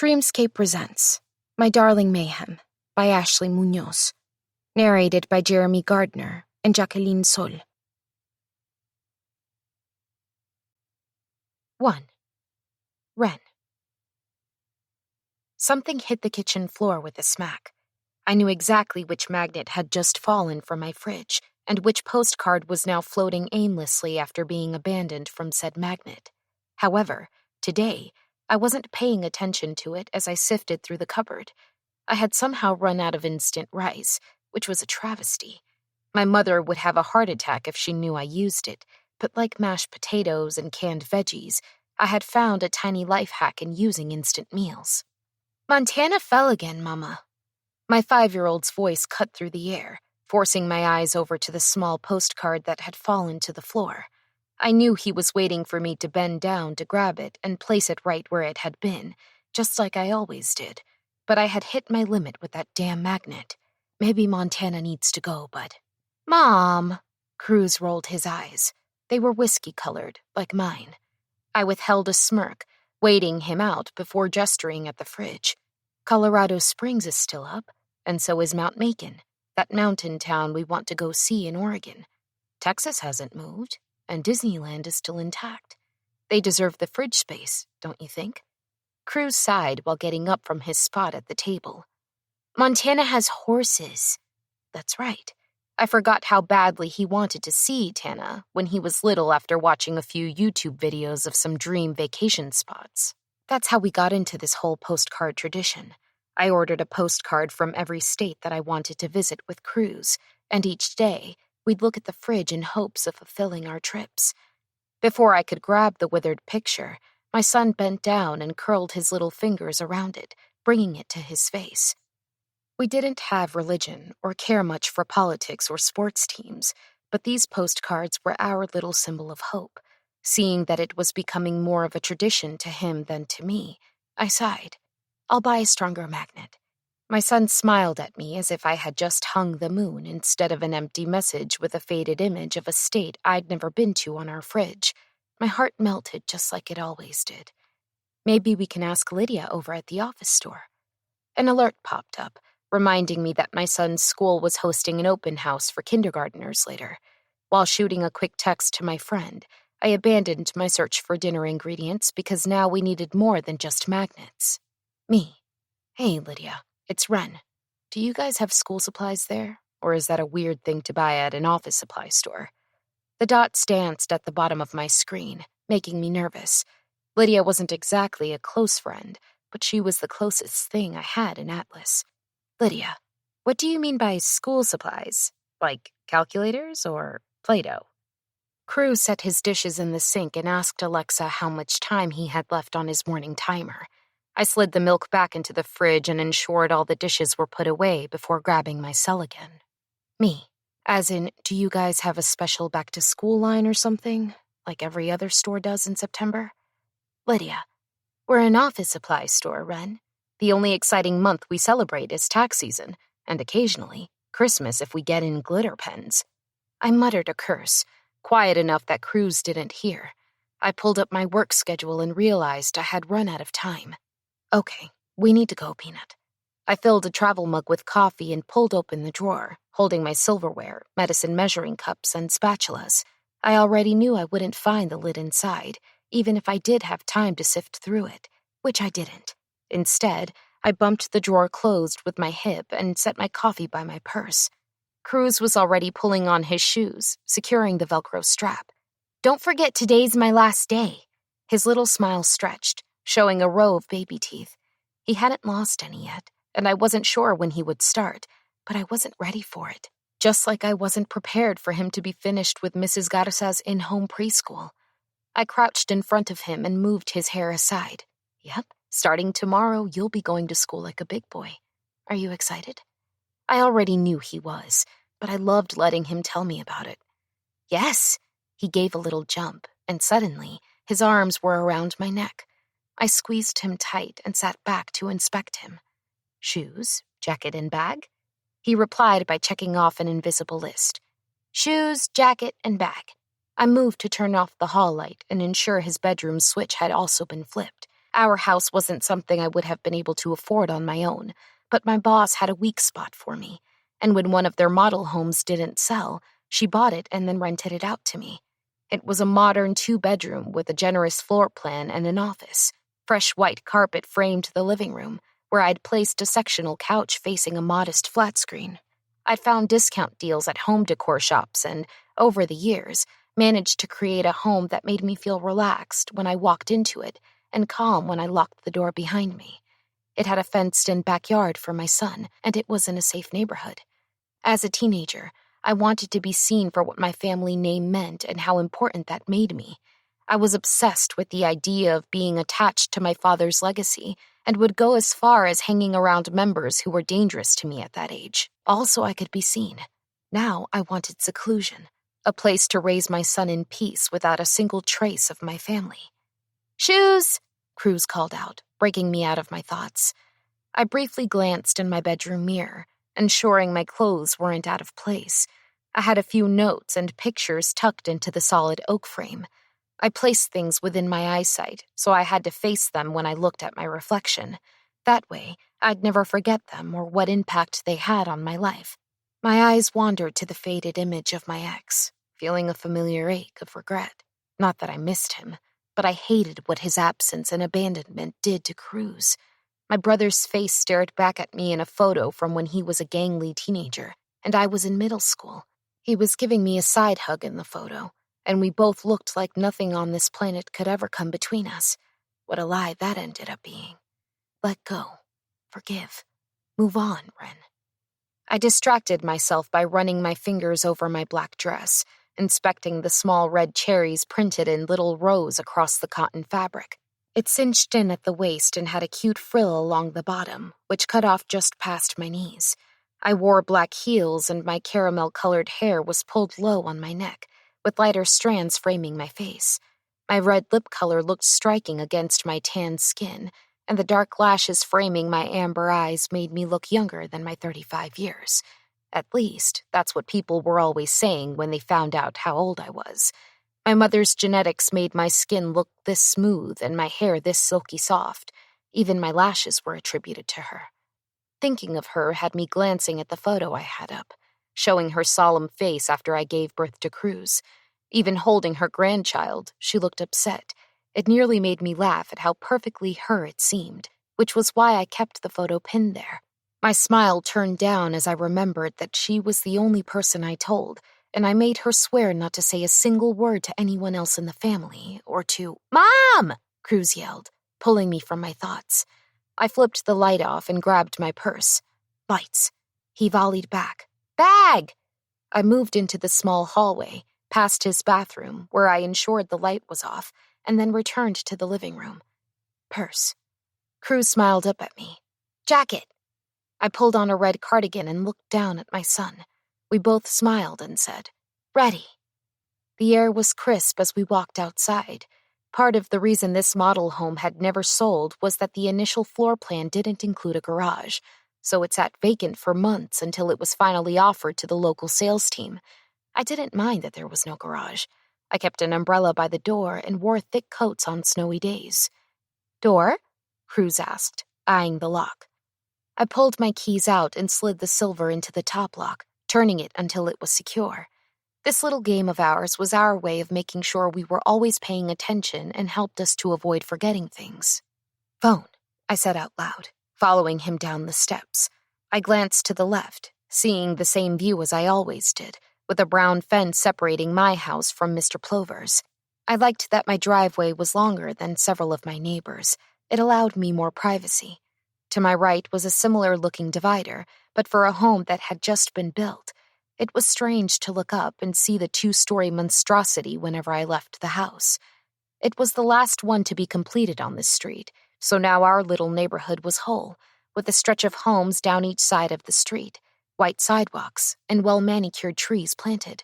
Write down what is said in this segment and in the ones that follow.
Dreamscape presents My Darling Mayhem by Ashley Munoz, narrated by Jeremy Gardner and Jacqueline Sol. 1. Ren. Something hit the kitchen floor with a smack. I knew exactly which magnet had just fallen from my fridge, and which postcard was now floating aimlessly after being abandoned from said magnet. However, today, I wasn't paying attention to it as I sifted through the cupboard. I had somehow run out of instant rice, which was a travesty. My mother would have a heart attack if she knew I used it, but like mashed potatoes and canned veggies, I had found a tiny life hack in using instant meals. "Montana fell again, Mama." My 5-year-old's voice cut through the air, forcing my eyes over to the small postcard that had fallen to the floor. I knew he was waiting for me to bend down to grab it and place it right where it had been, just like I always did. But I had hit my limit with that damn magnet. Maybe Montana needs to go, but... "Mom!" Cruz rolled his eyes. They were whiskey-colored, like mine. I withheld a smirk, waiting him out before gesturing at the fridge. Colorado Springs is still up, and so is Mount Macon, that mountain town we want to go see in Oregon. Texas hasn't moved, and Disneyland is still intact. They deserve the fridge space, don't you think? Cruz sighed while getting up from his spot at the table. "Montana has horses." That's right. I forgot how badly he wanted to see Tana when he was little after watching a few YouTube videos of some dream vacation spots. That's how we got into this whole postcard tradition. I ordered a postcard from every state that I wanted to visit with Cruz, and each day, we'd look at the fridge in hopes of fulfilling our trips. Before I could grab the withered picture, my son bent down and curled his little fingers around it, bringing it to his face. We didn't have religion or care much for politics or sports teams, but these postcards were our little symbol of hope. Seeing that it was becoming more of a tradition to him than to me, I sighed. "I'll buy a stronger magnet." My son smiled at me as if I had just hung the moon instead of an empty message with a faded image of a state I'd never been to on our fridge. My heart melted just like it always did. "Maybe we can ask Lydia over at the office store." An alert popped up, reminding me that my son's school was hosting an open house for kindergarteners later. While shooting a quick text to my friend, I abandoned my search for dinner ingredients because now we needed more than just magnets. Me. "Hey, Lydia. It's Ren. Do you guys have school supplies there? Or is that a weird thing to buy at an office supply store?" The dots danced at the bottom of my screen, making me nervous. Lydia wasn't exactly a close friend, but she was the closest thing I had in Atlas. "Lydia, what do you mean by school supplies? Like calculators or Play-Doh?" Cruz set his dishes in the sink and asked Alexa how much time he had left on his morning timer. I slid the milk back into the fridge and ensured all the dishes were put away before grabbing my cell again. "Me. As in, do you guys have a special back-to-school line or something, like every other store does in September?" "Lydia, we're an office supply store, Ren. The only exciting month we celebrate is tax season, and occasionally, Christmas if we get in glitter pens." I muttered a curse, quiet enough that Cruz didn't hear. I pulled up my work schedule and realized I had run out of time. "Okay, we need to go, Peanut." I filled a travel mug with coffee and pulled open the drawer, holding my silverware, medicine measuring cups, and spatulas. I already knew I wouldn't find the lid inside, even if I did have time to sift through it, which I didn't. Instead, I bumped the drawer closed with my hip and set my coffee by my purse. Cruz was already pulling on his shoes, securing the Velcro strap. "Don't forget today's my last day." His little smile stretched, showing a row of baby teeth. He hadn't lost any yet, and I wasn't sure when he would start, but I wasn't ready for it. Just like I wasn't prepared for him to be finished with Mrs. Garza's in-home preschool. I crouched in front of him and moved his hair aside. "Yep, starting tomorrow, you'll be going to school like a big boy. Are you excited?" I already knew he was, but I loved letting him tell me about it. "Yes." He gave a little jump, and suddenly, his arms were around my neck. I squeezed him tight and sat back to inspect him. "Shoes, jacket, and bag?" He replied by checking off an invisible list. "Shoes, jacket, and bag." I moved to turn off the hall light and ensure his bedroom switch had also been flipped. Our house wasn't something I would have been able to afford on my own, but my boss had a weak spot for me, and when one of their model homes didn't sell, she bought it and then rented it out to me. It was a modern 2-bedroom with a generous floor plan and an office. Fresh white carpet framed the living room, where I'd placed a sectional couch facing a modest flat screen. I'd found discount deals at home decor shops and, over the years, managed to create a home that made me feel relaxed when I walked into it and calm when I locked the door behind me. It had a fenced-in backyard for my son, and it was in a safe neighborhood. As a teenager, I wanted to be seen for what my family name meant and how important that made me. I was obsessed with the idea of being attached to my father's legacy and would go as far as hanging around members who were dangerous to me at that age. Also, I could be seen. Now I wanted seclusion, a place to raise my son in peace without a single trace of my family. "Shoes!" Cruz called out, breaking me out of my thoughts. I briefly glanced in my bedroom mirror, ensuring my clothes weren't out of place. I had a few notes and pictures tucked into the solid oak frame. I placed things within my eyesight, so I had to face them when I looked at my reflection. That way, I'd never forget them or what impact they had on my life. My eyes wandered to the faded image of my ex, feeling a familiar ache of regret. Not that I missed him, but I hated what his absence and abandonment did to Cruz. My brother's face stared back at me in a photo from when he was a gangly teenager, and I was in middle school. He was giving me a side hug in the photo, and we both looked like nothing on this planet could ever come between us. What a lie that ended up being. Let go. Forgive. Move on, Ren. I distracted myself by running my fingers over my black dress, inspecting the small red cherries printed in little rows across the cotton fabric. It cinched in at the waist and had a cute frill along the bottom, which cut off just past my knees. I wore black heels and my caramel-colored hair was pulled low on my neck, with lighter strands framing my face. My red lip color looked striking against my tan skin, and the dark lashes framing my amber eyes made me look younger than my 35 years. At least, that's what people were always saying when they found out how old I was. My mother's genetics made my skin look this smooth and my hair this silky soft. Even my lashes were attributed to her. Thinking of her had me glancing at the photo I had up, showing her solemn face after I gave birth to Cruz. Even holding her grandchild, she looked upset. It nearly made me laugh at how perfectly her it seemed, which was why I kept the photo pinned there. My smile turned down as I remembered that she was the only person I told, and I made her swear not to say a single word to anyone else in the family, or to— "Mom!" Cruz yelled, pulling me from my thoughts. I flipped the light off and grabbed my purse. "Lights." He volleyed back. "Bag!" I moved into the small hallway, past his bathroom, where I ensured the light was off, and then returned to the living room. "Purse." Cruz smiled up at me. "Jacket." I pulled on a red cardigan and looked down at my son. We both smiled and said, "Ready." The air was crisp as we walked outside. Part of the reason this model home had never sold was that the initial floor plan didn't include a garage, so it sat vacant for months until it was finally offered to the local sales team. I didn't mind that there was no garage. I kept an umbrella by the door and wore thick coats on snowy days. "Door?" Cruz asked, eyeing the lock. I pulled my keys out and slid the silver into the top lock, turning it until it was secure. This little game of ours was our way of making sure we were always paying attention and helped us to avoid forgetting things. "Phone," I said out loud, following him down the steps. I glanced to the left, seeing the same view as I always did, with a brown fence separating my house from Mr. Plover's. I liked that my driveway was longer than several of my neighbors. It allowed me more privacy. To my right was a similar-looking divider, but for a home that had just been built. It was strange to look up and see the 2-story monstrosity whenever I left the house. It was the last one to be completed on this street, so now our little neighborhood was whole, with a stretch of homes down each side of the street, white sidewalks, and well-manicured trees planted.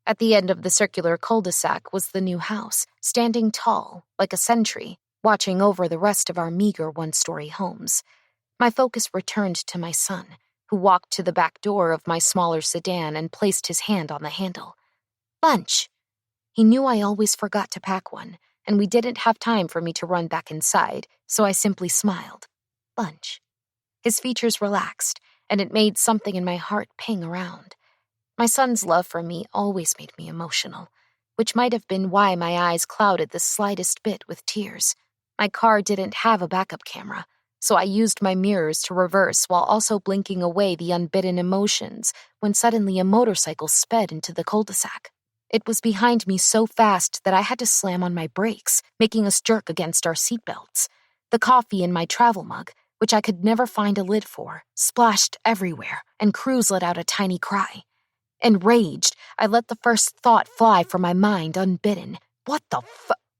At the end of the circular cul-de-sac was the new house, standing tall, like a sentry, watching over the rest of our meager 1-story homes. My focus returned to my son, who walked to the back door of my smaller sedan and placed his hand on the handle. "Lunch." He knew I always forgot to pack one, and we didn't have time for me to run back inside, so I simply smiled. Lunch. His features relaxed, and it made something in my heart ping around. My son's love for me always made me emotional, which might have been why my eyes clouded the slightest bit with tears. My car didn't have a backup camera, so I used my mirrors to reverse while also blinking away the unbidden emotions when suddenly a motorcycle sped into the cul-de-sac. It was behind me so fast that I had to slam on my brakes, making us jerk against our seatbelts. The coffee in my travel mug, which I could never find a lid for, splashed everywhere, and Cruz let out a tiny cry. Enraged, I let the first thought fly from my mind unbidden. What the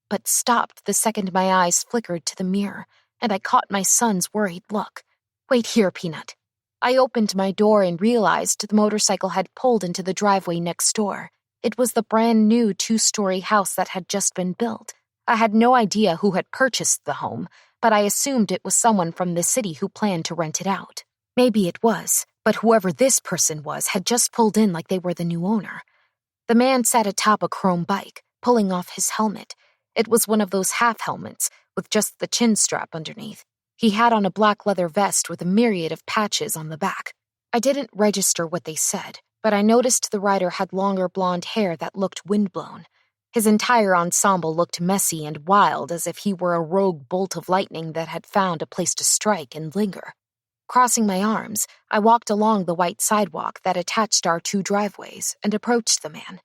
but stopped the second my eyes flickered to the mirror, and I caught my son's worried look. Wait here, Peanut. I opened my door and realized the motorcycle had pulled into the driveway next door. It was the brand new 2-story house that had just been built. I had no idea who had purchased the home, but I assumed it was someone from the city who planned to rent it out. Maybe it was, but whoever this person was had just pulled in like they were the new owner. The man sat atop a chrome bike, pulling off his helmet. It was one of those half helmets, with just the chin strap underneath. He had on a black leather vest with a myriad of patches on the back. I didn't register what they said, but I noticed the rider had longer blonde hair that looked windblown. His entire ensemble looked messy and wild, as if he were a rogue bolt of lightning that had found a place to strike and linger. Crossing my arms, I walked along the white sidewalk that attached our 2 driveways and approached the man.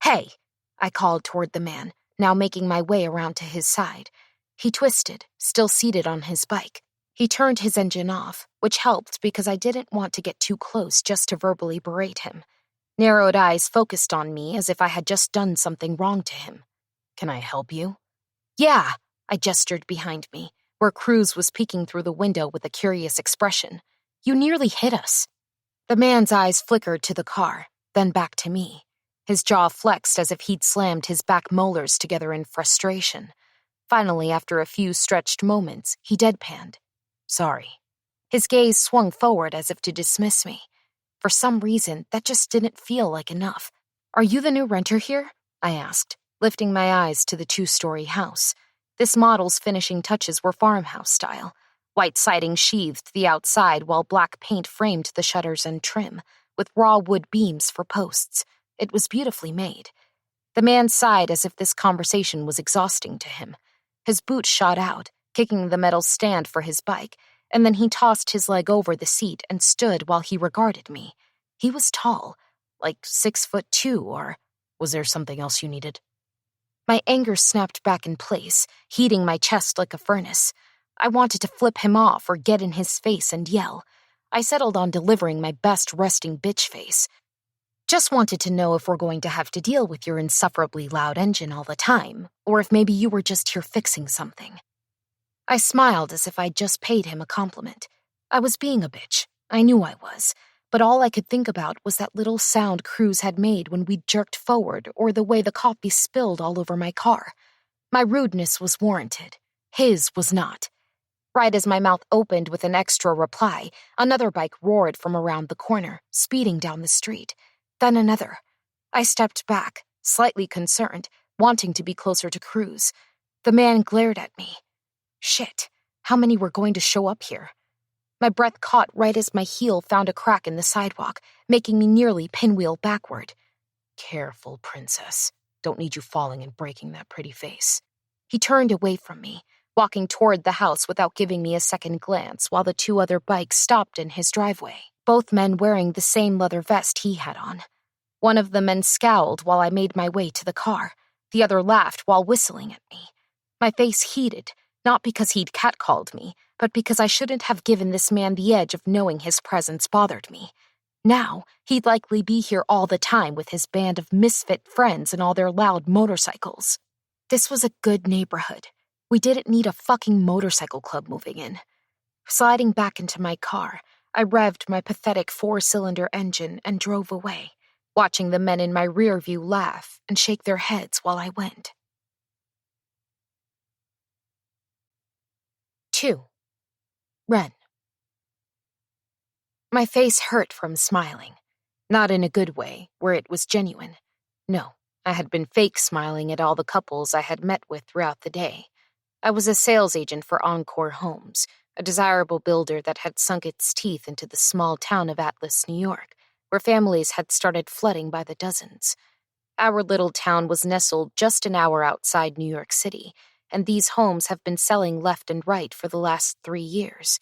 "Hey!" I called toward the man, now making my way around to his side. He twisted, still seated on his bike. He turned his engine off, which helped because I didn't want to get too close just to verbally berate him. Narrowed eyes focused on me as if I had just done something wrong to him. "Can I help you?" "Yeah," I gestured behind me, where Cruz was peeking through the window with a curious expression. "You nearly hit us." The man's eyes flickered to the car, then back to me. His jaw flexed as if he'd slammed his back molars together in frustration. Finally, after a few stretched moments, he deadpanned. "Sorry." His gaze swung forward as if to dismiss me. For some reason, that just didn't feel like enough. "Are you the new renter here?" I asked, lifting my eyes to the 2-story house. This model's finishing touches were farmhouse style. White siding sheathed the outside while black paint framed the shutters and trim, with raw wood beams for posts. It was beautifully made. The man sighed as if this conversation was exhausting to him. His boot shot out, kicking the metal stand for his bike, and then he tossed his leg over the seat and stood while he regarded me. He was tall, like 6'2", or was there something else you needed? My anger snapped back in place, heating my chest like a furnace. I wanted to flip him off or get in his face and yell. I settled on delivering my best resting bitch face. Just wanted to know if we're going to have to deal with your insufferably loud engine all the time, or if maybe you were just here fixing something. I smiled as if I'd just paid him a compliment. I was being a bitch. I knew I was. But all I could think about was that little sound Cruz had made when we jerked forward or the way the coffee spilled all over my car. My rudeness was warranted. His was not. Right as my mouth opened with an extra reply, another bike roared from around the corner, speeding down the street. Then another. I stepped back, slightly concerned, wanting to be closer to Cruz. The man glared at me. Shit, how many were going to show up here? My breath caught right as my heel found a crack in the sidewalk, making me nearly pinwheel backward. "Careful, princess. Don't need you falling and breaking that pretty face." He turned away from me, walking toward the house without giving me a second glance while the 2 other bikes stopped in his driveway, both men wearing the same leather vest he had on. One of the men scowled while I made my way to the car. The other laughed while whistling at me. My face heated, not because he'd catcalled me, but because I shouldn't have given this man the edge of knowing his presence bothered me. Now, he'd likely be here all the time with his band of misfit friends and all their loud motorcycles. This was a good neighborhood. We didn't need a fucking motorcycle club moving in. Sliding back into my car, I revved my pathetic 4-cylinder engine and drove away, watching the men in my rear view laugh and shake their heads while I went. 2. Ren. My face hurt from smiling. Not in a good way, where it was genuine. No, I had been fake smiling at all the couples I had met with throughout the day. I was a sales agent for Encore Homes, a desirable builder that had sunk its teeth into the small town of Atlas, New York, where families had started flooding by the dozens. Our little town was nestled just an hour outside New York City, and these homes have been selling left and right for the last 3 years.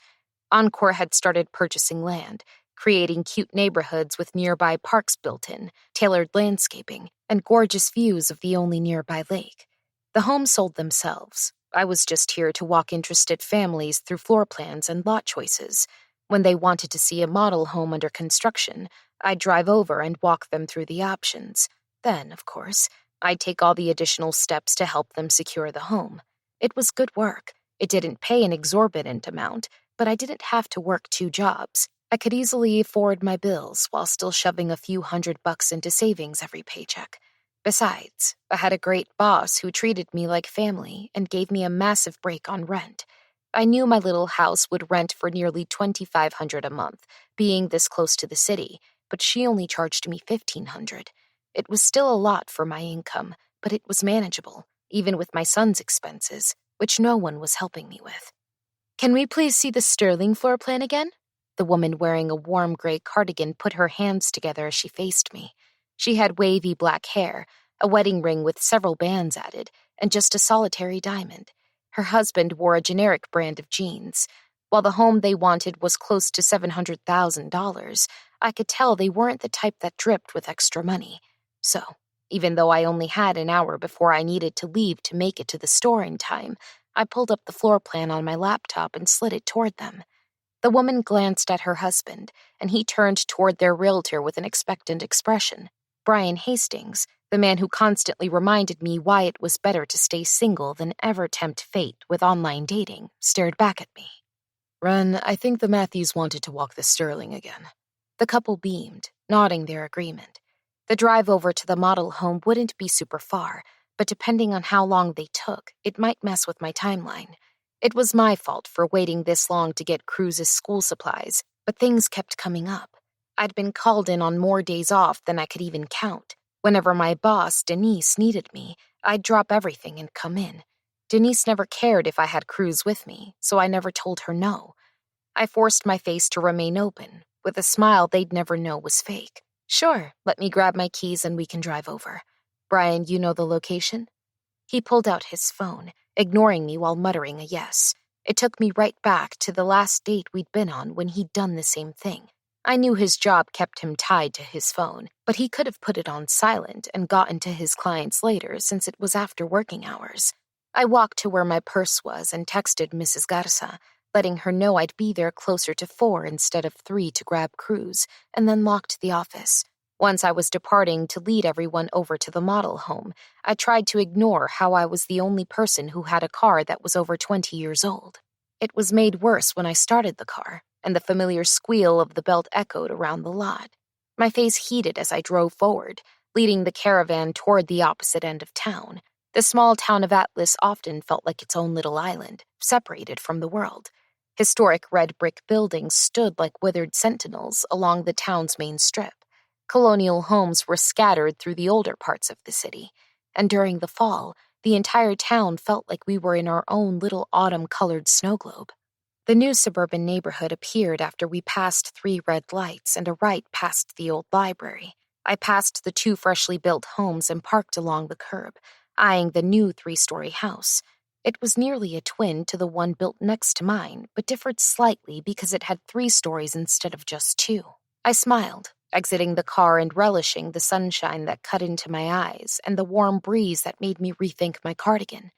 Encore had started purchasing land, creating cute neighborhoods with nearby parks built in, tailored landscaping, and gorgeous views of the only nearby lake. The homes sold themselves. I was just here to walk interested families through floor plans and lot choices. When they wanted to see a model home under construction, I'd drive over and walk them through the options. Then, of course, I'd take all the additional steps to help them secure the home. It was good work. It didn't pay an exorbitant amount, but I didn't have to work 2 jobs. I could easily afford my bills while still shoving a few $100 into savings every paycheck. Besides, I had a great boss who treated me like family and gave me a massive break on rent. I knew my little house would rent for nearly $2,500 a month, being this close to the city, but she only charged me $1,500. It was still a lot for my income, but it was manageable, even with my son's expenses, which no one was helping me with. "Can we please see the Sterling floor plan again?" The woman wearing a warm gray cardigan put her hands together as she faced me. She had wavy black hair, a wedding ring with several bands added, and just a solitary diamond. Her husband wore a generic brand of jeans. While the home they wanted was close to $700,000, I could tell they weren't the type that dripped with extra money. So, even though I only had an hour before I needed to leave to make it to the store in time, I pulled up the floor plan on my laptop and slid it toward them. The woman glanced at her husband, and he turned toward their realtor with an expectant expression. Brian Hastings, the man who constantly reminded me why it was better to stay single than ever tempt fate with online dating, stared back at me. "Ren, I think the Matthews wanted to walk the Sterling again." The couple beamed, nodding their agreement. The drive over to the model home wouldn't be super far, but depending on how long they took, it might mess with my timeline. It was my fault for waiting this long to get Cruz's school supplies, but things kept coming up. I'd been called in on more days off than I could even count. Whenever my boss, Denise, needed me, I'd drop everything and come in. Denise never cared if I had Cruz with me, so I never told her no. I forced my face to remain open, with a smile they'd never know was fake. "Sure, let me grab my keys and we can drive over. Brian, you know the location?" He pulled out his phone, ignoring me while muttering a yes. It took me right back to the last date we'd been on when he'd done the same thing. I knew his job kept him tied to his phone, but he could have put it on silent and gotten to his clients later since it was after working hours. I walked to where my purse was and texted Mrs. Garza, letting her know I'd be there closer to 4 instead of 3 to grab Cruz, and then locked the office. Once I was departing to lead everyone over to the model home, I tried to ignore how I was the only person who had a car that was over 20 years old. It was made worse when I started the car, and the familiar squeal of the belt echoed around the lot. My face heated as I drove forward, leading the caravan toward the opposite end of town. The small town of Atlas often felt like its own little island, separated from the world. Historic red brick buildings stood like withered sentinels along the town's main strip. Colonial homes were scattered through the older parts of the city, and during the fall, the entire town felt like we were in our own little autumn-colored snow globe. The new suburban neighborhood appeared after we passed 3 red lights and a right past the old library. I passed the 2 freshly built homes and parked along the curb, eyeing the new 3-story house. It was nearly a twin to the one built next to mine, but differed slightly because it had 3 stories instead of just 2. I smiled, exiting the car and relishing the sunshine that cut into my eyes and the warm breeze that made me rethink my cardigan.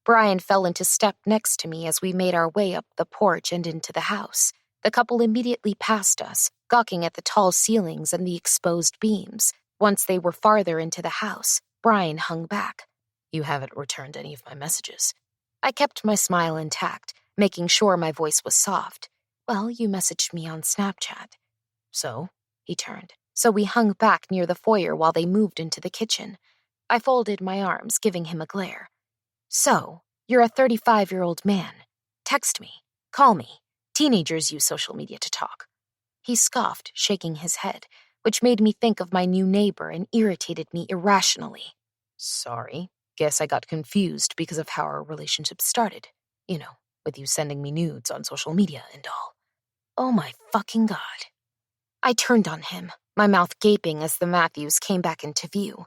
Brian fell into step next to me as we made our way up the porch and into the house. The couple immediately passed us, gawking at the tall ceilings and the exposed beams. Once they were farther into the house, Brian hung back. "You haven't returned any of my messages." I kept my smile intact, making sure my voice was soft. "Well, you messaged me on Snapchat." "So?" He turned. So we hung back near the foyer while they moved into the kitchen. I folded my arms, giving him a glare. "So, you're a 35-year-old man. Text me. Call me. Teenagers use social media to talk." He scoffed, shaking his head, which made me think of my new neighbor and irritated me irrationally. "Sorry. Guess I got confused because of how our relationship started. With you sending me nudes on social media and all. Oh my fucking God. I turned on him, my mouth gaping as the Matthews came back into view.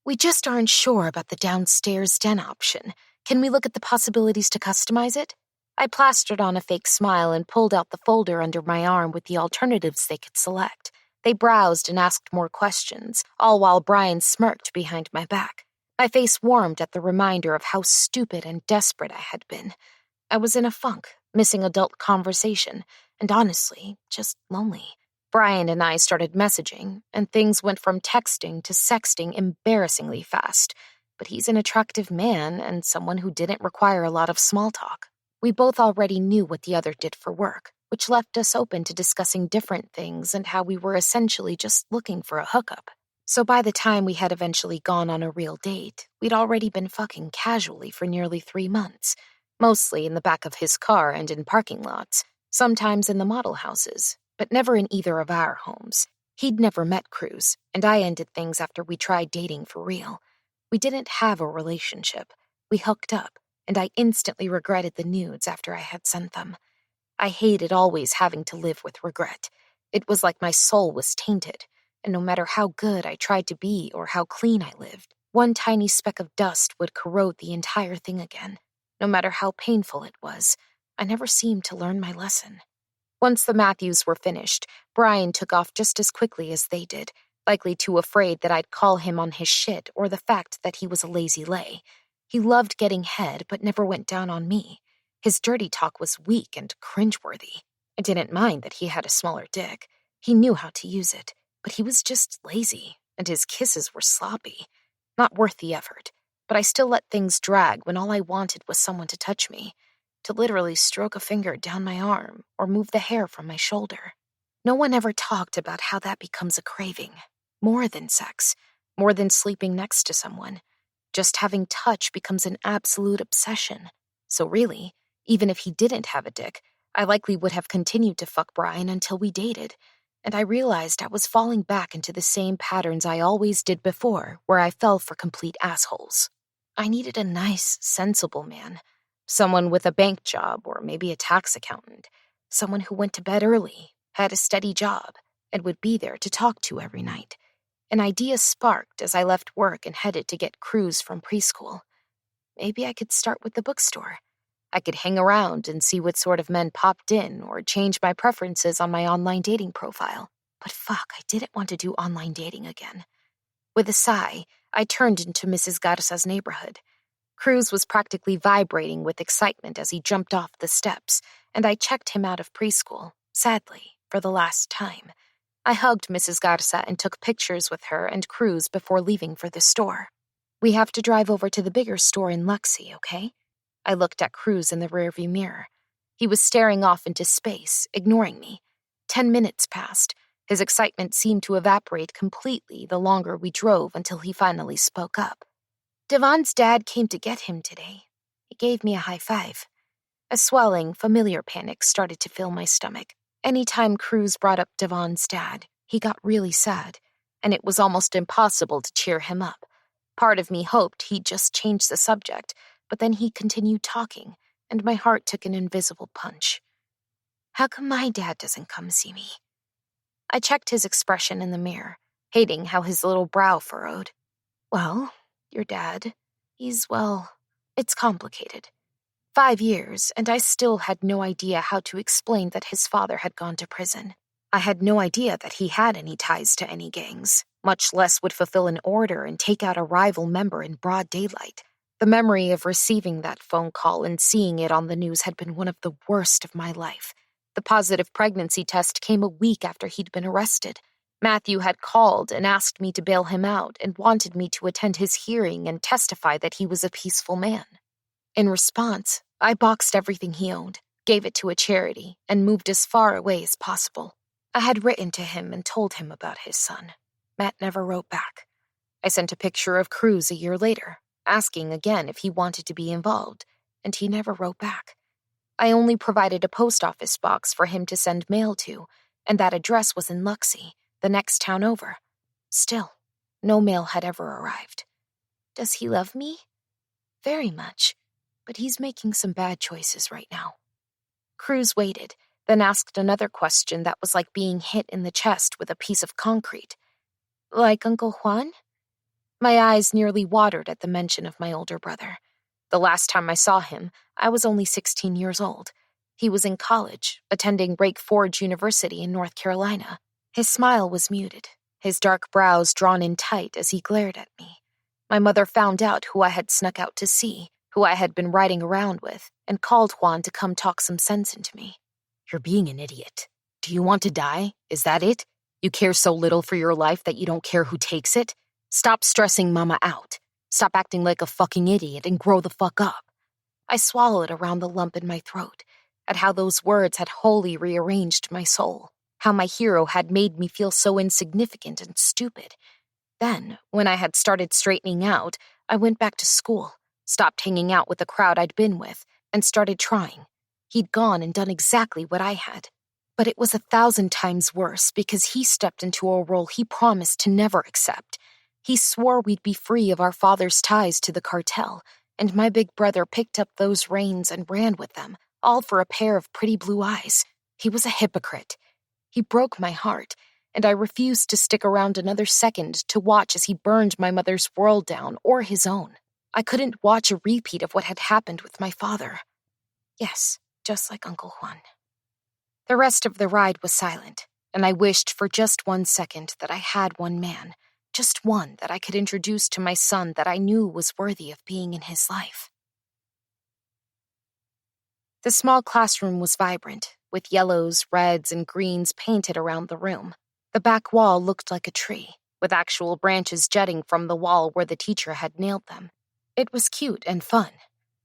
We just aren't sure about the downstairs den option. Can we look at the possibilities to customize it? I plastered on a fake smile and pulled out the folder under my arm with the alternatives they could select. They browsed and asked more questions, all while Brian smirked behind my back. My face warmed at the reminder of how stupid and desperate I had been. I was in a funk, missing adult conversation, and honestly, just lonely. Brian and I started messaging, and things went from texting to sexting embarrassingly fast. But he's an attractive man and someone who didn't require a lot of small talk. We both already knew what the other did for work, which left us open to discussing different things and how we were essentially just looking for a hookup. So by the time we had eventually gone on a real date, we'd already been fucking casually for nearly 3 months, mostly in the back of his car and in parking lots, sometimes in the model houses, but never in either of our homes. He'd never met Cruz, and I ended things after we tried dating for real. We didn't have a relationship. We hooked up, and I instantly regretted the nudes after I had sent them. I hated always having to live with regret. It was like my soul was tainted, and no matter how good I tried to be or how clean I lived, one tiny speck of dust would corrode the entire thing again. No matter how painful it was, I never seemed to learn my lesson. Once the Matthews were finished, Brian took off just as quickly as they did, likely too afraid that I'd call him on his shit or the fact that he was a lazy lay. He loved getting head, but never went down on me. His dirty talk was weak and cringeworthy. I didn't mind that he had a smaller dick. He knew how to use it, but he was just lazy, and his kisses were sloppy. Not worth the effort, but I still let things drag when all I wanted was someone to touch me, to literally stroke a finger down my arm or move the hair from my shoulder. No one ever talked about how that becomes a craving. More than sex, more than sleeping next to someone. Just having touch becomes an absolute obsession. So really, even if he didn't have a dick, I likely would have continued to fuck Brian until we dated. And I realized I was falling back into the same patterns I always did before, where I fell for complete assholes. I needed a nice, sensible man. Someone with a bank job or maybe a tax accountant. Someone who went to bed early, had a steady job, and would be there to talk to every night. An idea sparked as I left work and headed to get Cruz from preschool. Maybe I could start with the bookstore. I could hang around and see what sort of men popped in or change my preferences on my online dating profile. But fuck, I didn't want to do online dating again. With a sigh, I turned into Mrs. Garza's neighborhood. Cruz was practically vibrating with excitement as he jumped off the steps, and I checked him out of preschool, sadly, for the last time. I hugged Mrs. Garza and took pictures with her and Cruz before leaving for the store. We have to drive over to the bigger store in Luxie, okay? I looked at Cruz in the rearview mirror. He was staring off into space, ignoring me. 10 minutes passed. His excitement seemed to evaporate completely the longer we drove until he finally spoke up. Devon's dad came to get him today. He gave me a high five. A swelling, familiar panic started to fill my stomach. Anytime Cruz brought up Devon's dad, he got really sad, and it was almost impossible to cheer him up. Part of me hoped he'd just change the subject, but then he continued talking, and my heart took an invisible punch. How come my dad doesn't come see me? I checked his expression in the mirror, hating how his little brow furrowed. Well, your dad, it's complicated. 5 years, and I still had no idea how to explain that his father had gone to prison. I had no idea that he had any ties to any gangs, much less would fulfill an order and take out a rival member in broad daylight. The memory of receiving that phone call and seeing it on the news had been one of the worst of my life. The positive pregnancy test came a week after he'd been arrested. Matthew had called and asked me to bail him out and wanted me to attend his hearing and testify that he was a peaceful man. In response, I boxed everything he owned, gave it to a charity, and moved as far away as possible. I had written to him and told him about his son. Matt never wrote back. I sent a picture of Cruz a year later, asking again if he wanted to be involved, and he never wrote back. I only provided a post office box for him to send mail to, and that address was in Luxie, the next town over. Still, no mail had ever arrived. Does he love me? Very much. But he's making some bad choices right now. Cruz waited, then asked another question that was like being hit in the chest with a piece of concrete. Like Uncle Juan? My eyes nearly watered at the mention of my older brother. The last time I saw him, I was only 16 years old. He was in college, attending Rake Forge University in North Carolina. His smile was muted, his dark brows drawn in tight as he glared at me. My mother found out who I had snuck out to see, who I had been riding around with, and called Juan to come talk some sense into me. You're being an idiot. Do you want to die? Is that it? You care so little for your life that you don't care who takes it? Stop stressing Mama out. Stop acting like a fucking idiot and grow the fuck up. I swallowed around the lump in my throat, at how those words had wholly rearranged my soul, how my hero had made me feel so insignificant and stupid. Then, when I had started straightening out, I went back to school, stopped hanging out with the crowd I'd been with, and started trying. He'd gone and done exactly what I had. But it was 1,000 times worse because he stepped into a role he promised to never accept. He swore we'd be free of our father's ties to the cartel, and my big brother picked up those reins and ran with them, all for a pair of pretty blue eyes. He was a hypocrite. He broke my heart, and I refused to stick around another second to watch as he burned my mother's world down or his own. I couldn't watch a repeat of what had happened with my father. Yes, just like Uncle Juan. The rest of the ride was silent, and I wished for just 1 second that I had one man, just one that I could introduce to my son that I knew was worthy of being in his life. The small classroom was vibrant, with yellows, reds, and greens painted around the room. The back wall looked like a tree, with actual branches jutting from the wall where the teacher had nailed them. It was cute and fun.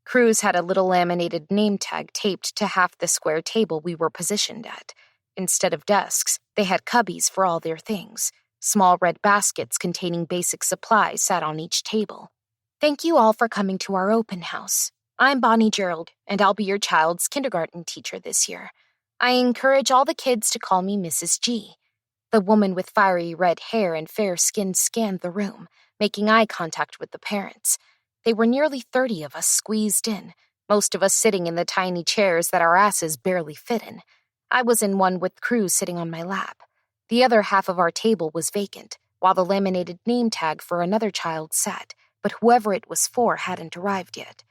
Cruz had a little laminated name tag taped to half the square table we were positioned at. Instead of desks, they had cubbies for all their things. Small red baskets containing basic supplies sat on each table. Thank you all for coming to our open house. I'm Bonnie Gerald, and I'll be your child's kindergarten teacher this year. I encourage all the kids to call me Mrs. G. The woman with fiery red hair and fair skin scanned the room, making eye contact with the parents. They were nearly 30 of us squeezed in, most of us sitting in the tiny chairs that our asses barely fit in. I was in one with Cruz sitting on my lap. The other half of our table was vacant, while the laminated name tag for another child sat, but whoever it was for hadn't arrived yet.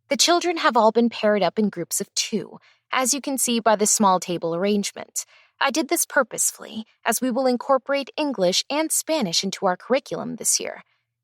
The children have all been paired up in groups of 2, as you can see by the small table arrangement. I did this purposefully, as we will incorporate English and Spanish into our curriculum this year.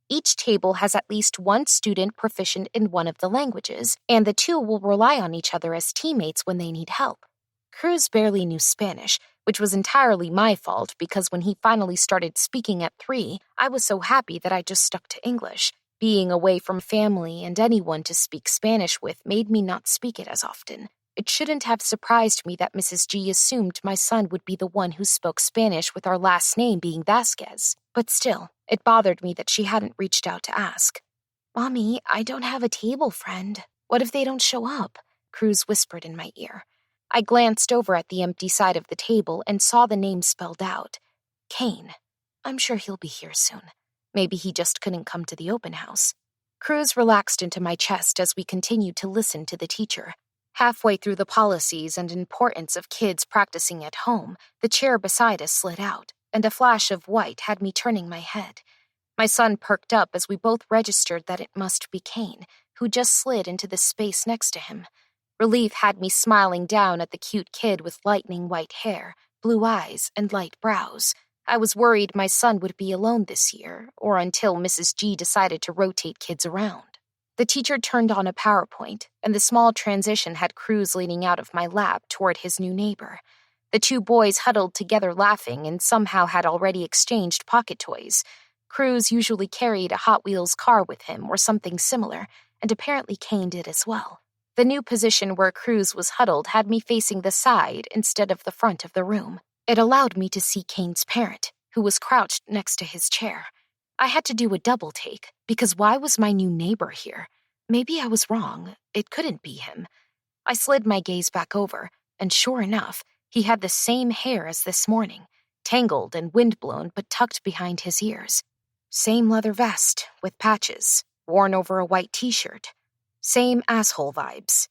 Each table has at least one student proficient in one of the languages, and the 2 will rely on each other as teammates when they need help. Cruz barely knew Spanish, which was entirely my fault because when he finally started speaking at 3, I was so happy that I just stuck to English. Being away from family and anyone to speak Spanish with made me not speak it as often. It shouldn't have surprised me that Mrs. G assumed my son would be the one who spoke Spanish with our last name being Vasquez. But still, it bothered me that she hadn't reached out to ask. Mommy, I don't have a table friend. What if they don't show up? Cruz whispered in my ear. I glanced over at the empty side of the table and saw the name spelled out. Kane. I'm sure he'll be here soon. Maybe he just couldn't come to the open house. Cruz relaxed into my chest as we continued to listen to the teacher. Halfway through the policies and importance of kids practicing at home, the chair beside us slid out, and a flash of white had me turning my head. My son perked up as we both registered that it must be Kane, who just slid into the space next to him. Relief had me smiling down at the cute kid with lightning white hair, blue eyes, and light brows. I was worried my son would be alone this year, or until Mrs. G decided to rotate kids around. The teacher turned on a PowerPoint, and the small transition had Cruz leaning out of my lap toward his new neighbor. The 2 boys huddled together laughing and somehow had already exchanged pocket toys. Cruz usually carried a Hot Wheels car with him or something similar, and apparently Kane did as well. The new position where Cruz was huddled had me facing the side instead of the front of the room. It allowed me to see Kane's parent, who was crouched next to his chair. I had to do a double take, because why was my new neighbor here? Maybe I was wrong. It couldn't be him. I slid my gaze back over, and sure enough, he had the same hair as this morning, tangled and windblown but tucked behind his ears. Same leather vest, with patches, worn over a white t-shirt. Same asshole vibes.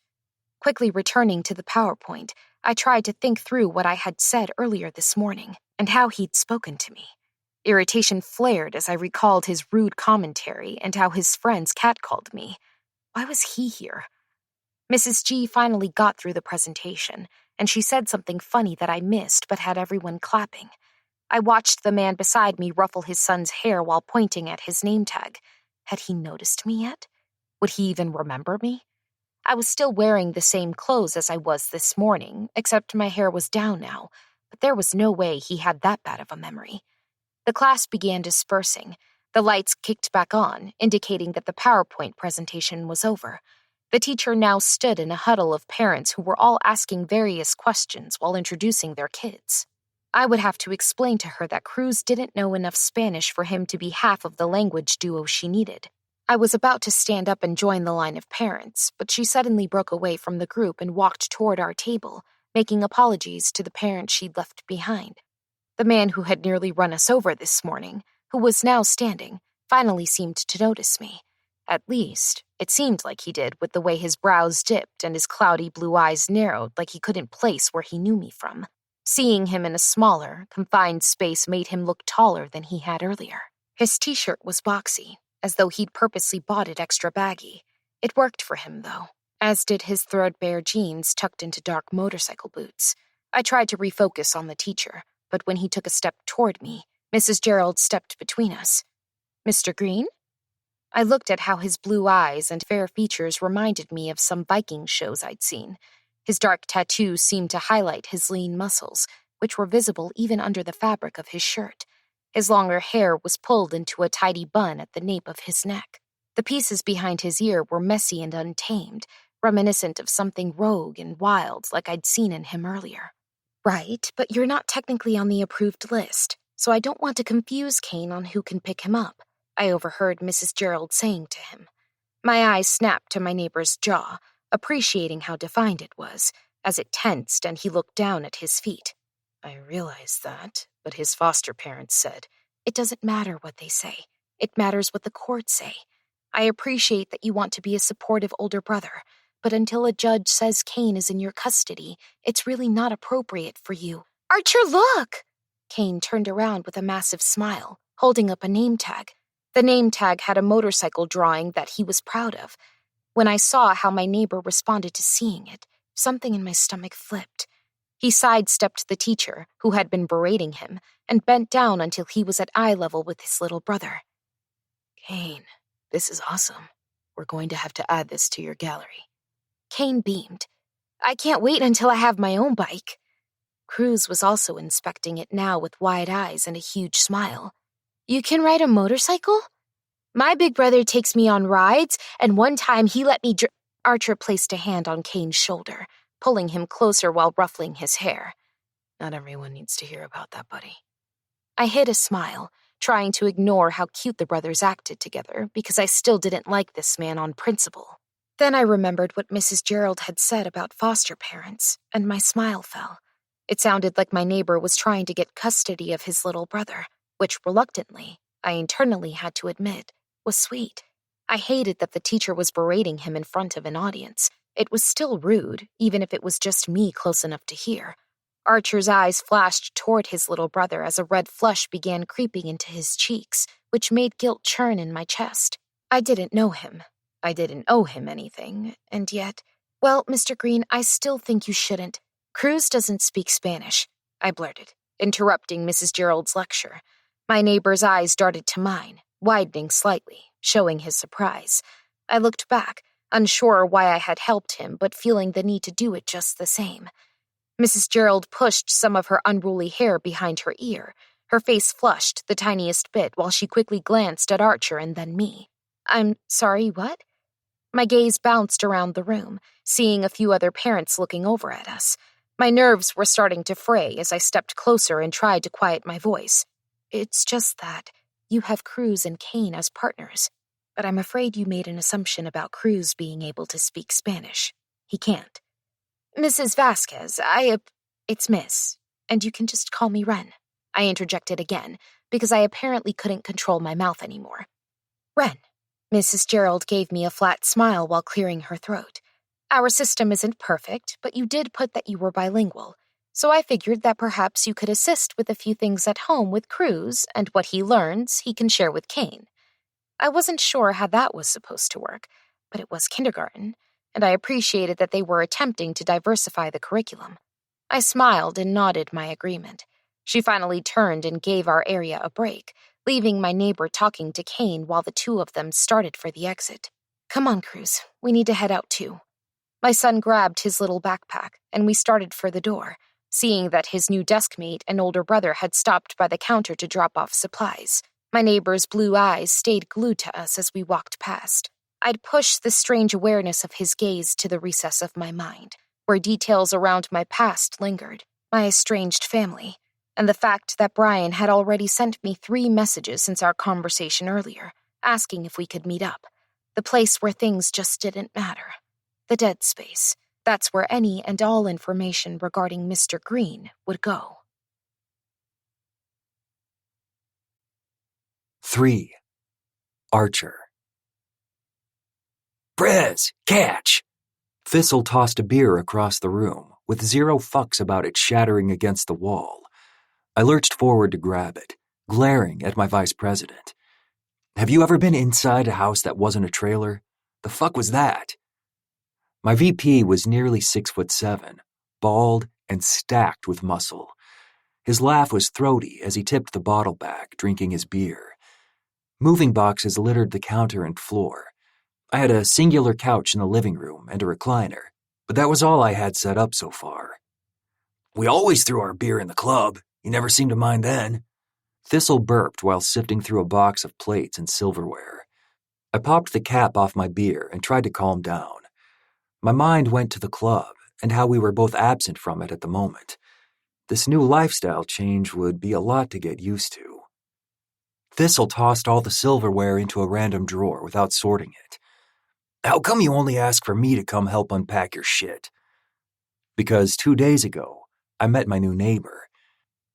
Quickly returning to the PowerPoint, I tried to think through what I had said earlier this morning and how he'd spoken to me. Irritation flared as I recalled his rude commentary and how his friends catcalled me. Why was he here? Mrs. G finally got through the presentation, and she said something funny that I missed but had everyone clapping. I watched the man beside me ruffle his son's hair while pointing at his name tag. Had he noticed me yet? Would he even remember me? I was still wearing the same clothes as I was this morning, except my hair was down now, but there was no way he had that bad of a memory. The class began dispersing. The lights kicked back on, indicating that the PowerPoint presentation was over. The teacher now stood in a huddle of parents who were all asking various questions while introducing their kids. I would have to explain to her that Cruz didn't know enough Spanish for him to be half of the language duo she needed. I was about to stand up and join the line of parents, but she suddenly broke away from the group and walked toward our table, making apologies to the parent she'd left behind. The man who had nearly run us over this morning, who was now standing, finally seemed to notice me. At least, it seemed like he did with the way his brows dipped and his cloudy blue eyes narrowed like he couldn't place where he knew me from. Seeing him in a smaller, confined space made him look taller than he had earlier. His t-shirt was boxy, as though he'd purposely bought it extra baggy. It worked for him, though, as did his threadbare jeans tucked into dark motorcycle boots. I tried to refocus on the teacher, but when he took a step toward me, Mrs. Gerald stepped between us. "Mr. Green?" I looked at how his blue eyes and fair features reminded me of some Viking shows I'd seen. His dark tattoos seemed to highlight his lean muscles, which were visible even under the fabric of his shirt. His longer hair was pulled into a tidy bun at the nape of his neck. The pieces behind his ear were messy and untamed, reminiscent of something rogue and wild like I'd seen in him earlier. "Right, but you're not technically on the approved list, so I don't want to confuse Kane on who can pick him up," I overheard Mrs. Gerald saying to him. My eyes snapped to my neighbor's jaw, appreciating how defined it was, as it tensed and he looked down at his feet. "I realize that, but his foster parents said." "It doesn't matter what they say. It matters what the courts say. I appreciate that you want to be a supportive older brother, but until a judge says Kane is in your custody, it's really not appropriate for you." "Archer, look!" Kane turned around with a massive smile, holding up a name tag. The name tag had a motorcycle drawing that he was proud of. When I saw how my neighbor responded to seeing it, something in my stomach flipped. He sidestepped the teacher, who had been berating him, and bent down until he was at eye level with his little brother. "Kane, this is awesome. We're going to have to add this to your gallery." Kane beamed. "I can't wait until I have my own bike." Cruz was also inspecting it now with wide eyes and a huge smile. "You can ride a motorcycle? My big brother takes me on rides, and one time he let me Archer placed a hand on Kane's shoulder, pulling him closer while ruffling his hair. "Not everyone needs to hear about that, buddy." I hid a smile, trying to ignore how cute the brothers acted together because I still didn't like this man on principle. Then I remembered what Mrs. Gerald had said about foster parents, and my smile fell. It sounded like my neighbor was trying to get custody of his little brother, which reluctantly, I internally had to admit, was sweet. I hated that the teacher was berating him in front of an audience. It was still rude, even if it was just me close enough to hear. Archer's eyes flashed toward his little brother as a red flush began creeping into his cheeks, which made guilt churn in my chest. I didn't know him. I didn't owe him anything, and yet... "Well, Mr. Green, I still think you shouldn't. Cruz doesn't speak Spanish," I blurted, interrupting Mrs. Gerald's lecture. My neighbor's eyes darted to mine, widening slightly, showing his surprise. I looked back, unsure why I had helped him, but feeling the need to do it just the same. Mrs. Gerald pushed some of her unruly hair behind her ear. Her face flushed the tiniest bit while she quickly glanced at Archer and then me. "I'm sorry, what?" My gaze bounced around the room, seeing a few other parents looking over at us. My nerves were starting to fray as I stepped closer and tried to quiet my voice. "It's just that you have Cruz and Kane as partners, but I'm afraid you made an assumption about Cruz being able to speak Spanish. He can't." "Mrs. Vasquez, It's Miss, and you can just call me Ren," I interjected again, because I apparently couldn't control my mouth anymore. "Ren." Mrs. Gerald gave me a flat smile while clearing her throat. Our system isn't perfect, but you did put that you were bilingual, so I figured that perhaps you could assist with a few things at home with Cruz, and what he learns he can share with Kane. I wasn't sure how that was supposed to work, but it was kindergarten, and I appreciated that they were attempting to diversify the curriculum. I smiled and nodded my agreement. She finally turned and gave our area a break, leaving my neighbor talking to Kane while the two of them started for the exit. Come on, Cruz. We need to head out too. My son grabbed his little backpack, and we started for the door, seeing that his new deskmate and older brother had stopped by the counter to drop off supplies. My neighbor's blue eyes stayed glued to us as we walked past. I'd pushed the strange awareness of his gaze to the recess of my mind, where details around my past lingered, my estranged family, and the fact that Brian had already sent me 3 messages since our conversation earlier, asking if we could meet up. The place where things just didn't matter. The dead space. That's where any and all information regarding Mr. Green would go. 3. Archer. Prez, catch! Thistle tossed a beer across the room, with 0 fucks about it shattering against the wall. I lurched forward to grab it, glaring at my vice president. Have you ever been inside a house that wasn't a trailer? The fuck was that? My VP was nearly 6'7", bald and stacked with muscle. His laugh was throaty as he tipped the bottle back, drinking his beer. Moving boxes littered the counter and floor. I had a singular couch in the living room and a recliner, but that was all I had set up so far. We always threw our beer in the club. You never seemed to mind then. Thistle burped while sifting through a box of plates and silverware. I popped the cap off my beer and tried to calm down. My mind went to the club and how we were both absent from it at the moment. This new lifestyle change would be a lot to get used to. Thistle tossed all the silverware into a random drawer without sorting it. How come you only ask for me to come help unpack your shit? Because 2 days ago, I met my new neighbor,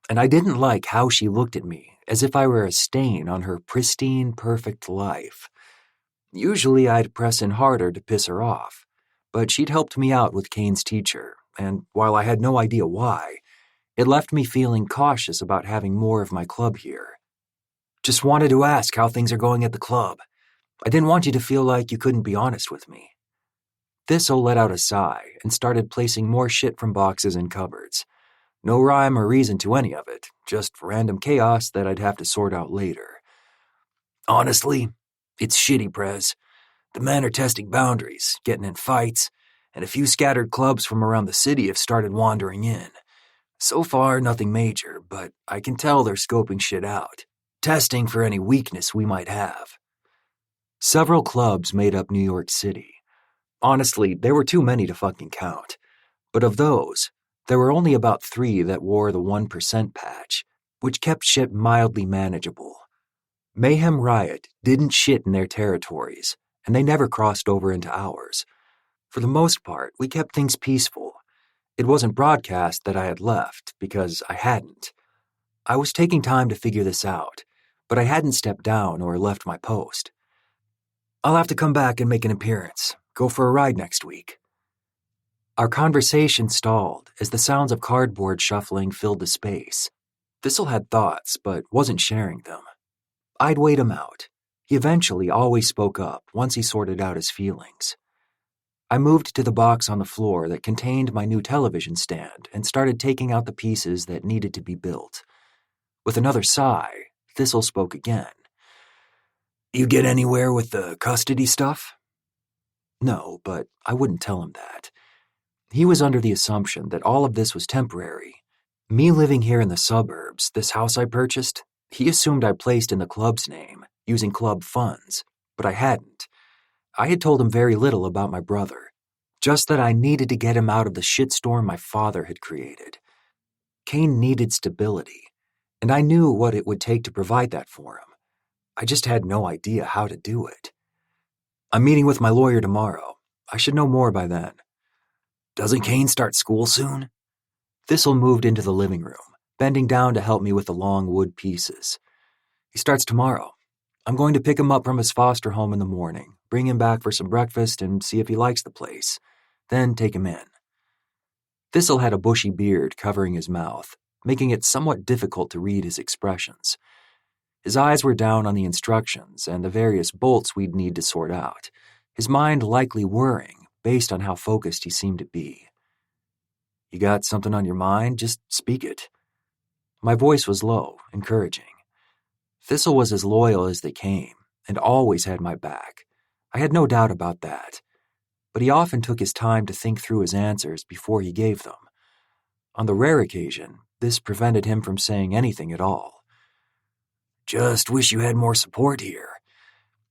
and I didn't like how she looked at me as if I were a stain on her pristine, perfect life. Usually I'd press in harder to piss her off, but she'd helped me out with Kane's teacher, and while I had no idea why, it left me feeling cautious about having more of my club here. Just wanted to ask how things are going at the club. I didn't want you to feel like you couldn't be honest with me. Thistle let out a sigh and started placing more shit from boxes and cupboards. No rhyme or reason to any of it, just random chaos that I'd have to sort out later. Honestly, it's shitty, Prez. The men are testing boundaries, getting in fights, and a few scattered clubs from around the city have started wandering in. So far, nothing major, but I can tell they're scoping shit out, testing for any weakness we might have. Several clubs made up New York City. Honestly, there were too many to fucking count. But of those, there were only about 3 that wore the 1% patch, which kept shit mildly manageable. Mayhem Riot didn't shit in their territories, and they never crossed over into ours. For the most part, we kept things peaceful. It wasn't broadcast that I had left, because I hadn't. I was taking time to figure this out, but I hadn't stepped down or left my post. I'll have to come back and make an appearance, go for a ride next week. Our conversation stalled as the sounds of cardboard shuffling filled the space. Thistle had thoughts, but wasn't sharing them. I'd wait him out. He eventually always spoke up once he sorted out his feelings. I moved to the box on the floor that contained my new television stand and started taking out the pieces that needed to be built. With another sigh, Thistle spoke again. You get anywhere with the custody stuff? No, but I wouldn't tell him that. He was under the assumption that all of this was temporary. Me living here in the suburbs, this house I purchased, he assumed I placed in the club's name, using club funds, but I hadn't. I had told him very little about my brother, just that I needed to get him out of the shitstorm my father had created. Kane needed stability, and I knew what it would take to provide that for him. I just had no idea how to do it. I'm meeting with my lawyer tomorrow. I should know more by then. Doesn't Kane start school soon? Thistle moved into the living room, bending down to help me with the long wood pieces. He starts tomorrow. I'm going to pick him up from his foster home in the morning, bring him back for some breakfast, and see if he likes the place. Then take him in. Thistle had a bushy beard covering his mouth, making it somewhat difficult to read his expressions. His eyes were down on the instructions and the various bolts we'd need to sort out, his mind likely whirring based on how focused he seemed to be. You got something on your mind? Just speak it. My voice was low, encouraging. Thistle was as loyal as they came, and always had my back. I had no doubt about that. But he often took his time to think through his answers before he gave them. On the rare occasion, this prevented him from saying anything at all. Just wish you had more support here.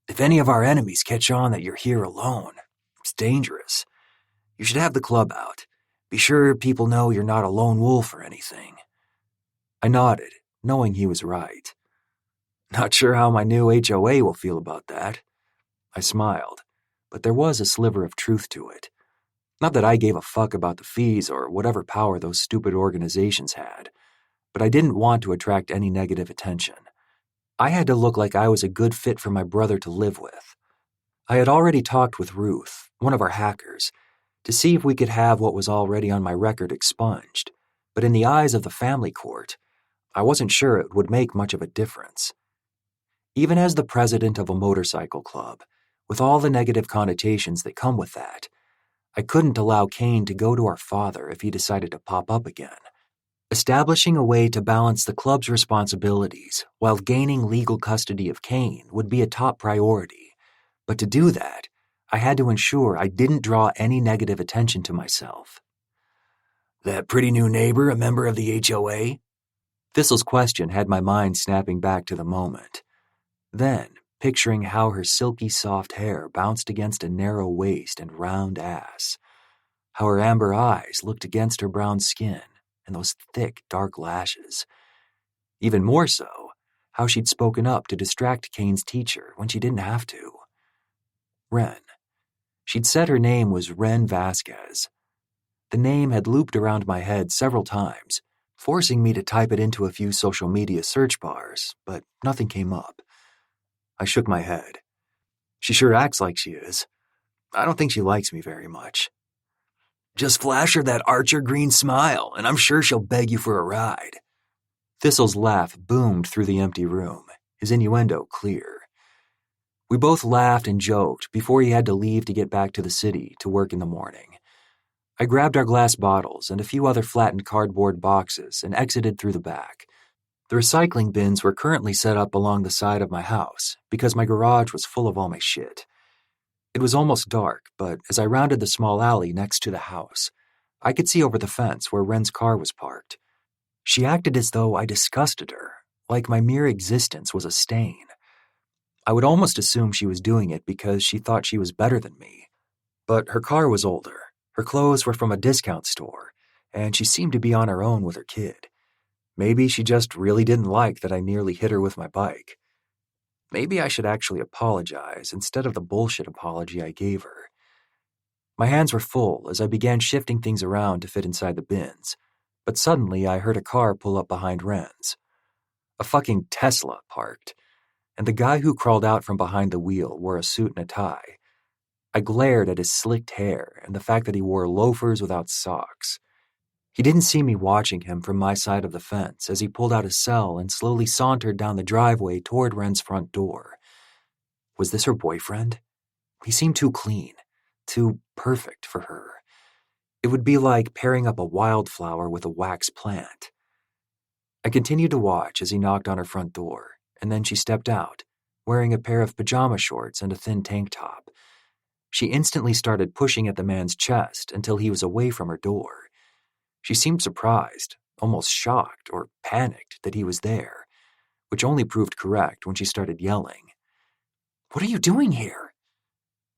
If any of our enemies catch on that you're here alone, it's dangerous. You should have the club out. Be sure people know you're not a lone wolf or anything. I nodded, knowing he was right. Not sure how my new HOA will feel about that. I smiled, but there was a sliver of truth to it. Not that I gave a fuck about the fees or whatever power those stupid organizations had, but I didn't want to attract any negative attention. I had to look like I was a good fit for my brother to live with. I had already talked with Ruth, one of our hackers, to see if we could have what was already on my record expunged, but in the eyes of the family court, I wasn't sure it would make much of a difference. Even as the president of a motorcycle club, with all the negative connotations that come with that, I couldn't allow Kane to go to our father if he decided to pop up again. Establishing a way to balance the club's responsibilities while gaining legal custody of Kane would be a top priority, but to do that, I had to ensure I didn't draw any negative attention to myself. That pretty new neighbor a member of the HOA? Thistle's question had my mind snapping back to the moment. Then, picturing how her silky soft hair bounced against a narrow waist and round ass, how her amber eyes looked against her brown skin and those thick, dark lashes. Even more so, how she'd spoken up to distract Kane's teacher when she didn't have to. Ren. She'd said her name was Ren Vasquez. The name had looped around my head several times, forcing me to type it into a few social media search bars, but nothing came up. I shook my head. She sure acts like she is. I don't think she likes me very much. Just flash her that Archer green smile, and I'm sure she'll beg you for a ride. Thistle's laugh boomed through the empty room, his innuendo clear. We both laughed and joked before he had to leave to get back to the city to work in the morning. I grabbed our glass bottles and a few other flattened cardboard boxes and exited through the back. The recycling bins were currently set up along the side of my house because my garage was full of all my shit. It was almost dark, but as I rounded the small alley next to the house, I could see over the fence where Ren's car was parked. She acted as though I disgusted her, like my mere existence was a stain. I would almost assume she was doing it because she thought she was better than me. But her car was older, her clothes were from a discount store, and she seemed to be on her own with her kid. Maybe she just really didn't like that I nearly hit her with my bike. Maybe I should actually apologize instead of the bullshit apology I gave her. My hands were full as I began shifting things around to fit inside the bins, but suddenly I heard a car pull up behind Ren's. A fucking Tesla parked, and the guy who crawled out from behind the wheel wore a suit and a tie. I glared at his slicked hair and the fact that he wore loafers without socks. He didn't see me watching him from my side of the fence as he pulled out his cell and slowly sauntered down the driveway toward Ren's front door. Was this her boyfriend? He seemed too clean, too perfect for her. It would be like pairing up a wildflower with a wax plant. I continued to watch as he knocked on her front door, and then she stepped out, wearing a pair of pajama shorts and a thin tank top. She instantly started pushing at the man's chest until he was away from her door. She seemed surprised, almost shocked or panicked that he was there, which only proved correct when she started yelling. "What are you doing here?"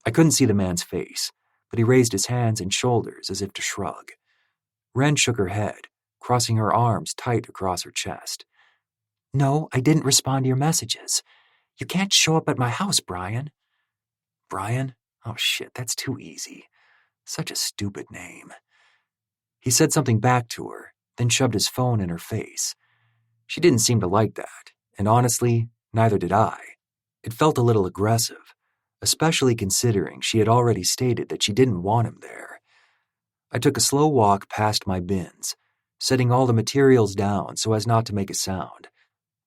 I couldn't see the man's face, but he raised his hands and shoulders as if to shrug. Ren shook her head, crossing her arms tight across her chest. "No, I didn't respond to your messages. You can't show up at my house, Brian." Brian? Oh shit, that's too easy. Such a stupid name. He said something back to her, then shoved his phone in her face. She didn't seem to like that, and honestly, neither did I. It felt a little aggressive, especially considering she had already stated that she didn't want him there. I took a slow walk past my bins, setting all the materials down so as not to make a sound.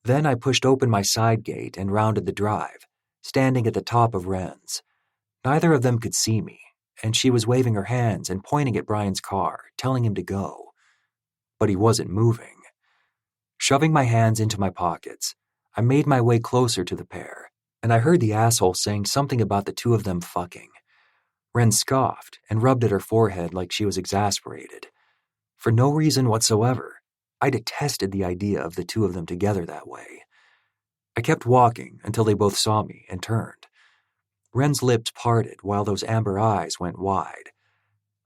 Then I pushed open my side gate and rounded the drive, standing at the top of Wren's. Neither of them could see me, and she was waving her hands and pointing at Brian's car, telling him to go. But he wasn't moving. Shoving my hands into my pockets, I made my way closer to the pair, and I heard the asshole saying something about the two of them fucking. Wren scoffed and rubbed at her forehead like she was exasperated. For no reason whatsoever, I detested the idea of the two of them together that way. I kept walking until they both saw me and turned. Wren's lips parted while those amber eyes went wide.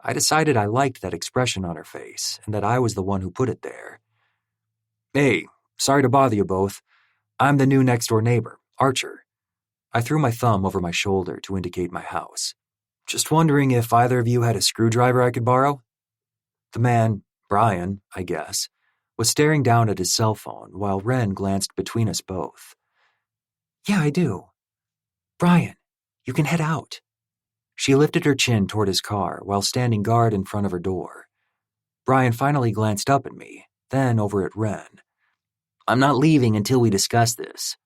I decided I liked that expression on her face and that I was the one who put it there. "Hey, sorry to bother you both. I'm the new next-door neighbor, Archer." I threw my thumb over my shoulder to indicate my house. "Just wondering if either of you had a screwdriver I could borrow?" The man, Brian, I guess, was staring down at his cell phone while Wren glanced between us both. "Yeah, I do. Brian, you can head out." She lifted her chin toward his car while standing guard in front of her door. Brian finally glanced up at me, then over at Wren. "I'm not leaving until we discuss this."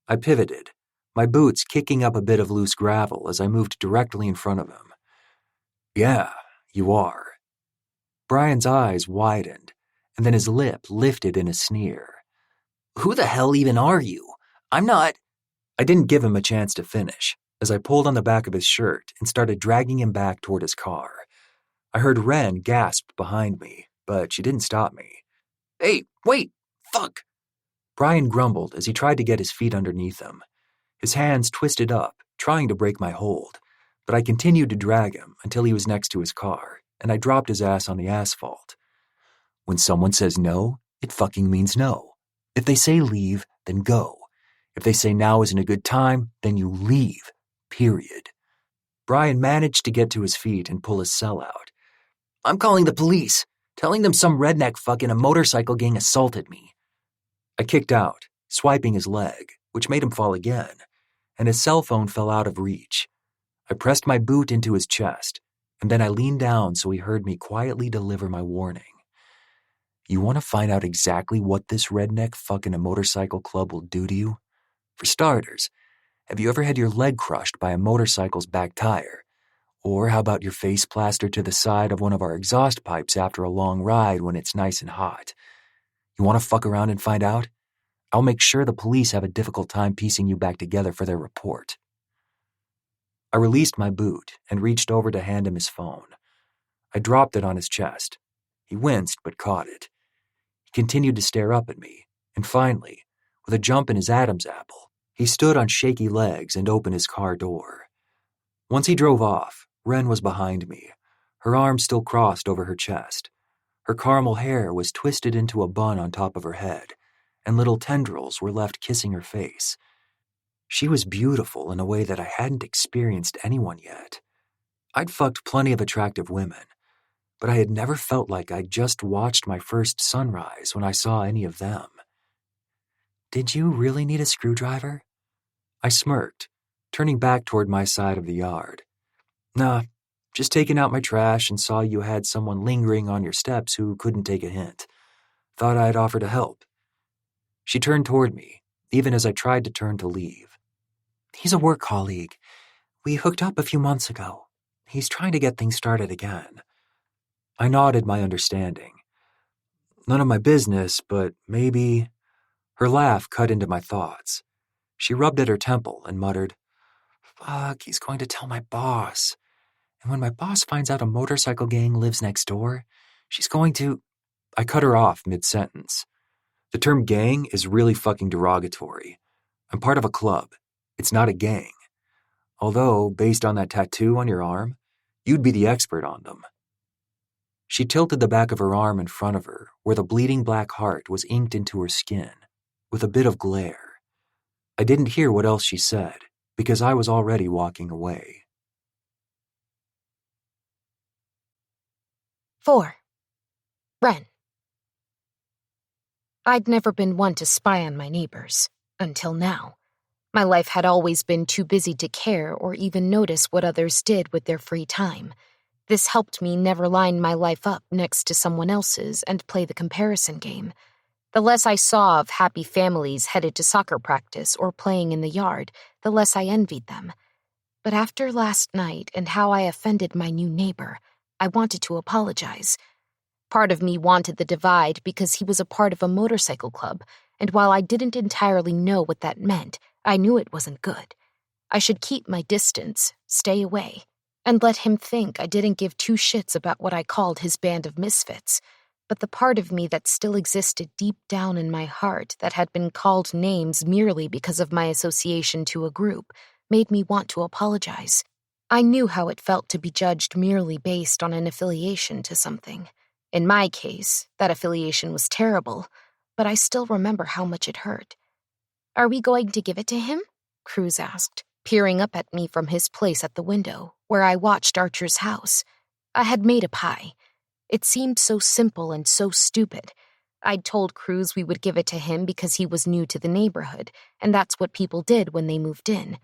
I pivoted, my boots kicking up a bit of loose gravel as I moved directly in front of him. "Yeah, you are." Brian's eyes widened, and then his lip lifted in a sneer. "Who the hell even are you? I'm not—" I didn't give him a chance to finish, as I pulled on the back of his shirt and started dragging him back toward his car. I heard Wren gasp behind me, but she didn't stop me. "Hey, wait! Fuck!" Brian grumbled as he tried to get his feet underneath him. His hands twisted up, trying to break my hold, but I continued to drag him until he was next to his car, and I dropped his ass on the asphalt. When someone says no, it fucking means no. If they say leave, then go. If they say now isn't a good time, then you leave. Period. Brian managed to get to his feet and pull his cell out. "I'm calling the police, telling them some redneck fuck in a motorcycle gang assaulted me." I kicked out, swiping his leg, which made him fall again, and his cell phone fell out of reach. I pressed my boot into his chest, and then I leaned down so he heard me quietly deliver my warning. "You want to find out exactly what this redneck fuck in a motorcycle club will do to you? For starters, have you ever had your leg crushed by a motorcycle's back tire? Or how about your face plastered to the side of one of our exhaust pipes after a long ride when it's nice and hot? You want to fuck around and find out? I'll make sure the police have a difficult time piecing you back together for their report." I released my boot and reached over to hand him his phone. I dropped it on his chest. He winced but caught it. He continued to stare up at me, and finally, with a jump in his Adam's apple, he stood on shaky legs and opened his car door. Once he drove off, Wren was behind me, her arms still crossed over her chest. Her caramel hair was twisted into a bun on top of her head, and little tendrils were left kissing her face. She was beautiful in a way that I hadn't experienced anyone yet. I'd fucked plenty of attractive women, but I had never felt like I'd just watched my first sunrise when I saw any of them. "Did you really need a screwdriver?" I smirked, turning back toward my side of the yard. "Nah, just taking out my trash and saw you had someone lingering on your steps who couldn't take a hint. Thought I'd offer to help." She turned toward me, even as I tried to turn to leave. "He's a work colleague. We hooked up a few months ago. He's trying to get things started again." I nodded my understanding. "None of my business, but maybe—" Her laugh cut into my thoughts. She rubbed at her temple and muttered, "Fuck, he's going to tell my boss. And when my boss finds out a motorcycle gang lives next door, she's going to—" I cut her off mid-sentence. The term gang is really fucking derogatory. I'm part of a club. It's not a gang. Although, based on that tattoo on your arm, you'd be the expert on them. She tilted the back of her arm in front of her, where the bleeding black heart was inked into her skin, with a bit of glare. I didn't hear what else she said, because I was already walking away. 4. Wren. I'd never been one to spy on my neighbors, until now. My life had always been too busy to care or even notice what others did with their free time. This helped me never line my life up next to someone else's and play the comparison game. The less I saw of happy families headed to soccer practice or playing in the yard, the less I envied them. But after last night and how I offended my new neighbor, I wanted to apologize. Part of me wanted the divide because he was a part of a motorcycle club, and while I didn't entirely know what that meant, I knew it wasn't good. I should keep my distance, stay away, and let him think I didn't give two shits about what I called his band of misfits. But the part of me that still existed deep down in my heart that had been called names merely because of my association to a group made me want to apologize. I knew how it felt to be judged merely based on an affiliation to something. In my case, that affiliation was terrible, but I still remember how much it hurt. "Are we going to give it to him?" Cruz asked, peering up at me from his place at the window, where I watched Archer's house. I had made a pie. It seemed so simple and so stupid. I'd told Cruz we would give it to him because he was new to the neighborhood, and that's what people did when they moved in.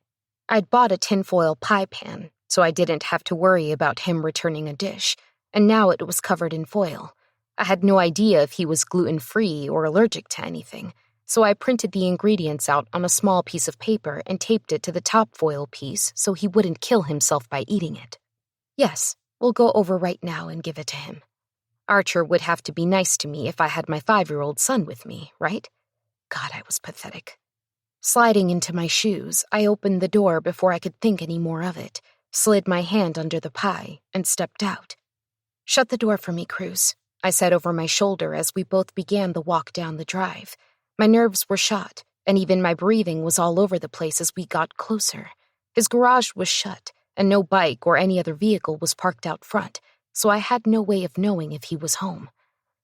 I'd bought a tinfoil pie pan, so I didn't have to worry about him returning a dish, and now it was covered in foil. I had no idea if he was gluten-free or allergic to anything, so I printed the ingredients out on a small piece of paper and taped it to the top foil piece so he wouldn't kill himself by eating it. Yes, we'll go over right now and give it to him. Archer would have to be nice to me if I had my 5-year-old son with me, right? God, I was pathetic. Sliding into my shoes, I opened the door before I could think any more of it, slid my hand under the pie, and stepped out. "Shut the door for me, Cruz," I said over my shoulder as we both began the walk down the drive. My nerves were shot, and even my breathing was all over the place as we got closer. His garage was shut, and no bike or any other vehicle was parked out front, so I had no way of knowing if he was home.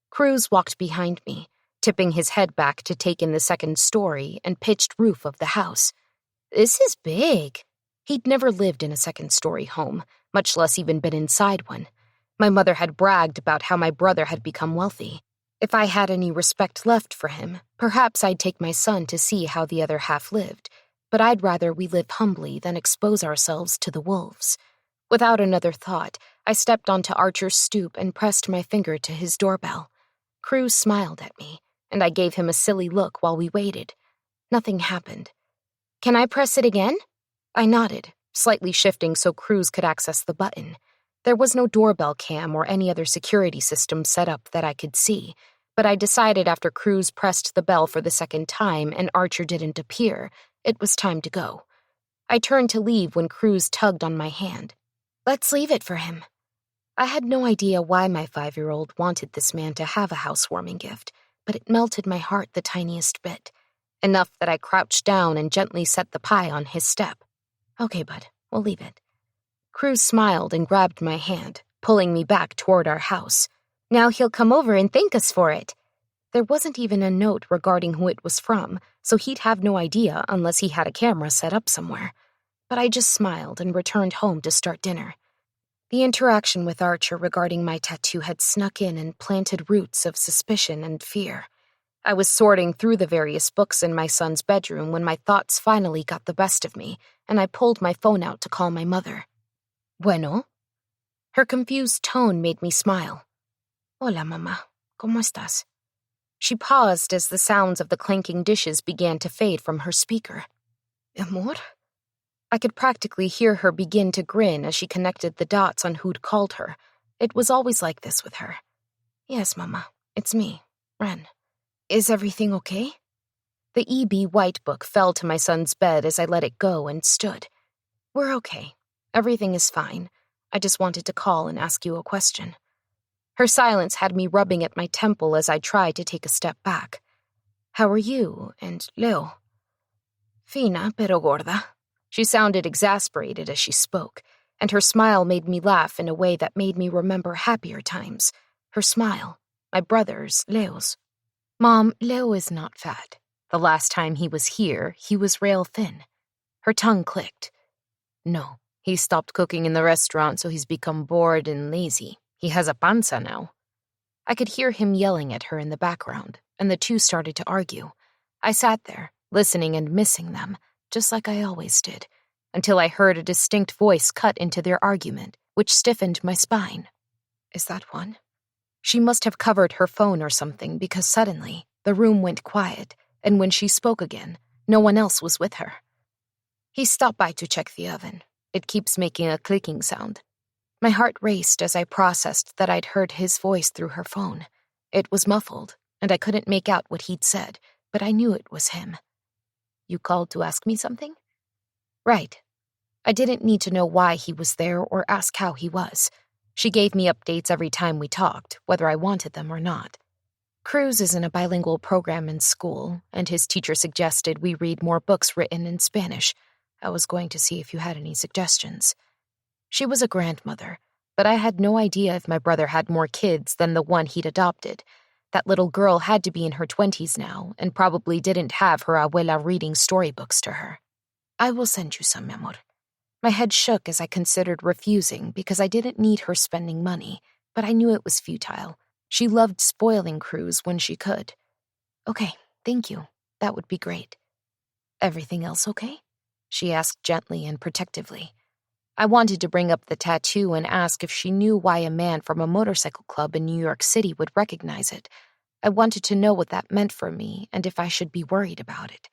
Cruz walked behind me, tipping his head back to take in the second story and pitched roof of the house. This is big. He'd never lived in a second-story home, much less even been inside one. My mother had bragged about how my brother had become wealthy. If I had any respect left for him, perhaps I'd take my son to see how the other half lived, but I'd rather we live humbly than expose ourselves to the wolves. Without another thought, I stepped onto Archer's stoop and pressed my finger to his doorbell. Cruz smiled at me, and I gave him a silly look while we waited. Nothing happened. "Can I press it again?" I nodded, slightly shifting so Cruz could access the button. There was no doorbell cam or any other security system set up that I could see, but I decided after Cruz pressed the bell for the second time and Archer didn't appear, it was time to go. I turned to leave when Cruz tugged on my hand. "Let's leave it for him." I had no idea why my 5-year-old wanted this man to have a housewarming gift, but it melted my heart the tiniest bit, enough that I crouched down and gently set the pie on his step. "Okay, bud, we'll leave it." Cruz smiled and grabbed my hand, pulling me back toward our house. "Now he'll come over and thank us for it." There wasn't even a note regarding who it was from, so he'd have no idea unless he had a camera set up somewhere. But I just smiled and returned home to start dinner. The interaction with Archer regarding my tattoo had snuck in and planted roots of suspicion and fear. I was sorting through the various books in my son's bedroom when my thoughts finally got the best of me, and I pulled my phone out to call my mother. "Bueno?" Her confused tone made me smile. "Hola, mamá. ¿Cómo estás?" She paused as the sounds of the clanking dishes began to fade from her speaker. "Amor?" I could practically hear her begin to grin as she connected the dots on who'd called her. It was always like this with her. "Yes, Mama. It's me, Ren. Is everything okay?" The EB White book fell to my son's bed as I let it go and stood. "We're okay. Everything is fine. I just wanted to call and ask you a question." Her silence had me rubbing at my temple as I tried to take a step back. "How are you and Leo?" "Fina pero gorda." She sounded exasperated as she spoke, and her smile made me laugh in a way that made me remember happier times. Her smile, my brother's, Leo's. "Mom, Leo is not fat. The last time he was here, he was rail thin." Her tongue clicked. "No, he stopped cooking in the restaurant, so he's become bored and lazy. He has a panza now." I could hear him yelling at her in the background, and the two started to argue. I sat there, listening and missing them, just like I always did, until I heard a distinct voice cut into their argument, which stiffened my spine. Is that one? She must have covered her phone or something because suddenly the room went quiet, and when she spoke again, no one else was with her. He stopped by to check the oven. It keeps making a clicking sound. My heart raced as I processed that I'd heard his voice through her phone. It was muffled, and I couldn't make out what he'd said, but I knew it was him. You called to ask me something? Right. I didn't need to know why he was there or ask how he was. She gave me updates every time we talked, whether I wanted them or not. Cruz is in a bilingual program in school, and his teacher suggested we read more books written in Spanish. I was going to see if you had any suggestions. She was a grandmother, but I had no idea if my brother had more kids than the one he'd adopted. That little girl had to be in her 20s now, and probably didn't have her abuela reading storybooks to her. I will send you some, mi amor. My head shook as I considered refusing because I didn't need her spending money, but I knew it was futile. She loved spoiling Cruz when she could. Okay, thank you. That would be great. Everything else okay? She asked gently and protectively. I wanted to bring up the tattoo and ask if she knew why a man from a motorcycle club in New York City would recognize it. I wanted to know what that meant for me and if I should be worried about it.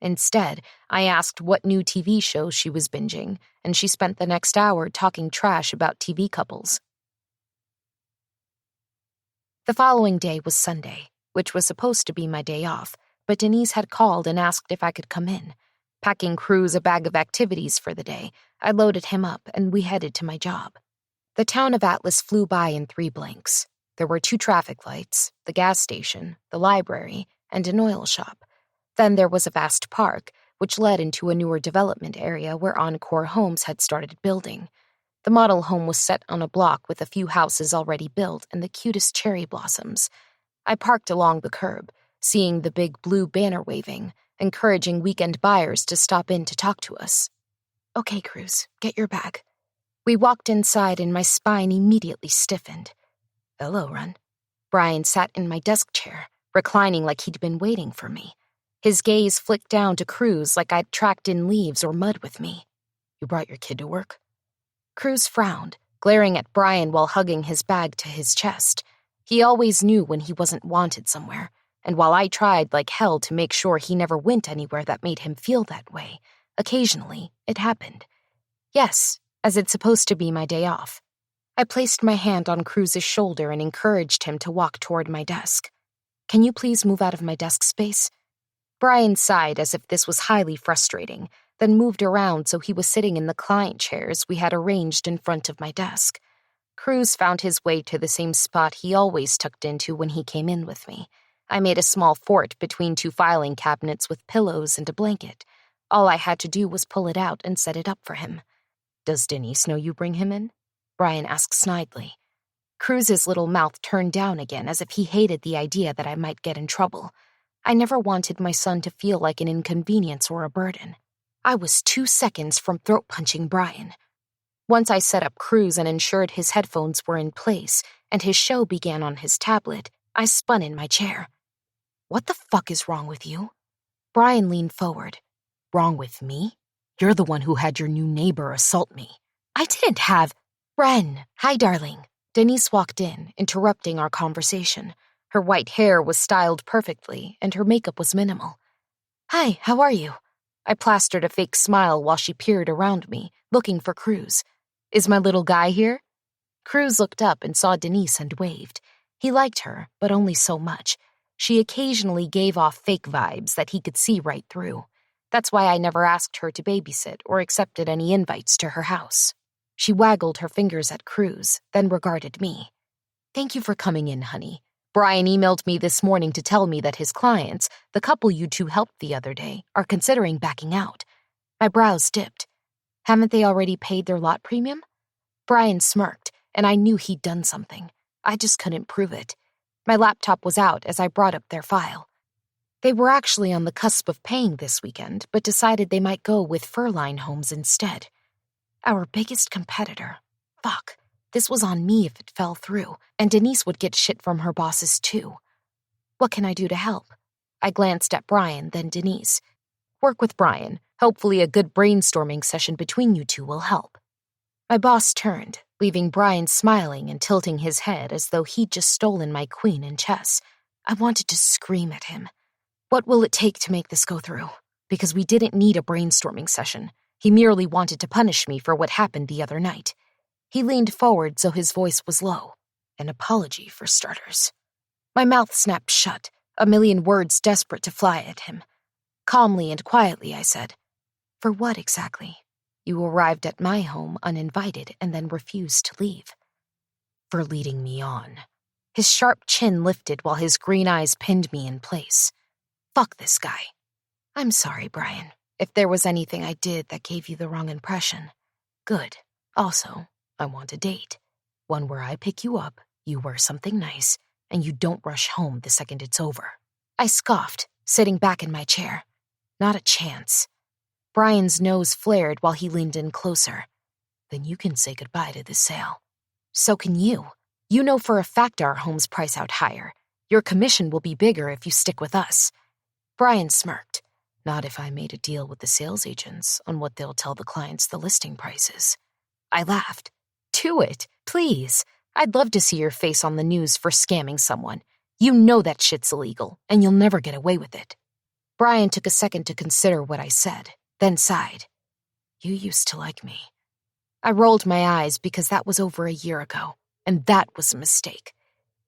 Instead, I asked what new TV shows she was binging, and she spent the next hour talking trash about TV couples. The following day was Sunday, which was supposed to be my day off, but Denise had called and asked if I could come in. Packing Cruz a bag of activities for the day, I loaded him up and we headed to my job. The town of Atlas flew by in 3 blinks. There were 2 traffic lights, the gas station, the library, and an oil shop. Then there was a vast park, which led into a newer development area where Encore Homes had started building. The model home was set on a block with a few houses already built and the cutest cherry blossoms. I parked along the curb, seeing the big blue banner waving, encouraging weekend buyers to stop in to talk to us. Okay, Cruz, get your bag. We walked inside and my spine immediately stiffened. Hello, Run. Brian sat in my desk chair, reclining like he'd been waiting for me. His gaze flicked down to Cruz like I'd tracked in leaves or mud with me. You brought your kid to work? Cruz frowned, glaring at Brian while hugging his bag to his chest. He always knew when he wasn't wanted somewhere, and while I tried like hell to make sure he never went anywhere that made him feel that way, occasionally it happened. Yes, as it's supposed to be my day off. I placed my hand on Cruz's shoulder and encouraged him to walk toward my desk. Can you please move out of my desk space? Brian sighed as if this was highly frustrating, then moved around so he was sitting in the client chairs we had arranged in front of my desk. Cruz found his way to the same spot he always tucked into when he came in with me. I made a small fort between 2 filing cabinets with pillows and a blanket. All I had to do was pull it out and set it up for him. Does Denise know you bring him in? Brian asked snidely. Cruz's little mouth turned down again as if he hated the idea that I might get in trouble. I never wanted my son to feel like an inconvenience or a burden. I was 2 seconds from throat-punching Brian. Once I set up Cruz and ensured his headphones were in place and his show began on his tablet, I spun in my chair. What the fuck is wrong with you? Brian leaned forward. Wrong with me? You're the one who had your new neighbor assault me. I didn't have... Ren, hi, darling. Denise walked in, interrupting our conversation. Her white hair was styled perfectly, and her makeup was minimal. Hi, how are you? I plastered a fake smile while she peered around me, looking for Cruz. Is my little guy here? Cruz looked up and saw Denise and waved. He liked her, but only so much. She occasionally gave off fake vibes that he could see right through. That's why I never asked her to babysit or accepted any invites to her house. She waggled her fingers at Cruz, then regarded me. Thank you for coming in, honey. Brian emailed me this morning to tell me that his clients, the couple you 2 helped the other day, are considering backing out. My brows dipped. Haven't they already paid their lot premium? Brian smirked, and I knew he'd done something. I just couldn't prove it. My laptop was out as I brought up their file. They were actually on the cusp of paying this weekend, but decided they might go with Furline Homes instead. Our biggest competitor. Fuck. This was on me if it fell through, and Denise would get shit from her bosses too. What can I do to help? I glanced at Brian, then Denise. Work with Brian. Hopefully a good brainstorming session between you two will help." My boss turned, leaving Brian smiling and tilting his head as though he'd just stolen my queen in chess. I wanted to scream at him. What will it take to make this go through? Because we didn't need a brainstorming session. He merely wanted to punish me for what happened the other night. He leaned forward so his voice was low. An apology, for starters. My mouth snapped shut, a million words desperate to fly at him. Calmly and quietly, I said, "For what exactly? You arrived at my home uninvited and then refused to leave." "For leading me on." His sharp chin lifted while his green eyes pinned me in place. Fuck this guy. "I'm sorry, Brian, if there was anything I did that gave you the wrong impression. Good. Also, I want a date. One where I pick you up, you wear something nice, and you don't rush home the second it's over." I scoffed, sitting back in my chair. Not a chance. Brian's nose flared while he leaned in closer. "Then you can say goodbye to this sale." "So can you. You know for a fact our home's price out higher. Your commission will be bigger if you stick with us." Brian smirked. "Not if I made a deal with the sales agents on what they'll tell the clients the listing price is." I laughed. "Do it, please. I'd love to see your face on the news for scamming someone. You know that shit's illegal, and you'll never get away with it." Brian took a second to consider what I said, then sighed. "You used to like me." I rolled my eyes because that was over a year ago, and that was a mistake.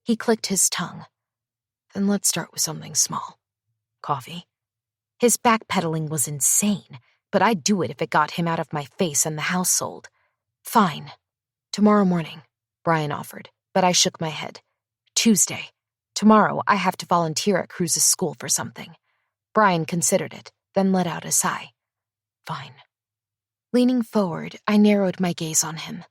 He clicked his tongue. "Then let's start with something small. Coffee?" His backpedaling was insane, but I'd do it if it got him out of my face and the house sold. "Fine. Tomorrow morning," Brian offered, but I shook my head. "Tuesday. Tomorrow I have to volunteer at Cruz's school for something." Brian considered it, then let out a sigh. "Fine." Leaning forward, I narrowed my gaze on him.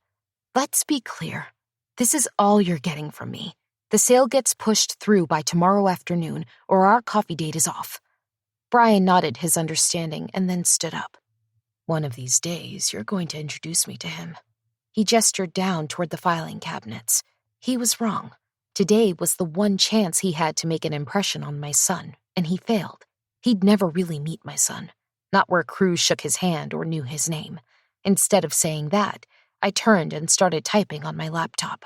"Let's be clear. This is all you're getting from me. The sale gets pushed through by tomorrow afternoon, or our coffee date is off." Brian nodded his understanding and then stood up. "One of these days, you're going to introduce me to him." He gestured down toward the filing cabinets. He was wrong. Today was the one chance he had to make an impression on my son, and he failed. He'd never really meet my son, not where Cruz shook his hand or knew his name. Instead of saying that, I turned and started typing on my laptop.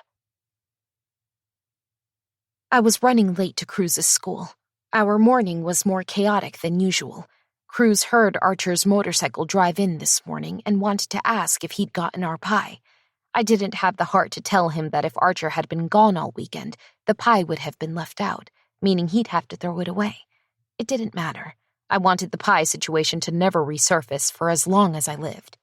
I was running late to Cruz's school. Our morning was more chaotic than usual. Cruz heard Archer's motorcycle drive in this morning and wanted to ask if he'd gotten our pie. I didn't have the heart to tell him that if Archer had been gone all weekend, the pie would have been left out, meaning he'd have to throw it away. It didn't matter. I wanted the pie situation to never resurface for as long as I lived.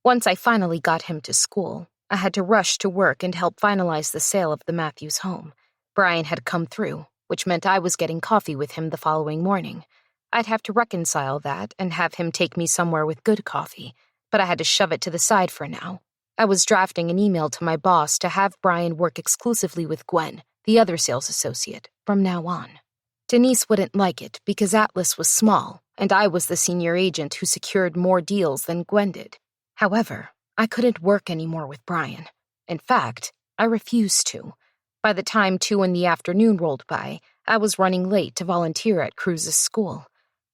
Once I finally got him to school, I had to rush to work and help finalize the sale of the Matthews home. Brian had come through, which meant I was getting coffee with him the following morning. I'd have to reconcile that and have him take me somewhere with good coffee, but I had to shove it to the side for now. I was drafting an email to my boss to have Brian work exclusively with Gwen, the other sales associate, from now on. Denise wouldn't like it because Atlas was small, and I was the senior agent who secured more deals than Gwen did. However, I couldn't work anymore with Brian. In fact, I refused to. By the time 2 in the afternoon rolled by, I was running late to volunteer at Cruz's school.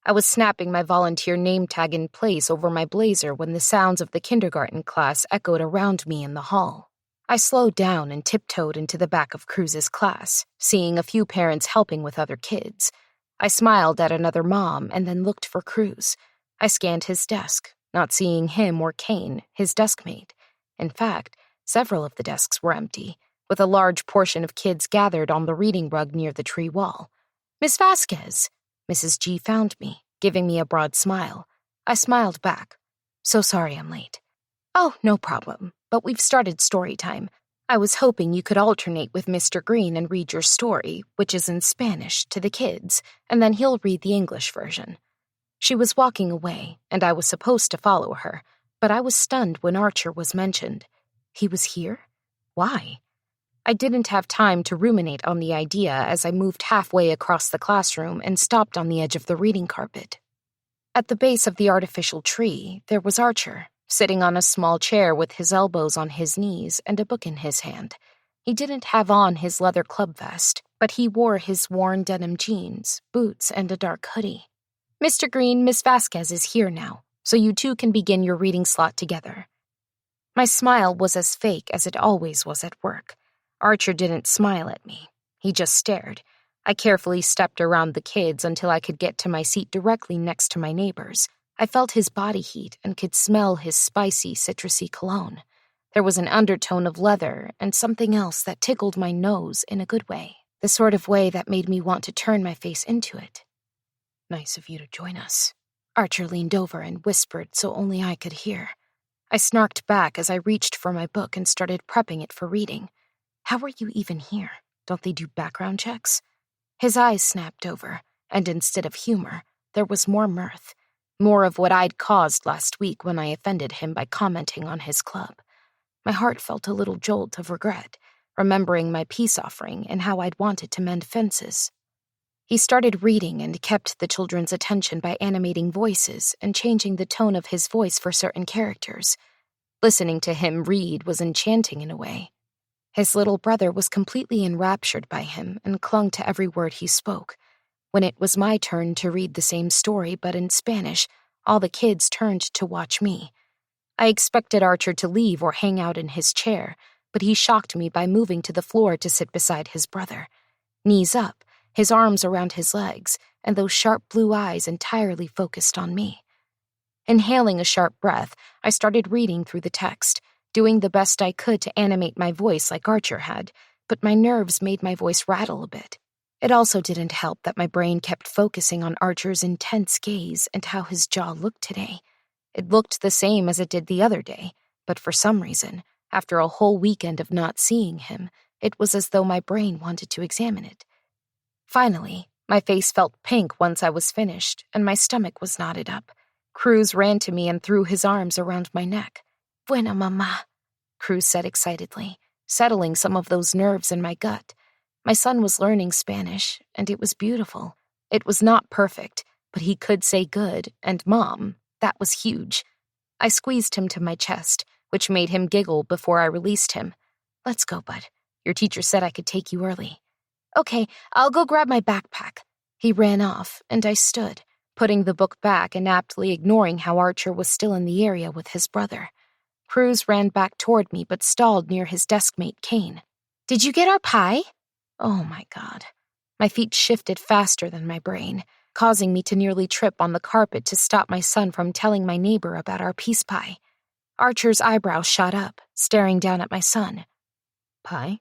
I was snapping my volunteer name tag in place over my blazer when the sounds of the kindergarten class echoed around me in the hall. I slowed down and tiptoed into the back of Cruz's class, seeing a few parents helping with other kids. I smiled at another mom and then looked for Cruz. I scanned his desk, not seeing him or Kane, his deskmate. In fact, several of the desks were empty, with a large portion of kids gathered on the reading rug near the tree wall. "Miss Vasquez!" Mrs. G found me, giving me a broad smile. I smiled back. "So sorry I'm late." "Oh, no problem, but we've started story time. I was hoping you could alternate with Mr. Green and read your story, which is in Spanish, to the kids, and then he'll read the English version." She was walking away, and I was supposed to follow her, but I was stunned when Archer was mentioned. He was here? Why? I didn't have time to ruminate on the idea as I moved halfway across the classroom and stopped on the edge of the reading carpet. At the base of the artificial tree, there was Archer, sitting on a small chair with his elbows on his knees and a book in his hand. He didn't have on his leather club vest, but he wore his worn denim jeans, boots, and a dark hoodie. "Mr. Green, Miss Vasquez is here now. so you two can begin your reading slot together." My smile was as fake as it always was at work. Archer didn't smile at me. He just stared. I carefully stepped around the kids until I could get to my seat directly next to my neighbor's. I felt his body heat and could smell his spicy, citrusy cologne. There was an undertone of leather and something else that tickled my nose in a good way, the sort of way that made me want to turn my face into it. "Nice of you to join us." Archer leaned over and whispered so only I could hear. I snarked back as I reached for my book and started prepping it for reading. "How are you even here? Don't they do background checks?" His eyes snapped over, and instead of humor, there was more mirth. More of what I'd caused last week when I offended him by commenting on his club. My heart felt a little jolt of regret, remembering my peace offering and how I'd wanted to mend fences. He started reading and kept the children's attention by animating voices and changing the tone of his voice for certain characters. Listening to him read was enchanting in a way. His little brother was completely enraptured by him and clung to every word he spoke. When it was my turn to read the same story but in Spanish, all the kids turned to watch me. I expected Archer to leave or hang out in his chair, but he shocked me by moving to the floor to sit beside his brother. Knees up, his arms around his legs, and those sharp blue eyes entirely focused on me. Inhaling a sharp breath, I started reading through the text, doing the best I could to animate my voice like Archer had, but my nerves made my voice rattle a bit. It also didn't help that my brain kept focusing on Archer's intense gaze and how his jaw looked today. It looked the same as it did the other day, but for some reason, after a whole weekend of not seeing him, it was as though my brain wanted to examine it. Finally, my face felt pink once I was finished, and my stomach was knotted up. Cruz ran to me and threw his arms around my neck. "Buena mamá," Cruz said excitedly, settling some of those nerves in my gut. My son was learning Spanish, and it was beautiful. It was not perfect, but he could say good, and Mom, that was huge. I squeezed him to my chest, which made him giggle before I released him. "Let's go, bud. Your teacher said I could take you early." "Okay, I'll go grab my backpack." He ran off, and I stood, putting the book back and aptly ignoring how Archer was still in the area with his brother. Cruz ran back toward me but stalled near his deskmate, Kane. "Did you get our pie?" Oh my God. My feet shifted faster than my brain, causing me to nearly trip on the carpet to stop my son from telling my neighbor about our peace pie. Archer's eyebrows shot up, staring down at my son. "Pie?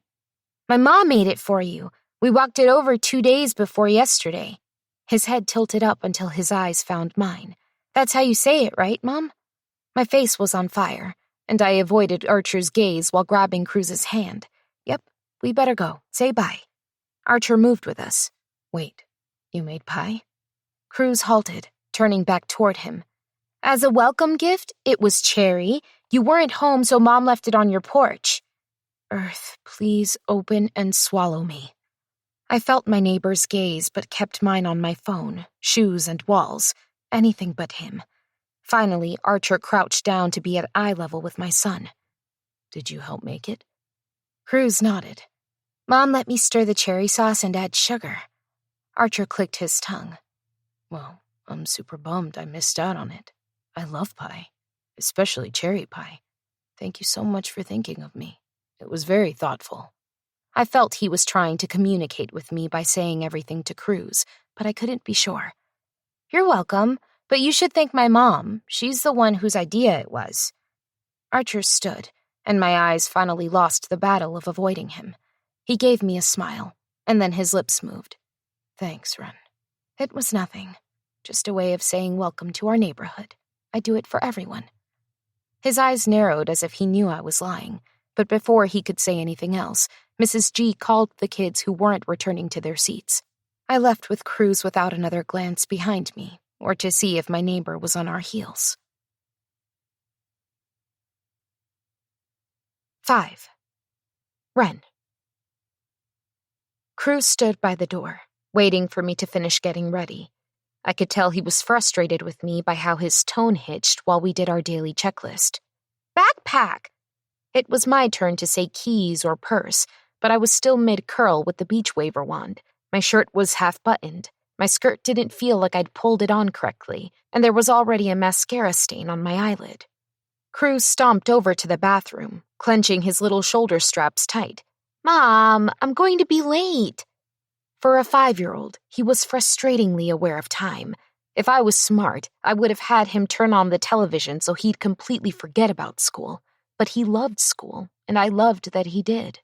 My mom made it for you. We walked it over 2 days before yesterday." His head tilted up until his eyes found mine. "That's how you say it, right, Mom?" My face was on fire, and I avoided Archer's gaze while grabbing Cruz's hand. "Yep, we better go. Say bye." Archer moved with us. "Wait, you made pie?" Cruz halted, turning back toward him. "As a welcome gift, it was cherry. You weren't home, so Mom left it on your porch." Earth, please open and swallow me. I felt my neighbor's gaze but kept mine on my phone, shoes and walls, anything but him. Finally, Archer crouched down to be at eye level with my son. "Did you help make it?" Cruz nodded. "Mom let me stir the cherry sauce and add sugar." Archer clicked his tongue. "Well, I'm super bummed I missed out on it. I love pie, especially cherry pie. Thank you so much for thinking of me. It was very thoughtful." I felt he was trying to communicate with me by saying everything to Cruz, but I couldn't be sure. "You're welcome, but you should thank my mom. She's the one whose idea it was." Archer stood, and my eyes finally lost the battle of avoiding him. He gave me a smile, and then his lips moved. "Thanks, Ren." It was nothing, just a way of saying welcome to our neighborhood. I do it for everyone. His eyes narrowed as if he knew I was lying, but before he could say anything else, Mrs. G called the kids who weren't returning to their seats. I left with Cruz without another glance behind me, or to see if my neighbor was on our heels. 5. Ren. Cruz stood by the door, waiting for me to finish getting ready. I could tell he was frustrated with me by how his tone hitched while we did our daily checklist. "Backpack!" It was my turn to say keys or purse, but I was still mid-curl with the beach waiver wand. My shirt was half-buttoned. My skirt didn't feel like I'd pulled it on correctly, and there was already a mascara stain on my eyelid. Cruz stomped over to the bathroom, clenching his little shoulder straps tight. "Mom, I'm going to be late." For a 5-year-old, he was frustratingly aware of time. If I was smart, I would have had him turn on the television so he'd completely forget about school. But he loved school, and I loved that he did.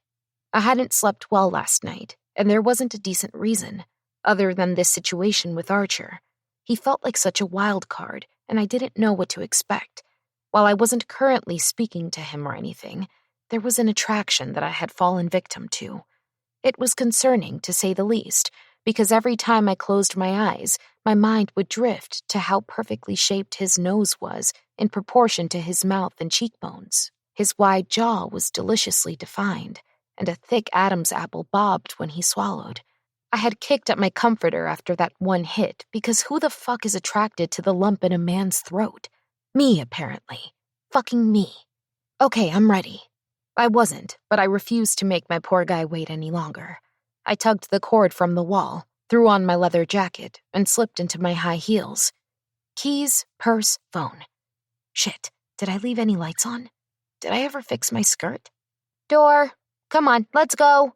I hadn't slept well last night, and there wasn't a decent reason, other than this situation with Archer. He felt like such a wild card, and I didn't know what to expect. While I wasn't currently speaking to him or anything, there was an attraction that I had fallen victim to. It was concerning, to say the least, because every time I closed my eyes, my mind would drift to how perfectly shaped his nose was in proportion to his mouth and cheekbones. His wide jaw was deliciously defined, and a thick Adam's apple bobbed when he swallowed. I had kicked at my comforter after that one hit, because who the fuck is attracted to the lump in a man's throat? Me, apparently. Fucking me. Okay, I'm ready. I wasn't, but I refused to make my poor guy wait any longer. I tugged the cord from the wall, threw on my leather jacket, and slipped into my high heels. Keys, purse, phone. Shit, did I leave any lights on? Did I ever fix my skirt? Door. Come on, let's go.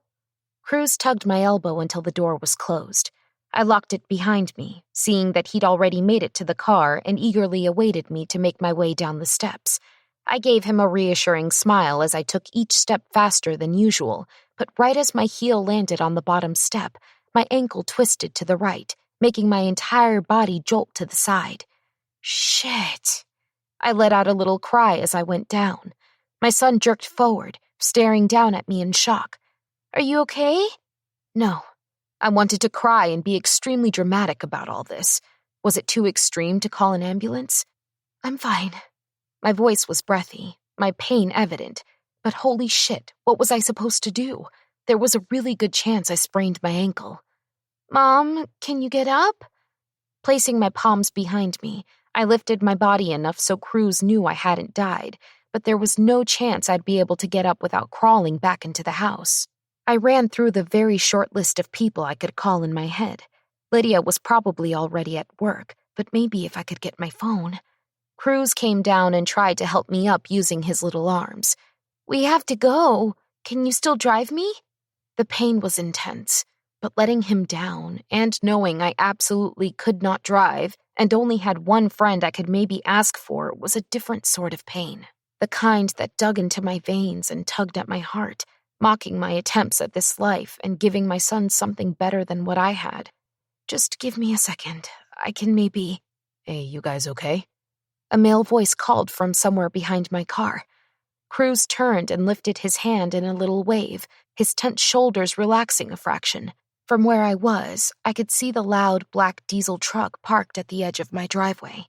Cruz tugged my elbow until the door was closed. I locked it behind me, seeing that he'd already made it to the car and eagerly awaited me to make my way down the steps. I gave him a reassuring smile as I took each step faster than usual, but right as my heel landed on the bottom step, my ankle twisted to the right, making my entire body jolt to the side. Shit. I let out a little cry as I went down. My son jerked forward, staring down at me in shock. Are you okay? No. I wanted to cry and be extremely dramatic about all this. Was it too extreme to call an ambulance? I'm fine. My voice was breathy, my pain evident. But holy shit, what was I supposed to do? There was a really good chance I sprained my ankle. Mom, can you get up? Placing my palms behind me, I lifted my body enough so Cruz knew I hadn't died, but there was no chance I'd be able to get up without crawling back into the house. I ran through the very short list of people I could call in my head. Lydia was probably already at work, but maybe if I could get my phone. Cruz came down and tried to help me up using his little arms. We have to go. Can you still drive me? The pain was intense, but letting him down and knowing I absolutely could not drive and only had one friend I could maybe ask for was a different sort of pain. The kind that dug into my veins and tugged at my heart, mocking my attempts at this life and giving my son something better than what I had. Just give me a second. I can maybe... Hey, you guys okay? A male voice called from somewhere behind my car. Cruz turned and lifted his hand in a little wave, his tense shoulders relaxing a fraction. From where I was, I could see the loud black diesel truck parked at the edge of my driveway.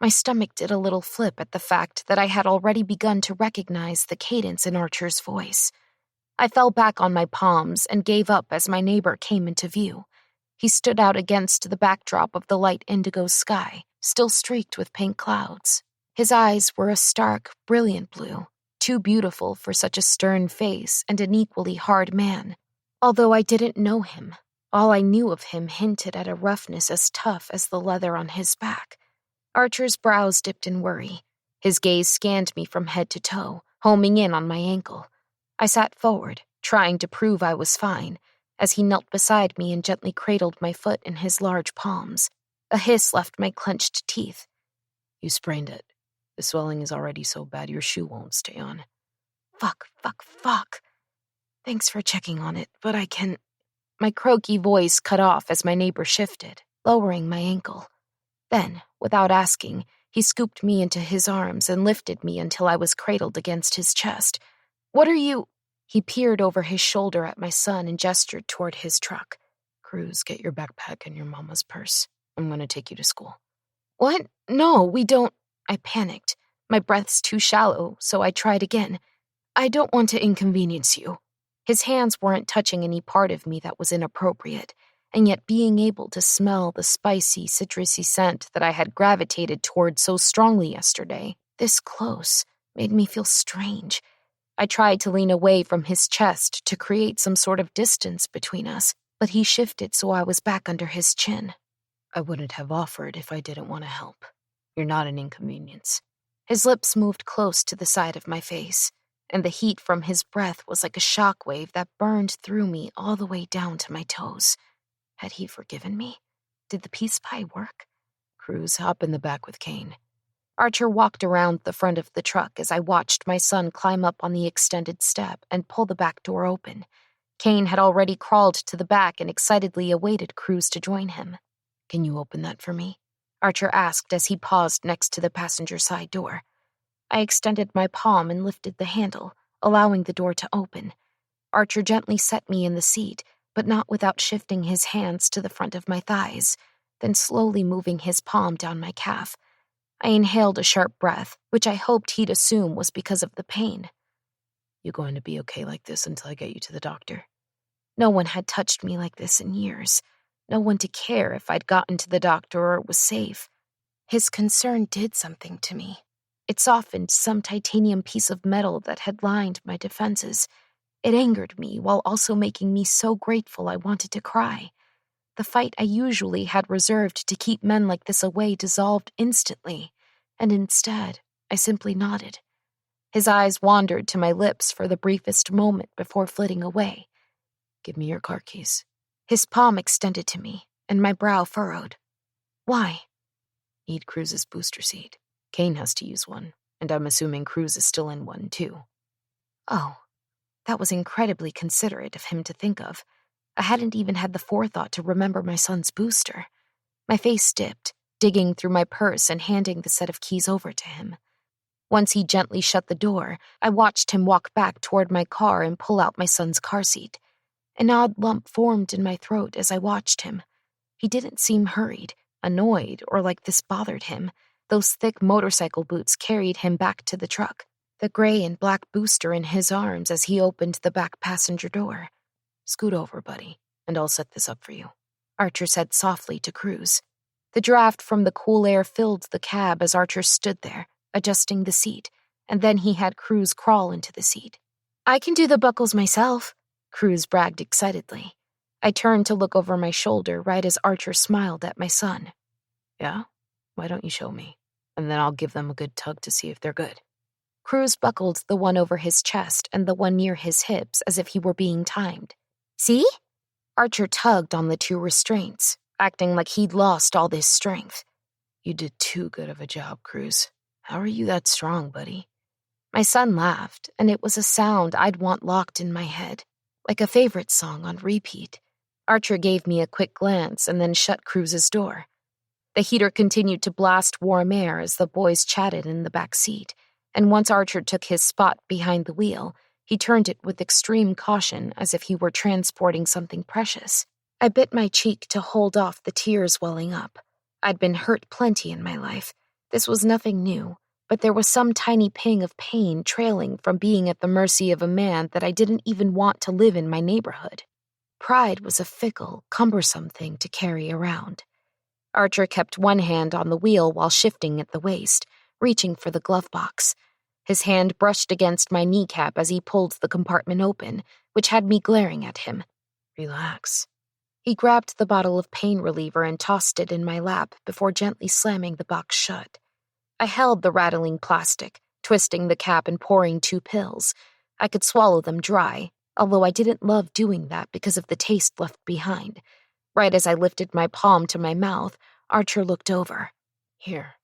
My stomach did a little flip at the fact that I had already begun to recognize the cadence in Archer's voice. I fell back on my palms and gave up as my neighbor came into view. He stood out against the backdrop of the light indigo sky, still streaked with pink clouds. His eyes were a stark, brilliant blue, too beautiful for such a stern face and an equally hard man. Although I didn't know him, all I knew of him hinted at a roughness as tough as the leather on his back. Archer's brows dipped in worry. His gaze scanned me from head to toe, homing in on my ankle. I sat forward, trying to prove I was fine, as he knelt beside me and gently cradled my foot in his large palms. A hiss left my clenched teeth. You sprained it. The swelling is already so bad your shoe won't stay on. Fuck. Thanks for checking on it, but I can... My croaky voice cut off as my neighbor shifted, lowering my ankle. Then, without asking, he scooped me into his arms and lifted me until I was cradled against his chest. What are you... He peered over his shoulder at my son and gestured toward his truck. Cruz, get your backpack and your mama's purse. I'm going to take you to school. What? No, we don't... I panicked. My breath's too shallow, so I tried again. I don't want to inconvenience you. His hands weren't touching any part of me that was inappropriate, and yet being able to smell the spicy, citrusy scent that I had gravitated toward so strongly yesterday, this close, made me feel strange. I tried to lean away from his chest to create some sort of distance between us, but he shifted so I was back under his chin. I wouldn't have offered if I didn't want to help. You're not an inconvenience. His lips moved close to the side of my face, and the heat from his breath was like a shockwave that burned through me all the way down to my toes. Had he forgiven me? Did the peace pie work? Cruz, hop in the back with Kane. Archer walked around the front of the truck as I watched my son climb up on the extended step and pull the back door open. Kane had already crawled to the back and excitedly awaited Cruz to join him. Can you open that for me? Archer asked as he paused next to the passenger side door. I extended my palm and lifted the handle, allowing the door to open. Archer gently set me in the seat, but not without shifting his hands to the front of my thighs, then slowly moving his palm down my calf. I inhaled a sharp breath, which I hoped he'd assume was because of the pain. You going to be okay like this until I get you to the doctor? No one had touched me like this in years. No one to care if I'd gotten to the doctor or was safe. His concern did something to me. It softened some titanium piece of metal that had lined my defenses. It angered me while also making me so grateful I wanted to cry. The fight I usually had reserved to keep men like this away dissolved instantly, and instead, I simply nodded. His eyes wandered to my lips for the briefest moment before flitting away. Give me your car keys. His palm extended to me, and my brow furrowed. Why? Need Cruz's booster seat. Kane has to use one, and I'm assuming Cruz is still in one, too. Oh, that was incredibly considerate of him to think of. I hadn't even had the forethought to remember my son's booster. My face dipped, digging through my purse and handing the set of keys over to him. Once he gently shut the door, I watched him walk back toward my car and pull out my son's car seat. An odd lump formed in my throat as I watched him. He didn't seem hurried, annoyed, or like this bothered him. Those thick motorcycle boots carried him back to the truck, the gray and black booster in his arms as he opened the back passenger door. Scoot over, buddy, and I'll set this up for you, Archer said softly to Cruz. The draft from the cool air filled the cab as Archer stood there, adjusting the seat, and then he had Cruz crawl into the seat. I can do the buckles myself, Cruz bragged excitedly. I turned to look over my shoulder right as Archer smiled at my son. Yeah? Why don't you show me? And then I'll give them a good tug to see if they're good. Cruz buckled the one over his chest and the one near his hips as if he were being timed. See? Archer tugged on the two restraints, acting like he'd lost all this strength. You did too good of a job, Cruz. How are you that strong, buddy? My son laughed, and it was a sound I'd want locked in my head, like a favorite song on repeat. Archer gave me a quick glance and then shut Cruz's door. The heater continued to blast warm air as the boys chatted in the back seat, and once Archer took his spot behind the wheel, he turned it with extreme caution as if he were transporting something precious. I bit my cheek to hold off the tears welling up. I'd been hurt plenty in my life. This was nothing new, but there was some tiny ping of pain trailing from being at the mercy of a man that I didn't even want to live in my neighborhood. Pride was a fickle, cumbersome thing to carry around. Archer kept one hand on the wheel while shifting at the waist, reaching for the glove box. His hand brushed against my kneecap as he pulled the compartment open, which had me glaring at him. Relax. He grabbed the bottle of pain reliever and tossed it in my lap before gently slamming the box shut. I held the rattling plastic, twisting the cap and pouring 2 pills. I could swallow them dry, although I didn't love doing that because of the taste left behind. Right as I lifted my palm to my mouth, Archer looked over. Here.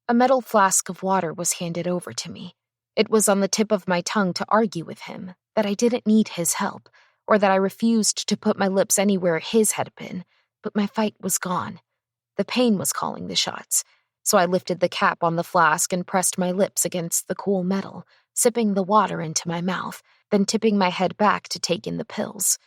A metal flask of water was handed over to me. It was on the tip of my tongue to argue with him that I didn't need his help, or that I refused to put my lips anywhere his had been, but my fight was gone. The pain was calling the shots, so I lifted the cap on the flask and pressed my lips against the cool metal, sipping the water into my mouth, then tipping my head back to take in the pills.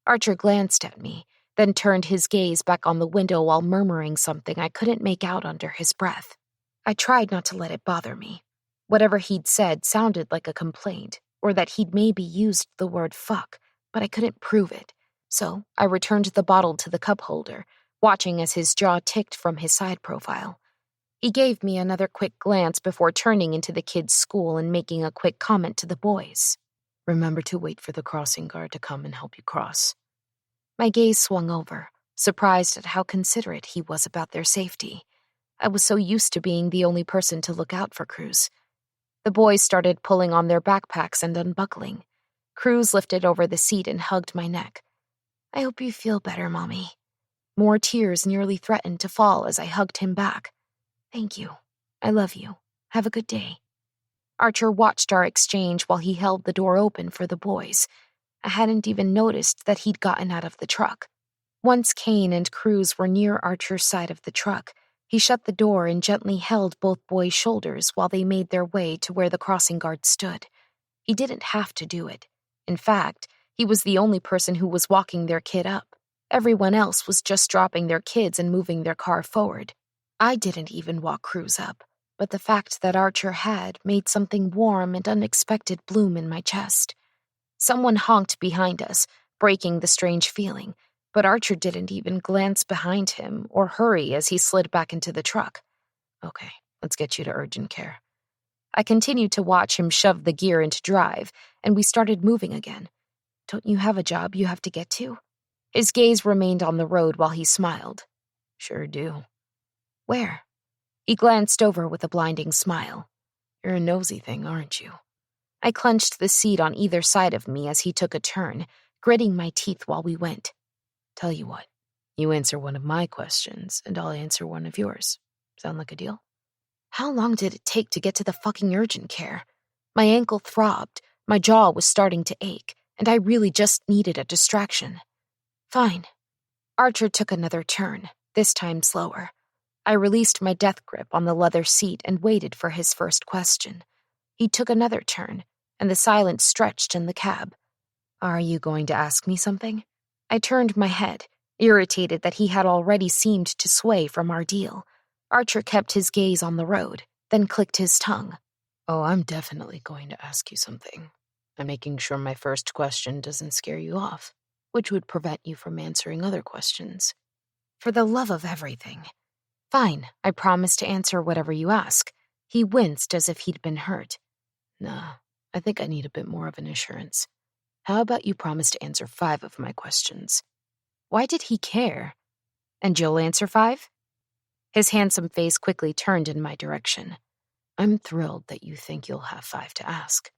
Archer glanced at me, then turned his gaze back on the window while murmuring something I couldn't make out under his breath. I tried not to let it bother me. Whatever he'd said sounded like a complaint, or that he'd maybe used the word fuck, but I couldn't prove it. So I returned the bottle to the cup holder, watching as his jaw ticked from his side profile. He gave me another quick glance before turning into the kids' school and making a quick comment to the boys. Remember to wait for the crossing guard to come and help you cross. My gaze swung over, surprised at how considerate he was about their safety. I was so used to being the only person to look out for Cruz. The boys started pulling on their backpacks and unbuckling. Cruz lifted over the seat and hugged my neck. "I hope you feel better, Mommy." More tears nearly threatened to fall as I hugged him back. "Thank you. I love you. Have a good day." Archer watched our exchange while he held the door open for the boys. I hadn't even noticed that he'd gotten out of the truck. Once Kane and Cruz were near Archer's side of the truck, he shut the door and gently held both boys' shoulders while they made their way to where the crossing guard stood. He didn't have to do it. In fact, he was the only person who was walking their kid up. Everyone else was just dropping their kids and moving their car forward. I didn't even walk Cruz up, but the fact that Archer had made something warm and unexpected bloom in my chest. Someone honked behind us, breaking the strange feeling, but Archer didn't even glance behind him or hurry as he slid back into the truck. "Okay, let's get you to urgent care." I continued to watch him shove the gear into drive, and we started moving again. "Don't you have a job you have to get to?" His gaze remained on the road while he smiled. "Sure do." "Where?" He glanced over with a blinding smile. "You're a nosy thing, aren't you?" I clenched the seat on either side of me as he took a turn, gritting my teeth while we went. "Tell you what, you answer one of my questions, and I'll answer one of yours. Sound like a deal?" How long did it take to get to the fucking urgent care? My ankle throbbed, my jaw was starting to ache, and I really just needed a distraction. "Fine." Archer took another turn, this time slower. I released my death grip on the leather seat and waited for his first question. He took another turn, and the silence stretched in the cab. "Are you going to ask me something?" I turned my head, irritated that he had already seemed to sway from our deal. Archer kept his gaze on the road, then clicked his tongue. "Oh, I'm definitely going to ask you something. I'm making sure my first question doesn't scare you off, which would prevent you from answering other questions." "For the love of everything." "Fine, I promise to answer whatever you ask." He winced as if he'd been hurt. "Nah, I think I need a bit more of an assurance. How about you promise to answer 5 of my questions?" Why did he care? "And you'll answer 5? His handsome face quickly turned in my direction. "I'm thrilled that you think you'll have 5 to ask."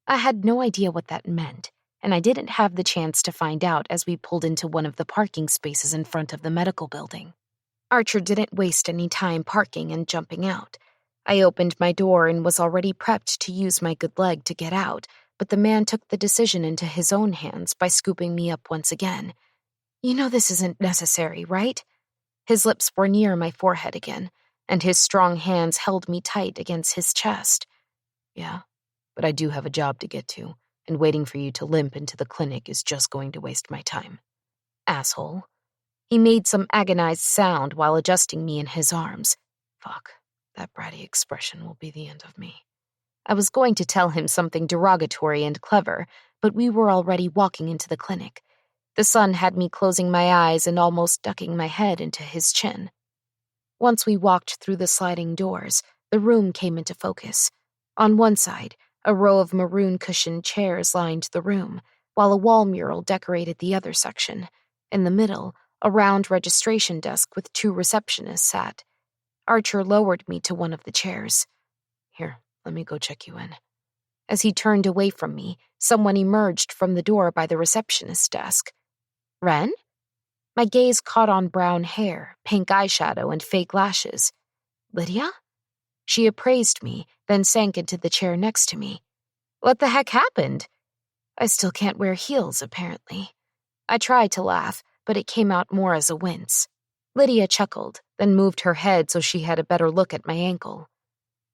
I had no idea what that meant, and I didn't have the chance to find out as we pulled into one of the parking spaces in front of the medical building. Archer didn't waste any time parking and jumping out. I opened my door and was already prepped to use my good leg to get out, but the man took the decision into his own hands by scooping me up once again. "You know this isn't necessary, right?" His lips were near my forehead again, and his strong hands held me tight against his chest. "Yeah, but I do have a job to get to, and waiting for you to limp into the clinic is just going to waste my time." "Asshole." He made some agonized sound while adjusting me in his arms. Fuck, that bratty expression will be the end of me. I was going to tell him something derogatory and clever, but we were already walking into the clinic. The sun had me closing my eyes and almost ducking my head into his chin. Once we walked through the sliding doors, the room came into focus. On one side, a row of maroon-cushioned chairs lined the room, while a wall mural decorated the other section. In the middle, a round registration desk with 2 receptionists sat. Archer lowered me to one of the chairs. "Here, let me go check you in." As he turned away from me, someone emerged from the door by the receptionist's desk. "Ren?" My gaze caught on brown hair, pink eyeshadow, and fake lashes. "Lydia?" She appraised me, then sank into the chair next to me. "What the heck happened?" I still can't wear heels, apparently. I tried to laugh, but it came out more as a wince. Lydia chuckled, then moved her head so she had a better look at my ankle.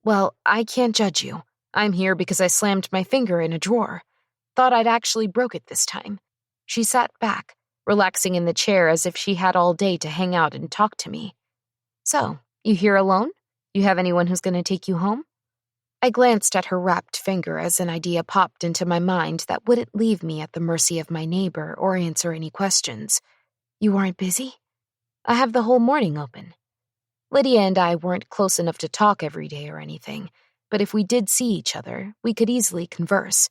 "Well, I can't judge you. I'm here because I slammed my finger in a drawer. Thought I'd actually broke it this time." She sat back, relaxing in the chair as if she had all day to hang out and talk to me. "So, you here alone? You have anyone who's going to take you home?" I glanced at her wrapped finger as an idea popped into my mind that wouldn't leave me at the mercy of my neighbor or answer any questions. "You aren't busy?" "I have the whole morning open." Lydia and I weren't close enough to talk every day or anything, but if we did see each other, we could easily converse.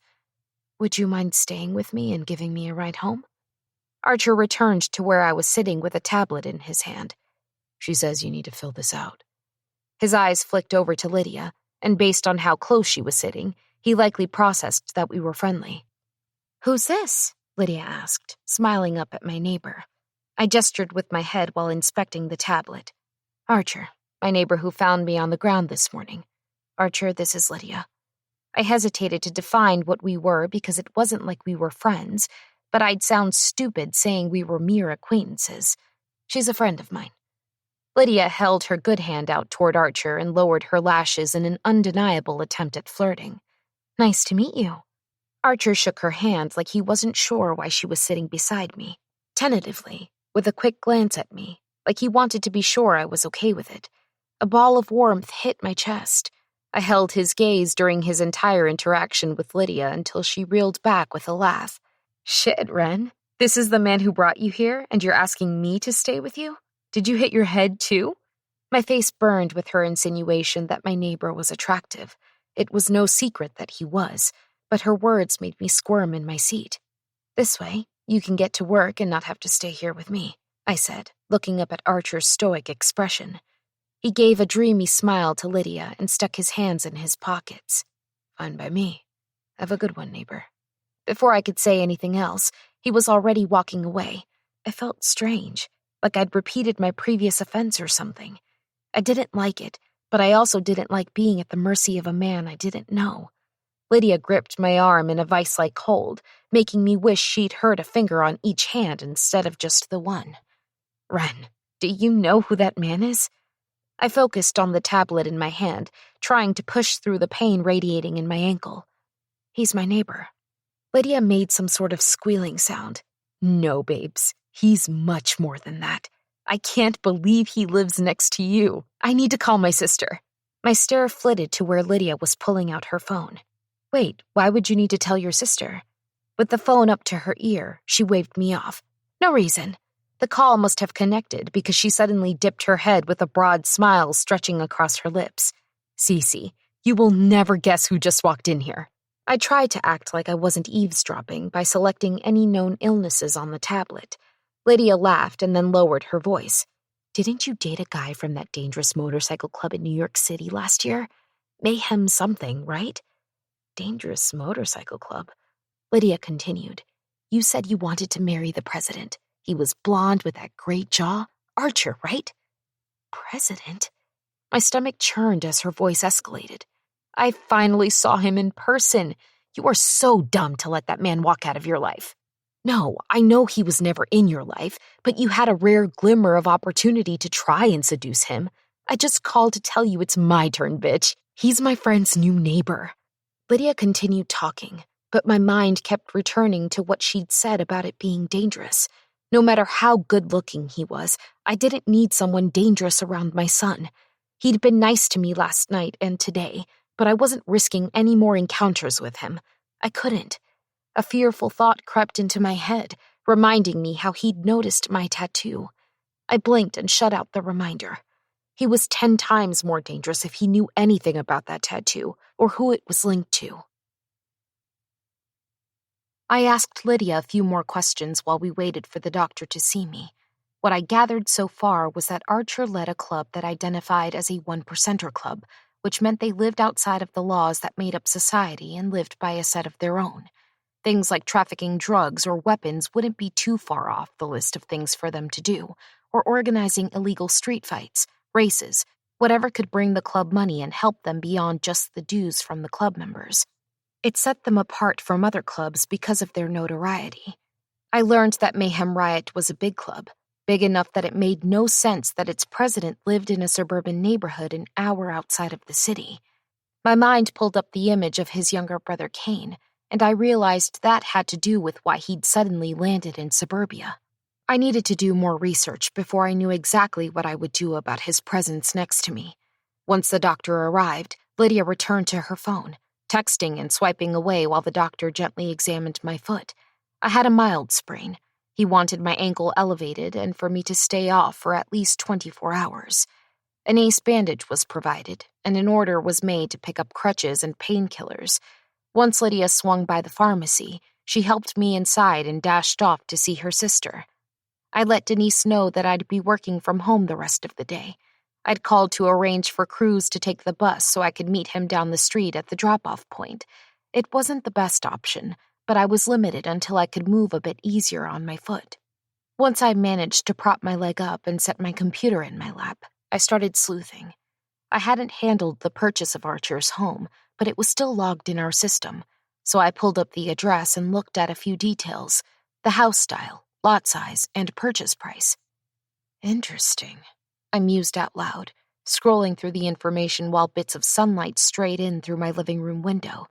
"Would you mind staying with me and giving me a ride home?" Archer returned to where I was sitting with a tablet in his hand. She says you need to fill this out. His eyes flicked over to Lydia, and based on how close she was sitting, he likely processed that we were friendly. "Who's this?" Lydia asked, smiling up at my neighbor. I gestured with my head while inspecting the tablet. "Archer, my neighbor who found me on the ground this morning. Archer, this is Lydia." I hesitated to define what we were because it wasn't like we were friends, but I'd sound stupid saying we were mere acquaintances. "She's a friend of mine." Lydia held her good hand out toward Archer and lowered her lashes in an undeniable attempt at flirting. "Nice to meet you." Archer shook her hand like he wasn't sure why she was sitting beside me, tentatively, with a quick glance at me, like he wanted to be sure I was okay with it. A ball of warmth hit my chest. I held his gaze during his entire interaction with Lydia until she reeled back with a laugh. "Shit, Ren. This is the man who brought you here, and you're asking me to stay with you? Did you hit your head, too?" My face burned with her insinuation that my neighbor was attractive. It was no secret that he was, but her words made me squirm in my seat. "This way, you can get to work and not have to stay here with me," I said, looking up at Archer's stoic expression. He gave a dreamy smile to Lydia and stuck his hands in his pockets. "Fine by me. Have a good one, neighbor." Before I could say anything else, he was already walking away. I felt strange, like I'd repeated my previous offense or something. I didn't like it, but I also didn't like being at the mercy of a man I didn't know. Lydia gripped my arm in a vice-like hold, making me wish she'd hurt a finger on each hand instead of just the one. "Ren, do you know who that man is?" I focused on the tablet in my hand, trying to push through the pain radiating in my ankle. "He's my neighbor." Lydia made some sort of squealing sound. "No, babes, he's much more than that. I can't believe he lives next to you. I need to call my sister." My stare flitted to where Lydia was pulling out her phone. "Wait, why would you need to tell your sister?" With the phone up to her ear, she waved me off. "No reason." The call must have connected because she suddenly dipped her head with a broad smile stretching across her lips. "Cece, you will never guess who just walked in here." I tried to act like I wasn't eavesdropping by selecting any known illnesses on the tablet. Lydia laughed and then lowered her voice. "Didn't you date a guy from that dangerous motorcycle club in New York City last year? Mayhem something, right?" "Dangerous motorcycle club?" Lydia continued. "You said you wanted to marry the president. He was blonde with that great jaw. Archer, right?" "President?" My stomach churned as her voice escalated. "I finally saw him in person. You are so dumb to let that man walk out of your life." "No, I know he was never in your life, but you had a rare glimmer of opportunity to try and seduce him. I just called to tell you it's my turn, bitch. He's my friend's new neighbor." Lydia continued talking, but my mind kept returning to what she'd said about it being dangerous. No matter how good-looking he was, I didn't need someone dangerous around my son. He'd been nice to me last night and today, but I wasn't risking any more encounters with him. I couldn't. A fearful thought crept into my head, reminding me how he'd noticed my tattoo. I blinked and shut out the reminder. He was 10 times more dangerous if he knew anything about that tattoo or who it was linked to. I asked Lydia a few more questions while we waited for the doctor to see me. What I gathered so far was that Archer led a club that identified as a one-percenter club, which meant they lived outside of the laws that made up society and lived by a set of their own. Things like trafficking drugs or weapons wouldn't be too far off the list of things for them to do, or organizing illegal street fights, races, whatever could bring the club money and help them beyond just the dues from the club members. It set them apart from other clubs because of their notoriety. I learned that Mayhem Riot was a big club, big enough that it made no sense that its president lived in a suburban neighborhood an hour outside of the city. My mind pulled up the image of his younger brother Kane, and I realized that had to do with why he'd suddenly landed in suburbia. I needed to do more research before I knew exactly what I would do about his presence next to me. Once the doctor arrived, Lydia returned to her phone, texting and swiping away while the doctor gently examined my foot. I had a mild sprain. He wanted my ankle elevated and for me to stay off for at least 24 hours. An ace bandage was provided, and an order was made to pick up crutches and painkillers. Once Lydia swung by the pharmacy, She helped me inside and dashed off to see her sister. I let Denise know that I'd be working from home the rest of the day. I'd called to arrange for Cruz to take the bus so I could meet him down the street at the drop-off point. It wasn't the best option, but I was limited until I could move a bit easier on my foot. Once I managed to prop my leg up and set my computer in my lap, I started sleuthing. I hadn't handled the purchase of Archer's home, but it was still logged in our system, so I pulled up the address and looked at a few details: the house style, lot size, and purchase price. Interesting, I mused out loud, scrolling through the information while bits of sunlight strayed in through my living room window.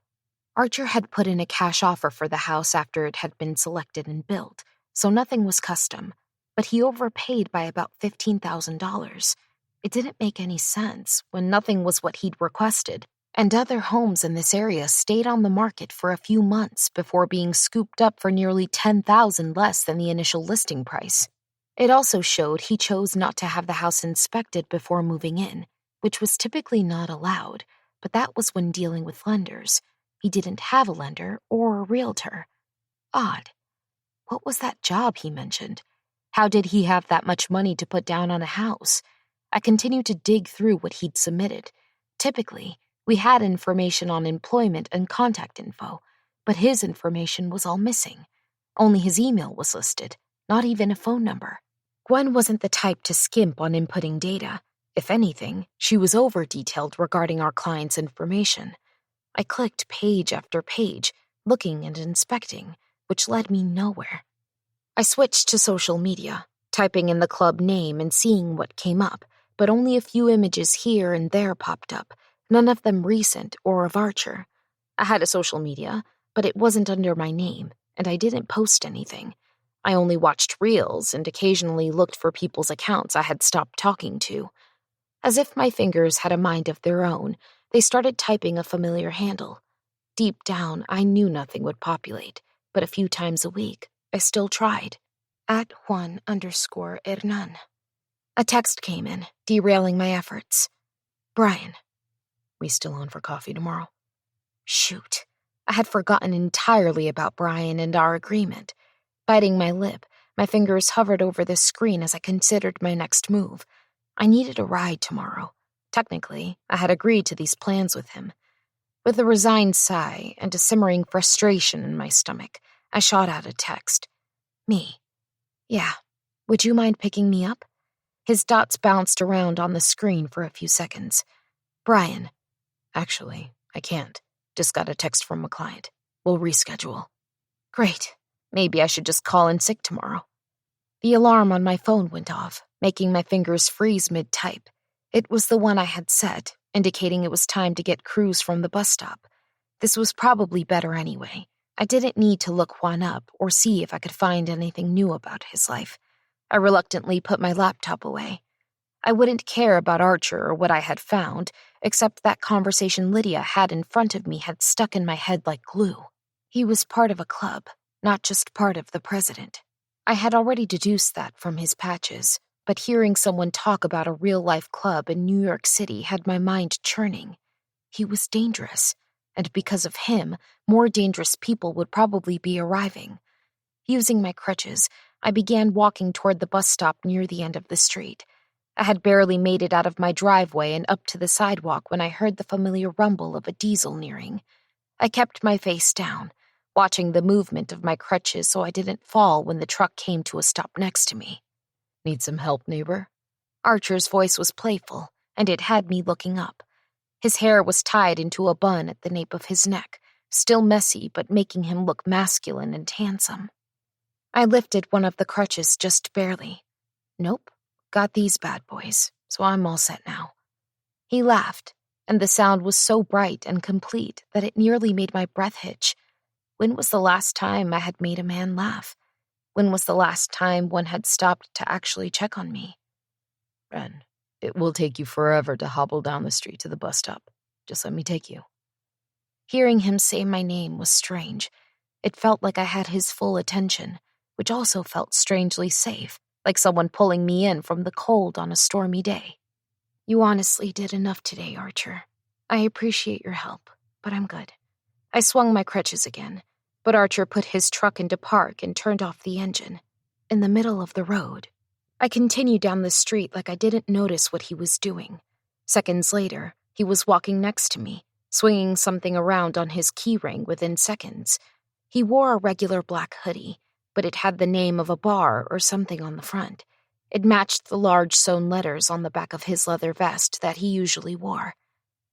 Archer had put in a cash offer for the house after it had been selected and built, so nothing was custom, but he overpaid by about $15,000. It didn't make any sense when nothing was what he'd requested, and other homes in this area stayed on the market for a few months before being scooped up for nearly $10,000 less than the initial listing price. It also showed he chose not to have the house inspected before moving in, which was typically not allowed, but that was when dealing with lenders. He didn't have a lender or a realtor. Odd. What was that job he mentioned? How did he have that much money to put down on a house? I continued to dig through what he'd submitted. Typically, we had information on employment and contact info, but his information was all missing. Only his email was listed, not even a phone number. Gwen wasn't the type to skimp on inputting data. If anything, she was over-detailed regarding our client's information. I clicked page after page, looking and inspecting, which led me nowhere. I switched to social media, typing in the club name and seeing what came up, but only a few images here and there popped up, none of them recent or of Archer. I had a social media, but it wasn't under my name, and I didn't post anything. I only watched reels and occasionally looked for people's accounts I had stopped talking to. As if my fingers had a mind of their own, they started typing a familiar handle. Deep down, I knew nothing would populate, but a few times a week, I still tried. @Juan_Hernan. A text came in, derailing my efforts. Brian. We still on for coffee tomorrow? Shoot. I had forgotten entirely about Brian and our agreement. Biting my lip, my fingers hovered over the screen as I considered my next move. I needed a ride tomorrow. Technically, I had agreed to these plans with him. With a resigned sigh and a simmering frustration in my stomach, I shot out a text. Me. Yeah. Would you mind picking me up? His dots bounced around on the screen for a few seconds. Brian. Actually, I can't. Just got a text from a client. We'll reschedule. Great. Maybe I should just call in sick tomorrow. The alarm on my phone went off, making my fingers freeze mid-type. It was the one I had set, indicating it was time to get Cruz from the bus stop. This was probably better anyway. I didn't need to look Juan up or see if I could find anything new about his life. I reluctantly put my laptop away. I wouldn't care about Archer or what I had found, except that conversation Lydia had in front of me had stuck in my head like glue. He was part of a club, not just part of the president. I had already deduced that from his patches, but hearing someone talk about a real-life club in New York City had my mind churning. He was dangerous, and because of him, more dangerous people would probably be arriving. Using my crutches, I began walking toward the bus stop near the end of the street. I had barely made it out of my driveway and up to the sidewalk when I heard the familiar rumble of a diesel nearing. I kept my face down, watching the movement of my crutches so I didn't fall when the truck came to a stop next to me. Need some help, neighbor? Archer's voice was playful, and it had me looking up. His hair was tied into a bun at the nape of his neck, still messy but making him look masculine and handsome. I lifted one of the crutches just barely. Nope, got these bad boys, so I'm all set now. He laughed, and the sound was so bright and complete that it nearly made my breath hitch. When was the last time I had made a man laugh? When was the last time one had stopped to actually check on me? Ren, it will take you forever to hobble down the street to the bus stop. Just let me take you. Hearing him say my name was strange. It felt like I had his full attention, which also felt strangely safe, like someone pulling me in from the cold on a stormy day. You honestly did enough today, Archer. I appreciate your help, but I'm good. I swung my crutches again, but Archer put his truck into park and turned off the engine. In the middle of the road, I continued down the street like I didn't notice what he was doing. Seconds later, he was walking next to me, swinging something around on his keyring within seconds. He wore a regular black hoodie, but it had the name of a bar or something on the front. It matched the large sewn letters on the back of his leather vest that he usually wore.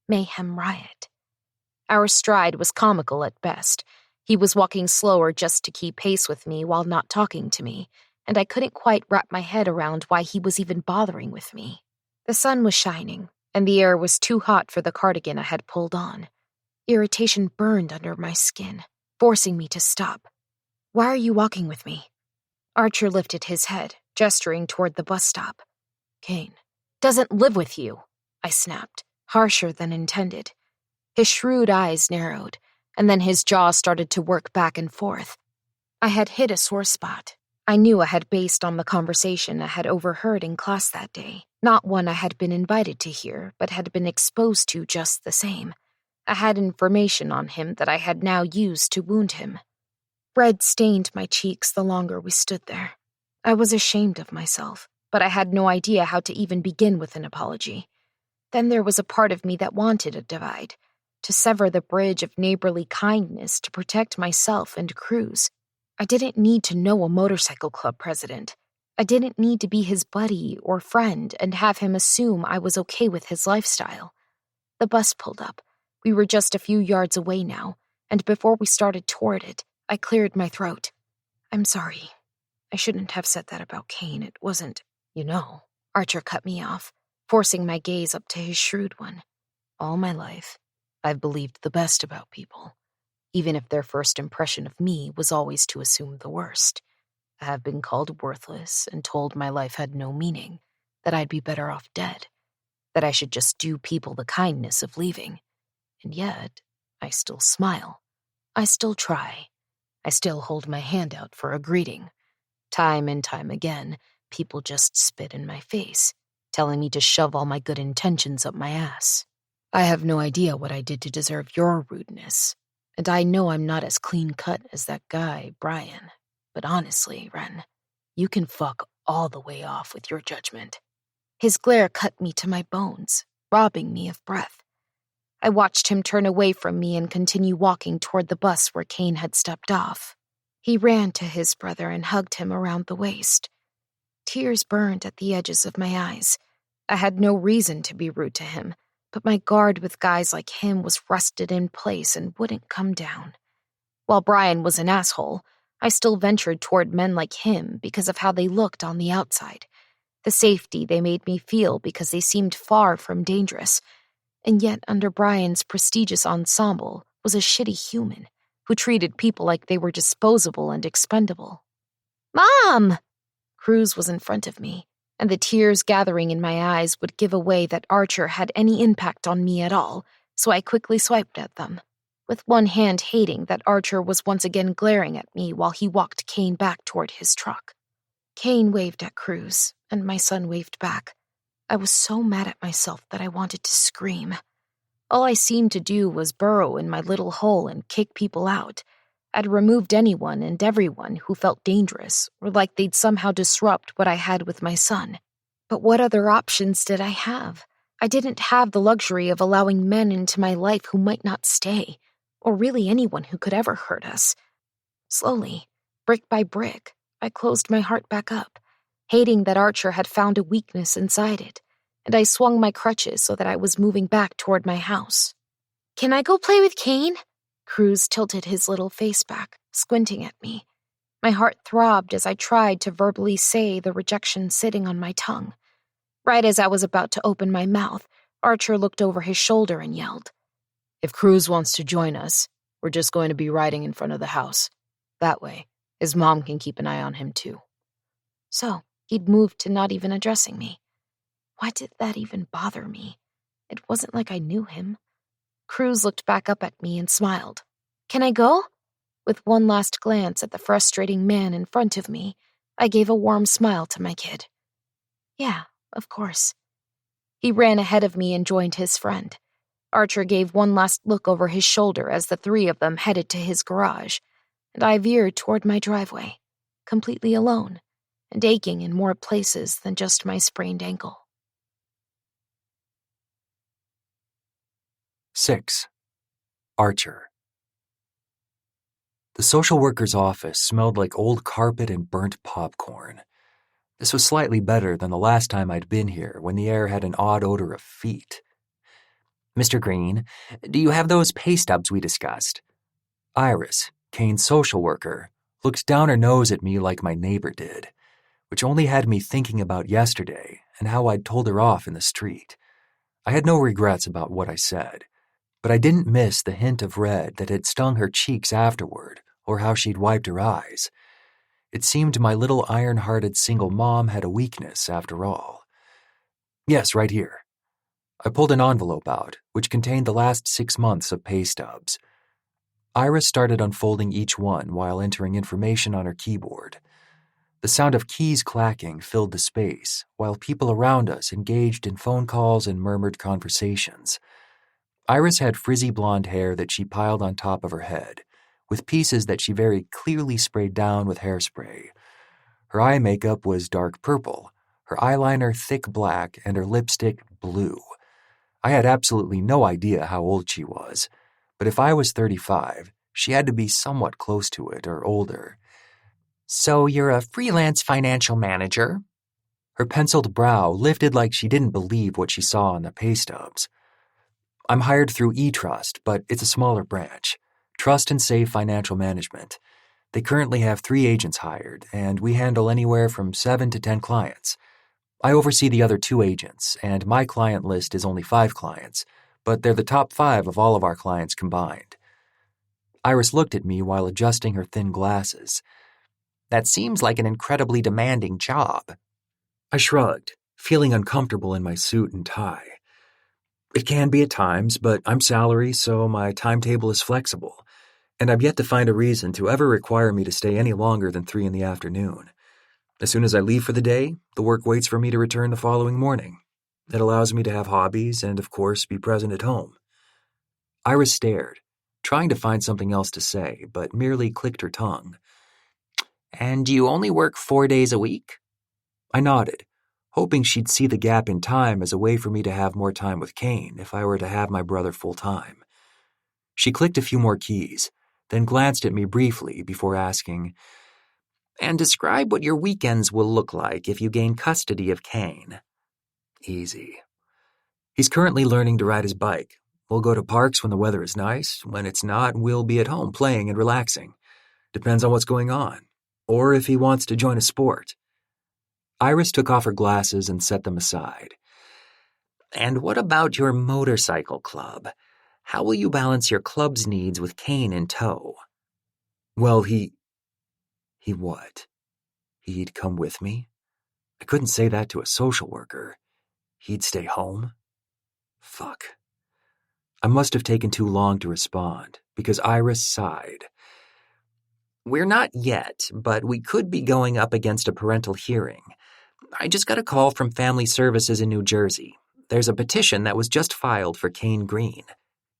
Mayhem Riot. Our stride was comical at best. He was walking slower just to keep pace with me while not talking to me, and I couldn't quite wrap my head around why he was even bothering with me. The sun was shining, and the air was too hot for the cardigan I had pulled on. Irritation burned under my skin, forcing me to stop. "Why are you walking with me?" Archer lifted his head, gesturing toward the bus stop. "Kane doesn't live with you," I snapped, harsher than intended. His shrewd eyes narrowed, and then his jaw started to work back and forth. I had hit a sore spot. I knew I had based on the conversation I had overheard in class that day, not one I had been invited to hear, but had been exposed to just the same. I had information on him that I had now used to wound him. Red stained my cheeks the longer we stood there. I was ashamed of myself, but I had no idea how to even begin with an apology. Then there was a part of me that wanted a divide, to sever the bridge of neighborly kindness to protect myself and Cruz. I didn't need to know a motorcycle club president. I didn't need to be his buddy or friend and have him assume I was okay with his lifestyle. The bus pulled up. We were just a few yards away now, and before we started toward it, I cleared my throat. "I'm sorry. I shouldn't have said that about Kane. It wasn't, Archer cut me off, forcing my gaze up to his shrewd one. "All my life, I've believed the best about people, even if their first impression of me was always to assume the worst. I have been called worthless and told my life had no meaning, that I'd be better off dead, that I should just do people the kindness of leaving. And yet, I still smile. I still try. I still hold my hand out for a greeting. Time and time again, people just spit in my face, telling me to shove all my good intentions up my ass. I have no idea what I did to deserve your rudeness, and I know I'm not as clean-cut as that guy, Brian. But honestly, Ren, you can fuck all the way off with your judgment." His glare cut me to my bones, robbing me of breath. I watched him turn away from me and continue walking toward the bus where Kane had stepped off. He ran to his brother and hugged him around the waist. Tears burned at the edges of my eyes. I had no reason to be rude to him, but my guard with guys like him was rusted in place and wouldn't come down. While Brian was an asshole, I still ventured toward men like him because of how they looked on the outside, the safety they made me feel because they seemed far from dangerous. And yet under Brian's prestigious ensemble was a shitty human who treated people like they were disposable and expendable. "Mom!" Cruz was in front of me, and the tears gathering in my eyes would give away that Archer had any impact on me at all, so I quickly swiped at them, with one hand hating that Archer was once again glaring at me while he walked Kane back toward his truck. Kane waved at Cruz, and my son waved back. I was so mad at myself that I wanted to scream. All I seemed to do was burrow in my little hole and kick people out. I'd removed anyone and everyone who felt dangerous or like they'd somehow disrupt what I had with my son. But what other options did I have? I didn't have the luxury of allowing men into my life who might not stay, or really anyone who could ever hurt us. Slowly, brick by brick, I closed my heart back up, hating that Archer had found a weakness inside it, and I swung my crutches so that I was moving back toward my house. "Can I go play with Kane?" Cruz tilted his little face back, squinting at me. My heart throbbed as I tried to verbally say the rejection sitting on my tongue. Right as I was about to open my mouth, Archer looked over his shoulder and yelled, "If Cruz wants to join us, we're just going to be riding in front of the house. That way, his mom can keep an eye on him too." So, he'd moved to not even addressing me. Why did that even bother me? It wasn't like I knew him. Cruz looked back up at me and smiled. "Can I go?" With one last glance at the frustrating man in front of me, I gave a warm smile to my kid. "Yeah, of course." He ran ahead of me and joined his friend. Archer gave one last look over his shoulder as the three of them headed to his garage. and I veered toward my driveway, completely alone, and aching in more places than just my sprained ankle. 6. Archer. The social worker's office smelled like old carpet and burnt popcorn. This was slightly better than the last time I'd been here, when the air had an odd odor of feet. "Mr. Green, do you have those pay stubs we discussed?" Iris, Kane's social worker, looked down her nose at me like my neighbor did, which only had me thinking about yesterday and how I'd told her off in the street. I had no regrets about what I said, but I didn't miss the hint of red that had stung her cheeks afterward, or how she'd wiped her eyes. It seemed my little iron-hearted single mom had a weakness, after all. "Yes, right here." I pulled an envelope out, which contained the last 6 months of pay stubs. Iris started unfolding each one while entering information on her keyboard. The sound of keys clacking filled the space, while people around us engaged in phone calls and murmured conversations. Iris had frizzy blonde hair that she piled on top of her head, with pieces that she very clearly sprayed down with hairspray. Her eye makeup was dark purple, her eyeliner thick black, and her lipstick blue. I had absolutely no idea how old she was, but if I was 35, she had to be somewhat close to it or older. "So you're a freelance financial manager?" Her penciled brow lifted like she didn't believe what she saw on the pay stubs. "I'm hired through eTrust, but it's a smaller branch. Trust and Save Financial Management. They currently have 3 agents hired, and we handle anywhere from 7 to 10 clients. I oversee the other 2 agents, and my client list is only 5 clients, but they're the top 5 of all of our clients combined." Iris looked at me while adjusting her thin glasses. "That seems like an incredibly demanding job." I shrugged, feeling uncomfortable in my suit and tie. "It can be at times, but I'm salary, so my timetable is flexible, and I've yet to find a reason to ever require me to stay any longer than 3 in the afternoon. As soon as I leave for the day, the work waits for me to return the following morning. It allows me to have hobbies and, of course, be present at home." Iris stared, trying to find something else to say, but merely clicked her tongue. "And you only work 4 days a week?" I nodded, hoping she'd see the gap in time as a way for me to have more time with Kane if I were to have my brother full-time. She clicked a few more keys, then glanced at me briefly before asking, "And describe what your weekends will look like if you gain custody of Kane." "Easy. He's currently learning to ride his bike. We'll go to parks when the weather is nice. When it's not, we'll be at home playing and relaxing. Depends on what's going on. Or if he wants to join a sport." Iris took off her glasses and set them aside. "And what about your motorcycle club? How will you balance your club's needs with Kane in tow?" "Well, He what? He'd come with me? I couldn't say that to a social worker. He'd stay home? Fuck." I must have taken too long to respond, because Iris sighed. "We're not yet, but we could be going up against a parental hearing. I just got a call from Family Services in New Jersey. There's a petition that was just filed for Kane Green.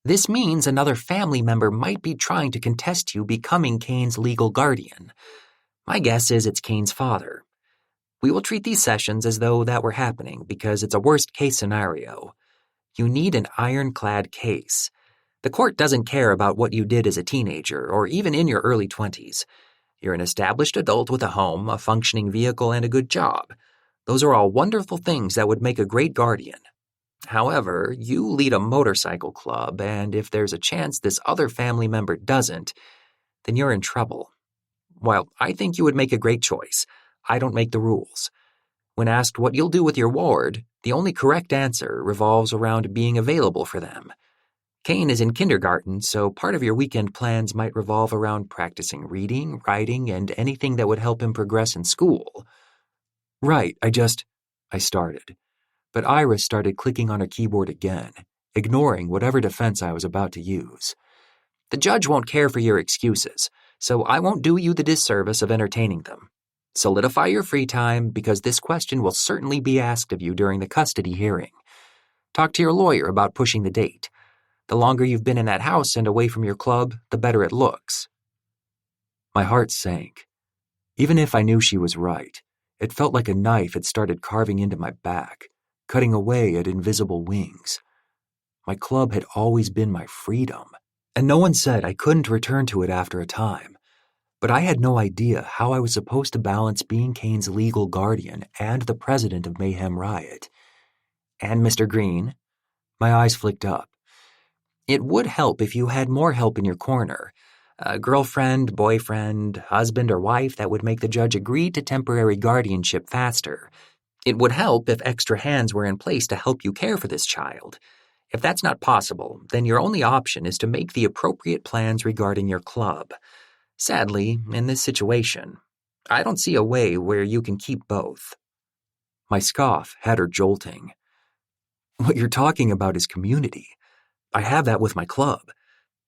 This means another family member might be trying to contest you becoming Kane's legal guardian. My guess is it's Kane's father. We will treat these sessions as though that were happening because it's a worst-case scenario. You need an ironclad case. The court doesn't care about what you did as a teenager or even in your early 20s. You're an established adult with a home, a functioning vehicle, and a good job. Those are all wonderful things that would make a great guardian. However, you lead a motorcycle club, and if there's a chance this other family member doesn't, then you're in trouble. While I think you would make a great choice, I don't make the rules. When asked what you'll do with your ward, the only correct answer revolves around being available for them. Kane is in kindergarten, so part of your weekend plans might revolve around practicing reading, writing, and anything that would help him progress in school." "Right, I started. But Iris started clicking on her keyboard again, ignoring whatever defense I was about to use. "The judge won't care for your excuses, so I won't do you the disservice of entertaining them. Solidify your free time because this question will certainly be asked of you during the custody hearing. Talk to your lawyer about pushing the date. The longer you've been in that house and away from your club, the better it looks." My heart sank. Even if I knew she was right, it felt like a knife had started carving into my back, cutting away at invisible wings. My club had always been my freedom, and no one said I couldn't return to it after a time. But I had no idea how I was supposed to balance being Kane's legal guardian and the president of Mayhem Riot. And Mr. Green? My eyes flicked up. It would help if you had more help in your corner. A girlfriend, boyfriend, husband, or wife that would make the judge agree to temporary guardianship faster. It would help if extra hands were in place to help you care for this child. If that's not possible, then your only option is to make the appropriate plans regarding your club. Sadly, in this situation, I don't see a way where you can keep both. My scoff had her jolting. What you're talking about is community. I have that with my club.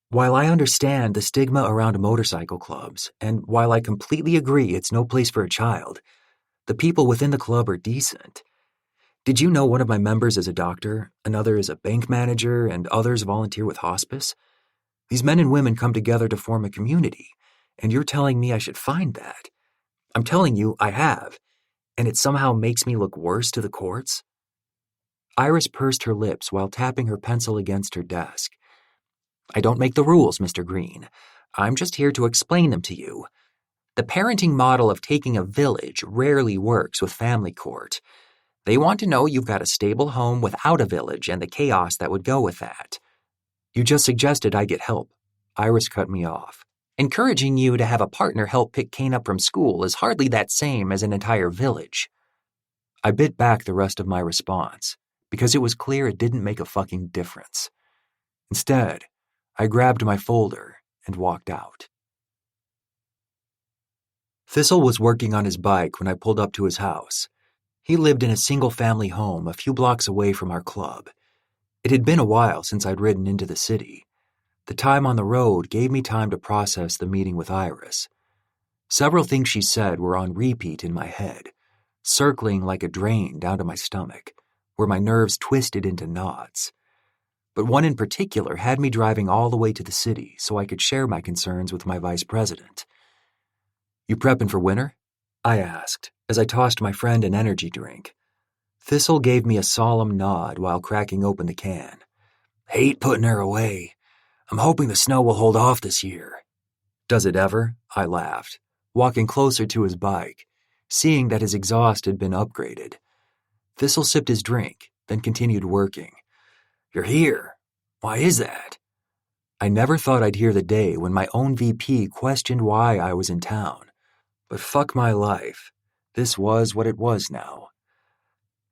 While I understand the stigma around motorcycle clubs, and while I completely agree it's no place for a child, the people within the club are decent. Did you know one of my members is a doctor, another is a bank manager, and others volunteer with hospice? These men and women come together to form a community, and you're telling me I should find that. I'm telling you I have, and it somehow makes me look worse to the courts? Iris pursed her lips while tapping her pencil against her desk. I don't make the rules, Mr. Green. I'm just here to explain them to you. The parenting model of taking a village rarely works with family court. They want to know you've got a stable home without a village and the chaos that would go with that. You just suggested I get help. Iris cut me off. Encouraging you to have a partner help pick Kane up from school is hardly that same as an entire village. I bit back the rest of my response, because it was clear it didn't make a fucking difference. Instead, I grabbed my folder and walked out. Thistle was working on his bike when I pulled up to his house. He lived in a single-family home a few blocks away from our club. It had been a while since I'd ridden into the city. The time on the road gave me time to process the meeting with Iris. Several things she said were on repeat in my head, circling like a drain down to my stomach, where my nerves twisted into knots. But one in particular had me driving all the way to the city so I could share my concerns with my vice president. You prepping for winter? I asked, as I tossed my friend an energy drink. Thistle gave me a solemn nod while cracking open the can. Hate putting her away. I'm hoping the snow will hold off this year. Does it ever? I laughed, walking closer to his bike, seeing that his exhaust had been upgraded. Thistle sipped his drink, then continued working. You're here. Why is that? I never thought I'd hear the day when my own VP questioned why I was in town. But fuck my life. This was what it was now.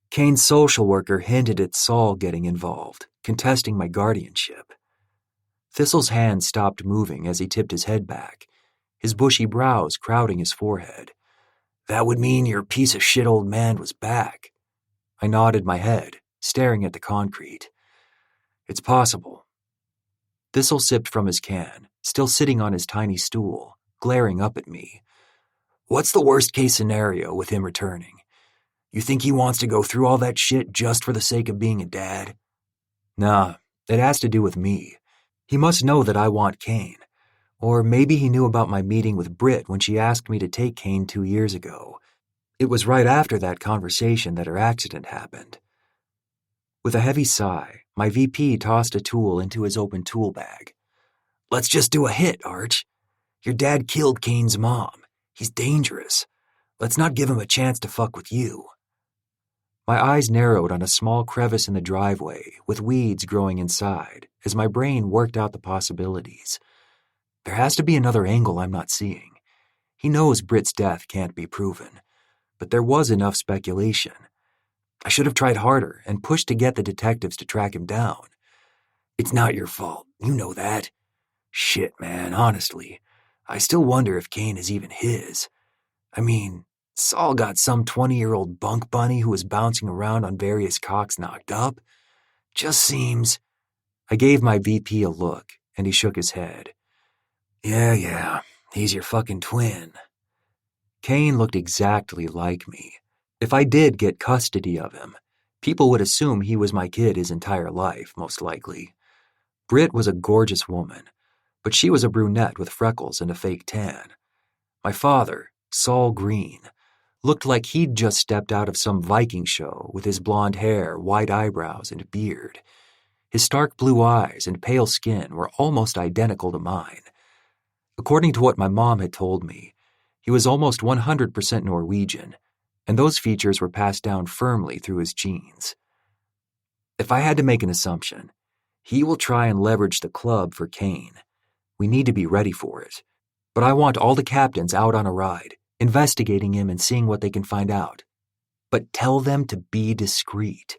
Kane's social worker hinted at Saul getting involved, contesting my guardianship. Thistle's hand stopped moving as he tipped his head back, his bushy brows crowding his forehead. That would mean your piece of shit old man was back. I nodded my head, staring at the concrete. It's possible. Thistle sipped from his can, still sitting on his tiny stool, glaring up at me. What's the worst-case scenario with him returning? You think he wants to go through all that shit just for the sake of being a dad? Nah, it has to do with me. He must know that I want Kane. Or maybe he knew about my meeting with Britt when she asked me to take Kane 2 years ago. It was right after that conversation that her accident happened. With a heavy sigh, my VP tossed a tool into his open tool bag. Let's just do a hit, Arch. Your dad killed Kane's mom. He's dangerous. Let's not give him a chance to fuck with you. My eyes narrowed on a small crevice in the driveway with weeds growing inside as my brain worked out the possibilities. There has to be another angle I'm not seeing. He knows Britt's death can't be proven, but there was enough speculation. I should have tried harder and pushed to get the detectives to track him down. It's not your fault, you know that. Shit, man, honestly. I still wonder if Kane is even his. I mean, Saul got some 20-year-old bunk bunny who was bouncing around on various cocks knocked up. Just seems... I gave my VP a look, and he shook his head. Yeah, he's your fucking twin. Kane looked exactly like me. If I did get custody of him, people would assume he was my kid his entire life, most likely. Britt was a gorgeous woman, but she was a brunette with freckles and a fake tan. My father, Saul Green, looked like he'd just stepped out of some Viking show with his blonde hair, white eyebrows, and beard. His stark blue eyes and pale skin were almost identical to mine. According to what my mom had told me, he was almost 100% Norwegian, and those features were passed down firmly through his genes. If I had to make an assumption, he will try and leverage the club for Kane. We need to be ready for it. But I want all the captains out on a ride, investigating him and seeing what they can find out. But tell them to be discreet.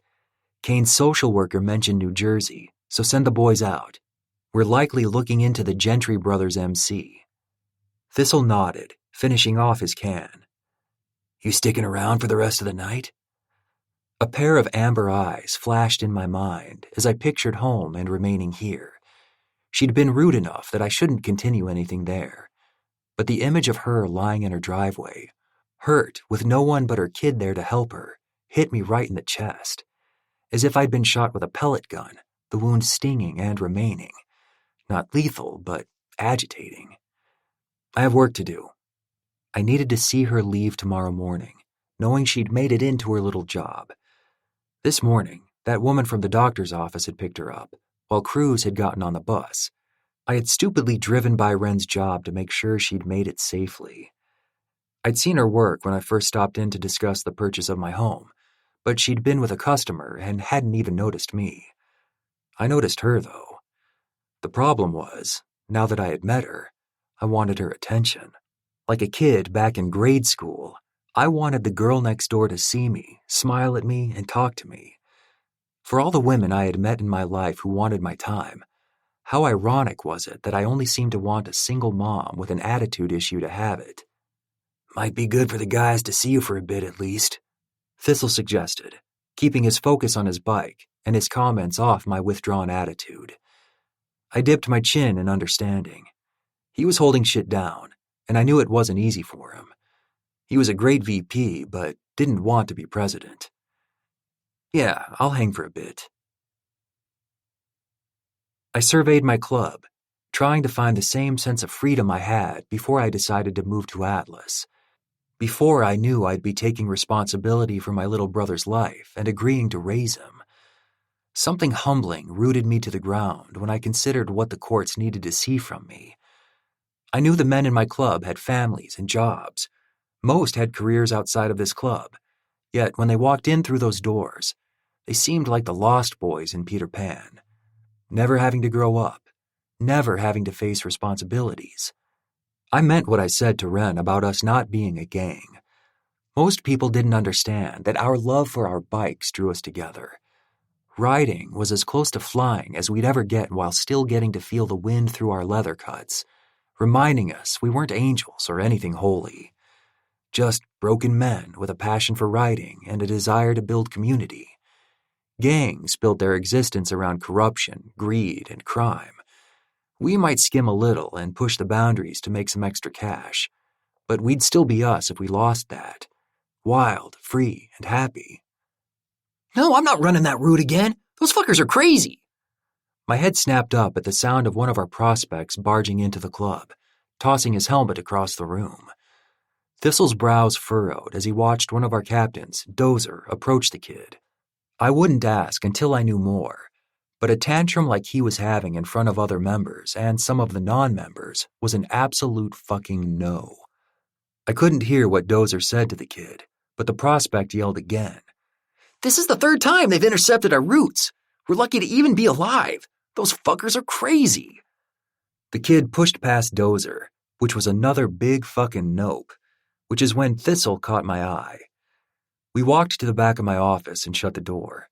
Kane's social worker mentioned New Jersey, so send the boys out. We're likely looking into the Gentry Brothers MC. Thistle nodded, finishing off his can. You sticking around for the rest of the night? A pair of amber eyes flashed in my mind as I pictured home and remaining here. She'd been rude enough that I shouldn't continue anything there. But the image of her lying in her driveway, hurt with no one but her kid there to help her, hit me right in the chest. As if I'd been shot with a pellet gun, the wound stinging and remaining. Not lethal, but agitating. I have work to do. I needed to see her leave tomorrow morning, knowing she'd made it into her little job. This morning, that woman from the doctor's office had picked her up, while Cruz had gotten on the bus. I had stupidly driven by Wren's job to make sure she'd made it safely. I'd seen her work when I first stopped in to discuss the purchase of my home, but she'd been with a customer and hadn't even noticed me. I noticed her, though. The problem was, now that I had met her, I wanted her attention. Like a kid back in grade school, I wanted the girl next door to see me, smile at me, and talk to me. For all the women I had met in my life who wanted my time, how ironic was it that I only seemed to want a single mom with an attitude issue to have it? Might be good for the guys to see you for a bit at least, Thistle suggested, keeping his focus on his bike and his comments off my withdrawn attitude. I dipped my chin in understanding. He was holding shit down, and I knew it wasn't easy for him. He was a great VP, but didn't want to be president. Yeah, I'll hang for a bit. I surveyed my club, trying to find the same sense of freedom I had before I decided to move to Atlas. Before I knew I'd be taking responsibility for my little brother's life and agreeing to raise him. Something humbling rooted me to the ground when I considered what the courts needed to see from me. I knew the men in my club had families and jobs. Most had careers outside of this club, yet when they walked in through those doors, they seemed like the lost boys in Peter Pan. Never having to grow up, never having to face responsibilities. I meant what I said to Wren about us not being a gang. Most people didn't understand that our love for our bikes drew us together. Riding was as close to flying as we'd ever get while still getting to feel the wind through our leather cuts, reminding us we weren't angels or anything holy. Just broken men with a passion for riding and a desire to build community. Gangs built their existence around corruption, greed, and crime. We might skim a little and push the boundaries to make some extra cash, but we'd still be us if we lost that. Wild, free, and happy. No, I'm not running that route again. Those fuckers are crazy. My head snapped up at the sound of one of our prospects barging into the club, tossing his helmet across the room. Thistle's brows furrowed as he watched one of our captains, Dozer, approach the kid. I wouldn't ask until I knew more, but a tantrum like he was having in front of other members and some of the non-members was an absolute fucking no. I couldn't hear what Dozer said to the kid, but the prospect yelled again. This is the third time they've intercepted our routes. We're lucky to even be alive. Those fuckers are crazy. The kid pushed past Dozer, which was another big fucking nope, which is when Thistle caught my eye. We walked to the back of my office and shut the door.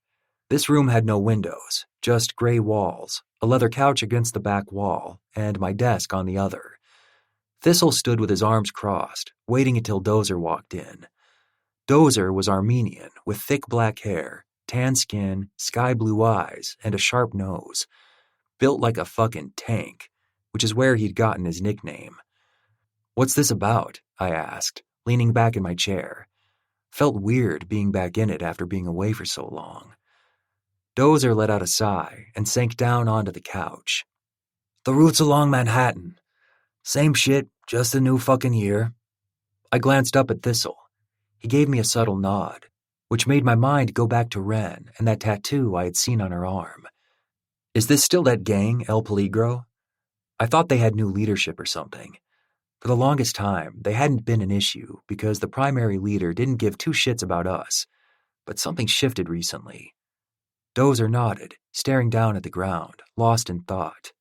This room had no windows, just gray walls, a leather couch against the back wall, and my desk on the other. Thistle stood with his arms crossed, waiting until Dozer walked in. Dozer was Armenian, with thick black hair, tan skin, sky blue eyes, and a sharp nose. Built like a fucking tank, which is where he'd gotten his nickname. What's this about? I asked, leaning back in my chair. Felt weird being back in it after being away for so long. Dozer let out a sigh and sank down onto the couch. The routes along Manhattan. Same shit, just a new fucking year. I glanced up at Thistle. He gave me a subtle nod, which made my mind go back to Ren and that tattoo I had seen on her arm. Is this still that gang, El Peligro? I thought they had new leadership or something. For the longest time, they hadn't been an issue because the primary leader didn't give two shits about us, but something shifted recently. Dozer nodded, staring down at the ground, lost in thought.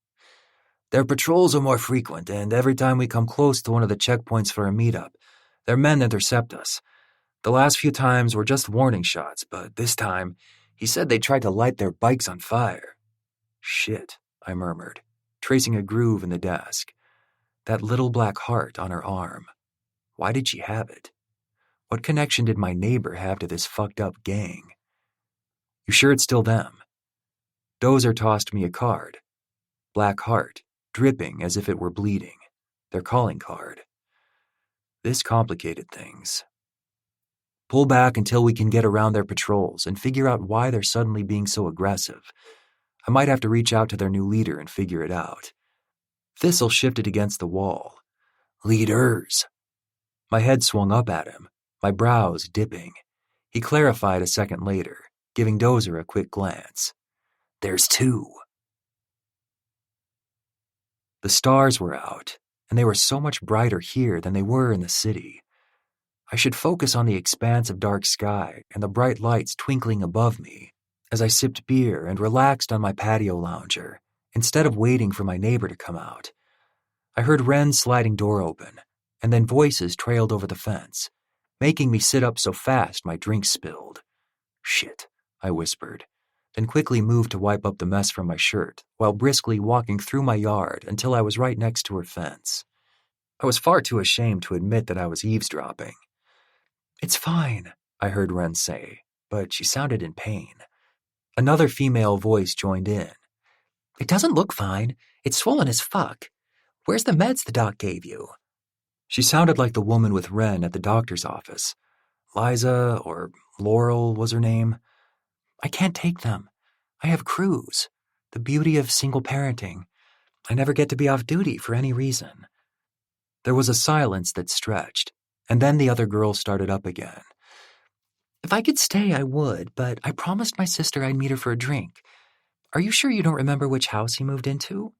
Their patrols are more frequent, and every time we come close to one of the checkpoints for a meetup, their men intercept us. The last few times were just warning shots, but this time, he said they tried to light their bikes on fire. Shit, I murmured, tracing a groove in the desk. That little black heart on her arm. Why did she have it? What connection did my neighbor have to this fucked up gang? You sure it's still them? Dozer tossed me a card. Black heart, dripping as if it were bleeding. Their calling card. This complicated things. Pull back until we can get around their patrols and figure out why they're suddenly being so aggressive. I might have to reach out to their new leader and figure it out. Thistle shifted against the wall. Leaders. My head swung up at him, my brows dipping. He clarified a second later, giving Dozer a quick glance. There's two. The stars were out, and they were so much brighter here than they were in the city. I should focus on the expanse of dark sky and the bright lights twinkling above me as I sipped beer and relaxed on my patio lounger, instead of waiting for my neighbor to come out. I heard Ren's sliding door open, and then voices trailed over the fence, making me sit up so fast my drink spilled. Shit, I whispered, then quickly moved to wipe up the mess from my shirt while briskly walking through my yard until I was right next to her fence. I was far too ashamed to admit that I was eavesdropping. It's fine, I heard Ren say, but she sounded in pain. Another female voice joined in. It doesn't look fine. It's swollen as fuck. Where's the meds the doc gave you? She sounded like the woman with Ren at the doctor's office. Liza or Laurel was her name. I can't take them. I have Cruz. The beauty of single parenting. I never get to be off duty for any reason. There was a silence that stretched, and then the other girl started up again. If I could stay, I would, but I promised my sister I'd meet her for a drink. Are you sure you don't remember which house he moved into?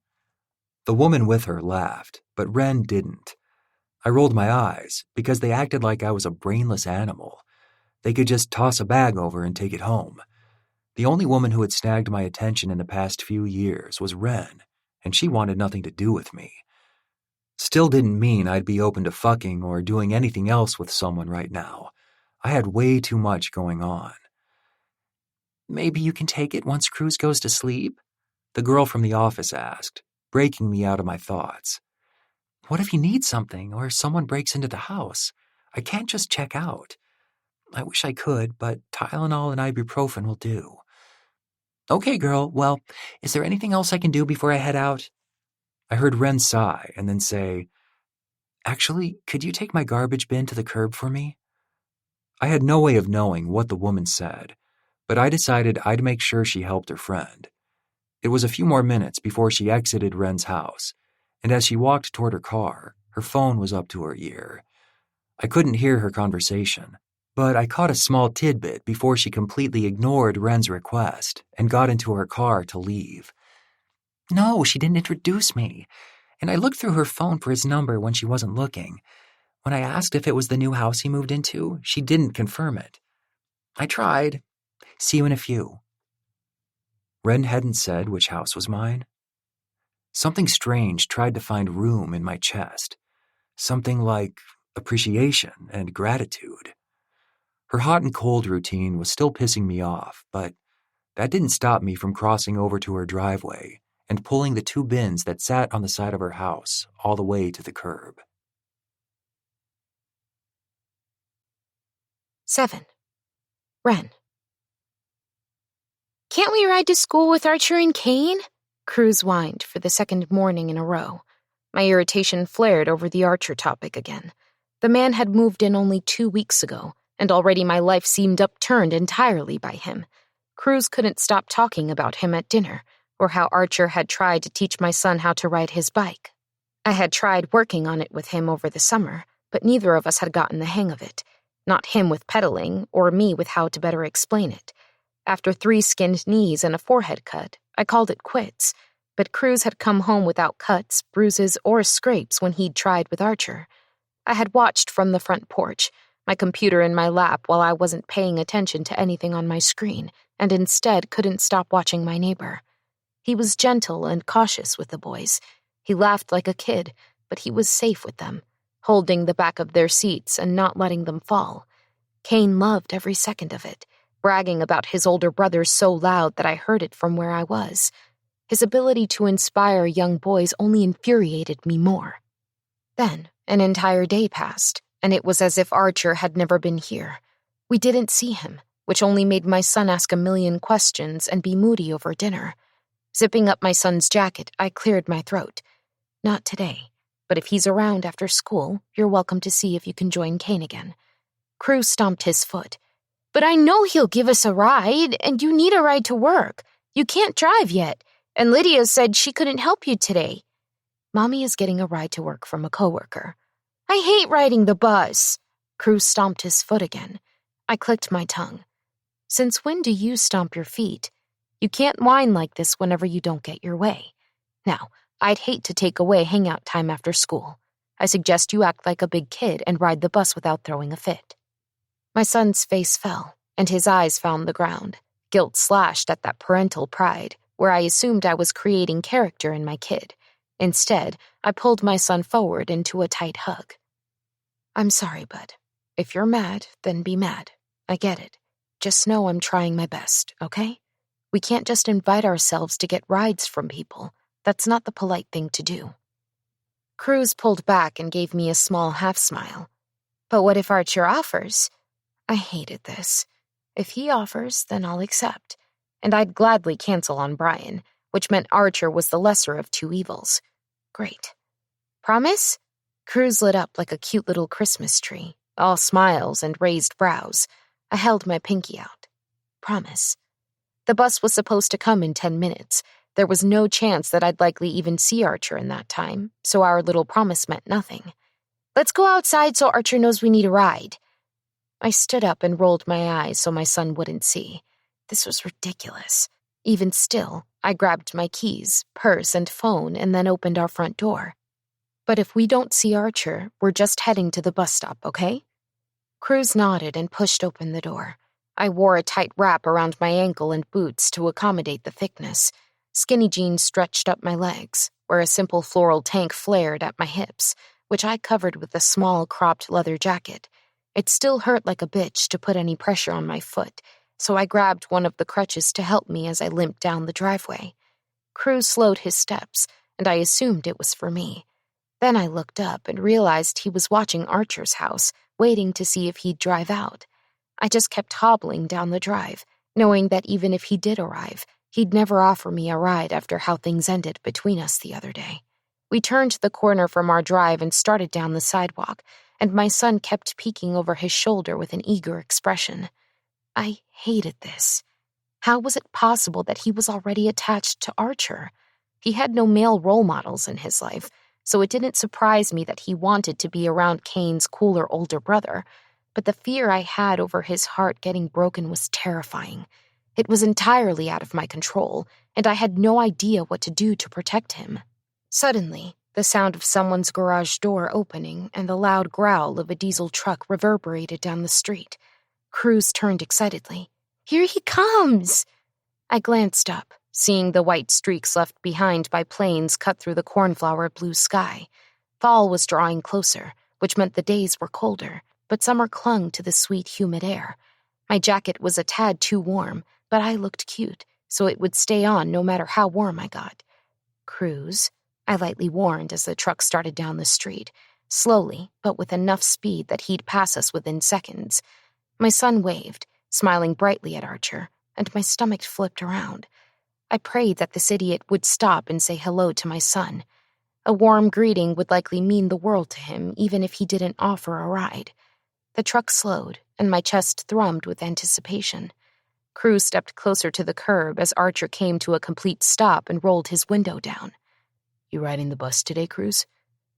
The woman with her laughed, but Ren didn't. I rolled my eyes because they acted like I was a brainless animal. They could just toss a bag over and take it home. The only woman who had snagged my attention in the past few years was Ren, and she wanted nothing to do with me. Still didn't mean I'd be open to fucking or doing anything else with someone right now. I had way too much going on. Maybe you can take it once Cruz goes to sleep? The girl from the office asked, breaking me out of my thoughts. What if you need something or someone breaks into the house? I can't just check out. I wish I could, but Tylenol and ibuprofen will do. Okay, girl, well, is there anything else I can do before I head out? I heard Ren sigh and then say, Actually, could you take my garbage bin to the curb for me? I had no way of knowing what the woman said, but I decided I'd make sure she helped her friend. It was a few more minutes before she exited Ren's house, and as she walked toward her car, her phone was up to her ear. I couldn't hear her conversation, but I caught a small tidbit before she completely ignored Ren's request and got into her car to leave. No, she didn't introduce me, and I looked through her phone for his number when she wasn't looking. When I asked if it was the new house he moved into, she didn't confirm it. I tried. See you in a few. Ren hadn't said which house was mine. Something strange tried to find room in my chest. Something like appreciation and gratitude. Her hot and cold routine was still pissing me off, but that didn't stop me from crossing over to her driveway and pulling the two bins that sat on the side of her house all the way to the curb. 7. Ren. Can't we ride to school with Archer and Kane? Cruz whined for the second morning in a row. My irritation flared over the Archer topic again. The man had moved in only 2 weeks ago, and already my life seemed upturned entirely by him. Cruz couldn't stop talking about him at dinner, or how Archer had tried to teach my son how to ride his bike. I had tried working on it with him over the summer, but neither of us had gotten the hang of it. Not him with pedaling, or me with how to better explain it. After 3 skinned knees and a forehead cut, I called it quits, but Cruz had come home without cuts, bruises, or scrapes when he'd tried with Archer. I had watched from the front porch, my computer in my lap while I wasn't paying attention to anything on my screen, and instead couldn't stop watching my neighbor. He was gentle and cautious with the boys. He laughed like a kid, but he was safe with them, holding the back of their seats and not letting them fall. Kane loved every second of it, bragging about his older brother so loud that I heard it from where I was. His ability to inspire young boys only infuriated me more. Then, an entire day passed, and it was as if Archer had never been here. We didn't see him, which only made my son ask a million questions and be moody over dinner. Zipping up my son's jacket, I cleared my throat. Not today, but if he's around after school, you're welcome to see if you can join Kane again. Cruz stomped his foot. But I know he'll give us a ride, and you need a ride to work. You can't drive yet, and Lydia said she couldn't help you today. Mommy is getting a ride to work from a coworker. I hate riding the bus. Cruz stomped his foot again. I clicked my tongue. Since when do you stomp your feet? You can't whine like this whenever you don't get your way. Now, I'd hate to take away hangout time after school. I suggest you act like a big kid and ride the bus without throwing a fit. My son's face fell, and his eyes found the ground. Guilt slashed at that parental pride, where I assumed I was creating character in my kid. Instead, I pulled my son forward into a tight hug. I'm sorry, bud. If you're mad, then be mad. I get it. Just know I'm trying my best, okay? We can't just invite ourselves to get rides from people. That's not the polite thing to do. Cruz pulled back and gave me a small half-smile. But what if Archer offers? I hated this. If he offers, then I'll accept. And I'd gladly cancel on Brian, which meant Archer was the lesser of 2 evils. Great. Promise? Cruz lit up like a cute little Christmas tree, all smiles and raised brows. I held my pinky out. Promise. The bus was supposed to come in 10 minutes. There was no chance that I'd likely even see Archer in that time, so our little promise meant nothing. Let's go outside so Archer knows we need a ride. I stood up and rolled my eyes so my son wouldn't see. This was ridiculous. Even still, I grabbed my keys, purse, and phone and then opened our front door. But if we don't see Archer, we're just heading to the bus stop, okay? Cruz nodded and pushed open the door. I wore a tight wrap around my ankle and boots to accommodate the thickness. Skinny jeans stretched up my legs, where a simple floral tank flared at my hips, which I covered with a small cropped leather jacket. It still hurt like a bitch to put any pressure on my foot, so I grabbed one of the crutches to help me as I limped down the driveway. Cruz slowed his steps, and I assumed it was for me. Then I looked up and realized he was watching Archer's house, waiting to see if he'd drive out. I just kept hobbling down the drive, knowing that even if he did arrive, he'd never offer me a ride after how things ended between us the other day. We turned the corner from our drive and started down the sidewalk, and my son kept peeking over his shoulder with an eager expression. I hated this. How was it possible that he was already attached to Archer? He had no male role models in his life, so it didn't surprise me that he wanted to be around Kane's cooler older brother, but the fear I had over his heart getting broken was terrifying. It was entirely out of my control, and I had no idea what to do to protect him. Suddenly, the sound of someone's garage door opening and the loud growl of a diesel truck reverberated down the street. Cruz turned excitedly. Here he comes! I glanced up, seeing the white streaks left behind by planes cut through the cornflower blue sky. Fall was drawing closer, which meant the days were colder, but summer clung to the sweet, humid air. My jacket was a tad too warm, but I looked cute, so it would stay on no matter how warm I got. Cruz, I lightly warned as the truck started down the street, slowly, but with enough speed that he'd pass us within seconds. My son waved, smiling brightly at Archer, and my stomach flipped around. I prayed that this idiot would stop and say hello to my son. A warm greeting would likely mean the world to him, even if he didn't offer a ride. The truck slowed, and my chest thrummed with anticipation. Cruz stepped closer to the curb as Archer came to a complete stop and rolled his window down. You riding the bus today, Cruz?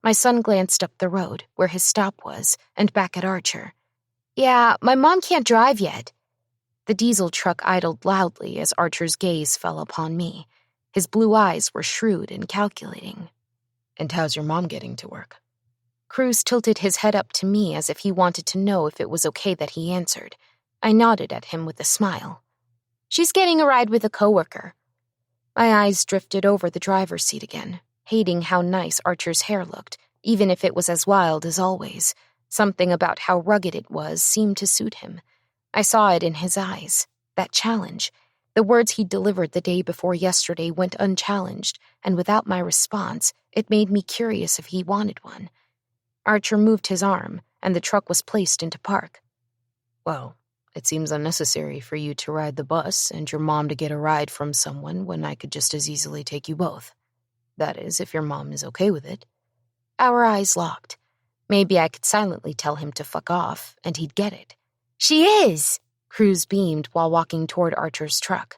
My son glanced up the road, where his stop was, and back at Archer. Yeah, my mom can't drive yet. The diesel truck idled loudly as Archer's gaze fell upon me. His blue eyes were shrewd and calculating. And how's your mom getting to work? Cruz tilted his head up to me as if he wanted to know if it was okay that he answered. I nodded at him with a smile. She's getting a ride with a coworker. My eyes drifted over the driver's seat again, hating how nice Archer's hair looked, even if it was as wild as always. Something about how rugged it was seemed to suit him. I saw it in his eyes, that challenge. The words he delivered the day before yesterday went unchallenged, and without my response, it made me curious if he wanted one. Archer moved his arm, and the truck was placed into park. Well, it seems unnecessary for you to ride the bus and your mom to get a ride from someone when I could just as easily take you both. That is, if your mom is okay with it. Our eyes locked. Maybe I could silently tell him to fuck off, and he'd get it. She is! Cruz beamed while walking toward Archer's truck.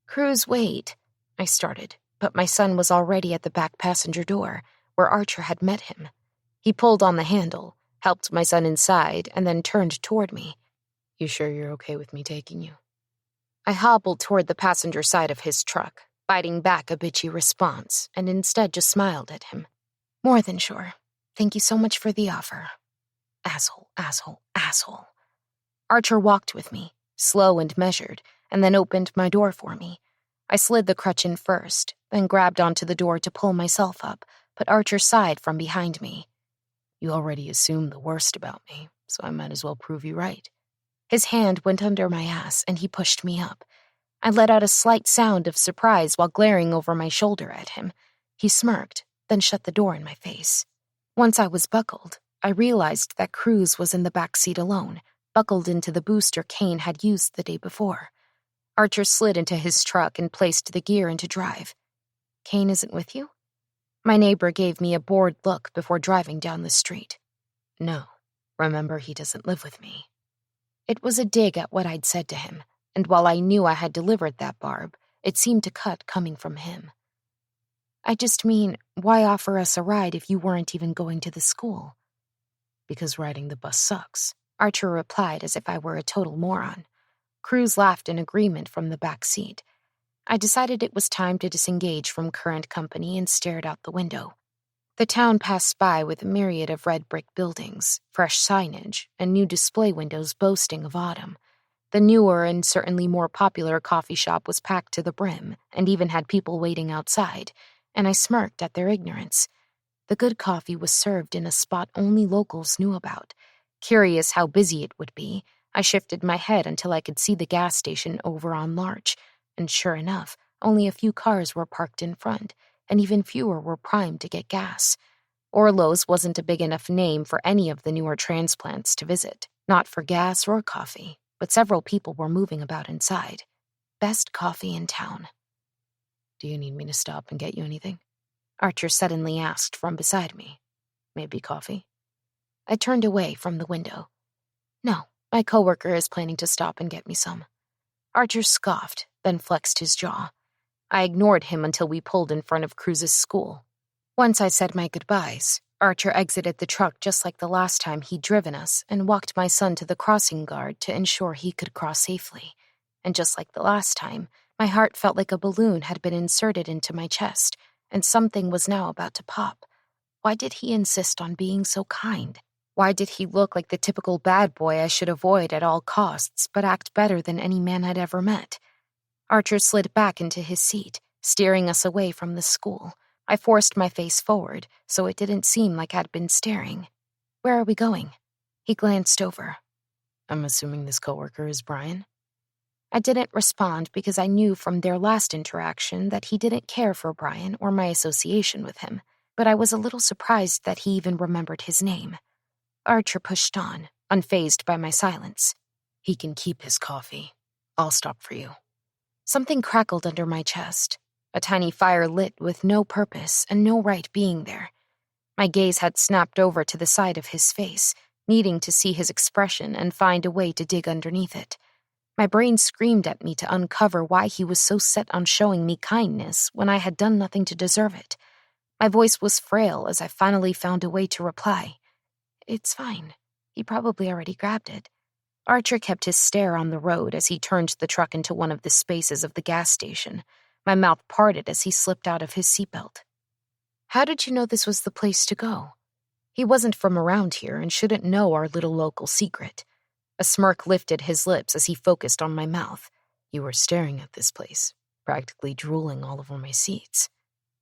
Cruz, wait, I started, but my son was already at the back passenger door, where Archer had met him. He pulled on the handle, helped my son inside, and then turned toward me. You sure you're okay with me taking you? I hobbled toward the passenger side of his truck, biting back a bitchy response, and instead just smiled at him. More than sure. Thank you so much for the offer. Asshole, asshole, asshole. Archer walked with me, slow and measured, and then opened my door for me. I slid the crutch in first, then grabbed onto the door to pull myself up, but Archer sighed from behind me. You already assumed the worst about me, so I might as well prove you right. His hand went under my ass, and he pushed me up. I let out a slight sound of surprise while glaring over my shoulder at him. He smirked, then shut the door in my face. Once I was buckled, I realized that Cruz was in the back seat alone, buckled into the booster Kane had used the day before. Archer slid into his truck and placed the gear into drive. Kane isn't with you? My neighbor gave me a bored look before driving down the street. No, remember he doesn't live with me. It was a dig at what I'd said to him, and while I knew I had delivered that barb, it seemed to cut coming from him. I just mean, why offer us a ride if you weren't even going to the school? Because riding the bus sucks, Archer replied as if I were a total moron. Cruz laughed in agreement from the back seat. I decided it was time to disengage from current company and stared out the window. The town passed by with a myriad of red brick buildings, fresh signage, and new display windows boasting of autumn. The newer and certainly more popular coffee shop was packed to the brim and even had people waiting outside, and I smirked at their ignorance. The good coffee was served in a spot only locals knew about. Curious how busy it would be, I shifted my head until I could see the gas station over on Larch, and sure enough, only a few cars were parked in front, and even fewer were primed to get gas. Orlo's wasn't a big enough name for any of the newer transplants to visit, not for gas or coffee, but several people were moving about inside. Best coffee in town. Do you need me to stop and get you anything? Archer suddenly asked from beside me. Maybe coffee? I turned away from the window. No, my coworker is planning to stop and get me some. Archer scoffed, then flexed his jaw. I ignored him until we pulled in front of Cruz's school. Once I said my goodbyes, Archer exited the truck just like the last time he'd driven us and walked my son to the crossing guard to ensure he could cross safely. And just like the last time, my heart felt like a balloon had been inserted into my chest, and something was now about to pop. Why did he insist on being so kind? Why did he look like the typical bad boy I should avoid at all costs, but act better than any man I'd ever met? Archer slid back into his seat, steering us away from the school. I forced my face forward, so it didn't seem like I'd been staring. Where are we going? He glanced over. I'm assuming this coworker is Brian? I didn't respond because I knew from their last interaction that he didn't care for Brian or my association with him, but I was a little surprised that he even remembered his name. Archer pushed on, unfazed by my silence. He can keep his coffee. I'll stop for you. Something crackled under my chest. A tiny fire lit with no purpose and no right being there. My gaze had snapped over to the side of his face, needing to see his expression and find a way to dig underneath it. My brain screamed at me to uncover why he was so set on showing me kindness when I had done nothing to deserve it. My voice was frail as I finally found a way to reply. It's fine. He probably already grabbed it. Archer kept his stare on the road as he turned the truck into one of the spaces of the gas station. My mouth parted as he slipped out of his seatbelt. How did you know this was the place to go? He wasn't from around here and shouldn't know our little local secret. A smirk lifted his lips as he focused on my mouth. You were staring at this place, practically drooling all over my seats.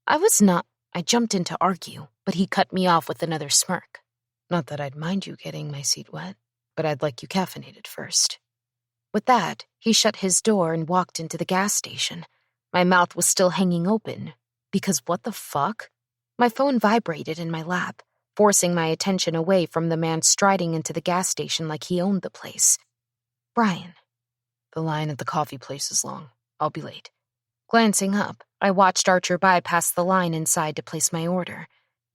I was not. I jumped in to argue, but he cut me off with another smirk. Not that I'd mind you getting my seat wet, but I'd like you caffeinated first. With that, he shut his door and walked into the gas station. My mouth was still hanging open, because what the fuck? My phone vibrated in my lap, forcing my attention away from the man striding into the gas station like he owned the place. Brian. The line at the coffee place is long. I'll be late. Glancing up, I watched Archer bypass the line inside to place my order.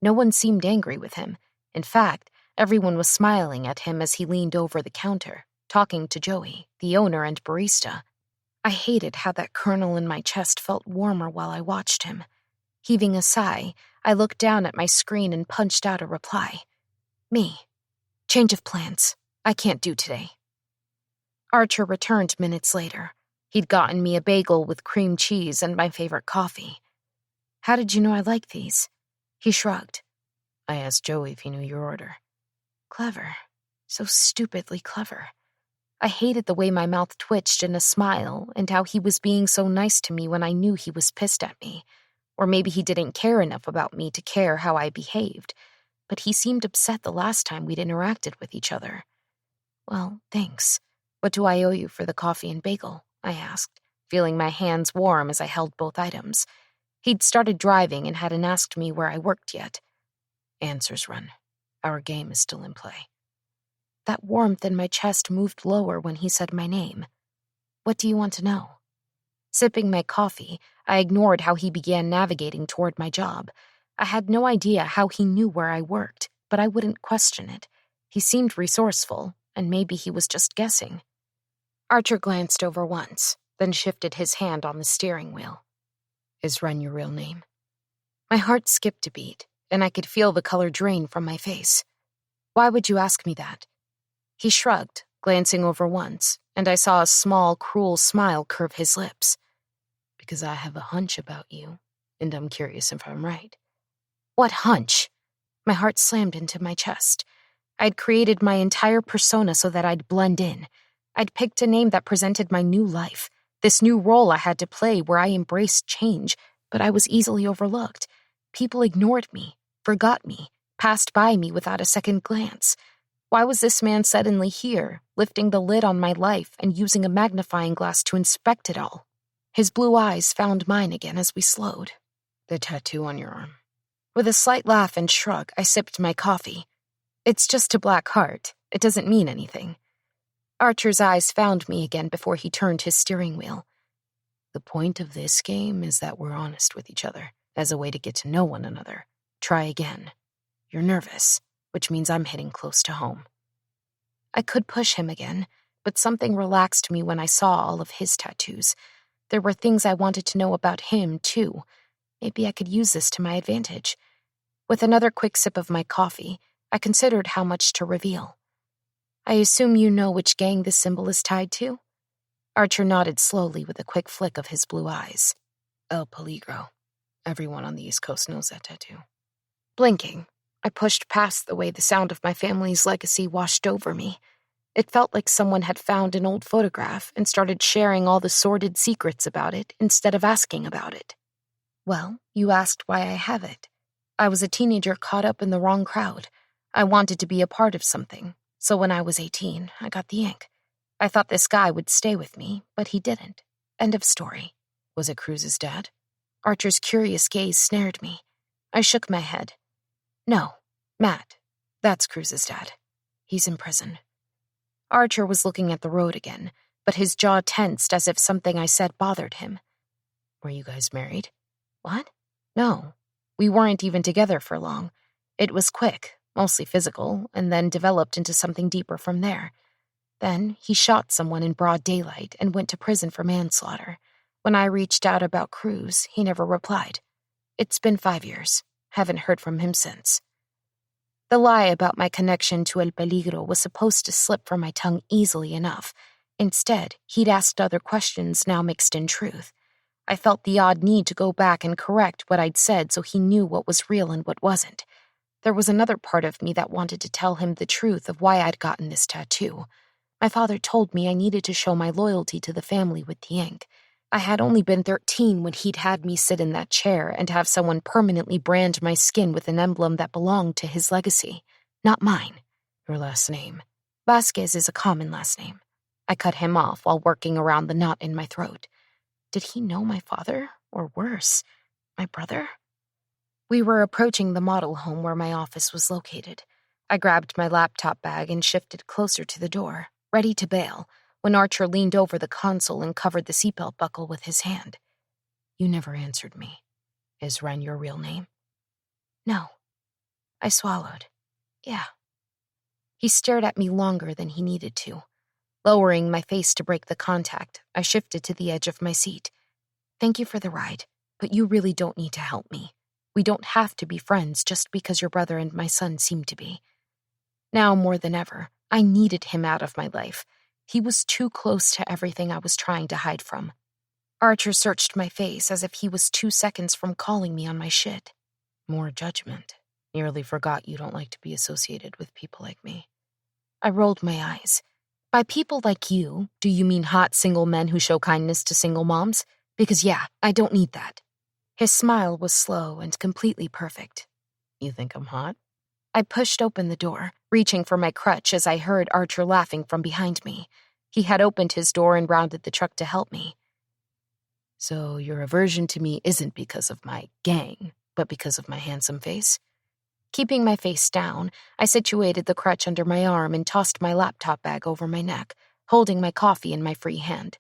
No one seemed angry with him. In fact, everyone was smiling at him as he leaned over the counter, talking to Joey, the owner and barista. I hated how that kernel in my chest felt warmer while I watched him. Heaving a sigh, I looked down at my screen and punched out a reply. Me. Change of plans. I can't do today. Archer returned minutes later. He'd gotten me a bagel with cream cheese and my favorite coffee. How did you know I like these? He shrugged. I asked Joey if he knew your order. Clever. So stupidly clever. I hated the way my mouth twitched in a smile and how he was being so nice to me when I knew he was pissed at me. Or maybe he didn't care enough about me to care how I behaved. But he seemed upset the last time we'd interacted with each other. Well, thanks. What do I owe you for the coffee and bagel? I asked, feeling my hands warm as I held both items. He'd started driving and hadn't asked me where I worked yet. Answers run. Our game is still in play. That warmth in my chest moved lower when he said my name. What do you want to know? Sipping my coffee, I ignored how he began navigating toward my job. I had no idea how he knew where I worked, but I wouldn't question it. He seemed resourceful, and maybe he was just guessing. Archer glanced over once, then shifted his hand on the steering wheel. Is Ren your real name? My heart skipped a beat, and I could feel the color drain from my face. Why would you ask me that? He shrugged, glancing over once, and I saw a small, cruel smile curve his lips. Because I have a hunch about you, and I'm curious if I'm right. What hunch? My heart slammed into my chest. I'd created my entire persona so that I'd blend in. I'd picked a name that presented my new life, this new role I had to play where I embraced change, but I was easily overlooked. People ignored me, forgot me, passed by me without a second glance. Why was this man suddenly here, lifting the lid on my life and using a magnifying glass to inspect it all? His blue eyes found mine again as we slowed. The tattoo on your arm. With a slight laugh and shrug, I sipped my coffee. It's just a black heart. It doesn't mean anything. Archer's eyes found me again before he turned his steering wheel. The point of this game is that we're honest with each other, as a way to get to know one another. Try again. You're nervous, which means I'm hitting close to home. I could push him again, but something relaxed me when I saw all of his tattoos. There were things I wanted to know about him, too. Maybe I could use this to my advantage. With another quick sip of my coffee, I considered how much to reveal. I assume you know which gang this symbol is tied to? Archer nodded slowly with a quick flick of his blue eyes. El Peligro. Everyone on the East Coast knows that tattoo. Blinking, I pushed past the way the sound of my family's legacy washed over me. It felt like someone had found an old photograph and started sharing all the sordid secrets about it instead of asking about it. Well, you asked why I have it. I was a teenager caught up in the wrong crowd. I wanted to be a part of something. So when I was 18, I got the ink. I thought this guy would stay with me, but he didn't. End of story. Was it Cruz's dad? Archer's curious gaze snared me. I shook my head. No, Matt. That's Cruz's dad. He's in prison. Archer was looking at the road again, but his jaw tensed as if something I said bothered him. Were you guys married? What? No. We weren't even together for long. It was quick. Mostly physical, and then developed into something deeper from there. Then he shot someone in broad daylight and went to prison for manslaughter. When I reached out about Cruz, he never replied. It's been 5 years. Haven't heard from him since. The lie about my connection to El Peligro was supposed to slip from my tongue easily enough. Instead, he'd asked other questions now mixed in truth. I felt the odd need to go back and correct what I'd said so he knew what was real and what wasn't. There was another part of me that wanted to tell him the truth of why I'd gotten this tattoo. My father told me I needed to show my loyalty to the family with the ink. I had only been 13 when he'd had me sit in that chair and have someone permanently brand my skin with an emblem that belonged to his legacy, not mine. Your last name. Vasquez is a common last name. I cut him off while working around the knot in my throat. Did he know my father? Or worse, my brother? We were approaching the model home where my office was located. I grabbed my laptop bag and shifted closer to the door, ready to bail, when Archer leaned over the console and covered the seatbelt buckle with his hand. You never answered me. Is Ren your real name? No. I swallowed. Yeah. He stared at me longer than he needed to. Lowering my face to break the contact, I shifted to the edge of my seat. Thank you for the ride, but you really don't need to help me. We don't have to be friends just because your brother and my son seem to be. Now more than ever, I needed him out of my life. He was too close to everything I was trying to hide from. Archer searched my face as if he was 2 seconds from calling me on my shit. More judgment. Nearly forgot you don't like to be associated with people like me. I rolled my eyes. By people like you, do you mean hot single men who show kindness to single moms? Because yeah, I don't need that. His smile was slow and completely perfect. You think I'm hot? I pushed open the door, reaching for my crutch as I heard Archer laughing from behind me. He had opened his door and rounded the truck to help me. So your aversion to me isn't because of my gang, but because of my handsome face? Keeping my face down, I situated the crutch under my arm and tossed my laptop bag over my neck, holding my coffee in my free hand.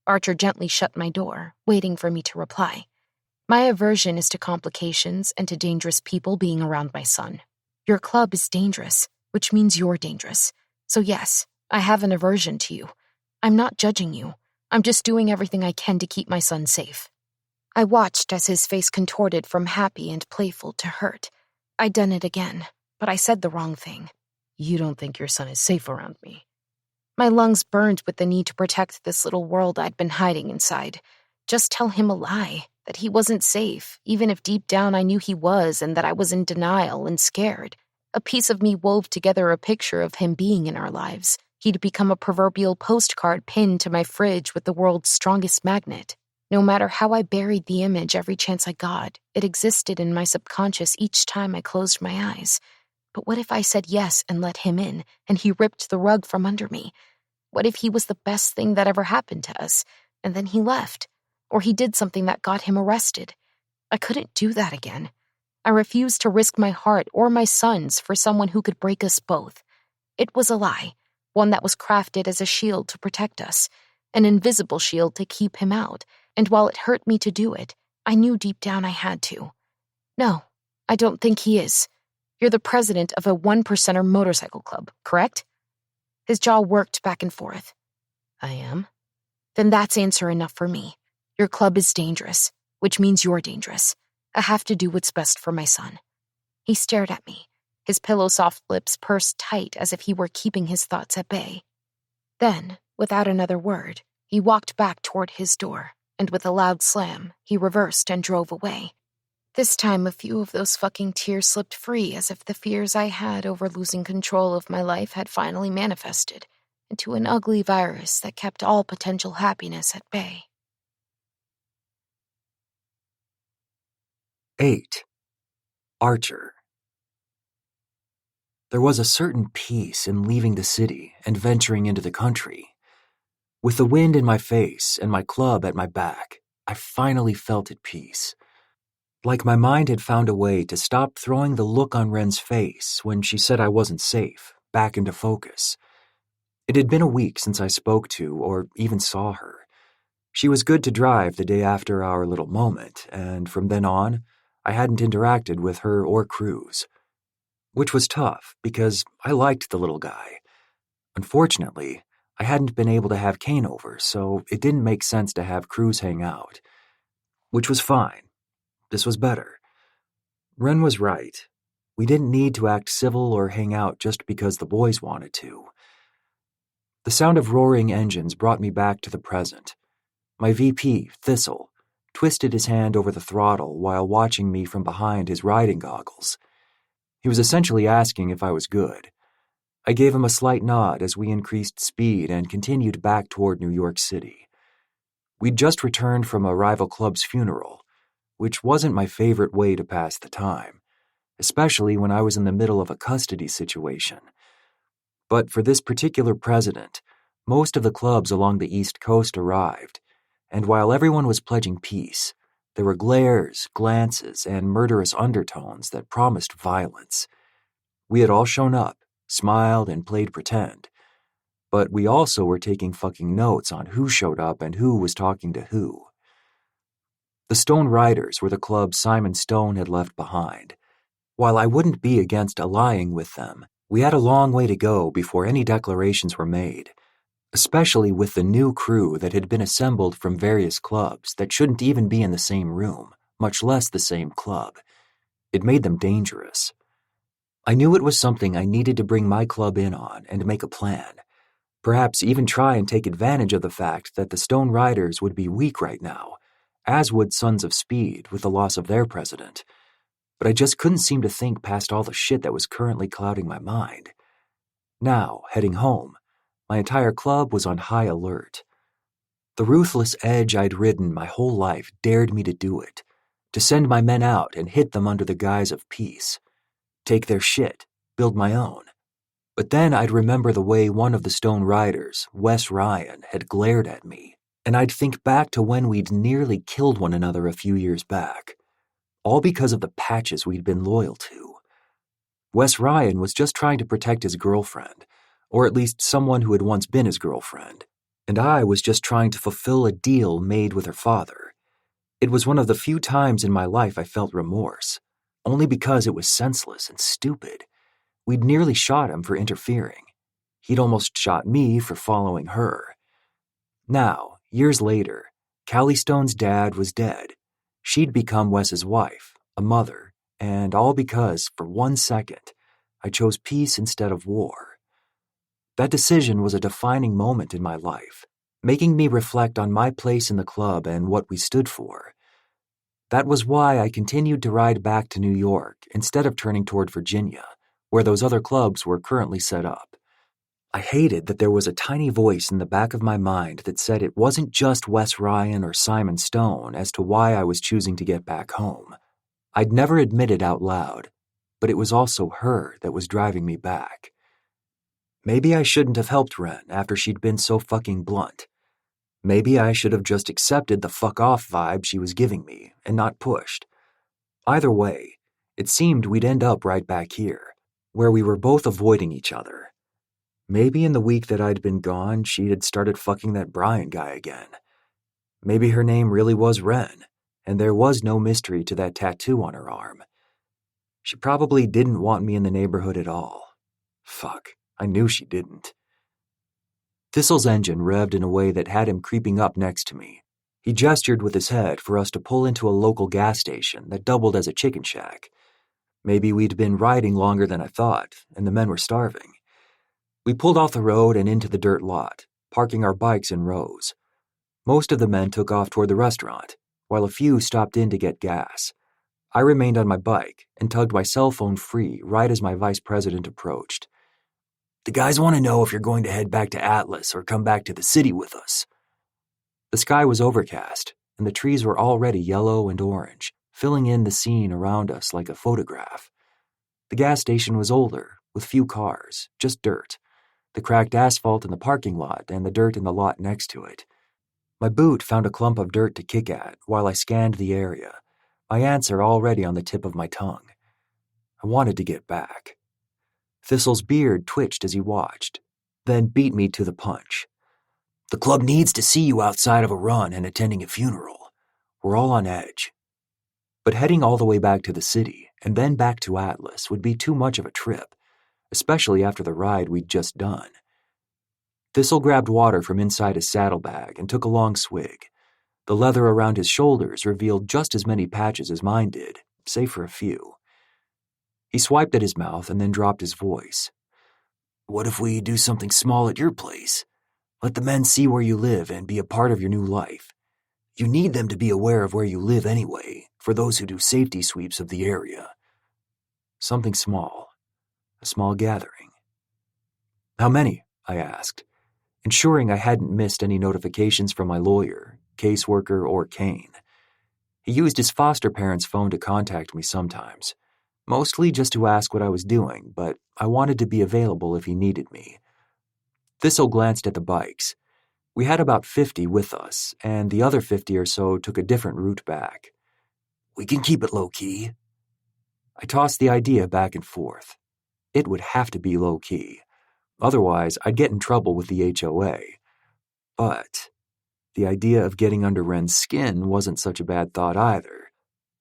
Archer gently shut my door, waiting for me to reply. My aversion is to complications and to dangerous people being around my son. Your club is dangerous, which means you're dangerous. So yes, I have an aversion to you. I'm not judging you. I'm just doing everything I can to keep my son safe. I watched as his face contorted from happy and playful to hurt. I'd done it again, but I said the wrong thing. You don't think your son is safe around me? My lungs burned with the need to protect this little world I'd been hiding inside. Just tell him a lie, that he wasn't safe, even if deep down I knew he was and that I was in denial and scared. A piece of me wove together a picture of him being in our lives. He'd become a proverbial postcard pinned to my fridge with the world's strongest magnet. No matter how I buried the image every chance I got, it existed in my subconscious each time I closed my eyes. But what if I said yes and let him in, and he ripped the rug from under me? What if he was the best thing that ever happened to us, and then he left? Or he did something that got him arrested? I couldn't do that again. I refused to risk my heart or my son's for someone who could break us both. It was a lie, one that was crafted as a shield to protect us, an invisible shield to keep him out, and while it hurt me to do it, I knew deep down I had to. No, I don't think he is. You're the president of a 1%er motorcycle club, correct? His jaw worked back and forth. I am? Then that's answer enough for me. Your club is dangerous, which means you're dangerous. I have to do what's best for my son. He stared at me, his pillow-soft lips pursed tight as if he were keeping his thoughts at bay. Then, without another word, he walked back toward his door, and with a loud slam, he reversed and drove away. This time, a few of those fucking tears slipped free as if the fears I had over losing control of my life had finally manifested into an ugly virus that kept all potential happiness at bay. 8. Archer. There was a certain peace in leaving the city and venturing into the country. With the wind in my face and my club at my back, I finally felt at peace. Like my mind had found a way to stop throwing the look on Ren's face when she said I wasn't safe back into focus. It had been a week since I spoke to or even saw her. She was good to drive the day after our little moment, and from then on, I hadn't interacted with her or Cruz. Which was tough, because I liked the little guy. Unfortunately, I hadn't been able to have Kane over, so it didn't make sense to have Cruz hang out. Which was fine. This was better. Ren was right. We didn't need to act civil or hang out just because the boys wanted to. The sound of roaring engines brought me back to the present. My VP, Thistle, twisted his hand over the throttle while watching me from behind his riding goggles. He was essentially asking if I was good. I gave him a slight nod as we increased speed and continued back toward New York City. We'd just returned from a rival club's funeral, which wasn't my favorite way to pass the time, especially when I was in the middle of a custody situation. But for this particular president, most of the clubs along the East Coast arrived, and while everyone was pledging peace, there were glares, glances, and murderous undertones that promised violence. We had all shown up, smiled, and played pretend, but we also were taking fucking notes on who showed up and who was talking to who. The Stone Riders were the club Simon Stone had left behind. While I wouldn't be against allying with them, we had a long way to go before any declarations were made, especially with the new crew that had been assembled from various clubs that shouldn't even be in the same room, much less the same club. It made them dangerous. I knew it was something I needed to bring my club in on and make a plan. Perhaps even try and take advantage of the fact that the Stone Riders would be weak right now, as would Sons of Speed with the loss of their president. But I just couldn't seem to think past all the shit that was currently clouding my mind. Now, heading home, my entire club was on high alert. The ruthless edge I'd ridden my whole life dared me to do it, to send my men out and hit them under the guise of peace. Take their shit, build my own. But then I'd remember the way one of the Stone Riders, Wes Ryan, had glared at me, and I'd think back to when we'd nearly killed one another a few years back, all because of the patches we'd been loyal to. Wes Ryan was just trying to protect his girlfriend, or at least someone who had once been his girlfriend, and I was just trying to fulfill a deal made with her father. It was one of the few times in my life I felt remorse, only because it was senseless and stupid. We'd nearly shot him for interfering. He'd almost shot me for following her. Now, years later, Callie Stone's dad was dead. She'd become Wes's wife, a mother, and all because, for 1 second, I chose peace instead of war. That decision was a defining moment in my life, making me reflect on my place in the club and what we stood for. That was why I continued to ride back to New York instead of turning toward Virginia, where those other clubs were currently set up. I hated that there was a tiny voice in the back of my mind that said it wasn't just Wes Ryan or Simon Stone as to why I was choosing to get back home. I'd never admit it out loud, but it was also her that was driving me back. Maybe I shouldn't have helped Ren after she'd been so fucking blunt. Maybe I should have just accepted the fuck off vibe she was giving me and not pushed. Either way, it seemed we'd end up right back here, where we were both avoiding each other. Maybe in the week that I'd been gone, she had started fucking that Brian guy again. Maybe her name really was Ren, and there was no mystery to that tattoo on her arm. She probably didn't want me in the neighborhood at all. Fuck, I knew she didn't. Thistle's engine revved in a way that had him creeping up next to me. He gestured with his head for us to pull into a local gas station that doubled as a chicken shack. Maybe we'd been riding longer than I thought, and the men were starving. We pulled off the road and into the dirt lot, parking our bikes in rows. Most of the men took off toward the restaurant, while a few stopped in to get gas. I remained on my bike and tugged my cell phone free right as my vice president approached. "The guys want to know if you're going to head back to Atlas or come back to the city with us." The sky was overcast, and the trees were already yellow and orange, filling in the scene around us like a photograph. The gas station was older, with few cars, just dirt. The cracked asphalt in the parking lot and the dirt in the lot next to it. My boot found a clump of dirt to kick at while I scanned the area, my answer already on the tip of my tongue. I wanted to get back. Thistle's beard twitched as he watched, then beat me to the punch. "The club needs to see you outside of a run and attending a funeral. We're all on edge." But heading all the way back to the city and then back to Atlas would be too much of a trip, especially after the ride we'd just done. Thistle grabbed water from inside his saddlebag and took a long swig. The leather around his shoulders revealed just as many patches as mine did, save for a few. He swiped at his mouth and then dropped his voice. What if we do something small at your place? Let the men see where you live and be a part of your new life. You need them to be aware of where you live anyway, for those who do safety sweeps of the area. Something small. A small gathering. How many? I asked, ensuring I hadn't missed any notifications from my lawyer, caseworker, or Kane. He used his foster parents' phone to contact me sometimes, mostly just to ask what I was doing, but I wanted to be available if he needed me. Thistle glanced at the bikes. We had about 50 with us, and the other 50 or so took a different route back. We can keep it low-key. I tossed the idea back and forth. It would have to be low-key. Otherwise, I'd get in trouble with the HOA. But the idea of getting under Ren's skin wasn't such a bad thought either.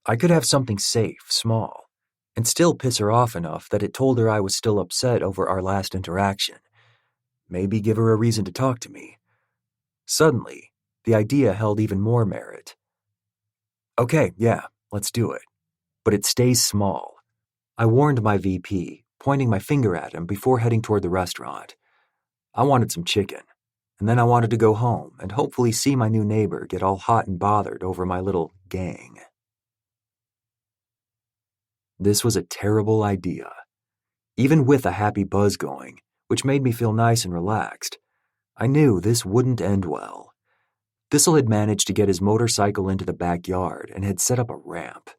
I could have something safe, small, and still piss her off enough that it told her I was still upset over our last interaction. Maybe give her a reason to talk to me. Suddenly, the idea held even more merit. Okay, yeah, let's do it. But it stays small. I warned my VP, pointing my finger at him before heading toward the restaurant. I wanted some chicken, and then I wanted to go home and hopefully see my new neighbor get all hot and bothered over my little gang. This was a terrible idea. Even with a happy buzz going, which made me feel nice and relaxed, I knew this wouldn't end well. Thistle had managed to get his motorcycle into the backyard and had set up a ramp.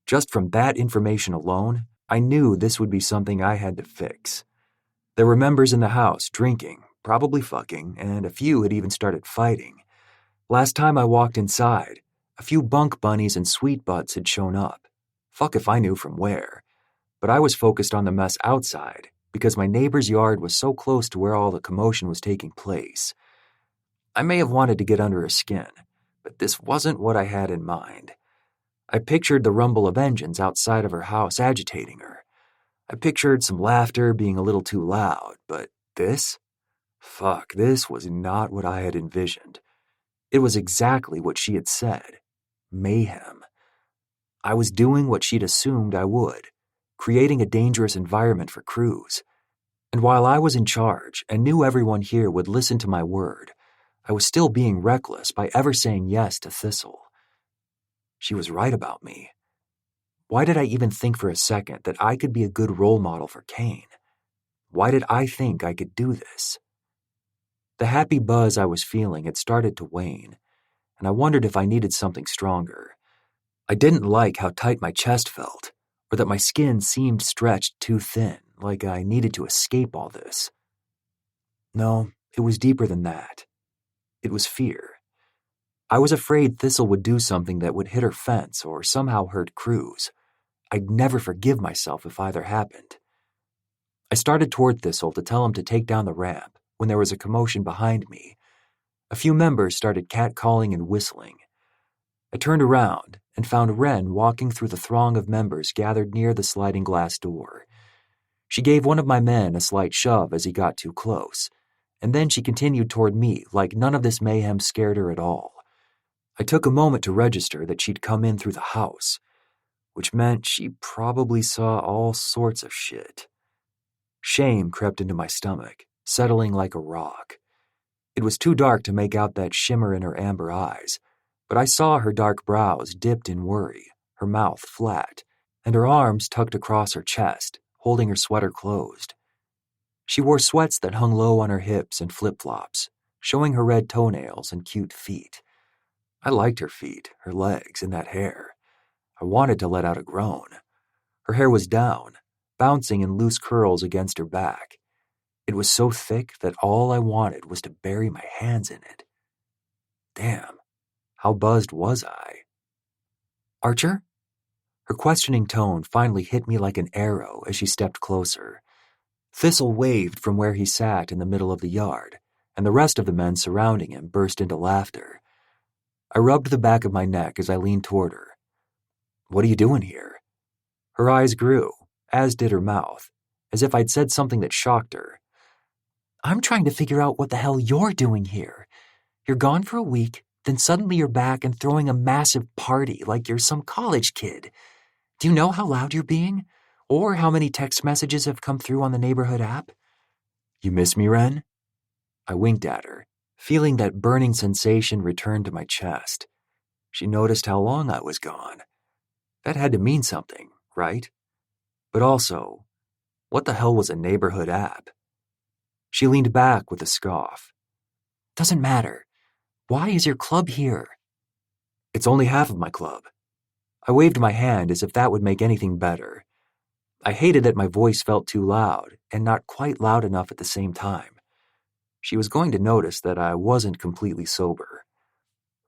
Just from that information alone, I knew this would be something I had to fix. There were members in the house drinking, probably fucking, and a few had even started fighting. Last time I walked inside, a few bunk bunnies and sweet butts had shown up. Fuck if I knew from where. But I was focused on the mess outside because my neighbor's yard was so close to where all the commotion was taking place. I may have wanted to get under her skin, but this wasn't what I had in mind. I pictured the rumble of engines outside of her house agitating her. I pictured some laughter being a little too loud, but this? Fuck, this was not what I had envisioned. It was exactly what she had said. Mayhem. I was doing what she'd assumed I would, creating a dangerous environment for crews. And while I was in charge and knew everyone here would listen to my word, I was still being reckless by ever saying yes to Thistle. She was right about me. Why did I even think for a second that I could be a good role model for Kane? Why did I think I could do this? The happy buzz I was feeling had started to wane, and I wondered if I needed something stronger. I didn't like how tight my chest felt, or that my skin seemed stretched too thin, like I needed to escape all this. No, it was deeper than that. It was fear. I was afraid Thistle would do something that would hit her fence or somehow hurt crews. I'd never forgive myself if either happened. I started toward Thistle to tell him to take down the ramp when there was a commotion behind me. A few members started catcalling and whistling. I turned around and found Ren walking through the throng of members gathered near the sliding glass door. She gave one of my men a slight shove as he got too close, and then she continued toward me like none of this mayhem scared her at all. I took a moment to register that she'd come in through the house, which meant she probably saw all sorts of shit. Shame crept into my stomach, settling like a rock. It was too dark to make out that shimmer in her amber eyes, but I saw her dark brows dipped in worry, her mouth flat, and her arms tucked across her chest, holding her sweater closed. She wore sweats that hung low on her hips and flip-flops, showing her red toenails and cute feet. I liked her feet, her legs, and that hair. I wanted to let out a groan. Her hair was down, bouncing in loose curls against her back. It was so thick that all I wanted was to bury my hands in it. Damn, how buzzed was I? Archer? Her questioning tone finally hit me like an arrow as she stepped closer. Thistle waved from where he sat in the middle of the yard, and the rest of the men surrounding him burst into laughter. I rubbed the back of my neck as I leaned toward her. What are you doing here? Her eyes grew, as did her mouth, as if I'd said something that shocked her. I'm trying to figure out what the hell you're doing here. You're gone for a week, then suddenly you're back and throwing a massive party like you're some college kid. Do you know how loud you're being? Or how many text messages have come through on the neighborhood app? You miss me, Ren? I winked at her, feeling that burning sensation return to my chest. She noticed how long I was gone. That had to mean something, right? But also, what the hell was a neighborhood app? She leaned back with a scoff. Doesn't matter. Why is your club here? It's only half of my club. I waved my hand as if that would make anything better. I hated that my voice felt too loud and not quite loud enough at the same time. She was going to notice that I wasn't completely sober.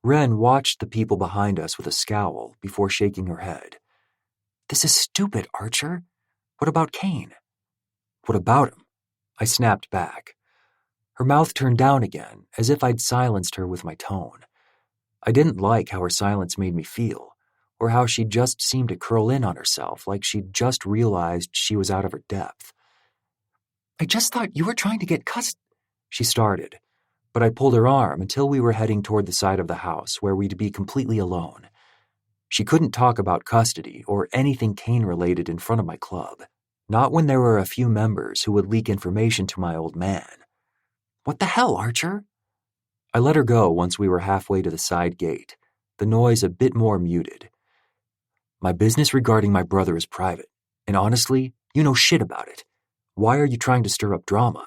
Ren watched the people behind us with a scowl before shaking her head. This is stupid, Archer. What about Kane? What about him? I snapped back. Her mouth turned down again, as if I'd silenced her with my tone. I didn't like how her silence made me feel, or how she just seemed to curl in on herself like she'd just realized she was out of her depth. I just thought you were trying to get she started, but I pulled her arm until we were heading toward the side of the house where we'd be completely alone. She couldn't talk about custody or anything Kane-related in front of my club, not when there were a few members who would leak information to my old man. What the hell, Archer? I let her go once we were halfway to the side gate, the noise a bit more muted. My business regarding my brother is private, and honestly, you know shit about it. Why are you trying to stir up drama?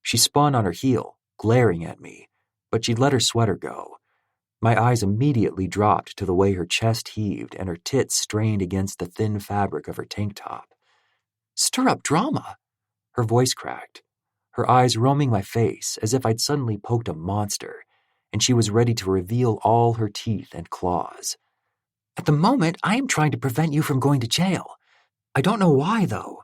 She spun on her heel, glaring at me, but she'd let her sweater go. My eyes immediately dropped to the way her chest heaved and her tits strained against the thin fabric of her tank top. Stir up drama? Her voice cracked, her eyes roaming my face as if I'd suddenly poked a monster, and she was ready to reveal all her teeth and claws. At the moment, I am trying to prevent you from going to jail. I don't know why, though.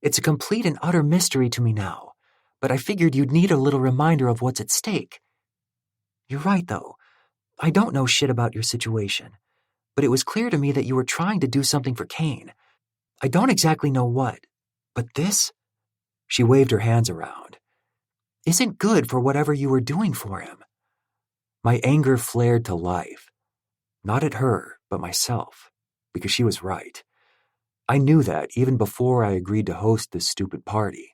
It's a complete and utter mystery to me now, but I figured you'd need a little reminder of what's at stake. You're right, though. I don't know shit about your situation, but it was clear to me that you were trying to do something for Kane. I don't exactly know what, but this, she waved her hands around, isn't good for whatever you were doing for him. My anger flared to life, not at her, but myself, because she was right. I knew that even before I agreed to host this stupid party.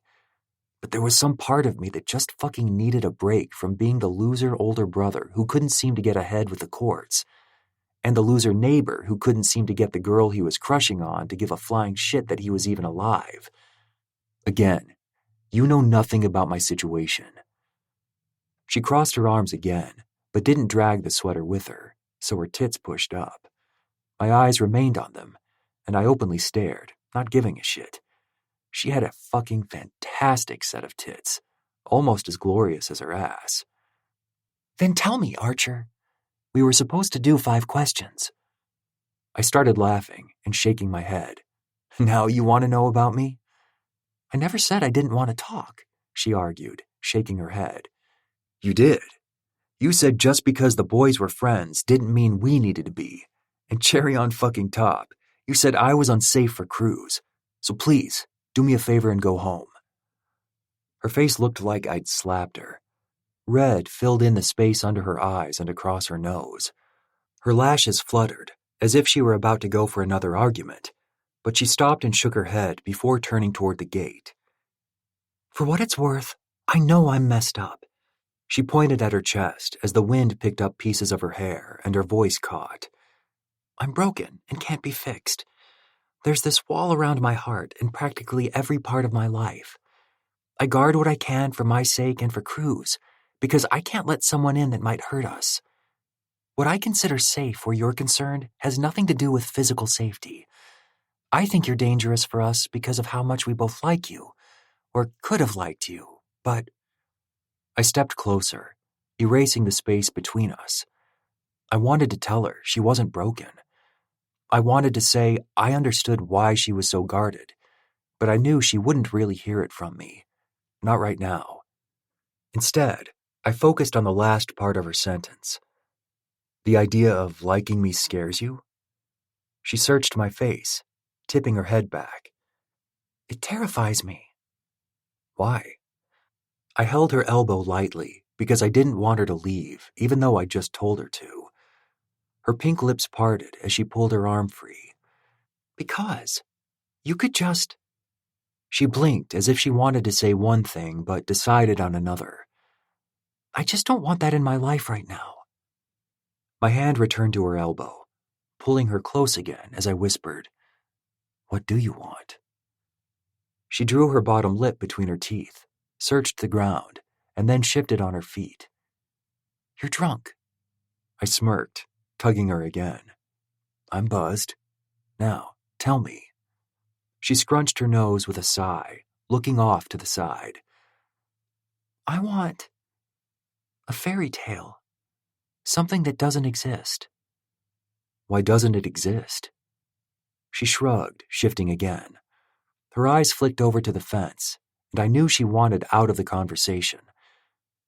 But there was some part of me that just fucking needed a break from being the loser older brother who couldn't seem to get ahead with the courts, and the loser neighbor who couldn't seem to get the girl he was crushing on to give a flying shit that he was even alive. Again, you know nothing about my situation. She crossed her arms again, but didn't drag the sweater with her, so her tits pushed up. My eyes remained on them, and I openly stared, not giving a shit. She had a fucking fantastic set of tits, almost as glorious as her ass. Then tell me, Archer. We were supposed to do 5 questions. I started laughing and shaking my head. Now you want to know about me? I never said I didn't want to talk, she argued, shaking her head. You did. You said just because the boys were friends didn't mean we needed to be. And cherry on fucking top, you said I was unsafe for Cruz. So please, do me a favor and go home. Her face looked like I'd slapped her. Red filled in the space under her eyes and across her nose. Her lashes fluttered, as if she were about to go for another argument, but she stopped and shook her head before turning toward the gate. For what it's worth, I know I'm messed up. She pointed at her chest as the wind picked up pieces of her hair and her voice caught. I'm broken and can't be fixed. There's this wall around my heart and practically every part of my life. I guard what I can for my sake and for Cruz, because I can't let someone in that might hurt us. What I consider safe where you're concerned has nothing to do with physical safety. I think you're dangerous for us because of how much we both like you, or could have liked you, but... I stepped closer, erasing the space between us. I wanted to tell her she wasn't broken. I wanted to say I understood why she was so guarded, but I knew she wouldn't really hear it from me. Not right now. Instead, I focused on the last part of her sentence. The idea of liking me scares you? She searched my face, tipping her head back. It terrifies me. Why? I held her elbow lightly because I didn't want her to leave, even though I just told her to. Her pink lips parted as she pulled her arm free. Because You could just... She blinked as if she wanted to say one thing but decided on another. I just don't want that in my life right now. My hand returned to her elbow, pulling her close again as I whispered, What do you want? She drew her bottom lip between her teeth, searched the ground, and then shifted on her feet. You're drunk. I smirked, tugging her again. I'm buzzed. Now, tell me. She scrunched her nose with a sigh, looking off to the side. I want a fairy tale. Something that doesn't exist. Why doesn't it exist? She shrugged, shifting again. Her eyes flicked over to the fence, and I knew she wanted out of the conversation.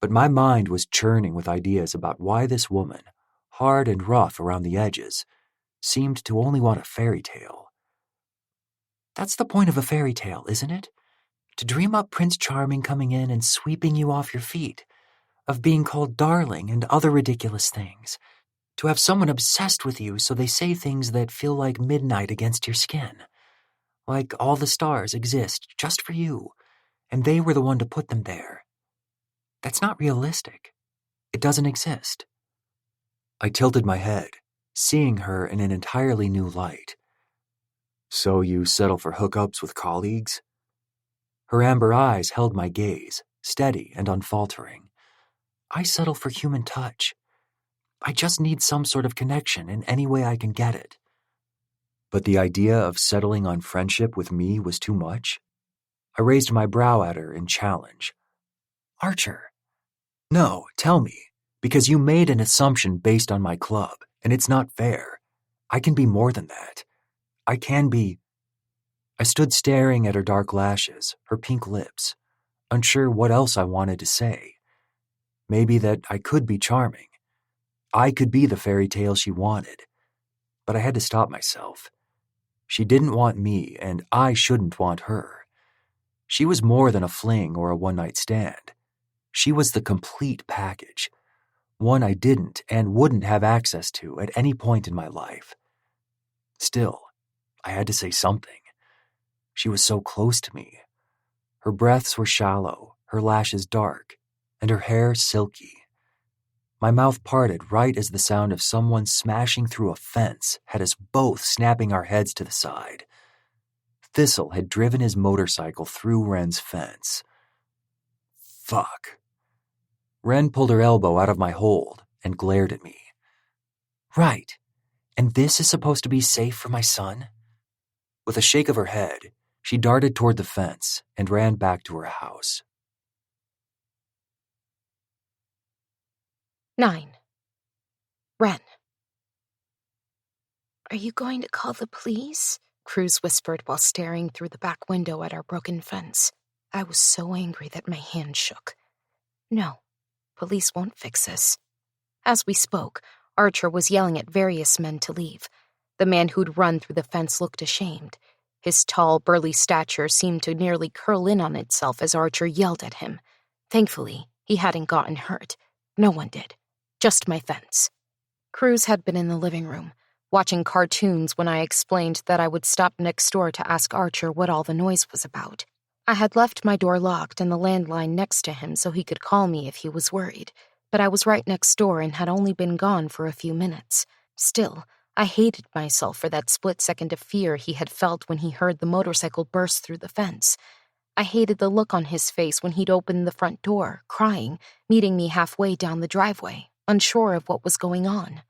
But my mind was churning with ideas about why this woman, hard and rough around the edges, seemed to only want a fairy tale. That's the point of a fairy tale, isn't it? To dream up Prince Charming coming in and sweeping you off your feet, of being called darling and other ridiculous things, to have someone obsessed with you so they say things that feel like midnight against your skin, like all the stars exist just for you, and they were the one to put them there. That's not realistic. It doesn't exist. I tilted my head, seeing her in an entirely new light. So you settle for hookups with colleagues? Her amber eyes held my gaze, steady and unfaltering. I settle for human touch. I just need some sort of connection in any way I can get it. But the idea of settling on friendship with me was too much. I raised my brow at her in challenge. Archer. No, tell me, because you made an assumption based on my club, and it's not fair. I can be more than that. I can be... I stood staring at her dark lashes, her pink lips, unsure what else I wanted to say. Maybe that I could be charming. I could be the fairy tale she wanted. But I had to stop myself. She didn't want me, and I shouldn't want her. She was more than a fling or a one-night stand. She was the complete package, one I didn't and wouldn't have access to at any point in my life. Still, I had to say something. She was so close to me. Her breaths were shallow, her lashes dark, and her hair silky. My mouth parted right as the sound of someone smashing through a fence had us both snapping our heads to the side. Thistle had driven his motorcycle through Wren's fence. Fuck. Wren pulled her elbow out of my hold and glared at me. Right. And this is supposed to be safe for my son? With a shake of her head, she darted toward the fence and ran back to her house. 9. Wren. Are you going to call the police? Cruz whispered while staring through the back window at our broken fence. I was so angry that my hand shook. No, police won't fix this. As we spoke, Archer was yelling at various men to leave. The man who'd run through the fence looked ashamed. His tall, burly stature seemed to nearly curl in on itself as Archer yelled at him. Thankfully, he hadn't gotten hurt. No one did. Just my fence. Cruz had been in the living room, watching cartoons when I explained that I would stop next door to ask Archer what all the noise was about. I had left my door locked and the landline next to him so he could call me if he was worried, but I was right next door and had only been gone for a few minutes. Still, I hated myself for that split second of fear he had felt when he heard the motorcycle burst through the fence. I hated the look on his face when he'd opened the front door, crying, meeting me halfway down the driveway, unsure of what was going on.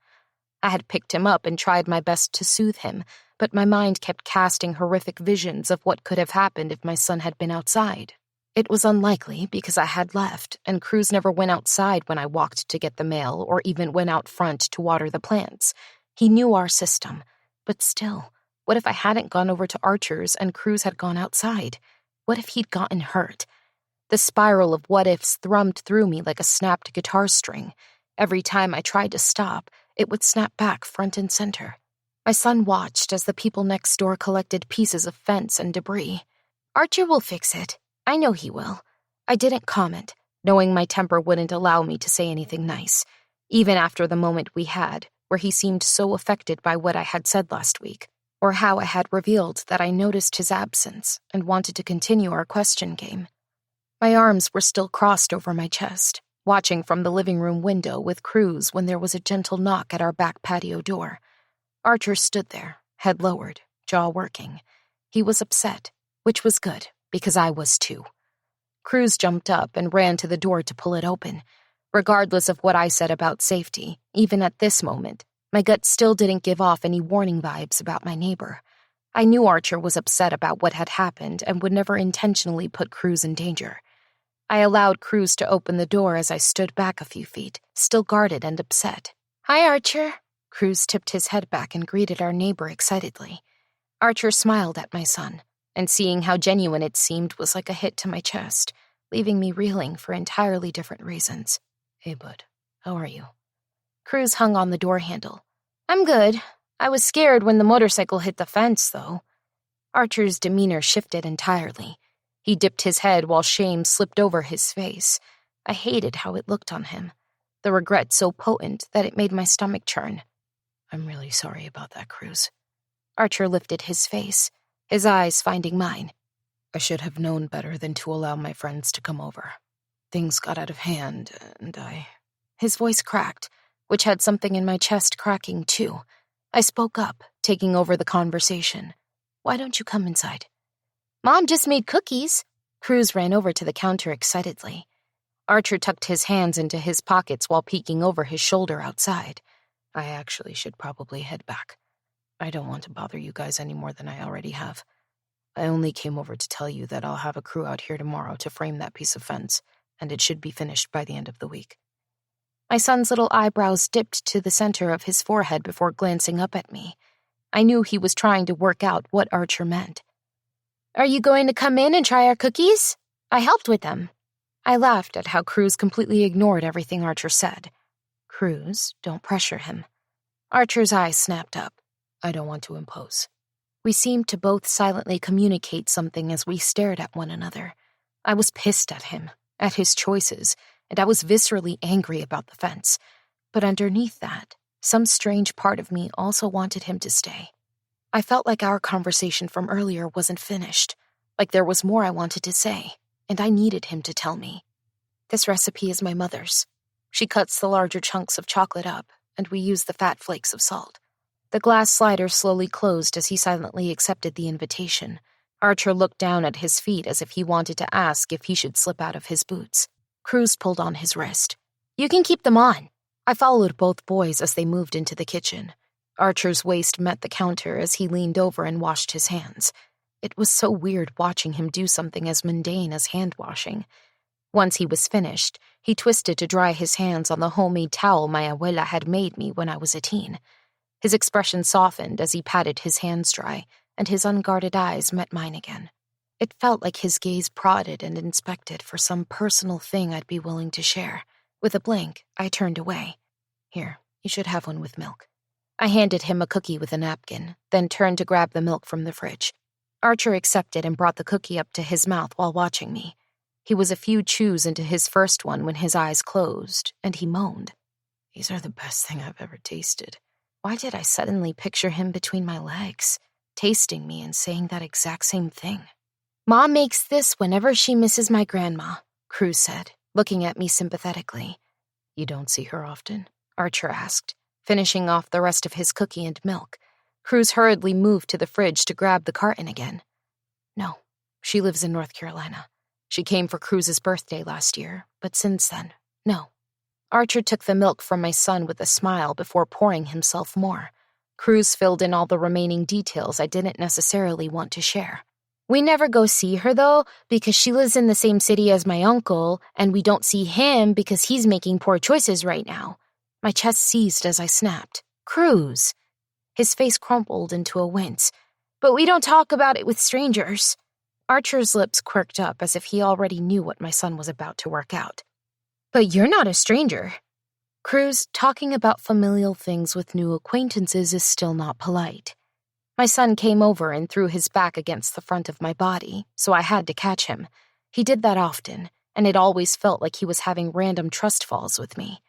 I had picked him up and tried my best to soothe him, but my mind kept casting horrific visions of what could have happened if my son had been outside. It was unlikely because I had left, and Cruz never went outside when I walked to get the mail or even went out front to water the plants. He knew our system, but still, what if I hadn't gone over to Archer's and Cruz had gone outside? What if he'd gotten hurt? The spiral of what-ifs thrummed through me like a snapped guitar string. Every time I tried to stop, it would snap back front and center. My son watched as the people next door collected pieces of fence and debris. Archer will fix it. I know he will. I didn't comment, knowing my temper wouldn't allow me to say anything nice, even after the moment we had, where he seemed so affected by what I had said last week. or how I had revealed that I noticed his absence and wanted to continue our question game. My arms were still crossed over my chest, watching from the living room window with Cruz when there was a gentle knock at our back patio door. Archer stood there, head lowered, jaw working. He was upset, which was good, because I was too. Cruz jumped up and ran to the door to pull it open. Regardless of what I said about safety, even at this moment, my gut still didn't give off any warning vibes about my neighbor. I knew Archer was upset about what had happened and would never intentionally put Cruz in danger. I allowed Cruz to open the door as I stood back a few feet, still guarded and upset. "Hi, Archer." Cruz tipped his head back and greeted our neighbor excitedly. Archer smiled at my son, and seeing how genuine it seemed was like a hit to my chest, leaving me reeling for entirely different reasons. "Hey, bud, how are you?" Cruz hung on the door handle. "I'm good. I was scared when the motorcycle hit the fence, though." Archer's demeanor shifted entirely. He dipped his head while shame slipped over his face. I hated how it looked on him, the regret so potent that it made my stomach churn. "I'm really sorry about that, Cruz." Archer lifted his face, his eyes finding mine. "I should have known better than to allow my friends to come over. Things got out of hand, and I—" His voice cracked, which had something in my chest cracking too. I spoke up, taking over the conversation. "Why don't you come inside?" "Mom just made cookies." Cruz ran over to the counter excitedly. Archer tucked his hands into his pockets while peeking over his shoulder outside. "I actually should probably head back. I don't want to bother you guys any more than I already have. I only came over to tell you that I'll have a crew out here tomorrow to frame that piece of fence, and it should be finished by the end of the week." My son's little eyebrows dipped to the center of his forehead before glancing up at me. I knew he was trying to work out what Archer meant. "Are you going to come in and try our cookies? I helped with them." I laughed at how Cruz completely ignored everything Archer said. "Cruz, don't pressure him." Archer's eyes snapped up. "I don't want to impose." We seemed to both silently communicate something as we stared at one another. I was pissed at him, at his choices, and I was viscerally angry about the fence. But underneath that, some strange part of me also wanted him to stay. I felt like our conversation from earlier wasn't finished, like there was more I wanted to say, and I needed him to tell me. "This recipe is my mother's. She cuts the larger chunks of chocolate up, and we use the fat flakes of salt." The glass slider slowly closed as he silently accepted the invitation. Archer looked down at his feet as if he wanted to ask if he should slip out of his boots. Cruz pulled on his wrist. "You can keep them on." I followed both boys as they moved into the kitchen. Archer's waist met the counter as he leaned over and washed his hands. It was so weird watching him do something as mundane as hand-washing. Once he was finished, he twisted to dry his hands on the homemade towel my abuela had made me when I was a teen. His expression softened as he patted his hands dry, and his unguarded eyes met mine again. It felt like his gaze prodded and inspected for some personal thing I'd be willing to share. With a blink, I turned away. "Here, you should have one with milk." I handed him a cookie with a napkin, then turned to grab the milk from the fridge. Archer accepted and brought the cookie up to his mouth while watching me. He was a few chews into his first one when his eyes closed, and he moaned. "These are the best thing I've ever tasted." Why did I suddenly picture him between my legs, tasting me and saying that exact same thing? "Mom makes this whenever she misses my grandma," Cruz said, looking at me sympathetically. "You don't see her often?" Archer asked, finishing off the rest of his cookie and milk. Cruz hurriedly moved to the fridge to grab the carton again. "No, she lives in North Carolina. She came for Cruz's birthday last year, but since then, no." Archer took the milk from my son with a smile before pouring himself more. Cruz filled in all the remaining details I didn't necessarily want to share. "We never go see her, though, because she lives in the same city as my uncle, and we don't see him because he's making poor choices right now." My chest seized as I snapped. "Cruz!" His face crumpled into a wince. "But we don't talk about it with strangers." Archer's lips quirked up as if he already knew what my son was about to work out. "But you're not a stranger." Cruz, talking about familial things with new acquaintances is still not polite. My son came over and threw his back against the front of my body, so I had to catch him. He did that often, and it always felt like he was having random trust falls with me.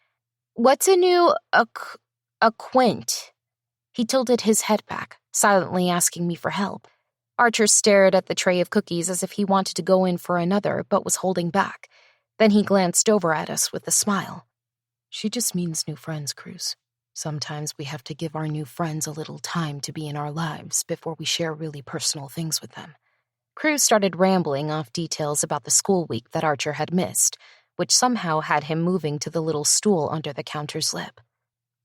"What's a new acquaint?" He tilted his head back, silently asking me for help. Archer stared at the tray of cookies as if he wanted to go in for another but was holding back. Then he glanced over at us with a smile. She just means new friends, Cruz. Sometimes we have to give our new friends a little time to be in our lives before we share really personal things with them. Cruz started rambling off details about the school week that Archer had missed, which somehow had him moving to the little stool under the counter's lip.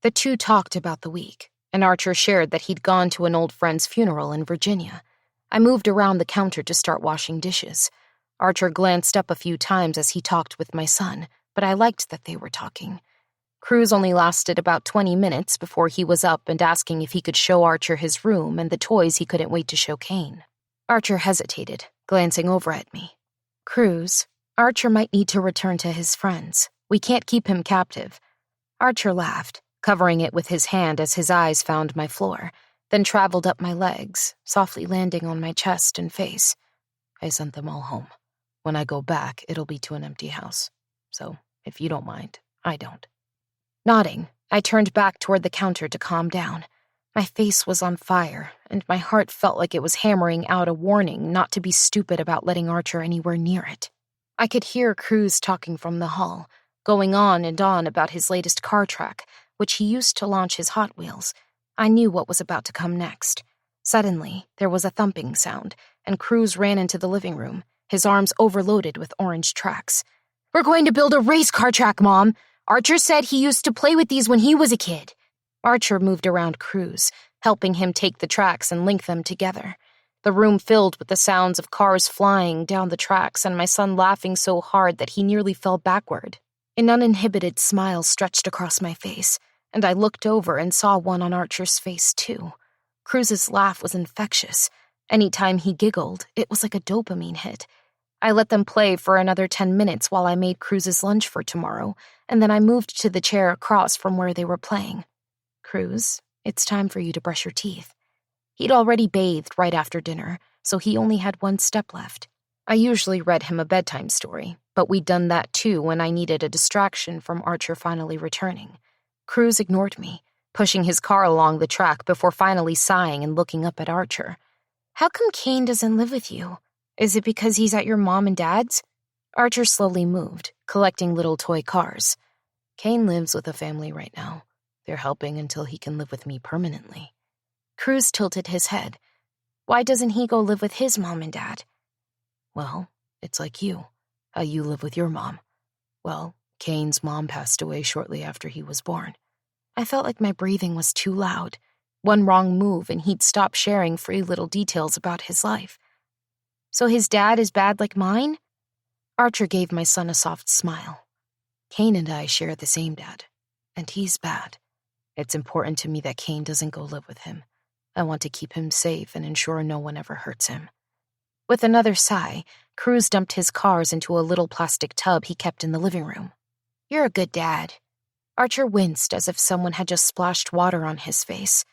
The two talked about the week, and Archer shared that he'd gone to an old friend's funeral in Virginia. I moved around the counter to start washing dishes. Archer glanced up a few times as he talked with my son, but I liked that they were talking. Cruz only lasted about 20 minutes before he was up and asking if he could show Archer his room and the toys he couldn't wait to show Kane. Archer hesitated, glancing over at me. Cruz, Archer might need to return to his friends. We can't keep him captive. Archer laughed, covering it with his hand as his eyes found my floor, then traveled up my legs, softly landing on my chest and face. I sent them all home. When I go back, it'll be to an empty house. So, if you don't mind, I don't. Nodding, I turned back toward the counter to calm down. My face was on fire, and my heart felt like it was hammering out a warning not to be stupid about letting Archer anywhere near it. I could hear Cruz talking from the hall, going on and on about his latest car track, which he used to launch his Hot Wheels. I knew what was about to come next. Suddenly, there was a thumping sound, and Cruz ran into the living room, his arms overloaded with orange tracks. "We're going to build a race car track, Mom! Archer said he used to play with these when he was a kid." Archer moved around Cruz, helping him take the tracks and link them together. The room filled with the sounds of cars flying down the tracks and my son laughing so hard that he nearly fell backward. An uninhibited smile stretched across my face, and I looked over and saw one on Archer's face, too. Cruz's laugh was infectious. Anytime he giggled, it was like a dopamine hit. I let them play for another 10 minutes while I made Cruz's lunch for tomorrow, and then I moved to the chair across from where they were playing. "Cruz, it's time for you to brush your teeth." He'd already bathed right after dinner, so he only had one step left. I usually read him a bedtime story, but we'd done that too when I needed a distraction from Archer finally returning. Cruz ignored me, pushing his car along the track before finally sighing and looking up at Archer. "How come Kane doesn't live with you? Is it because he's at your mom and dad's?" Archer slowly moved, collecting little toy cars. "Kane lives with a family right now. They're helping until he can live with me permanently." Cruz tilted his head. "Why doesn't he go live with his mom and dad?" "Well, it's like you. How you live with your mom. Well, Kane's mom passed away shortly after he was born." I felt like my breathing was too loud. One wrong move and he'd stop sharing free little details about his life. "So his dad is bad like mine?" Archer gave my son a soft smile. "Kane and I share the same dad, and he's bad. It's important to me that Kane doesn't go live with him. I want to keep him safe and ensure no one ever hurts him." With another sigh, Cruz dumped his cars into a little plastic tub he kept in the living room. "You're a good dad." Archer winced as if someone had just splashed water on his face.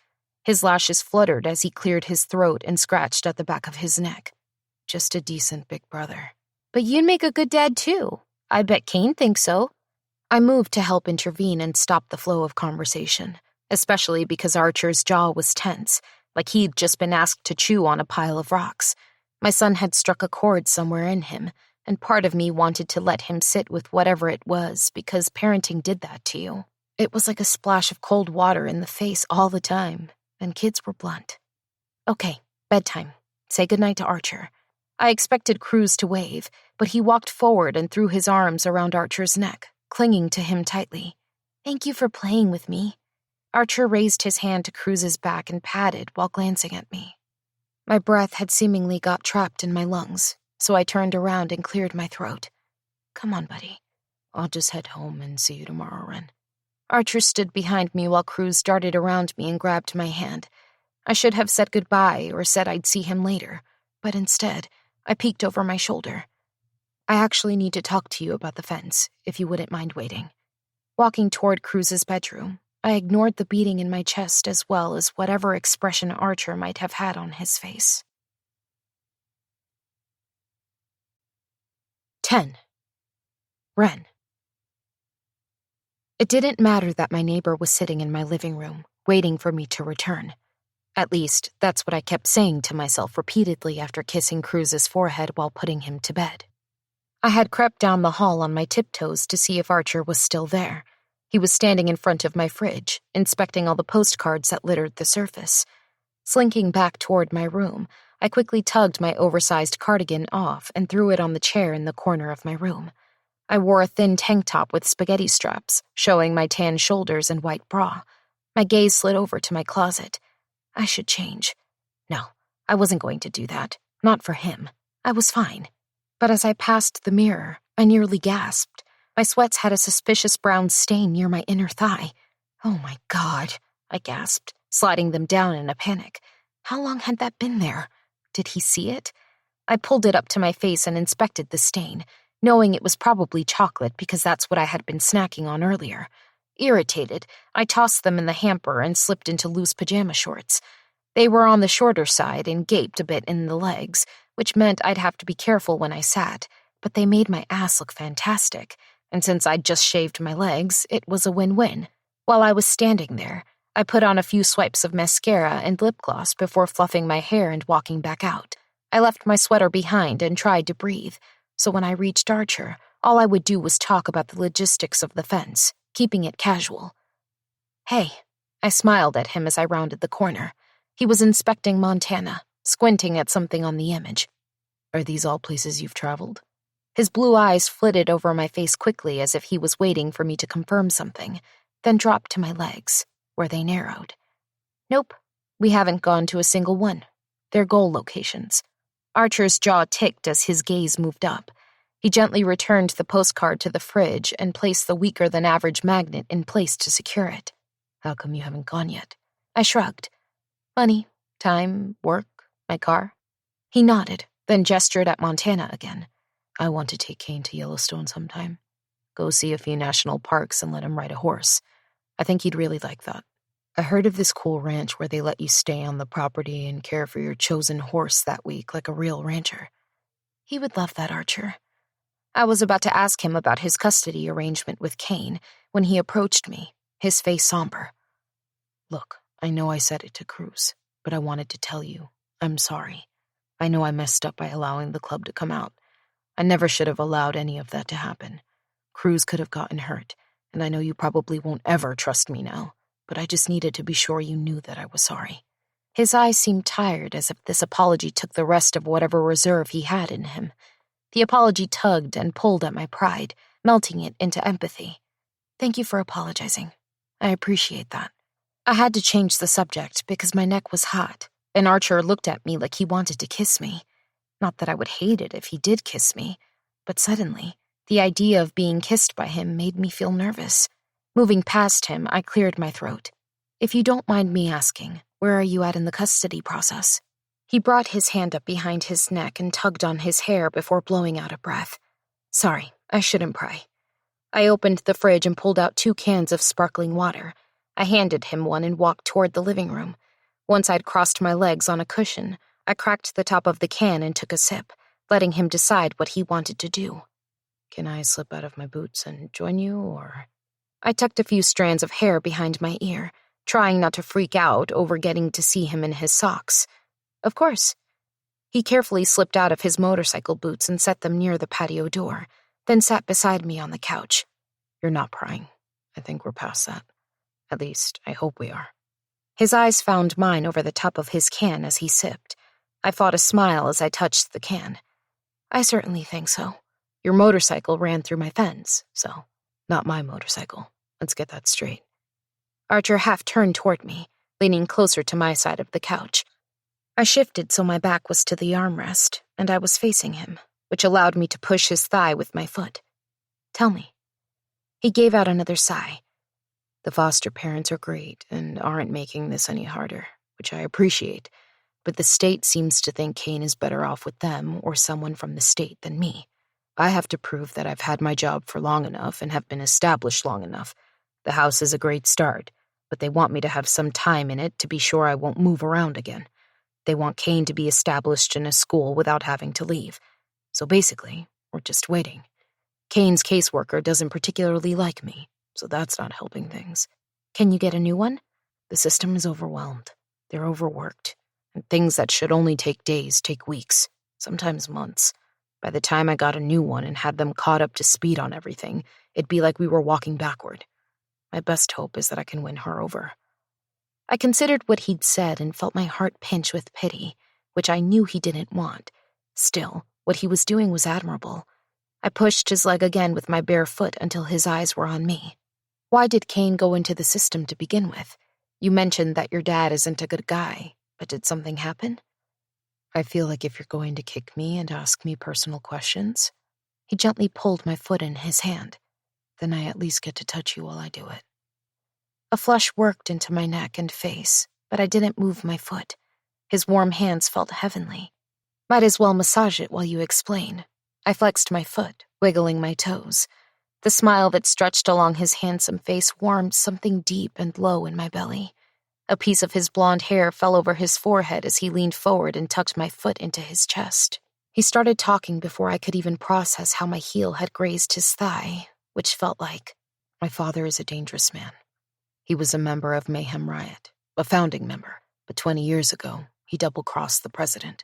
His lashes fluttered as he cleared his throat and scratched at the back of his neck. "Just a decent big brother." "But you'd make a good dad too. I bet Kane thinks so." I moved to help intervene and stop the flow of conversation, especially because Archer's jaw was tense, like he'd just been asked to chew on a pile of rocks. My son had struck a chord somewhere in him, and part of me wanted to let him sit with whatever it was because parenting did that to you. It was like a splash of cold water in the face all the time, and kids were blunt. "Okay, bedtime. Say goodnight to Archer." I expected Cruz to wave, but he walked forward and threw his arms around Archer's neck, clinging to him tightly. "Thank you for playing with me." Archer raised his hand to Cruz's back and patted while glancing at me. My breath had seemingly got trapped in my lungs, so I turned around and cleared my throat. "Come on, buddy." "I'll just head home and see you tomorrow, Ren." Archer stood behind me while Cruz darted around me and grabbed my hand. I should have said goodbye or said I'd see him later, but instead, I peeked over my shoulder. "I actually need to talk to you about the fence, if you wouldn't mind waiting." Walking toward Cruz's bedroom, I ignored the beating in my chest as well as whatever expression Archer might have had on his face. 10. Ren. It didn't matter that my neighbor was sitting in my living room, waiting for me to return. At least, that's what I kept saying to myself repeatedly after kissing Cruz's forehead while putting him to bed. I had crept down the hall on my tiptoes to see if Archer was still there. He was standing in front of my fridge, inspecting all the postcards that littered the surface. Slinking back toward my room, I quickly tugged my oversized cardigan off and threw it on the chair in the corner of my room. I wore a thin tank top with spaghetti straps, showing my tan shoulders and white bra. My gaze slid over to my closet. I should change. No, I wasn't going to do that. Not for him. I was fine. But as I passed the mirror, I nearly gasped. My sweats had a suspicious brown stain near my inner thigh. Oh my God, I gasped, sliding them down in a panic. How long had that been there? Did he see it? I pulled it up to my face and inspected the stain, knowing it was probably chocolate because that's what I had been snacking on earlier. Irritated, I tossed them in the hamper and slipped into loose pajama shorts. They were on the shorter side and gaped a bit in the legs, which meant I'd have to be careful when I sat, but they made my ass look fantastic, and since I'd just shaved my legs, it was a win-win. While I was standing there, I put on a few swipes of mascara and lip gloss before fluffing my hair and walking back out. I left my sweater behind and tried to breathe, so when I reached Archer, all I would do was talk about the logistics of the fence, keeping it casual. Hey, I smiled at him as I rounded the corner. He was inspecting Montana, squinting at something on the image. Are these all places you've traveled? His blue eyes flitted over my face quickly as if he was waiting for me to confirm something, then dropped to my legs, where they narrowed. Nope, we haven't gone to a single one. They're goal locations. Archer's jaw ticked as his gaze moved up. He gently returned the postcard to the fridge and placed the weaker-than-average magnet in place to secure it. How come you haven't gone yet? I shrugged. Money, time, work, my car. He nodded, then gestured at Montana again. I want to take Kane to Yellowstone sometime. Go see a few national parks and let him ride a horse. I think he'd really like that. I heard of this cool ranch where they let you stay on the property and care for your chosen horse that week like a real rancher. He would love that, Archer. I was about to ask him about his custody arrangement with Kane when he approached me, his face somber. Look, I know I said it to Cruz, but I wanted to tell you, I'm sorry. I know I messed up by allowing the club to come out. I never should have allowed any of that to happen. Cruz could have gotten hurt, and I know you probably won't ever trust me now, but I just needed to be sure you knew that I was sorry. His eyes seemed tired, as if this apology took the rest of whatever reserve he had in him. The apology tugged and pulled at my pride, melting it into empathy. Thank you for apologizing. I appreciate that. I had to change the subject because my neck was hot, and Archer looked at me like he wanted to kiss me. Not that I would hate it if he did kiss me, but suddenly, the idea of being kissed by him made me feel nervous. Moving past him, I cleared my throat. If you don't mind me asking, where are you at in the custody process? He brought his hand up behind his neck and tugged on his hair before blowing out a breath. Sorry, I shouldn't pry. I opened the fridge and pulled out 2 cans of sparkling water. I handed him one and walked toward the living room. Once I'd crossed my legs on a cushion, I cracked the top of the can and took a sip, letting him decide what he wanted to do. Can I slip out of my boots and join you, or? I tucked a few strands of hair behind my ear, trying not to freak out over getting to see him in his socks. Of course. He carefully slipped out of his motorcycle boots and set them near the patio door, then sat beside me on the couch. You're not prying. I think we're past that. At least, I hope we are. His eyes found mine over the top of his can as he sipped. I fought a smile as I touched the can. I certainly think so. Your motorcycle ran through my fence, so. Not my motorcycle. Let's get that straight. Archer half turned toward me, leaning closer to my side of the couch. I shifted so my back was to the armrest, and I was facing him, which allowed me to push his thigh with my foot. Tell me. He gave out another sigh. The foster parents are great and aren't making this any harder, which I appreciate, but the state seems to think Kane is better off with them or someone from the state than me. I have to prove that I've had my job for long enough and have been established long enough. The house is a great start, but they want me to have some time in it to be sure I won't move around again. They want Kane to be established in a school without having to leave. So basically, we're just waiting. Kane's caseworker doesn't particularly like me, so that's not helping things. Can you get a new one? The system is overwhelmed. They're overworked. And things that should only take days take weeks, sometimes months. By the time I got a new one and had them caught up to speed on everything, it'd be like we were walking backward. My best hope is that I can win her over. I considered what he'd said and felt my heart pinch with pity, which I knew he didn't want. Still, what he was doing was admirable. I pushed his leg again with my bare foot until his eyes were on me. Why did Kane go into the system to begin with? You mentioned that your dad isn't a good guy, but did something happen? I feel like if you're going to kick me and ask me personal questions, he gently pulled my foot in his hand. Then I at least get to touch you while I do it. A flush worked into my neck and face, but I didn't move my foot. His warm hands felt heavenly. Might as well massage it while you explain. I flexed my foot, wiggling my toes. The smile that stretched along his handsome face warmed something deep and low in my belly. A piece of his blonde hair fell over his forehead as he leaned forward and tucked my foot into his chest. He started talking before I could even process how my heel had grazed his thigh, which felt like, my father is a dangerous man. He was a member of Mayhem Riot, a founding member, but 20 years ago, he double-crossed the president,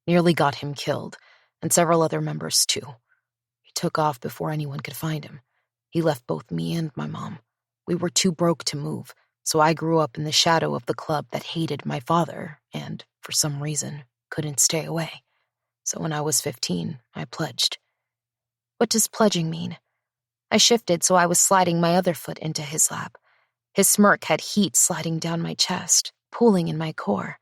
nearly got him killed, and several other members too. He took off before anyone could find him. He left both me and my mom. We were too broke to move, so I grew up in the shadow of the club that hated my father and, for some reason, couldn't stay away. So when I was 15, I pledged. What does pledging mean? I shifted so I was sliding my other foot into his lap. His smirk had heat sliding down my chest, pooling in my core.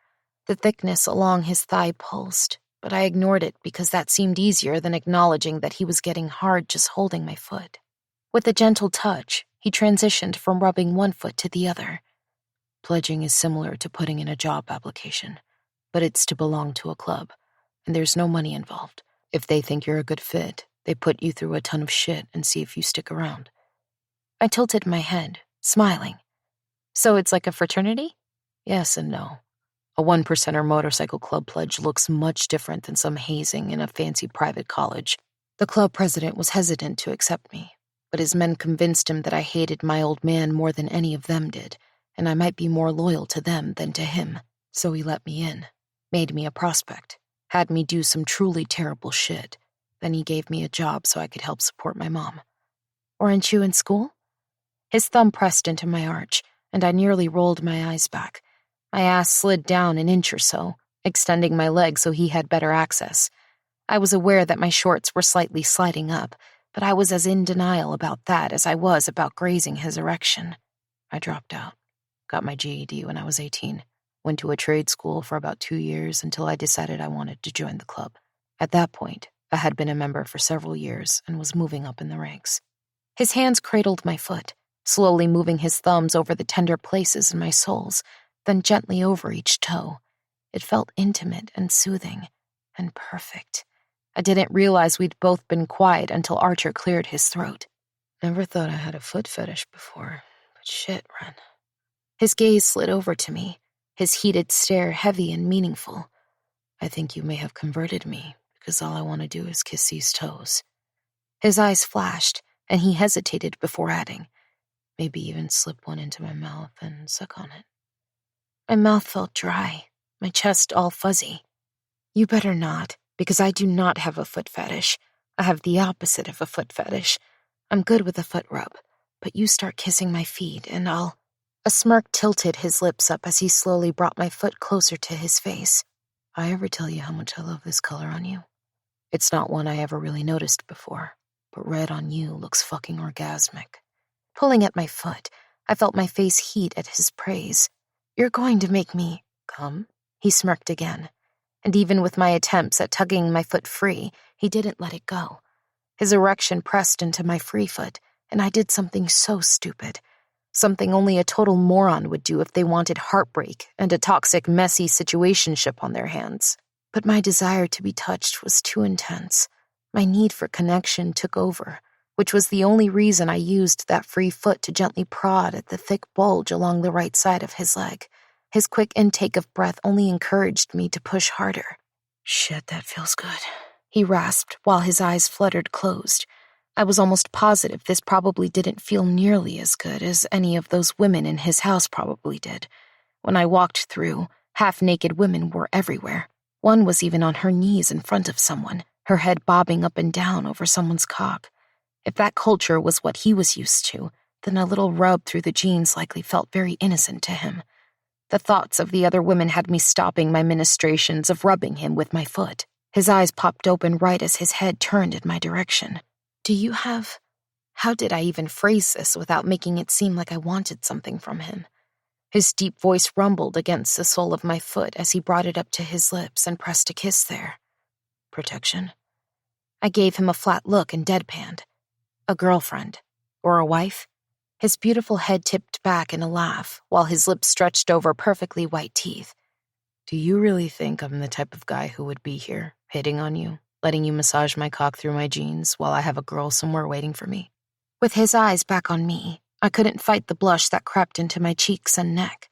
The thickness along his thigh pulsed, but I ignored it because that seemed easier than acknowledging that he was getting hard just holding my foot. With a gentle touch, he transitioned from rubbing one foot to the other. Pledging is similar to putting in a job application, but it's to belong to a club, and there's no money involved. If they think you're a good fit, they put you through a ton of shit and see if you stick around. I tilted my head, smiling. So it's like a fraternity? Yes and no. A 1%er motorcycle club pledge looks much different than some hazing in a fancy private college. The club president was hesitant to accept me, but his men convinced him that I hated my old man more than any of them did, and I might be more loyal to them than to him. So he let me in, made me a prospect, had me do some truly terrible shit. Then he gave me a job so I could help support my mom. Weren't you in school? His thumb pressed into my arch, and I nearly rolled my eyes back. My ass slid down an inch or so, extending my leg so he had better access. I was aware that my shorts were slightly sliding up, but I was as in denial about that as I was about grazing his erection. I dropped out. Got my GED when I was 18. Went to a trade school for about 2 years until I decided I wanted to join the club. At that point, I had been a member for several years and was moving up in the ranks. His hands cradled my foot, slowly moving his thumbs over the tender places in my soles, then gently over each toe. It felt intimate and soothing, and perfect. I didn't realize we'd both been quiet until Archer cleared his throat. Never thought I had a foot fetish before, but shit, Ren. His gaze slid over to me, his heated stare heavy and meaningful. I think you may have converted me, because all I want to do is kiss these toes. His eyes flashed, and he hesitated before adding, maybe even slip one into my mouth and suck on it. My mouth felt dry, my chest all fuzzy. You better not, because I do not have a foot fetish. I have the opposite of a foot fetish. I'm good with a foot rub, but you start kissing my feet and I'll... A smirk tilted his lips up as he slowly brought my foot closer to his face. I ever tell you how much I love this color on you? It's not one I ever really noticed before, but red on you looks fucking orgasmic. Pulling at my foot, I felt my face heat at his praise. You're going to make me... Come? He smirked again. And even with my attempts at tugging my foot free, he didn't let it go. His erection pressed into my free foot, and I did something so stupid. Something only a total moron would do if they wanted heartbreak and a toxic, messy situationship on their hands. But my desire to be touched was too intense. My need for connection took over, which was the only reason I used that free foot to gently prod at the thick bulge along the right side of his leg. His quick intake of breath only encouraged me to push harder. Shit, that feels good, he rasped while his eyes fluttered closed. I was almost positive this probably didn't feel nearly as good as any of those women in his house probably did. When I walked through, half-naked women were everywhere. One was even on her knees in front of someone, her head bobbing up and down over someone's cock. If that culture was what he was used to, then a little rub through the jeans likely felt very innocent to him. The thoughts of the other women had me stopping my ministrations of rubbing him with my foot. His eyes popped open right as his head turned in my direction. "Do you have—" How did I even phrase this without making it seem like I wanted something from him? His deep voice rumbled against the sole of my foot as he brought it up to his lips and pressed a kiss there. "Protection?" I gave him a flat look and deadpanned. "A girlfriend? Or a wife?" His beautiful head tipped back in a laugh, while his lips stretched over perfectly white teeth. "Do you really think I'm the type of guy who would be here, hitting on you, letting you massage my cock through my jeans while I have a girl somewhere waiting for me?" With his eyes back on me, I couldn't fight the blush that crept into my cheeks and neck.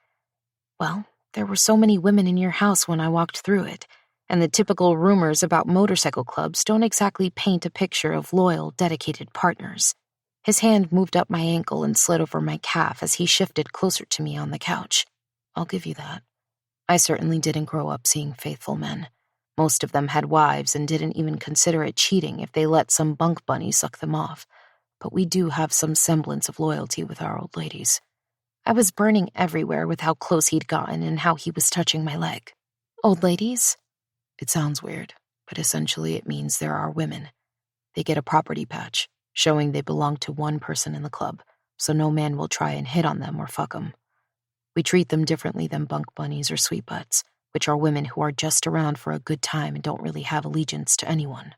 "Well, there were so many women in your house when I walked through it, and the typical rumors about motorcycle clubs don't exactly paint a picture of loyal, dedicated partners." His hand moved up my ankle and slid over my calf as he shifted closer to me on the couch. "I'll give you that. I certainly didn't grow up seeing faithful men. Most of them had wives and didn't even consider it cheating if they let some bunk bunny suck them off. But we do have some semblance of loyalty with our old ladies." I was burning everywhere with how close he'd gotten and how he was touching my leg. "Old ladies?" It sounds weird, but essentially it means there are women. They get a property patch, showing they belong to one person in the club, so no man will try and hit on them or fuck them. We treat them differently than bunk bunnies or sweet butts, which are women who are just around for a good time and don't really have allegiance to anyone.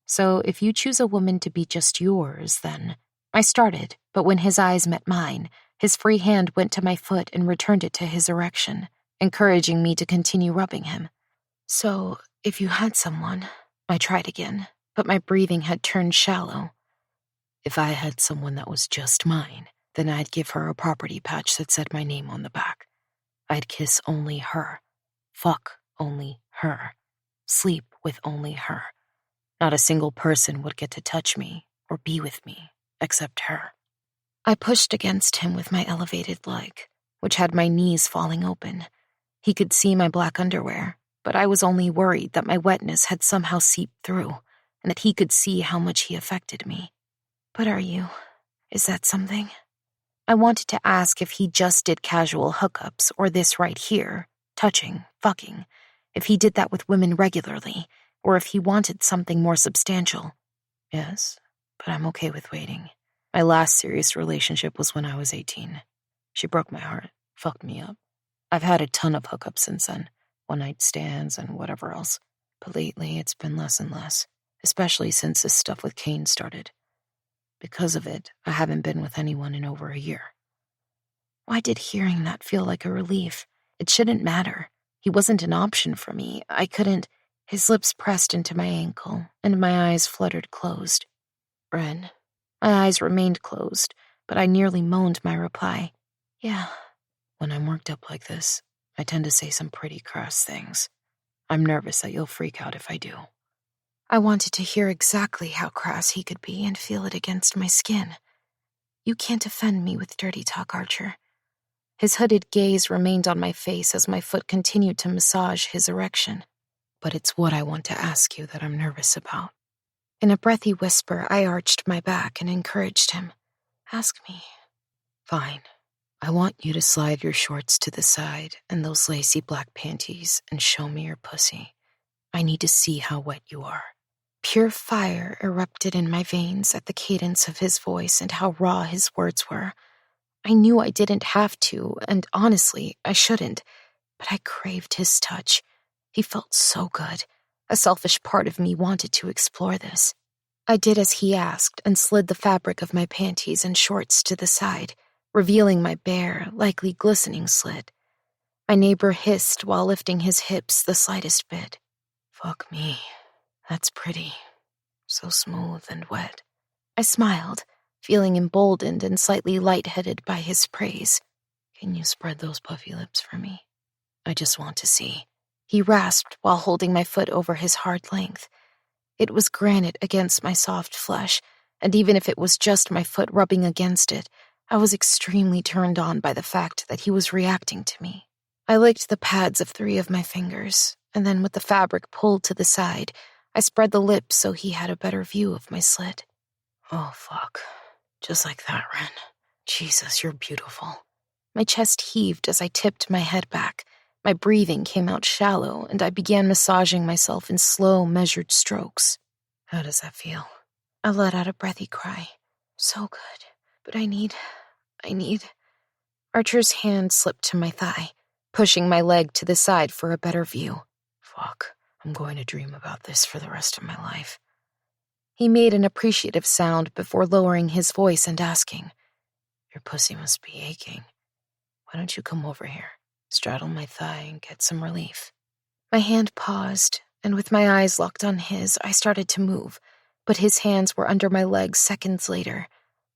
So if you choose a woman to be just yours, then... I started, but when his eyes met mine, his free hand went to my foot and returned it to his erection, encouraging me to continue rubbing him. "So, if you had someone..." I tried again, but my breathing had turned shallow. "If I had someone that was just mine, then I'd give her a property patch that said my name on the back. I'd kiss only her, fuck only her, sleep with only her. Not a single person would get to touch me or be with me except her." I pushed against him with my elevated leg, which had my knees falling open. He could see my black underwear, but I was only worried that my wetness had somehow seeped through and that he could see how much he affected me. "But is that something?" I wanted to ask if he just did casual hookups or this right here, touching, fucking, if he did that with women regularly, or if he wanted something more substantial. "Yes, but I'm okay with waiting. My last serious relationship was when I was 18. She broke my heart, fucked me up. I've had a ton of hookups since then, one-night stands and whatever else, but lately it's been less and less, especially since this stuff with Kane started. Because of it, I haven't been with anyone in over a year." Why did hearing that feel like a relief? It shouldn't matter. He wasn't an option for me. I couldn't... His lips pressed into my ankle, and my eyes fluttered closed. "Ren." My eyes remained closed, but I nearly moaned my reply. "Yeah." When I'm worked up like this, I tend to say some pretty crass things. I'm nervous that you'll freak out if I do. I wanted to hear exactly how crass he could be and feel it against my skin. "You can't offend me with dirty talk, Archer." His hooded gaze remained on my face as my foot continued to massage his erection. "But it's what I want to ask you that I'm nervous about." In a breathy whisper, I arched my back and encouraged him. "Ask me." "Fine. I want you to slide your shorts to the side and those lacy black panties and show me your pussy. I need to see how wet you are." Pure fire erupted in my veins at the cadence of his voice and how raw his words were. I knew I didn't have to, and honestly, I shouldn't, but I craved his touch. He felt so good. A selfish part of me wanted to explore this. I did as he asked and slid the fabric of my panties and shorts to the side, revealing my bare, likely glistening slit. My neighbor hissed while lifting his hips the slightest bit. "Fuck me. That's pretty. So smooth and wet." I smiled, feeling emboldened and slightly lightheaded by his praise. "Can you spread those puffy lips for me? I just want to see." He rasped while holding my foot over his hard length. It was granite against my soft flesh, and even if it was just my foot rubbing against it, I was extremely turned on by the fact that he was reacting to me. I licked the pads of 3 of my fingers, and then with the fabric pulled to the side, I spread the lips so he had a better view of my slit. Oh, fuck. Just like that, Ren. Jesus, you're beautiful. My chest heaved as I tipped my head back. My breathing came out shallow, and I began massaging myself in slow, measured strokes. How does that feel? I let out a breathy cry. So good. But I need... Archer's hand slipped to my thigh, pushing my leg to the side for a better view. Fuck, I'm going to dream about this for the rest of my life. He made an appreciative sound before lowering his voice and asking, Your pussy must be aching. Why don't you come over here, straddle my thigh, and get some relief? My hand paused, and with my eyes locked on his, I started to move, but his hands were under my legs seconds later,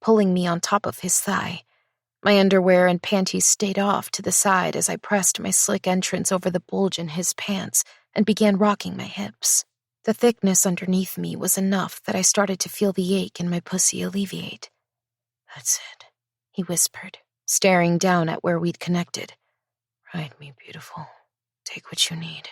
pulling me on top of his thigh. My underwear and panties stayed off to the side as I pressed my slick entrance over the bulge in his pants and began rocking my hips. The thickness underneath me was enough that I started to feel the ache in my pussy alleviate. That's it, he whispered, staring down at where we'd connected. Ride me, beautiful. Take what you need.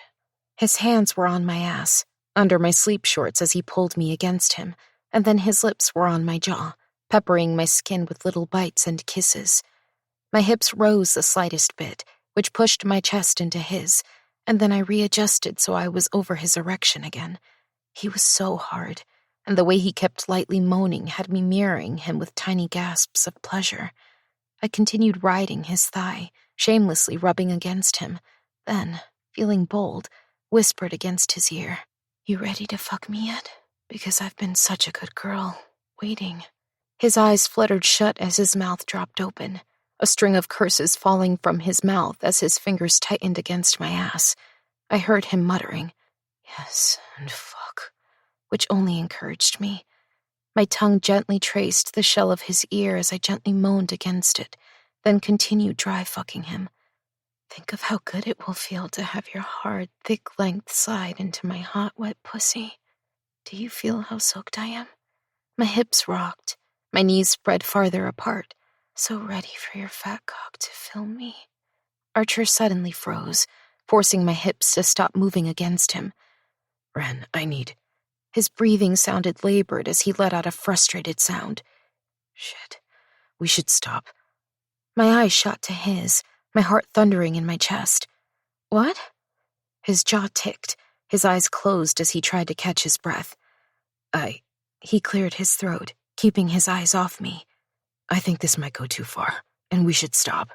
His hands were on my ass, under my sleep shorts as he pulled me against him, and then his lips were on my jaw, peppering my skin with little bites and kisses. My hips rose the slightest bit, which pushed my chest into his, and then I readjusted so I was over his erection again. He was so hard, and the way he kept lightly moaning had me mirroring him with tiny gasps of pleasure. I continued riding his thigh, shamelessly rubbing against him, then, feeling bold, whispered against his ear, You ready to fuck me yet? Because I've been such a good girl, waiting. His eyes fluttered shut as his mouth dropped open, a string of curses falling from his mouth as his fingers tightened against my ass. I heard him muttering, Yes, and fuck, which only encouraged me. My tongue gently traced the shell of his ear as I gently moaned against it, then continued dry fucking him. Think of how good it will feel to have your hard, thick length slide into my hot, wet pussy. Do you feel how soaked I am? My hips rocked. My knees spread farther apart, so ready for your fat cock to fill me. Archer suddenly froze, forcing my hips to stop moving against him. Ren, I need... His breathing sounded labored as he let out a frustrated sound. Shit, we should stop. My eyes shot to his, my heart thundering in my chest. What? His jaw ticked, his eyes closed as he tried to catch his breath. He cleared his throat, keeping his eyes off me. I think this might go too far, and we should stop.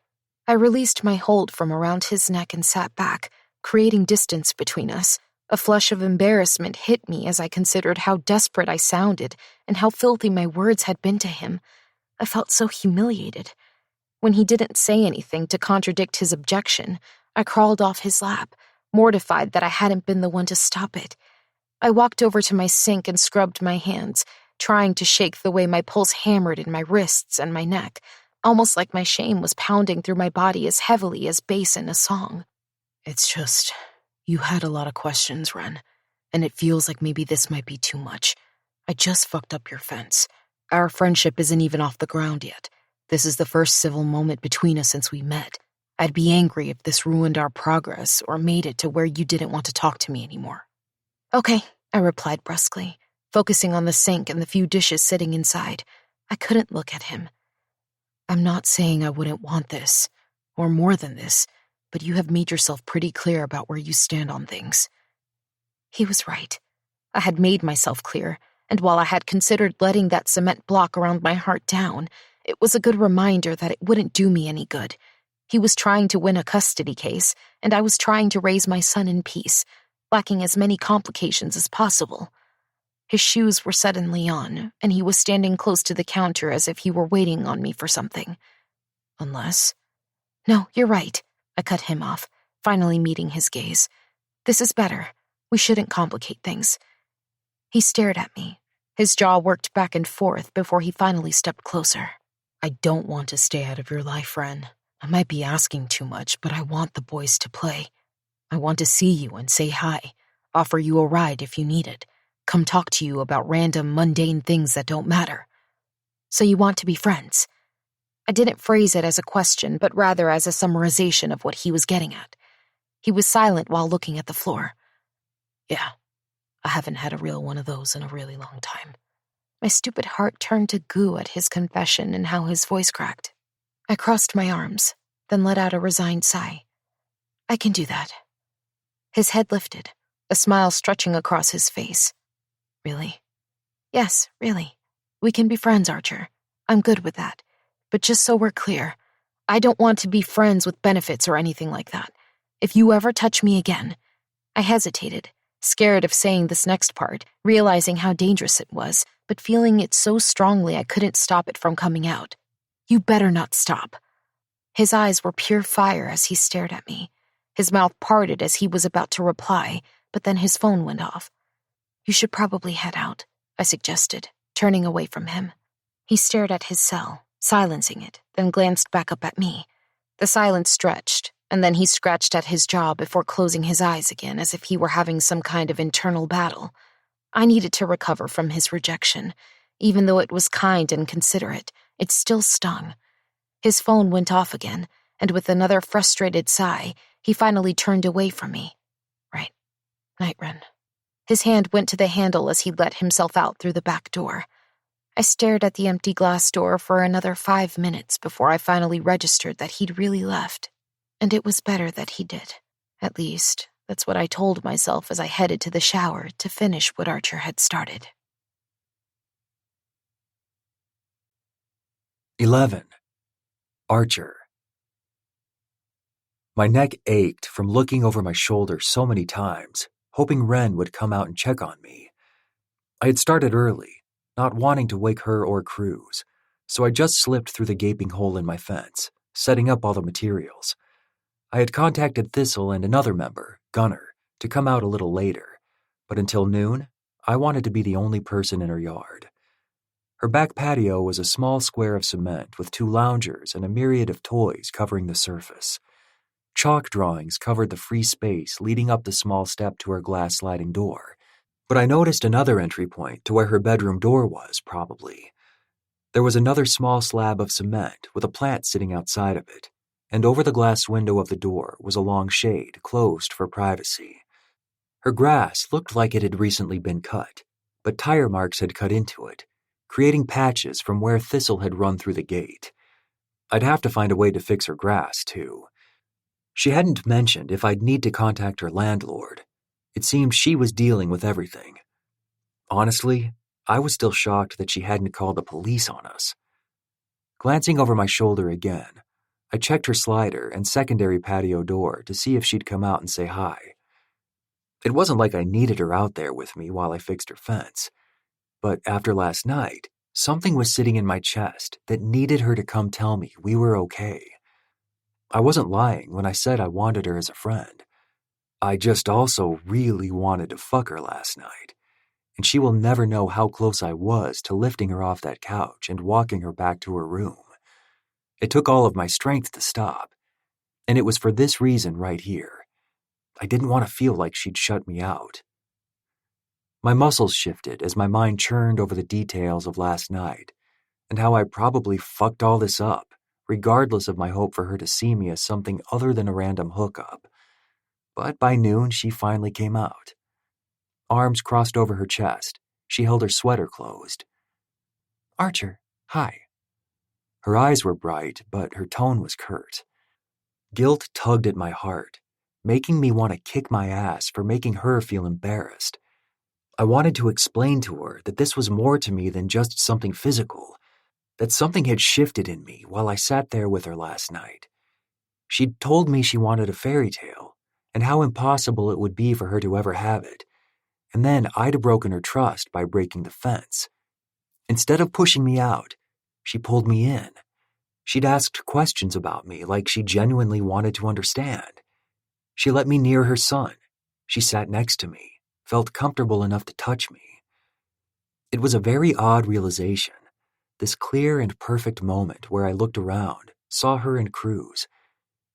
I released my hold from around his neck and sat back, creating distance between us. A flush of embarrassment hit me as I considered how desperate I sounded and how filthy my words had been to him. I felt so humiliated. When he didn't say anything to contradict his objection, I crawled off his lap, mortified that I hadn't been the one to stop it. I walked over to my sink and scrubbed my hands, trying to shake the way my pulse hammered in my wrists and my neck, almost like my shame was pounding through my body as heavily as bass in a song. It's just, you had a lot of questions, Ren, and it feels like maybe this might be too much. I just fucked up your fence. Our friendship isn't even off the ground yet. This is the first civil moment between us since we met. I'd be angry if this ruined our progress or made it to where you didn't want to talk to me anymore. Okay, I replied brusquely, focusing on the sink and the few dishes sitting inside. I couldn't look at him. I'm not saying I wouldn't want this, or more than this, but you have made yourself pretty clear about where you stand on things. He was right. I had made myself clear, and while I had considered letting that cement block around my heart down, it was a good reminder that it wouldn't do me any good. He was trying to win a custody case, and I was trying to raise my son in peace, lacking as many complications as possible. His shoes were suddenly on, and he was standing close to the counter as if he were waiting on me for something. Unless... No, you're right. I cut him off, finally meeting his gaze. This is better. We shouldn't complicate things. He stared at me. His jaw worked back and forth before he finally stepped closer. I don't want to stay out of your life, Ren. I might be asking too much, but I want the boys to play. I want to see you and say hi, offer you a ride if you need it. come talk to you about random, mundane things that don't matter. So you want to be friends? I didn't phrase it as a question, but rather as a summarization of what he was getting at. He was silent while looking at the floor. Yeah, I haven't had a real one of those in a really long time. My stupid heart turned to goo at his confession and how his voice cracked. I crossed my arms, then let out a resigned sigh. I can do that. His head lifted, a smile stretching across his face. Really? Yes, really. We can be friends, Archer. I'm good with that. But just so we're clear, I don't want to be friends with benefits or anything like that. If you ever touch me again... I hesitated, scared of saying this next part, realizing how dangerous it was, but feeling it so strongly I couldn't stop it from coming out. You better not stop. His eyes were pure fire as he stared at me. His mouth parted as he was about to reply, but then his phone went off. You should probably head out, I suggested, turning away from him. He stared at his cell, silencing it, then glanced back up at me. The silence stretched, and then he scratched at his jaw before closing his eyes again as if he were having some kind of internal battle. I needed to recover from his rejection. Even though it was kind and considerate, it still stung. His phone went off again, and with another frustrated sigh, he finally turned away from me. Right. Night, Ren. His hand went to the handle as he let himself out through the back door. I stared at the empty glass door for another 5 minutes before I finally registered that he'd really left. And it was better that he did. At least, that's what I told myself as I headed to the shower to finish what Archer had started. 11. Archer. My neck ached from looking over my shoulder so many times, hoping Ren would come out and check on me. I had started early, not wanting to wake her or Cruz, so I just slipped through the gaping hole in my fence, setting up all the materials. I had contacted Thistle and another member, Gunner, to come out a little later, but until noon, I wanted to be the only person in her yard. Her back patio was a small square of cement with 2 loungers and a myriad of toys covering the surface. Chalk drawings covered the free space leading up the small step to her glass sliding door, but I noticed another entry point to where her bedroom door was, probably. There was another small slab of cement with a plant sitting outside of it, and over the glass window of the door was a long shade closed for privacy. Her grass looked like it had recently been cut, but tire marks had cut into it, creating patches from where Thistle had run through the gate. I'd have to find a way to fix her grass, too. She hadn't mentioned if I'd need to contact her landlord. It seemed she was dealing with everything. Honestly, I was still shocked that she hadn't called the police on us. Glancing over my shoulder again, I checked her slider and secondary patio door to see if she'd come out and say hi. It wasn't like I needed her out there with me while I fixed her fence, but after last night, something was sitting in my chest that needed her to come tell me we were okay. I wasn't lying when I said I wanted her as a friend. I just also really wanted to fuck her last night, and she will never know how close I was to lifting her off that couch and walking her back to her room. It took all of my strength to stop, and it was for this reason right here. I didn't want to feel like she'd shut me out. My muscles shifted as my mind churned over the details of last night and how I probably fucked all this up, regardless of my hope for her to see me as something other than a random hookup. But by noon, she finally came out. Arms crossed over her chest, she held her sweater closed. Archer, hi. Her eyes were bright, but her tone was curt. Guilt tugged at my heart, making me want to kick my ass for making her feel embarrassed. I wanted to explain to her that this was more to me than just something physical, that something had shifted in me while I sat there with her last night. She'd told me she wanted a fairy tale, and how impossible it would be for her to ever have it, and then I'd broken her trust by breaking the fence. Instead of pushing me out, she pulled me in. She'd asked questions about me like she genuinely wanted to understand. She let me near her son. She sat next to me, felt comfortable enough to touch me. It was a very odd realization, this clear and perfect moment where I looked around, saw her and Cruz,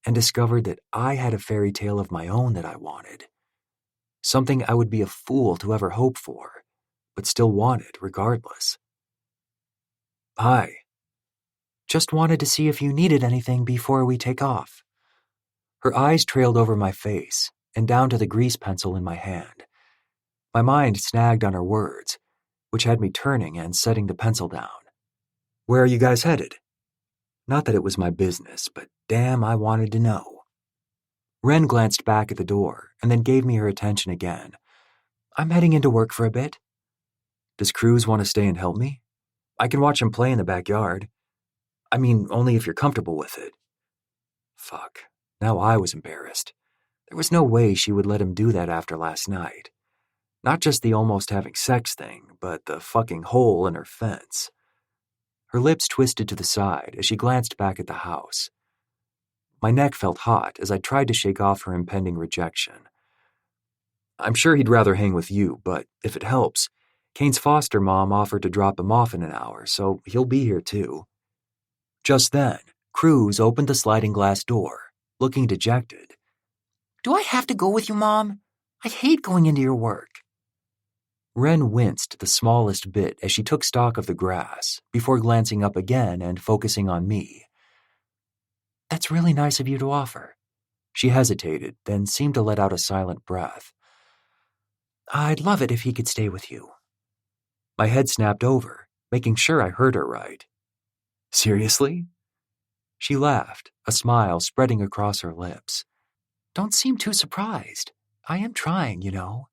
and discovered that I had a fairy tale of my own that I wanted. Something I would be a fool to ever hope for, but still wanted regardless. Hi. Just wanted to see if you needed anything before we take off. Her eyes trailed over my face and down to the grease pencil in my hand. My mind snagged on her words, which had me turning and setting the pencil down. Where are you guys headed? Not that it was my business, but damn, I wanted to know. Wren glanced back at the door and then gave me her attention again. I'm heading into work for a bit. Does Cruz want to stay and help me? I can watch him play in the backyard. I mean, only if you're comfortable with it. Fuck. Now I was embarrassed. There was no way she would let him do that after last night. Not just the almost having sex thing, but the fucking hole in her fence. Her lips twisted to the side as she glanced back at the house. My neck felt hot as I tried to shake off her impending rejection. I'm sure he'd rather hang with you, but if it helps, Kane's foster mom offered to drop him off in an hour, so he'll be here too. Just then, Cruz opened the sliding glass door, looking dejected. Do I have to go with you, Mom? I hate going into your work. Wren winced the smallest bit as she took stock of the grass, before glancing up again and focusing on me. That's really nice of you to offer. She hesitated, then seemed to let out a silent breath. I'd love it if he could stay with you. My head snapped over, making sure I heard her right. Seriously? She laughed, a smile spreading across her lips. Don't seem too surprised. I am trying, you know.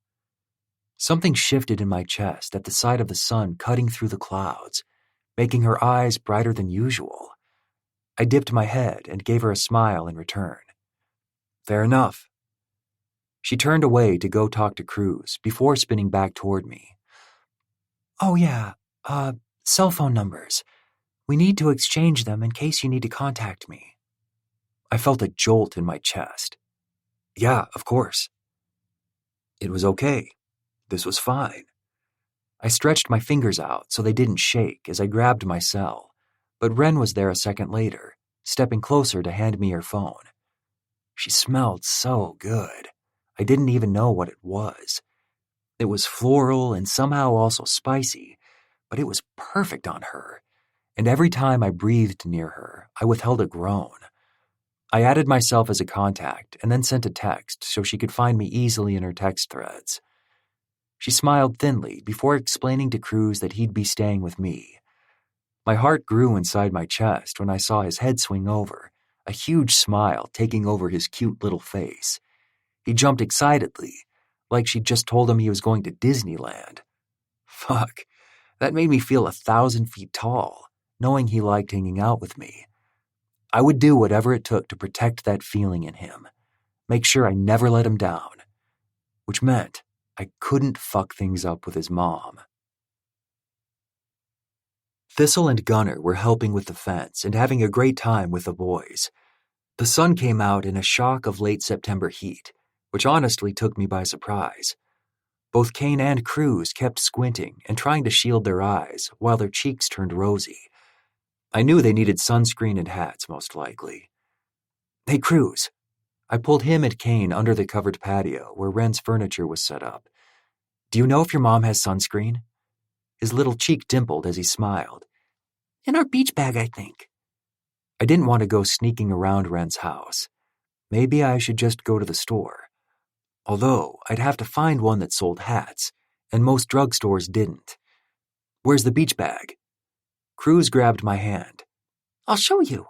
Something shifted in my chest at the sight of the sun cutting through the clouds, making her eyes brighter than usual. I dipped my head and gave her a smile in return. Fair enough. She turned away to go talk to Cruz before spinning back toward me. Oh yeah, cell phone numbers. We need to exchange them in case you need to contact me. I felt a jolt in my chest. Yeah, of course. It was okay. This was fine. I stretched my fingers out so they didn't shake as I grabbed my cell, but Wren was there a second later, stepping closer to hand me her phone. She smelled so good. I didn't even know what it was. It was floral and somehow also spicy, but it was perfect on her, and every time I breathed near her, I withheld a groan. I added myself as a contact and then sent a text so she could find me easily in her text threads. She smiled thinly before explaining to Cruz that he'd be staying with me. My heart grew inside my chest when I saw his head swing over, a huge smile taking over his cute little face. He jumped excitedly, like she'd just told him he was going to Disneyland. Fuck, that made me feel 1,000 feet tall, knowing he liked hanging out with me. I would do whatever it took to protect that feeling in him, make sure I never let him down, which meant I couldn't fuck things up with his mom. Thistle and Gunner were helping with the fence and having a great time with the boys. The sun came out in a shock of late September heat, which honestly took me by surprise. Both Kane and Cruz kept squinting and trying to shield their eyes while their cheeks turned rosy. I knew they needed sunscreen and hats, most likely. Hey, Cruz. I pulled him and Kane under the covered patio where Wren's furniture was set up. Do you know if your mom has sunscreen? His little cheek dimpled as he smiled. In our beach bag, I think. I didn't want to go sneaking around Wren's house. Maybe I should just go to the store. Although I'd have to find one that sold hats, and most drugstores didn't. Where's the beach bag? Cruz grabbed my hand. I'll show you.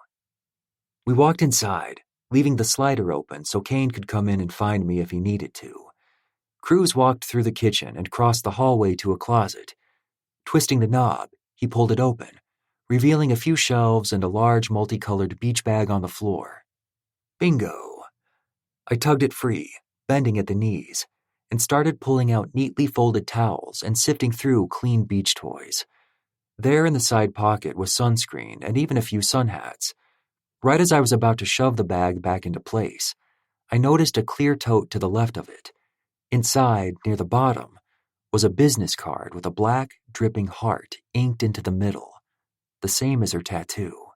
We walked inside, leaving the slider open so Kane could come in and find me if he needed to. Cruz walked through the kitchen and crossed the hallway to a closet. Twisting the knob, he pulled it open, revealing a few shelves and a large multicolored beach bag on the floor. Bingo. I tugged it free, bending at the knees, and started pulling out neatly folded towels and sifting through clean beach toys. There in the side pocket was sunscreen and even a few sun hats. Right as I was about to shove the bag back into place, I noticed a clear tote to the left of it. Inside, near the bottom, was a business card with a black, dripping heart inked into the middle, the same as her tattoo.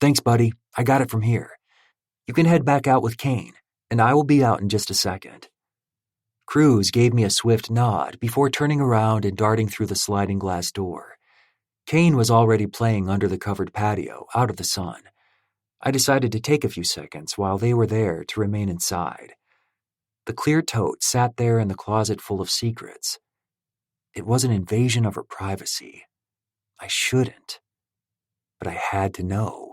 Thanks, buddy. I got it from here. You can head back out with Kane, and I will be out in just a second. Cruz gave me a swift nod before turning around and darting through the sliding glass door. Kane was already playing under the covered patio, out of the sun. I decided to take a few seconds while they were there to remain inside. The clear tote sat there in the closet full of secrets. It was an invasion of her privacy. I shouldn't. But I had to know.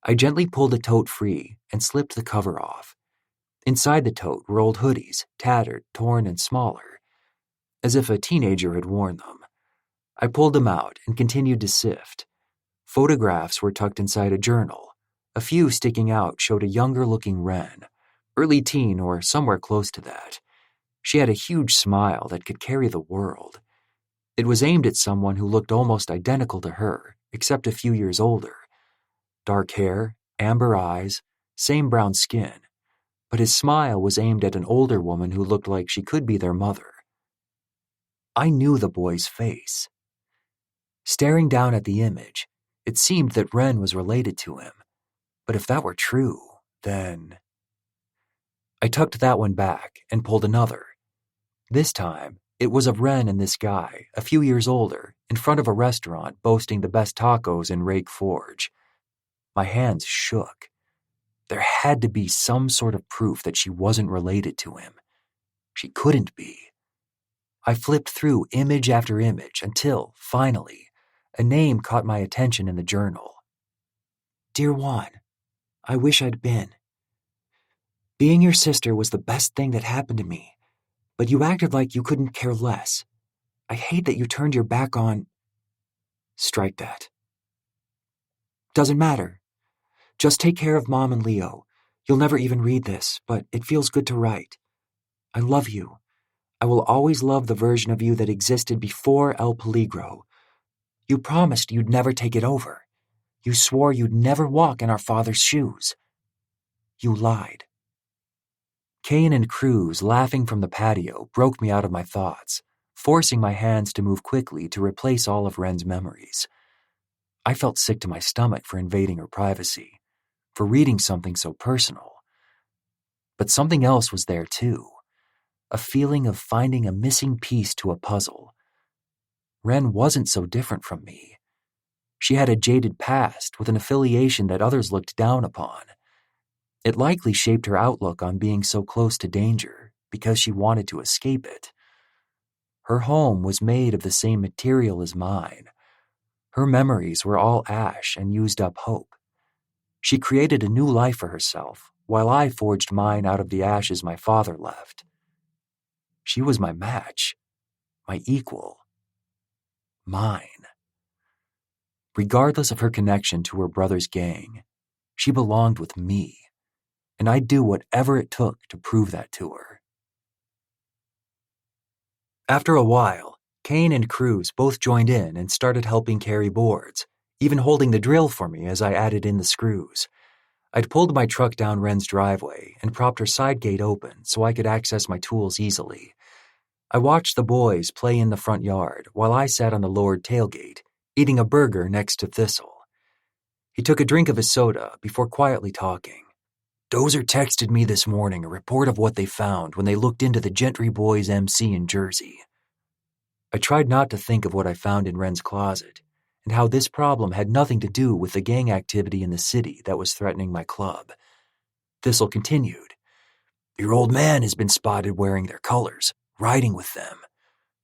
I gently pulled the tote free and slipped the cover off. Inside the tote were old hoodies, tattered, torn, and smaller, as if a teenager had worn them. I pulled them out and continued to sift. Photographs were tucked inside a journal. A few sticking out showed a younger-looking Wren, early teen or somewhere close to that. She had a huge smile that could carry the world. It was aimed at someone who looked almost identical to her, except a few years older. Dark hair, amber eyes, same brown skin, but his smile was aimed at an older woman who looked like she could be their mother. I knew the boy's face. Staring down at the image, it seemed that Wren was related to him. But if that were true, then... I tucked that one back and pulled another. This time, it was of Wren and this guy, a few years older, in front of a restaurant boasting the best tacos in Rake Forge. My hands shook. There had to be some sort of proof that she wasn't related to him. She couldn't be. I flipped through image after image until, finally, a name caught my attention in the journal. Dear Juan, I wish I'd been. Being your sister was the best thing that happened to me, but you acted like you couldn't care less. I hate that you turned your back on... Strike that. Doesn't matter. Just take care of Mom and Leo. You'll never even read this, but it feels good to write. I love you. I will always love the version of you that existed before El Peligro. You promised you'd never take it over. You swore you'd never walk in our father's shoes. You lied. Kane and Cruz, laughing from the patio, broke me out of my thoughts, forcing my hands to move quickly to replace all of Wren's memories. I felt sick to my stomach for invading her privacy, for reading something so personal. But something else was there too, a feeling of finding a missing piece to a puzzle. Wren wasn't so different from me. She had a jaded past with an affiliation that others looked down upon. It likely shaped her outlook on being so close to danger because she wanted to escape it. Her home was made of the same material as mine. Her memories were all ash and used up hope. She created a new life for herself, while I forged mine out of the ashes my father left. She was my match, my equal, mine. Regardless of her connection to her brother's gang, she belonged with me, and I'd do whatever it took to prove that to her. After a while, Kane and Cruz both joined in and started helping carry boards, even holding the drill for me as I added in the screws. I'd pulled my truck down Wren's driveway and propped her side gate open so I could access my tools easily. I watched the boys play in the front yard while I sat on the lowered tailgate, eating a burger next to Thistle. He took a drink of his soda before quietly talking. Dozer texted me this morning a report of what they found when they looked into the Gentry Boys MC in Jersey. I tried not to think of what I found in Wren's closet, and how this problem had nothing to do with the gang activity in the city that was threatening my club. Thistle continued. Your old man has been spotted wearing their colors, riding with them,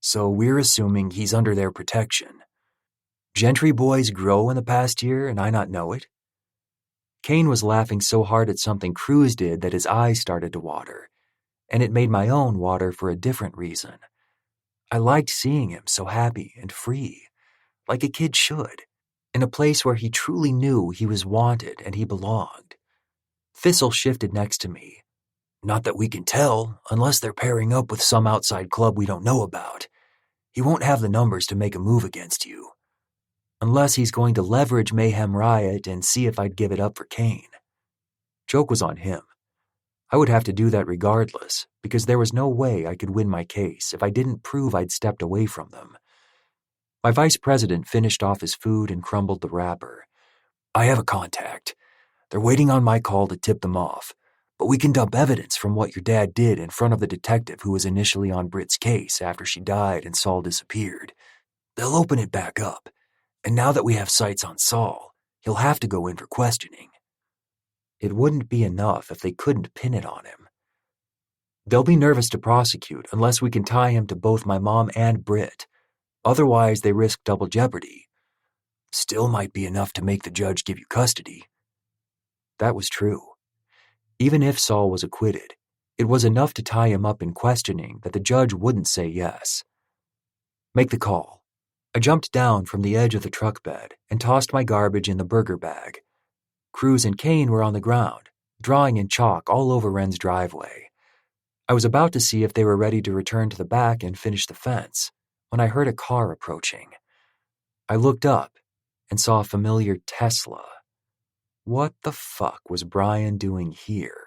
so we're assuming he's under their protection. Gentry Boys grow in the past year and I not know it? Kane was laughing so hard at something Cruz did that his eyes started to water, and it made my own water for a different reason. I liked seeing him so happy and free, like a kid should, in a place where he truly knew he was wanted and he belonged. Thistle shifted next to me. Not that we can tell, unless they're pairing up with some outside club we don't know about. He won't have the numbers to make a move against you. Unless he's going to leverage Mayhem Riot and see if I'd give it up for Kane. Joke was on him. I would have to do that regardless, because there was no way I could win my case if I didn't prove I'd stepped away from them. My vice president finished off his food and crumbled the wrapper. I have a contact. They're waiting on my call to tip them off, But we can dump evidence from what your dad did in front of the detective who was initially on Britt's case after she died and Saul disappeared. They'll open it back up, and now that we have sights on Saul, he'll have to go in for questioning. It wouldn't be enough if they couldn't pin it on him. They'll be nervous to prosecute unless we can tie him to both my mom and Britt. Otherwise, they risk double jeopardy. Still might be enough to make the judge give you custody. That was true. Even if Saul was acquitted, it was enough to tie him up in questioning that the judge wouldn't say yes. Make the call. I jumped down from the edge of the truck bed and tossed my garbage in the burger bag. Cruz and Kane were on the ground, drawing in chalk all over Wren's driveway. I was about to see if they were ready to return to the back and finish the fence when I heard a car approaching. I looked up and saw a familiar Tesla. What the fuck was Brian doing here?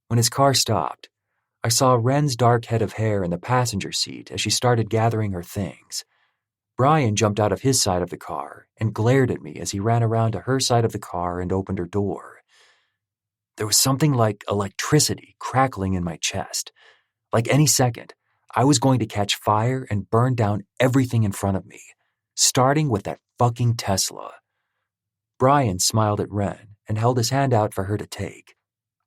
When his car stopped, I saw Wren's dark head of hair in the passenger seat as she started gathering her things. Brian jumped out of his side of the car and glared at me as he ran around to her side of the car and opened her door. There was something like electricity crackling in my chest. Like any second, I was going to catch fire and burn down everything in front of me, starting with that fucking Tesla. Brian smiled at Wren and held his hand out for her to take.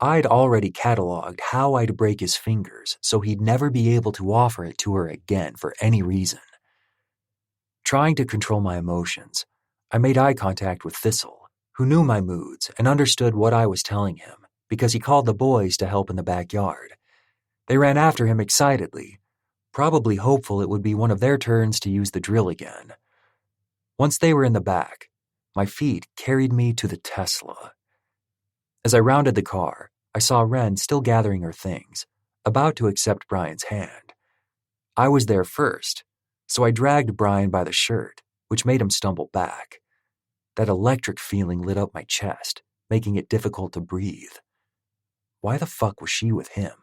I'd already cataloged how I'd break his fingers so he'd never be able to offer it to her again for any reason. Trying to control my emotions, I made eye contact with Thistle, who knew my moods and understood what I was telling him because he called the boys to help in the backyard. They ran after him excitedly, probably hopeful it would be one of their turns to use the drill again. Once they were in the back, my feet carried me to the Tesla. As I rounded the car, I saw Wren still gathering her things, about to accept Brian's hand. I was there first, so I dragged Brian by the shirt, which made him stumble back. That electric feeling lit up my chest, making it difficult to breathe. Why the fuck was she with him?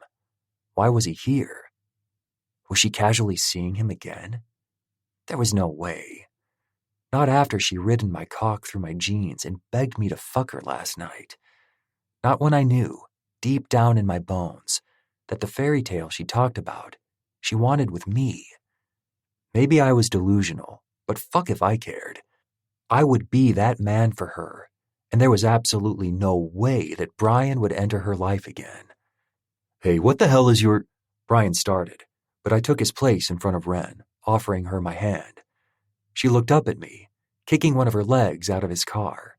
Why was he here? Was she casually seeing him again? There was no way. Not after she ridden my cock through my jeans and begged me to fuck her last night. Not when I knew, deep down in my bones, that the fairy tale she talked about, she wanted with me. Maybe I was delusional, but fuck if I cared. I would be that man for her, and there was absolutely no way that Brian would enter her life again. Hey, what the hell is your... Brian started, but I took his place in front of Wren, offering her my hand. She looked up at me, kicking one of her legs out of his car.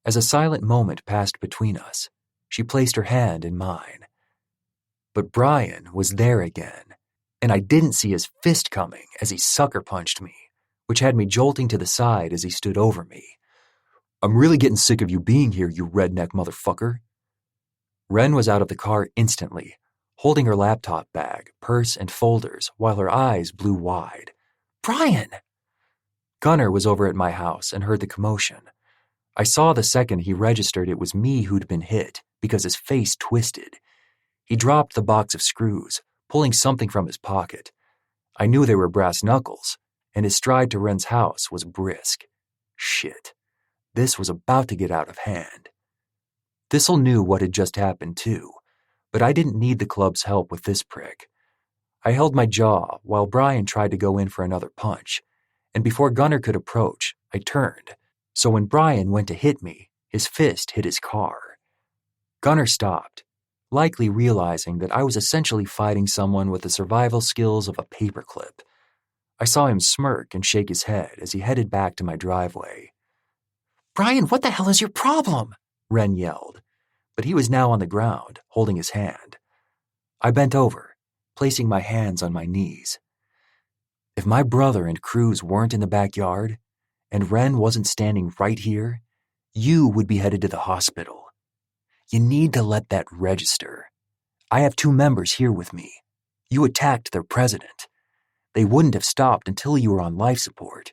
As a silent moment passed between us, she placed her hand in mine. But Brian was there again, and I didn't see his fist coming as he sucker punched me, which had me jolting to the side as he stood over me. I'm really getting sick of you being here, you redneck motherfucker. Wren was out of the car instantly, holding her laptop bag, purse, and folders while her eyes blew wide. Brian! Gunnar was over at my house and heard the commotion. I saw the second he registered it was me who'd been hit because his face twisted. He dropped the box of screws, pulling something from his pocket. I knew they were brass knuckles, and his stride to Wren's house was brisk. Shit. This was about to get out of hand. Thistle knew what had just happened too, but I didn't need the club's help with this prick. I held my jaw while Brian tried to go in for another punch, and before Gunnar could approach, I turned. So when Brian went to hit me, his fist hit his car. Gunnar stopped, likely realizing that I was essentially fighting someone with the survival skills of a paperclip. I saw him smirk and shake his head as he headed back to my driveway. Brian, what the hell is your problem? Wren yelled, but he was now on the ground, holding his hand. I bent over, placing my hands on my knees. If my brother and Cruz weren't in the backyard, and Wren wasn't standing right here, you would be headed to the hospital. You need to let that register. I have 2 members here with me. You attacked their president. They wouldn't have stopped until you were on life support.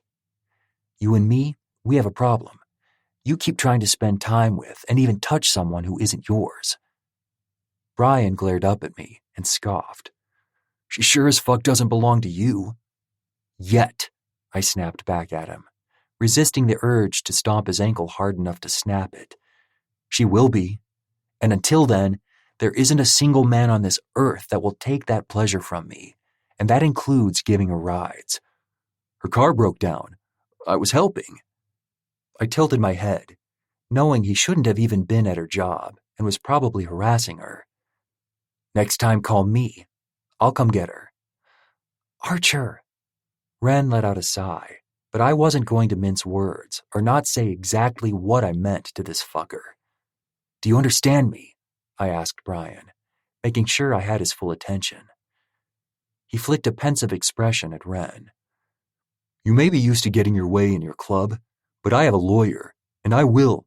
You and me, we have a problem. You keep trying to spend time with and even touch someone who isn't yours. Brian glared up at me and scoffed. She sure as fuck doesn't belong to you. Yet, I snapped back at him, resisting the urge to stomp his ankle hard enough to snap it. She will be, and until then, There isn't a single man on this earth that will take that pleasure from me, and that includes giving her rides. Her car broke down. I was helping. I tilted my head, knowing he shouldn't have even been at her job and was probably harassing her. Next time, call me. I'll come get her. Archer. Ren let out a sigh, but I wasn't going to mince words or not say exactly what I meant to this fucker. Do you understand me? I asked Brian, making sure I had his full attention. He flicked a pensive expression at Ren. You may be used to getting your way in your club, but I have a lawyer, and I will.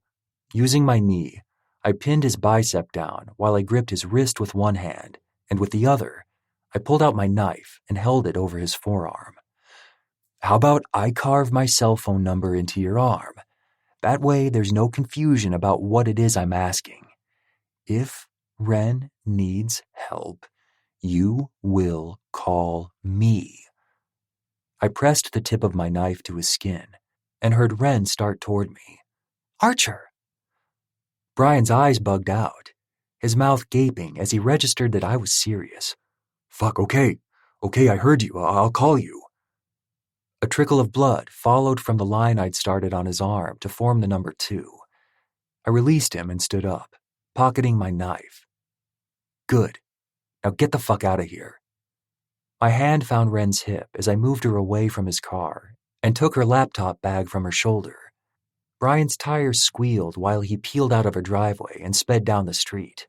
Using my knee, I pinned his bicep down while I gripped his wrist with one hand, and with the other, I pulled out my knife and held it over his forearm. How about I carve my cell phone number into your arm? That way there's no confusion about what it is I'm asking. If Ren needs help, you will call me. I pressed the tip of my knife to his skin and heard Ren start toward me. Archer! Brian's eyes bugged out, his mouth gaping as he registered that I was serious. Fuck, okay, I heard you. I'll call you. A trickle of blood followed from the line I'd started on his arm to form the number 2. I released him and stood up, pocketing my knife. Good. Now get the fuck out of here. My hand found Ren's hip as I moved her away from his car and took her laptop bag from her shoulder. Brian's tires squealed while he peeled out of her driveway and sped down the street.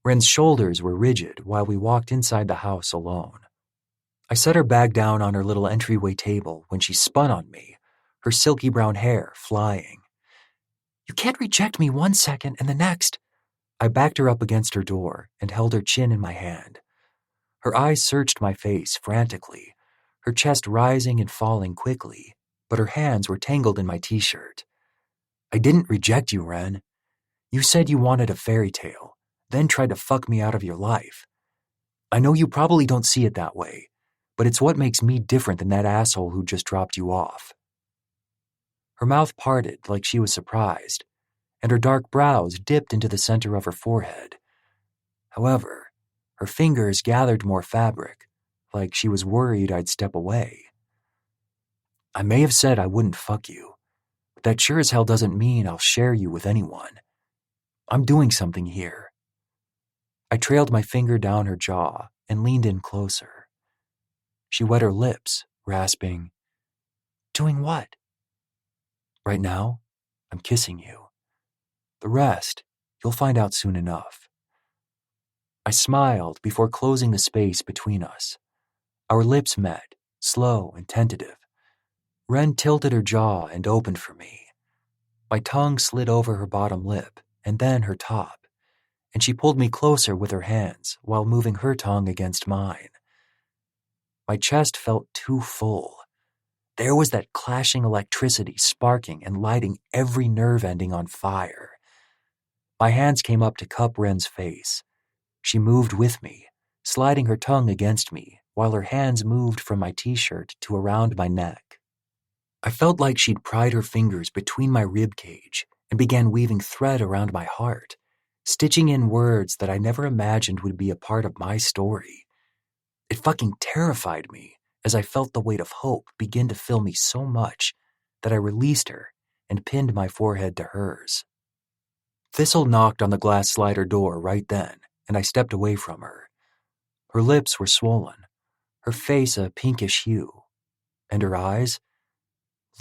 Ren's shoulders were rigid while we walked inside the house alone. I set her bag down on her little entryway table when she spun on me, her silky brown hair flying. You can't reject me 1 second and the next. I backed her up against her door and held her chin in my hand. Her eyes searched my face frantically, her chest rising and falling quickly, but her hands were tangled in my t-shirt. I didn't reject you, Ren. You said you wanted a fairy tale, then tried to fuck me out of your life. I know you probably don't see it that way, but it's what makes me different than that asshole who just dropped you off. Her mouth parted like she was surprised, and her dark brows dipped into the center of her forehead. However, her fingers gathered more fabric, like she was worried I'd step away. I may have said I wouldn't fuck you, but that sure as hell doesn't mean I'll share you with anyone. I'm doing something here. I trailed my finger down her jaw and leaned in closer. She wet her lips, rasping, Doing what? Right now, I'm kissing you. The rest, you'll find out soon enough. I smiled before closing the space between us. Our lips met, slow and tentative. Ren tilted her jaw and opened for me. My tongue slid over her bottom lip and then her top, and she pulled me closer with her hands while moving her tongue against mine. My chest felt too full. There was that clashing electricity sparking and lighting every nerve ending on fire. My hands came up to cup Ren's face. She moved with me, sliding her tongue against me while her hands moved from my t-shirt to around my neck. I felt like she'd pried her fingers between my rib cage and began weaving thread around my heart, stitching in words that I never imagined would be a part of my story. It fucking terrified me as I felt the weight of hope begin to fill me so much that I released her and pinned my forehead to hers. Thistle knocked on the glass slider door right then, and I stepped away from her. Her lips were swollen, her face a pinkish hue, and her eyes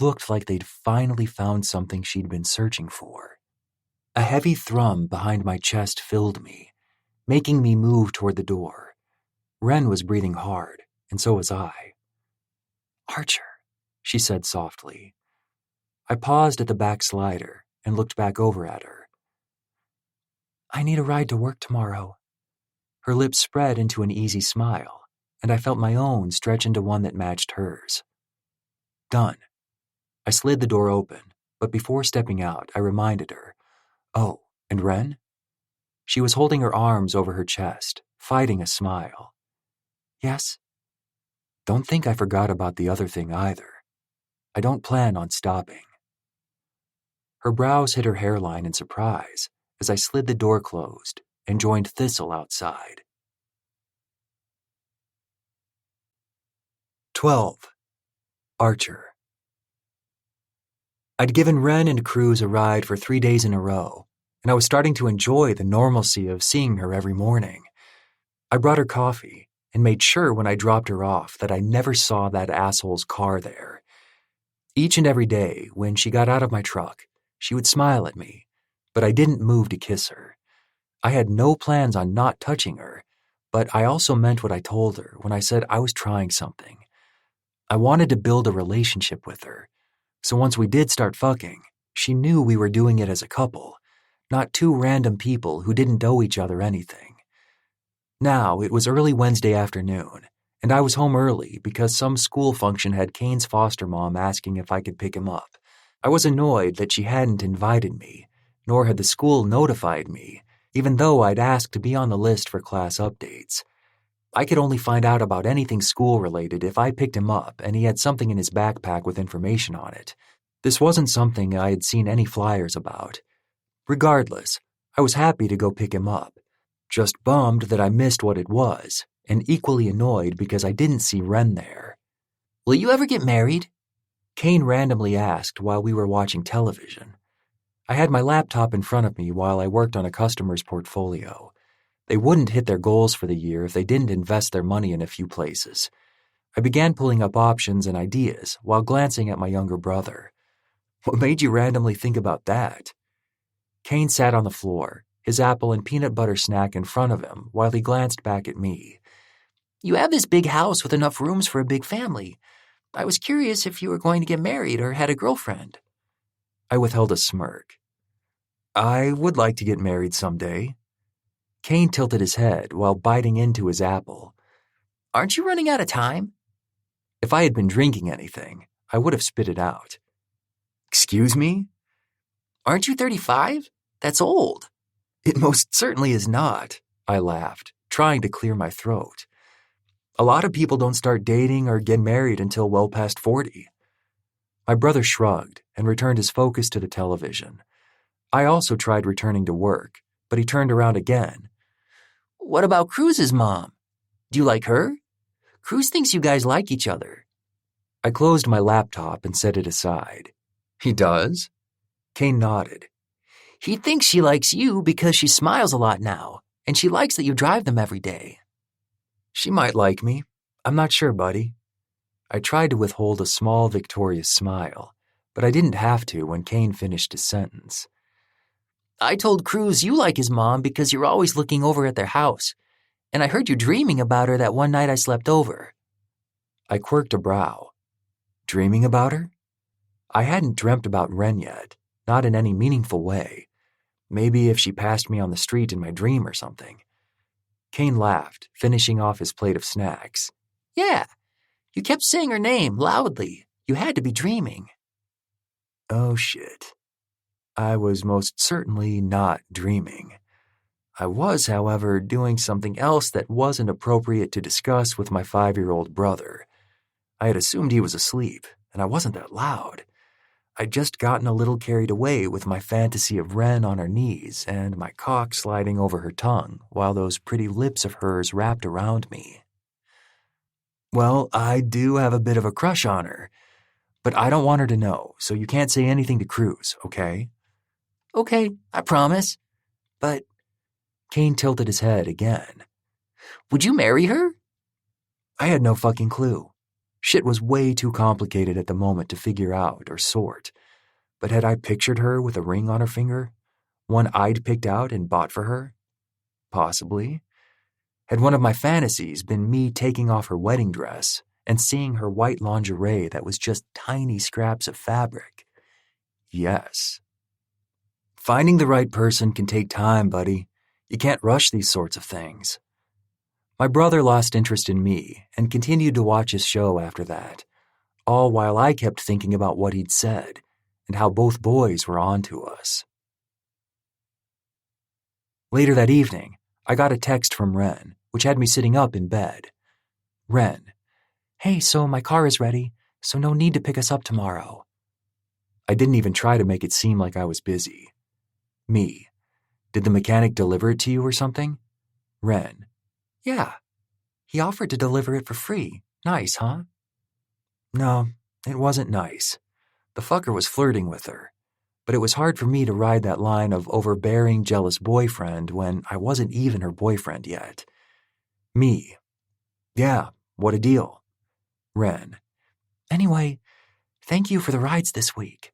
looked like they'd finally found something she'd been searching for. A heavy thrum behind my chest filled me, making me move toward the door. Ren was breathing hard, and so was I. Archer, she said softly. I paused at the back slider and looked back over at her. I need a ride to work tomorrow. Her lips spread into an easy smile, and I felt my own stretch into one that matched hers. Done. I slid the door open, but before stepping out, I reminded her, Oh, and Ren? She was holding her arms over her chest, fighting a smile. Yes? Don't think I forgot about the other thing either. I don't plan on stopping. Her brows hit her hairline in surprise as I slid the door closed and joined Thistle outside. 12. Archer. I'd given Ren and Cruz a ride for 3 days in a row, and I was starting to enjoy the normalcy of seeing her every morning. I brought her coffee and made sure when I dropped her off that I never saw that asshole's car there. Each and every day, when she got out of my truck, she would smile at me, but I didn't move to kiss her. I had no plans on not touching her, but I also meant what I told her when I said I was trying something. I wanted to build a relationship with her, so once we did start fucking, she knew we were doing it as a couple, not two random people who didn't owe each other anything. Now, it was early Wednesday afternoon, and I was home early because some school function had Kane's foster mom asking if I could pick him up. I was annoyed that she hadn't invited me, nor had the school notified me, even though I'd asked to be on the list for class updates. I could only find out about anything school-related if I picked him up and he had something in his backpack with information on it. This wasn't something I had seen any flyers about. Regardless, I was happy to go pick him up. Just bummed that I missed what it was, and equally annoyed because I didn't see Ren there. "Will you ever get married?" Kane randomly asked while we were watching television. I had my laptop in front of me while I worked on a customer's portfolio. They wouldn't hit their goals for the year if they didn't invest their money in a few places. I began pulling up options and ideas while glancing at my younger brother. "What made you randomly think about that?" Kane sat on the floor, his apple and peanut butter snack in front of him while he glanced back at me. "You have this big house with enough rooms for a big family. I was curious if you were going to get married or had a girlfriend." I withheld a smirk. "I would like to get married someday." Kane tilted his head while biting into his apple. "Aren't you running out of time?" If I had been drinking anything, I would have spit it out. "Excuse me? Aren't you 35? That's old." "It most certainly is not," I laughed, trying to clear my throat. "A lot of people don't start dating or get married until well past 40. My brother shrugged and returned his focus to the television. I also tried returning to work, but he turned around again. "What about Cruz's mom? Do you like her? Cruz thinks you guys like each other." I closed my laptop and set it aside. "He does?" Kane nodded. "He thinks she likes you because she smiles a lot now, and she likes that you drive them every day." "She might like me. I'm not sure, buddy." I tried to withhold a small, victorious smile, but I didn't have to when Kane finished his sentence. "I told Cruz you like his mom because you're always looking over at their house, and I heard you dreaming about her that one night I slept over." I quirked a brow. Dreaming about her? I hadn't dreamt about Ren yet, not in any meaningful way. Maybe if she passed me on the street in my dream or something. Kane laughed, finishing off his plate of snacks. "Yeah, you kept saying her name loudly. You had to be dreaming." Oh shit. I was most certainly not dreaming. I was, however, doing something else that wasn't appropriate to discuss with my 5-year-old brother. I had assumed he was asleep, and I wasn't that loud. I'd just gotten a little carried away with my fantasy of Ren on her knees and my cock sliding over her tongue while those pretty lips of hers wrapped around me. Well, I do have a bit of a crush on her, but I don't want her to know, so you can't say anything to Cruz, okay? "Okay, I promise. But..." Kane tilted his head again. "Would you marry her?" I had no fucking clue. Shit was way too complicated at the moment to figure out or sort. But had I pictured her with a ring on her finger? One I'd picked out and bought for her? Possibly. Had one of my fantasies been me taking off her wedding dress and seeing her white lingerie that was just tiny scraps of fabric? Yes. Finding the right person can take time, buddy. You can't rush these sorts of things. My brother lost interest in me and continued to watch his show after that, all while I kept thinking about what he'd said and how both boys were on to us. Later that evening, I got a text from Ren, which had me sitting up in bed. Ren, "Hey, so my car is ready, so no need to pick us up tomorrow." I didn't even try to make it seem like I was busy. Me, Did the mechanic deliver it to you or something? Ren. Yeah. He offered to deliver it for free. Nice, huh? No, it wasn't nice. The fucker was flirting with her. But it was hard for me to ride that line of overbearing, jealous boyfriend when I wasn't even her boyfriend yet. Me. Yeah, what a deal. Ren. Anyway, thank you for the rides this week.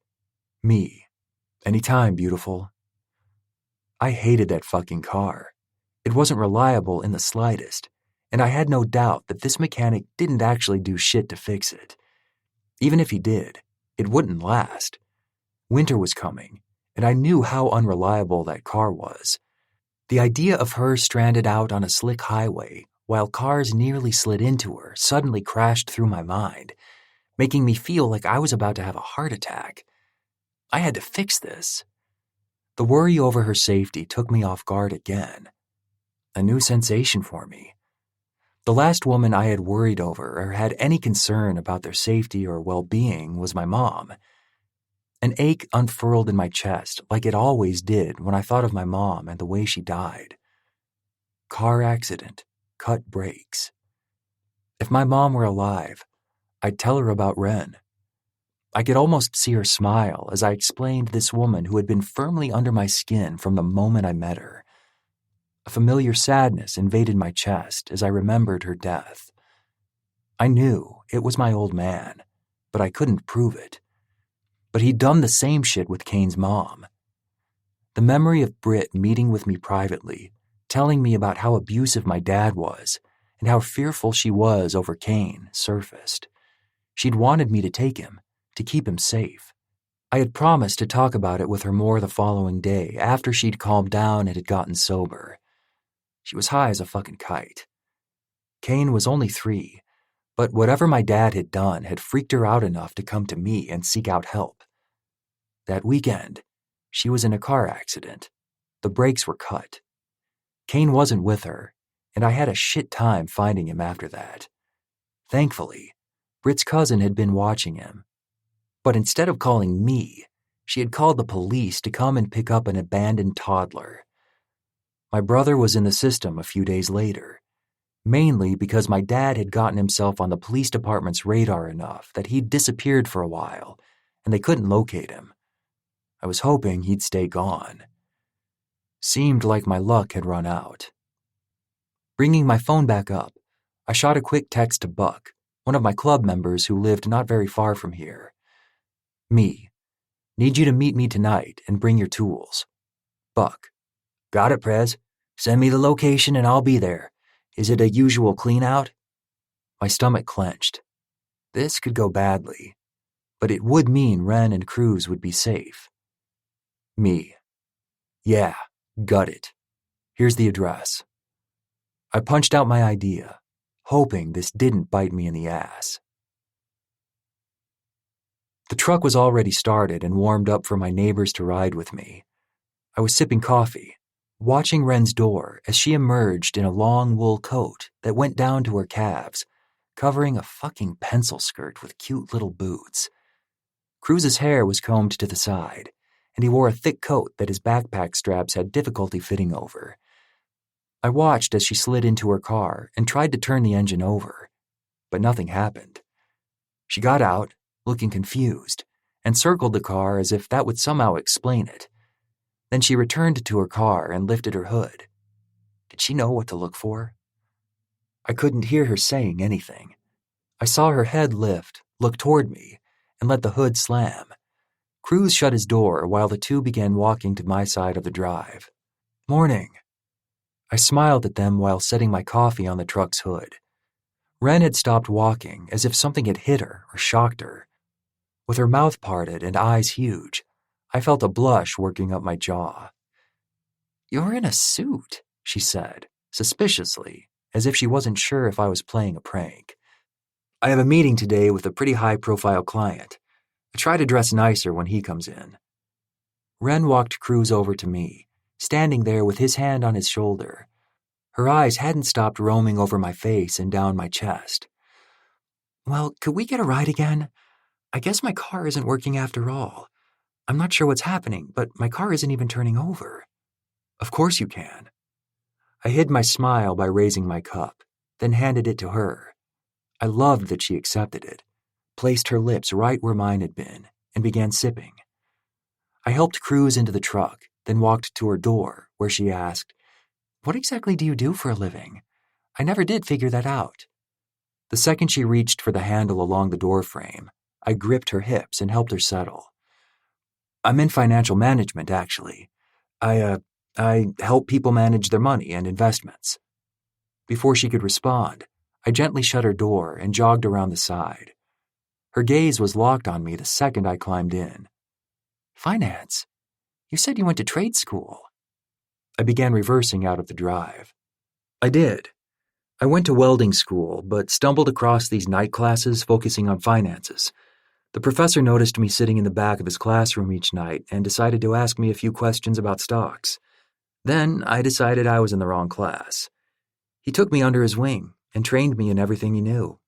Me. Anytime, beautiful. I hated that fucking car. It wasn't reliable in the slightest, and I had no doubt that this mechanic didn't actually do shit to fix it. Even if he did, it wouldn't last. Winter was coming, and I knew how unreliable that car was. The idea of her stranded out on a slick highway while cars nearly slid into her suddenly crashed through my mind, making me feel like I was about to have a heart attack. I had to fix this. The worry over her safety took me off guard again. A new sensation for me. The last woman I had worried over or had any concern about their safety or well-being was my mom. An ache unfurled in my chest like it always did when I thought of my mom and the way she died. Car accident, cut brakes. If my mom were alive, I'd tell her about Ren. I could almost see her smile as I explained this woman who had been firmly under my skin from the moment I met her. A familiar sadness invaded my chest as I remembered her death. I knew it was my old man, but I couldn't prove it. But he'd done the same shit with Kane's mom. The memory of Britt meeting with me privately, telling me about how abusive my dad was and how fearful she was over Kane, surfaced. She'd wanted me to take him, to keep him safe. I had promised to talk about it with her more the following day after she'd calmed down and had gotten sober. She was high as a fucking kite. Kane was only 3, but whatever my dad had done had freaked her out enough to come to me and seek out help. That weekend, she was in a car accident. The brakes were cut. Kane wasn't with her, and I had a shit time finding him after that. Thankfully, Britt's cousin had been watching him. But instead of calling me, she had called the police to come and pick up an abandoned toddler. My brother was in the system a few days later, mainly because my dad had gotten himself on the police department's radar enough that he'd disappeared for a while, and they couldn't locate him. I was hoping he'd stay gone. Seemed like my luck had run out. Bringing my phone back up, I shot a quick text to Buck, one of my club members who lived not very far from here. Me. Need you to meet me tonight and bring your tools. Buck. Got it, Prez. Send me the location and I'll be there. Is it a usual clean-out? My stomach clenched. This could go badly, but it would mean Ren and Cruz would be safe. Me. Yeah, got it. Here's the address. I punched out my idea, hoping this didn't bite me in the ass. The truck was already started and warmed up for my neighbors to ride with me. I was sipping coffee, watching Ren's door as she emerged in a long wool coat that went down to her calves, covering a fucking pencil skirt with cute little boots. Cruz's hair was combed to the side, and he wore a thick coat that his backpack straps had difficulty fitting over. I watched as she slid into her car and tried to turn the engine over, but nothing happened. She got out, looking confused, and circled the car as if that would somehow explain it. Then she returned to her car and lifted her hood. Did she know what to look for? I couldn't hear her saying anything. I saw her head lift, look toward me, and let the hood slam. Cruz shut his door while the two began walking to my side of the drive. Morning. I smiled at them while setting my coffee on the truck's hood. Ren had stopped walking as if something had hit her or shocked her. With her mouth parted and eyes huge, I felt a blush working up my jaw. You're in a suit, she said, suspiciously, as if she wasn't sure if I was playing a prank. I have a meeting today with a pretty high-profile client. I try to dress nicer when he comes in. Ren walked Cruz over to me, standing there with his hand on his shoulder. Her eyes hadn't stopped roaming over my face and down my chest. Well, could we get a ride again? I guess my car isn't working after all. I'm not sure what's happening, but my car isn't even turning over. Of course you can. I hid my smile by raising my cup, then handed it to her. I loved that she accepted it, placed her lips right where mine had been, and began sipping. I helped Cruz into the truck, then walked to her door, where she asked, "What exactly do you do for a living? I never did figure that out." The second she reached for the handle along the door frame, I gripped her hips and helped her settle. "I'm in financial management, actually. I help people manage their money and investments." Before she could respond, I gently shut her door and jogged around the side. Her gaze was locked on me the second I climbed in. "Finance? You said you went to trade school." I began reversing out of the drive. I did. I went to welding school, but stumbled across these night classes focusing on finances. The professor noticed me sitting in the back of his classroom each night and decided to ask me a few questions about stocks. Then I decided I was in the wrong class. He took me under his wing and trained me in everything he knew.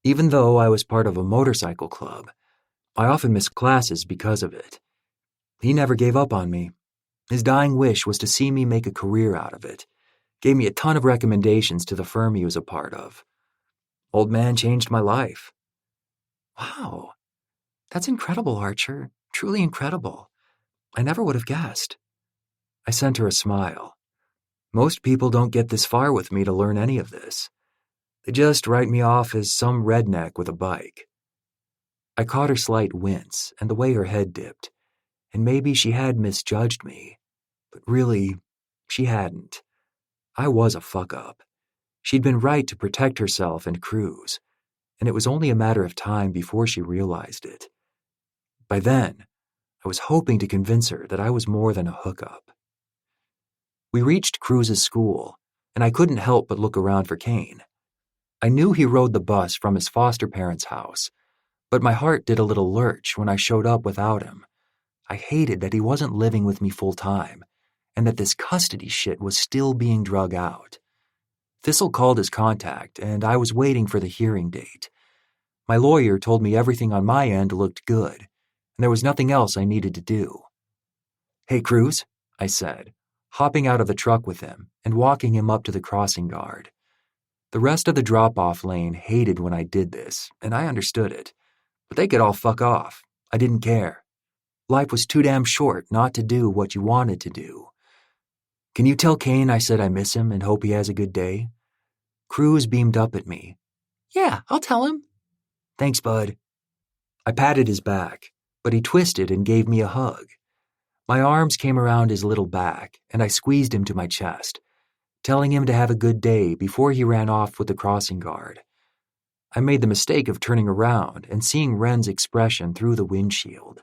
Even though I was part of a motorcycle club, I often missed classes because of it. He never gave up on me. His dying wish was to see me make a career out of it. Gave me a ton of recommendations to the firm he was a part of. Old man changed my life. Wow, that's incredible, Archer. Truly incredible. I never would have guessed. I sent her a smile. Most people don't get this far with me to learn any of this. They just write me off as some redneck with a bike. I caught her slight wince and the way her head dipped, and maybe she had misjudged me, but really, she hadn't. I was a fuck-up. She'd been right to protect herself and Cruz, and it was only a matter of time before she realized it. By then, I was hoping to convince her that I was more than a hookup. We reached Cruz's school, and I couldn't help but look around for Kane. I knew he rode the bus from his foster parents' house, but my heart did a little lurch when I showed up without him. I hated that he wasn't living with me full-time, and that this custody shit was still being drug out. Thistle called his contact, and I was waiting for the hearing date. My lawyer told me everything on my end looked good, and there was nothing else I needed to do. "Hey, Cruz," I said, hopping out of the truck with him and walking him up to the crossing guard. The rest of the drop-off lane hated when I did this, and I understood it. But they could all fuck off. I didn't care. Life was too damn short not to do what you wanted to do. "Can you tell Kane I said I miss him and hope he has a good day?" Cruz beamed up at me. "Yeah, I'll tell him." "Thanks, bud." I patted his back, but he twisted and gave me a hug. My arms came around his little back, and I squeezed him to my chest, telling him to have a good day before he ran off with the crossing guard. I made the mistake of turning around and seeing Wren's expression through the windshield.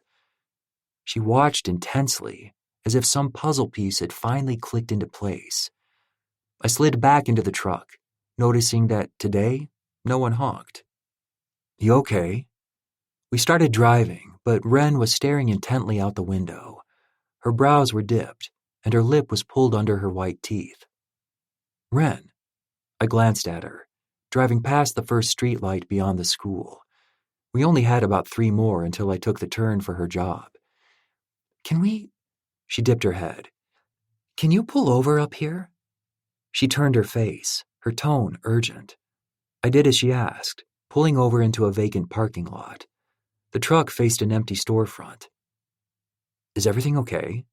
She watched intensely, as if some puzzle piece had finally clicked into place. I slid back into the truck, noticing that today, no one honked. "You okay?" We started driving, but Wren was staring intently out the window. Her brows were dipped, and her lip was pulled under her white teeth. "Wren." I glanced at her, driving past the first streetlight beyond the school. We only had about 3 more until I took the turn for her job. "Can we—" She dipped her head. "Can you pull over up here?" She turned her face, her tone urgent. I did as she asked, pulling over into a vacant parking lot. The truck faced an empty storefront. "Is everything okay?"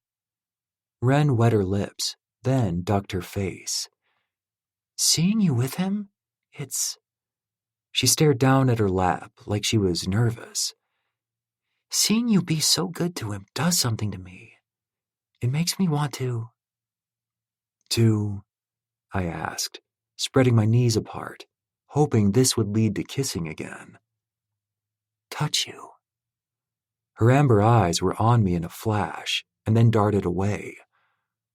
Wren wet her lips, then ducked her face. "Seeing you with him, it's—" She stared down at her lap like she was nervous. "Seeing you be so good to him does something to me. It makes me want to—" "To?" I asked, spreading my knees apart, hoping this would lead to kissing again. "Touch you." Her amber eyes were on me in a flash and then darted away.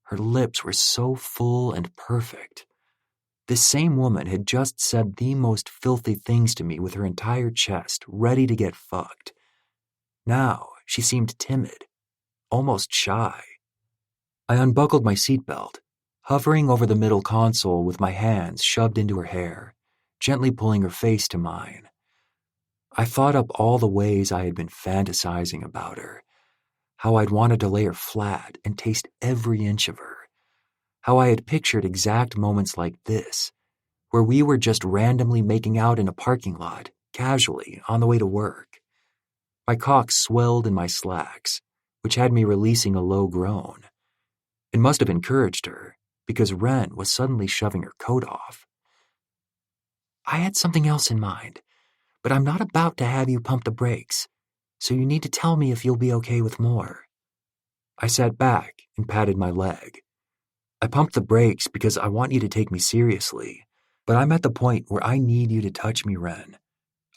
Her lips were so full and perfect. This same woman had just said the most filthy things to me with her entire chest ready to get fucked. Now she seemed timid, almost shy. I unbuckled my seatbelt, hovering over the middle console with my hands shoved into her hair, gently pulling her face to mine. I thought up all the ways I had been fantasizing about her, how I'd wanted to lay her flat and taste every inch of her, how I had pictured exact moments like this, where we were just randomly making out in a parking lot, casually, on the way to work. My cock swelled in my slacks, which had me releasing a low groan. It must have encouraged her, because Ren was suddenly shoving her coat off. I had something else in mind, but I'm not about to have you pump the brakes, so you need to tell me if you'll be okay with more. I sat back and patted my leg. I pumped the brakes because I want you to take me seriously, but I'm at the point where I need you to touch me, Ren.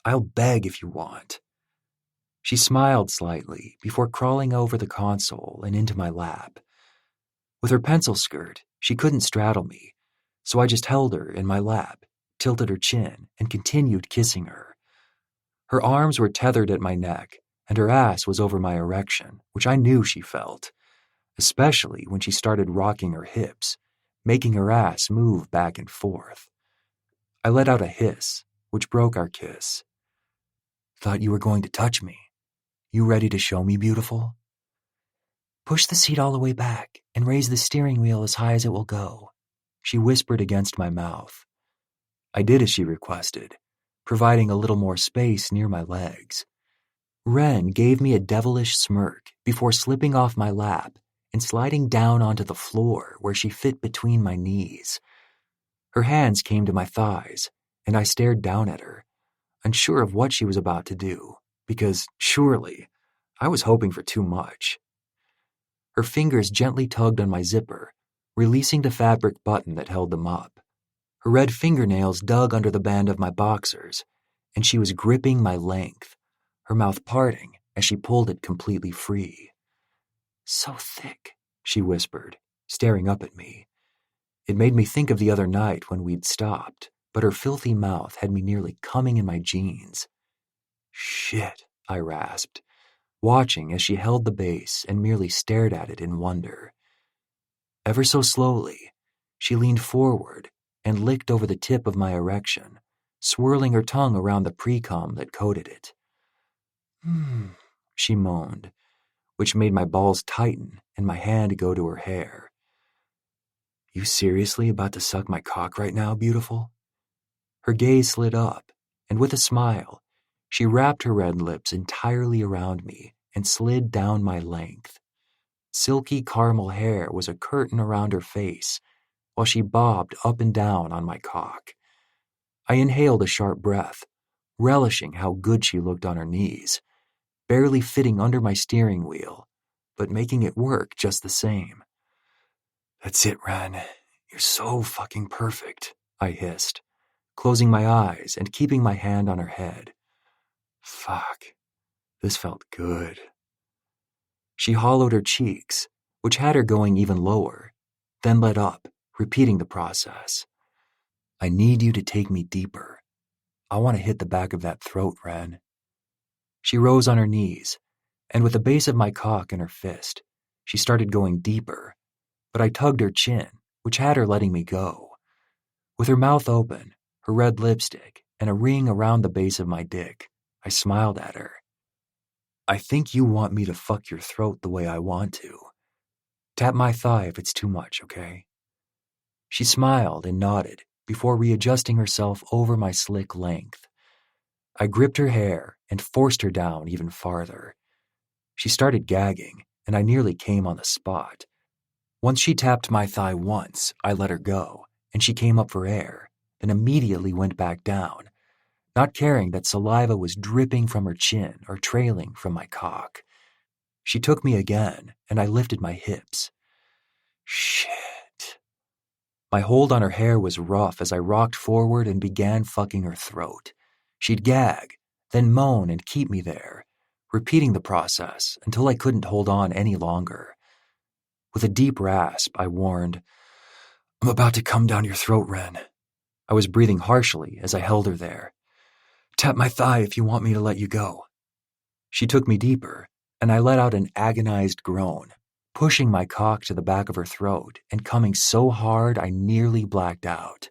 I'll beg if you want. She smiled slightly before crawling over the console and into my lap. With her pencil skirt, she couldn't straddle me, so I just held her in my lap, tilted her chin, and continued kissing her. Her arms were tethered at my neck, and her ass was over my erection, which I knew she felt, especially when she started rocking her hips, making her ass move back and forth. I let out a hiss, which broke our kiss. Thought you were going to touch me. You ready to show me, beautiful? Push the seat all the way back and raise the steering wheel as high as it will go, she whispered against my mouth. I did as she requested, providing a little more space near my legs. Ren gave me a devilish smirk before slipping off my lap and sliding down onto the floor where she fit between my knees. Her hands came to my thighs, and I stared down at her, unsure of what she was about to do, because, surely, I was hoping for too much. Her fingers gently tugged on my zipper, releasing the fabric button that held them up. Her red fingernails dug under the band of my boxers, and she was gripping my length, her mouth parting as she pulled it completely free. So thick, she whispered, staring up at me. It made me think of the other night when we'd stopped, but her filthy mouth had me nearly coming in my jeans. Shit, I rasped, watching as she held the base and merely stared at it in wonder. Ever so slowly, she leaned forward and licked over the tip of my erection, swirling her tongue around the pre-cum that coated it. She moaned, which made my balls tighten and my hand go to her hair. You seriously about to suck my cock right now, beautiful? Her gaze slid up, and with a smile, she wrapped her red lips entirely around me and slid down my length. Silky caramel hair was a curtain around her face, while she bobbed up and down on my cock. I inhaled a sharp breath, relishing how good she looked on her knees, barely fitting under my steering wheel, but making it work just the same. That's it, Ren. You're so fucking perfect, I hissed, closing my eyes and keeping my hand on her head. Fuck, this felt good. She hollowed her cheeks, which had her going even lower, then let up, repeating the process. I need you to take me deeper. I want to hit the back of that throat, Ren. She rose on her knees, and with the base of my cock in her fist, she started going deeper, but I tugged her chin, which had her letting me go. With her mouth open, her red lipstick, and a ring around the base of my dick, I smiled at her. I think you want me to fuck your throat the way I want to. Tap my thigh if it's too much, okay? She smiled and nodded before readjusting herself over my slick length. I gripped her hair and forced her down even farther. She started gagging, and I nearly came on the spot. Once she tapped my thigh once, I let her go, and she came up for air, then immediately went back down, not caring that saliva was dripping from her chin or trailing from my cock. She took me again, and I lifted my hips. Shit. My hold on her hair was rough as I rocked forward and began fucking her throat. She'd gag, then moan and keep me there, repeating the process until I couldn't hold on any longer. With a deep rasp, I warned, I'm about to come down your throat, Ren. I was breathing harshly as I held her there. Tap my thigh if you want me to let you go. She took me deeper, and I let out an agonized groan, pushing my cock to the back of her throat and coming so hard I nearly blacked out.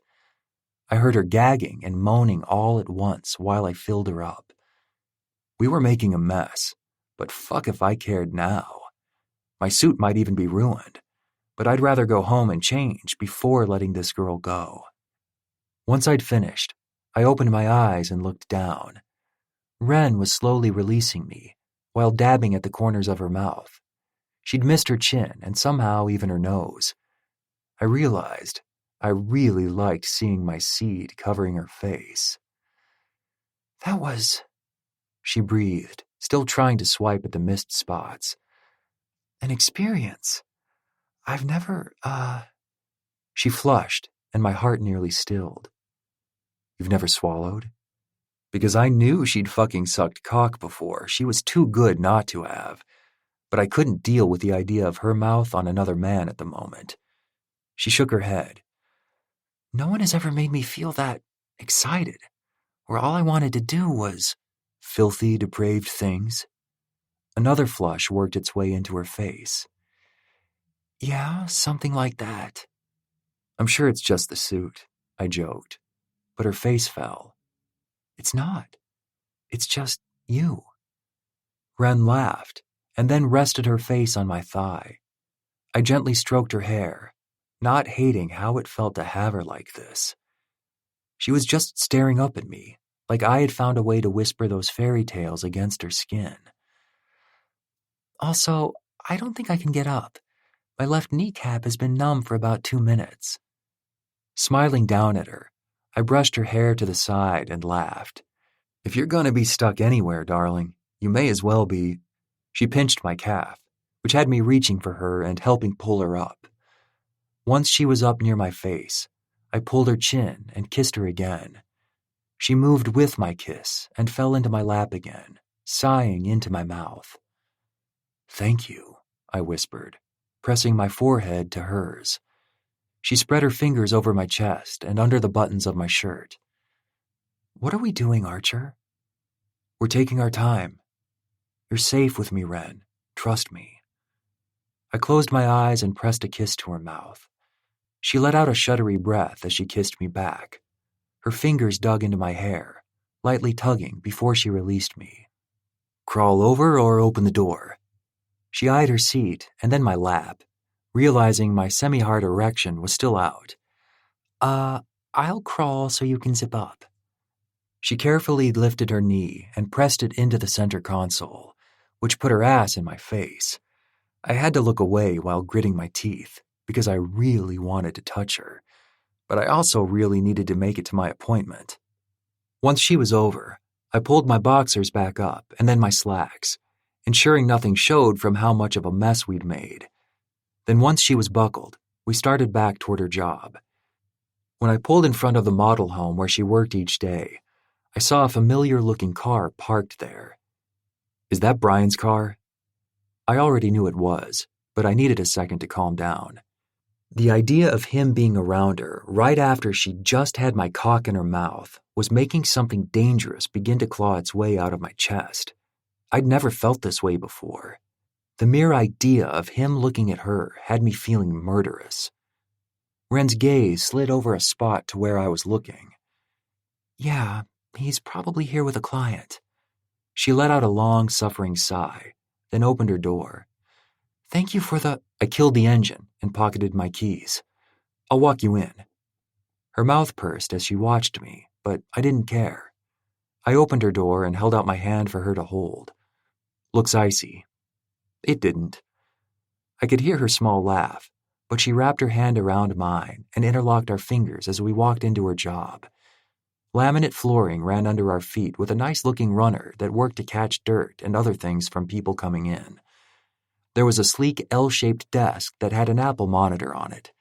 I heard her gagging and moaning all at once while I filled her up. We were making a mess, but fuck if I cared now. My suit might even be ruined, but I'd rather go home and change before letting this girl go. Once I'd finished, I opened my eyes and looked down. Ren was slowly releasing me, while dabbing at the corners of her mouth. She'd missed her chin and somehow even her nose. I realized I really liked seeing my seed covering her face. That was, she breathed, still trying to swipe at the missed spots. An experience. I've never, She flushed, and my heart nearly stilled. You've never swallowed? Because I knew she'd fucking sucked cock before. She was too good not to have. But I couldn't deal with the idea of her mouth on another man at the moment. She shook her head. No one has ever made me feel that excited, where all I wanted to do was filthy, depraved things. Another flush worked its way into her face. Yeah, something like that. I'm sure it's just the suit, I joked, but her face fell. It's not. It's just you. Ren laughed, and then rested her face on my thigh. I gently stroked her hair, not hating how it felt to have her like this. She was just staring up at me, like I had found a way to whisper those fairy tales against her skin. Also, I don't think I can get up. My left kneecap has been numb for about 2 minutes. Smiling down at her, I brushed her hair to the side and laughed. If you're gonna be stuck anywhere, darling, you may as well be. She pinched my calf, which had me reaching for her and helping pull her up. Once she was up near my face, I pulled her chin and kissed her again. She moved with my kiss and fell into my lap again, sighing into my mouth. Thank you, I whispered, pressing my forehead to hers. She spread her fingers over my chest and under the buttons of my shirt. What are we doing, Archer? We're taking our time. You're safe with me, Ren. Trust me. I closed my eyes and pressed a kiss to her mouth. She let out a shuddery breath as she kissed me back. Her fingers dug into my hair, lightly tugging before she released me. Crawl over or open the door? She eyed her seat and then my lap, realizing my semi-hard erection was still out. I'll crawl so you can zip up. She carefully lifted her knee and pressed it into the center console, which put her ass in my face. I had to look away while gritting my teeth, because I really wanted to touch her, but I also really needed to make it to my appointment. Once she was over, I pulled my boxers back up and then my slacks, ensuring nothing showed from how much of a mess we'd made. Then once she was buckled, we started back toward her job. When I pulled in front of the model home where she worked each day, I saw a familiar-looking car parked there. Is that Brian's car? I already knew it was, but I needed a second to calm down. The idea of him being around her right after she just had my cock in her mouth was making something dangerous begin to claw its way out of my chest. I'd never felt this way before. The mere idea of him looking at her had me feeling murderous. Ren's gaze slid over a spot to where I was looking. Yeah, he's probably here with a client. She let out a long, suffering sigh, then opened her door. Thank you for the... I killed the engine and pocketed my keys. I'll walk you in. Her mouth pursed as she watched me, but I didn't care. I opened her door and held out my hand for her to hold. Looks icy. It didn't. I could hear her small laugh, but she wrapped her hand around mine and interlocked our fingers as we walked into her job. Laminate flooring ran under our feet with a nice-looking runner that worked to catch dirt and other things from people coming in. There was a sleek L-shaped desk that had an Apple monitor on it.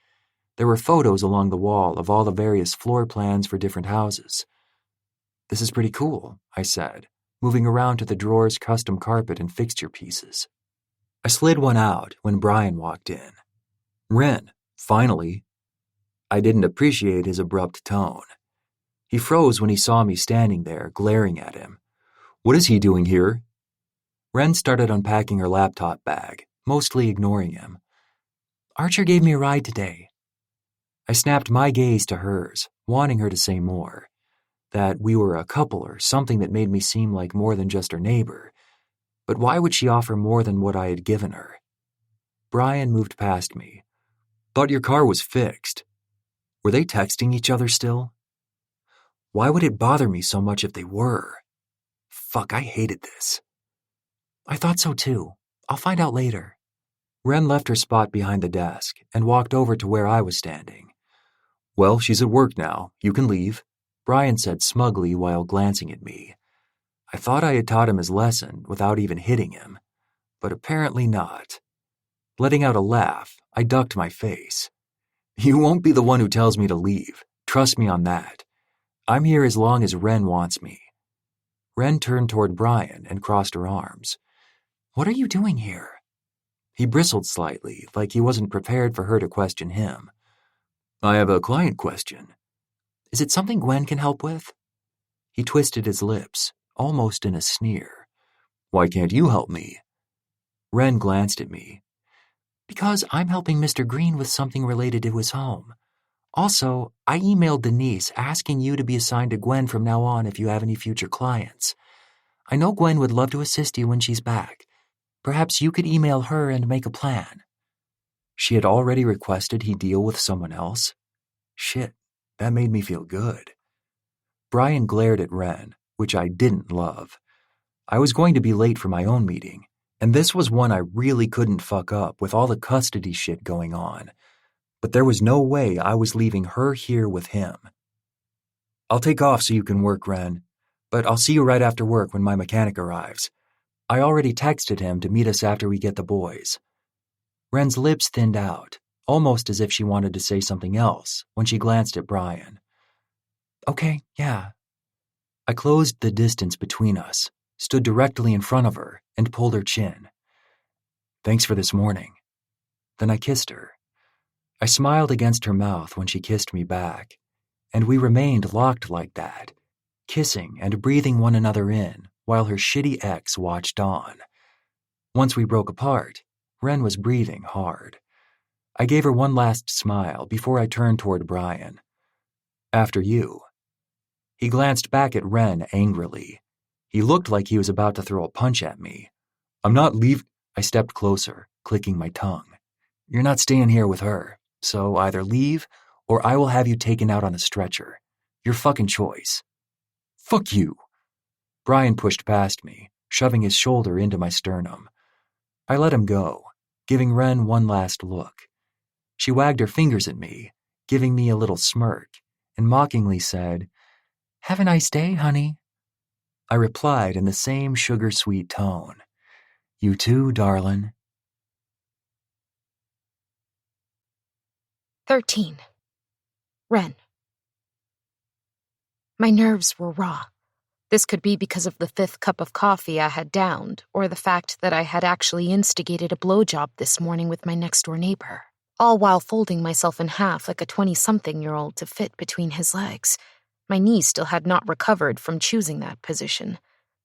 There were photos along the wall of all the various floor plans for different houses. This is pretty cool, I said, moving around to the drawer's custom carpet and fixture pieces. I slid one out when Brian walked in. Ren, finally. I didn't appreciate his abrupt tone. He froze when he saw me standing there, glaring at him. What is he doing here? Ren started unpacking her laptop bag, mostly ignoring him. Archer gave me a ride today. I snapped my gaze to hers, wanting her to say more. That we were a couple or something that made me seem like more than just her neighbor. But why would she offer more than what I had given her? Brian moved past me, Thought your car was fixed. Were they texting each other still? Why would it bother me so much if they were? Fuck, I hated this. I thought so too. I'll find out later. Ren left her spot behind the desk and walked over to where I was standing. Well, she's at work now. You can leave, Brian said smugly while glancing at me. I thought I had taught him his lesson without even hitting him, but apparently not. Letting out a laugh, I ducked my face. You won't be the one who tells me to leave. Trust me on that. I'm here as long as Ren wants me. Ren turned toward Brian and crossed her arms. What are you doing here? He bristled slightly, like he wasn't prepared for her to question him. I have a client question. Is it something Gwen can help with? He twisted his lips, almost in a sneer. Why can't you help me? Ren glanced at me. Because I'm helping Mr. Green with something related to his home. Also, I emailed Denise asking you to be assigned to Gwen from now on if you have any future clients. I know Gwen would love to assist you when she's back. Perhaps you could email her and make a plan. She had already requested he deal with someone else? Shit, that made me feel good. Brian glared at Ren, which I didn't love. I was going to be late for my own meeting, and this was one I really couldn't fuck up with all the custody shit going on. But there was no way I was leaving her here with him. I'll take off so you can work, Ren, but I'll see you right after work when my mechanic arrives. I already texted him to meet us after we get the boys. Ren's lips thinned out, almost as if she wanted to say something else when she glanced at Brian. Okay, yeah. I closed the distance between us, stood directly in front of her, and pulled her chin. Thanks for this morning. Then I kissed her. I smiled against her mouth when she kissed me back, and we remained locked like that, kissing and breathing one another in while her shitty ex watched on. Once we broke apart, Ren was breathing hard. I gave her one last smile before I turned toward Brian. After you. He glanced back at Ren angrily. He looked like he was about to throw a punch at me. I'm not leave. I stepped closer, clicking my tongue. You're not staying here with her, so either leave or I will have you taken out on a stretcher. Your fucking choice. Fuck you. Brian pushed past me, shoving his shoulder into my sternum. I let him go, giving Ren one last look. She wagged her fingers at me, giving me a little smirk, and mockingly said, Have a nice day, honey. I replied in the same sugar-sweet tone. You too, darling. 13. Ren. My nerves were raw. This could be because of the 5th cup of coffee I had downed, or the fact that I had actually instigated a blowjob this morning with my next-door neighbor, all while folding myself in half like a 20-something-year-old to fit between his legs. My knees still had not recovered from choosing that position.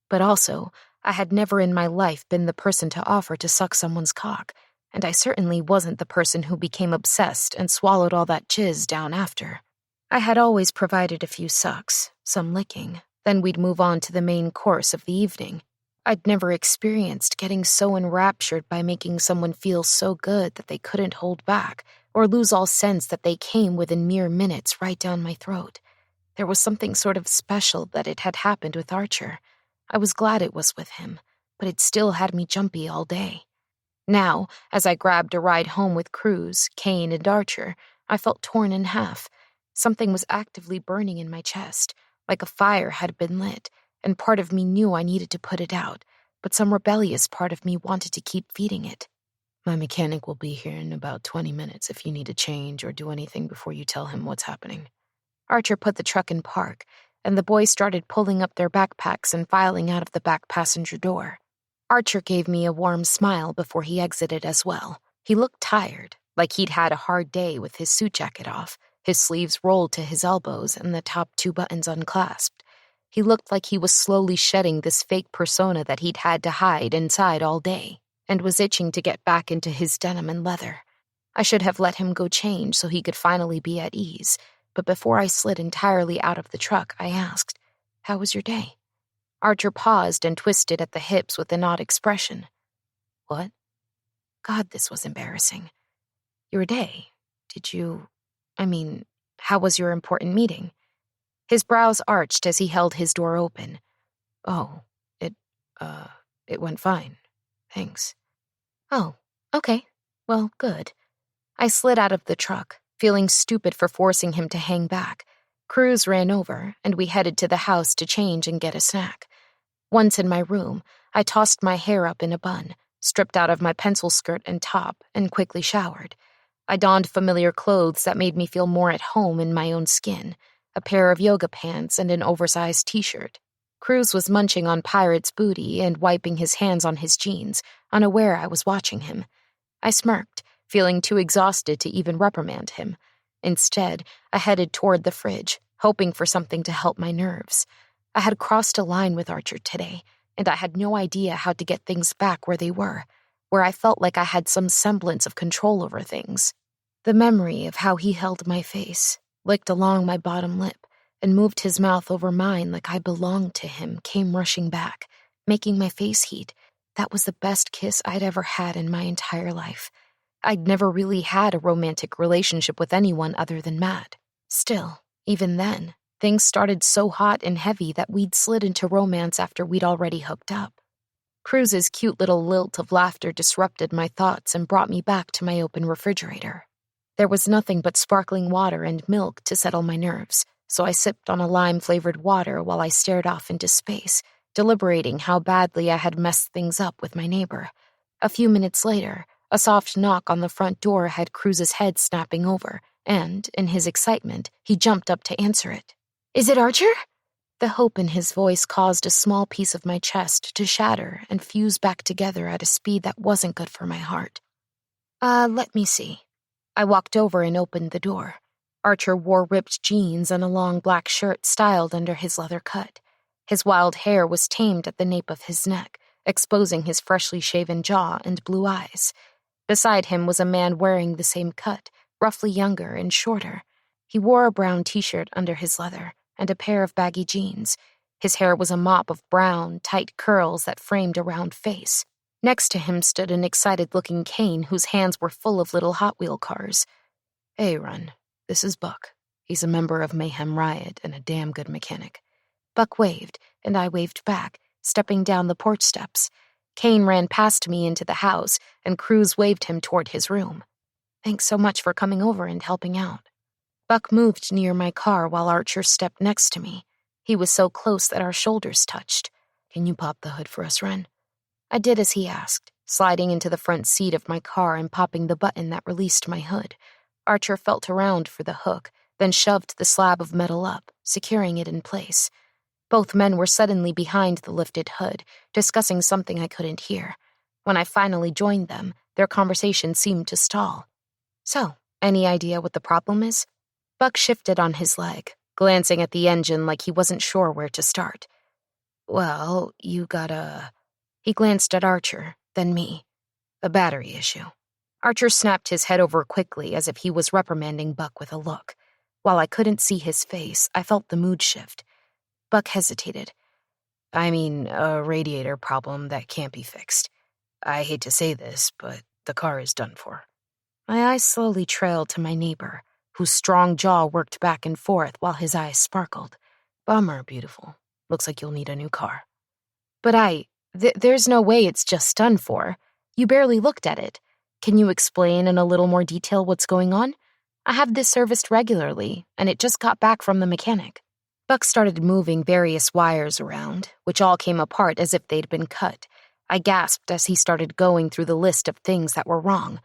But also, I had never in my life been the person to offer to suck someone's cock, and I certainly wasn't the person who became obsessed and swallowed all that jizz down after. I had always provided a few sucks, some licking, then we'd move on to the main course of the evening. I'd never experienced getting so enraptured by making someone feel so good that they couldn't hold back, or lose all sense that they came within mere minutes right down my throat. There was something sort of special that it had happened with Archer. I was glad it was with him, but it still had me jumpy all day. Now, as I grabbed a ride home with Cruz, Kane, and Archer, I felt torn in half. Something was actively burning in my chest, like a fire had been lit, and part of me knew I needed to put it out, but some rebellious part of me wanted to keep feeding it. My mechanic will be here in about 20 minutes if you need to change or do anything before you tell him what's happening. Archer put the truck in park, and the boys started pulling up their backpacks and filing out of the back passenger door. Archer gave me a warm smile before he exited as well. He looked tired, like he'd had a hard day with his suit jacket off, his sleeves rolled to his elbows and the top 2 buttons unclasped. He looked like he was slowly shedding this fake persona that he'd had to hide inside all day, and was itching to get back into his denim and leather. I should have let him go change so he could finally be at ease, but before I slid entirely out of the truck, I asked, How was your day? Archer paused and twisted at the hips with an odd expression. What? God, this was embarrassing. Your day. How was your important meeting? His brows arched as he held his door open. Oh, it went fine. Thanks. Oh, okay. Well, good. I slid out of the truck, feeling stupid for forcing him to hang back. Cruz ran over, and we headed to the house to change and get a snack. Once in my room, I tossed my hair up in a bun, stripped out of my pencil skirt and top, and quickly showered. I donned familiar clothes that made me feel more at home in my own skin, a pair of yoga pants and an oversized t-shirt. Cruz was munching on Pirate's booty and wiping his hands on his jeans, unaware I was watching him. I smirked, feeling too exhausted to even reprimand him. Instead, I headed toward the fridge, hoping for something to help my nerves. I had crossed a line with Archer today, and I had no idea how to get things back where they were, where I felt like I had some semblance of control over things. The memory of how he held my face, licked along my bottom lip, and moved his mouth over mine like I belonged to him came rushing back, making my face heat. That was the best kiss I'd ever had in my entire life. I'd never really had a romantic relationship with anyone other than Matt. Still, even then, things started so hot and heavy that we'd slid into romance after we'd already hooked up. Cruz's cute little lilt of laughter disrupted my thoughts and brought me back to my open refrigerator. There was nothing but sparkling water and milk to settle my nerves, so I sipped on a lime-flavored water while I stared off into space, deliberating how badly I had messed things up with my neighbor. A few minutes later, a soft knock on the front door had Cruz's head snapping over, and, in his excitement, he jumped up to answer it. "Is it Archer?" The hope in his voice caused a small piece of my chest to shatter and fuse back together at a speed that wasn't good for my heart. Let me see. I walked over and opened the door. Archer wore ripped jeans and a long black shirt styled under his leather cut. His wild hair was tamed at the nape of his neck, exposing his freshly shaven jaw and blue eyes. Beside him was a man wearing the same cut, roughly younger and shorter. He wore a brown t-shirt under his leather and a pair of baggy jeans. His hair was a mop of brown, tight curls that framed a round face. Next to him stood an excited-looking Kane whose hands were full of little Hot Wheel cars. "Hey, Run. This is Buck. He's a member of Mayhem Riot and a damn good mechanic." Buck waved, and I waved back, stepping down the porch steps. Kane ran past me into the house, and Cruz waved him toward his room. "Thanks so much for coming over and helping out." Buck moved near my car while Archer stepped next to me. He was so close that our shoulders touched. "Can you pop the hood for us, Ren?" I did as he asked, sliding into the front seat of my car and popping the button that released my hood. Archer felt around for the hook, then shoved the slab of metal up, securing it in place. Both men were suddenly behind the lifted hood, discussing something I couldn't hear. When I finally joined them, their conversation seemed to stall. "So, any idea what the problem is?" Buck shifted on his leg, glancing at the engine like he wasn't sure where to start. "Well, you got a..." He glanced at Archer, then me. "A battery issue." Archer snapped his head over quickly as if he was reprimanding Buck with a look. While I couldn't see his face, I felt the mood shift. Buck hesitated. "I mean, a radiator problem that can't be fixed. I hate to say this, but the car is done for." My eyes slowly trailed to my neighbor, whose strong jaw worked back and forth while his eyes sparkled. "Bummer, beautiful. Looks like you'll need a new car." "But there's no way it's just done for. You barely looked at it. Can you explain in a little more detail what's going on? I have this serviced regularly, and it just got back from the mechanic." Buck started moving various wires around, which all came apart as if they'd been cut. I gasped as he started going through the list of things that were wrong.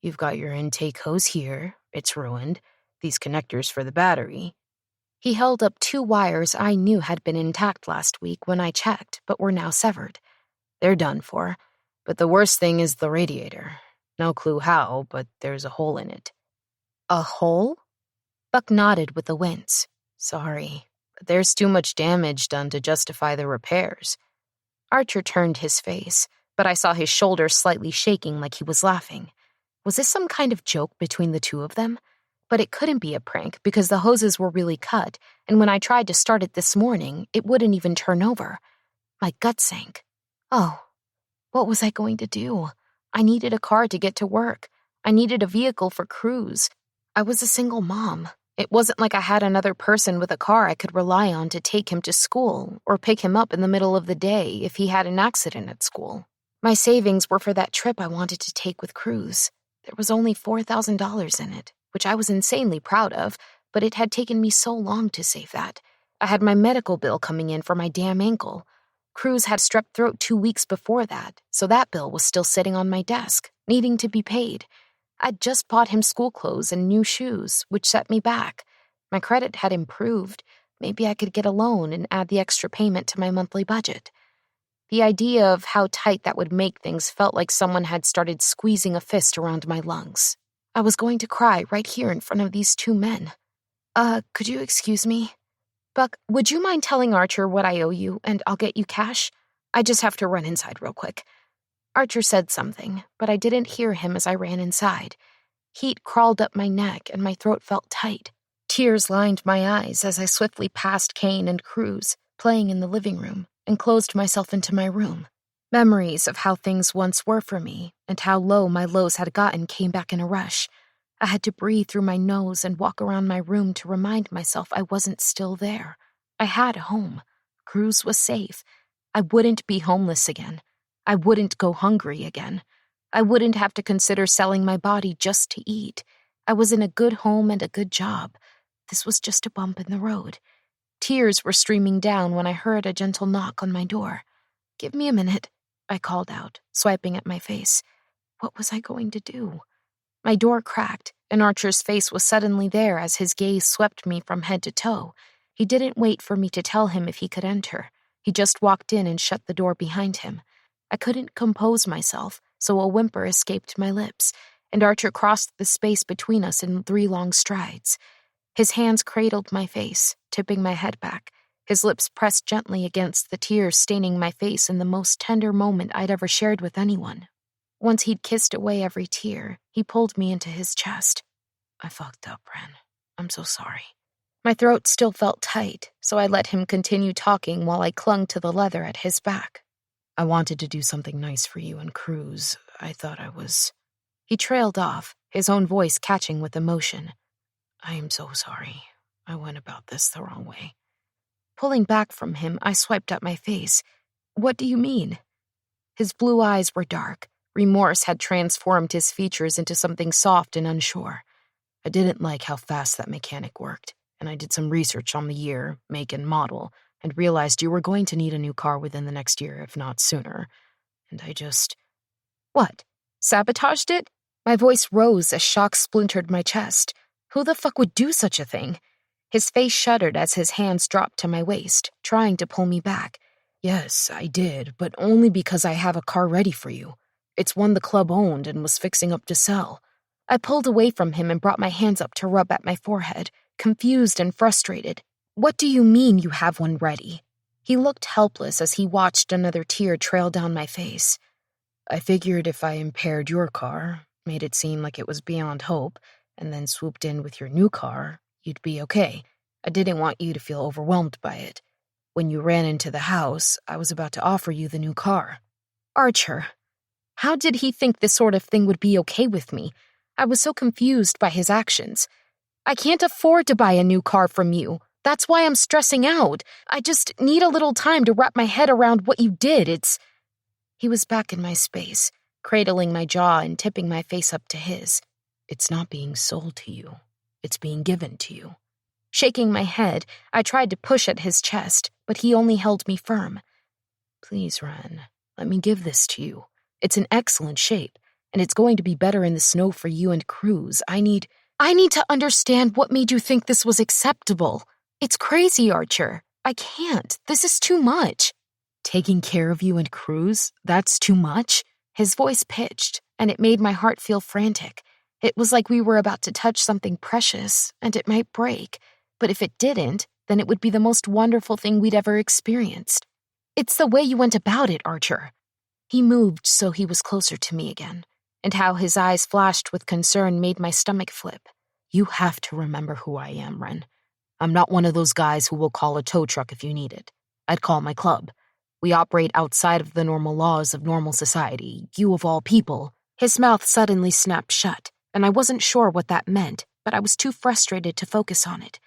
"You've got your intake hose here. It's ruined. These connectors for the battery." He held up 2 wires I knew had been intact last week when I checked, but were now severed. "They're done for. But the worst thing is the radiator. No clue how, but there's a hole in it." "A hole?" Buck nodded with a wince. "Sorry, but there's too much damage done to justify the repairs." Archer turned his face, but I saw his shoulders slightly shaking like he was laughing. Was this some kind of joke between the two of them? But it couldn't be a prank because the hoses were really cut, and when I tried to start it this morning, it wouldn't even turn over. My gut sank. Oh, what was I going to do? I needed a car to get to work. I needed a vehicle for Cruz. I was a single mom. It wasn't like I had another person with a car I could rely on to take him to school or pick him up in the middle of the day if he had an accident at school. My savings were for that trip I wanted to take with Cruz. There was only $4,000 in it, which I was insanely proud of, but it had taken me so long to save that. I had my medical bill coming in for my damn ankle. Cruz had strep throat 2 weeks before that, so that bill was still sitting on my desk, needing to be paid. I'd just bought him school clothes and new shoes, which set me back. My credit had improved. Maybe I could get a loan and add the extra payment to my monthly budget. The idea of how tight that would make things felt like someone had started squeezing a fist around my lungs. I was going to cry right here in front of these two men. Could you excuse me? Buck, would you mind telling Archer what I owe you, and I'll get you cash? I just have to run inside real quick. Archer said something, but I didn't hear him as I ran inside. Heat crawled up my neck, and my throat felt tight. Tears lined my eyes as I swiftly passed Kane and Cruz, playing in the living room, and closed myself into my room. Memories of how things once were for me, and how low my lows had gotten came back in a rush. I had to breathe through my nose and walk around my room to remind myself I wasn't still there. I had a home. Cruz was safe. I wouldn't be homeless again. I wouldn't go hungry again. I wouldn't have to consider selling my body just to eat. I was in a good home and a good job. This was just a bump in the road. Tears were streaming down when I heard a gentle knock on my door. "Give me a minute," I called out, swiping at my face. What was I going to do? My door cracked, and Archer's face was suddenly there as his gaze swept me from head to toe. He didn't wait for me to tell him if he could enter. He just walked in and shut the door behind him. I couldn't compose myself, so a whimper escaped my lips, and Archer crossed the space between us in 3 long strides. His hands cradled my face, tipping my head back. His lips pressed gently against the tears staining my face in the most tender moment I'd ever shared with anyone. Once he'd kissed away every tear, he pulled me into his chest. "I fucked up, Ren. I'm so sorry." My throat still felt tight, so I let him continue talking while I clung to the leather at his back. "I wanted to do something nice for you and Cruz. I thought I was..." He trailed off, his own voice catching with emotion. "I am so sorry. I went about this the wrong way." Pulling back from him, I swiped at my face. "What do you mean?" His blue eyes were dark. Remorse had transformed his features into something soft and unsure. "I didn't like how fast that mechanic worked, and I did some research on the year, make, and model, and realized you were going to need a new car within the next year, if not sooner. And I just..." "What? Sabotaged it?" My voice rose as shock splintered my chest. Who the fuck would do such a thing? His face shuddered as his hands dropped to my waist, trying to pull me back. "Yes, I did, but only because I have a car ready for you. It's one the club owned and was fixing up to sell." I pulled away from him and brought my hands up to rub at my forehead, confused and frustrated. "What do you mean you have one ready?" He looked helpless as he watched another tear trail down my face. "I figured if I impaired your car, made it seem like it was beyond hope, and then swooped in with your new car, you'd be okay. I didn't want you to feel overwhelmed by it. When you ran into the house, I was about to offer you the new car." Archer. How did he think this sort of thing would be okay with me? I was so confused by his actions. "I can't afford to buy a new car from you. That's why I'm stressing out. I just need a little time to wrap my head around what you did. He was back in my space, cradling my jaw and tipping my face up to his. "It's not being sold to you. It's being given to you." Shaking my head, I tried to push at his chest, but he only held me firm. "Please, Ren, let me give this to you. It's in excellent shape, and it's going to be better in the snow for you and Cruz. I need to understand what made you think this was acceptable. It's crazy, Archer. I can't. This is too much." "Taking care of you and Cruz? That's too much?" His voice pitched, and it made my heart feel frantic. It was like we were about to touch something precious, and it might break. But if it didn't, then it would be the most wonderful thing we'd ever experienced. "It's the way you went about it, Archer." He moved so he was closer to me again, and how his eyes flashed with concern made my stomach flip. "You have to remember who I am, Ren. I'm not one of those guys who will call a tow truck if you need it. I'd call my club. We operate outside of the normal laws of normal society. You of all people." His mouth suddenly snapped shut, and I wasn't sure what that meant, but I was too frustrated to focus on it.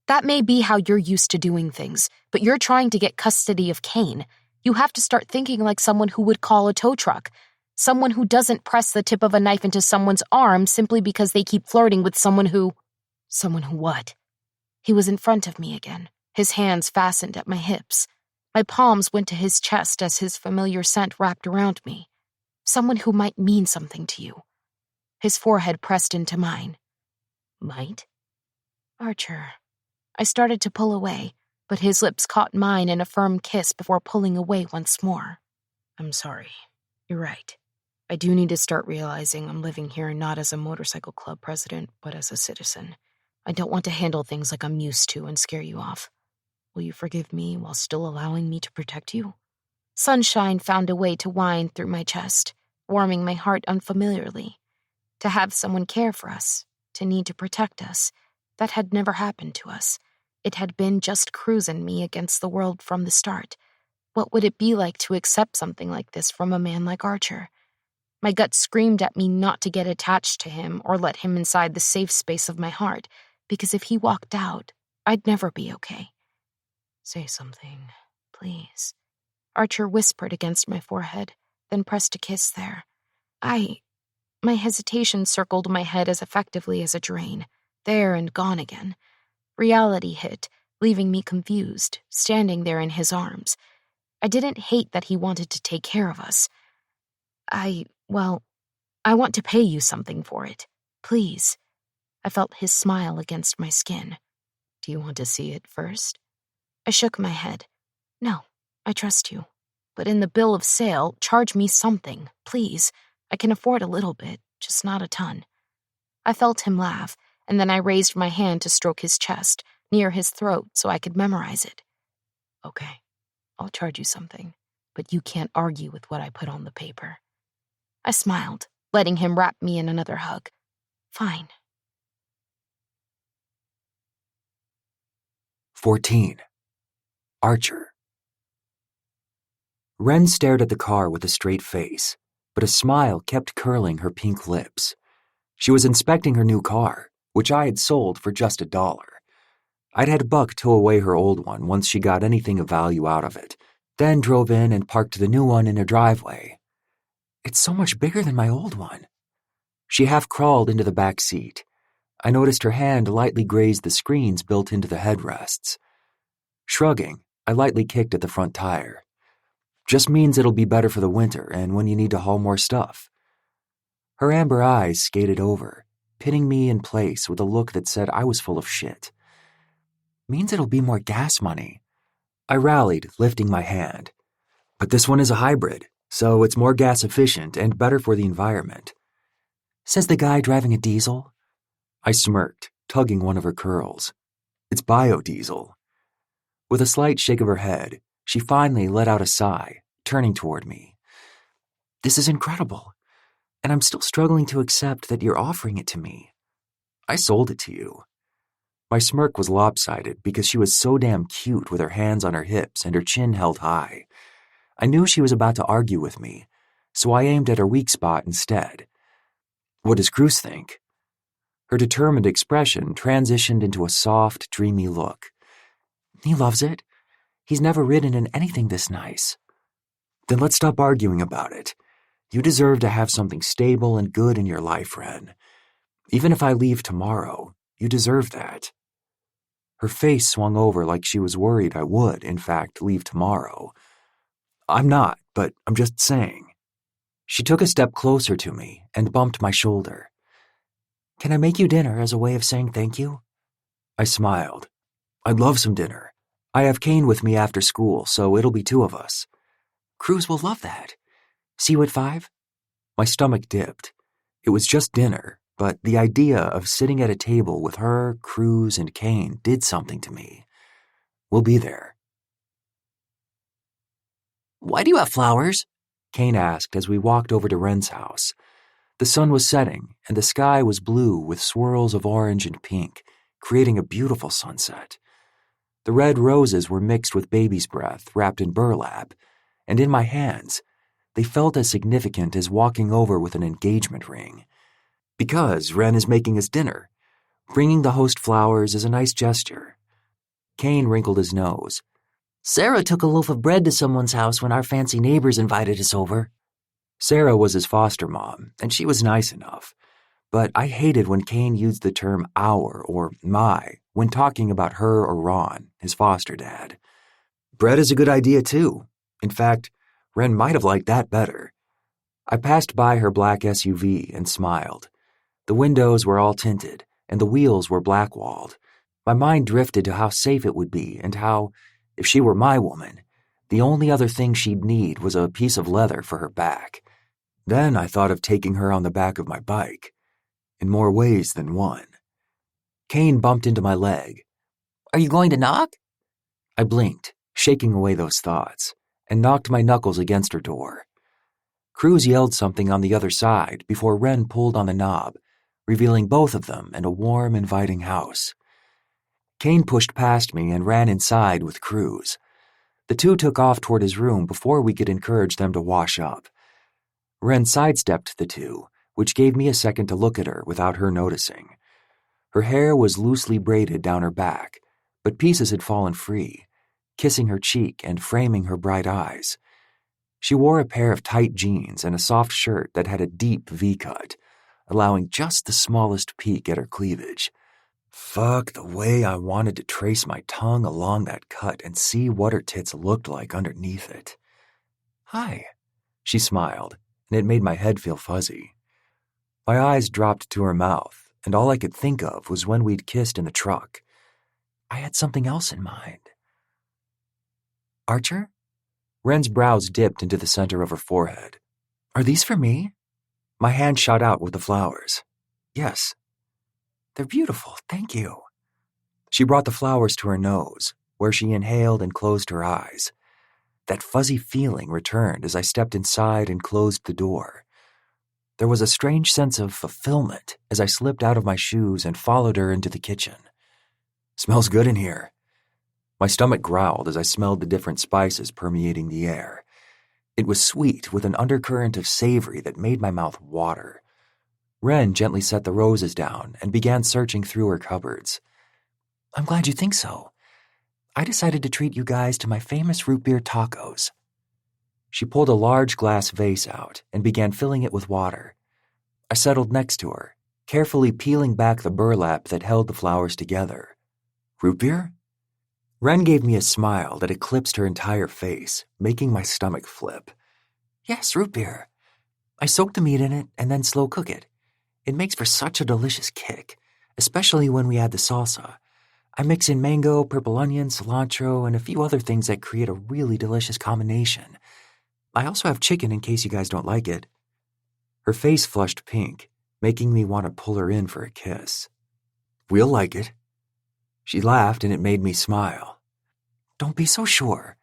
That may be how you're used to doing things, but you're trying to get custody of Kane. You have to start thinking like someone who would call a tow truck. Someone who doesn't press the tip of a knife into someone's arm simply because they keep flirting with someone who... Someone who what? He was in front of me again, his hands fastened at my hips. My palms went to his chest as his familiar scent wrapped around me. Someone who might mean something to you. His forehead pressed into mine. Might? Archer. I started to pull away, but his lips caught mine in a firm kiss before pulling away once more. I'm sorry. You're right. I do need to start realizing I'm living here not as a motorcycle club president, but as a citizen. I don't want to handle things like I'm used to and scare you off. Will you forgive me while still allowing me to protect you? Sunshine found a way to wind through my chest, warming my heart unfamiliarly. To have someone care for us, to need to protect us, that had never happened to us. It had been just cruising me against the world from the start. What would it be like to accept something like this from a man like Archer? My gut screamed at me not to get attached to him or let him inside the safe space of my heart, because if he walked out, I'd never be okay. Say something, please. Archer whispered against my forehead, then pressed a kiss there. My hesitation circled my head as effectively as a drain, there and gone again. Reality hit, leaving me confused, standing there in his arms. I didn't hate that he wanted to take care of us. I want to pay you something for it. Please. I felt his smile against my skin. Do you want to see it first? I shook my head. No, I trust you. But in the bill of sale, charge me something, please. I can afford a little bit, just not a ton. I felt him laugh, and then I raised my hand to stroke his chest, near his throat, so I could memorize it. Okay, I'll charge you something, but you can't argue with what I put on the paper. I smiled, letting him wrap me in another hug. Fine. 14. Archer. Wren stared at the car with a straight face, but a smile kept curling her pink lips. She was inspecting her new car, which I had sold for just $1. I'd had Buck tow away her old one once she got anything of value out of it, then drove in and parked the new one in her driveway. It's so much bigger than my old one. She half crawled into the back seat. I noticed her hand lightly grazed the screens built into the headrests. Shrugging, I lightly kicked at the front tire. Just means it'll be better for the winter and when you need to haul more stuff. Her amber eyes skated over, pinning me in place with a look that said I was full of shit. Means it'll be more gas money. I rallied, lifting my hand. But this one is a hybrid, so it's more gas efficient and better for the environment. Says the guy driving a diesel. I smirked, tugging one of her curls. It's biodiesel. With a slight shake of her head, she finally let out a sigh, turning toward me. This is incredible, and I'm still struggling to accept that you're offering it to me. I sold it to you. My smirk was lopsided because she was so damn cute with her hands on her hips and her chin held high. I knew she was about to argue with me, so I aimed at her weak spot instead. What does Cruz think? Her determined expression transitioned into a soft, dreamy look. He loves it. He's never ridden in anything this nice. Then let's stop arguing about it. You deserve to have something stable and good in your life, Wren. Even if I leave tomorrow, you deserve that. Her face swung over like she was worried I would, in fact, leave tomorrow. I'm not, but I'm just saying. She took a step closer to me and bumped my shoulder. Can I make you dinner as a way of saying thank you? I smiled. I'd love some dinner. I have Kane with me after school, so it'll be 2 of us. Cruz will love that. See you at 5? My stomach dipped. It was just dinner, but the idea of sitting at a table with her, Cruz, and Kane did something to me. We'll be there. Why do you have flowers? Kane asked as we walked over to Wren's house. The sun was setting, and the sky was blue with swirls of orange and pink, creating a beautiful sunset. The red roses were mixed with baby's breath, wrapped in burlap, and in my hands, they felt as significant as walking over with an engagement ring. Because Wren is making us dinner. Bringing the host flowers is a nice gesture. Kane wrinkled his nose. Sarah took a loaf of bread to someone's house when our fancy neighbors invited us over. Sarah was his foster mom, and she was nice enough. But I hated when Kane used the term our or my when talking about her or Ron, his foster dad. Bread is a good idea, too. In fact, Wren might have liked that better. I passed by her black SUV and smiled. The windows were all tinted, and the wheels were black-walled. My mind drifted to how safe it would be and how, if she were my woman, the only other thing she'd need was a piece of leather for her back. Then I thought of taking her on the back of my bike, in more ways than one. Kane bumped into my leg. Are you going to knock? I blinked, shaking away those thoughts, and knocked my knuckles against her door. Cruz yelled something on the other side before Wren pulled on the knob, revealing both of them and a warm, inviting house. Kane pushed past me and ran inside with Cruz. The two took off toward his room before we could encourage them to wash up. Wren sidestepped the two, which gave me a second to look at her without her noticing. Her hair was loosely braided down her back, but pieces had fallen free, kissing her cheek and framing her bright eyes. She wore a pair of tight jeans and a soft shirt that had a deep V-cut, allowing just the smallest peek at her cleavage. Fuck, the way I wanted to trace my tongue along that cut and see what her tits looked like underneath it. Hi, she smiled, and it made my head feel fuzzy. My eyes dropped to her mouth, and all I could think of was when we'd kissed in the truck. I had something else in mind. Archer? Wren's brows dipped into the center of her forehead. Are these for me? My hand shot out with the flowers. Yes. They're beautiful, thank you. She brought the flowers to her nose, where she inhaled and closed her eyes. That fuzzy feeling returned as I stepped inside and closed the door. There was a strange sense of fulfillment as I slipped out of my shoes and followed her into the kitchen. Smells good in here. My stomach growled as I smelled the different spices permeating the air. It was sweet with an undercurrent of savory that made my mouth water. Wren gently set the roses down and began searching through her cupboards. I'm glad you think so. I decided to treat you guys to my famous root beer tacos. She pulled a large glass vase out and began filling it with water. I settled next to her, carefully peeling back the burlap that held the flowers together. Root beer? Wren gave me a smile that eclipsed her entire face, making my stomach flip. Yes, root beer. I soak the meat in it and then slow cook it. It makes for such a delicious kick, especially when we add the salsa. I mix in mango, purple onion, cilantro, and a few other things that create a really delicious combination. I also have chicken in case you guys don't like it. Her face flushed pink, making me want to pull her in for a kiss. We'll like it. She laughed and it made me smile. Don't be so sure.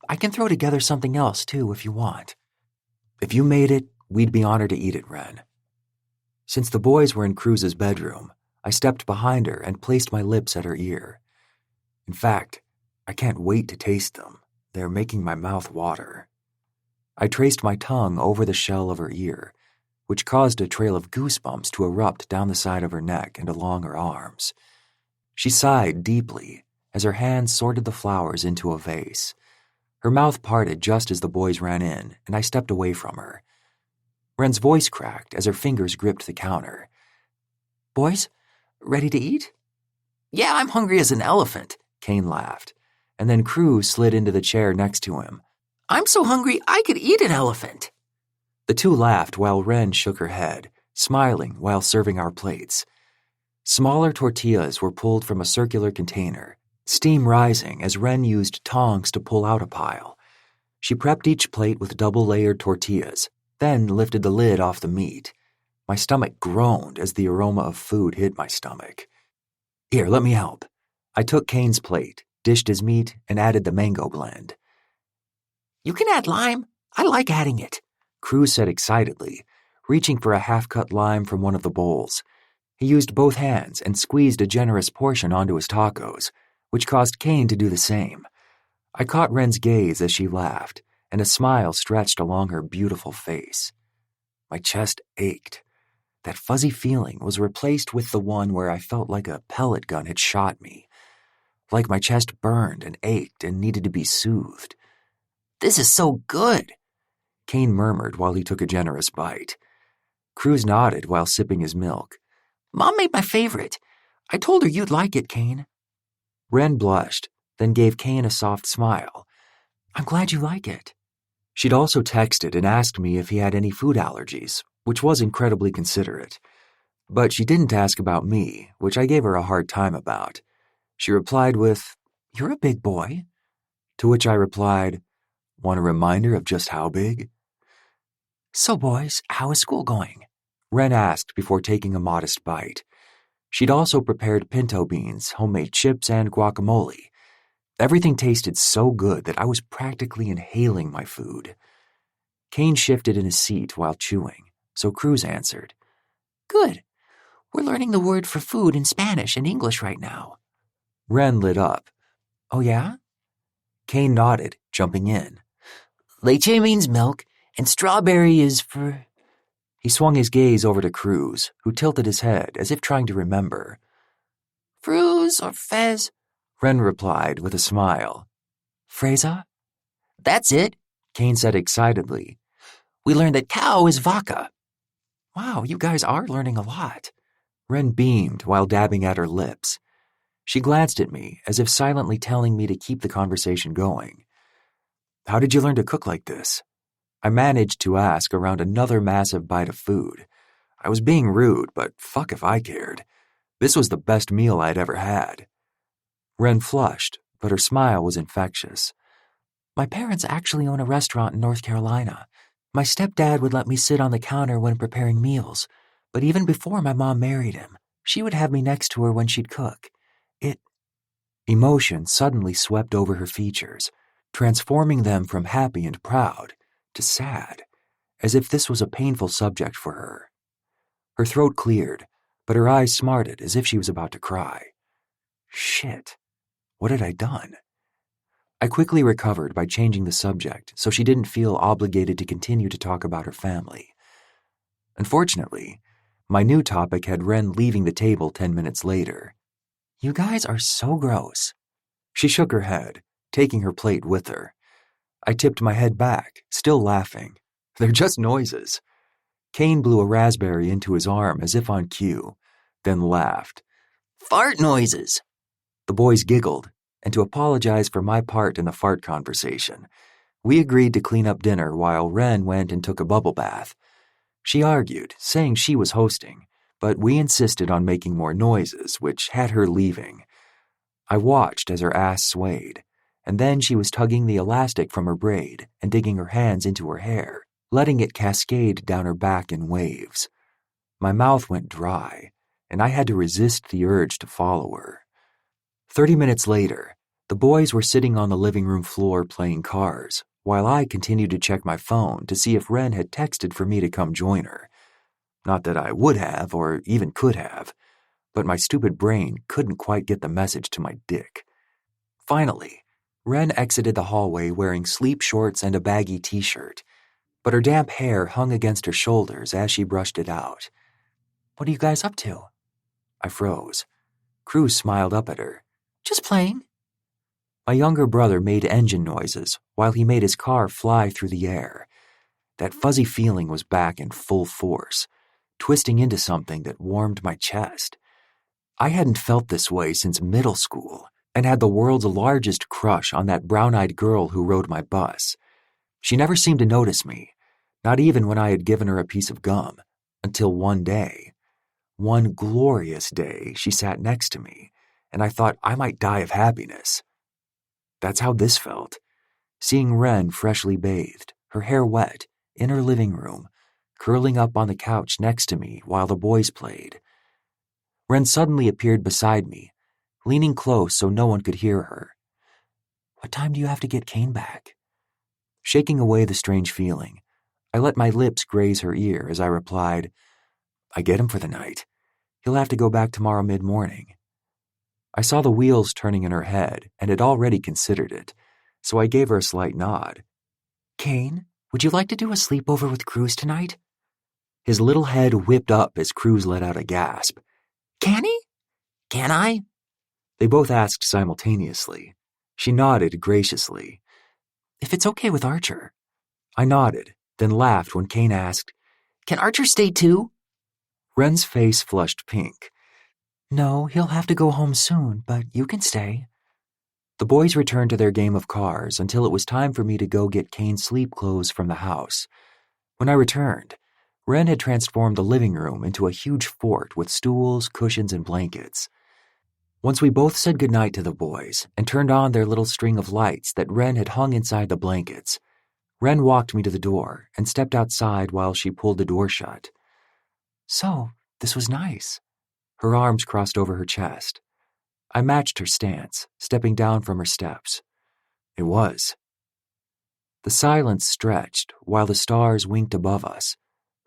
I can throw together something else too if you want. If you made it, we'd be honored to eat it, Wren. Since the boys were in Cruz's bedroom, I stepped behind her and placed my lips at her ear. In fact, I can't wait to taste them. They're making my mouth water. I traced my tongue over the shell of her ear, which caused a trail of goosebumps to erupt down the side of her neck and along her arms. She sighed deeply as her hands sorted the flowers into a vase. Her mouth parted just as the boys ran in, and I stepped away from her. Wren's voice cracked as her fingers gripped the counter. Boys, ready to eat? Yeah, I'm hungry as an elephant, Kane laughed, and then Cruz slid into the chair next to him. I'm so hungry I could eat an elephant. The two laughed while Wren shook her head, smiling while serving our plates. Smaller tortillas were pulled from a circular container, steam rising as Wren used tongs to pull out a pile. She prepped each plate with double-layered tortillas, then lifted the lid off the meat. My stomach groaned as the aroma of food hit my stomach. Here, let me help. I took Kane's plate, dished his meat, and added the mango blend. You can add lime. I like adding it, Cruz said excitedly, reaching for a half-cut lime from one of the bowls. He used both hands and squeezed a generous portion onto his tacos, which caused Kane to do the same. I caught Wren's gaze as she laughed, and a smile stretched along her beautiful face. My chest ached. that fuzzy feeling was replaced with the one where I felt like a pellet gun had shot me, like my chest burned and ached and needed to be soothed. This is so good, Kane murmured while he took a generous bite. Cruz nodded while sipping his milk. Mom made my favorite. I told her you'd like it, Kane. Ren blushed, then gave Kane a soft smile. I'm glad you like it. She'd also texted and asked me if he had any food allergies, which was incredibly considerate. But she didn't ask about me, which I gave her a hard time about. She replied with, "You're a big boy." To which I replied, "Want a reminder of just how big?" So, boys, how is school going? Ren asked before taking a modest bite. She'd also prepared pinto beans, homemade chips, and guacamole. Everything tasted so good that I was practically inhaling my food. Kane shifted in his seat while chewing, so Cruz answered, Good. We're learning the word for food in Spanish and English right now. Ren lit up. Oh, yeah? Kane nodded, jumping in. Leche means milk, and strawberry is for... He swung his gaze over to Cruz, who tilted his head as if trying to remember. Fruz or fez? Ren replied with a smile. Freza? That's it, Kane said excitedly. We learned that cow is vaca. Wow, you guys are learning a lot. Ren beamed while dabbing at her lips. She glanced at me as if silently telling me to keep the conversation going. How did you learn to cook like this? I managed to ask around another massive bite of food. I was being rude, but fuck if I cared. This was the best meal I'd ever had. Ren flushed, but her smile was infectious. My parents actually own a restaurant in North Carolina. My stepdad would let me sit on the counter when preparing meals, but even before my mom married him, she would have me next to her when she'd cook. Emotion suddenly swept over her features, transforming them from happy and proud to sad, as if this was a painful subject for her. Her throat cleared, but her eyes smarted as if she was about to cry. Shit, what had I done? I quickly recovered by changing the subject so she didn't feel obligated to continue to talk about her family. Unfortunately, my new topic had Ren leaving the table 10 minutes later. You guys are so gross. She shook her head, taking her plate with her. I tipped my head back, still laughing. They're just noises. Kane blew a raspberry into his arm as if on cue, then laughed. Fart noises. The boys giggled, and to apologize for my part in the fart conversation, we agreed to clean up dinner while Ren went and took a bubble bath. She argued, saying she was hosting, but we insisted on making more noises, which had her leaving. I watched as her ass swayed, and then she was tugging the elastic from her braid and digging her hands into her hair, letting it cascade down her back in waves. My mouth went dry, and I had to resist the urge to follow her. 30 minutes later, the boys were sitting on the living room floor playing cards, while I continued to check my phone to see if Ren had texted for me to come join her. Not that I would have, or even could have, but my stupid brain couldn't quite get the message to my dick. Finally, Ren exited the hallway wearing sleep shorts and a baggy t-shirt, but her damp hair hung against her shoulders as she brushed it out. What are you guys up to? I froze. Cruz smiled up at her. Just playing. My younger brother made engine noises while he made his car fly through the air. That fuzzy feeling was back in full force, twisting into something that warmed my chest. I hadn't felt this way since middle school and had the world's largest crush on that brown-eyed girl who rode my bus. She never seemed to notice me, not even when I had given her a piece of gum, until one day. One glorious day, she sat next to me, and I thought I might die of happiness. That's how this felt, seeing Ren freshly bathed, her hair wet, in her living room, curling up on the couch next to me while the boys played. Ren suddenly appeared beside me, leaning close so no one could hear her. What time do you have to get Kane back? Shaking away the strange feeling, I let my lips graze her ear as I replied, I get him for the night. He'll have to go back tomorrow mid-morning. I saw the wheels turning in her head and had already considered it, so I gave her a slight nod. Kane, would you like to do a sleepover with Cruz tonight? His little head whipped up as Cruz let out a gasp. Can he? Can I? They both asked simultaneously. She nodded graciously. If it's okay with Archer. I nodded, then laughed when Kane asked, Can Archer stay too? Wren's face flushed pink. No, he'll have to go home soon, but you can stay. The boys returned to their game of cars until it was time for me to go get Kane's sleep clothes from the house. When I returned, Wren had transformed the living room into a huge fort with stools, cushions, and blankets. Once we both said goodnight to the boys and turned on their little string of lights that Wren had hung inside the blankets, Wren walked me to the door and stepped outside while she pulled the door shut. So, this was nice. Her arms crossed over her chest. I matched her stance, stepping down from her steps. It was. The silence stretched while the stars winked above us,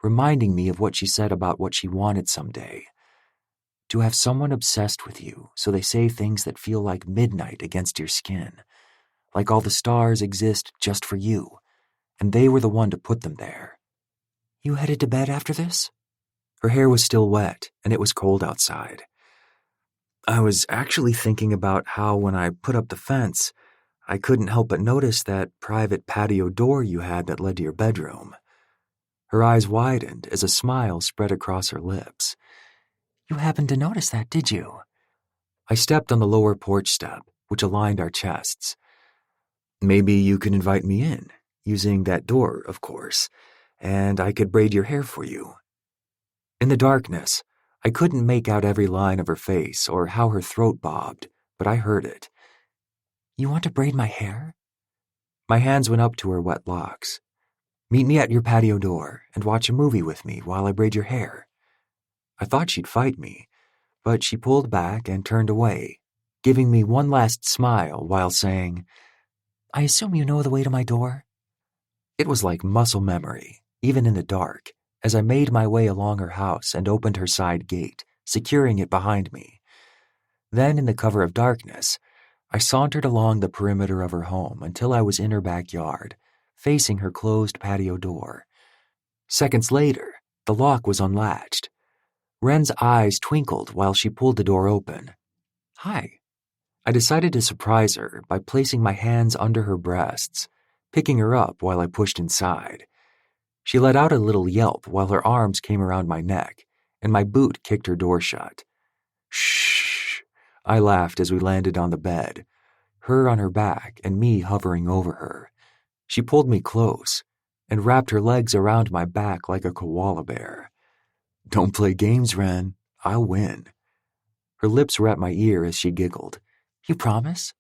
reminding me of what she said about what she wanted someday. To have someone obsessed with you so they say things that feel like midnight against your skin, like all the stars exist just for you, and they were the one to put them there. You headed to bed after this? Her hair was still wet, and it was cold outside. I was actually thinking about how when I put up the fence, I couldn't help but notice that private patio door you had that led to your bedroom. Her eyes widened as a smile spread across her lips. You happened to notice that, did you? I stepped on the lower porch step, which aligned our chests. Maybe you could invite me in, using that door, of course, and I could braid your hair for you. In the darkness, I couldn't make out every line of her face or how her throat bobbed, but I heard it. You want to braid my hair? My hands went up to her wet locks. Meet me at your patio door and watch a movie with me while I braid your hair. I thought she'd fight me, but she pulled back and turned away, giving me one last smile while saying, I assume you know the way to my door? It was like muscle memory, even in the dark, as I made my way along her house and opened her side gate, securing it behind me. Then, in the cover of darkness, I sauntered along the perimeter of her home until I was in her backyard, facing her closed patio door. Seconds later, the lock was unlatched. Wren's eyes twinkled while she pulled the door open. Hi. I decided to surprise her by placing my hands under her breasts, picking her up while I pushed inside. She let out a little yelp while her arms came around my neck, and my boot kicked her door shut. Shh, I laughed as we landed on the bed, her on her back and me hovering over her. She pulled me close and wrapped her legs around my back like a koala bear. Don't play games, Wren. I'll win. Her lips were at my ear as she giggled. You promise?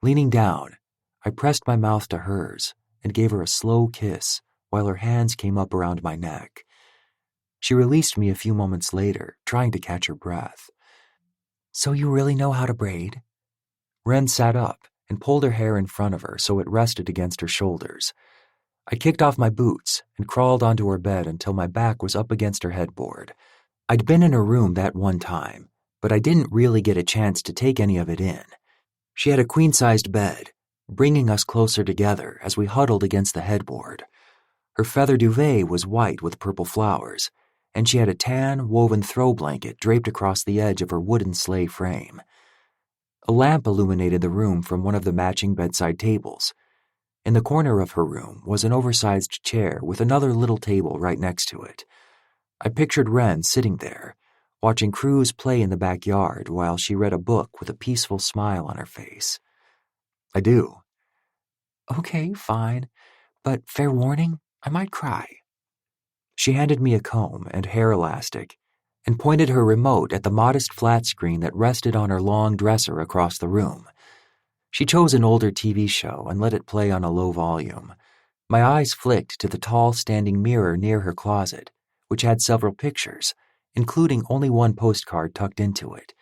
Leaning down, I pressed my mouth to hers and gave her a slow kiss while her hands came up around my neck. She released me a few moments later, trying to catch her breath. So you really know how to braid? Wren sat up and pulled her hair in front of her so it rested against her shoulders. I kicked off my boots and crawled onto her bed until my back was up against her headboard. I'd been in her room that one time, but I didn't really get a chance to take any of it in. She had a queen-sized bed, bringing us closer together as we huddled against the headboard. Her feather duvet was white with purple flowers, and she had a tan, woven throw blanket draped across the edge of her wooden sleigh frame. A lamp illuminated the room from one of the matching bedside tables. In the corner of her room was an oversized chair with another little table right next to it. I pictured Wren sitting there, watching Cruz play in the backyard while she read a book with a peaceful smile on her face. I do. Okay, fine. But fair warning, I might cry. She handed me a comb and hair elastic and pointed her remote at the modest flat screen that rested on her long dresser across the room. She chose an older TV show and let it play on a low volume. My eyes flicked to the tall standing mirror near her closet, which had several pictures, including only one postcard tucked into it.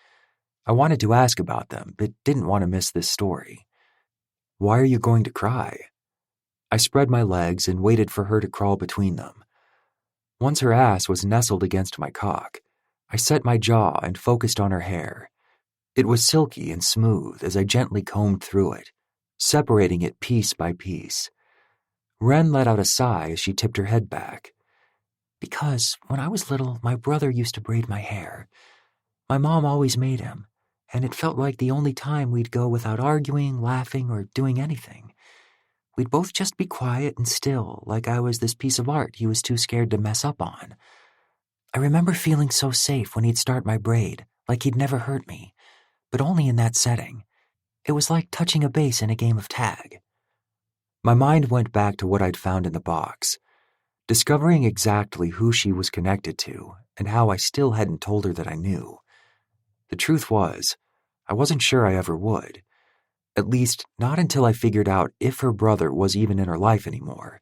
I wanted to ask about them, but didn't want to miss this story. Why are you going to cry? I spread my legs and waited for her to crawl between them. Once her ass was nestled against my cock, I set my jaw and focused on her hair. It was silky and smooth as I gently combed through it, separating it piece by piece. Wren let out a sigh as she tipped her head back. Because when I was little, my brother used to braid my hair. My mom always made him, and it felt like the only time we'd go without arguing, laughing, or doing anything. We'd both just be quiet and still, like I was this piece of art he was too scared to mess up on. I remember feeling so safe when he'd start my braid, like he'd never hurt me, but only in that setting. It was like touching a base in a game of tag. My mind went back to what I'd found in the box, discovering exactly who she was connected to and how I still hadn't told her that I knew. The truth was, I wasn't sure I ever would. At least, not until I figured out if her brother was even in her life anymore,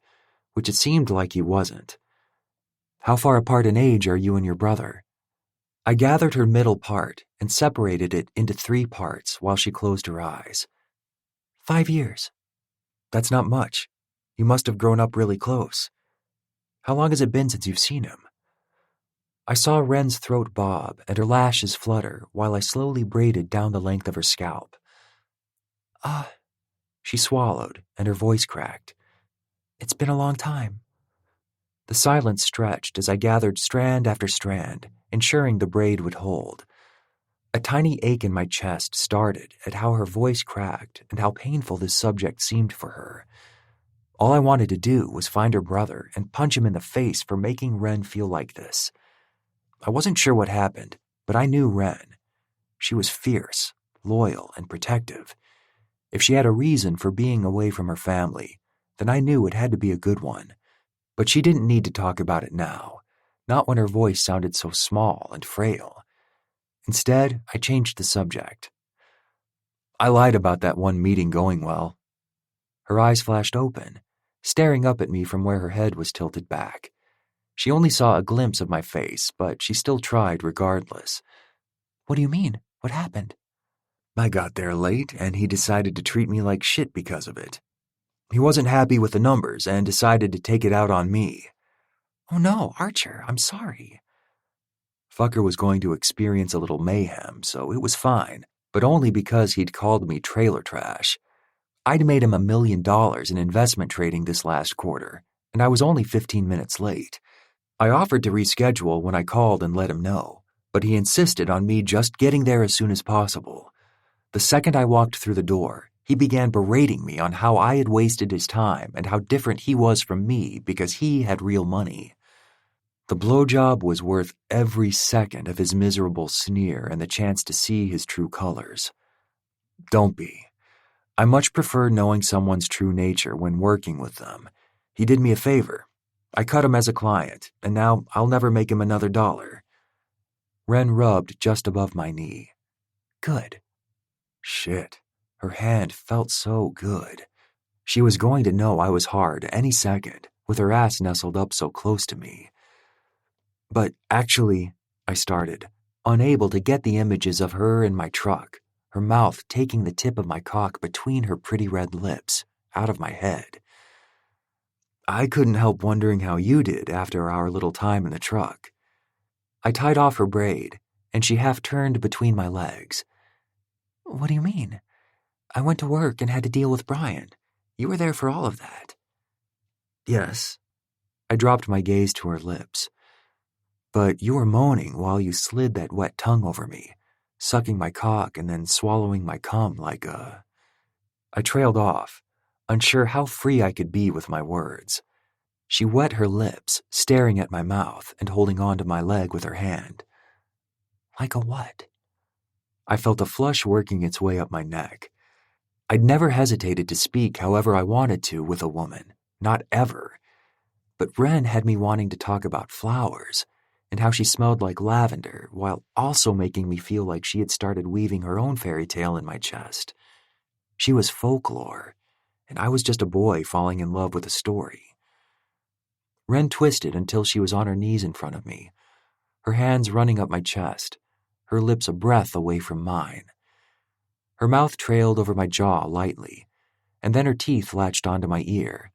which it seemed like he wasn't. How far apart in age are you and your brother? I gathered her middle part and separated it into 3 parts while she closed her eyes. 5 years. That's not much. You must have grown up really close. How long has it been since you've seen him? I saw Wren's throat bob and her lashes flutter while I slowly braided down the length of her scalp. She swallowed and her voice cracked. It's been a long time. The silence stretched as I gathered strand after strand, ensuring the braid would hold. A tiny ache in my chest started at how her voice cracked and how painful this subject seemed for her. All I wanted to do was find her brother and punch him in the face for making Wren feel like this. I wasn't sure what happened, but I knew Wren. She was fierce, loyal, and protective. If she had a reason for being away from her family, then I knew it had to be a good one. But she didn't need to talk about it now, not when her voice sounded so small and frail. Instead, I changed the subject. I lied about that one meeting going well. Her eyes flashed open, staring up at me from where her head was tilted back. She only saw a glimpse of my face, but she still tried regardless. What do you mean? What happened? I got there late, and he decided to treat me like shit because of it. He wasn't happy with the numbers and decided to take it out on me. Oh no, Archer, I'm sorry. Fucker was going to experience a little mayhem, so it was fine, but only because he'd called me trailer trash. I'd made him $1 million in investment trading this last quarter, and I was only 15 minutes late. I offered to reschedule when I called and let him know, but he insisted on me just getting there as soon as possible. The second I walked through the door, he began berating me on how I had wasted his time and how different he was from me because he had real money. The blowjob was worth every second of his miserable sneer and the chance to see his true colors. Don't be. I much prefer knowing someone's true nature when working with them. He did me a favor. I cut him as a client, and now I'll never make him another $1. Wren rubbed just above my knee. Good. Shit. Her hand felt so good. She was going to know I was hard any second, with her ass nestled up so close to me. But actually, I started, unable to get the images of her in my truck, her mouth taking the tip of my cock between her pretty red lips, out of my head. I couldn't help wondering how you did after our little time in the truck. I tied off her braid, and she half turned between my legs. What do you mean? I went to work and had to deal with Brian. You were there for all of that. Yes. I dropped my gaze to her lips. But you were moaning while you slid that wet tongue over me, sucking my cock and then swallowing my cum like a... I trailed off, unsure how free I could be with my words. She wet her lips, staring at my mouth and holding on to my leg with her hand. Like a what? I felt a flush working its way up my neck. I'd never hesitated to speak however I wanted to with a woman, not ever. But Wren had me wanting to talk about flowers and how she smelled like lavender while also making me feel like she had started weaving her own fairy tale in my chest. She was folklore, and I was just a boy falling in love with a story. Wren twisted until she was on her knees in front of me, her hands running up my chest, her lips a breath away from mine. Her mouth trailed over my jaw lightly, and then her teeth latched onto my ear.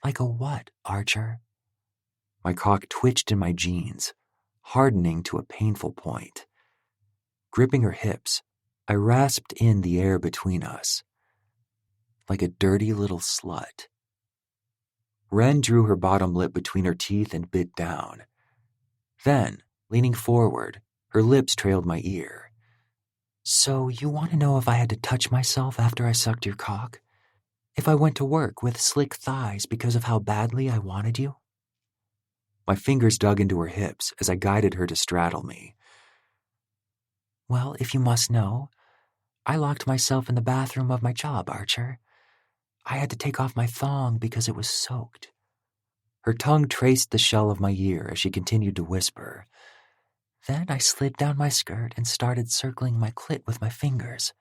Like a what, Archer? My cock twitched in my jeans, hardening to a painful point. Gripping her hips, I rasped in the air between us. Like a dirty little slut. Ren drew her bottom lip between her teeth and bit down. Then, leaning forward, her lips trailed my ear. So you want to know if I had to touch myself after I sucked your cock? If I went to work with slick thighs because of how badly I wanted you? My fingers dug into her hips as I guided her to straddle me. Well, if you must know, I locked myself in the bathroom of my job, Archer. I had to take off my thong because it was soaked. Her tongue traced the shell of my ear as she continued to whisper. Then I slid down my skirt and started circling my clit with my fingers,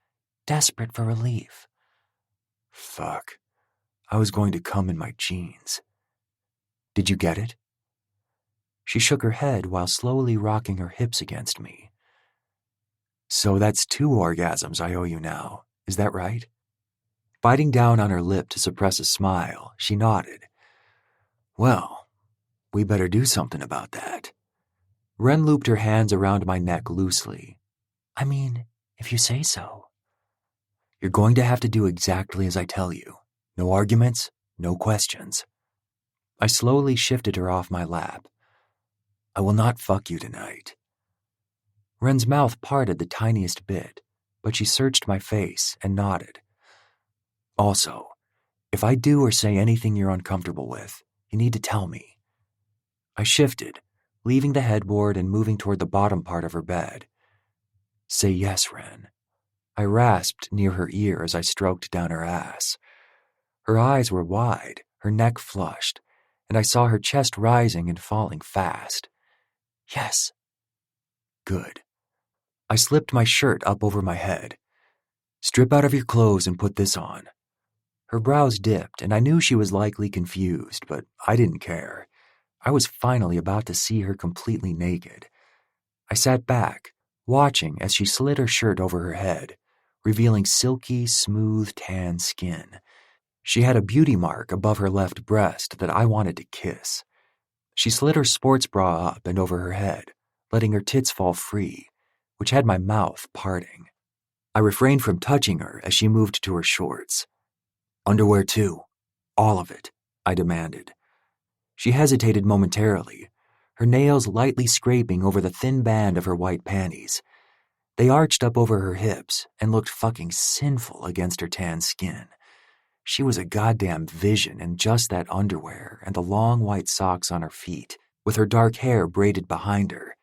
desperate for relief. Fuck. I was going to come in my jeans. Did you get it? She shook her head while slowly rocking her hips against me. So that's 2 orgasms I owe you now, is that right? Biting down on her lip to suppress a smile, she nodded. Well, we better do something about that. Ren looped her hands around my neck loosely. I mean, if you say so. You're going to have to do exactly as I tell you. No arguments, no questions. I slowly shifted her off my lap. I will not fuck you tonight. Ren's mouth parted the tiniest bit, but she searched my face and nodded. Also, if I do or say anything you're uncomfortable with, you need to tell me. I shifted, leaving the headboard and moving toward the bottom part of her bed. Say yes, Ren. I rasped near her ear as I stroked down her ass. Her eyes were wide, her neck flushed, and I saw her chest rising and falling fast. Yes. Good. I slipped my shirt up over my head. Strip out of your clothes and put this on. Her brows dipped, and I knew she was likely confused, but I didn't care. I was finally about to see her completely naked. I sat back, watching as she slid her shirt over her head, revealing silky, smooth, tan skin. She had a beauty mark above her left breast that I wanted to kiss. She slid her sports bra up and over her head, letting her tits fall free, which had my mouth parting. I refrained from touching her as she moved to her shorts. Underwear too. All of it, I demanded. She hesitated momentarily, her nails lightly scraping over the thin band of her white panties. They arched up over her hips and looked fucking sinful against her tan skin. She was a goddamn vision in just that underwear and the long white socks on her feet, with her dark hair braided behind her,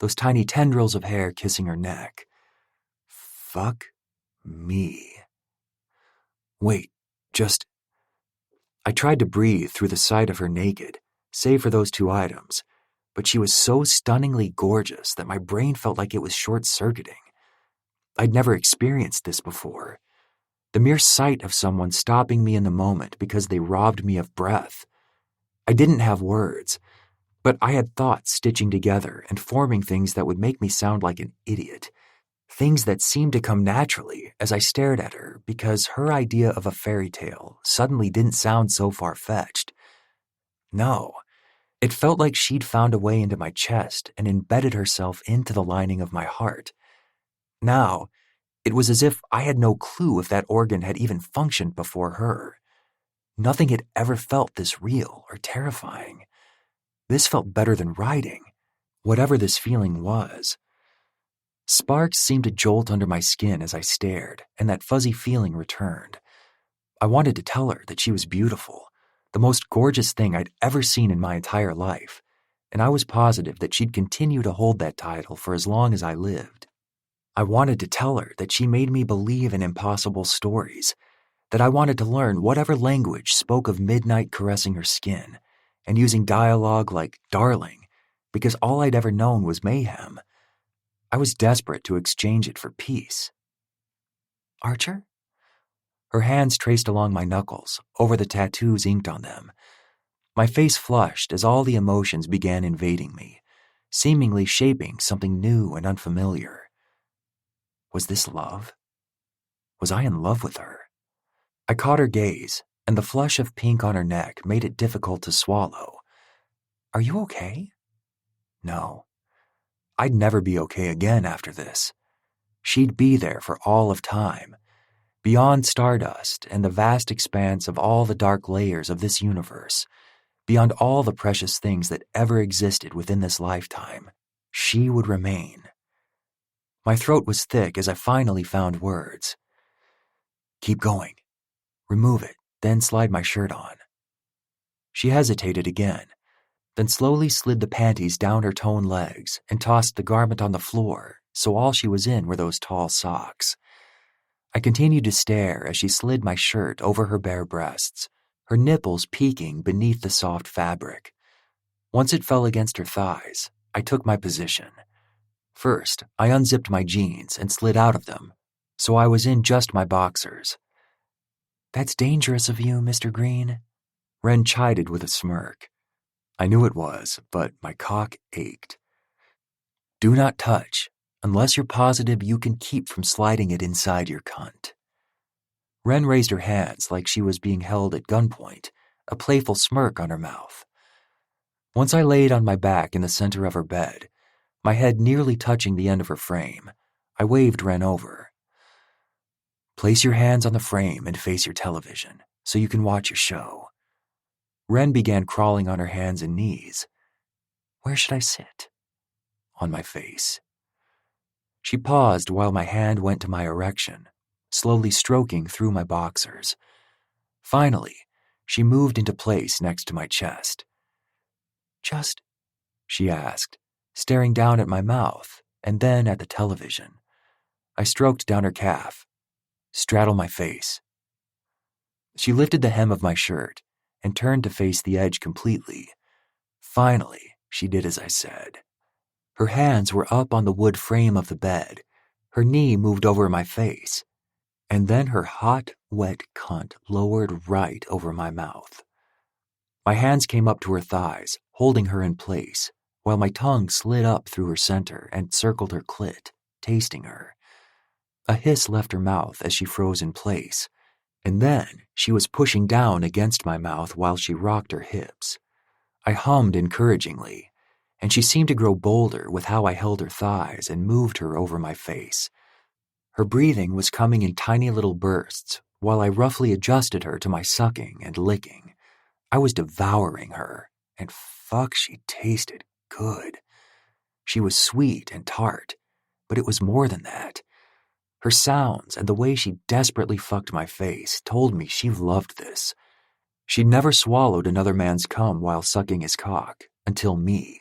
those tiny tendrils of hair kissing her neck. Fuck me. Wait, just... I tried to breathe through the sight of her naked, save for those 2 items, but she was so stunningly gorgeous that my brain felt like it was short-circuiting. I'd never experienced this before. The mere sight of someone stopping me in the moment because they robbed me of breath. I didn't have words, but I had thoughts stitching together and forming things that would make me sound like an idiot. Things that seemed to come naturally as I stared at her because her idea of a fairy tale suddenly didn't sound so far-fetched. No, it felt like she'd found a way into my chest and embedded herself into the lining of my heart. Now, it was as if I had no clue if that organ had even functioned before her. Nothing had ever felt this real or terrifying. This felt better than riding, whatever this feeling was. Sparks seemed to jolt under my skin as I stared, and that fuzzy feeling returned. I wanted to tell her that she was beautiful, the most gorgeous thing I'd ever seen in my entire life, and I was positive that she'd continue to hold that title for as long as I lived. I wanted to tell her that she made me believe in impossible stories, that I wanted to learn whatever language spoke of midnight caressing her skin, and using dialogue like darling, because all I'd ever known was mayhem. I was desperate to exchange it for peace. Archer? Her hands traced along my knuckles, over the tattoos inked on them. My face flushed as all the emotions began invading me, seemingly shaping something new and unfamiliar. Was this love? Was I in love with her? I caught her gaze, and the flush of pink on her neck made it difficult to swallow. Are you okay? No. I'd never be okay again after this. She'd be there for all of time, beyond stardust and the vast expanse of all the dark layers of this universe. Beyond all the precious things that ever existed within this lifetime, she would remain. My throat was thick as I finally found words. Keep going. Remove it, then slide my shirt on. She hesitated again, then slowly slid the panties down her toned legs and tossed the garment on the floor, so all she was in were those tall socks. I continued to stare as she slid my shirt over her bare breasts, her nipples peeking beneath the soft fabric. Once it fell against her thighs, I took my position. First, I unzipped my jeans and slid out of them, so I was in just my boxers. That's dangerous of you, Mr. Green. Ren chided with a smirk. I knew it was, but my cock ached. Do not touch, unless you're positive you can keep from sliding it inside your cunt. Ren raised her hands like she was being held at gunpoint, a playful smirk on her mouth. Once I laid on my back in the center of her bed, my head nearly touching the end of her frame, I waved Ren over. Place your hands on the frame and face your television, so you can watch your show. Ren began crawling on her hands and knees. Where should I sit? On my face. She paused while my hand went to my erection, slowly stroking through my boxers. Finally, she moved into place next to my chest. Just, she asked, staring down at my mouth and then at the television. I stroked down her calf. Straddle my face. She lifted the hem of my shirt and turned to face the edge completely. Finally, she did as I said. Her hands were up on the wood frame of the bed. Her knee moved over my face. And then her hot, wet cunt lowered right over my mouth. My hands came up to her thighs, holding her in place, while my tongue slid up through her center and circled her clit, tasting her. A hiss left her mouth as she froze in place, and then she was pushing down against my mouth while she rocked her hips. I hummed encouragingly, and she seemed to grow bolder with how I held her thighs and moved her over my face. Her breathing was coming in tiny little bursts while I roughly adjusted her to my sucking and licking. I was devouring her, and fuck, she tasted good. She was sweet and tart, but it was more than that. Her sounds and the way she desperately fucked my face told me she loved this. She'd never swallowed another man's cum while sucking his cock, until me.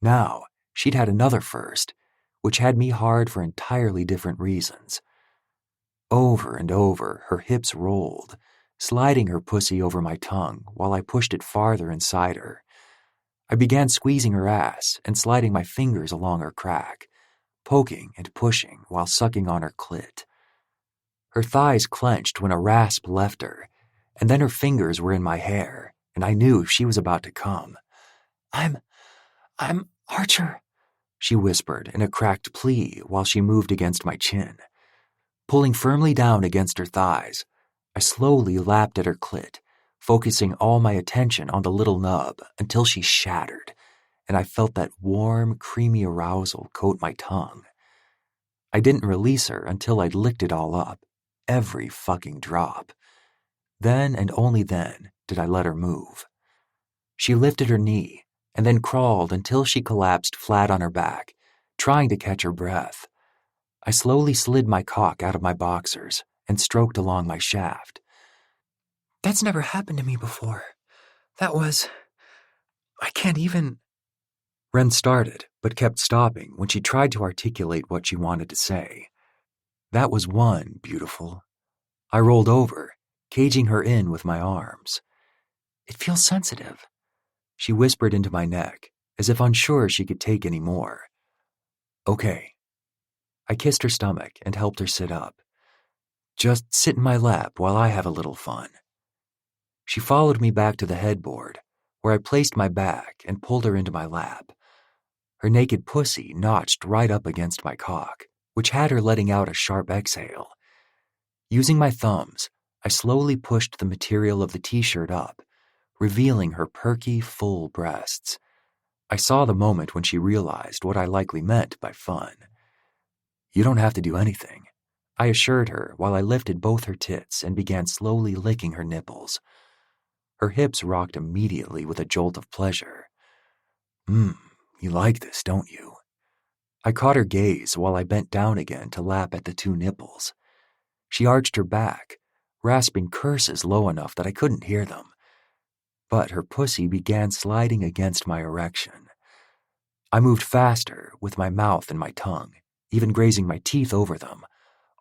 Now, she'd had another first, which had me hard for entirely different reasons. Over and over, her hips rolled, sliding her pussy over my tongue while I pushed it farther inside her. I began squeezing her ass and sliding my fingers along her crack, poking and pushing while sucking on her clit. Her thighs clenched when a rasp left her, and then her fingers were in my hair, and I knew she was about to come. I'm Archer, she whispered in a cracked plea while she moved against my chin. Pulling firmly down against her thighs, I slowly lapped at her clit, focusing all my attention on the little nub until she shattered, and I felt that warm, creamy arousal coat my tongue. I didn't release her until I'd licked it all up, every fucking drop. Then and only then did I let her move. She lifted her knee and then crawled until she collapsed flat on her back, trying to catch her breath. I slowly slid my cock out of my boxers and stroked along my shaft. That's never happened to me before. I can't even... Ren started, but kept stopping when she tried to articulate what she wanted to say. That was one, beautiful. I rolled over, caging her in with my arms. It feels sensitive. She whispered into my neck, as if unsure she could take any more. Okay. I kissed her stomach and helped her sit up. Just sit in my lap while I have a little fun. She followed me back to the headboard, where I placed my back and pulled her into my lap. Her naked pussy notched right up against my cock, which had her letting out a sharp exhale. Using my thumbs, I slowly pushed the material of the t-shirt up, revealing her perky, full breasts. I saw the moment when she realized what I likely meant by fun. You don't have to do anything, I assured her while I lifted both her tits and began slowly licking her nipples. Her hips rocked immediately with a jolt of pleasure. You like this, don't you? I caught her gaze while I bent down again to lap at the two nipples. She arched her back, rasping curses low enough that I couldn't hear them. But her pussy began sliding against my erection. I moved faster with my mouth and my tongue, even grazing my teeth over them,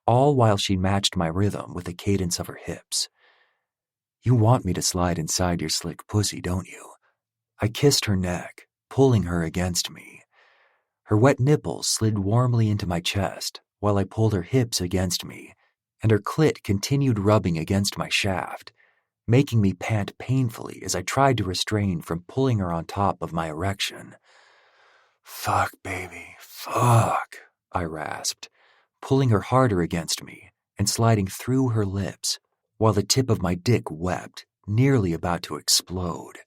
all while she matched my rhythm with the cadence of her hips. You want me to slide inside your slick pussy, don't you? I kissed her neck, pulling her against me. Her wet nipples slid warmly into my chest while I pulled her hips against me, and her clit continued rubbing against my shaft, making me pant painfully as I tried to restrain from pulling her on top of my erection. Fuck, baby, fuck, I rasped, pulling her harder against me and sliding through her lips, while the tip of my dick wept, nearly about to explode.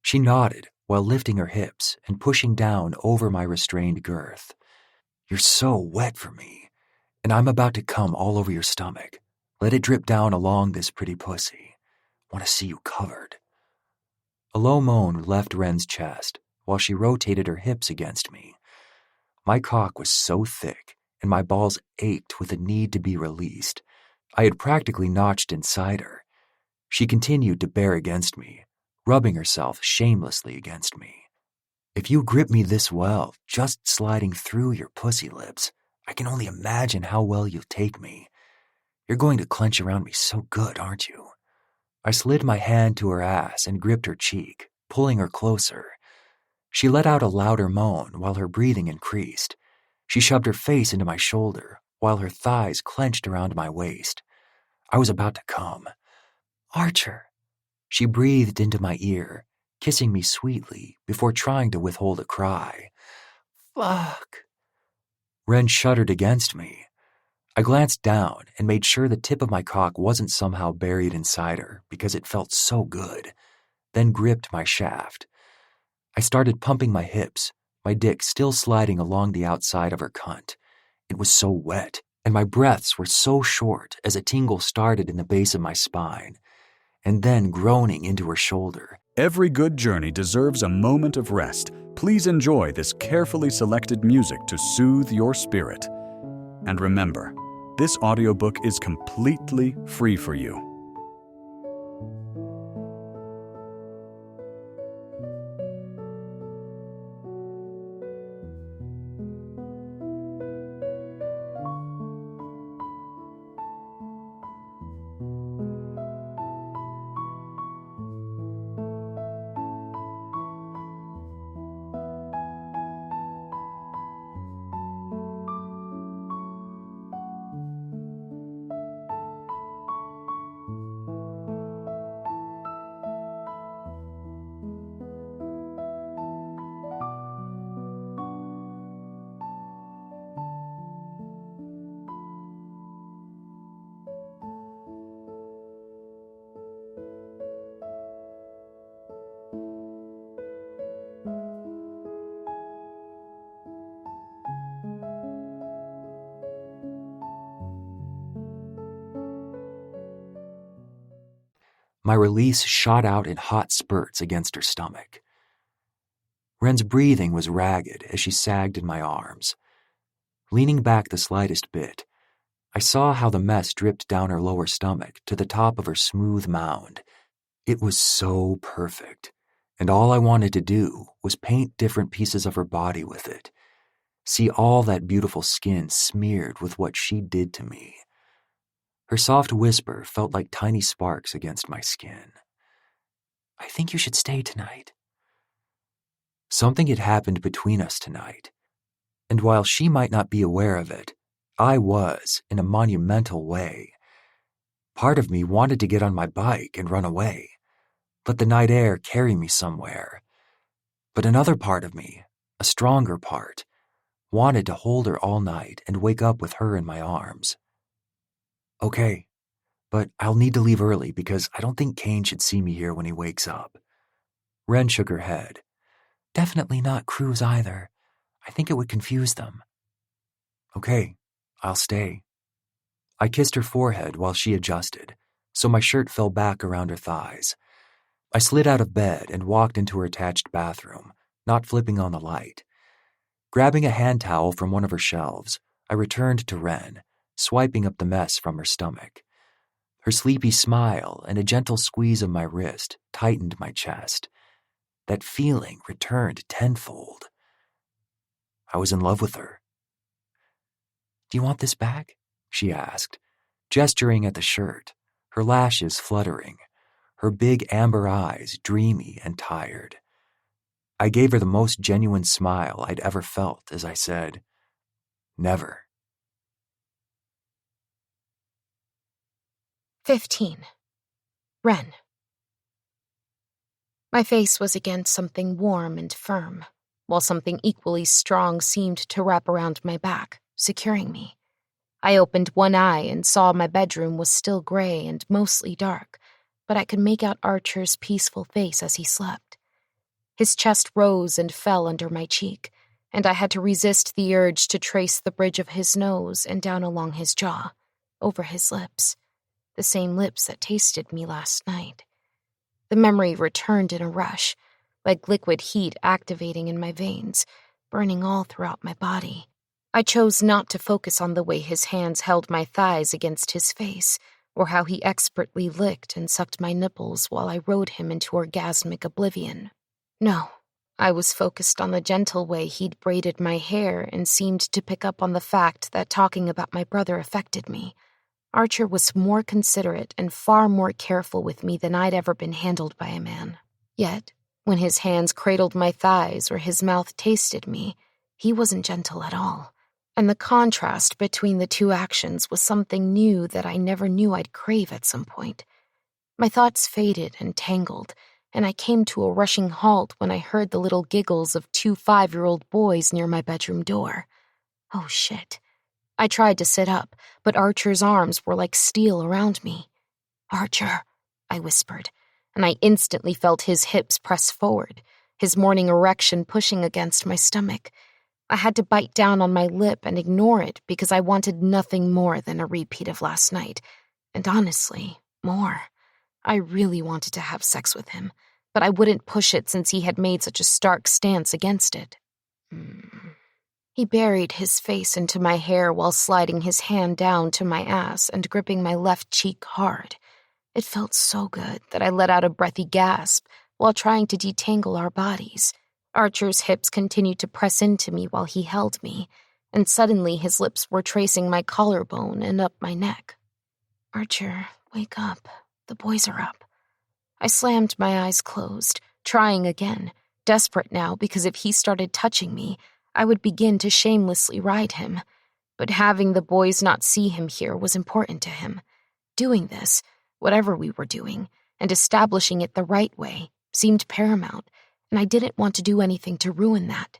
She nodded while lifting her hips and pushing down over my restrained girth. You're so wet for me, and I'm about to come all over your stomach. Let it drip down along this pretty pussy. Want to see you covered. A low moan left Wren's chest while she rotated her hips against me. My cock was so thick, and my balls ached with the need to be released. I had practically notched inside her. She continued to bear against me, rubbing herself shamelessly against me. If you grip me this well, just sliding through your pussy lips, I can only imagine how well you'll take me. You're going to clench around me so good, aren't you? I slid my hand to her ass and gripped her cheek, pulling her closer. She let out a louder moan while her breathing increased. She shoved her face into my shoulder while her thighs clenched around my waist. I was about to come. Archer. She breathed into my ear, kissing me sweetly before trying to withhold a cry. Fuck. Wren shuddered against me. I glanced down and made sure the tip of my cock wasn't somehow buried inside her because it felt so good, then gripped my shaft. I started pumping my hips, my dick still sliding along the outside of her cunt. It was so wet, and my breaths were so short as a tingle started in the base of my spine, and then groaning into her shoulder. Every good journey deserves a moment of rest. Please enjoy this carefully selected music to soothe your spirit. And remember, this audiobook is completely free for you. My release shot out in hot spurts against her stomach. Wren's breathing was ragged as she sagged in my arms. Leaning back the slightest bit, I saw how the mess dripped down her lower stomach to the top of her smooth mound. It was so perfect, and all I wanted to do was paint different pieces of her body with it, see all that beautiful skin smeared with what she did to me. Her soft whisper felt like tiny sparks against my skin. I think you should stay tonight. Something had happened between us tonight, and while she might not be aware of it, I was in a monumental way. Part of me wanted to get on my bike and run away, let the night air carry me somewhere. But another part of me, a stronger part, wanted to hold her all night and wake up with her in my arms. Okay, but I'll need to leave early because I don't think Kane should see me here when he wakes up. Wren shook her head. Definitely not Cruz either. I think it would confuse them. Okay, I'll stay. I kissed her forehead while she adjusted, so my shirt fell back around her thighs. I slid out of bed and walked into her attached bathroom, not flipping on the light. Grabbing a hand towel from one of her shelves, I returned to Wren, swiping up the mess from her stomach. Her sleepy smile and a gentle squeeze of my wrist tightened my chest. That feeling returned tenfold. I was in love with her. "Do you want this back?" she asked, gesturing at the shirt, her lashes fluttering, her big amber eyes dreamy and tired. I gave her the most genuine smile I'd ever felt as I said, "Never." 15. Wren. My face was against something warm and firm, while something equally strong seemed to wrap around my back, securing me. I opened one eye and saw my bedroom was still gray and mostly dark, but I could make out Archer's peaceful face as he slept. His chest rose and fell under my cheek, and I had to resist the urge to trace the bridge of his nose and down along his jaw, over his lips, the same lips that tasted me last night. The memory returned in a rush, like liquid heat activating in my veins, burning all throughout my body. I chose not to focus on the way his hands held my thighs against his face, or how he expertly licked and sucked my nipples while I rode him into orgasmic oblivion. No, I was focused on the gentle way he'd braided my hair and seemed to pick up on the fact that talking about my brother affected me. Archer was more considerate and far more careful with me than I'd ever been handled by a man. Yet, when his hands cradled my thighs or his mouth tasted me, he wasn't gentle at all. And the contrast between the two actions was something new that I never knew I'd crave at some point. My thoughts faded and tangled, and I came to a rushing halt when I heard the little giggles of 2 5-year-old boys near my bedroom door. Oh, shit. I tried to sit up, but Archer's arms were like steel around me. "Archer," I whispered, and I instantly felt his hips press forward, his morning erection pushing against my stomach. I had to bite down on my lip and ignore it because I wanted nothing more than a repeat of last night. And honestly, more. I really wanted to have sex with him, but I wouldn't push it since he had made such a stark stance against it. He buried his face into my hair while sliding his hand down to my ass and gripping my left cheek hard. It felt so good that I let out a breathy gasp while trying to detangle our bodies. Archer's hips continued to press into me while he held me, and suddenly his lips were tracing my collarbone and up my neck. "Archer, wake up. The boys are up." I slammed my eyes closed, trying again, desperate now because if he started touching me, I would begin to shamelessly ride him. But having the boys not see him here was important to him. Doing this, whatever we were doing, and establishing it the right way, seemed paramount, and I didn't want to do anything to ruin that.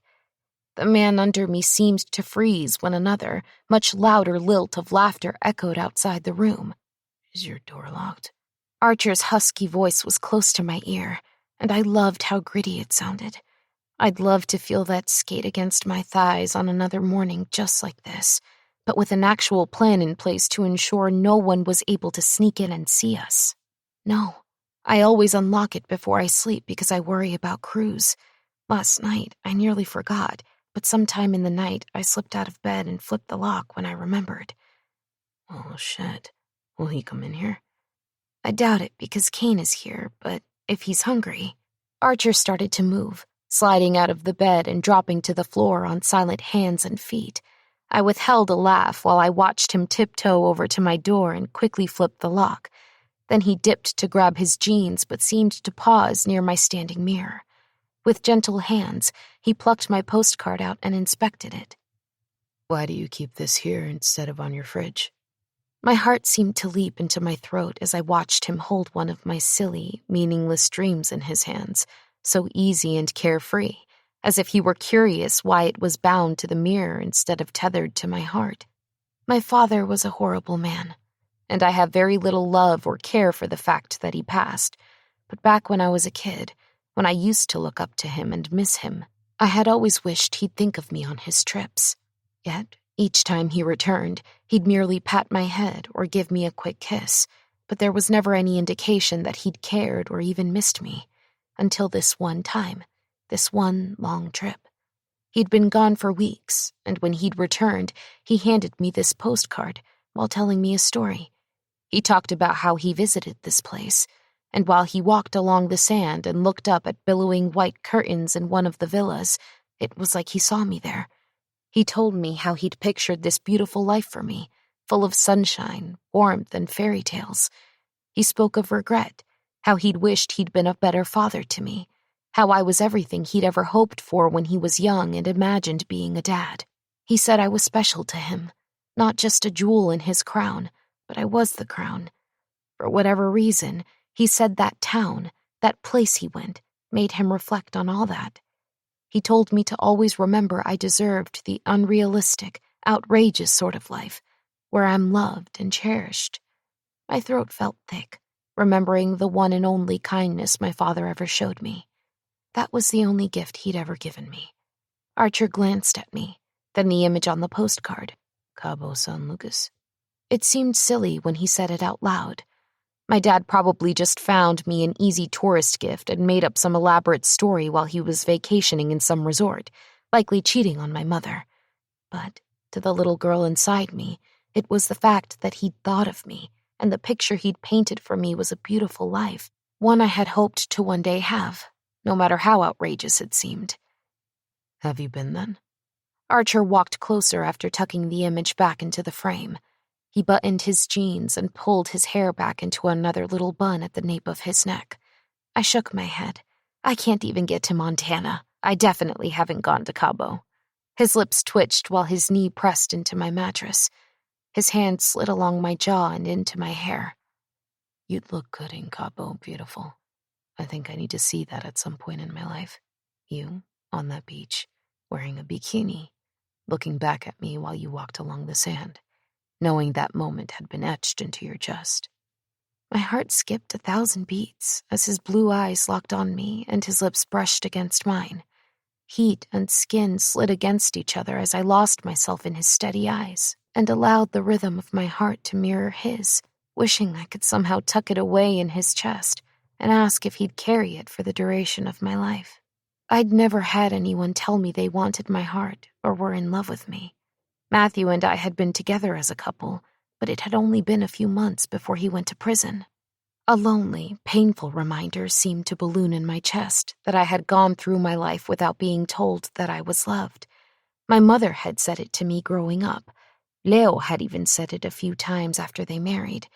The man under me seemed to freeze when another, much louder lilt of laughter echoed outside the room. "Is your door locked?" Archer's husky voice was close to my ear, and I loved how gritty it sounded. I'd love to feel that skate against my thighs on another morning just like this, but with an actual plan in place to ensure no one was able to sneak in and see us. No, I always unlock it before I sleep because I worry about crews. Last night, I nearly forgot, but sometime in the night, I slipped out of bed and flipped the lock when I remembered. Oh, shit. Will he come in here? I doubt it because Kane is here, but if he's hungry... Archer started to move, sliding out of the bed and dropping to the floor on silent hands and feet. I withheld a laugh while I watched him tiptoe over to my door and quickly flip the lock. Then he dipped to grab his jeans but seemed to pause near my standing mirror. With gentle hands, he plucked my postcard out and inspected it. "Why do you keep this here instead of on your fridge?" My heart seemed to leap into my throat as I watched him hold one of my silly, meaningless dreams in his hands, so easy and carefree, as if he were curious why it was bound to the mirror instead of tethered to my heart. My father was a horrible man, and I have very little love or care for the fact that he passed. But back when I was a kid, when I used to look up to him and miss him, I had always wished he'd think of me on his trips. Yet, each time he returned, he'd merely pat my head or give me a quick kiss, but there was never any indication that he'd cared or even missed me, until this one time, this one long trip. He'd been gone for weeks, and when he'd returned, he handed me this postcard while telling me a story. He talked about how he visited this place, and while he walked along the sand and looked up at billowing white curtains in one of the villas, it was like he saw me there. He told me how he'd pictured this beautiful life for me, full of sunshine, warmth, and fairy tales. He spoke of regret, how he'd wished he'd been a better father to me, how I was everything he'd ever hoped for when he was young and imagined being a dad. He said I was special to him, not just a jewel in his crown, but I was the crown. For whatever reason, he said that town, that place he went, made him reflect on all that. He told me to always remember I deserved the unrealistic, outrageous sort of life, where I'm loved and cherished. My throat felt thick, remembering the one and only kindness my father ever showed me. That was the only gift he'd ever given me. Archer glanced at me, then the image on the postcard. Cabo San Lucas. It seemed silly when he said it out loud. My dad probably just found me an easy tourist gift and made up some elaborate story while he was vacationing in some resort, likely cheating on my mother. But to the little girl inside me, it was the fact that he'd thought of me, and the picture he'd painted for me was a beautiful life, one I had hoped to one day have, no matter how outrageous it seemed. Have you been then? Archer walked closer after tucking the image back into the frame. He buttoned his jeans and pulled his hair back into another little bun at the nape of his neck. I shook my head. I can't even get to Montana. I definitely haven't gone to Cabo. His lips twitched while his knee pressed into my mattress. His hand slid along my jaw and into my hair. You'd look good in Cabo, beautiful. I think I need to see that at some point in my life. You, on that beach, wearing a bikini, looking back at me while you walked along the sand, knowing that moment had been etched into your chest. My heart skipped 1,000 beats as his blue eyes locked on me and his lips brushed against mine. Heat and skin slid against each other as I lost myself in his steady eyes and allowed the rhythm of my heart to mirror his, wishing I could somehow tuck it away in his chest and ask if he'd carry it for the duration of my life. I'd never had anyone tell me they wanted my heart or were in love with me. Matthew and I had been together as a couple, but it had only been a few months before he went to prison. A lonely, painful reminder seemed to balloon in my chest that I had gone through my life without being told that I was loved. My mother had said it to me growing up. Leo had even said it a few times after they married.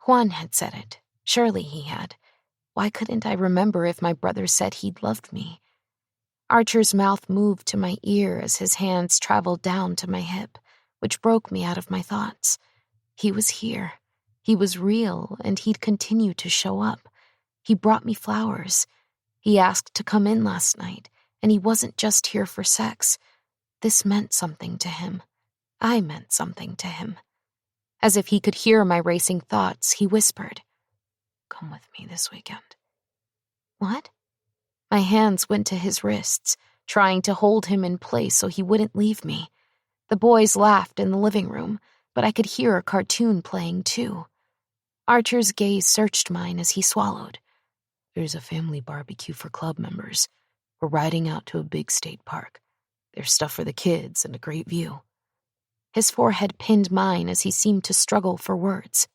Juan had said it. Surely he had. Why couldn't I remember if my brother said he'd loved me? Archer's mouth moved to my ear as his hands traveled down to my hip, which broke me out of my thoughts. He was here. He was real, and he'd continue to show up. He brought me flowers. He asked to come in last night, and he wasn't just here for sex. This meant something to him. I meant something to him. As if he could hear my racing thoughts, he whispered, "Come with me this weekend." What? My hands went to his wrists, trying to hold him in place so he wouldn't leave me. The boys laughed in the living room, but I could hear a cartoon playing too. Archer's gaze searched mine as he swallowed. There's a family barbecue for club members. We're riding out to a big state park. There's stuff for the kids and a great view. His forehead pinned mine as he seemed to struggle for words.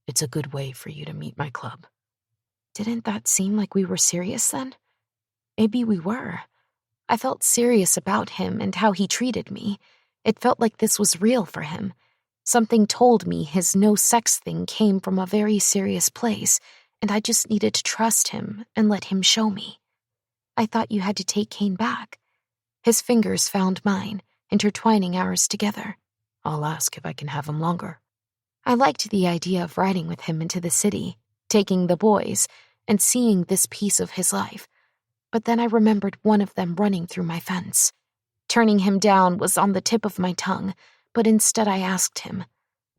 It's a good way for you to meet my club. Didn't that seem like we were serious then? Maybe we were. I felt serious about him and how he treated me. It felt like this was real for him. Something told me his no-sex thing came from a very serious place, and I just needed to trust him and let him show me. I thought you had to take Kane back. His fingers found mine, intertwining ours together. I'll ask if I can have him longer. I liked the idea of riding with him into the city, taking the boys, and seeing this piece of his life. But then I remembered one of them running through my fence. Turning him down was on the tip of my tongue, but instead I asked him,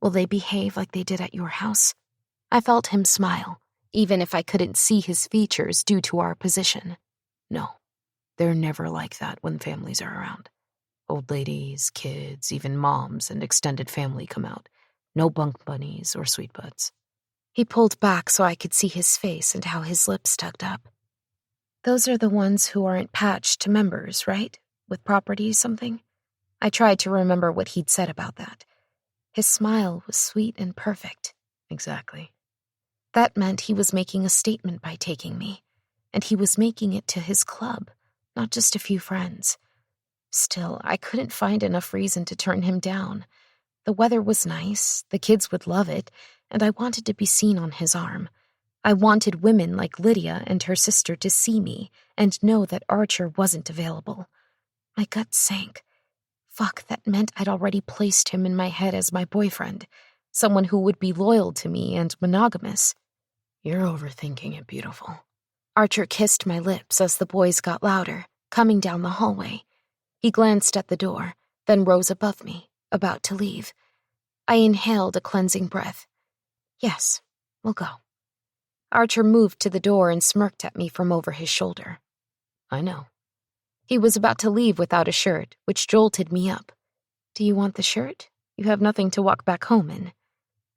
will they behave like they did at your house? I felt him smile, even if I couldn't see his features due to our position. No, they're never like that when families are around. Old ladies, kids, even moms and extended family come out. No bunk bunnies or sweet butts. He pulled back so I could see his face and how his lips tugged up. Those are the ones who aren't patched to members, right? With property something? I tried to remember what he'd said about that. His smile was sweet and perfect. Exactly. That meant he was making a statement by taking me, and he was making it to his club, not just a few friends. Still, I couldn't find enough reason to turn him down. The weather was nice, the kids would love it, and I wanted to be seen on his arm. I wanted women like Lydia and her sister to see me and know that Archer wasn't available. My gut sank. Fuck, that meant I'd already placed him in my head as my boyfriend, someone who would be loyal to me and monogamous. You're overthinking it, beautiful. Archer kissed my lips as the boys got louder, coming down the hallway. He glanced at the door, then rose above me, about to leave. I inhaled a cleansing breath. Yes, we'll go. Archer moved to the door and smirked at me from over his shoulder. I know. He was about to leave without a shirt, which jolted me up. Do you want the shirt? You have nothing to walk back home in.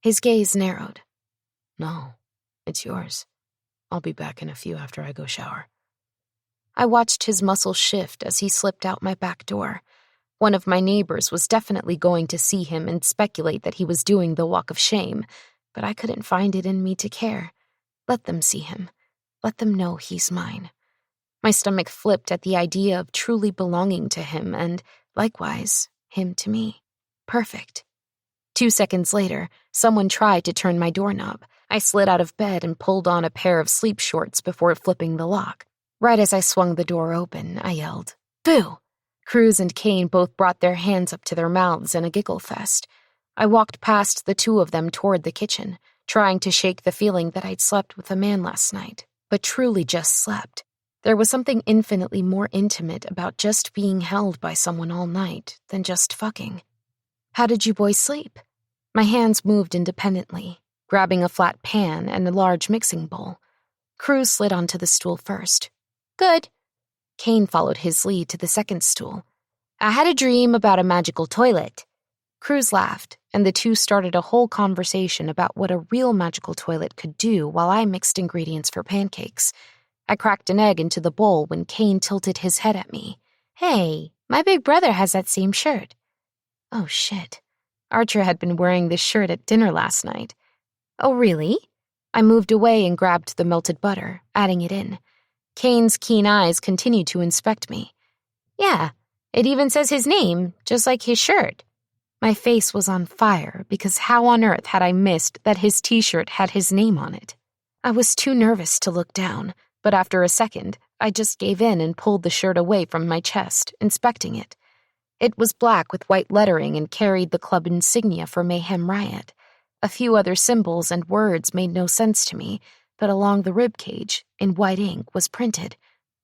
His gaze narrowed. No, it's yours. I'll be back in a few after I go shower. I watched his muscles shift as he slipped out my back door. One of my neighbors was definitely going to see him and speculate that he was doing the walk of shame, but I couldn't find it in me to care. Let them see him. Let them know he's mine. My stomach flipped at the idea of truly belonging to him and, likewise, him to me. Perfect. 2 seconds later, someone tried to turn my doorknob. I slid out of bed and pulled on a pair of sleep shorts before flipping the lock. Right as I swung the door open, I yelled, "Boo!" Cruz and Kane both brought their hands up to their mouths in a giggle fest. I walked past the two of them toward the kitchen, trying to shake the feeling that I'd slept with a man last night, but truly just slept. There was something infinitely more intimate about just being held by someone all night than just fucking. How did you boys sleep? My hands moved independently, grabbing a flat pan and a large mixing bowl. Cruz slid onto the stool first. Good. Kane followed his lead to the second stool. I had a dream about a magical toilet. Cruz laughed, and the two started a whole conversation about what a real magical toilet could do while I mixed ingredients for pancakes. I cracked an egg into the bowl when Kane tilted his head at me. Hey, my big brother has that same shirt. Oh, shit. Archer had been wearing this shirt at dinner last night. Oh, really? I moved away and grabbed the melted butter, adding it in. Kane's keen eyes continued to inspect me. Yeah, it even says his name, just like his shirt. My face was on fire because how on earth had I missed that his t-shirt had his name on it? I was too nervous to look down, but after a second, I just gave in and pulled the shirt away from my chest, inspecting it. It was black with white lettering and carried the club insignia for Mayhem Riot. A few other symbols and words made no sense to me, but along the ribcage, in white ink, was printed,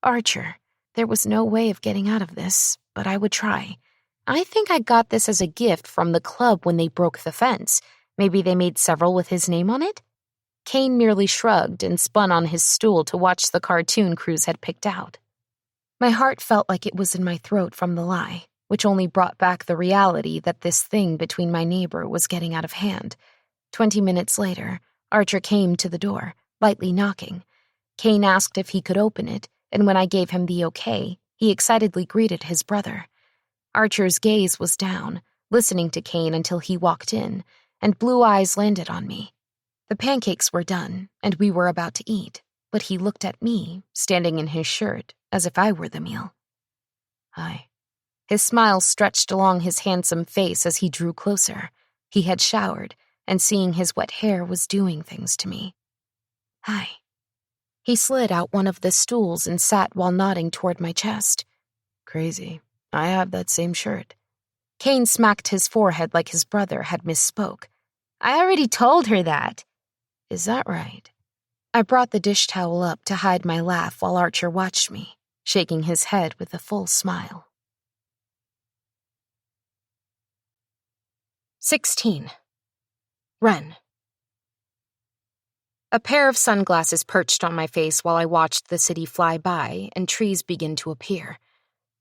Archer. There was no way of getting out of this, but I would try. I think I got this as a gift from the club when they broke the fence. Maybe they made several with his name on it? Kane merely shrugged and spun on his stool to watch the cartoon Cruz had picked out. My heart felt like it was in my throat from the lie, which only brought back the reality that this thing between my neighbor was getting out of hand. 20 minutes later, Archer came to the door, lightly knocking. Kane asked if he could open it, and when I gave him the okay, he excitedly greeted his brother. Archer's gaze was down, listening to Kane until he walked in, and blue eyes landed on me. The pancakes were done, and we were about to eat, but he looked at me, standing in his shirt, as if I were the meal. Hi. His smile stretched along his handsome face as he drew closer. He had showered, and seeing his wet hair was doing things to me. Hi. He slid out one of the stools and sat while nodding toward my chest. Crazy. I have that same shirt. Kane smacked his forehead like his brother had misspoke. I already told her that. Is that right? I brought the dish towel up to hide my laugh while Archer watched me, shaking his head with a full smile. 16. Ren. A pair of sunglasses perched on my face while I watched the city fly by and trees begin to appear.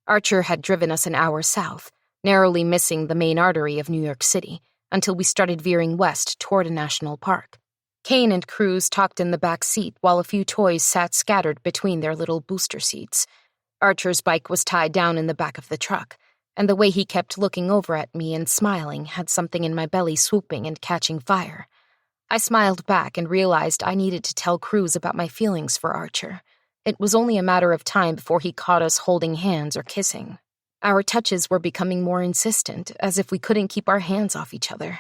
Archer had driven us an hour south, narrowly missing the main artery of New York City, until we started veering west toward a national park. Kane and Cruz talked in the back seat while a few toys sat scattered between their little booster seats. Archer's bike was tied down in the back of the truck, and the way he kept looking over at me and smiling had something in my belly swooping and catching fire. I smiled back and realized I needed to tell Cruz about my feelings for Archer. It was only a matter of time before he caught us holding hands or kissing. Our touches were becoming more insistent, as if we couldn't keep our hands off each other.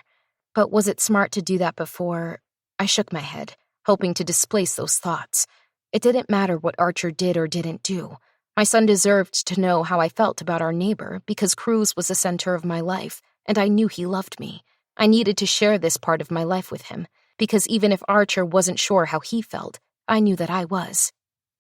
But was it smart to do that before? I shook my head, hoping to displace those thoughts. It didn't matter what Archer did or didn't do. My son deserved to know how I felt about our neighbor because Cruz was the center of my life, and I knew he loved me. I needed to share this part of my life with him, because even if Archer wasn't sure how he felt, I knew that I was.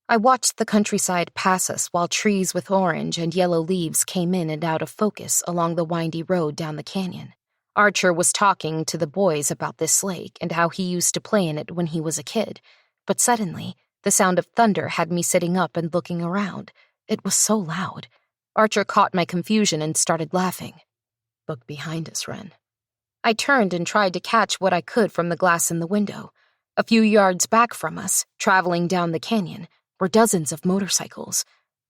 I watched the countryside pass us while trees with orange and yellow leaves came in and out of focus along the windy road down the canyon. Archer was talking to the boys about this lake and how he used to play in it when he was a kid, but suddenly, the sound of thunder had me sitting up and looking around. It was so loud. Archer caught my confusion and started laughing. "Look behind us, Ren." I turned and tried to catch what I could from the glass in the window. A few yards back from us, traveling down the canyon, were dozens of motorcycles.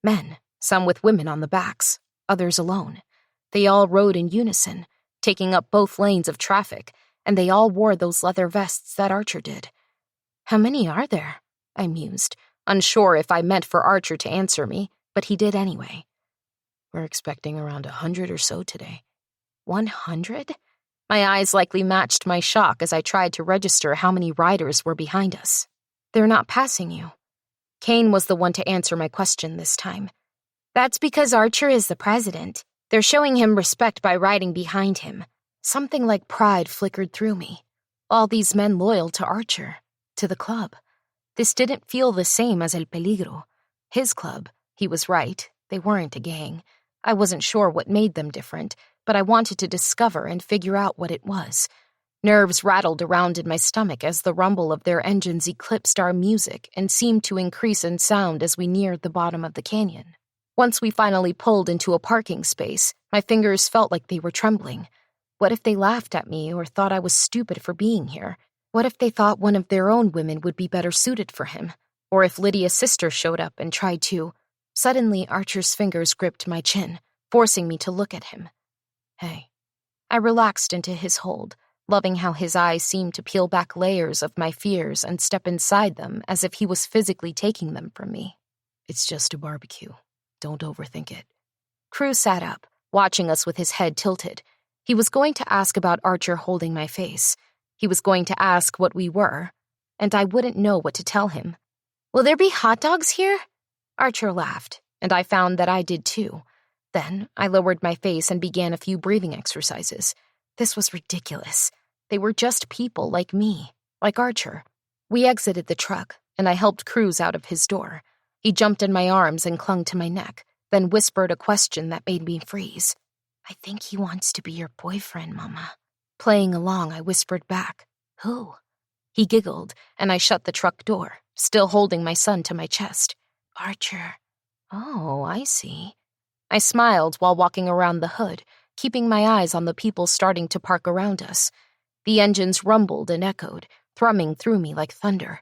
Men, some with women on the backs, others alone. They all rode in unison, taking up both lanes of traffic, and they all wore those leather vests that Archer did. "How many are there?" I mused, unsure if I meant for Archer to answer me, but he did anyway. "We're expecting around 100 or so today." 100? My eyes likely matched my shock as I tried to register how many riders were behind us. "They're not passing you." Kane was the one to answer my question this time. "That's because Archer is the president. They're showing him respect by riding behind him." Something like pride flickered through me. All these men loyal to Archer, to the club. This didn't feel the same as El Peligro. His club, he was right, they weren't a gang. I wasn't sure what made them different, but I wanted to discover and figure out what it was. Nerves rattled around in my stomach as the rumble of their engines eclipsed our music and seemed to increase in sound as we neared the bottom of the canyon. Once we finally pulled into a parking space, my fingers felt like they were trembling. What if they laughed at me or thought I was stupid for being here? What if they thought one of their own women would be better suited for him? Or if Lydia's sister showed up and tried to... Suddenly, Archer's fingers gripped my chin, forcing me to look at him. "Hey." I relaxed into his hold, loving how his eyes seemed to peel back layers of my fears and step inside them as if he was physically taking them from me. "It's just a barbecue. Don't overthink it." Cruz sat up, watching us with his head tilted. He was going to ask about Archer holding my face. He was going to ask what we were, and I wouldn't know what to tell him. "Will there be hot dogs here?" Archer laughed, and I found that I did too. Then I lowered my face and began a few breathing exercises. This was ridiculous. They were just people like me, like Archer. We exited the truck, and I helped Cruz out of his door. He jumped in my arms and clung to my neck, then whispered a question that made me freeze. "I think he wants to be your boyfriend, Mama." Playing along, I whispered back, "Who?" He giggled, and I shut the truck door, still holding my son to my chest. "Archer." "Oh, I see." I smiled while walking around the hood, keeping my eyes on the people starting to park around us. The engines rumbled and echoed, thrumming through me like thunder.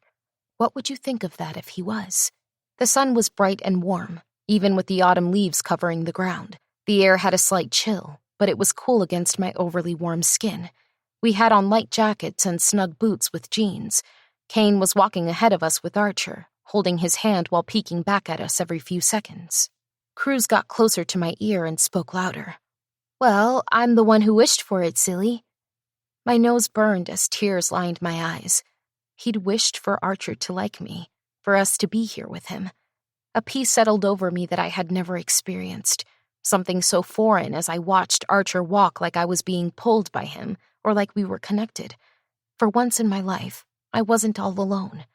What would you think of that if he was? The sun was bright and warm, even with the autumn leaves covering the ground. The air had a slight chill, but it was cool against my overly warm skin. We had on light jackets and snug boots with jeans. Kane was walking ahead of us with Archer, holding his hand while peeking back at us every few seconds. Cruz got closer to my ear and spoke louder. "Well, I'm the one who wished for it, silly." My nose burned as tears lined my eyes. He'd wished for Archer to like me, for us to be here with him. A peace settled over me that I had never experienced, something so foreign as I watched Archer walk like I was being pulled by him, or like we were connected. For once in my life, I wasn't all alone.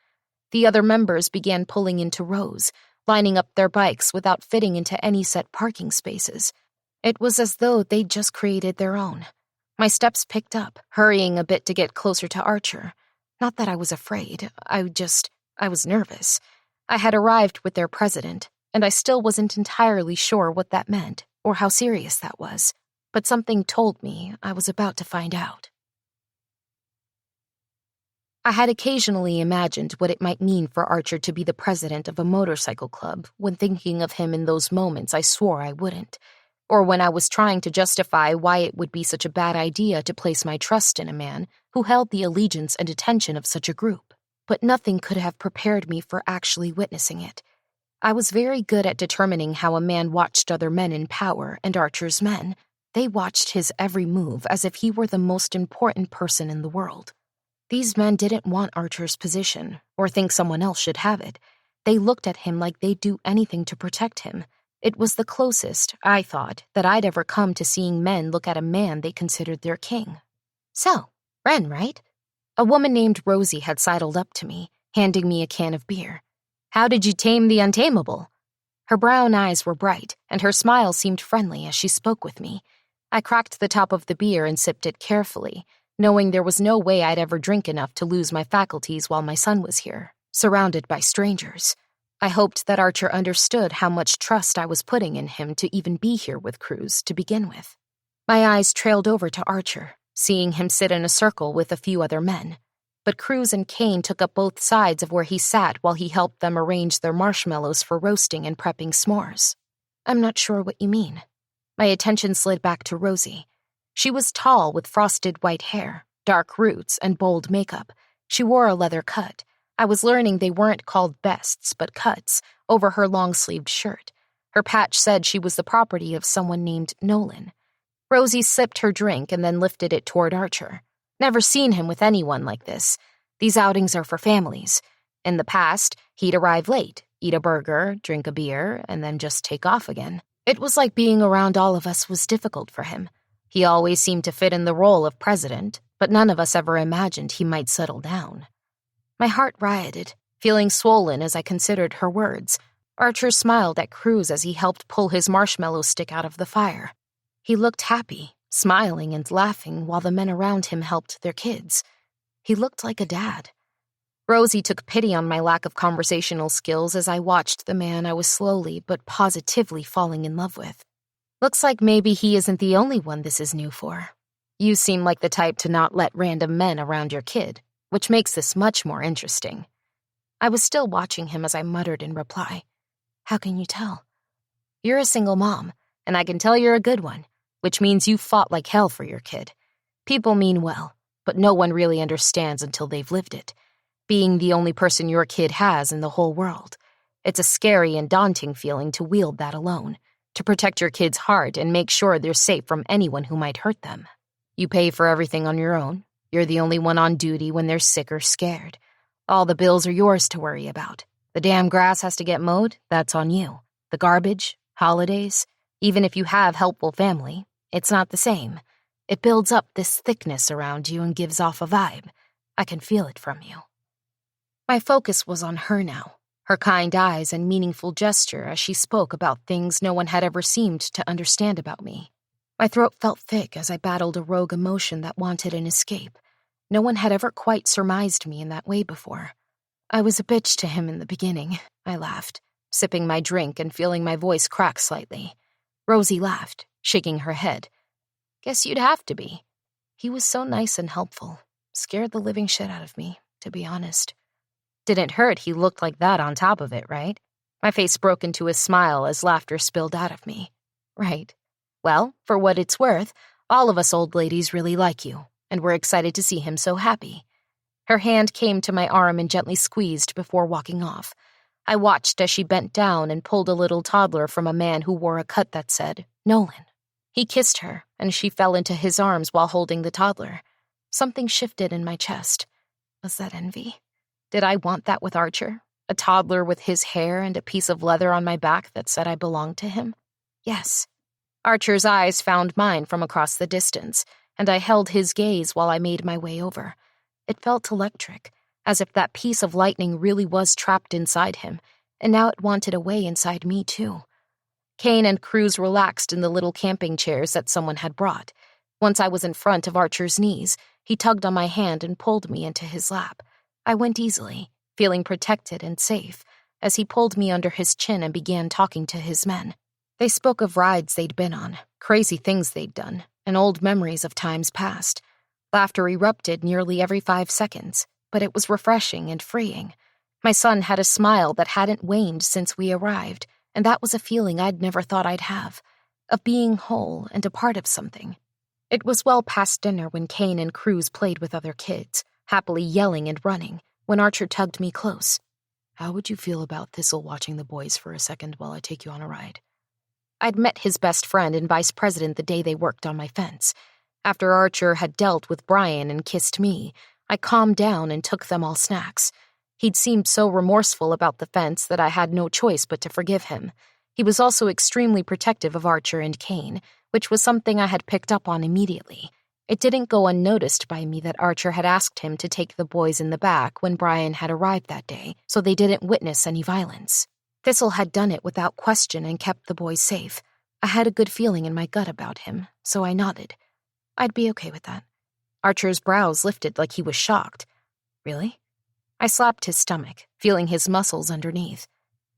The other members began pulling into rows, lining up their bikes without fitting into any set parking spaces. It was as though they'd just created their own. My steps picked up, hurrying a bit to get closer to Archer. Not that I was afraid, I was nervous. I had arrived with their president, and I still wasn't entirely sure what that meant or how serious that was, but something told me I was about to find out. I had occasionally imagined what it might mean for Archer to be the president of a motorcycle club. When thinking of him in those moments, I swore I wouldn't. Or when I was trying to justify why it would be such a bad idea to place my trust in a man who held the allegiance and attention of such a group. But nothing could have prepared me for actually witnessing it. I was very good at determining how a man watched other men in power, and Archer's men. They watched his every move as if he were the most important person in the world. These men didn't want Archer's position, or think someone else should have it. They looked at him like they'd do anything to protect him. It was the closest, I thought, that I'd ever come to seeing men look at a man they considered their king. So, Ren, right? A woman named Rosie had sidled up to me, handing me a can of beer. How did you tame the untamable? Her brown eyes were bright, and her smile seemed friendly as she spoke with me. I cracked the top of the beer and sipped it carefully, knowing there was no way I'd ever drink enough to lose my faculties while my son was here, surrounded by strangers. I hoped that Archer understood how much trust I was putting in him to even be here with Cruz to begin with. My eyes trailed over to Archer, seeing him sit in a circle with a few other men. But Cruz and Kane took up both sides of where he sat while he helped them arrange their marshmallows for roasting and prepping s'mores. I'm not sure what you mean. My attention slid back to Rosie. She was tall with frosted white hair, dark roots, and bold makeup. She wore a leather cut. I was learning they weren't called vests, but cuts, over her long-sleeved shirt. Her patch said she was the property of someone named Nolan. Rosie sipped her drink and then lifted it toward Archer. Never seen him with anyone like this. These outings are for families. In the past, he'd arrive late, eat a burger, drink a beer, and then just take off again. It was like being around all of us was difficult for him. He always seemed to fit in the role of president, but none of us ever imagined he might settle down. My heart rioted, feeling swollen as I considered her words. Archer smiled at Cruz as he helped pull his marshmallow stick out of the fire. He looked happy, smiling and laughing while the men around him helped their kids. He looked like a dad. Rosie took pity on my lack of conversational skills as I watched the man I was slowly but positively falling in love with. Looks like maybe he isn't the only one this is new for. You seem like the type to not let random men around your kid, which makes this much more interesting. I was still watching him as I muttered in reply. How can you tell? You're a single mom, and I can tell you're a good one, which means you fought like hell for your kid. People mean well, but no one really understands until they've lived it. Being the only person your kid has in the whole world. It's a scary and daunting feeling to wield that alone, to protect your kid's heart and make sure they're safe from anyone who might hurt them. You pay for everything on your own. You're the only one on duty when they're sick or scared. All the bills are yours to worry about. The damn grass has to get mowed, that's on you. The garbage, holidays, even if you have helpful family, it's not the same. It builds up this thickness around you and gives off a vibe. I can feel it from you. My focus was on her now, her kind eyes and meaningful gesture as she spoke about things no one had ever seemed to understand about me. My throat felt thick as I battled a rogue emotion that wanted an escape. No one had ever quite surmised me in that way before. I was a bitch to him in the beginning, I laughed, sipping my drink and feeling my voice crack slightly. Rosie laughed, shaking her head. Guess you'd have to be. He was so nice and helpful. Scared the living shit out of me, to be honest. Didn't hurt he looked like that on top of it, right? My face broke into a smile as laughter spilled out of me. Right. Well, for what it's worth, all of us old ladies really like you, and we're excited to see him so happy. Her hand came to my arm and gently squeezed before walking off. I watched as she bent down and pulled a little toddler from a man who wore a cut that said, Nolan. He kissed her, and she fell into his arms while holding the toddler. Something shifted in my chest. Was that envy? Did I want that with Archer? A toddler with his hair and a piece of leather on my back that said I belonged to him? Yes. Archer's eyes found mine from across the distance, and I held his gaze while I made my way over. It felt electric, as if that piece of lightning really was trapped inside him, and now it wanted a way inside me too. Kane and Cruz relaxed in the little camping chairs that someone had brought. Once I was in front of Archer's knees, he tugged on my hand and pulled me into his lap. I went easily, feeling protected and safe, as he pulled me under his chin and began talking to his men. They spoke of rides they'd been on, crazy things they'd done, and old memories of times past. Laughter erupted nearly every 5 seconds. but it was refreshing and freeing. My son had a smile that hadn't waned since we arrived, and that was a feeling I'd never thought I'd have, of being whole and a part of something. It was well past dinner when Kane and Cruz played with other kids, happily yelling and running, when Archer tugged me close. How would you feel about Thistle watching the boys for a second while I take you on a ride? I'd met his best friend and vice president the day they worked on my fence. After Archer had dealt with Brian and kissed me, I calmed down and took them all snacks. He'd seemed so remorseful about the fence that I had no choice but to forgive him. He was also extremely protective of Archer and Kane, which was something I had picked up on immediately. It didn't go unnoticed by me that Archer had asked him to take the boys in the back when Brian had arrived that day, so they didn't witness any violence. Thistle had done it without question and kept the boys safe. I had a good feeling in my gut about him, so I nodded. I'd be okay with that. Archer's brows lifted like he was shocked. Really? I slapped his stomach, feeling his muscles underneath.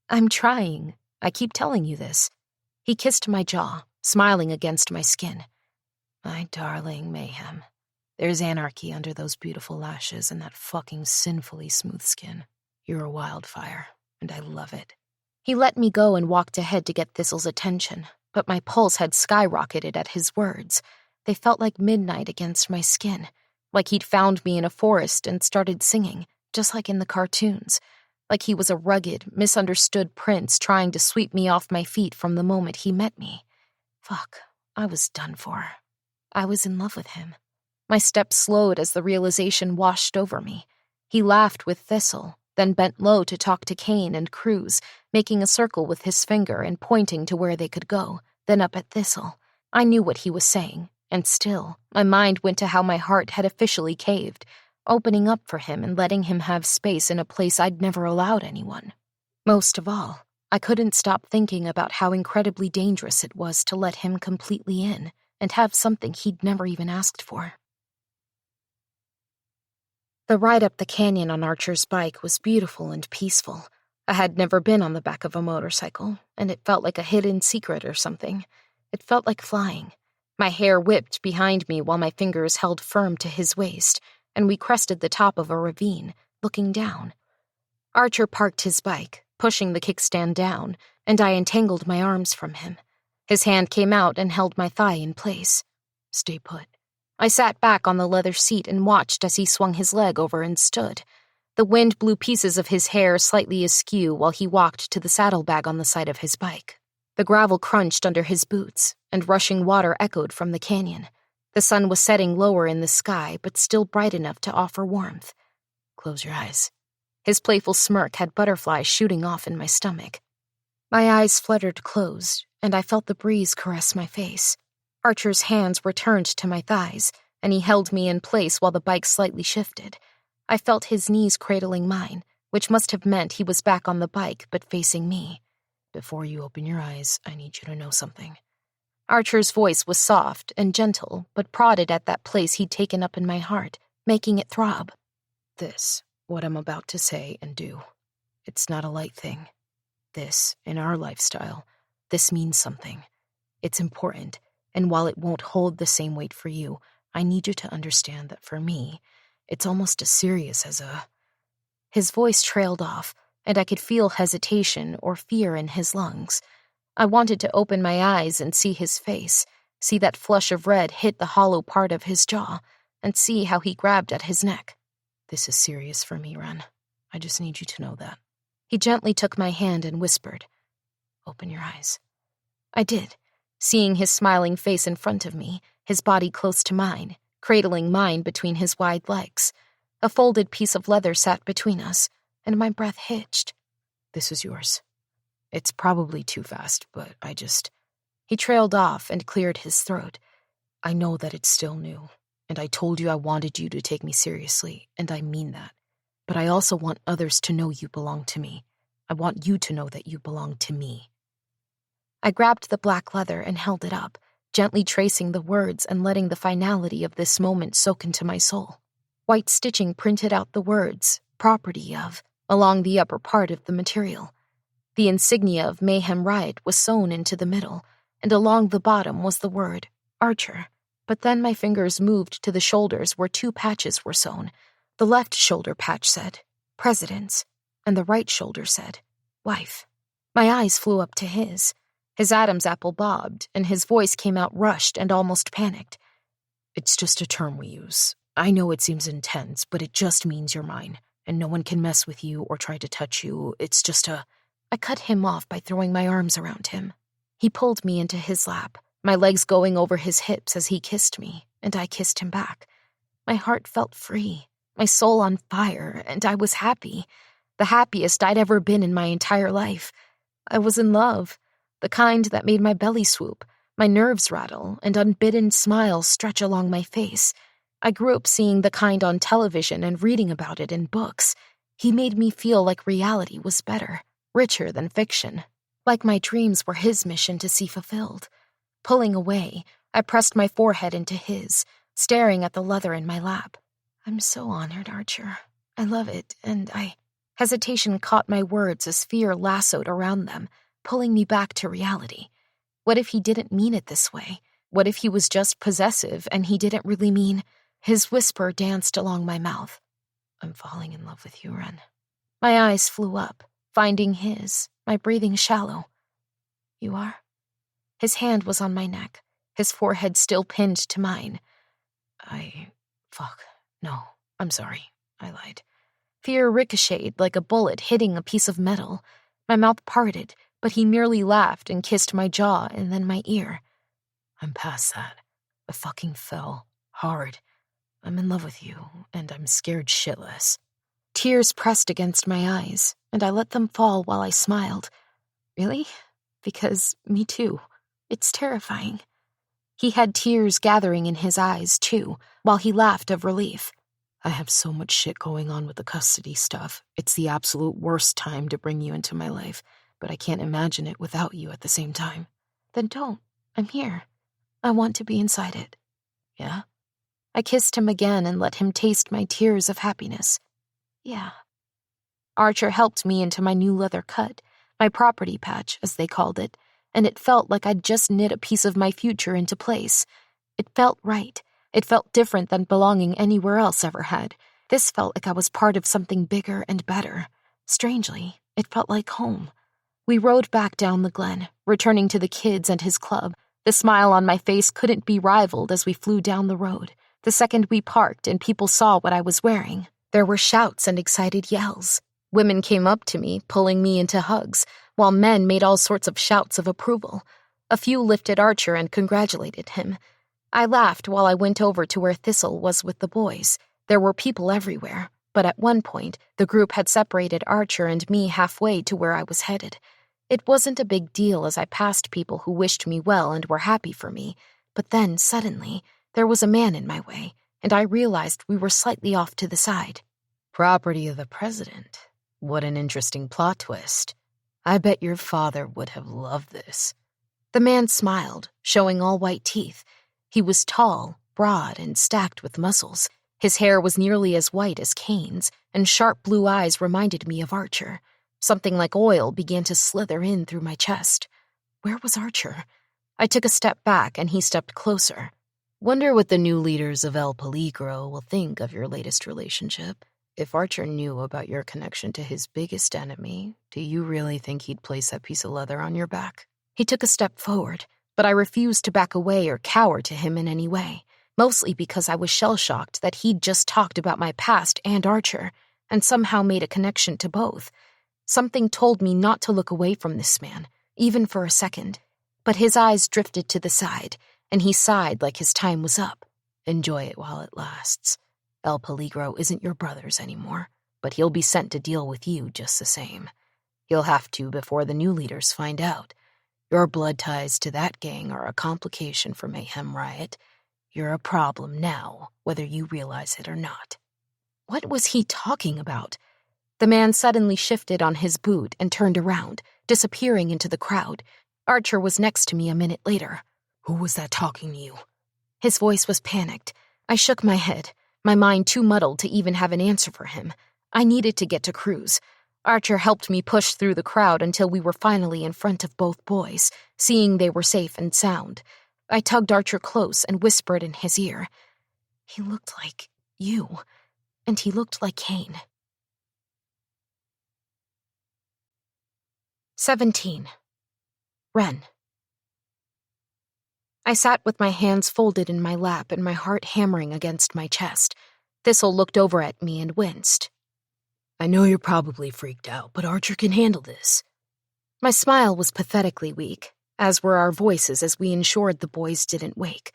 I'm trying. I keep telling you this. He kissed my jaw, smiling against my skin. My darling Mayhem. There's anarchy under those beautiful lashes and that fucking sinfully smooth skin. You're a wildfire, and I love it. He let me go and walked ahead to get Thistle's attention, but my pulse had skyrocketed at his words. They felt like midnight against my skin, like he'd found me in a forest and started singing, just like in the cartoons, like he was a rugged, misunderstood prince trying to sweep me off my feet from the moment he met me. Fuck, I was done for. I was in love with him. My steps slowed as the realization washed over me. He laughed with Thistle, then bent low to talk to Kane and Cruz, making a circle with his finger and pointing to where they could go, then up at Thistle. I knew what he was saying, and still, my mind went to how my heart had officially caved, opening up for him and letting him have space in a place I'd never allowed anyone. Most of all, I couldn't stop thinking about how incredibly dangerous it was to let him completely in and have something he'd never even asked for. The ride up the canyon on Archer's bike was beautiful and peaceful. I had never been on the back of a motorcycle, and it felt like a hidden secret or something. It felt like flying. My hair whipped behind me while my fingers held firm to his waist, and we crested the top of a ravine, looking down. Archer parked his bike, pushing the kickstand down, and I entangled my arms from him. His hand came out and held my thigh in place. Stay put. I sat back on the leather seat and watched as he swung his leg over and stood. The wind blew pieces of his hair slightly askew while he walked to the saddlebag on the side of his bike. The gravel crunched under his boots, and rushing water echoed from the canyon. The sun was setting lower in the sky, but still bright enough to offer warmth. Close your eyes. His playful smirk had butterflies shooting off in my stomach. My eyes fluttered closed, and I felt the breeze caress my face. Archer's hands were turned to my thighs, and he held me in place while the bike slightly shifted. I felt his knees cradling mine, which must have meant he was back on the bike but facing me. Before you open your eyes, I need you to know something. Archer's voice was soft and gentle, but prodded at that place he'd taken up in my heart, making it throb. This, what I'm about to say and do, it's not a light thing. This, in our lifestyle, this means something. It's important, and while it won't hold the same weight for you, I need you to understand that for me, it's almost as serious as a... His voice trailed off, and I could feel hesitation or fear in his lungs. I wanted to open my eyes and see his face, see that flush of red hit the hollow part of his jaw, and see how he grabbed at his neck. This is serious for me, Ren. I just need you to know that. He gently took my hand and whispered, Open your eyes. I did, seeing his smiling face in front of me, his body close to mine, cradling mine between his wide legs. A folded piece of leather sat between us, and my breath hitched. This is yours. It's probably too fast, but I just... He trailed off and cleared his throat. I know that it's still new, and I told you I wanted you to take me seriously, and I mean that. But I also want others to know you belong to me. I want you to know that you belong to me. I grabbed the black leather and held it up, gently tracing the words and letting the finality of this moment soak into my soul. White stitching printed out the words, property of, along the upper part of the material. The insignia of Mayhem Riot was sewn into the middle, and along the bottom was the word, Archer. But then my fingers moved to the shoulders where two patches were sewn, The left shoulder patch said, Presidents, and the right shoulder said, Wife. My eyes flew up to his. His Adam's apple bobbed, and his voice came out rushed and almost panicked. It's just a term we use. I know it seems intense, but it just means you're mine, and no one can mess with you or try to touch you. It's just a... I cut him off by throwing my arms around him. He pulled me into his lap, my legs going over his hips as he kissed me, and I kissed him back. My heart felt free, my soul on fire, and I was happy. The happiest I'd ever been in my entire life. I was in love, the kind that made my belly swoop, my nerves rattle, and unbidden smiles stretch along my face. I grew up seeing the kind on television and reading about it in books. He made me feel like reality was better, richer than fiction, like my dreams were his mission to see fulfilled. Pulling away, I pressed my forehead into his, staring at the leather in my lap. I'm so honored, Archer. I love it, and Hesitation caught my words as fear lassoed around them, pulling me back to reality. What if he didn't mean it this way? What if he was just possessive and he didn't really mean... His whisper danced along my mouth. I'm falling in love with you, Ren. My eyes flew up, finding his, my breathing shallow. You are? His hand was on my neck, his forehead still pinned to mine. No, I'm sorry, I lied. Fear ricocheted like a bullet hitting a piece of metal. My mouth parted, but he merely laughed and kissed my jaw and then my ear. I'm past that. I fucking fell. Hard. I'm in love with you, and I'm scared shitless. Tears pressed against my eyes, and I let them fall while I smiled. Really? Because me too. It's terrifying. He had tears gathering in his eyes, too, while he laughed of relief. I have so much shit going on with the custody stuff. It's the absolute worst time to bring you into my life, but I can't imagine it without you at the same time. Then don't. I'm here. I want to be inside it. Yeah? I kissed him again and let him taste my tears of happiness. Yeah. Archer helped me into my new leather cut, my property patch, as they called it, and it felt like I'd just knit a piece of my future into place. It felt right. It felt different than belonging anywhere else ever had. This felt like I was part of something bigger and better. Strangely, it felt like home. We rode back down the glen, returning to the kids and his club. The smile on my face couldn't be rivaled as we flew down the road. The second we parked and people saw what I was wearing, there were shouts and excited yells. Women came up to me, pulling me into hugs, while men made all sorts of shouts of approval. A few lifted Archer and congratulated him. I laughed while I went over to where Thistle was with the boys. There were people everywhere, but at one point, the group had separated Archer and me halfway to where I was headed. It wasn't a big deal as I passed people who wished me well and were happy for me, but then, suddenly, there was a man in my way, and I realized we were slightly off to the side. Property of the president. What an interesting plot twist. I bet your father would have loved this. The man smiled, showing all white teeth. He was tall, broad, and stacked with muscles. His hair was nearly as white as Kane's, and sharp blue eyes reminded me of Archer. Something like oil began to slither in through my chest. Where was Archer? I took a step back, and he stepped closer. Wonder what the new leaders of El Peligro will think of your latest relationship. If Archer knew about your connection to his biggest enemy, do you really think he'd place that piece of leather on your back? He took a step forward, but I refused to back away or cower to him in any way, mostly because I was shell-shocked that he'd just talked about my past and Archer, and somehow made a connection to both. Something told me not to look away from this man, even for a second, but his eyes drifted to the side, and he sighed like his time was up. Enjoy it while it lasts. El Peligro isn't your brother's anymore, but he'll be sent to deal with you just the same. He'll have to before the new leaders find out. Your blood ties to that gang are a complication for Mayhem Riot. You're a problem now, whether you realize it or not. What was he talking about? The man suddenly shifted on his boot and turned around, disappearing into the crowd. Archer was next to me a minute later. Who was that talking to you? His voice was panicked. I shook my head, my mind too muddled to even have an answer for him. I needed to get to Cruz. Archer helped me push through the crowd until we were finally in front of both boys, seeing they were safe and sound. I tugged Archer close and whispered in his ear. He looked like you. and he looked like Kane. 17. Ren. I sat with my hands folded in my lap and my heart hammering against my chest. Thistle looked over at me and winced. I know you're probably freaked out, but Archer can handle this. My smile was pathetically weak, as were our voices as we ensured the boys didn't wake.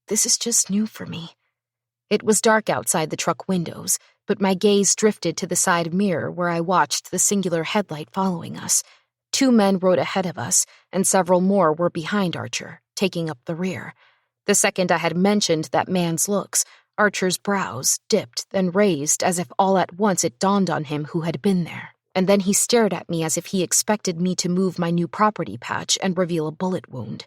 This is just new for me. It was dark outside the truck windows, but my gaze drifted to the side mirror where I watched the singular headlight following us. 2 men rode ahead of us, and several more were behind Archer, taking up the rear. The second I had mentioned that man's looks, Archer's brows dipped, then raised as if all at once it dawned on him who had been there. And then he stared at me as if he expected me to move my new property patch and reveal a bullet wound.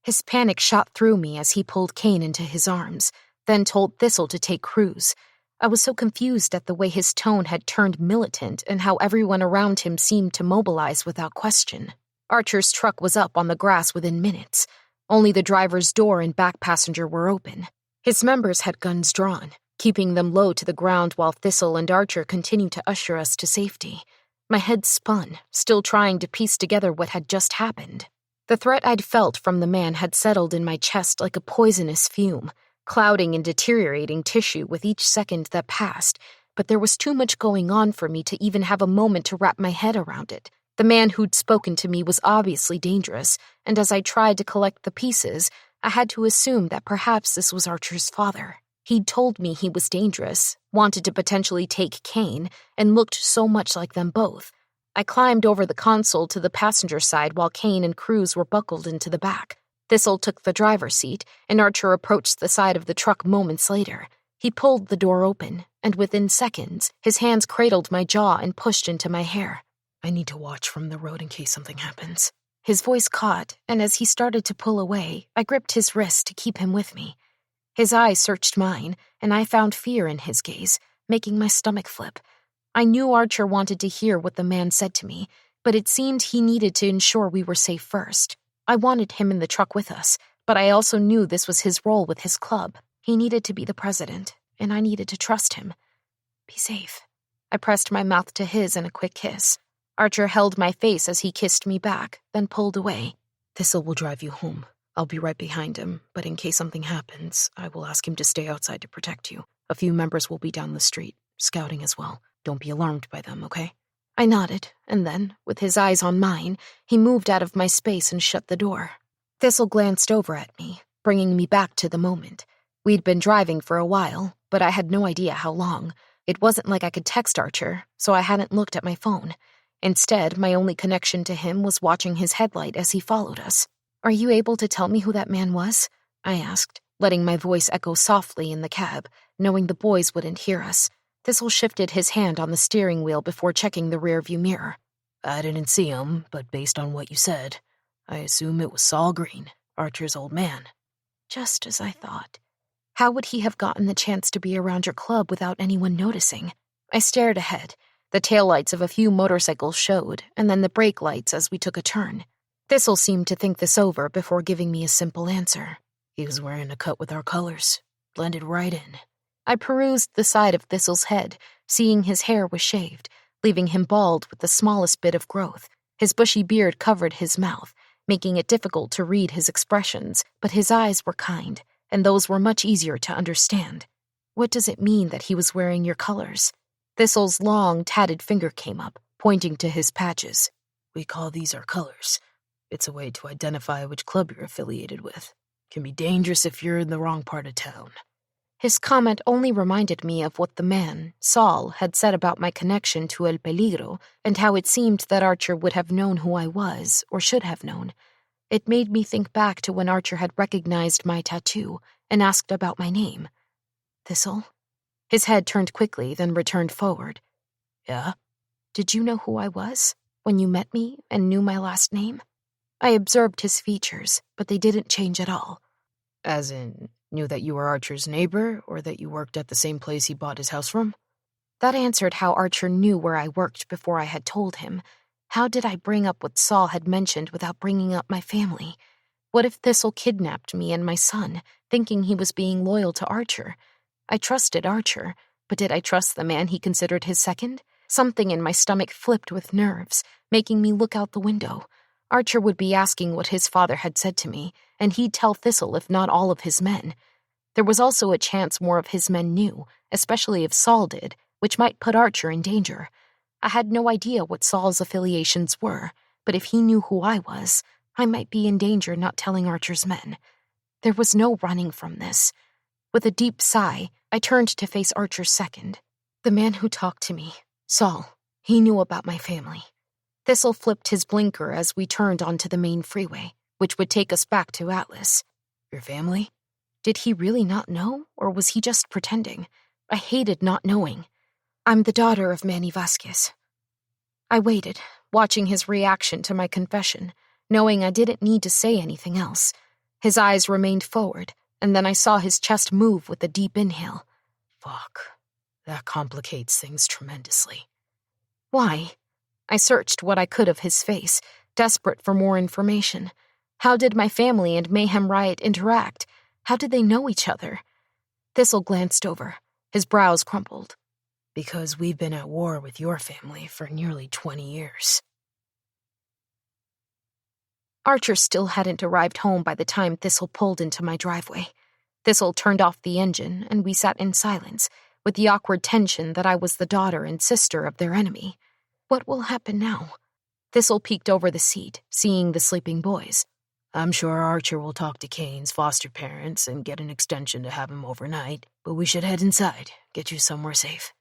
His panic shot through me as he pulled Kane into his arms, then told Thistle to take Cruz. I was so confused at the way his tone had turned militant and how everyone around him seemed to mobilize without question. Archer's truck was up on the grass within minutes. Only the driver's door and back passenger were open. His members had guns drawn, keeping them low to the ground while Thistle and Archer continued to usher us to safety. My head spun, still trying to piece together what had just happened. The threat I'd felt from the man had settled in my chest like a poisonous fume, clouding and deteriorating tissue with each second that passed, but there was too much going on for me to even have a moment to wrap my head around it. The man who'd spoken to me was obviously dangerous, and as I tried to collect the pieces, I had to assume that perhaps this was Archer's father. He'd told me he was dangerous, wanted to potentially take Kane, and looked so much like them both. I climbed over the console to the passenger side while Kane and Cruz were buckled into the back. Thistle took the driver's seat, and Archer approached the side of the truck moments later. He pulled the door open, and within seconds, his hands cradled my jaw and pushed into my hair. I need to watch from the road in case something happens. His voice caught, and as he started to pull away, I gripped his wrist to keep him with me. His eyes searched mine, and I found fear in his gaze, making my stomach flip. I knew Archer wanted to hear what the man said to me, but it seemed he needed to ensure we were safe first. I wanted him in the truck with us, but I also knew this was his role with his club. He needed to be the president, and I needed to trust him. Be safe. I pressed my mouth to his in a quick kiss. Archer held my face as he kissed me back, then pulled away. Thistle will drive you home. I'll be right behind him, but in case something happens, I will ask him to stay outside to protect you. A few members will be down the street, scouting as well. Don't be alarmed by them, okay? I nodded, and then, with his eyes on mine, he moved out of my space and shut the door. Thistle glanced over at me, bringing me back to the moment. We'd been driving for a while, but I had no idea how long. It wasn't like I could text Archer, so I hadn't looked at my phone. Instead, my only connection to him was watching his headlight as he followed us. Are you able to tell me who that man was? I asked, letting my voice echo softly in the cab, knowing the boys wouldn't hear us. Thistle shifted his hand on the steering wheel before checking the rearview mirror. I didn't see him, but based on what you said, I assume it was Saul Green, Archer's old man. Just as I thought. How would he have gotten the chance to be around your club without anyone noticing? I stared ahead. The taillights of a few motorcycles showed, and then the brake lights as we took a turn. Thistle seemed to think this over before giving me a simple answer. He was wearing a cut with our colors, blended right in. I perused the side of Thistle's head, seeing his hair was shaved, leaving him bald with the smallest bit of growth. His bushy beard covered his mouth, making it difficult to read his expressions, but his eyes were kind, and those were much easier to understand. What does it mean that he was wearing your colors? Thistle's long, tatted finger came up, pointing to his patches. We call these our colors. It's a way to identify which club you're affiliated with. Can be dangerous if you're in the wrong part of town. His comment only reminded me of what the man, Saul, had said about my connection to El Peligro and how it seemed that Archer would have known who I was, or should have known. It made me think back to when Archer had recognized my tattoo and asked about my name. Thistle? His head turned quickly, then returned forward. Yeah? Did you know who I was when you met me and knew my last name? I observed his features, but they didn't change at all. As in, knew that you were Archer's neighbor, or that you worked at the same place he bought his house from? That answered how Archer knew where I worked before I had told him. How did I bring up what Saul had mentioned without bringing up my family? What if Thistle kidnapped me and my son, thinking he was being loyal to Archer? I trusted Archer, But did I trust the man he considered his second? Something in my stomach flipped with nerves, making me look out the window. Archer would be asking what his father had said to me, and he'd tell Thistle if not all of his men. There was also a chance more of his men knew, especially if Saul did, which might put Archer in danger. I had no idea what Saul's affiliations were, but if he knew who I was, I might be in danger not telling Archer's men. There was no running from this. With a deep sigh, I turned to face Archer's second. The man who talked to me, Saul, he knew about my family. Thistle flipped his blinker as we turned onto the main freeway, which would take us back to Atlas. Your family? Did he really not know, or was he just pretending? I hated not knowing. I'm the daughter of Manny Vasquez. I waited, watching his reaction to my confession, knowing I didn't need to say anything else. His eyes remained forward, and then I saw his chest move with a deep inhale. Fuck. That complicates things tremendously. Why? I searched what I could of his face, desperate for more information. How did my family and Mayhem Riot interact? How did they know each other? Thistle glanced over. His brows crumpled. Because we've been at war with your family for nearly 20 years. Archer still hadn't arrived home by the time Thistle pulled into my driveway. Thistle turned off the engine, and we sat in silence, with the awkward tension that I was the daughter and sister of their enemy. What will happen now? Thistle peeked over the seat, seeing the sleeping boys. I'm sure Archer will talk to Kane's foster parents and get an extension to have him overnight, but we should head inside, get you somewhere safe.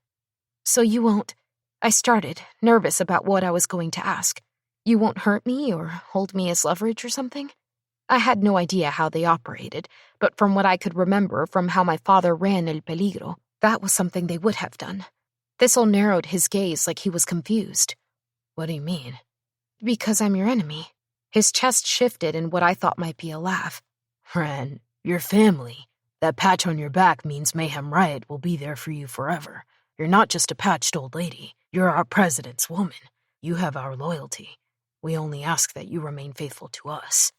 So you won't... I started, nervous about what I was going to ask. You won't hurt me or hold me as leverage or something? I had no idea how they operated, but from what I could remember from how my father ran El Peligro, that was something they would have done. Thistle narrowed his gaze like he was confused. What do you mean? Because I'm your enemy. His chest shifted in what I thought might be a laugh. Ren, your family. That patch on your back means Mayhem Riot will be there for you forever. You're not just a patched old lady. You're our president's woman. You have our loyalty. We only ask that you remain faithful to us.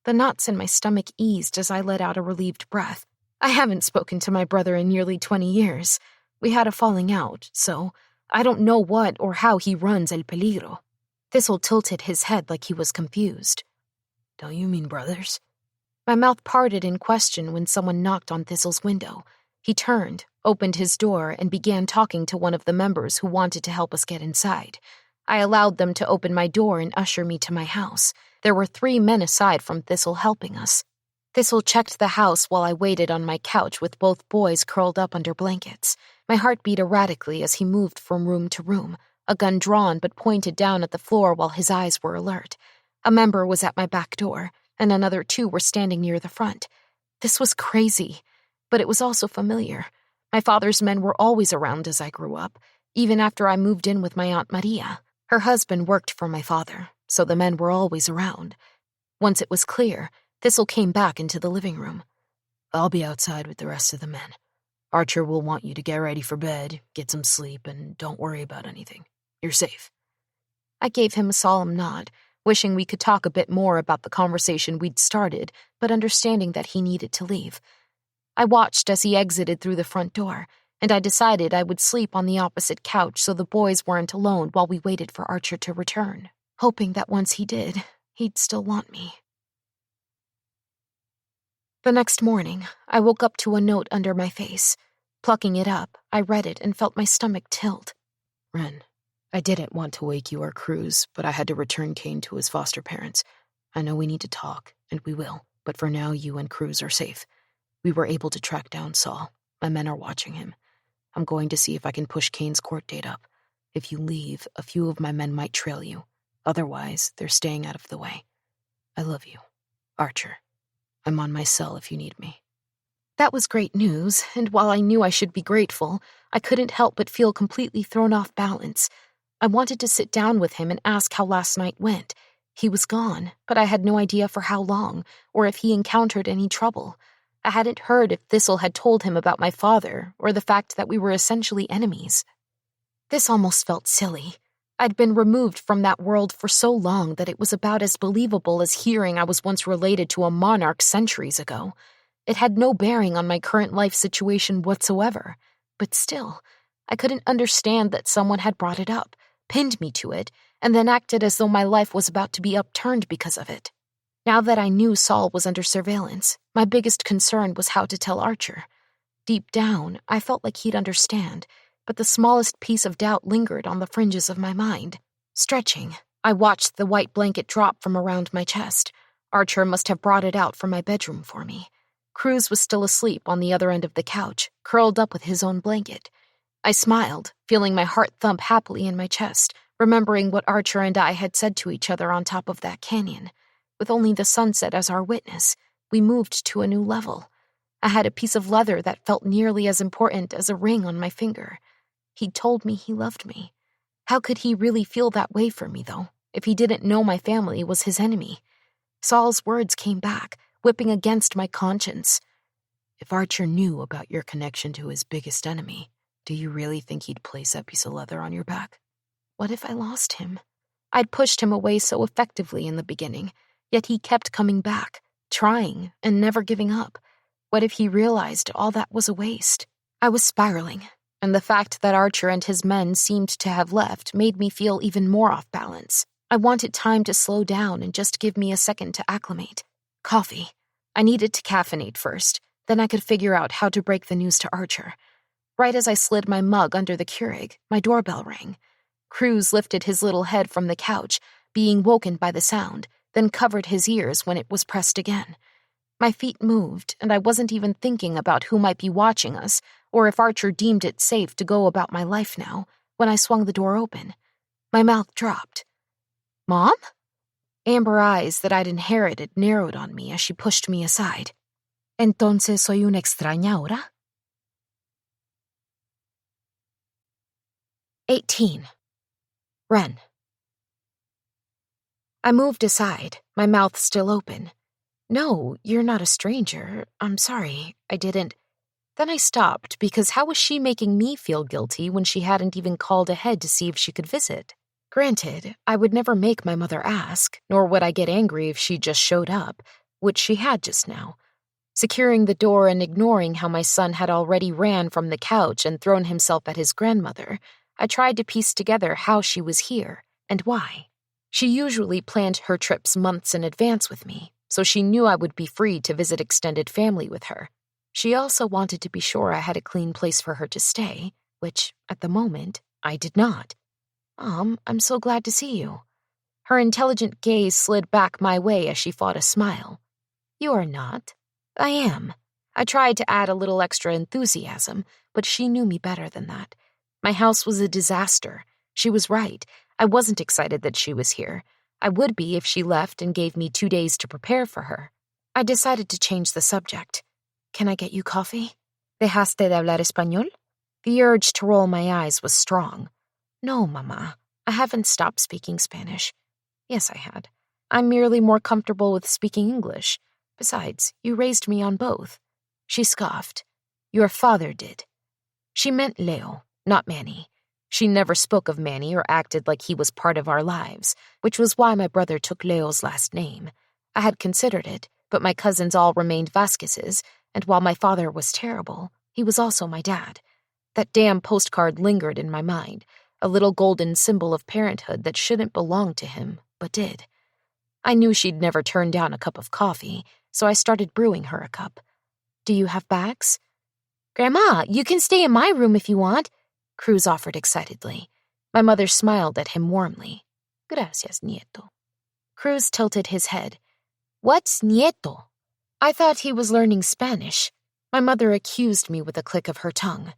The knots in my stomach eased as I let out a relieved breath. I haven't spoken to my brother in nearly 20 years. We had a falling out, so I don't know what or how he runs El Peligro. Thistle tilted his head like he was confused. Don't you mean brothers? My mouth parted in question when someone knocked on Thistle's window. He turned, opened his door, and began talking to one of the members who wanted to help us get inside. I allowed them to open my door and usher me to my house. There were 3 men aside from Thistle helping us. Thistle checked the house while I waited on my couch with both boys curled up under blankets. My heart beat erratically as he moved from room to room, a gun drawn but pointed down at the floor while his eyes were alert. A member was at my back door, and another 2 were standing near the front. This was crazy, but it was also familiar. My father's men were always around as I grew up, even after I moved in with my Aunt Maria. Her husband worked for my father, so the men were always around. Once it was clear, Thistle came back into the living room. I'll be outside with the rest of the men. Archer will want you to get ready for bed, get some sleep, and don't worry about anything. You're safe. I gave him a solemn nod, wishing we could talk a bit more about the conversation we'd started, but understanding that he needed to leave. I watched as he exited through the front door, and I decided I would sleep on the opposite couch so the boys weren't alone while we waited for Archer to return, hoping that once he did, he'd still want me. The next morning, I woke up to a note under my face. Plucking it up, I read it and felt my stomach tilt. Ren, I didn't want to wake you or Cruz, but I had to return Kane to his foster parents. I know we need to talk, and we will, but for now you and Cruz are safe. We were able to track down Saul. My men are watching him. I'm going to see if I can push Kane's court date up. If you leave, a few of my men might trail you. Otherwise, they're staying out of the way. I love you. Archer. I'm on my cell if you need me. That was great news, and while I knew I should be grateful, I couldn't help but feel completely thrown off balance. I wanted to sit down with him and ask how last night went. He was gone, but I had no idea for how long, or if he encountered any trouble. I hadn't heard if Thistle had told him about my father, or the fact that we were essentially enemies. This almost felt silly. I'd been removed from that world for so long that it was about as believable as hearing I was once related to a monarch centuries ago. It had no bearing on my current life situation whatsoever. But still, I couldn't understand that someone had brought it up, pinned me to it, and then acted as though my life was about to be upturned because of it. Now that I knew Saul was under surveillance, my biggest concern was how to tell Archer. Deep down, I felt like he'd understand, but the smallest piece of doubt lingered on the fringes of my mind. Stretching, I watched the white blanket drop from around my chest. Archer must have brought it out from my bedroom for me. Cruz was still asleep on the other end of the couch, curled up with his own blanket. I smiled, feeling my heart thump happily in my chest, remembering what Archer and I had said to each other on top of that canyon. With only the sunset as our witness, we moved to a new level. I had a piece of leather that felt nearly as important as a ring on my finger. He'd told me he loved me. How could he really feel that way for me, though, if he didn't know my family was his enemy? Saul's words came back, whipping against my conscience. If Archer knew about your connection to his biggest enemy, do you really think he'd place that piece of leather on your back? What if I lost him? I'd pushed him away so effectively in the beginning, yet he kept coming back, trying and never giving up. What if he realized all that was a waste? I was spiraling, and the fact that Archer and his men seemed to have left made me feel even more off balance. I wanted time to slow down and just give me a second to acclimate. Coffee. I needed to caffeinate first, then I could figure out how to break the news to Archer. Right as I slid my mug under the Keurig, my doorbell rang. Cruz lifted his little head from the couch, being woken by the sound, then covered his ears when it was pressed again. My feet moved, and I wasn't even thinking about who might be watching us, or if Archer deemed it safe to go about my life now, when I swung the door open. My mouth dropped. "Mom?" Amber eyes that I'd inherited narrowed on me as she pushed me aside. "Entonces soy una extraña ahora?" 18. Ren. I moved aside, my mouth still open. "No, you're not a stranger. I'm sorry, I didn't." Then I stopped because how was she making me feel guilty when she hadn't even called ahead to see if she could visit? Granted, I would never make my mother ask, nor would I get angry if she just showed up, which she had just now. Securing the door and ignoring how my son had already ran from the couch and thrown himself at his grandmother, I tried to piece together how she was here and why. She usually planned her trips months in advance with me, so she knew I would be free to visit extended family with her. She also wanted to be sure I had a clean place for her to stay, which, at the moment, I did not. "Mom, I'm so glad to see you." Her intelligent gaze slid back my way as she fought a smile. "You are not." "I am." I tried to add a little extra enthusiasm, but she knew me better than that. My house was a disaster. She was right. I wasn't excited that she was here. I would be if she left and gave me 2 days to prepare for her. I decided to change the subject. "Can I get you coffee?" "Dejaste de hablar español?" The urge to roll my eyes was strong. "No, Mama. I haven't stopped speaking Spanish." "Yes, I had. I'm merely more comfortable with speaking English. Besides, you raised me on both." She scoffed. "Your father did." She meant Leo, not Manny. She never spoke of Manny or acted like he was part of our lives, which was why my brother took Leo's last name. I had considered it, but my cousins all remained Vasquez's, and while my father was terrible, he was also my dad. That damn postcard lingered in my mind, a little golden symbol of parenthood that shouldn't belong to him, but did. I knew she'd never turn down a cup of coffee, so I started brewing her a cup. "Do you have bags?" "Grandma, you can stay in my room if you want," Cruz offered excitedly. My mother smiled at him warmly. "Gracias, nieto." Cruz tilted his head. "What's nieto?" I thought he was learning Spanish. My mother accused me with a click of her tongue.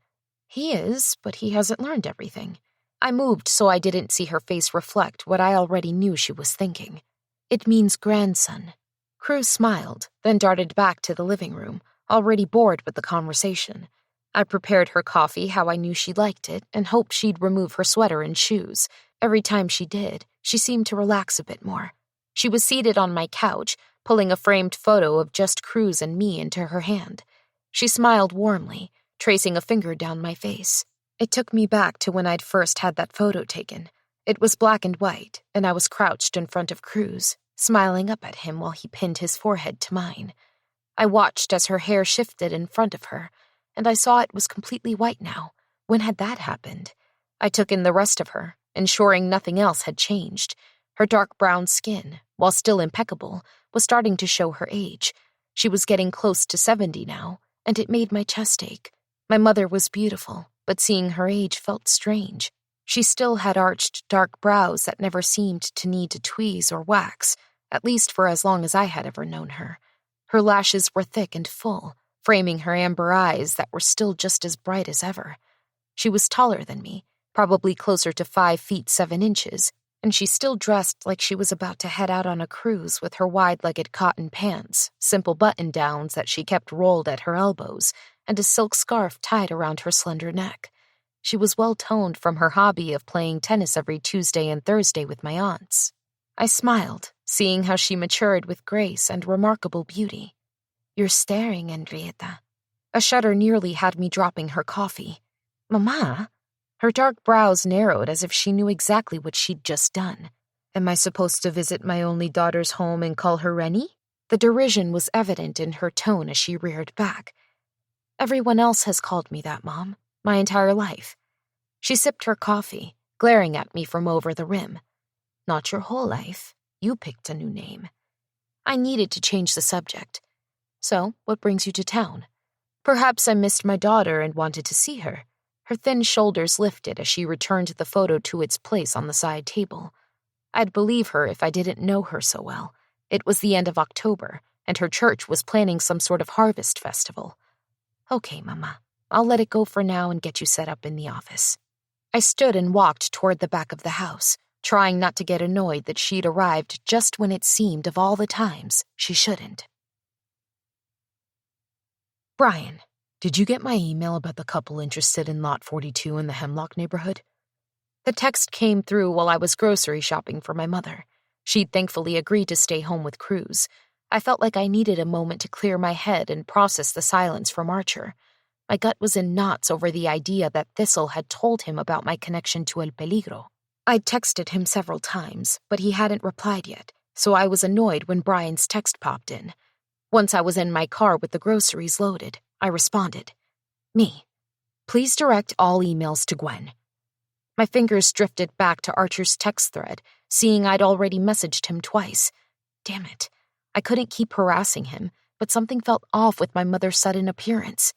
"He is, but he hasn't learned everything." I moved so I didn't see her face reflect what I already knew she was thinking. "It means grandson." Cruz smiled, then darted back to the living room, already bored with the conversation. I prepared her coffee how I knew she liked it and hoped she'd remove her sweater and shoes. Every time she did, she seemed to relax a bit more. She was seated on my couch, pulling a framed photo of just Cruz and me into her hand. She smiled warmly, tracing a finger down my face. It took me back to when I'd first had that photo taken. It was black and white, and I was crouched in front of Cruz, smiling up at him while he pinned his forehead to mine. I watched as her hair shifted in front of her, and I saw it was completely white now. When had that happened? I took in the rest of her, ensuring nothing else had changed. Her dark brown skin, while still impeccable, was starting to show her age. She was getting close to 70 now, and it made my chest ache. My mother was beautiful, but seeing her age felt strange. She still had arched, dark brows that never seemed to need to tweeze or wax, at least for as long as I had ever known her. Her lashes were thick and full, framing her amber eyes that were still just as bright as ever. She was taller than me, probably closer to 5 feet 7 inches, and she still dressed like she was about to head out on a cruise with her wide-legged cotton pants, simple button-downs that she kept rolled at her elbows, and a silk scarf tied around her slender neck. She was well-toned from her hobby of playing tennis every Tuesday and Thursday with my aunts. I smiled, seeing how she matured with grace and remarkable beauty. "You're staring, Henrietta." A shudder nearly had me dropping her coffee. "Mama?" Her dark brows narrowed as if she knew exactly what she'd just done. "Am I supposed to visit my only daughter's home and call her Rennie?" The derision was evident in her tone as she reared back. "Everyone else has called me that, Mom, my entire life." She sipped her coffee, glaring at me from over the rim. "Not your whole life. You picked a new name." I needed to change the subject. "So, what brings you to town?" Perhaps I missed my daughter and wanted to see her. Her thin shoulders lifted as she returned the photo to its place on the side table. I'd believe her if I didn't know her so well. It was the end of October, and her church was planning some sort of harvest festival. "Okay, Mama, I'll let it go for now and get you set up in the office." I stood and walked toward the back of the house, trying not to get annoyed that she'd arrived just when it seemed of all the times she shouldn't. "Brian, did you get my email about the couple interested in Lot 42 in the Hemlock neighborhood?" The text came through while I was grocery shopping for my mother. She'd thankfully agreed to stay home with Cruz. I felt like I needed a moment to clear my head and process the silence from Archer. My gut was in knots over the idea that Thistle had told him about my connection to El Peligro. I'd texted him several times, but he hadn't replied yet, so I was annoyed when Brian's text popped in. Once I was in my car with the groceries loaded, I responded. "Me. Please direct all emails to Gwen." My fingers drifted back to Archer's text thread, seeing I'd already messaged him twice. Damn it. I couldn't keep harassing him, but something felt off with my mother's sudden appearance.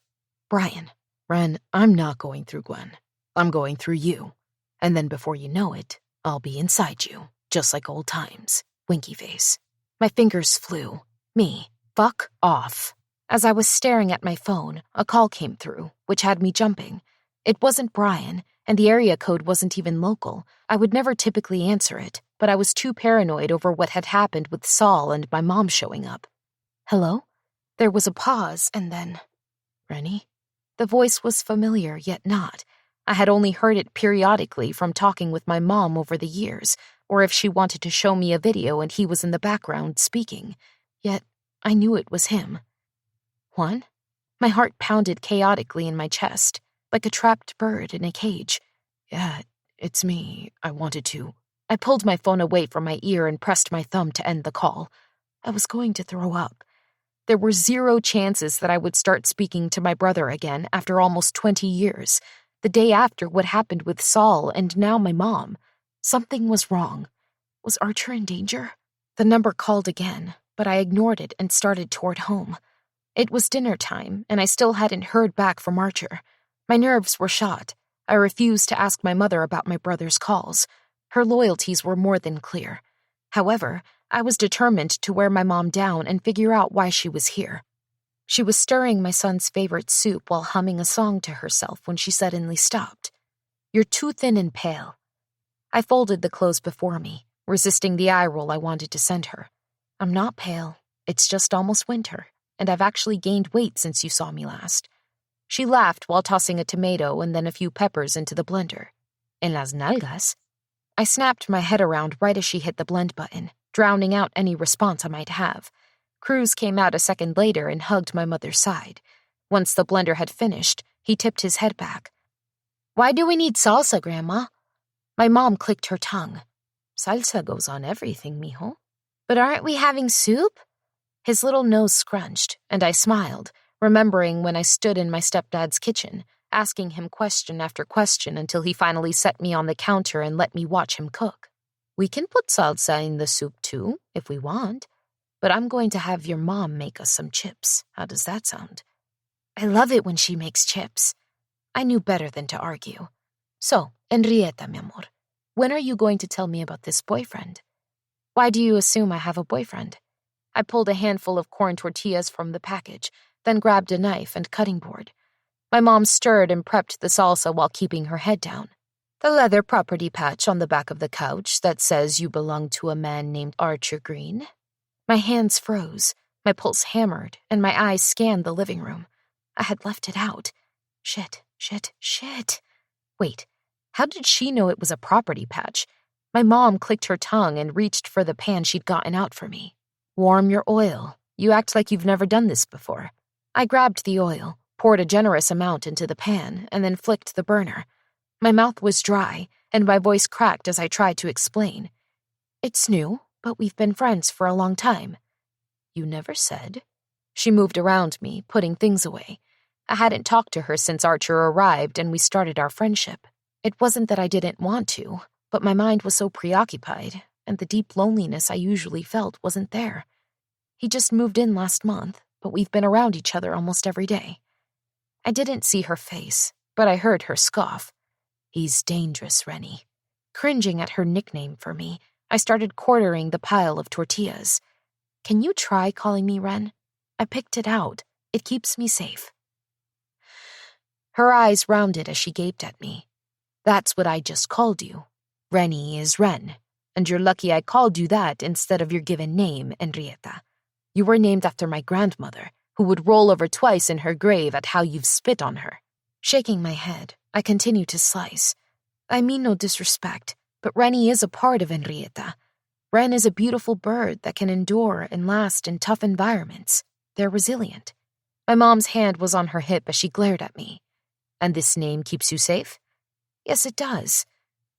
"Brian, Ren, I'm not going through Gwen. I'm going through you. And then before you know it, I'll be inside you, just like old times. Winky face." My fingers flew. Me. Fuck off. As I was staring at my phone, a call came through, which had me jumping. It wasn't Brian, and the area code wasn't even local. I would never typically answer it, but I was too paranoid over what had happened with Saul and my mom showing up. "Hello?" There was a pause, and then... "Rennie?" The voice was familiar, yet not. I had only heard it periodically from talking with my mom over the years, or if she wanted to show me a video and he was in the background speaking. Yet, I knew it was him. "Juan?" My heart pounded chaotically in my chest, like a trapped bird in a cage. "Yeah, it's me. I wanted to." I pulled my phone away from my ear and pressed my thumb to end the call. I was going to throw up. There were 0 chances that I would start speaking to my brother again after almost 20 years, the day after what happened with Saul and now my mom. Something was wrong. Was Archer in danger? The number called again, but I ignored it and started toward home. It was dinner time, and I still hadn't heard back from Archer. My nerves were shot. I refused to ask my mother about my brother's calls. Her loyalties were more than clear. However, I was determined to wear my mom down and figure out why she was here. She was stirring my son's favorite soup while humming a song to herself when she suddenly stopped. "You're too thin and pale." I folded the clothes before me, resisting the eye roll I wanted to send her. "I'm not pale. It's just almost winter, and I've actually gained weight since you saw me last." She laughed while tossing a tomato and then a few peppers into the blender. "En las nalgas?" I snapped my head around right as she hit the blend button, drowning out any response I might have. Cruz came out a second later and hugged my mother's side. Once the blender had finished, he tipped his head back. "Why do we need salsa, Grandma?" My mom clicked her tongue. "Salsa goes on everything, mijo." "But aren't we having soup?" His little nose scrunched, and I smiled, remembering when I stood in my stepdad's kitchen, asking him question after question until he finally set me on the counter and let me watch him cook. We can put salsa in the soup too, if we want, but I'm going to have your mom make us some chips. How does that sound? I love it when she makes chips. I knew better than to argue. So, Henrietta, mi amor, when are you going to tell me about this boyfriend? Why do you assume I have a boyfriend? I pulled a handful of corn tortillas from the package, then grabbed a knife and cutting board. My mom stirred and prepped the salsa while keeping her head down. The leather property patch on the back of the couch that says you belong to a man named Archer Green. My hands froze, my pulse hammered, and my eyes scanned the living room. I had left it out. Shit. Wait, how did she know it was a property patch? My mom clicked her tongue and reached for the pan she'd gotten out for me. Warm your oil. You act like you've never done this before. I grabbed the oil, poured a generous amount into the pan, and then flicked the burner. My mouth was dry, and my voice cracked as I tried to explain. It's new, but we've been friends for a long time. You never said. She moved around me, putting things away. I hadn't talked to her since Archer arrived and we started our friendship. It wasn't that I didn't want to, but my mind was so preoccupied, and the deep loneliness I usually felt wasn't there. He just moved in last month, but we've been around each other almost every day. I didn't see her face, but I heard her scoff. He's dangerous, Rennie. Cringing at her nickname for me, I started quartering the pile of tortillas. Can you try calling me Ren? I picked it out. It keeps me safe. Her eyes rounded as she gaped at me. That's what I just called you. Rennie is Ren, and you're lucky I called you that instead of your given name, Henrietta. You were named after my grandmother, who would roll over twice in her grave at how you've spit on her. Shaking my head, I continue to slice. I mean no disrespect, but Rennie is a part of Henrietta. Ren is a beautiful bird that can endure and last in tough environments. They're resilient. My mom's hand was on her hip as she glared at me. And this name keeps you safe? Yes, it does.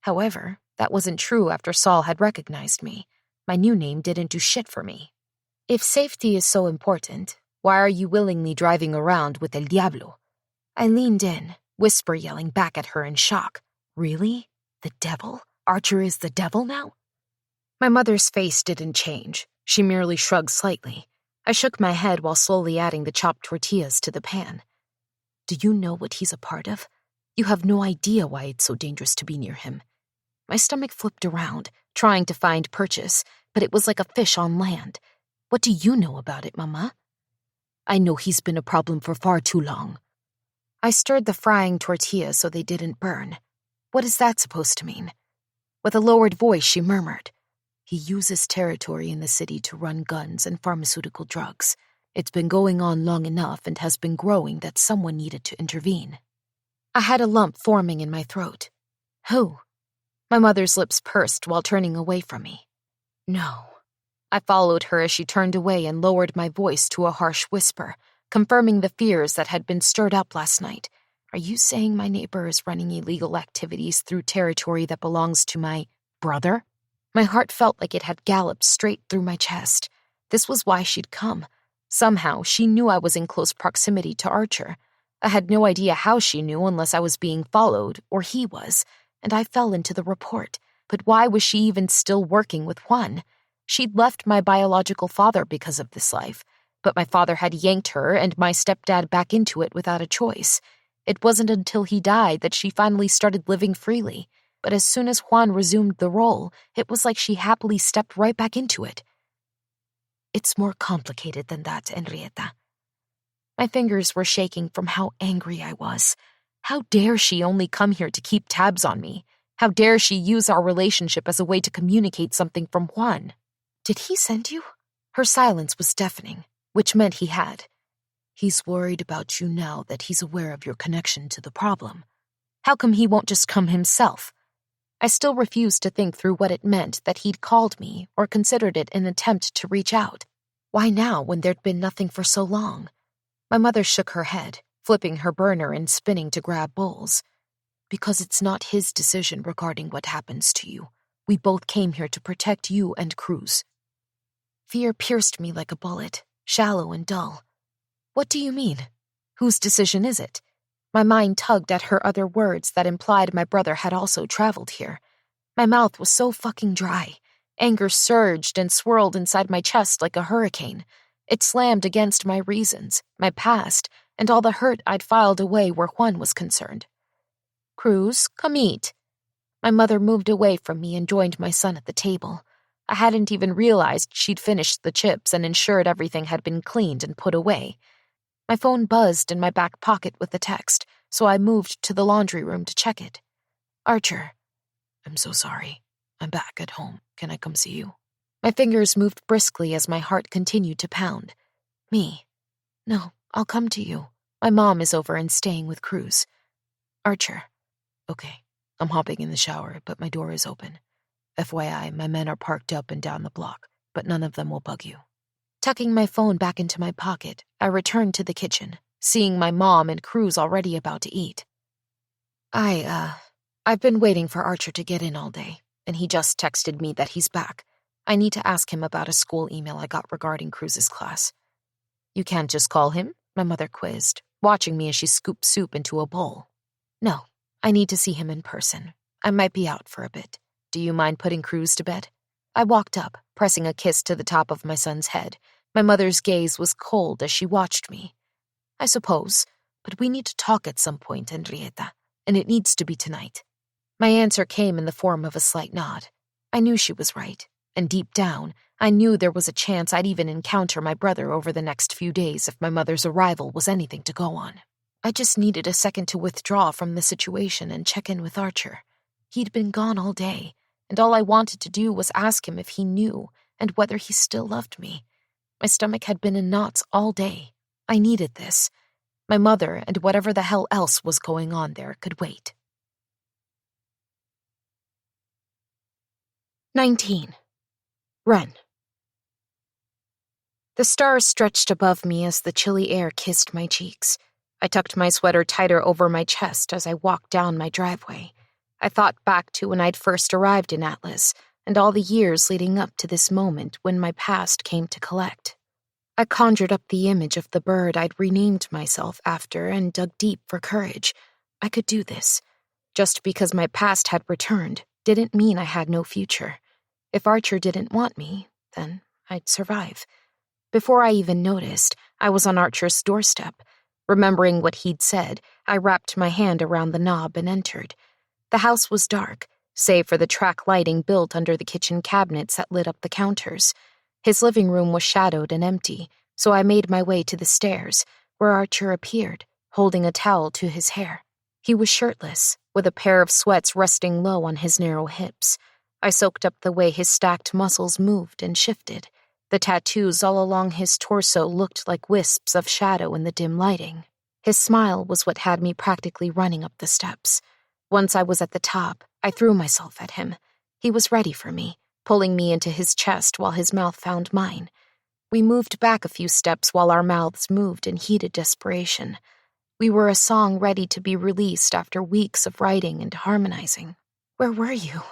However, that wasn't true after Saul had recognized me. My new name didn't do shit for me. If safety is so important, why are you willingly driving around with El Diablo? I leaned in, whisper yelling back at her in shock. Really? The devil? Archer is the devil now? My mother's face didn't change. She merely shrugged slightly. I shook my head while slowly adding the chopped tortillas to the pan. Do you know what he's a part of? You have no idea why it's so dangerous to be near him. My stomach flipped around, trying to find purchase, but it was like a fish on land. What do you know about it, Mama? I know he's been a problem for far too long. I stirred the frying tortillas so they didn't burn. What is that supposed to mean? With a lowered voice, she murmured. He uses territory in the city to run guns and pharmaceutical drugs. It's been going on long enough and has been growing that someone needed to intervene. I had a lump forming in my throat. Who? My mother's lips pursed while turning away from me. No. I followed her as she turned away and lowered my voice to a harsh whisper, confirming the fears that had been stirred up last night. Are you saying my neighbor is running illegal activities through territory that belongs to my brother? My heart felt like it had galloped straight through my chest. This was why she'd come. Somehow, she knew I was in close proximity to Archer. I had no idea how she knew unless I was being followed, or he was, and I fell into the report. But why was she even still working with Juan? She'd left my biological father because of this life, but my father had yanked her and my stepdad back into it without a choice. It wasn't until he died that she finally started living freely, but as soon as Juan resumed the role, it was like she happily stepped right back into it. It's more complicated than that, Henrietta. My fingers were shaking from how angry I was. How dare she only come here to keep tabs on me? How dare she use our relationship as a way to communicate something from Juan? Did he send you? Her silence was deafening, which meant he had. He's worried about you now that he's aware of your connection to the problem. How come he won't just come himself? I still refused to think through what it meant that he'd called me or considered it an attempt to reach out. Why now when there'd been nothing for so long? My mother shook her head, flipping her burner and spinning to grab bowls. Because it's not his decision regarding what happens to you. We both came here to protect you and Cruz. Fear pierced me like a bullet, shallow and dull. What do you mean? Whose decision is it? My mind tugged at her other words that implied my brother had also traveled here. My mouth was so fucking dry. Anger surged and swirled inside my chest like a hurricane. It slammed against my reasons, my past, and all the hurt I'd filed away where Juan was concerned. Cruz, come eat. My mother moved away from me and joined my son at the table. I hadn't even realized she'd finished the chips and ensured everything had been cleaned and put away. My phone buzzed in my back pocket with a text, so I moved to the laundry room to check it. Archer. I'm so sorry. I'm back at home. Can I come see you? My fingers moved briskly as my heart continued to pound. Me. No, I'll come to you. My mom is over and staying with Cruz. Archer. Okay, I'm hopping in the shower, but my door is open. FYI, my men are parked up and down the block, but none of them will bug you. Tucking my phone back into my pocket, I returned to the kitchen, seeing my mom and Cruz already about to eat. I've been waiting for Archer to get in all day, and he just texted me that he's back. I need to ask him about a school email I got regarding Cruz's class. You can't just call him? My mother quizzed, watching me as she scooped soup into a bowl. No, I need to see him in person. I might be out for a bit. Do you mind putting Cruz to bed? I walked up, pressing a kiss to the top of my son's head. My mother's gaze was cold as she watched me. I suppose, but we need to talk at some point, Henrietta, and it needs to be tonight. My answer came in the form of a slight nod. I knew she was right, and deep down, I knew there was a chance I'd even encounter my brother over the next few days if my mother's arrival was anything to go on. I just needed a second to withdraw from the situation and check in with Archer. He'd been gone all day, and all I wanted to do was ask him if he knew and whether he still loved me. My stomach had been in knots all day. I needed this. My mother and whatever the hell else was going on there could wait. 19. Ren. The stars stretched above me as the chilly air kissed my cheeks. I tucked my sweater tighter over my chest as I walked down my driveway. I thought back to when I'd first arrived in Atlas, and all the years leading up to this moment when my past came to collect. I conjured up the image of the bird I'd renamed myself after and dug deep for courage. I could do this. Just because my past had returned didn't mean I had no future. If Archer didn't want me, then I'd survive. Before I even noticed, I was on Archer's doorstep. Remembering what he'd said, I wrapped my hand around the knob and entered. The house was dark, save for the track lighting built under the kitchen cabinets that lit up the counters. His living room was shadowed and empty, so I made my way to the stairs, where Archer appeared, holding a towel to his hair. He was shirtless, with a pair of sweats resting low on his narrow hips. I soaked up the way his stacked muscles moved and shifted. The tattoos all along his torso looked like wisps of shadow in the dim lighting. His smile was what had me practically running up the steps. Once I was at the top, I threw myself at him. He was ready for me, pulling me into his chest while his mouth found mine. We moved back a few steps while our mouths moved in heated desperation. We were a song ready to be released after weeks of writing and harmonizing. Where were you?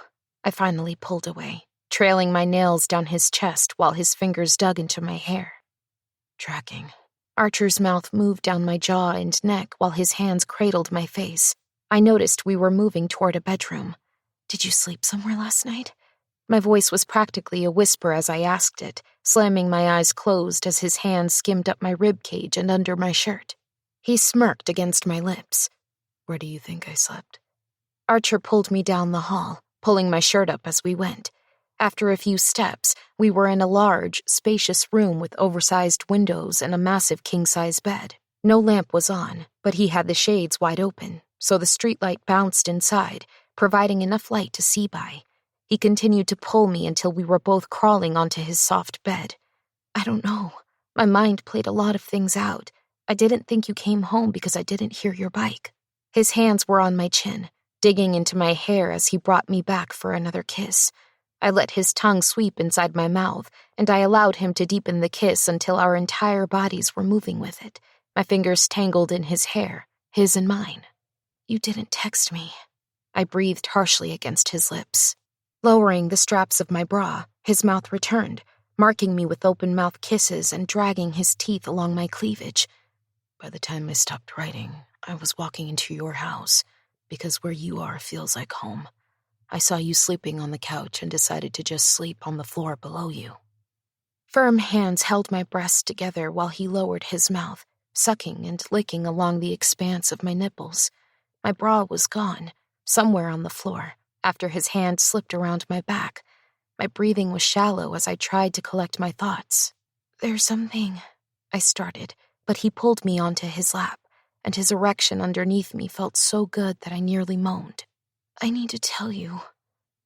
I finally pulled away, trailing my nails down his chest while his fingers dug into my hair. Tracking. Archer's mouth moved down my jaw and neck while his hands cradled my face. I noticed we were moving toward a bedroom. Did you sleep somewhere last night? My voice was practically a whisper as I asked it, slamming my eyes closed as his hands skimmed up my rib cage and under my shirt. He smirked against my lips. Where do you think I slept? Archer pulled me down the hall, pulling my shirt up as we went. After a few steps, we were in a large, spacious room with oversized windows and a massive king-size bed. No lamp was on, but he had the shades wide open, so the streetlight bounced inside, providing enough light to see by. He continued to pull me until we were both crawling onto his soft bed. I don't know. My mind played a lot of things out. I didn't think you came home because I didn't hear your bike. His hands were on my chin, digging into my hair as he brought me back for another kiss. I let his tongue sweep inside my mouth, and I allowed him to deepen the kiss until our entire bodies were moving with it, my fingers tangled in his hair, his and mine. You didn't text me. I breathed harshly against his lips. Lowering the straps of my bra, his mouth returned, marking me with open-mouth kisses and dragging his teeth along my cleavage. By the time I stopped writing, I was walking into your house, because where you are feels like home. I saw you sleeping on the couch and decided to just sleep on the floor below you. Firm hands held my breasts together while he lowered his mouth, sucking and licking along the expanse of my nipples. My bra was gone, somewhere on the floor, after his hand slipped around my back. My breathing was shallow as I tried to collect my thoughts. "There's something," I started, but he pulled me onto his lap, and his erection underneath me felt so good that I nearly moaned. "I need to tell you."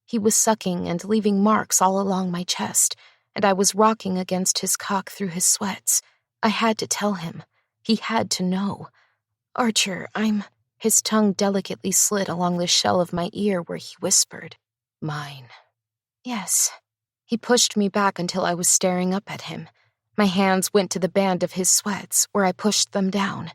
He was sucking and leaving marks all along my chest, and I was rocking against his cock through his sweats. I had to tell him. He had to know. "Archer, His tongue delicately slid along the shell of my ear where he whispered, "Mine." "Yes." He pushed me back until I was staring up at him. My hands went to the band of his sweats, where I pushed them down.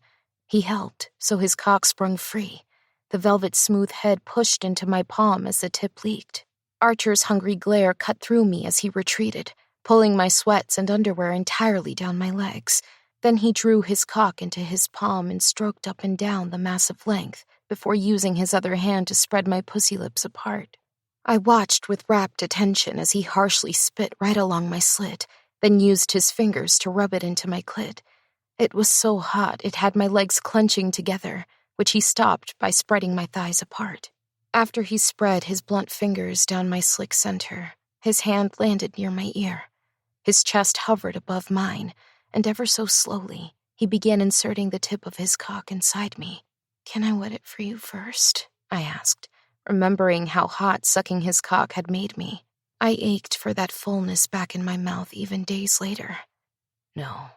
He helped, so his cock sprung free. The velvet-smooth head pushed into my palm as the tip leaked. Archer's hungry glare cut through me as he retreated, pulling my sweats and underwear entirely down my legs. Then he drew his cock into his palm and stroked up and down the massive length before using his other hand to spread my pussy lips apart. I watched with rapt attention as he harshly spit right along my slit, then used his fingers to rub it into my clit. It was so hot it had my legs clenching together, which he stopped by spreading my thighs apart. After he spread his blunt fingers down my slick center, his hand landed near my ear. His chest hovered above mine, and ever so slowly, he began inserting the tip of his cock inside me. "Can I wet it for you first?" I asked, remembering how hot sucking his cock had made me. I ached for that fullness back in my mouth even days later. "No,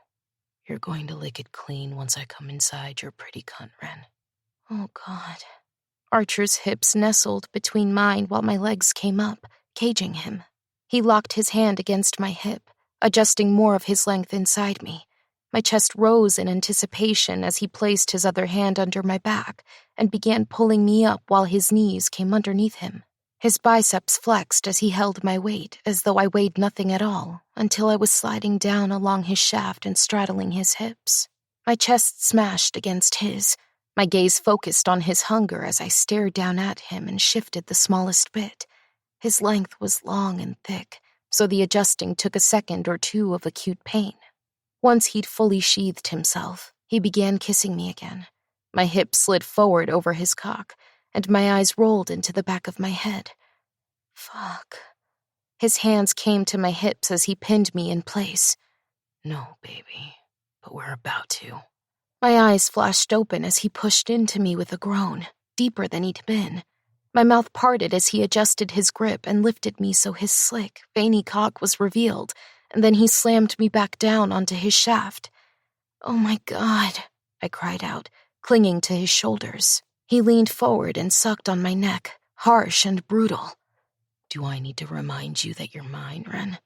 you're going to lick it clean once I come inside your pretty cunt, Ren." "Oh, God." Archer's hips nestled between mine while my legs came up, caging him. He locked his hand against my hip, adjusting more of his length inside me. My chest rose in anticipation as he placed his other hand under my back and began pulling me up while his knees came underneath him. His biceps flexed as he held my weight, as though I weighed nothing at all, until I was sliding down along his shaft and straddling his hips. My chest smashed against his, my gaze focused on his hunger as I stared down at him and shifted the smallest bit. His length was long and thick, so the adjusting took a second or two of acute pain. Once he'd fully sheathed himself, he began kissing me again. My hips slid forward over his cock, and my eyes rolled into the back of my head. Fuck. His hands came to my hips as he pinned me in place. "No, baby, but we're about to." My eyes flashed open as he pushed into me with a groan, deeper than he'd been. My mouth parted as he adjusted his grip and lifted me so his slick, veiny cock was revealed, and then he slammed me back down onto his shaft. "Oh my God," I cried out, clinging to his shoulders. He leaned forward and sucked on my neck, harsh and brutal. "Do I need to remind you that you're mine, Ren?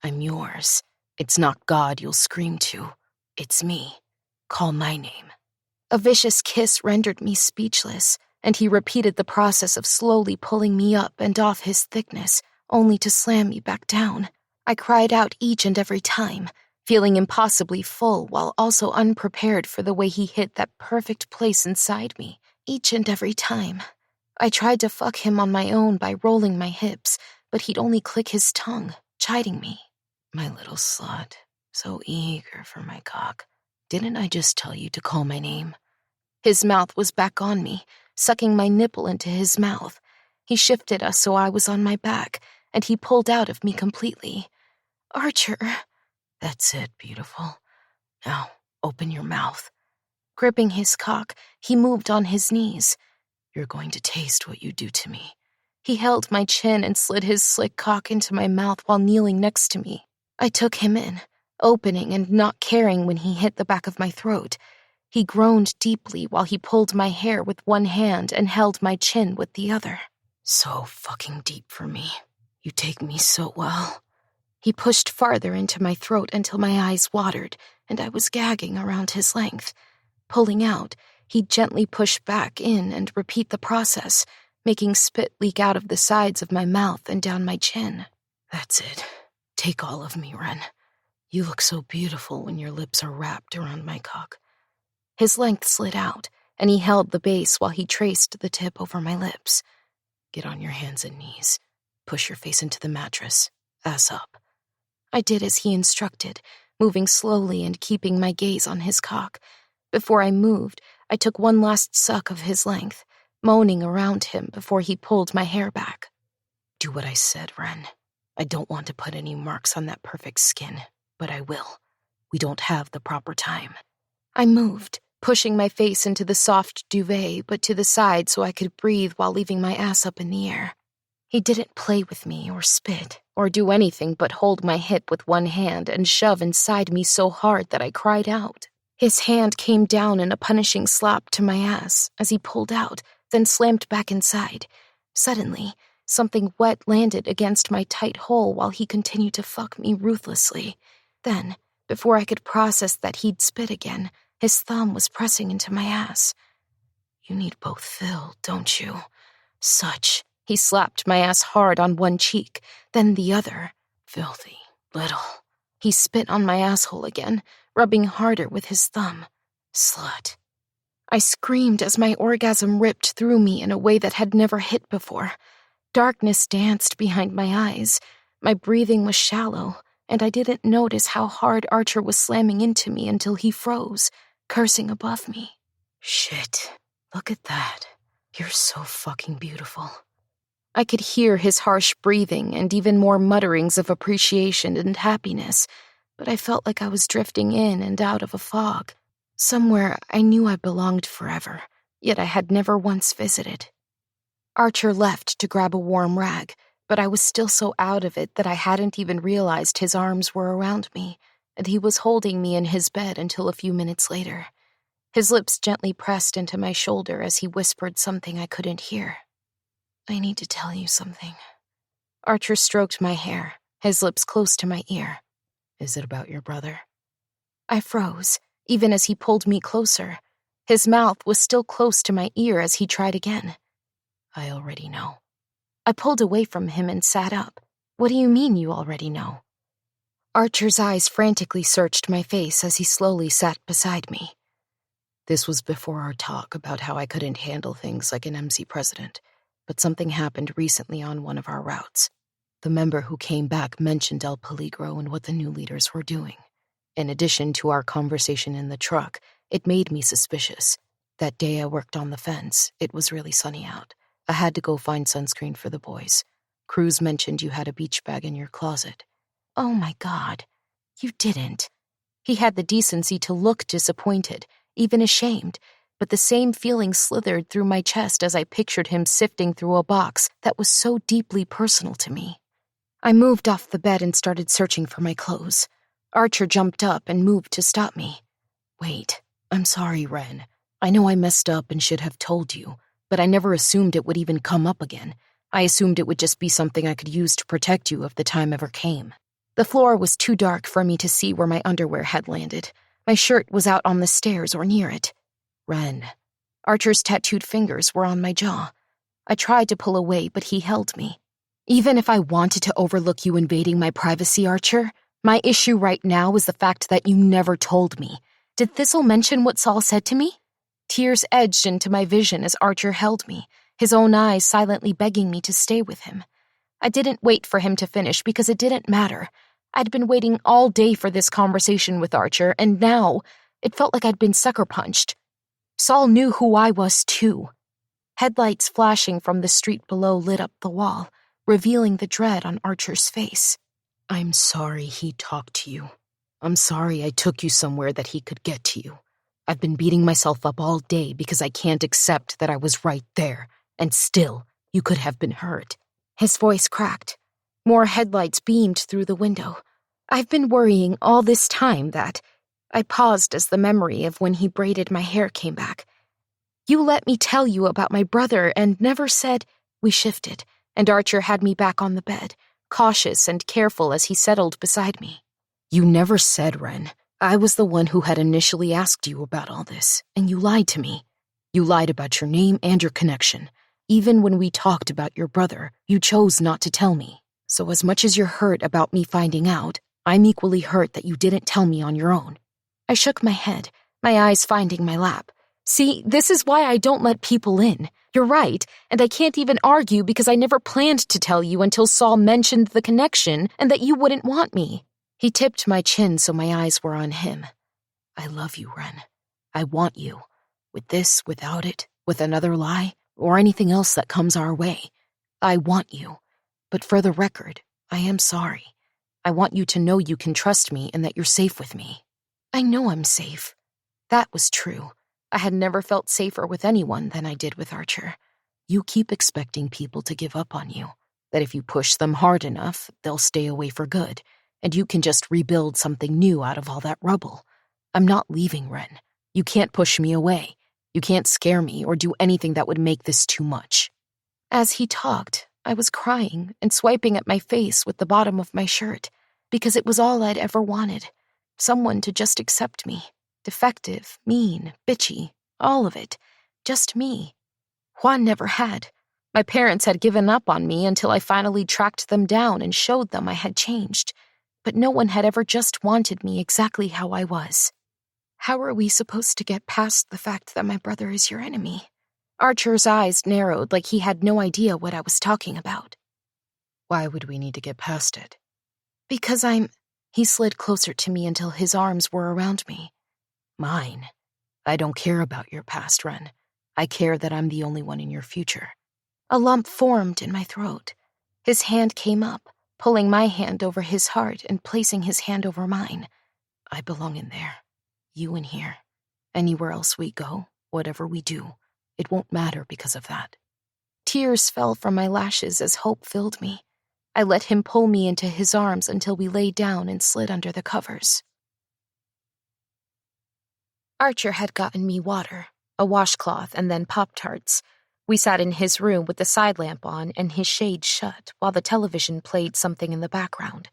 I'm yours. It's not God you'll scream to. It's me. Call my name." A vicious kiss rendered me speechless, and he repeated the process of slowly pulling me up and off his thickness, only to slam me back down. I cried out each and every time, feeling impossibly full while also unprepared for the way he hit that perfect place inside me, each and every time. I tried to fuck him on my own by rolling my hips, but he'd only click his tongue, chiding me. "My little slut, so eager for my cock. Didn't I just tell you to call my name?" His mouth was back on me, sucking my nipple into his mouth. He shifted us so I was on my back, and he pulled out of me completely. "Archer." "That's it, beautiful. Now, open your mouth." Gripping his cock, he moved on his knees. "You're going to taste what you do to me." He held my chin and slid his slick cock into my mouth while kneeling next to me. I took him in, opening and not caring when he hit the back of my throat. He groaned deeply while he pulled my hair with one hand and held my chin with the other. "So fucking deep for me. You take me so well." He pushed farther into my throat until my eyes watered, and I was gagging around his length. Pulling out, he'd gently push back in and repeat the process, making spit leak out of the sides of my mouth and down my chin. "That's it. Take all of me, Ren. You look so beautiful when your lips are wrapped around my cock." His length slid out, and he held the base while he traced the tip over my lips. Get on your hands and knees. Push your face into the mattress. Ass up. I did as he instructed, moving slowly and keeping my gaze on his cock. Before I moved, I took one last suck of his length, moaning around him before he pulled my hair back. Do what I said, Ren. I don't want to put any marks on that perfect skin, but I will. We don't have the proper time. I moved, pushing my face into the soft duvet, but to the side so I could breathe while leaving my ass up in the air. He didn't play with me or spit or do anything but hold my hip with one hand and shove inside me so hard that I cried out. His hand came down in a punishing slap to my ass as he pulled out, then slammed back inside. Suddenly, something wet landed against my tight hole while he continued to fuck me ruthlessly. Then, before I could process that he'd spit again, his thumb was pressing into my ass. You need both fill, don't you? Such. He slapped my ass hard on one cheek, then the other. Filthy. Little. He spit on my asshole again, rubbing harder with his thumb. Slut. I screamed as my orgasm ripped through me in a way that had never hit before. Darkness danced behind my eyes. My breathing was shallow, and I didn't notice how hard Archer was slamming into me until he froze, cursing above me. Shit. Look at that. You're so fucking beautiful. I could hear his harsh breathing and even more mutterings of appreciation and happiness, but I felt like I was drifting in and out of a fog. Somewhere I knew I belonged forever, yet I had never once visited. Archer left to grab a warm rag, but I was still so out of it that I hadn't even realized his arms were around me, and he was holding me in his bed until a few minutes later. His lips gently pressed into my shoulder as he whispered something I couldn't hear. I need to tell you something. Archer stroked my hair, his lips close to my ear. Is it about your brother? I froze, even as he pulled me closer. His mouth was still close to my ear as he tried again. I already know. I pulled away from him and sat up. What do you mean you already know? Archer's eyes frantically searched my face as he slowly sat beside me. This was before our talk about how I couldn't handle things like an MC president, but something happened recently on one of our routes. The member who came back mentioned El Peligro and what the new leaders were doing. In addition to our conversation in the truck, it made me suspicious. That day I worked on the fence, it was really sunny out. I had to go find sunscreen for the boys. Cruz mentioned you had a beach bag in your closet. Oh my God, you didn't. He had the decency to look disappointed, even ashamed, but the same feeling slithered through my chest as I pictured him sifting through a box that was so deeply personal to me. I moved off the bed and started searching for my clothes. Archer jumped up and moved to stop me. Wait, I'm sorry, Ren. I know I messed up and should have told you, but I never assumed it would even come up again. I assumed it would just be something I could use to protect you if the time ever came. The floor was too dark for me to see where my underwear had landed. My shirt was out on the stairs or near it. Ren. Archer's tattooed fingers were on my jaw. I tried to pull away, but he held me. Even if I wanted to overlook you invading my privacy, Archer, my issue right now is the fact that you never told me. Did Thistle mention what Saul said to me? Tears edged into my vision as Archer held me, his own eyes silently begging me to stay with him. I didn't wait for him to finish because it didn't matter. I'd been waiting all day for this conversation with Archer, and now it felt like I'd been sucker punched. Saul knew who I was, too. Headlights flashing from the street below lit up the wall, revealing the dread on Archer's face. I'm sorry he talked to you. I'm sorry I took you somewhere that he could get to you. I've been beating myself up all day because I can't accept that I was right there, and still, you could have been hurt. His voice cracked. More headlights beamed through the window. I've been worrying all this time that... I paused as the memory of when he braided my hair came back. You let me tell you about my brother and never said... We shifted, and Archer had me back on the bed, cautious and careful as he settled beside me. You never said, Ren. I was the one who had initially asked you about all this, and you lied to me. You lied about your name and your connection. Even when we talked about your brother, you chose not to tell me. So as much as you're hurt about me finding out, I'm equally hurt that you didn't tell me on your own. I shook my head, my eyes finding my lap. See, this is why I don't let people in. You're right, and I can't even argue because I never planned to tell you until Saul mentioned the connection and that you wouldn't want me. He tipped my chin so my eyes were on him. I love you, Ren. I want you. With this, without it, with another lie, or anything else that comes our way. I want you. But for the record, I am sorry. I want you to know you can trust me and that you're safe with me. I know I'm safe. That was true. I had never felt safer with anyone than I did with Archer. You keep expecting people to give up on you, that if you push them hard enough, they'll stay away for good, and you can just rebuild something new out of all that rubble. I'm not leaving, Ren. You can't push me away. You can't scare me or do anything that would make this too much. As he talked, I was crying and swiping at my face with the bottom of my shirt, because it was all I'd ever wanted. Someone to just accept me. Defective, mean, bitchy, all of it. Just me. Juan never had. My parents had given up on me until I finally tracked them down and showed them I had changed. But no one had ever just wanted me exactly how I was. How are we supposed to get past the fact that my brother is your enemy? Archer's eyes narrowed like he had no idea what I was talking about. Why would we need to get past it? Because He slid closer to me until his arms were around me. Mine. I don't care about your past, Ren. I care that I'm the only one in your future. A lump formed in my throat. His hand came up, pulling my hand over his heart and placing his hand over mine. I belong in there. You in here. Anywhere else we go, whatever we do, it won't matter because of that. Tears fell from my lashes as hope filled me. I let him pull me into his arms until we lay down and slid under the covers. Archer had gotten me water, a washcloth, and then Pop-Tarts. We sat in his room with the side lamp on and his shade shut while the television played something in the background.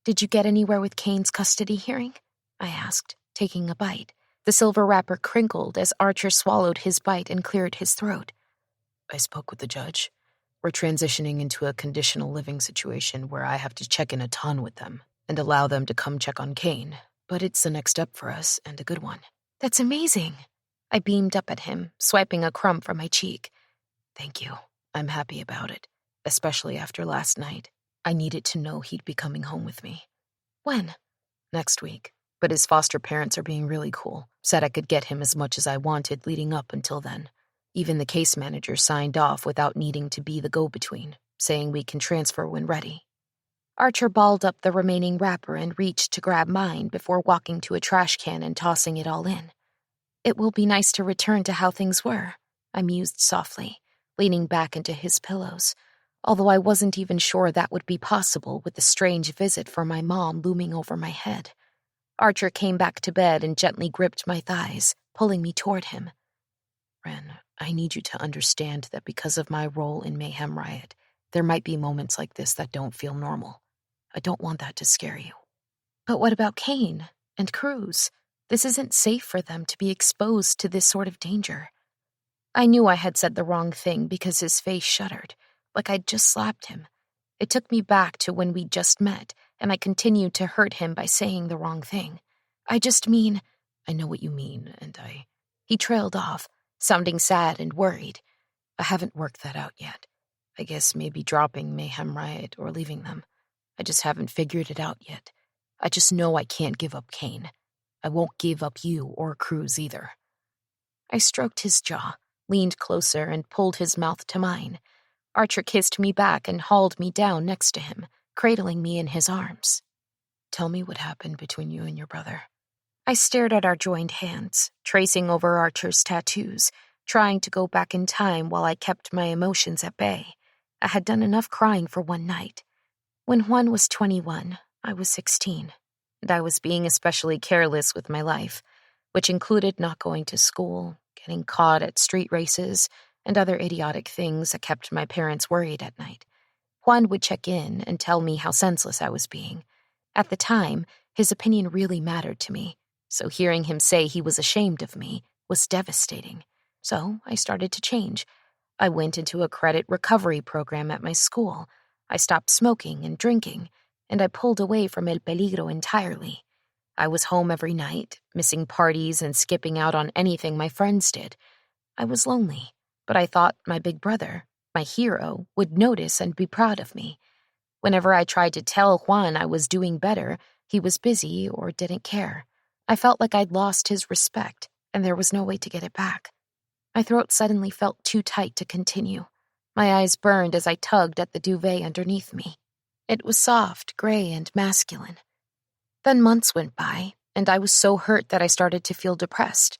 Did you get anywhere with Kane's custody hearing? I asked, taking a bite. The silver wrapper crinkled as Archer swallowed his bite and cleared his throat. I spoke with the judge. We're transitioning into a conditional living situation where I have to check in a ton with them and allow them to come check on Kane, but it's the next step for us and a good one. That's amazing. I beamed up at him, swiping a crumb from my cheek. Thank you. I'm happy about it, especially after last night. I needed to know he'd be coming home with me. When? Next week. But his foster parents are being really cool. Said I could get him as much as I wanted leading up until then. Even the case manager signed off without needing to be the go-between, saying we can transfer when ready. Archer balled up the remaining wrapper and reached to grab mine before walking to a trash can and tossing it all in. It will be nice to return to how things were, I mused softly, leaning back into his pillows, although I wasn't even sure that would be possible with the strange visit from my mom looming over my head. Archer came back to bed and gently gripped my thighs, pulling me toward him. Ren, I need you to understand that because of my role in Mayhem Riot, there might be moments like this that don't feel normal. I don't want that to scare you. But what about Kane and Cruz? This isn't safe for them to be exposed to this sort of danger. I knew I had said the wrong thing because his face shuddered, like I'd just slapped him. It took me back to when we'd just met, and I continued to hurt him by saying the wrong thing. I just mean, I know what you mean, and He trailed off, sounding sad and worried. I haven't worked that out yet. I guess maybe dropping Mayhem Riot or leaving them. I just haven't figured it out yet. I just know I can't give up Kane. I won't give up you or Cruz either. I stroked his jaw, leaned closer, and pulled his mouth to mine. Archer kissed me back and hauled me down next to him, cradling me in his arms. Tell me what happened between you and your brother. I stared at our joined hands, tracing over Archer's tattoos, trying to go back in time while I kept my emotions at bay. I had done enough crying for one night. When Juan was 21, I was 16, and I was being especially careless with my life, which included not going to school, getting caught at street races, and other idiotic things that kept my parents worried at night. Juan would check in and tell me how senseless I was being. At the time, his opinion really mattered to me, so hearing him say he was ashamed of me was devastating. So I started to change. I went into a credit recovery program at my school. I stopped smoking and drinking, and I pulled away from El Peligro entirely. I was home every night, missing parties and skipping out on anything my friends did. I was lonely, but I thought my big brother, my hero, would notice and be proud of me. Whenever I tried to tell Juan I was doing better, he was busy or didn't care. I felt like I'd lost his respect, and there was no way to get it back. My throat suddenly felt too tight to continue. My eyes burned as I tugged at the duvet underneath me. It was soft, gray, and masculine. Then months went by, and I was so hurt that I started to feel depressed.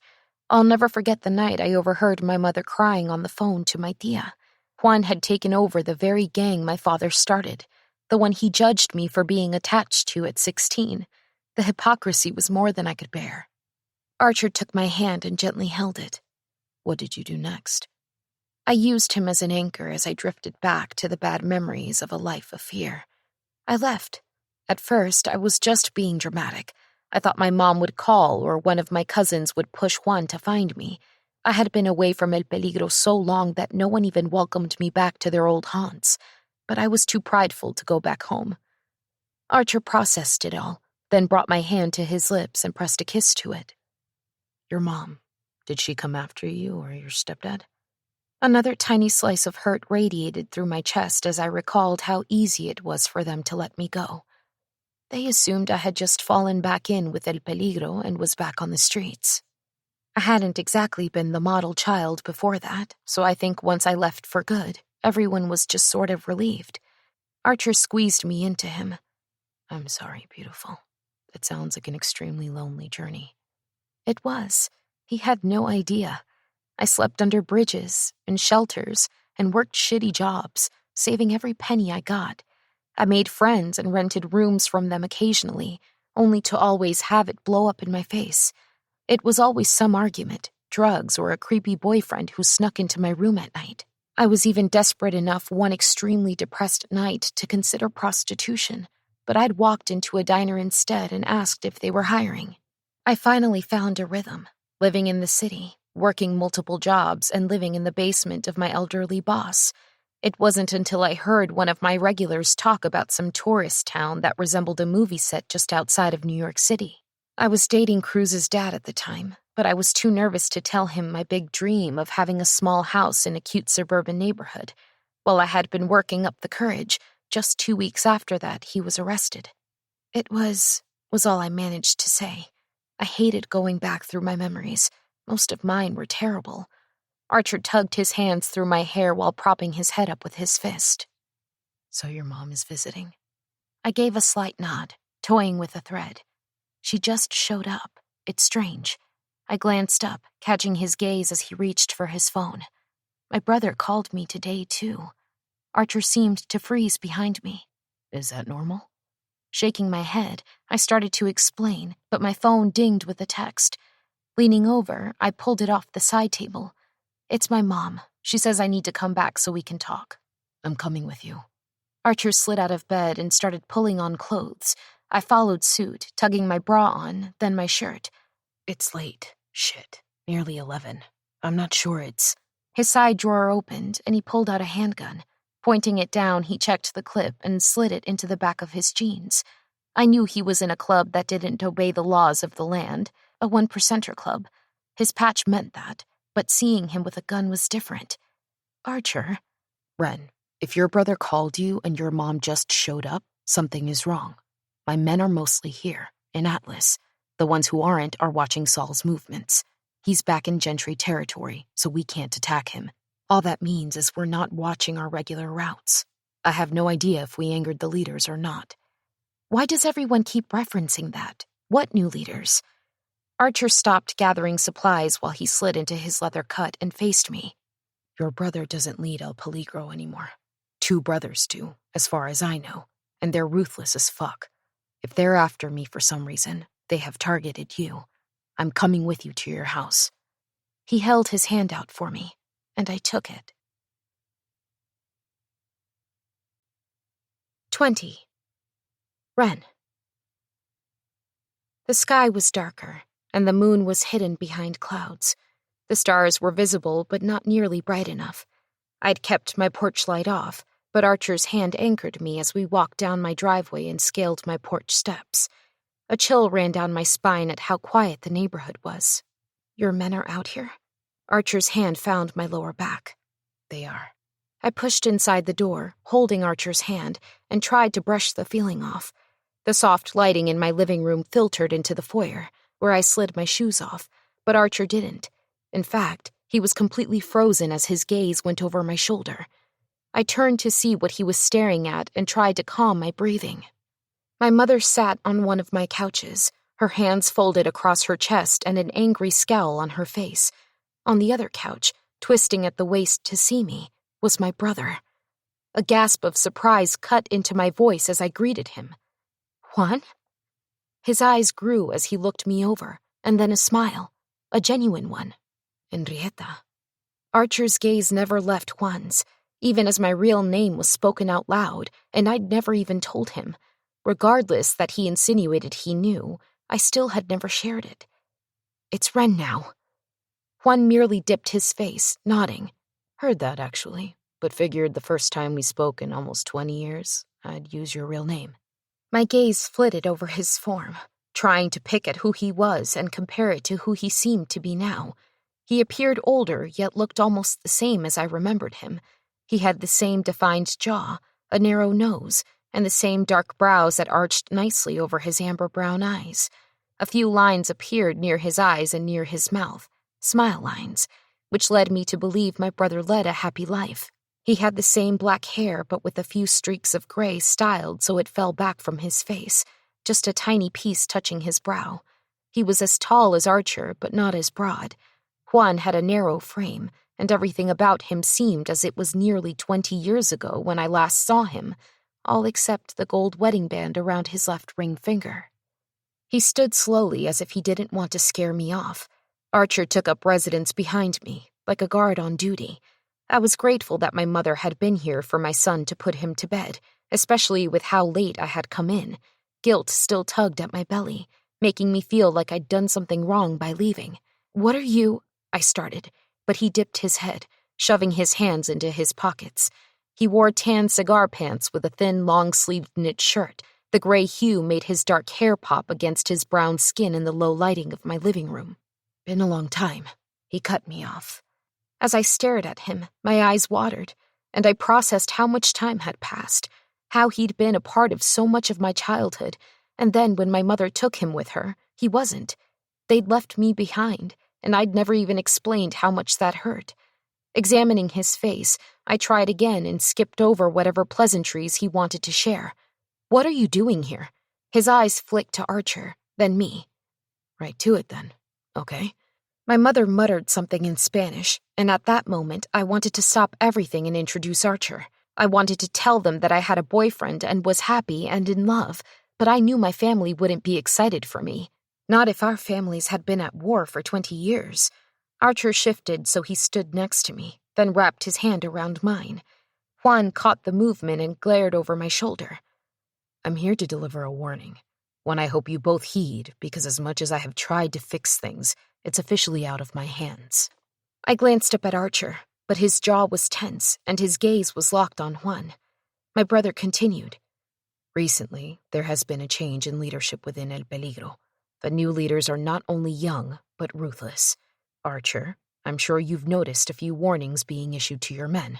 I'll never forget the night I overheard my mother crying on the phone to my tia. Juan had taken over the very gang my father started, the one he judged me for being attached to at 16. The hypocrisy was more than I could bear. Archer took my hand and gently held it. What did you do next? I used him as an anchor as I drifted back to the bad memories of a life of fear. I left. At first, I was just being dramatic. I thought my mom would call or one of my cousins would push Juan to find me. I had been away from El Peligro so long that no one even welcomed me back to their old haunts, but I was too prideful to go back home. Archer processed it all, then brought my hand to his lips and pressed a kiss to it. Your mom, did she come after you or your stepdad? Another tiny slice of hurt radiated through my chest as I recalled how easy it was for them to let me go. They assumed I had just fallen back in with El Peligro and was back on the streets. I hadn't exactly been the model child before that, so I think once I left for good, everyone was just sort of relieved. Archer squeezed me into him. I'm sorry, beautiful. It sounds like an extremely lonely journey. It was. He had no idea. I slept under bridges and shelters and worked shitty jobs, saving every penny I got. I made friends and rented rooms from them occasionally, only to always have it blow up in my face. It was always some argument, drugs, or a creepy boyfriend who snuck into my room at night. I was even desperate enough one extremely depressed night to consider prostitution, but I'd walked into a diner instead and asked if they were hiring. I finally found a rhythm, living in the city, working multiple jobs, and living in the basement of my elderly boss. It wasn't until I heard one of my regulars talk about some tourist town that resembled a movie set just outside of New York City. I was dating Cruz's dad at the time, but I was too nervous to tell him my big dream of having a small house in a cute suburban neighborhood. While I had been working up the courage, just 2 weeks after that, he was arrested. It was all I managed to say. I hated going back through my memories. Most of mine were terrible. Archer tugged his hands through my hair while propping his head up with his fist. So your mom is visiting? I gave a slight nod, toying with a thread. She just showed up. It's strange. I glanced up, catching his gaze as he reached for his phone. My brother called me today, too. Archer seemed to freeze behind me. Is that normal? Shaking my head, I started to explain, but my phone dinged with a text. Leaning over, I pulled it off the side table. It's my mom. She says I need to come back so we can talk. I'm coming with you. Archer slid out of bed and started pulling on clothes. I followed suit, tugging my bra on, then my shirt. It's late. Shit. Nearly 11. I'm not sure it's... His side drawer opened, and he pulled out a handgun. Pointing it down, he checked the clip and slid it into the back of his jeans. I knew he was in a club that didn't obey the laws of the land, a 1%er club. His patch meant that, but seeing him with a gun was different. Archer? Ren, if your brother called you and your mom just showed up, something is wrong. My men are mostly here, in Atlas. The ones who aren't are watching Saul's movements. He's back in Gentry territory, so we can't attack him. All that means is we're not watching our regular routes. I have no idea if we angered the leaders or not. Why does everyone keep referencing that? What new leaders? Archer stopped gathering supplies while he slid into his leather cut and faced me. Your brother doesn't lead El Peligro anymore. 2 brothers do, as far as I know, and they're ruthless as fuck. If they're after me for some reason, they have targeted you. I'm coming with you to your house. He held his hand out for me, and I took it. 20. Ren. The sky was darker, and the moon was hidden behind clouds. The stars were visible, but not nearly bright enough. I'd kept my porch light off, but Archer's hand anchored me as we walked down my driveway and scaled my porch steps. A chill ran down my spine at how quiet the neighborhood was. Your men are out here? Archer's hand found my lower back. They are. I pushed inside the door, holding Archer's hand, and tried to brush the feeling off. The soft lighting in my living room filtered into the foyer, where I slid my shoes off, but Archer didn't. In fact, he was completely frozen as his gaze went over my shoulder. I turned to see what he was staring at and tried to calm my breathing. My mother sat on one of my couches, her hands folded across her chest and an angry scowl on her face. On the other couch, twisting at the waist to see me, was my brother. A gasp of surprise cut into my voice as I greeted him. Juan? His eyes grew as he looked me over, and then a smile, a genuine one. Henrietta. Archer's gaze never left Juan's, even as my real name was spoken out loud, and I'd never even told him. Regardless that he insinuated he knew, I still had never shared it. It's Ren now. Juan merely dipped his face, nodding. Heard that, actually, but figured the first time we spoke in almost 20 years, I'd use your real name. My gaze flitted over his form, trying to pick at who he was and compare it to who he seemed to be now. He appeared older, yet looked almost the same as I remembered him. He had the same defined jaw, a narrow nose, and the same dark brows that arched nicely over his amber brown eyes. A few lines appeared near his eyes and near his mouth, smile lines, which led me to believe my brother led a happy life. He had the same black hair, but with a few streaks of gray styled so it fell back from his face, just a tiny piece touching his brow. He was as tall as Archer, but not as broad. Juan had a narrow frame, and everything about him seemed as it was nearly 20 years ago when I last saw him, all except the gold wedding band around his left ring finger. He stood slowly as if he didn't want to scare me off. Archer took up residence behind me, like a guard on duty. I was grateful that my mother had been here for my son to put him to bed, especially with how late I had come in. Guilt still tugged at my belly, making me feel like I'd done something wrong by leaving. "What are you—" I started, but he dipped his head, shoving his hands into his pockets. He wore tan cigar pants with a thin, long-sleeved knit shirt. The gray hue made his dark hair pop against his brown skin in the low lighting of my living room. Been a long time. He cut me off. As I stared at him, my eyes watered, and I processed how much time had passed, how he'd been a part of so much of my childhood, and then when my mother took him with her, he wasn't. They'd left me behind, and I'd never even explained how much that hurt. Examining his face, I tried again and skipped over whatever pleasantries he wanted to share. "What are you doing here?" His eyes flicked to Archer, then me. Right to it, then. Okay. My mother muttered something in Spanish, and at that moment, I wanted to stop everything and introduce Archer. I wanted to tell them that I had a boyfriend and was happy and in love, but I knew my family wouldn't be excited for me. Not if our families had been at war for 20 years. Archer shifted so he stood next to me, then wrapped his hand around mine. Juan caught the movement and glared over my shoulder. I'm here to deliver a warning. One I hope you both heed, because as much as I have tried to fix things, it's officially out of my hands. I glanced up at Archer, but his jaw was tense and his gaze was locked on Juan. My brother continued. Recently, there has been a change in leadership within El Peligro. The new leaders are not only young, but ruthless. Archer, I'm sure you've noticed a few warnings being issued to your men.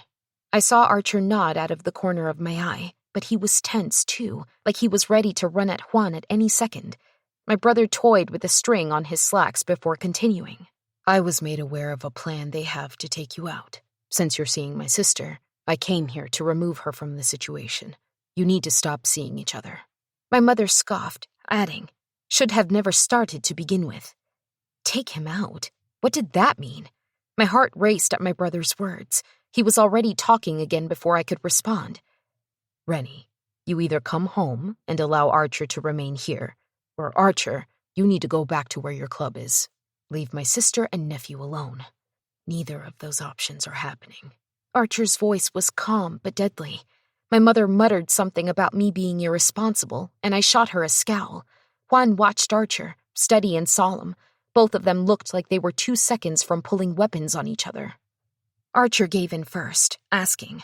I saw Archer nod out of the corner of my eye, but he was tense too, like he was ready to run at Juan at any second. My brother toyed with a string on his slacks before continuing. I was made aware of a plan they have to take you out. Since you're seeing my sister, I came here to remove her from the situation. You need to stop seeing each other. My mother scoffed, adding, "Should have never started to begin with." Take him out? What did that mean? My heart raced at my brother's words. He was already talking again before I could respond. Rennie, you either come home and allow Archer to remain here, or Archer, you need to go back to where your club is. Leave my sister and nephew alone. Neither of those options are happening. Archer's voice was calm but deadly. My mother muttered something about me being irresponsible, and I shot her a scowl. Juan watched Archer, steady and solemn. Both of them looked like they were 2 seconds from pulling weapons on each other. Archer gave in first, asking,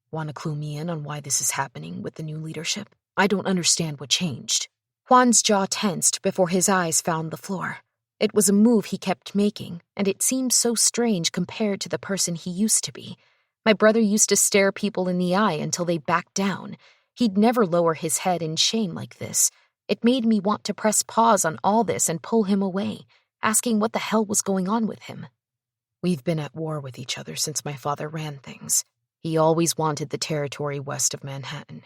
"Want to clue me in on why this is happening with the new leadership? I don't understand what changed." Juan's jaw tensed before his eyes found the floor. It was a move he kept making, and it seemed so strange compared to the person he used to be. My brother used to stare people in the eye until they backed down. He'd never lower his head in shame like this. It made me want to press pause on all this and pull him away, asking what the hell was going on with him. We've been at war with each other since my father ran things. He always wanted the territory west of Manhattan.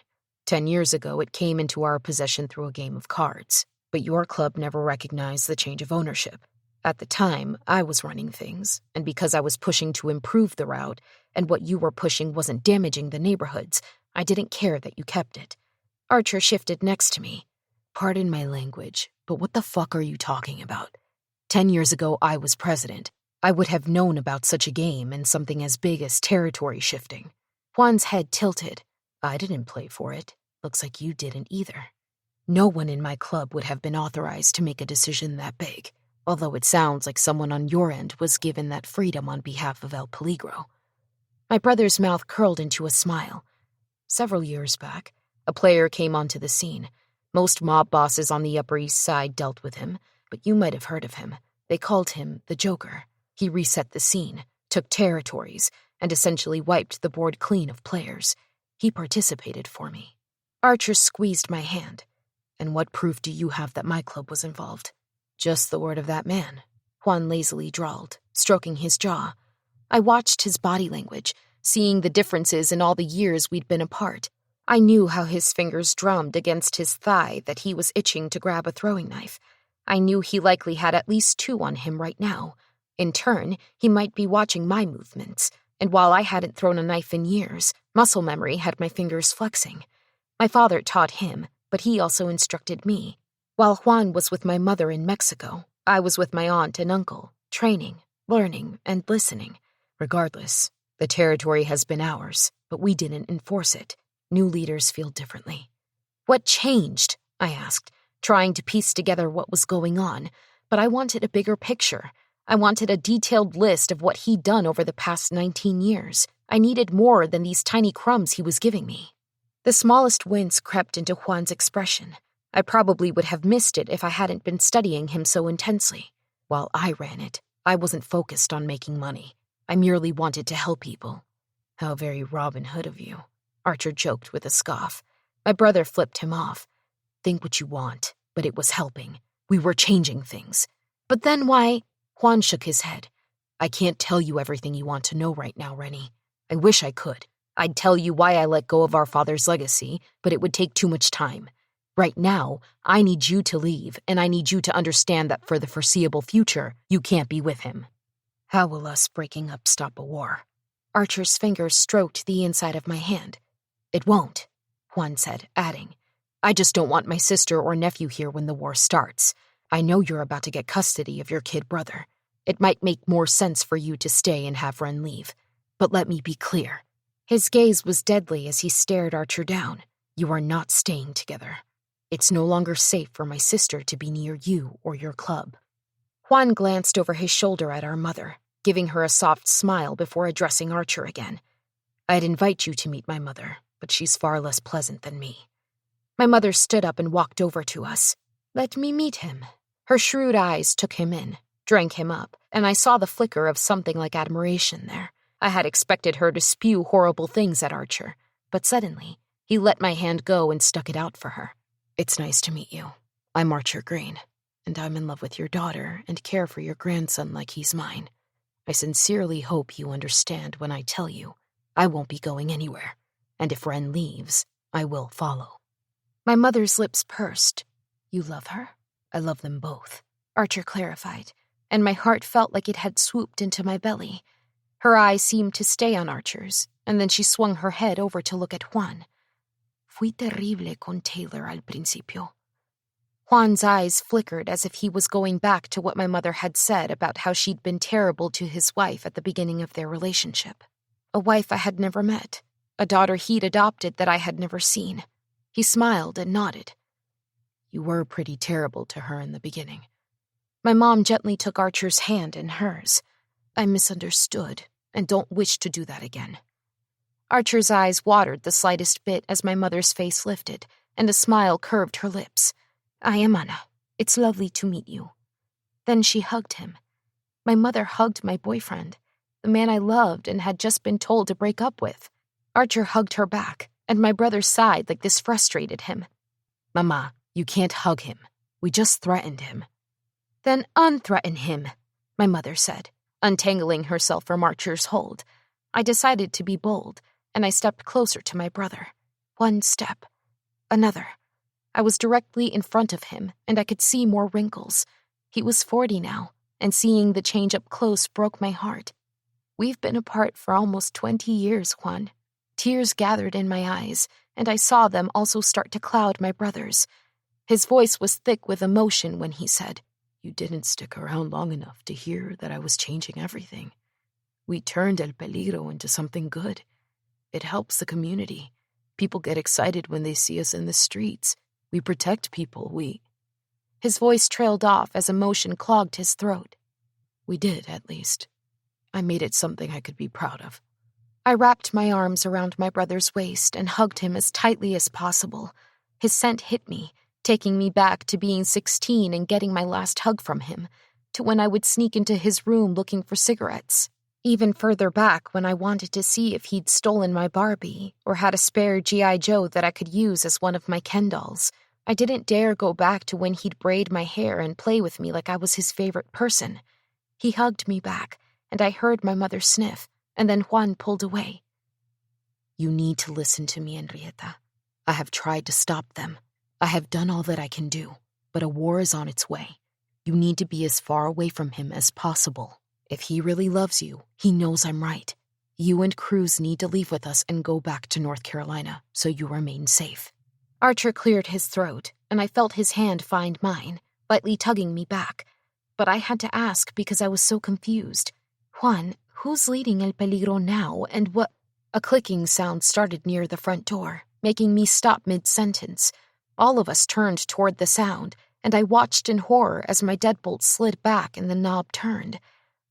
10 years ago, it came into our possession through a game of cards, but your club never recognized the change of ownership. At the time, I was running things, and because I was pushing to improve the route, and what you were pushing wasn't damaging the neighborhoods, I didn't care that you kept it. Archer shifted next to me. Pardon my language, but what the fuck are you talking about? 10 years ago, I was president. I would have known about such a game and something as big as territory shifting. Juan's head tilted. I didn't play for it. Looks like you didn't either. No one in my club would have been authorized to make a decision that big, although it sounds like someone on your end was given that freedom on behalf of El Peligro. My brother's mouth curled into a smile. Several years back, a player came onto the scene. Most mob bosses on the Upper East Side dealt with him, but you might have heard of him. They called him the Joker. He reset the scene, took territories, and essentially wiped the board clean of players. He participated for me. Archer squeezed my hand. And what proof do you have that my club was involved? Just the word of that man, Juan lazily drawled, stroking his jaw. I watched his body language, seeing the differences in all the years we'd been apart. I knew how his fingers drummed against his thigh that he was itching to grab a throwing knife. I knew he likely had at least 2 on him right now. In turn, he might be watching my movements, and while I hadn't thrown a knife in years, muscle memory had my fingers flexing. My father taught him, but he also instructed me. While Juan was with my mother in Mexico, I was with my aunt and uncle, training, learning, and listening. Regardless, the territory has been ours, but we didn't enforce it. New leaders feel differently. What changed? I asked, trying to piece together what was going on, but I wanted a bigger picture. I wanted a detailed list of what he'd done over the past 19 years. I needed more than these tiny crumbs he was giving me. The smallest wince crept into Juan's expression. I probably would have missed it if I hadn't been studying him so intensely. While I ran it, I wasn't focused on making money. I merely wanted to help people. How very Robin Hood of you, Archer joked with a scoff. My brother flipped him off. Think what you want, but it was helping. We were changing things. But then why? Juan shook his head. I can't tell you everything you want to know right now, Rennie. I wish I could. I'd tell you why I let go of our father's legacy, but it would take too much time. Right now, I need you to leave, and I need you to understand that for the foreseeable future, you can't be with him. How will us breaking up stop a war? Archer's fingers stroked the inside of my hand. It won't, Juan said, adding, I just don't want my sister or nephew here when the war starts. I know you're about to get custody of your kid brother. It might make more sense for you to stay and have Ren leave. But let me be clear. His gaze was deadly as he stared Archer down. You are not staying together. It's no longer safe for my sister to be near you or your club. Juan glanced over his shoulder at our mother, giving her a soft smile before addressing Archer again. I'd invite you to meet my mother, but she's far less pleasant than me. My mother stood up and walked over to us. Let me meet him. Her shrewd eyes took him in, drank him up, and I saw the flicker of something like admiration there. I had expected her to spew horrible things at Archer, but suddenly, he let my hand go and stuck it out for her. It's nice to meet you. I'm Archer Green, and I'm in love with your daughter and care for your grandson like he's mine. I sincerely hope you understand when I tell you I won't be going anywhere, and if Ren leaves, I will follow. My mother's lips pursed. You love her? I love them both, Archer clarified, and my heart felt like it had swooped into my belly. Her eyes seemed to stay on Archer's, and then she swung her head over to look at Juan. Fui terrible con Taylor al principio. Juan's eyes flickered as if he was going back to what my mother had said about how she'd been terrible to his wife at the beginning of their relationship. A wife I had never met, a daughter he'd adopted that I had never seen. He smiled and nodded. You were pretty terrible to her in the beginning. My mom gently took Archer's hand in hers. I misunderstood and don't wish to do that again. Archer's eyes watered the slightest bit as my mother's face lifted, and a smile curved her lips. I am Anna. It's lovely to meet you. Then she hugged him. My mother hugged my boyfriend, the man I loved and had just been told to break up with. Archer hugged her back, and my brother sighed like this frustrated him. Mama, you can't hug him. We just threatened him. Then unthreaten him, my mother said, untangling herself from Archer's hold. I decided to be bold, and I stepped closer to my brother. One step. Another. I was directly in front of him, and I could see more wrinkles. He was 40 now, and seeing the change up close broke my heart. We've been apart for almost 20 years, Juan. Tears gathered in my eyes, and I saw them also start to cloud my brother's. His voice was thick with emotion when he said, You didn't stick around long enough to hear that I was changing everything. We turned El Peligro into something good. It helps the community. People get excited when they see us in the streets. We protect people, His voice trailed off as emotion clogged his throat. We did, at least. I made it something I could be proud of. I wrapped my arms around my brother's waist and hugged him as tightly as possible. His scent hit me, taking me back to being 16 and getting my last hug from him, to when I would sneak into his room looking for cigarettes. Even further back when I wanted to see if he'd stolen my Barbie or had a spare G.I. Joe that I could use as one of my Ken dolls. I didn't dare go back to when he'd braid my hair and play with me like I was his favorite person. He hugged me back, and I heard my mother sniff, and then Juan pulled away. You need to listen to me, Henrietta. I have tried to stop them. I have done all that I can do, but a war is on its way. You need to be as far away from him as possible. If he really loves you, he knows I'm right. You and Cruz need to leave with us and go back to North Carolina so you remain safe. Archer cleared his throat, and I felt his hand find mine, lightly tugging me back. But I had to ask because I was so confused. Juan, who's leading El Peligro now, and what? A clicking sound started near the front door, making me stop mid-sentence. All of us turned toward the sound, and I watched in horror as my deadbolt slid back and the knob turned.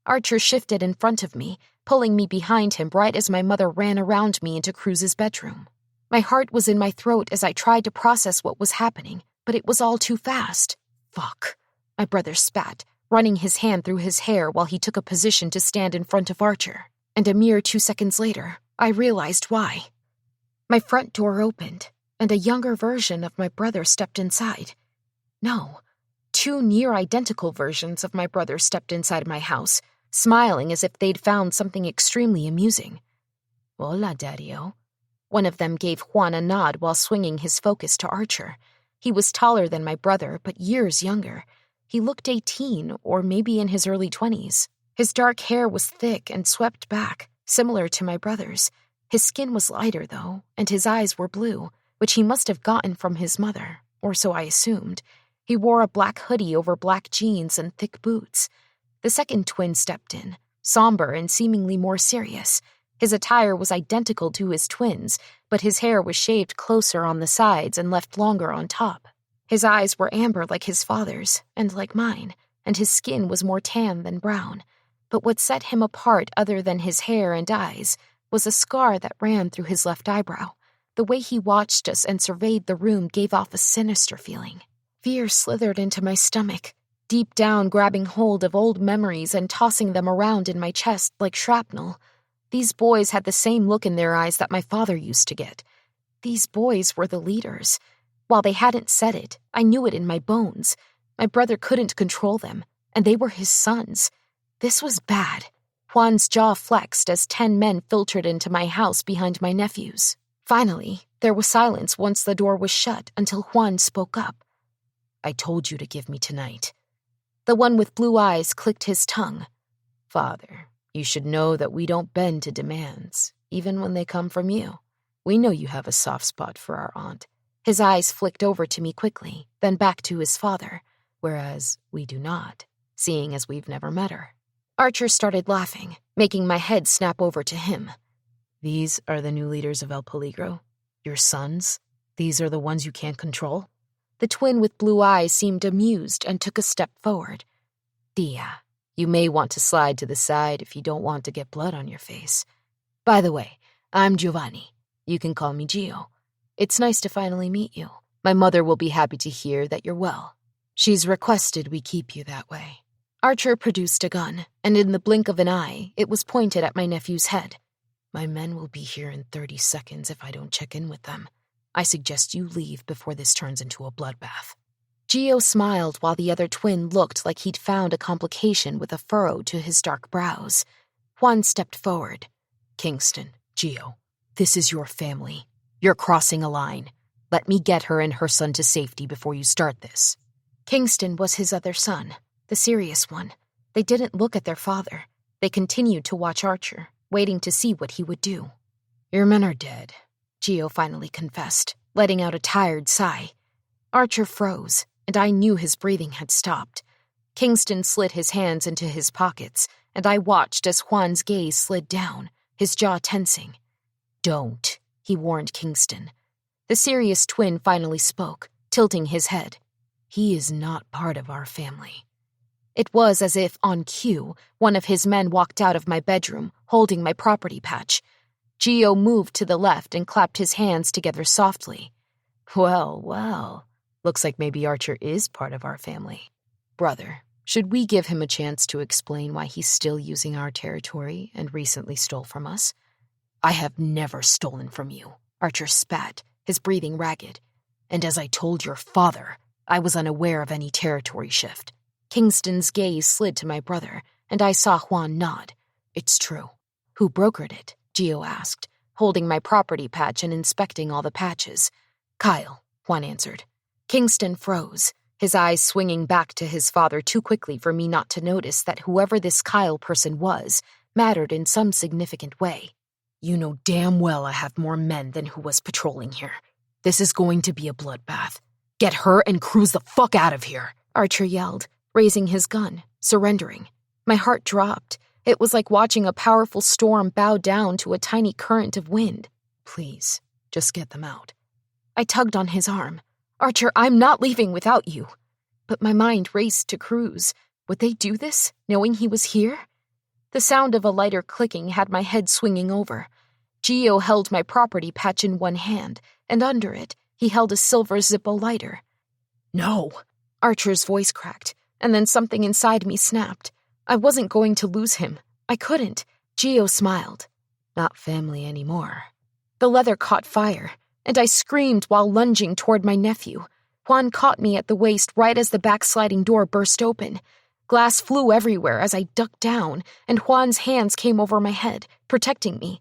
Archer shifted in front of me, pulling me behind him right as my mother ran around me into Cruz's bedroom. My heart was in my throat as I tried to process what was happening, but it was all too fast. Fuck, my brother spat, running his hand through his hair while he took a position to stand in front of Archer. And a mere 2 seconds later, I realized why. My front door opened, and a younger version of my brother stepped inside. No, 2 near-identical versions of my brother stepped inside my house, smiling as if they'd found something extremely amusing. Hola, Daddy-o. One of them gave Juan a nod while swinging his focus to Archer. He was taller than my brother, but years younger. He looked 18, or maybe in his early 20s. His dark hair was thick and swept back, similar to my brother's. His skin was lighter, though, and his eyes were blue, which he must have gotten from his mother, or so I assumed. He wore a black hoodie over black jeans and thick boots. The second twin stepped in, somber and seemingly more serious. His attire was identical to his twins, but his hair was shaved closer on the sides and left longer on top. His eyes were amber like his father's, and like mine, and his skin was more tan than brown. But what set him apart other than his hair and eyes was a scar that ran through his left eyebrow. The way he watched us and surveyed the room gave off a sinister feeling. Fear slithered into my stomach, deep down grabbing hold of old memories and tossing them around in my chest like shrapnel. These boys had the same look in their eyes that my father used to get. These boys were the leaders. While they hadn't said it, I knew it in my bones. My brother couldn't control them, and they were his sons. This was bad. Juan's jaw flexed as 10 men filtered into my house behind my nephews. Finally, there was silence once the door was shut until Juan spoke up. I told you to give me tonight. The one with blue eyes clicked his tongue. Father, you should know that we don't bend to demands, even when they come from you. We know you have a soft spot for our aunt. His eyes flicked over to me quickly, then back to his father, whereas we do not, seeing as we've never met her. Archer started laughing, making my head snap over to him. These are the new leaders of El Peligro? Your sons? These are the ones you can't control? The twin with blue eyes seemed amused and took a step forward. Tia, you may want to slide to the side if you don't want to get blood on your face. By the way, I'm Giovanni. You can call me Gio. It's nice to finally meet you. My mother will be happy to hear that you're well. She's requested we keep you that way." Archer produced a gun, and in the blink of an eye, it was pointed at my nephew's head. "My men will be here in 30 seconds if I don't check in with them. I suggest you leave before this turns into a bloodbath." Gio smiled while the other twin looked like he'd found a complication with a furrow to his dark brows. Juan stepped forward. "Kingston, Gio, this is your family. You're crossing a line. Let me get her and her son to safety before you start this." Kingston was his other son, the serious one. They didn't look at their father. They continued to watch Archer, waiting to see what he would do. "Your men are dead," Gio finally confessed, letting out a tired sigh. Archer froze, and I knew his breathing had stopped. Kingston slid his hands into his pockets, and I watched as Juan's gaze slid down, his jaw tensing. "Don't," he warned Kingston. The serious twin finally spoke, tilting his head. "He is not part of our family." It was as if, on cue, one of his men walked out of my bedroom, holding my property patch. Gio moved to the left and clapped his hands together softly. "Well, well, looks like maybe Archer is part of our family. Brother, should we give him a chance to explain why he's still using our territory and recently stole from us?" "I have never stolen from you," Archer spat, his breathing ragged. "And as I told your father, I was unaware of any territory shift." Kingston's gaze slid to my brother, and I saw Juan nod. "It's true." "Who brokered it?" Gio asked, holding my property patch and inspecting all the patches. "Kyle," Juan answered. Kingston froze, his eyes swinging back to his father too quickly for me not to notice that whoever this Kyle person was mattered in some significant way. "You know damn well I have more men than who was patrolling here. This is going to be a bloodbath. Get her and cruise the fuck out of here," Archer yelled, raising his gun, surrendering. My heart dropped. It was like watching a powerful storm bow down to a tiny current of wind. "Please, just get them out." I tugged on his arm. "Archer, I'm not leaving without you." But my mind raced to Cruz. Would they do this, knowing he was here? The sound of a lighter clicking had my head swinging over. Gio held my property patch in one hand, and under it, he held a silver Zippo lighter. "No!" Archer's voice cracked, and then something inside me snapped. I wasn't going to lose him. I couldn't. Gio smiled. "Not family anymore." The leather caught fire, and I screamed while lunging toward my nephew. Juan caught me at the waist right as the backsliding door burst open. Glass flew everywhere as I ducked down, and Juan's hands came over my head, protecting me.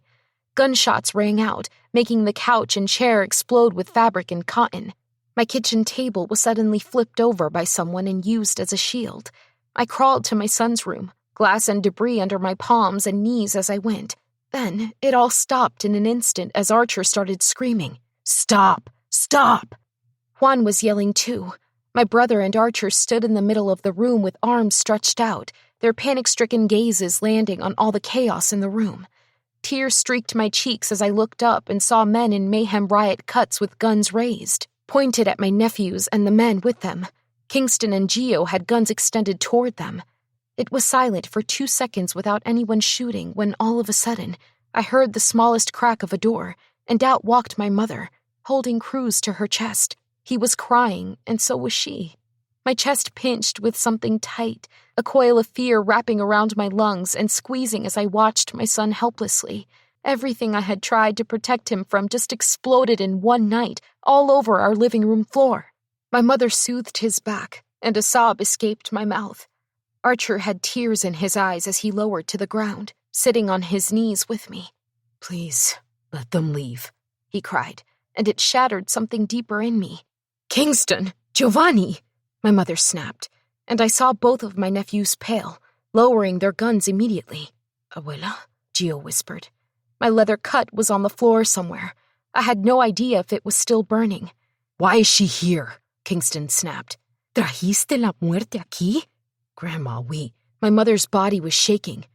Gunshots rang out, making the couch and chair explode with fabric and cotton. My kitchen table was suddenly flipped over by someone and used as a shield. I crawled to my son's room, glass and debris under my palms and knees as I went. Then it all stopped in an instant as Archer started screaming, "Stop! Stop!" Juan was yelling too. My brother and Archer stood in the middle of the room with arms stretched out, their panic-stricken gazes landing on all the chaos in the room. Tears streaked my cheeks as I looked up and saw men in Mayhem riot cuts with guns raised, pointed at my nephews and the men with them. Kingston and Gio had guns extended toward them. It was silent for 2 seconds without anyone shooting when all of a sudden, I heard the smallest crack of a door, and out walked my mother, holding Cruz to her chest. He was crying, and so was she. My chest pinched with something tight, a coil of fear wrapping around my lungs and squeezing as I watched my son helplessly. Everything I had tried to protect him from just exploded in one night, all over our living room floor. My mother soothed his back, and a sob escaped my mouth. Archer had tears in his eyes as he lowered to the ground, sitting on his knees with me. "Please, let them leave," he cried, and it shattered something deeper in me. "Kingston! Giovanni!" my mother snapped, and I saw both of my nephews pale, lowering their guns immediately. "Abuela?" Gio whispered. My leather cut was on the floor somewhere. I had no idea if it was still burning. "Why is she here?" Kingston snapped. "Trajiste la muerte aquí?" "Grandma, My mother's body was shaking.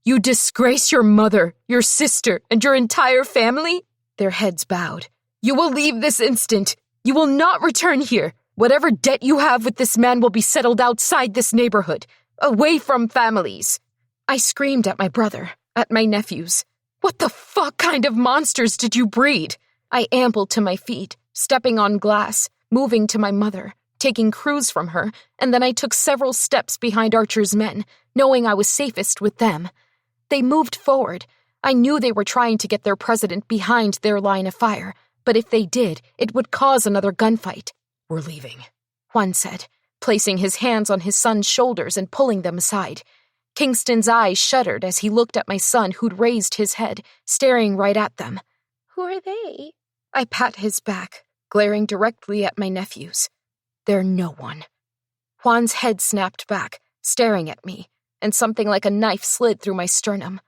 "You disgrace your mother, your sister, and your entire family?" Their heads bowed. "You will leave this instant. You will not return here. Whatever debt you have with this man will be settled outside this neighborhood, away from families." I screamed at my brother, at my nephews. "What the fuck kind of monsters did you breed?" I ambled to my feet, stepping on glass, moving to my mother, taking Cruz from her, and then I took several steps behind Archer's men, knowing I was safest with them. They moved forward. I knew they were trying to get their president behind their line of fire, but if they did, it would cause another gunfight. "We're leaving," Juan said, placing his hands on his son's shoulders and pulling them aside. Kingston's eyes shuddered as he looked at my son, who'd raised his head, staring right at them. "Who are they?" I pat his back, glaring directly at my nephews. "They're no one." Juan's head snapped back, staring at me, and something like a knife slid through my sternum.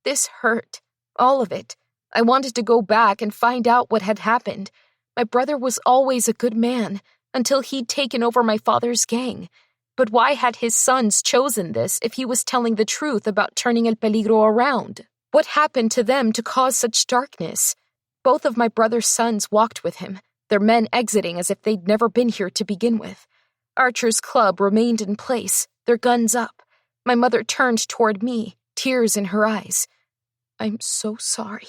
This hurt. All of it. I wanted to go back and find out what had happened. My brother was always a good man, until he'd taken over my father's gang. But why had his sons chosen this if he was telling the truth about turning El Peligro around? What happened to them to cause such darkness? Both of my brother's sons walked with him, their men exiting as if they'd never been here to begin with. Archer's club remained in place, their guns up. My mother turned toward me, tears in her eyes. "I'm so sorry."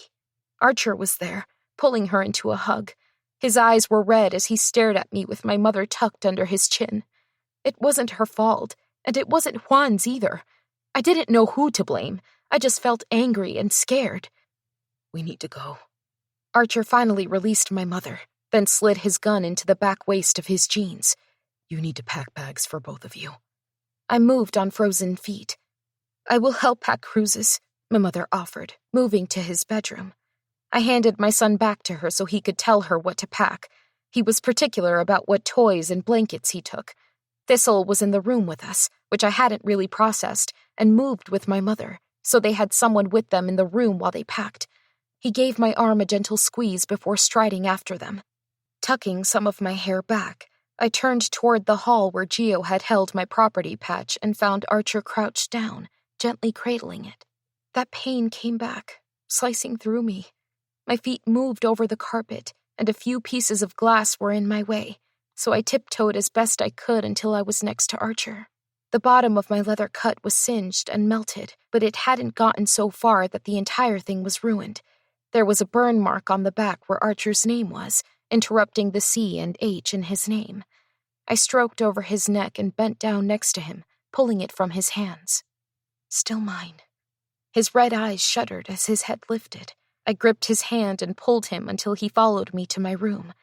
Archer was there, pulling her into a hug. His eyes were red as he stared at me with my mother tucked under his chin. It wasn't her fault, and it wasn't Juan's either. I didn't know who to blame. I just felt angry and scared. "We need to go." Archer finally released my mother, then slid his gun into the back waist of his jeans. "You need to pack bags for both of you." I moved on frozen feet. "I will help pack Cruz's," my mother offered, moving to his bedroom. I handed my son back to her so he could tell her what to pack. He was particular about what toys and blankets he took. Thistle was in the room with us, which I hadn't really processed, and moved with my mother, so they had someone with them in the room while they packed. He gave my arm a gentle squeeze before striding after them. Tucking some of my hair back, I turned toward the hall where Gio had held my property patch and found Archer crouched down, gently cradling it. That pain came back, slicing through me. My feet moved over the carpet, and a few pieces of glass were in my way, so I tiptoed as best I could until I was next to Archer. The bottom of my leather cut was singed and melted, but it hadn't gotten so far that the entire thing was ruined. There was a burn mark on the back where Archer's name was, interrupting the C and H in his name. I stroked over his neck and bent down next to him, pulling it from his hands. Still mine. His red eyes shuddered as his head lifted. I gripped his hand and pulled him until he followed me to my room.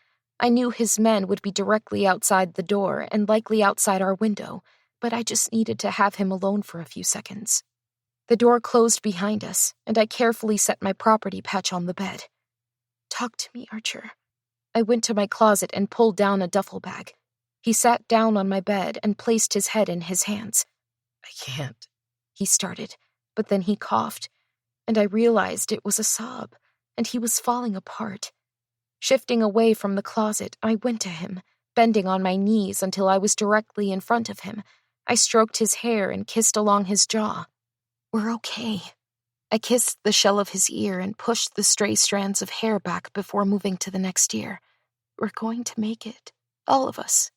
I knew his men would be directly outside the door and likely outside our window, but I just needed to have him alone for a few seconds. The door closed behind us, and I carefully set my property patch on the bed. "Talk to me, Archer." I went to my closet and pulled down a duffel bag. He sat down on my bed and placed his head in his hands. "I can't," he started, but then he coughed, and I realized it was a sob, and he was falling apart. Shifting away from the closet, I went to him, bending on my knees until I was directly in front of him. I stroked his hair and kissed along his jaw. "We're okay." I kissed the shell of his ear and pushed the stray strands of hair back before moving to the next ear. "We're going to make it. All of us."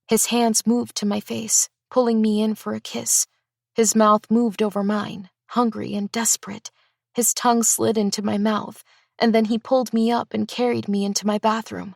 His hands moved to my face, pulling me in for a kiss. His mouth moved over mine, hungry and desperate. His tongue slid into my mouth, and then he pulled me up and carried me into my bathroom.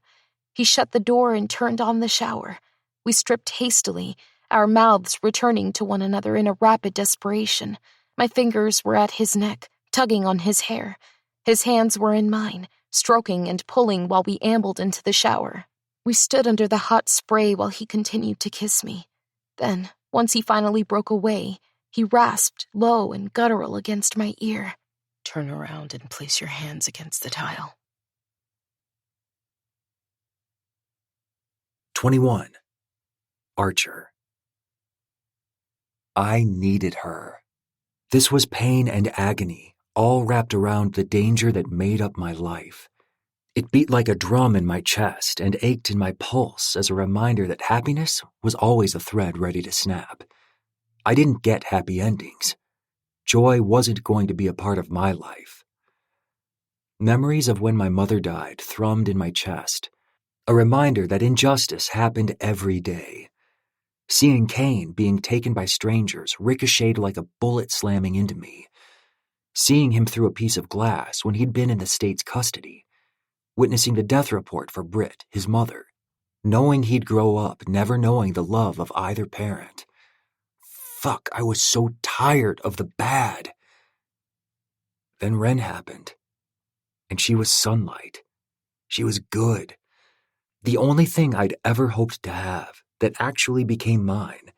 He shut the door and turned on the shower. We stripped hastily, our mouths returning to one another in a rapid desperation. My fingers were at his neck, tugging on his hair. His hands were in mine, stroking and pulling while we ambled into the shower. We stood under the hot spray while he continued to kiss me. Then, once he finally broke away, he rasped, low and guttural against my ear. "Turn around and place your hands against the tile." 21. Archer. I needed her. This was pain and agony, all wrapped around the danger that made up my life. It beat like a drum in my chest and ached in my pulse as a reminder that happiness was always a thread ready to snap. I didn't get happy endings. Joy wasn't going to be a part of my life. Memories of when my mother died thrummed in my chest, a reminder that injustice happened every day. Seeing Kane being taken by strangers ricocheted like a bullet slamming into me. Seeing him through a piece of glass when he'd been in the state's custody. Witnessing the death report for Britt, his mother. knowing he'd grow up never knowing the love of either parent. Fuck, I was so tired of the bad. Then Ren happened, and she was sunlight. She was good. The only thing I'd ever hoped to have that actually became mine,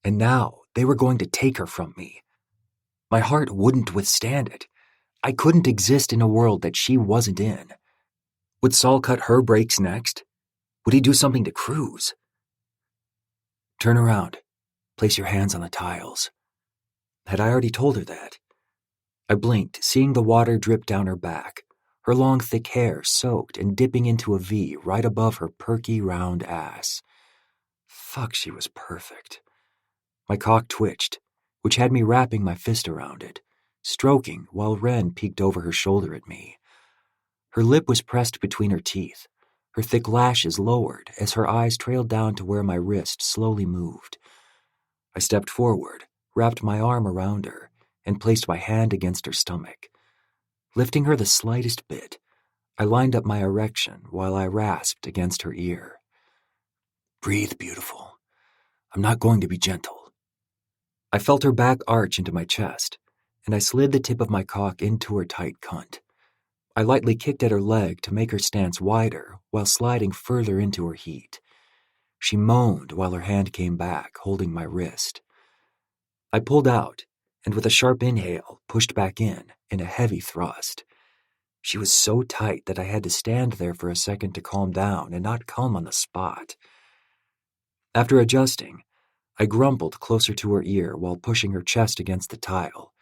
and now they were going to take her from me. My heart wouldn't withstand it. I couldn't exist in a world that she wasn't in. Would Saul cut her brakes next? Would he do something to Cruz? Turn around. Place your hands on the tiles. Had I already told her that? I blinked, seeing the water drip down her back, her long thick hair soaked and dipping into a V right above her perky round ass. Fuck, she was perfect. My cock twitched, which had me wrapping my fist around it, stroking while Ren peeked over her shoulder at me. Her lip was pressed between her teeth, her thick lashes lowered as her eyes trailed down to where my wrist slowly moved. I stepped forward, wrapped my arm around her, and placed my hand against her stomach. Lifting her the slightest bit, I lined up my erection while I rasped against her ear. Breathe, beautiful. I'm not going to be gentle. I felt her back arch into my chest, and I slid the tip of my cock into her tight cunt. I lightly kicked at her leg to make her stance wider while sliding further into her heat. She moaned while her hand came back, holding my wrist. I pulled out, and with a sharp inhale, pushed back in a heavy thrust. She was so tight that I had to stand there for a second to calm down and not come on the spot. After adjusting, I grumbled closer to her ear while pushing her chest against the tile.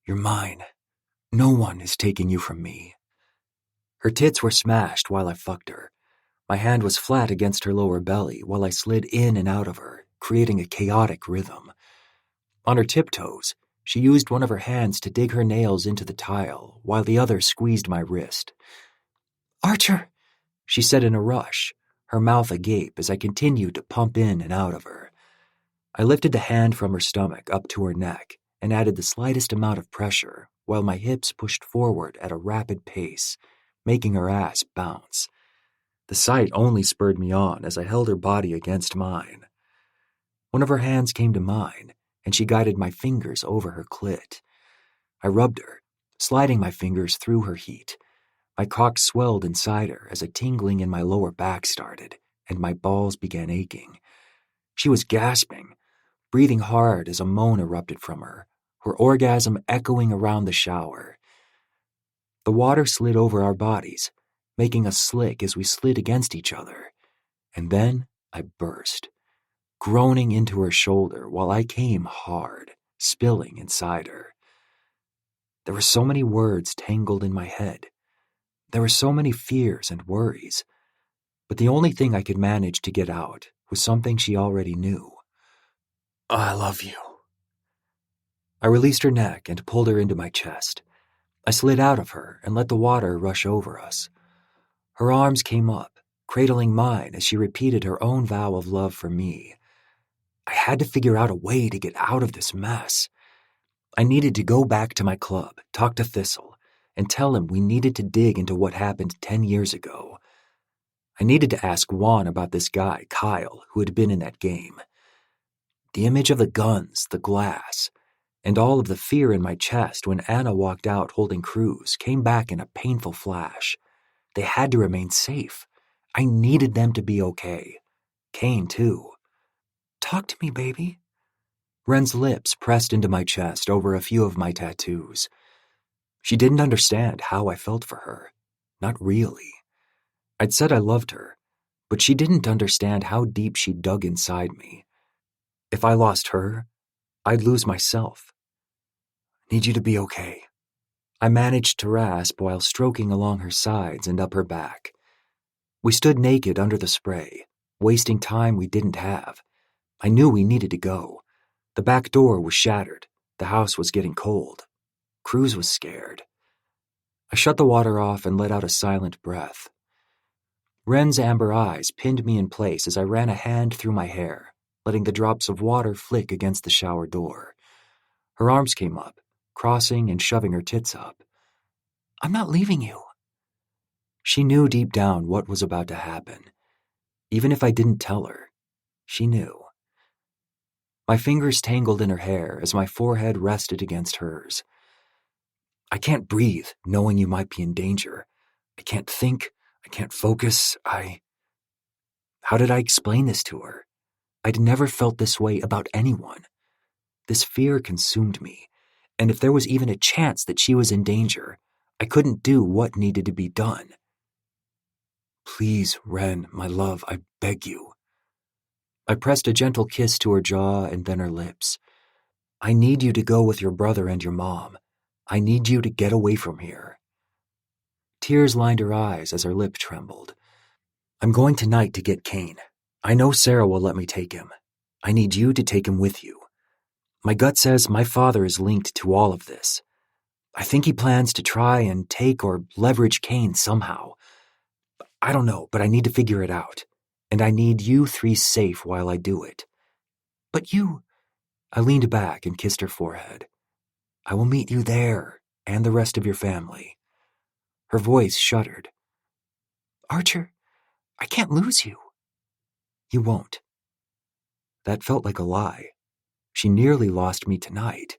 You're mine. No one is taking you from me. Her tits were smashed while I fucked her. My hand was flat against her lower belly while I slid in and out of her, creating a chaotic rhythm. On her tiptoes, she used one of her hands to dig her nails into the tile while the other squeezed my wrist. Archer, she said in a rush, her mouth agape as I continued to pump in and out of her. I lifted the hand from her stomach up to her neck and added the slightest amount of pressure while my hips pushed forward at a rapid pace, making her ass bounce. The sight only spurred me on as I held her body against mine. One of her hands came to mine, and she guided my fingers over her clit. I rubbed her, sliding my fingers through her heat. My cock swelled inside her as a tingling in my lower back started, and my balls began aching. She was gasping, breathing hard as a moan erupted from her, her orgasm echoing around the shower. The water slid over our bodies, making us slick as we slid against each other. And then I burst, groaning into her shoulder while I came hard, spilling inside her. There were so many words tangled in my head. There were so many fears and worries. But the only thing I could manage to get out was something she already knew. I love you. I released her neck and pulled her into my chest. I slid out of her and let the water rush over us. Her arms came up, cradling mine as she repeated her own vow of love for me. I had to figure out a way to get out of this mess. I needed to go back to my club, talk to Thistle, and tell him we needed to dig into what happened 10 years ago. I needed to ask Juan about this guy, Kyle, who had been in that game. The image of the guns, the glass, and all of the fear in my chest when Anna walked out holding Cruz came back in a painful flash. They had to remain safe. I needed them to be okay. Kane, too. Talk to me, baby. Ren's lips pressed into my chest over a few of my tattoos. She didn't understand how I felt for her. Not really. I'd said I loved her, but she didn't understand how deep she dug inside me. If I lost her, I'd lose myself. Need you to be okay. I managed to rasp while stroking along her sides and up her back. We stood naked under the spray, wasting time we didn't have. I knew we needed to go. The back door was shattered. The house was getting cold. Cruz was scared. I shut the water off and let out a silent breath. Ren's amber eyes pinned me in place as I ran a hand through my hair, letting the drops of water flick against the shower door. Her arms came up, crossing and shoving her tits up. I'm not leaving you. She knew deep down what was about to happen. Even if I didn't tell her, she knew. My fingers tangled in her hair as my forehead rested against hers. I can't breathe knowing you might be in danger. I can't think. I can't focus. How did I explain this to her? I'd never felt this way about anyone. This fear consumed me, and if there was even a chance that she was in danger, I couldn't do what needed to be done. Please, Ren, my love, I beg you. I pressed a gentle kiss to her jaw and then her lips. I need you to go with your brother and your mom. I need you to get away from here. Tears lined her eyes as her lip trembled. I'm going tonight to get Kane. I know Sarah will let me take him. I need you to take him with you. My gut says my father is linked to all of this. I think he plans to try and take or leverage Kane somehow. I don't know, but I need to figure it out. And I need you three safe while I do it. But you... I leaned back and kissed her forehead. I will meet you there, and the rest of your family. Her voice shuddered. Archer, I can't lose you. You won't. That felt like a lie. She nearly lost me tonight.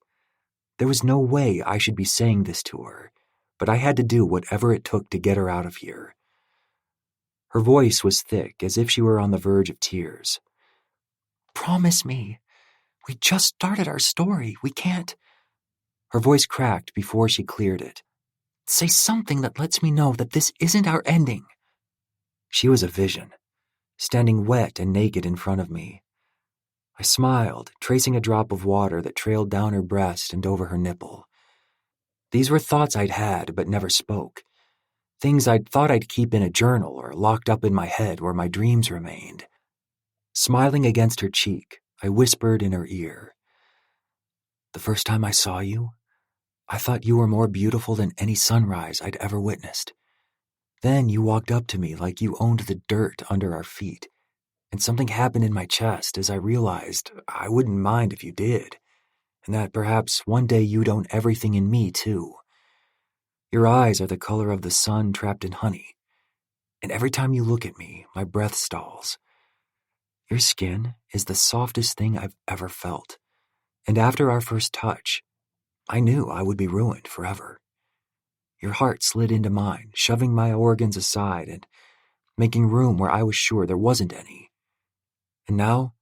There was no way I should be saying this to her, but I had to do whatever it took to get her out of here. Her voice was thick, as if she were on the verge of tears. Promise me. We just started our story. We can't... Her voice cracked before she cleared it. Say something that lets me know that this isn't our ending. She was a vision, standing wet and naked in front of me. I smiled, tracing a drop of water that trailed down her breast and over her nipple. These were thoughts I'd had but never spoke. Things I'd thought I'd keep in a journal or locked up in my head where my dreams remained. Smiling against her cheek, I whispered in her ear. The first time I saw you, I thought you were more beautiful than any sunrise I'd ever witnessed. Then you walked up to me like you owned the dirt under our feet, and something happened in my chest as I realized I wouldn't mind if you did, and that perhaps one day you'd own everything in me too. Your eyes are the color of the sun trapped in honey, and every time you look at me, my breath stalls. Your skin is the softest thing I've ever felt, and after our first touch, I knew I would be ruined forever. Your heart slid into mine, shoving my organs aside and making room where I was sure there wasn't any. And now,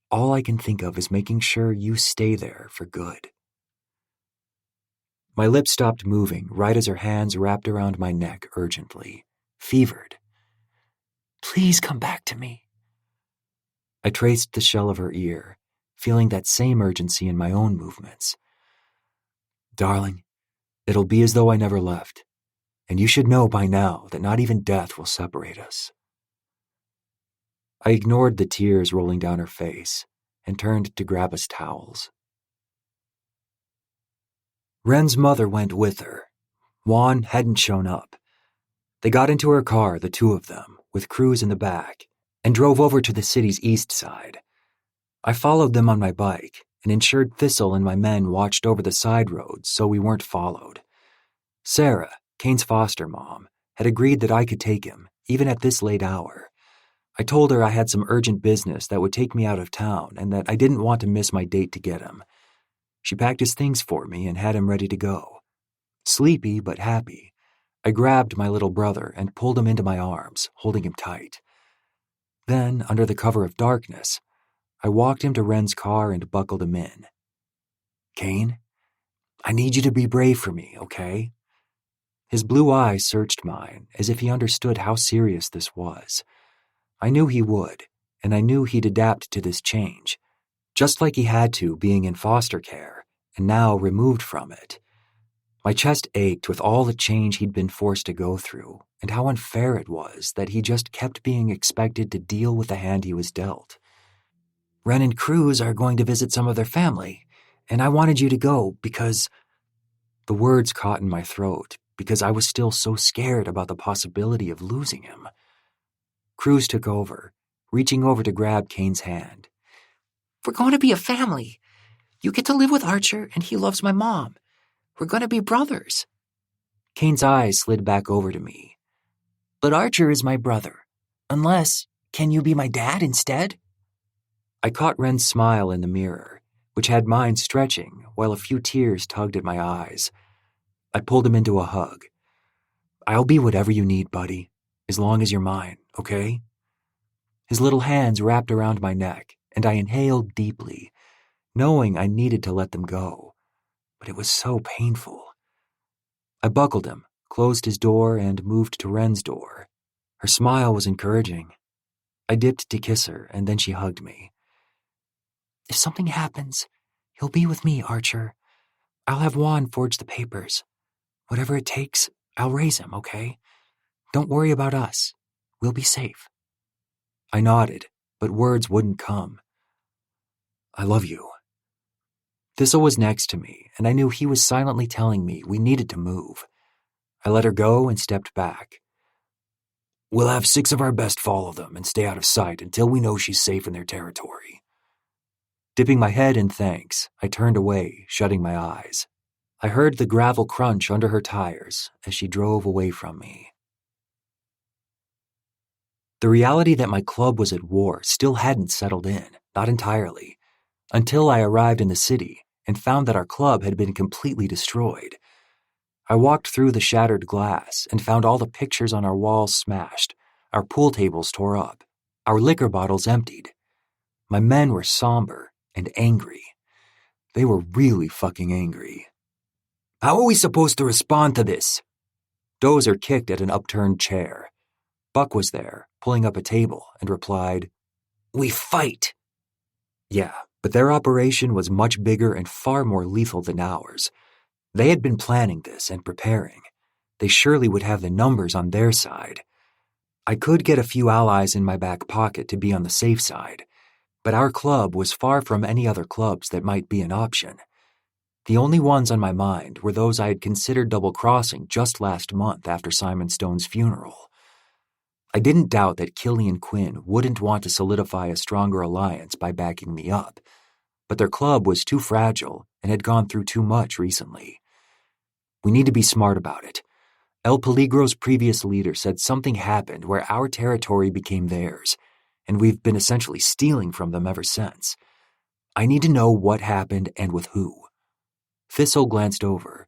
all I can think of is making sure you stay there for good. My lips stopped moving right as her hands wrapped around my neck urgently, fevered. Please come back to me. I traced the shell of her ear, feeling that same urgency in my own movements. Darling, it'll be as though I never left, and you should know by now that not even death will separate us. I ignored the tears rolling down her face and turned to grab us towels. Ren's mother went with her. Juan hadn't shown up. They got into her car, the two of them, with Cruz in the back, and drove over to the city's east side. I followed them on my bike and ensured Thistle and my men watched over the side roads so we weren't followed. Sarah, Kane's foster mom, had agreed that I could take him, even at this late hour. I told her I had some urgent business that would take me out of town and that I didn't want to miss my date to get him. She packed his things for me and had him ready to go. Sleepy but happy, I grabbed my little brother and pulled him into my arms, holding him tight. Then, under the cover of darkness, I walked him to Ren's car and buckled him in. Kane, I need you to be brave for me, okay? His blue eyes searched mine, as if he understood how serious this was. I knew he would, and I knew he'd adapt to this change, just like he had to being in foster care, and now removed from it. My chest ached with all the change he'd been forced to go through, and how unfair it was that he just kept being expected to deal with the hand he was dealt. Ren and Cruz are going to visit some of their family, and I wanted you to go because... The words caught in my throat because I was still so scared about the possibility of losing him. Cruz took over, reaching over to grab Kane's hand. We're going to be a family. You get to live with Archer, and he loves my mom. We're going to be brothers. Kane's eyes slid back over to me. But Archer is my brother, unless Can you be my dad instead? I caught Ren's smile in the mirror, which had mine stretching while a few tears tugged at my eyes. I pulled him into a hug. I'll be whatever you need, buddy, as long as you're mine, okay? His little hands wrapped around my neck, and I inhaled deeply, knowing I needed to let them go. But it was so painful. I buckled him, closed his door, and moved to Ren's door. Her smile was encouraging. I dipped to kiss her, and then she hugged me. If something happens, you'll be with me, Archer. I'll have Juan forge the papers. Whatever it takes, I'll raise him, okay? Don't worry about us. We'll be safe. I nodded, but words wouldn't come. I love you. Thistle was next to me, and I knew he was silently telling me we needed to move. I let her go and stepped back. We'll have 6 of our best follow them and stay out of sight until we know she's safe in their territory. Dipping my head in thanks, I turned away, shutting my eyes. I heard the gravel crunch under her tires as she drove away from me. The reality that my club was at war still hadn't settled in, not entirely, until I arrived in the city and found that our club had been completely destroyed. I walked through the shattered glass and found all the pictures on our walls smashed, our pool tables tore up, our liquor bottles emptied. My men were somber and angry. They were really fucking angry. How are we supposed to respond to this? Dozer kicked at an upturned chair. Buck was there, pulling up a table, and replied, We fight. Yeah, but their operation was much bigger and far more lethal than ours. They had been planning this and preparing. They surely would have the numbers on their side. I could get a few allies in my back pocket to be on the safe side, but our club was far from any other clubs that might be an option. The only ones on my mind were those I had considered double-crossing just last month after Simon Stone's funeral. I didn't doubt that Killian Quinn wouldn't want to solidify a stronger alliance by backing me up, but their club was too fragile and had gone through too much recently. We need to be smart about it. El Peligro's previous leader said something happened where our territory became theirs, and we've been essentially stealing from them ever since. I need to know what happened and with who. Thistle glanced over.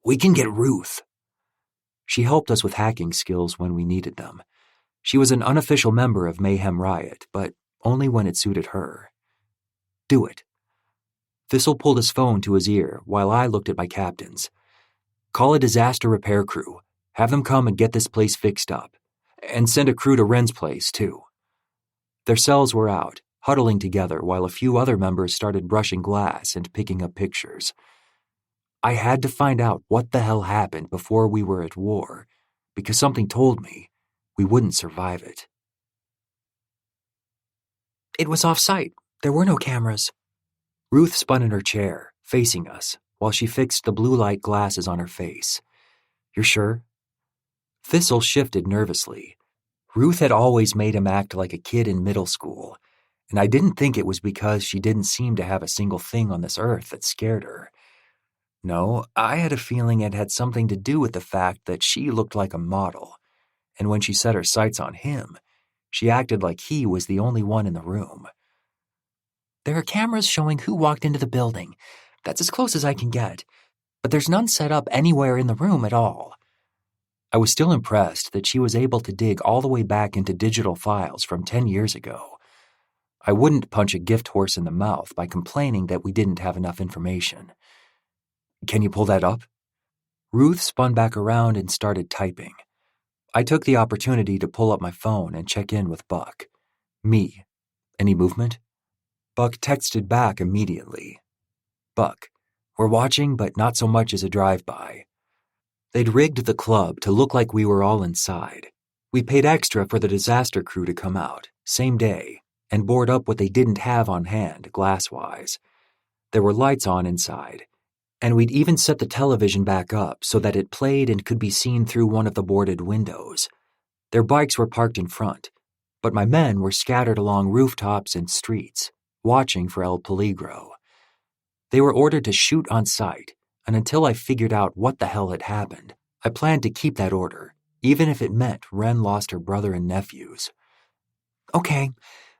We can get Ruth. She helped us with hacking skills when we needed them. She was an unofficial member of Mayhem Riot, but only when it suited her. Do it. Thistle pulled his phone to his ear while I looked at my captains. Call a disaster repair crew. Have them come and get this place fixed up. And send a crew to Ren's place, too. Their cells were out, huddling together while a few other members started brushing glass and picking up pictures. I had to find out what the hell happened before we were at war, because something told me we wouldn't survive it. It was off-site. There were no cameras. Ruth spun in her chair, facing us, while she fixed the blue light glasses on her face. You're sure? Thistle shifted nervously. Ruth had always made him act like a kid in middle school, and I didn't think it was because she didn't seem to have a single thing on this earth that scared her. No, I had a feeling it had something to do with the fact that she looked like a model, and when she set her sights on him, she acted like he was the only one in the room. There are cameras showing who walked into the building. That's as close as I can get, but there's none set up anywhere in the room at all. I was still impressed that she was able to dig all the way back into digital files from 10 years ago. I wouldn't punch a gift horse in the mouth by complaining that we didn't have enough information. Can you pull that up? Ruth spun back around and started typing. I took the opportunity to pull up my phone and check in with Buck. Me. Any movement? Buck texted back immediately. Buck, we're watching, but not so much as a drive-by. They'd rigged the club to look like we were all inside. We paid extra for the disaster crew to come out, same day, and board up what they didn't have on hand, glass-wise. There were lights on inside, and we'd even set the television back up so that it played and could be seen through one of the boarded windows. Their bikes were parked in front, but my men were scattered along rooftops and streets, watching for El Peligro. They were ordered to shoot on sight, and until I figured out what the hell had happened, I planned to keep that order, even if it meant Ren lost her brother and nephews. Okay,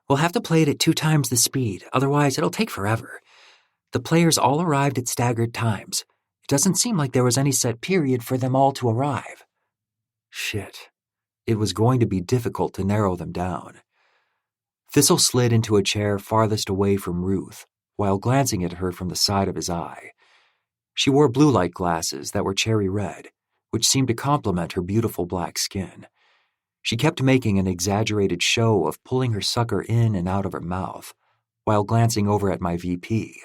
we'll have to play it at 2 times the speed, otherwise it'll take forever. The players all arrived at staggered times. It doesn't seem like there was any set period for them all to arrive. Shit. It was going to be difficult to narrow them down. Thistle slid into a chair farthest away from Ruth, while glancing at her from the side of his eye. She wore blue light glasses that were cherry red, which seemed to complement her beautiful black skin. She kept making an exaggerated show of pulling her sucker in and out of her mouth, while glancing over at my VP.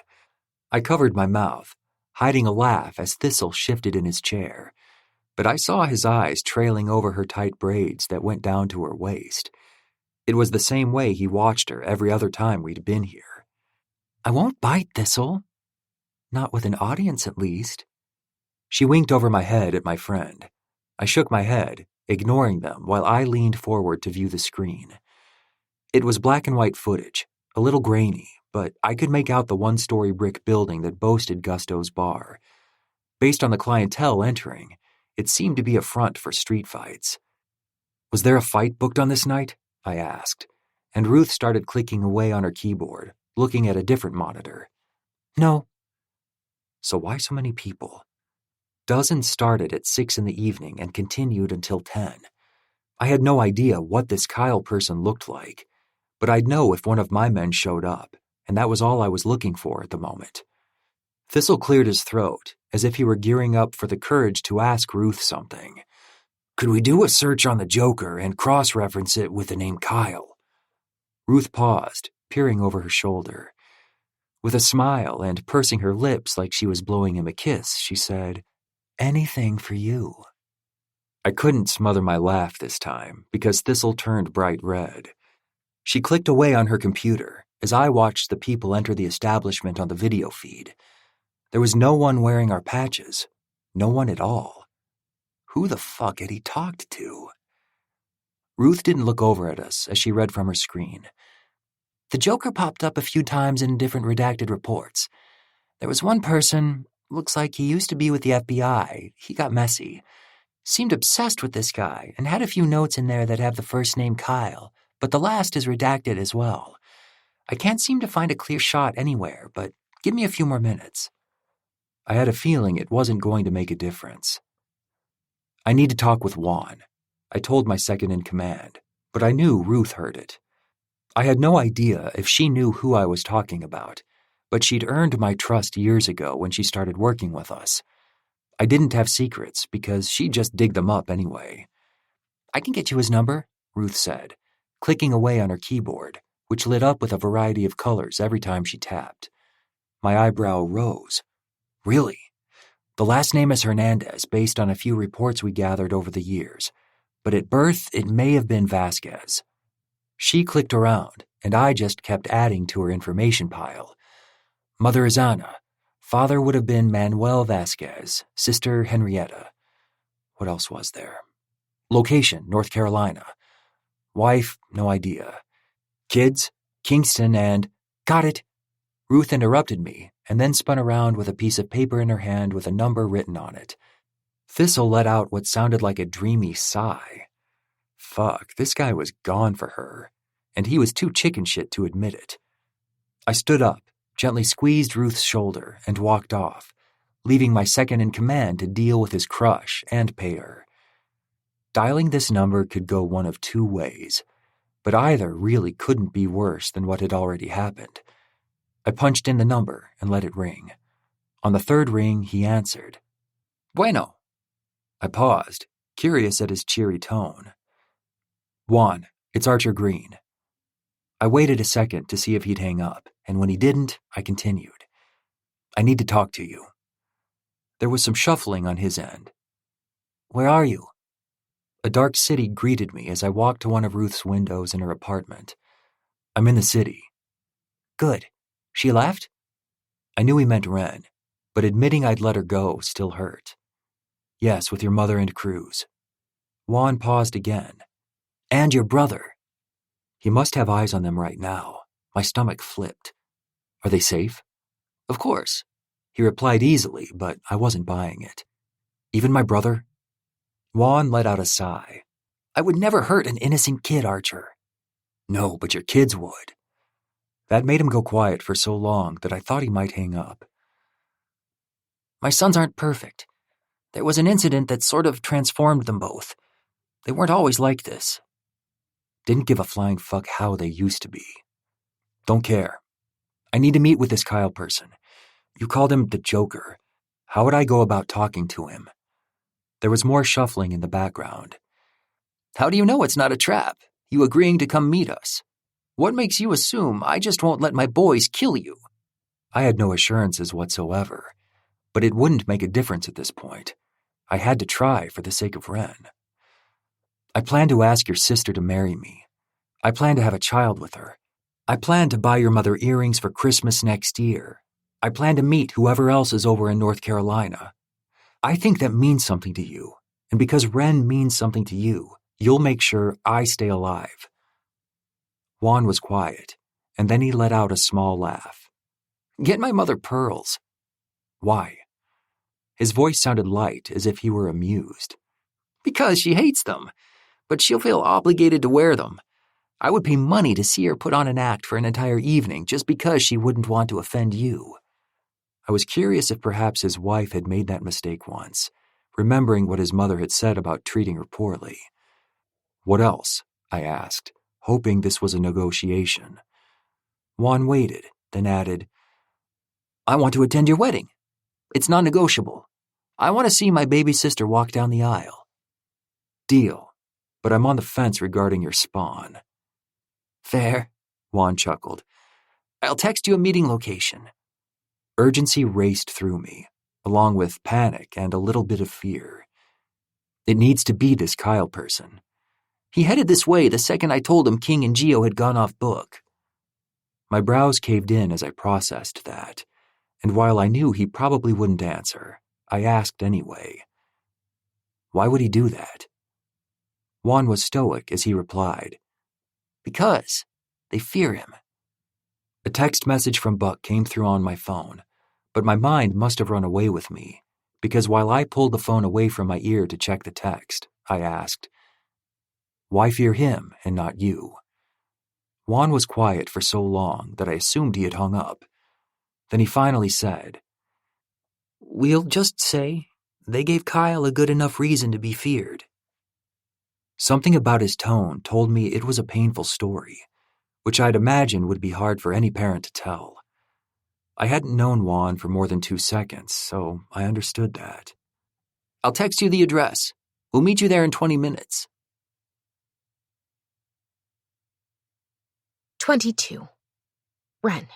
I covered my mouth, hiding a laugh as Thistle shifted in his chair, but I saw his eyes trailing over her tight braids that went down to her waist. It was the same way he watched her every other time we'd been here. I won't bite, Thistle. Not with an audience, at least. She winked over my head at my friend. I shook my head, ignoring them while I leaned forward to view the screen. It was black and white footage, a little grainy, but I could make out the one-story brick building that boasted Gusto's bar. Based on the clientele entering, it seemed to be a front for street fights. Was there a fight booked on this night? I asked, and Ruth started clicking away on her keyboard, looking at a different monitor. No. So why so many people? Dozens started at 6 in the evening and continued until 10. I had no idea what this Kyle person looked like, but I'd know if one of my men showed up, and that was all I was looking for at the moment. Thistle cleared his throat, as if he were gearing up for the courage to ask Ruth something. Could we do a search on the Joker and cross-reference it with the name Kyle? Ruth paused, peering over her shoulder. With a smile and pursing her lips like she was blowing him a kiss, she said, Anything for you. I couldn't smother my laugh this time because Thistle turned bright red. She clicked away on her computer as I watched the people enter the establishment on the video feed. There was no one wearing our patches. No one at all. Who the fuck had he talked to? Ruth didn't look over at us as she read from her screen. The Joker popped up a few times in different redacted reports. There was one person, looks like he used to be with the FBI. He got messy. Seemed obsessed with this guy and had a few notes in there that have the first name Kyle, but the last is redacted as well. I can't seem to find a clear shot anywhere, but give me a few more minutes. I had a feeling it wasn't going to make a difference. I need to talk with Juan, I told my second-in-command, but I knew Ruth heard it. I had no idea if she knew who I was talking about, but she'd earned my trust years ago when she started working with us. I didn't have secrets because she'd just dig them up anyway. I can get you his number, Ruth said, clicking away on her keyboard, which lit up with a variety of colors every time she tapped. My eyebrow rose. Really? The last name is Hernandez based on a few reports we gathered over the years, but at birth it may have been Vasquez. She clicked around, and I just kept adding to her information pile. Mother is Ana. Father would have been Manuel Vasquez, sister Henrietta. What else was there? Location, North Carolina. Wife, no idea. Kids, Kingston and... Got it! Ruth interrupted me, and then spun around with a piece of paper in her hand with a number written on it. Thistle let out what sounded like a dreamy sigh. Fuck, this guy was gone for her, and he was too chicken shit to admit it. I stood up, gently squeezed Ruth's shoulder, and walked off, leaving my second-in-command to deal with his crush and pay her. Dialing this number could go one of two ways, but either really couldn't be worse than what had already happened. I punched in the number and let it ring. On the third ring, he answered. Bueno. I paused, curious at his cheery tone. Juan, it's Archer Green. I waited a second to see if he'd hang up, and when he didn't, I continued. I need to talk to you. There was some shuffling on his end. Where are you? A dark city greeted me as I walked to one of Ruth's windows in her apartment. I'm in the city. Good. She left? I knew he meant Ren, but admitting I'd let her go still hurt. Yes, with your mother and Cruz. Juan paused again. And your brother. He must have eyes on them right now. My stomach flipped. Are they safe? Of course. He replied easily, but I wasn't buying it. Even my brother? Juan let out a sigh. I would never hurt an innocent kid, Archer. No, but your kids would. That made him go quiet for so long that I thought he might hang up. My sons aren't perfect. There was an incident that sort of transformed them both. They weren't always like this. Didn't give a flying fuck how they used to be. Don't care. I need to meet with this Kyle person. You called him the Joker. How would I go about talking to him? There was more shuffling in the background. How do you know it's not a trap? You agreeing to come meet us? What makes you assume I just won't let my boys kill you? I had no assurances whatsoever, but it wouldn't make a difference at this point. I had to try for the sake of Ren. I plan to ask your sister to marry me. I plan to have a child with her. I plan to buy your mother earrings for Christmas next year. I plan to meet whoever else is over in North Carolina. I think that means something to you, and because Ren means something to you, you'll make sure I stay alive. Juan was quiet, and then he let out a small laugh. Get my mother pearls. Why? His voice sounded light, as if he were amused. Because she hates them, but she'll feel obligated to wear them. I would pay money to see her put on an act for an entire evening just because she wouldn't want to offend you. I was curious if perhaps his wife had made that mistake once, remembering what his mother had said about treating her poorly. What else? I asked, hoping this was a negotiation. Juan waited, then added, I want to attend your wedding. It's non-negotiable. I want to see my baby sister walk down the aisle. Deal, but I'm on the fence regarding your spawn. Fair, Juan chuckled. I'll text you a meeting location. Urgency raced through me, along with panic and a little bit of fear. It needs to be this Kyle person. He headed this way the second I told him King and Geo had gone off book. My brows caved in as I processed that, and while I knew he probably wouldn't answer, I asked anyway. Why would he do that? Juan was stoic as he replied, Because they fear him. A text message from Buck came through on my phone, but my mind must have run away with me, because while I pulled the phone away from my ear to check the text, I asked, why fear him and not you? Juan was quiet for so long that I assumed he had hung up. Then he finally said, We'll just say they gave Kyle a good enough reason to be feared. Something about his tone told me it was a painful story, which I'd imagine would be hard for any parent to tell. I hadn't known Juan for more than 2 seconds, so I understood that. I'll text you the address. We'll meet you there in 20 minutes. 22. Ren.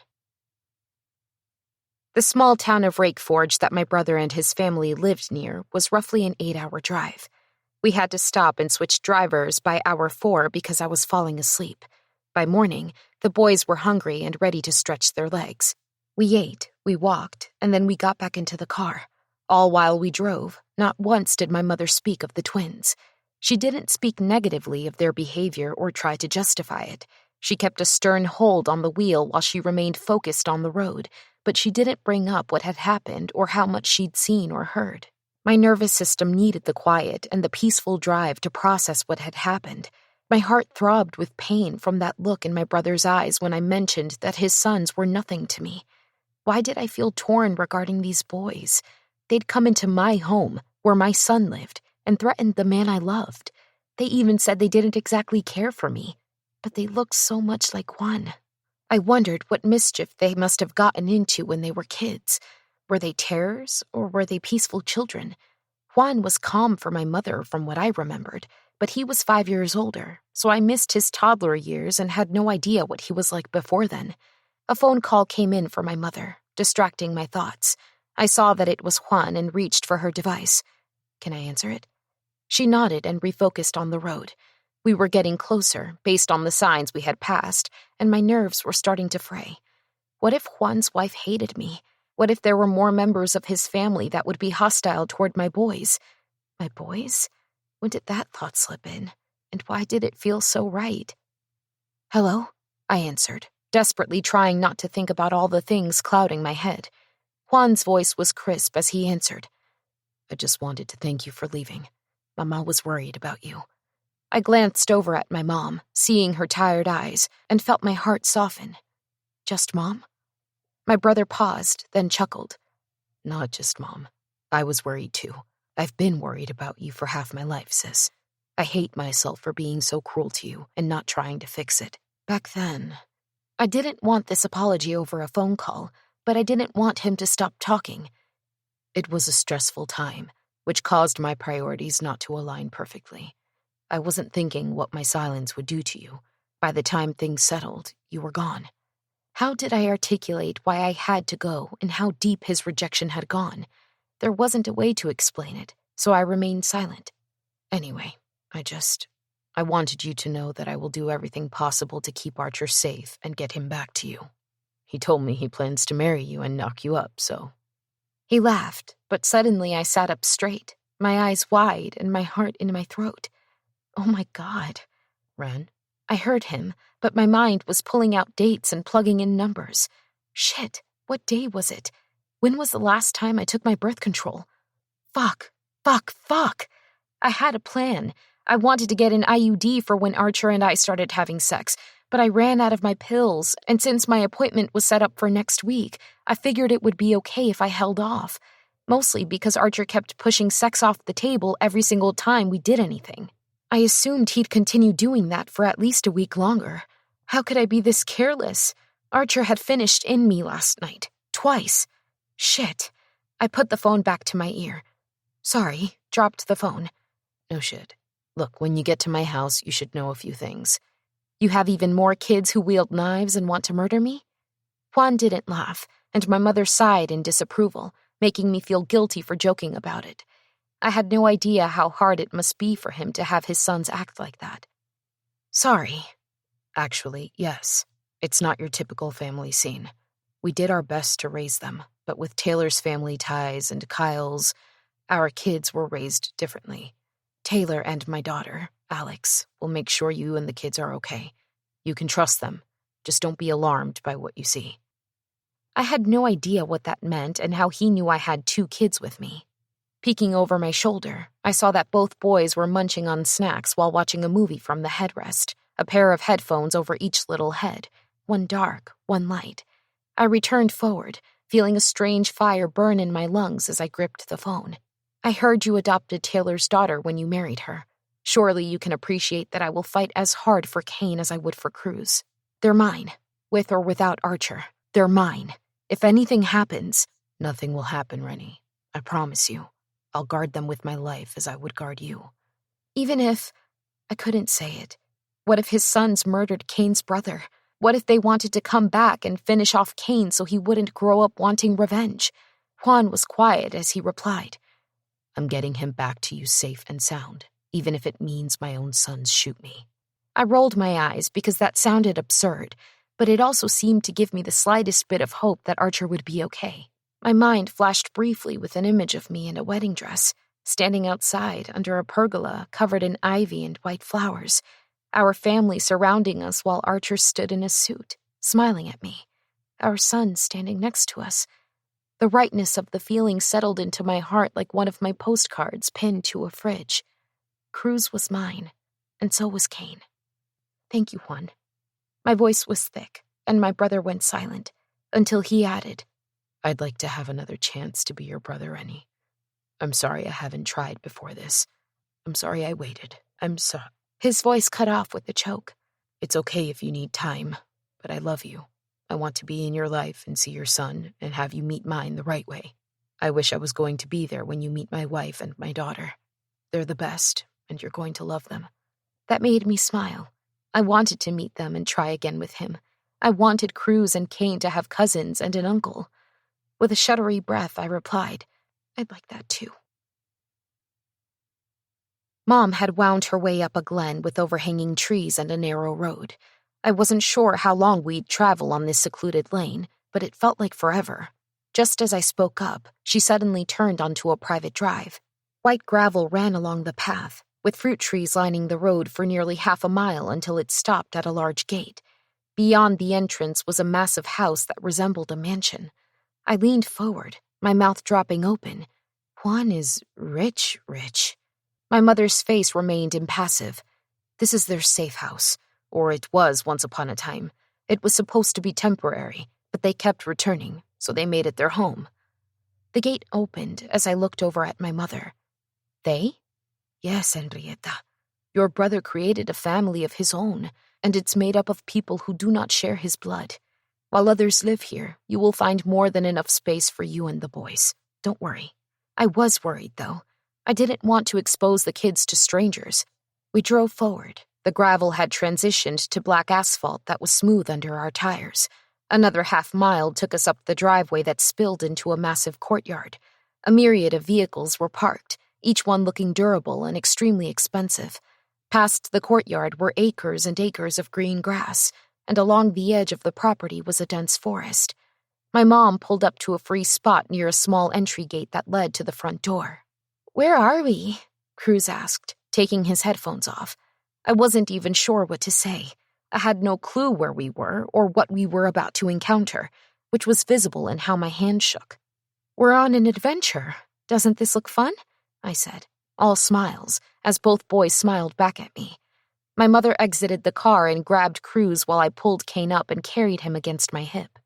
The small town of Rake Forge that my brother and his family lived near was roughly an 8-hour drive. We had to stop and switch drivers by hour 4 because I was falling asleep. By morning, the boys were hungry and ready to stretch their legs. We ate, we walked, and then we got back into the car. All while we drove, not once did my mother speak of the twins. She didn't speak negatively of their behavior or try to justify it. She kept a stern hold on the wheel while she remained focused on the road, but she didn't bring up what had happened or how much she'd seen or heard. My nervous system needed the quiet and the peaceful drive to process what had happened. My heart throbbed with pain from that look in my brother's eyes when I mentioned that his sons were nothing to me. Why did I feel torn regarding these boys? They'd come into my home, where my son lived, and threatened the man I loved. They even said they didn't exactly care for me, but they looked so much like Juan. I wondered what mischief they must have gotten into when they were kids. Were they terrors, or were they peaceful children? Juan was calm for my mother from what I remembered, but he was 5 years older, so I missed his toddler years and had no idea what he was like before then. A phone call came in for my mother, distracting my thoughts. I saw that it was Juan and reached for her device. Can I answer it? She nodded and refocused on the road. We were getting closer, based on the signs we had passed, and my nerves were starting to fray. What if Juan's wife hated me? What if there were more members of his family that would be hostile toward my boys? My boys? When did that thought slip in? And why did it feel so right? Hello? I answered, desperately trying not to think about all the things clouding my head. Juan's voice was crisp as he answered. I just wanted to thank you for leaving. Mama was worried about you. I glanced over at my mom, seeing her tired eyes, and felt my heart soften. Just Mom? My brother paused, then chuckled. Not just Mom. I was worried too. I've been worried about you for half my life, sis. I hate myself for being so cruel to you and not trying to fix it. Back then, I didn't want this apology over a phone call, but I didn't want him to stop talking. It was a stressful time, which caused my priorities not to align perfectly. I wasn't thinking what my silence would do to you. By the time things settled, you were gone. How did I articulate why I had to go and how deep his rejection had gone? There wasn't a way to explain it, so I remained silent. Anyway, I wanted you to know that I will do everything possible to keep Archer safe and get him back to you. He told me he plans to marry you and knock you up, so... He laughed, but suddenly I sat up straight, my eyes wide and my heart in my throat. Oh my God. Ren? I heard him, but my mind was pulling out dates and plugging in numbers. Shit, what day was it? When was the last time I took my birth control? Fuck. I had a plan. I wanted to get an IUD for when Archer and I started having sex, but I ran out of my pills, and since my appointment was set up for next week, I figured it would be okay if I held off. Mostly because Archer kept pushing sex off the table every single time we did anything. I assumed he'd continue doing that for at least a week longer. How could I be this careless? Archer had finished in me last night. Twice. Shit. I put the phone back to my ear. Sorry, dropped the phone. No shit. Look, when you get to my house, you should know a few things. You have even more kids who wield knives and want to murder me? Juan didn't laugh, and my mother sighed in disapproval, making me feel guilty for joking about it. I had no idea how hard it must be for him to have his sons act like that. Sorry. Actually, yes. It's not your typical family scene. We did our best to raise them, but with Taylor's family ties and Kyle's, our kids were raised differently. Taylor and my daughter, Alex, will make sure you and the kids are okay. You can trust them. Just don't be alarmed by what you see. I had no idea what that meant and how he knew I had 2 kids with me. Peeking over my shoulder, I saw that both boys were munching on snacks while watching a movie from the headrest, a pair of headphones over each little head, one dark, one light. I returned forward, feeling a strange fire burn in my lungs as I gripped the phone. I heard you adopted Taylor's daughter when you married her. Surely you can appreciate that I will fight as hard for Kane as I would for Cruz. They're mine. With or without Archer, they're mine. If anything happens, nothing will happen, Rennie. I promise you. I'll guard them with my life as I would guard you. Even if... I couldn't say it. What if his sons murdered Kane's brother? What if they wanted to come back and finish off Kane so he wouldn't grow up wanting revenge? Juan was quiet as he replied, I'm getting him back to you safe and sound, even if it means my own sons shoot me. I rolled my eyes because that sounded absurd, but it also seemed to give me the slightest bit of hope that Archer would be okay. My mind flashed briefly with an image of me in a wedding dress, standing outside under a pergola covered in ivy and white flowers, our family surrounding us while Archer stood in a suit, smiling at me, our son standing next to us. The rightness of the feeling settled into my heart like one of my postcards pinned to a fridge. Cruz was mine, and so was Kane. Thank you, Juan. My voice was thick, and my brother went silent, until he added, I'd like to have another chance to be your brother, Rennie. I'm sorry I haven't tried before this. I'm sorry I waited. His voice cut off with a choke. It's okay if you need time, but I love you. I want to be in your life and see your son and have you meet mine the right way. I wish I was going to be there when you meet my wife and my daughter. They're the best, and you're going to love them. That made me smile. I wanted to meet them and try again with him. I wanted Cruz and Kane to have cousins and an uncle. With a shuddery breath, I replied, I'd like that too. Mom had wound her way up a glen with overhanging trees and a narrow road. I wasn't sure how long we'd travel on this secluded lane, but it felt like forever. Just as I spoke up, she suddenly turned onto a private drive. White gravel ran along the path, with fruit trees lining the road for nearly half a mile until it stopped at a large gate. Beyond the entrance was a massive house that resembled a mansion. I leaned forward, my mouth dropping open. Juan is rich. My mother's face remained impassive. This is their safe house, or it was once upon a time. It was supposed to be temporary, but they kept returning, so they made it their home. The gate opened as I looked over at my mother. They? Yes, Henrietta. Your brother created a family of his own, and it's made up of people who do not share his blood. While others live here, you will find more than enough space for you and the boys. Don't worry. I was worried, though. I didn't want to expose the kids to strangers. We drove forward. The gravel had transitioned to black asphalt that was smooth under our tires. Another half-mile took us up the driveway that spilled into a massive courtyard. A myriad of vehicles were parked, each one looking durable and extremely expensive. Past the courtyard were acres and acres of green grass, and along the edge of the property was a dense forest. My mom pulled up to a free spot near a small entry gate that led to the front door. "Where are we?" Cruz asked, taking his headphones off. I wasn't even sure what to say. I had no clue where we were or what we were about to encounter, which was visible in how my hand shook. "We're on an adventure. Doesn't this look fun?" I said, all smiles, as both boys smiled back at me. My mother exited the car and grabbed Cruz while I pulled Kane up and carried him against my hip.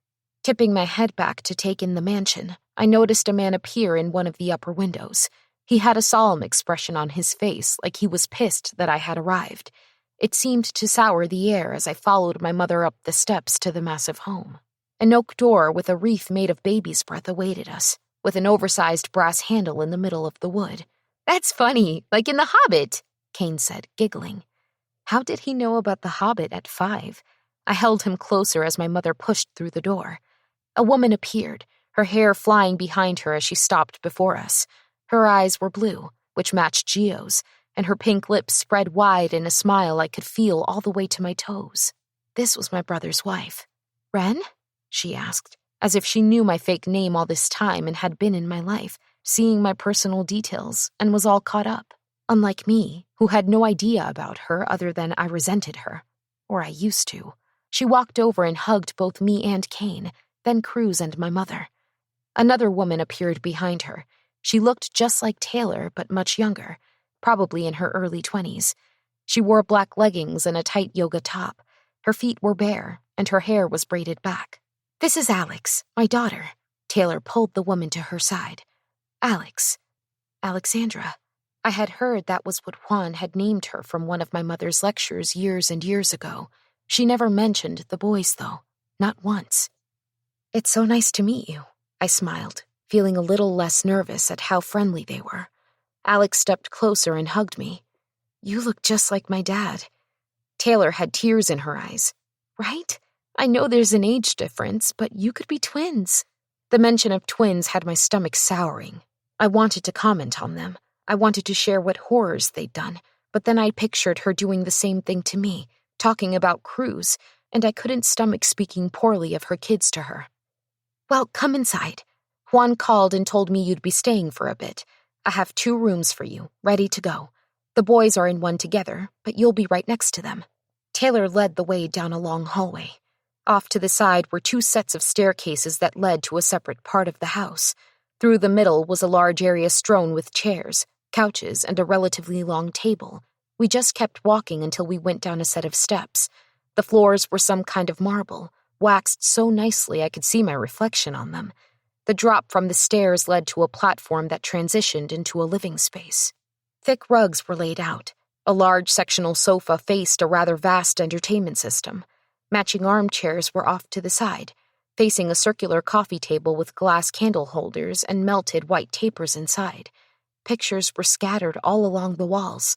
Tipping my head back to take in the mansion, I noticed a man appear in one of the upper windows. He had a solemn expression on his face, like he was pissed that I had arrived. It seemed to sour the air as I followed my mother up the steps to the massive home. An oak door with a wreath made of baby's breath awaited us, with an oversized brass handle in the middle of the wood. "That's funny, like in The Hobbit," Kane said, giggling. How did he know about The Hobbit at 5? I held him closer as my mother pushed through the door. A woman appeared, her hair flying behind her as she stopped before us. Her eyes were blue, which matched Gio's, and her pink lips spread wide in a smile I could feel all the way to my toes. This was my brother's wife. "Ren?" she asked, as if she knew my fake name all this time and had been in my life, seeing my personal details, and was all caught up. Unlike me, who had no idea about her other than I resented her. Or I used to. She walked over and hugged both me and Kane, then Cruz and my mother. Another woman appeared behind her. She looked just like Taylor, but much younger, probably in her early 20s. She wore black leggings and a tight yoga top. Her feet were bare, and her hair was braided back. "This is Alex, my daughter." Taylor pulled the woman to her side. "Alex. Alexandra." I had heard that was what Juan had named her from one of my mother's lectures years and years ago. She never mentioned the boys, though. Not once. "It's so nice to meet you," I smiled, feeling a little less nervous at how friendly they were. Alex stepped closer and hugged me. "You look just like my dad." Taylor had tears in her eyes. "Right? I know there's an age difference, but you could be twins." The mention of twins had my stomach souring. I wanted to comment on them. I wanted to share what horrors they'd done, but then I pictured her doing the same thing to me, talking about Cruz, and I couldn't stomach speaking poorly of her kids to her. "Well, come inside. Juan called and told me you'd be staying for a bit. I have 2 rooms for you, ready to go. The boys are in one together, but you'll be right next to them." Taylor led the way down a long hallway. Off to the side were 2 sets of staircases that led to a separate part of the house. Through the middle was a large area strewn with chairs, couches, and a relatively long table. We just kept walking until we went down a set of steps. The floors were some kind of marble, waxed so nicely I could see my reflection on them. The drop from the stairs led to a platform that transitioned into a living space. Thick rugs were laid out. A large sectional sofa faced a rather vast entertainment system. Matching armchairs were off to the side, facing a circular coffee table with glass candle holders and melted white tapers inside. Pictures were scattered all along the walls.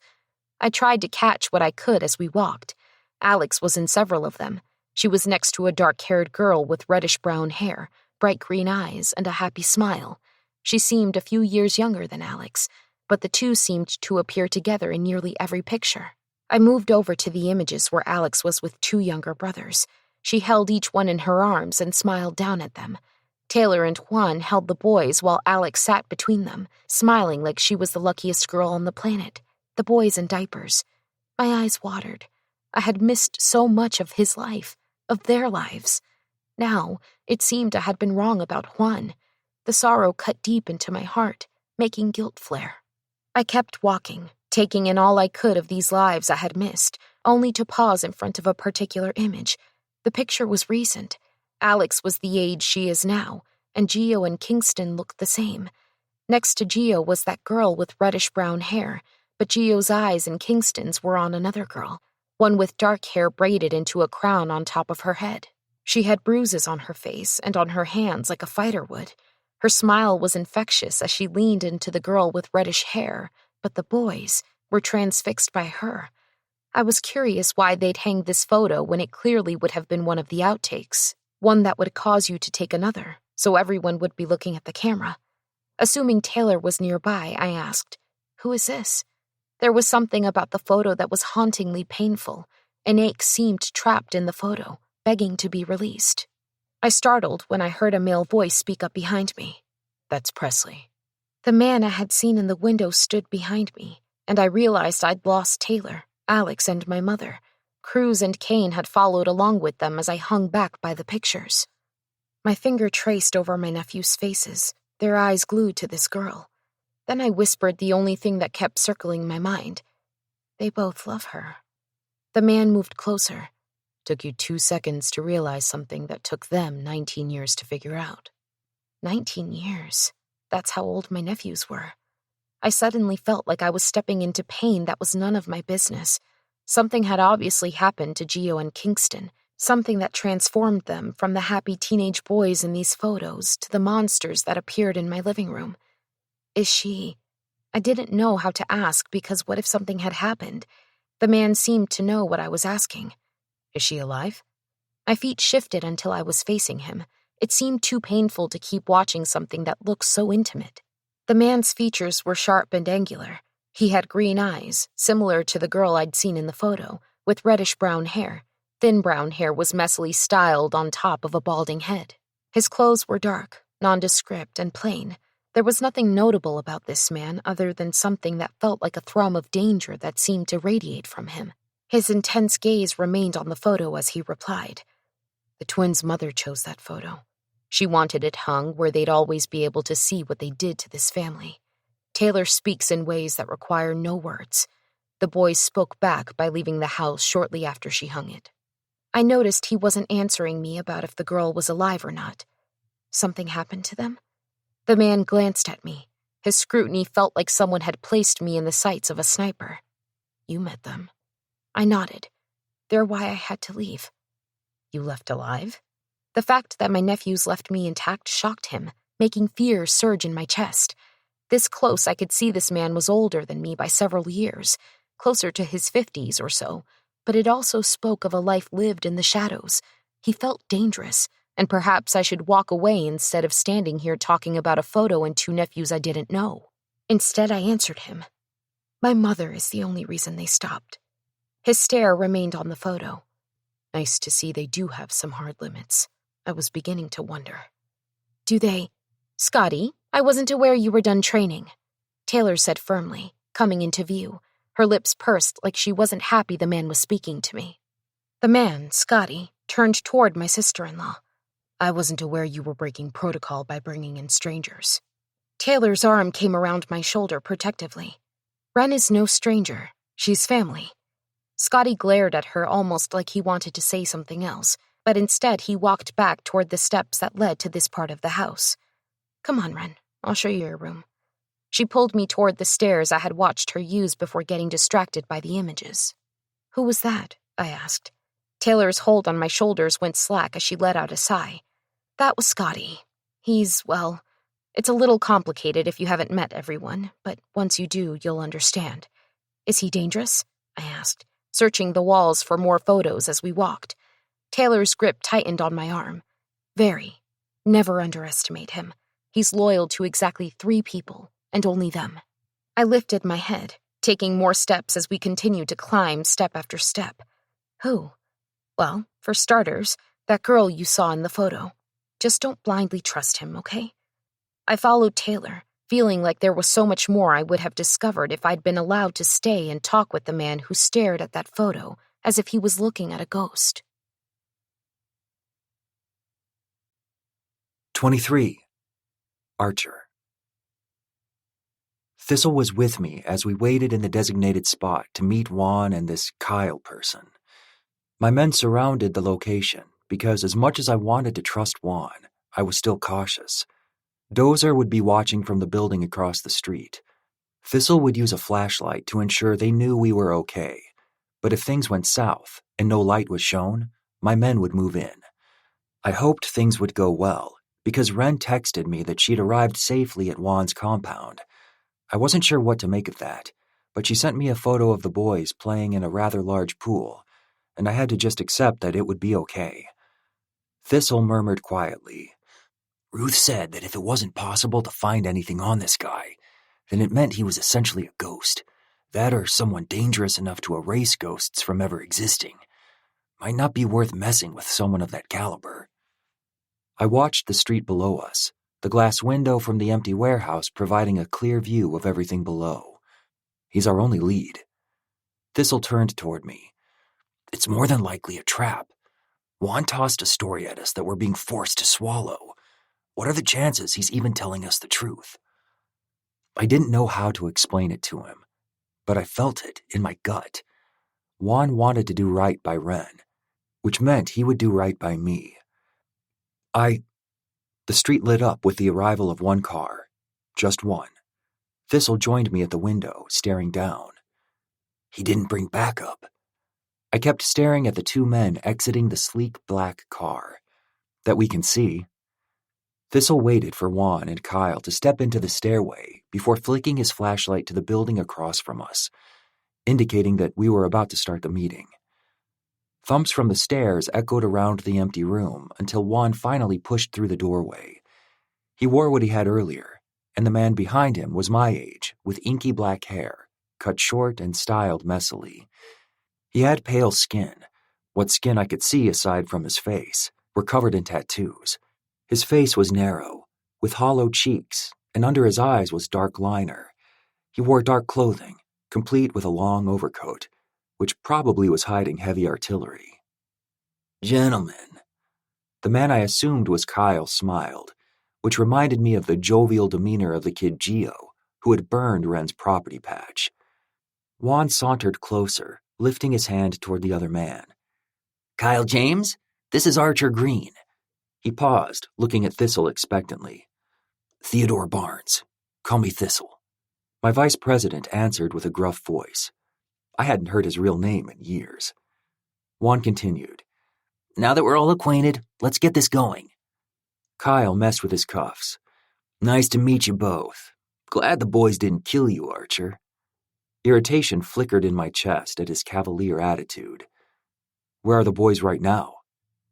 I tried to catch what I could as we walked. Alex was in several of them. She was next to a dark-haired girl with reddish-brown hair, bright green eyes, and a happy smile. She seemed a few years younger than Alex, but the two seemed to appear together in nearly every picture. I moved over to the images where Alex was with 2 younger brothers. She held each one in her arms and smiled down at them. Taylor and Juan held the boys while Alex sat between them, smiling like she was the luckiest girl on the planet. The boys in diapers. My eyes watered. I had missed so much of his life, of their lives. Now, it seemed I had been wrong about Juan. The sorrow cut deep into my heart, making guilt flare. I kept walking, taking in all I could of these lives I had missed, only to pause in front of a particular image. The picture was recent. Alex was the age she is now, and Gio and Kingston looked the same. Next to Gio was that girl with reddish-brown hair, but Gio's eyes and Kingston's were on another girl, one with dark hair braided into a crown on top of her head. She had bruises on her face and on her hands like a fighter would. Her smile was infectious as she leaned into the girl with reddish hair, but the boys were transfixed by her. I was curious why they'd hanged this photo when it clearly would have been one of the outtakes, one that would cause you to take another, so everyone would be looking at the camera. Assuming Taylor was nearby, I asked, "Who is this?" There was something about the photo that was hauntingly painful. An ache seemed trapped in the photo, begging to be released. I startled when I heard a male voice speak up behind me. "That's Presley." The man I had seen in the window stood behind me, and I realized I'd lost Taylor, Alex, and my mother. Cruz and Kane had followed along with them as I hung back by the pictures. My finger traced over my nephew's faces, their eyes glued to this girl. Then I whispered the only thing that kept circling my mind. They both love her. The man moved closer. "Took you 2 seconds to realize something that took them 19 years to figure out." 19 years. That's how old my nephews were. I suddenly felt like I was stepping into pain that was none of my business. Something had obviously happened to Gio and Kingston, something that transformed them from the happy teenage boys in these photos to the monsters that appeared in my living room. Is she... I didn't know how to ask because what if something had happened? The man seemed to know what I was asking. "Is she alive?" My feet shifted until I was facing him. It seemed too painful to keep watching something that looked so intimate. The man's features were sharp and angular. He had green eyes, similar to the girl I'd seen in the photo, with reddish-brown hair. Thin brown hair was messily styled on top of a balding head. His clothes were dark, nondescript, and plain. There was nothing notable about this man other than something that felt like a thrum of danger that seemed to radiate from him. His intense gaze remained on the photo as he replied. "The twins' mother chose that photo. She wanted it hung where they'd always be able to see what they did to this family. Taylor speaks in ways that require no words. The boys spoke back by leaving the house shortly after she hung it." I noticed he wasn't answering me about if the girl was alive or not. Something happened to them? The man glanced at me. His scrutiny felt like someone had placed me in the sights of a sniper. "You met them." I nodded. They're why I had to leave. "You left alive?" The fact that my nephews left me intact shocked him, making fear surge in my chest. This close, I could see this man was older than me by several years, closer to his 50s or so, but it also spoke of a life lived in the shadows. He felt dangerous, and perhaps I should walk away instead of standing here talking about a photo and 2 nephews I didn't know. Instead, I answered him. My mother is the only reason they stopped. His stare remained on the photo. "Nice to see they do have some hard limits. I was beginning to wonder." Do they? Scotty, I wasn't aware you were done training, Taylor said firmly, coming into view. Her lips pursed like she wasn't happy the man was speaking to me. The man, Scotty, turned toward my sister-in-law. "I wasn't aware you were breaking protocol by bringing in strangers." Taylor's arm came around my shoulder protectively. Ren is no stranger. She's family. Scotty glared at her almost like he wanted to say something else, but instead he walked back toward the steps that led to this part of the house. Come on, Ren. I'll show you your room. She pulled me toward the stairs I had watched her use before getting distracted by the images. Who was that? I asked. Taylor's hold on my shoulders went slack as she let out a sigh. That was Scotty. He's, well, it's a little complicated if you haven't met everyone, but once you do, you'll understand. Is he dangerous? I asked, searching the walls for more photos as we walked. Taylor's grip tightened on my arm. Very. Never underestimate him. He's loyal to exactly 3 people, and only them. I lifted my head, taking more steps as we continued to climb step after step. Who? Well, for starters, that girl you saw in the photo. Just don't blindly trust him, okay? I followed Taylor, feeling like there was so much more I would have discovered if I'd been allowed to stay and talk with the man who stared at that photo as if he was looking at a ghost. 23. Archer. Thistle was with me as we waited in the designated spot to meet Juan and this Kyle person. My men surrounded the location because as much as I wanted to trust Juan, I was still cautious. Dozer would be watching from the building across the street. Thistle would use a flashlight to ensure they knew we were okay. But if things went south and no light was shown, my men would move in. I hoped things would go well because Ren texted me that she'd arrived safely at Juan's compound. I wasn't sure what to make of that, but she sent me a photo of the boys playing in a rather large pool, and I had to just accept that it would be okay. Thistle murmured quietly, "Ruth said that if it wasn't possible to find anything on this guy, then it meant he was essentially a ghost. That or someone dangerous enough to erase ghosts from ever existing. Might not be worth messing with someone of that caliber." I watched the street below us, the glass window from the empty warehouse providing a clear view of everything below. He's our only lead. Thistle turned toward me. "It's more than likely a trap. Juan tossed a story at us that we're being forced to swallow. What are the chances he's even telling us the truth?" I didn't know how to explain it to him, but I felt it in my gut. Juan wanted to do right by Ren, which meant he would do right by me. The street lit up with the arrival of one car. Just one. Thistle joined me at the window, staring down. "He didn't bring backup." I kept staring at the two men exiting the sleek black car. "That we can see." Thistle waited for Juan and Kyle to step into the stairway before flicking his flashlight to the building across from us, indicating that we were about to start the meeting. Thumps from the stairs echoed around the empty room until Juan finally pushed through the doorway. He wore what he had earlier, and the man behind him was my age, with inky black hair, cut short and styled messily. He had pale skin. What skin I could see aside from his face were covered in tattoos. His face was narrow, with hollow cheeks, and under his eyes was dark liner. He wore dark clothing, complete with a long overcoat, which probably was hiding heavy artillery. "Gentlemen." The man I assumed was Kyle smiled, which reminded me of the jovial demeanor of the kid Gio, who had burned Ren's property patch. Juan sauntered closer, lifting his hand toward the other man. "Kyle James, this is Archer Green." He paused, looking at Thistle expectantly. "Theodore Barnes. Call me Thistle." My vice president answered with a gruff voice. I hadn't heard his real name in years. Juan continued. "Now that we're all acquainted, let's get this going." Kyle messed with his cuffs. "Nice to meet you both. Glad the boys didn't kill you, Archer." Irritation flickered in my chest at his cavalier attitude. "Where are the boys right now?"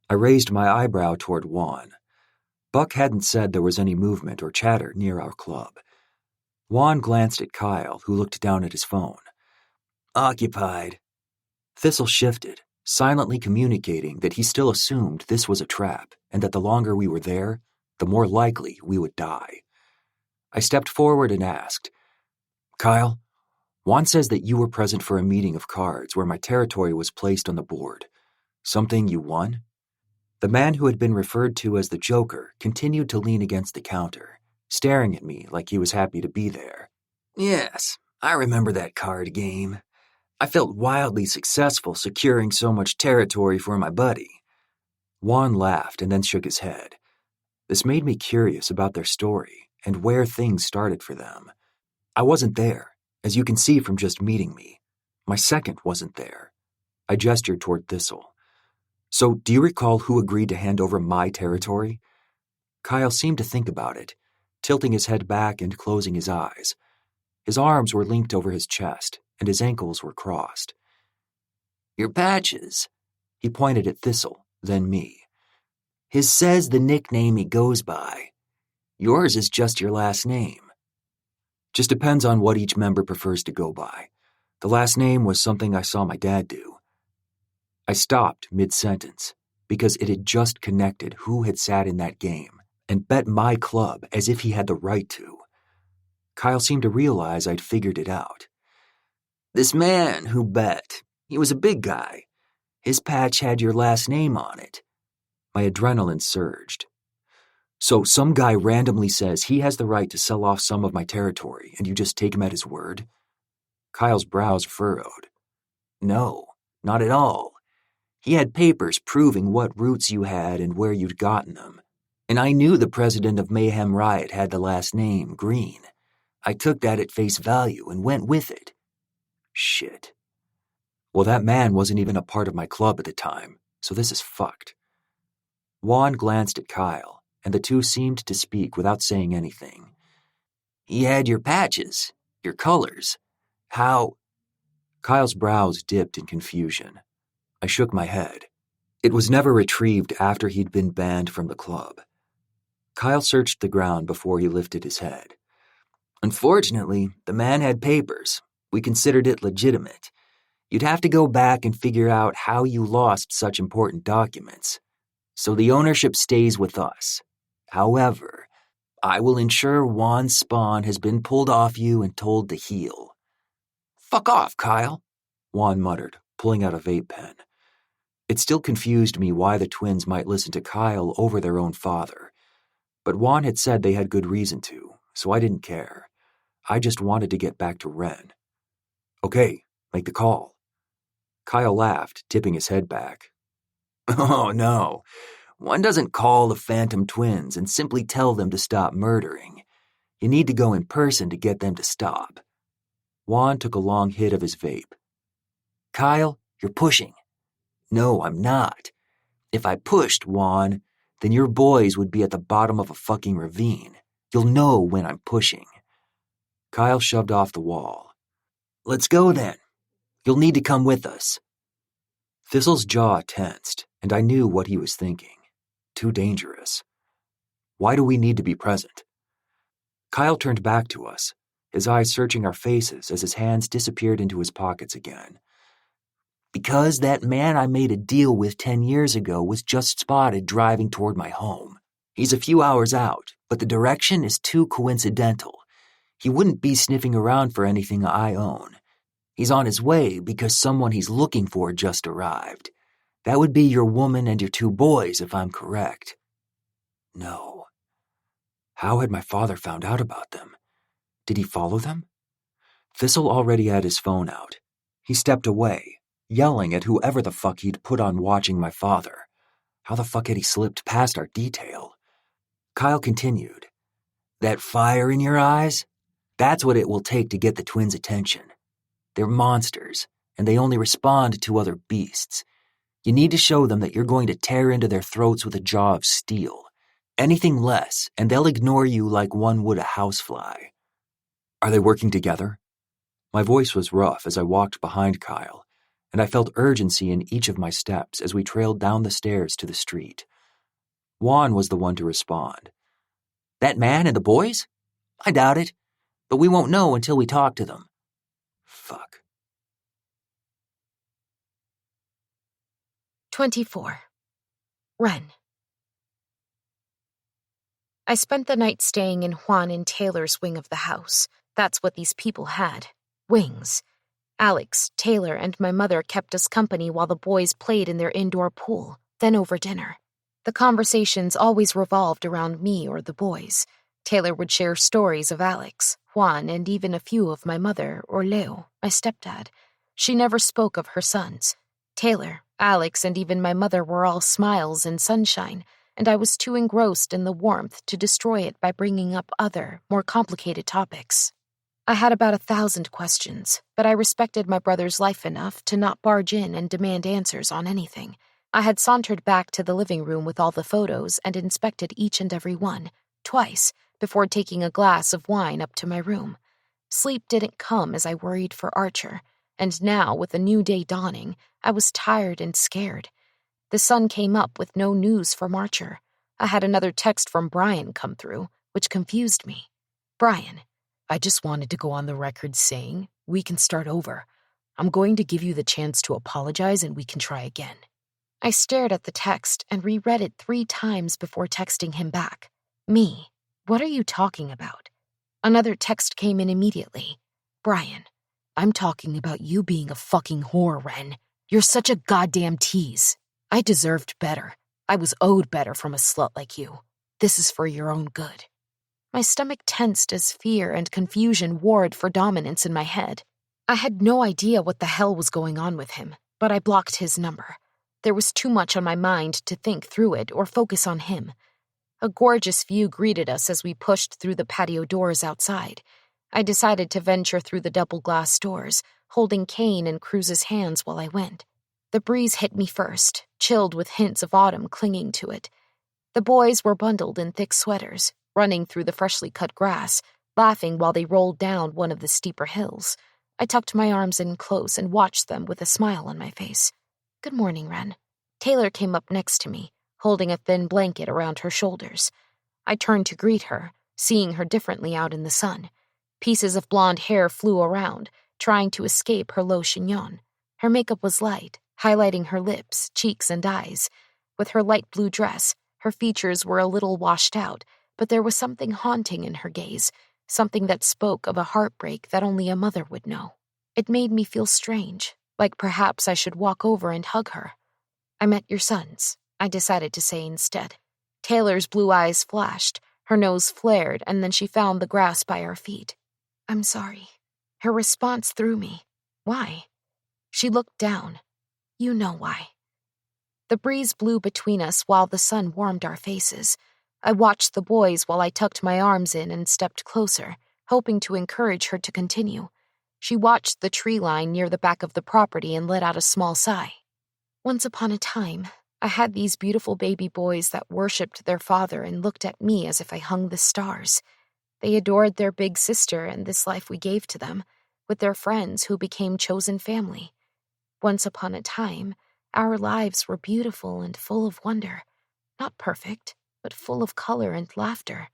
I raised my eyebrow toward Juan. Buck hadn't said there was any movement or chatter near our club. Juan glanced at Kyle, who looked down at his phone. "Occupied." Thistle shifted, silently communicating that he still assumed this was a trap and that the longer we were there, the more likely we would die. I stepped forward and asked, "Kyle, Juan says that you were present for a meeting of cards where my territory was placed on the board. Something you won?" The man who had been referred to as the Joker continued to lean against the counter, staring at me like he was happy to be there. "Yes, I remember that card game. I felt wildly successful securing so much territory for my buddy." Juan laughed and then shook his head. This made me curious about their story and where things started for them. I wasn't there, as you can see from just meeting me. My second wasn't there. I gestured toward Thistle. "So, do you recall who agreed to hand over my territory?" Kyle seemed to think about it, tilting his head back and closing his eyes. His arms were linked over his chest, and his ankles were crossed. "Your patches." He pointed at Thistle, then me. "His says the nickname he goes by. Yours is just your last name." "Just depends on what each member prefers to go by. The last name was something I saw my dad do." I stopped mid-sentence, because it had just connected who had sat in that game and bet my club as if he had the right to. Kyle seemed to realize I'd figured it out. "This man who bet, he was a big guy. His patch had your last name on it." My adrenaline surged. So some guy randomly says he has the right to sell off some of my territory, and you just take him at his word? Kyle's brows furrowed. No, not at all. He had papers proving what routes you had and where you'd gotten them. And I knew the president of Mayhem Riot had the last name, Green. I took that at face value and went with it. Shit. Well, that man wasn't even a part of my club at the time, so this is fucked. Juan glanced at Kyle, and the two seemed to speak without saying anything. He had your patches, your colors. How? Kyle's brows dipped in confusion. I shook my head. It was never retrieved after he'd been banned from the club. Kyle searched the ground before he lifted his head. Unfortunately, the man had papers. We considered it legitimate. You'd have to go back and figure out how you lost such important documents. So the ownership stays with us. However, I will ensure Juan's spawn has been pulled off you and told to heal. Fuck off, Kyle, Juan muttered, pulling out a vape pen. It still confused me why the twins might listen to Kyle over their own father. But Juan had said they had good reason to, so I didn't care. I just wanted to get back to Ren. Okay, make the call. Kyle laughed, tipping his head back. Oh, no. One doesn't call the Phantom Twins and simply tell them to stop murdering. You need to go in person to get them to stop. Juan took a long hit of his vape. Kyle, you're pushing. No, I'm not. If I pushed, Juan, then your boys would be at the bottom of a fucking ravine. You'll know when I'm pushing. Kyle shoved off the wall. Let's go then. You'll need to come with us. Thistle's jaw tensed, and I knew what he was thinking. Too dangerous. Why do we need to be present? Kyle turned back to us, his eyes searching our faces as his hands disappeared into his pockets again. Because that man I made a deal with 10 years ago was just spotted driving toward my home. He's a few hours out, but the direction is too coincidental. He wouldn't be sniffing around for anything I own. He's on his way because someone he's looking for just arrived. That would be your woman and your 2 boys, if I'm correct. No. How had my father found out about them? Did he follow them? Thistle already had his phone out. He stepped away, yelling at whoever the fuck he'd put on watching my father. How the fuck had he slipped past our detail? Kyle continued. That fire in your eyes? That's what it will take to get the twins' attention. They're monsters, and they only respond to other beasts. You need to show them that you're going to tear into their throats with a jaw of steel. Anything less, and they'll ignore you like one would a housefly. Are they working together? My voice was rough as I walked behind Kyle, and I felt urgency in each of my steps as we trailed down the stairs to the street. Juan was the one to respond. That man and the boys? I doubt it, but we won't know until we talk to them. Fuck. 24. Ren. I spent the night staying in Juan and Taylor's wing of the house. That's what these people had. Wings. Alex, Taylor, and my mother kept us company while the boys played in their indoor pool, then over dinner. The conversations always revolved around me or the boys. Taylor would share stories of Alex, Juan, and even a few of my mother or Leo, my stepdad. She never spoke of her sons. Taylor, Alex, and even my mother were all smiles and sunshine, and I was too engrossed in the warmth to destroy it by bringing up other, more complicated topics. I had about 1,000 questions, but I respected my brother's life enough to not barge in and demand answers on anything. I had sauntered back to the living room with all the photos and inspected each and every one, twice, before taking a glass of wine up to my room. Sleep didn't come as I worried for Archer, and now, with a new day dawning, I was tired and scared. The sun came up with no news from Archer. I had another text from Brian come through, which confused me. Brian, I just wanted to go on the record saying, we can start over. I'm going to give you the chance to apologize and we can try again. I stared at the text and reread it 3 times before texting him back. Me, what are you talking about? Another text came in immediately. Brian, I'm talking about you being a fucking whore, Ren. You're such a goddamn tease. I deserved better. I was owed better from a slut like you. This is for your own good." My stomach tensed as fear and confusion warred for dominance in my head. I had no idea what the hell was going on with him, but I blocked his number. There was too much on my mind to think through it or focus on him. A gorgeous view greeted us as we pushed through the patio doors outside. I decided to venture through the double-glass doors, holding Kane in Cruz's hands while I went. The breeze hit me first, chilled with hints of autumn clinging to it. The boys were bundled in thick sweaters, running through the freshly cut grass, laughing while they rolled down one of the steeper hills. I tucked my arms in close and watched them with a smile on my face. "Good morning, Wren." Taylor came up next to me, holding a thin blanket around her shoulders. I turned to greet her, seeing her differently out in the sun. Pieces of blonde hair flew around, trying to escape her low chignon. Her makeup was light, highlighting her lips, cheeks, and eyes. With her light blue dress, her features were a little washed out, but there was something haunting in her gaze, something that spoke of a heartbreak that only a mother would know. It made me feel strange, like perhaps I should walk over and hug her. "I met your sons," I decided to say instead. Taylor's blue eyes flashed, her nose flared, and then she found the grass by our feet. "I'm sorry." Her response threw me. "Why?" She looked down. "You know why." The breeze blew between us while the sun warmed our faces. I watched the boys while I tucked my arms in and stepped closer, hoping to encourage her to continue. She watched the tree line near the back of the property and let out a small sigh. "Once upon a time, I had these beautiful baby boys that worshipped their father and looked at me as if I hung the stars. They adored their big sister and this life we gave to them, with their friends who became chosen family. Once upon a time, our lives were beautiful and full of wonder. Not perfect, but full of color and laughter."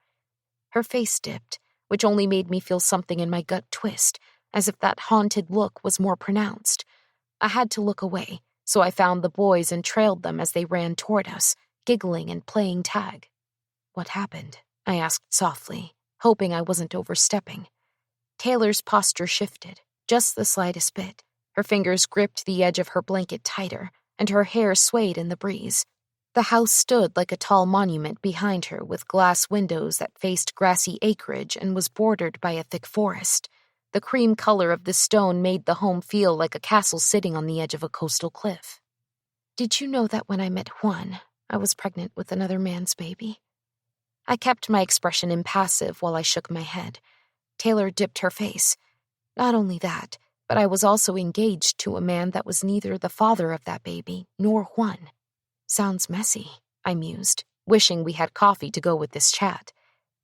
Her face dipped, which only made me feel something in my gut twist, as if that haunted look was more pronounced. I had to look away, so I found the boys and trailed them as they ran toward us, giggling and playing tag. "What happened?" I asked softly, hoping I wasn't overstepping. Taylor's posture shifted, just the slightest bit. Her fingers gripped the edge of her blanket tighter, and her hair swayed in the breeze. The house stood like a tall monument behind her with glass windows that faced grassy acreage and was bordered by a thick forest. The cream color of the stone made the home feel like a castle sitting on the edge of a coastal cliff. "Did you know that when I met Juan, I was pregnant with another man's baby?" I kept my expression impassive while I shook my head. Taylor dipped her face. "Not only that, but I was also engaged to a man that was neither the father of that baby nor Juan." "Sounds messy," I mused, wishing we had coffee to go with this chat.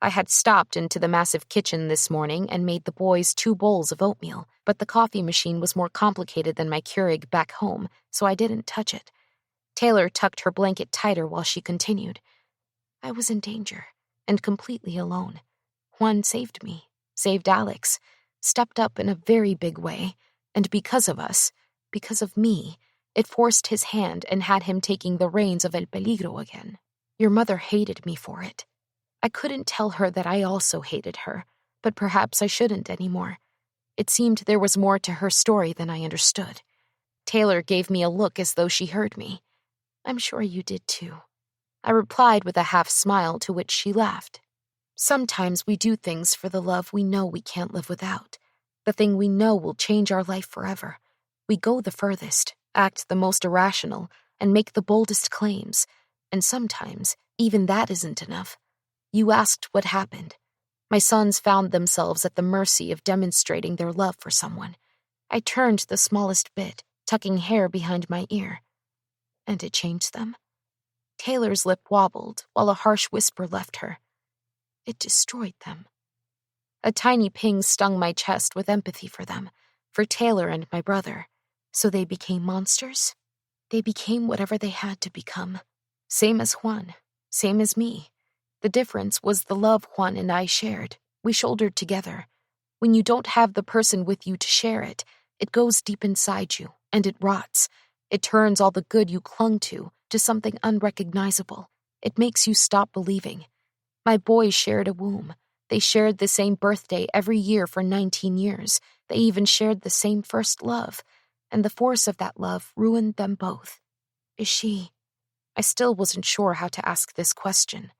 I had stopped into the massive kitchen this morning and made the boys 2 bowls of oatmeal, but the coffee machine was more complicated than my Keurig back home, so I didn't touch it. Taylor tucked her blanket tighter while she continued. "I was in danger, and completely alone. Juan saved me, saved Alex, stepped up in a very big way, and because of us, because of me, it forced his hand and had him taking the reins of El Peligro again. Your mother hated me for it. I couldn't tell her that I also hated her, but perhaps I shouldn't anymore. It seemed there was more to her story than I understood." Taylor gave me a look as though she heard me. "I'm sure you did too." I replied with a half smile, to which she laughed. "Sometimes we do things for the love we know we can't live without, the thing we know will change our life forever. We go the furthest, act the most irrational, and make the boldest claims, and sometimes even that isn't enough. You asked what happened. My sons found themselves at the mercy of demonstrating their love for someone. I turned the smallest bit, tucking hair behind my ear. And it changed them?" Taylor's lip wobbled, while a harsh whisper left her. "It destroyed them." A tiny ping stung my chest with empathy for them, for Taylor and my brother. So they became monsters? They became whatever they had to become. Same as Juan, same as me. The difference was the love Juan and I shared. We shouldered together. When you don't have the person with you to share it, it goes deep inside you, and it rots. It turns all the good you clung to something unrecognizable. It makes you stop believing. My boys shared a womb. They shared the same birthday every year for 19 years. They even shared the same first love, and the force of that love ruined them both. Is she? I still wasn't sure how to ask this question.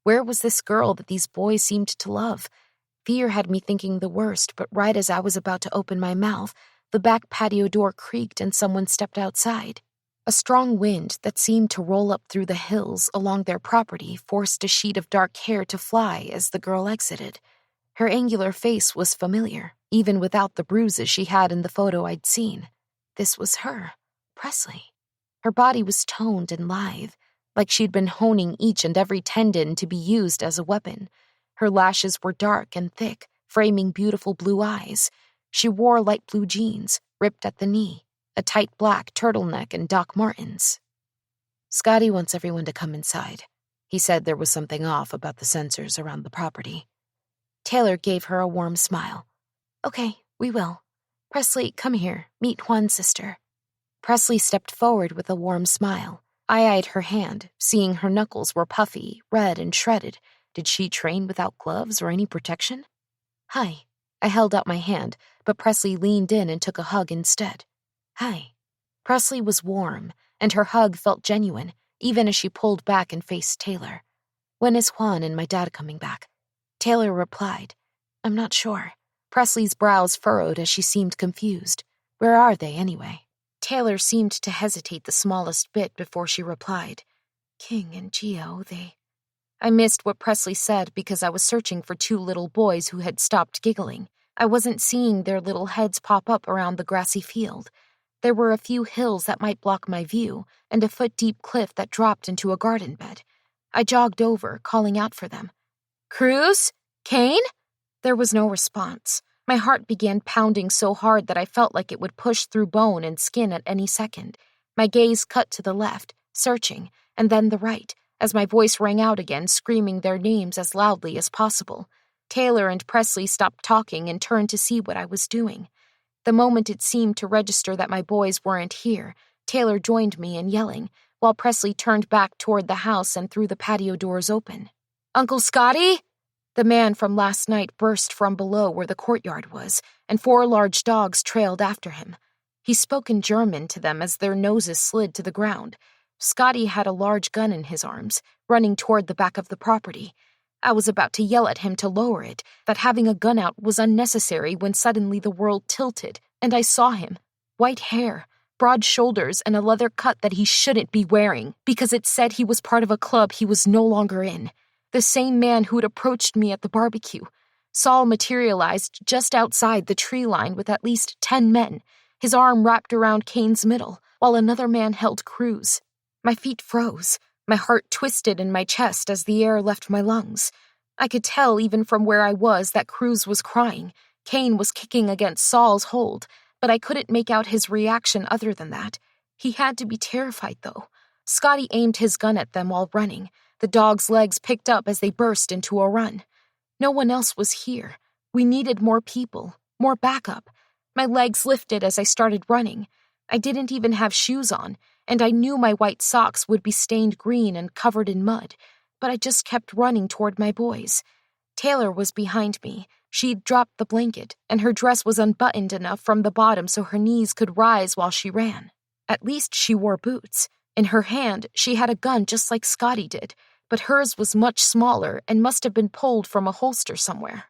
Where was this girl that these boys seemed to love? Fear had me thinking the worst, but right as I was about to open my mouth, the back patio door creaked and someone stepped outside. A strong wind that seemed to roll up through the hills along their property forced a sheet of dark hair to fly as the girl exited. Her angular face was familiar, even without the bruises she had in the photo I'd seen. This was her, Presley. Her body was toned and lithe, like she'd been honing each and every tendon to be used as a weapon. Her lashes were dark and thick, framing beautiful blue eyes. She wore light blue jeans, ripped at the knee, a tight black turtleneck and Doc Martens. Scotty wants everyone to come inside. He said there was something off about the sensors around the property. Taylor gave her a warm smile. Okay, we will. Presley, come here. Meet Juan's sister. Presley stepped forward with a warm smile. I eyed her hand, seeing her knuckles were puffy, red, and shredded. Did she train without gloves or any protection? Hi. I held out my hand, but Presley leaned in and took a hug instead. Hi. Presley was warm, and her hug felt genuine, even as she pulled back and faced Taylor. When is Juan and my dad coming back? Taylor replied, I'm not sure. Presley's brows furrowed as she seemed confused. Where are they, anyway? Taylor seemed to hesitate the smallest bit before she replied. King and Gio, they... I missed what Presley said because I was searching for two little boys who had stopped giggling. I wasn't seeing their little heads pop up around the grassy field. There were a few hills that might block my view, and a foot-deep cliff that dropped into a garden bed. I jogged over, calling out for them. Cruz? Kane? There was no response. My heart began pounding so hard that I felt like it would push through bone and skin at any second. My gaze cut to the left, searching, and then the right, as my voice rang out again, screaming their names as loudly as possible. Taylor and Presley stopped talking and turned to see what I was doing. The moment it seemed to register that my boys weren't here, Taylor joined me in yelling, while Presley turned back toward the house and threw the patio doors open. Uncle Scotty? The man from last night burst from below where the courtyard was, and 4 large dogs trailed after him. He spoke in German to them as their noses slid to the ground. Scotty had a large gun in his arms, running toward the back of the property. I was about to yell at him to lower it, that having a gun out was unnecessary when suddenly the world tilted, and I saw him. White hair, broad shoulders, and a leather cut that he shouldn't be wearing, because it said he was part of a club he was no longer in. The same man who had approached me at the barbecue. Saul materialized just outside the tree line with at least 10 men, his arm wrapped around Kane's middle, while another man held Cruz. My feet froze. My heart twisted in my chest as the air left my lungs. I could tell even from where I was that Cruz was crying. Kane was kicking against Saul's hold, but I couldn't make out his reaction other than that. He had to be terrified, though. Scotty aimed his gun at them while running. The dogs' legs picked up as they burst into a run. No one else was here. We needed more people, more backup. My legs lifted as I started running. I didn't even have shoes on, and I knew my white socks would be stained green and covered in mud, but I just kept running toward my boys. Taylor was behind me. She'd dropped the blanket, and her dress was unbuttoned enough from the bottom so her knees could rise while she ran. At least she wore boots. In her hand, she had a gun just like Scotty did, but hers was much smaller and must have been pulled from a holster somewhere.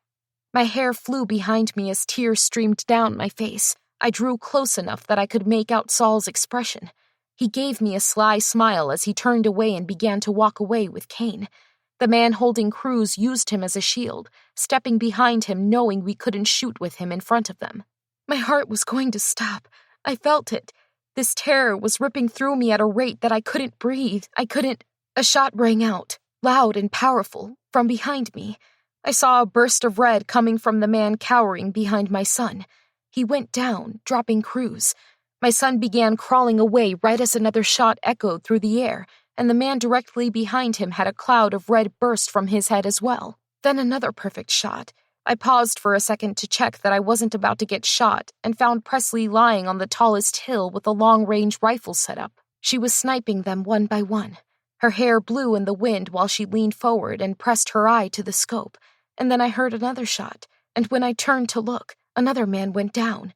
My hair flew behind me as tears streamed down my face. I drew close enough that I could make out Saul's expression. He gave me a sly smile as he turned away and began to walk away with Kane. The man holding Cruz used him as a shield, stepping behind him knowing we couldn't shoot with him in front of them. My heart was going to stop. I felt it. This terror was ripping through me at a rate that I couldn't breathe. A shot rang out, loud and powerful, from behind me. I saw a burst of red coming from the man cowering behind my son. He went down, dropping Cruz. My son began crawling away right as another shot echoed through the air, and the man directly behind him had a cloud of red burst from his head as well. Then another perfect shot. I paused for a second to check that I wasn't about to get shot and found Presley lying on the tallest hill with a long-range rifle set up. She was sniping them one by one. Her hair blew in the wind while she leaned forward and pressed her eye to the scope, and then I heard another shot, and when I turned to look, another man went down.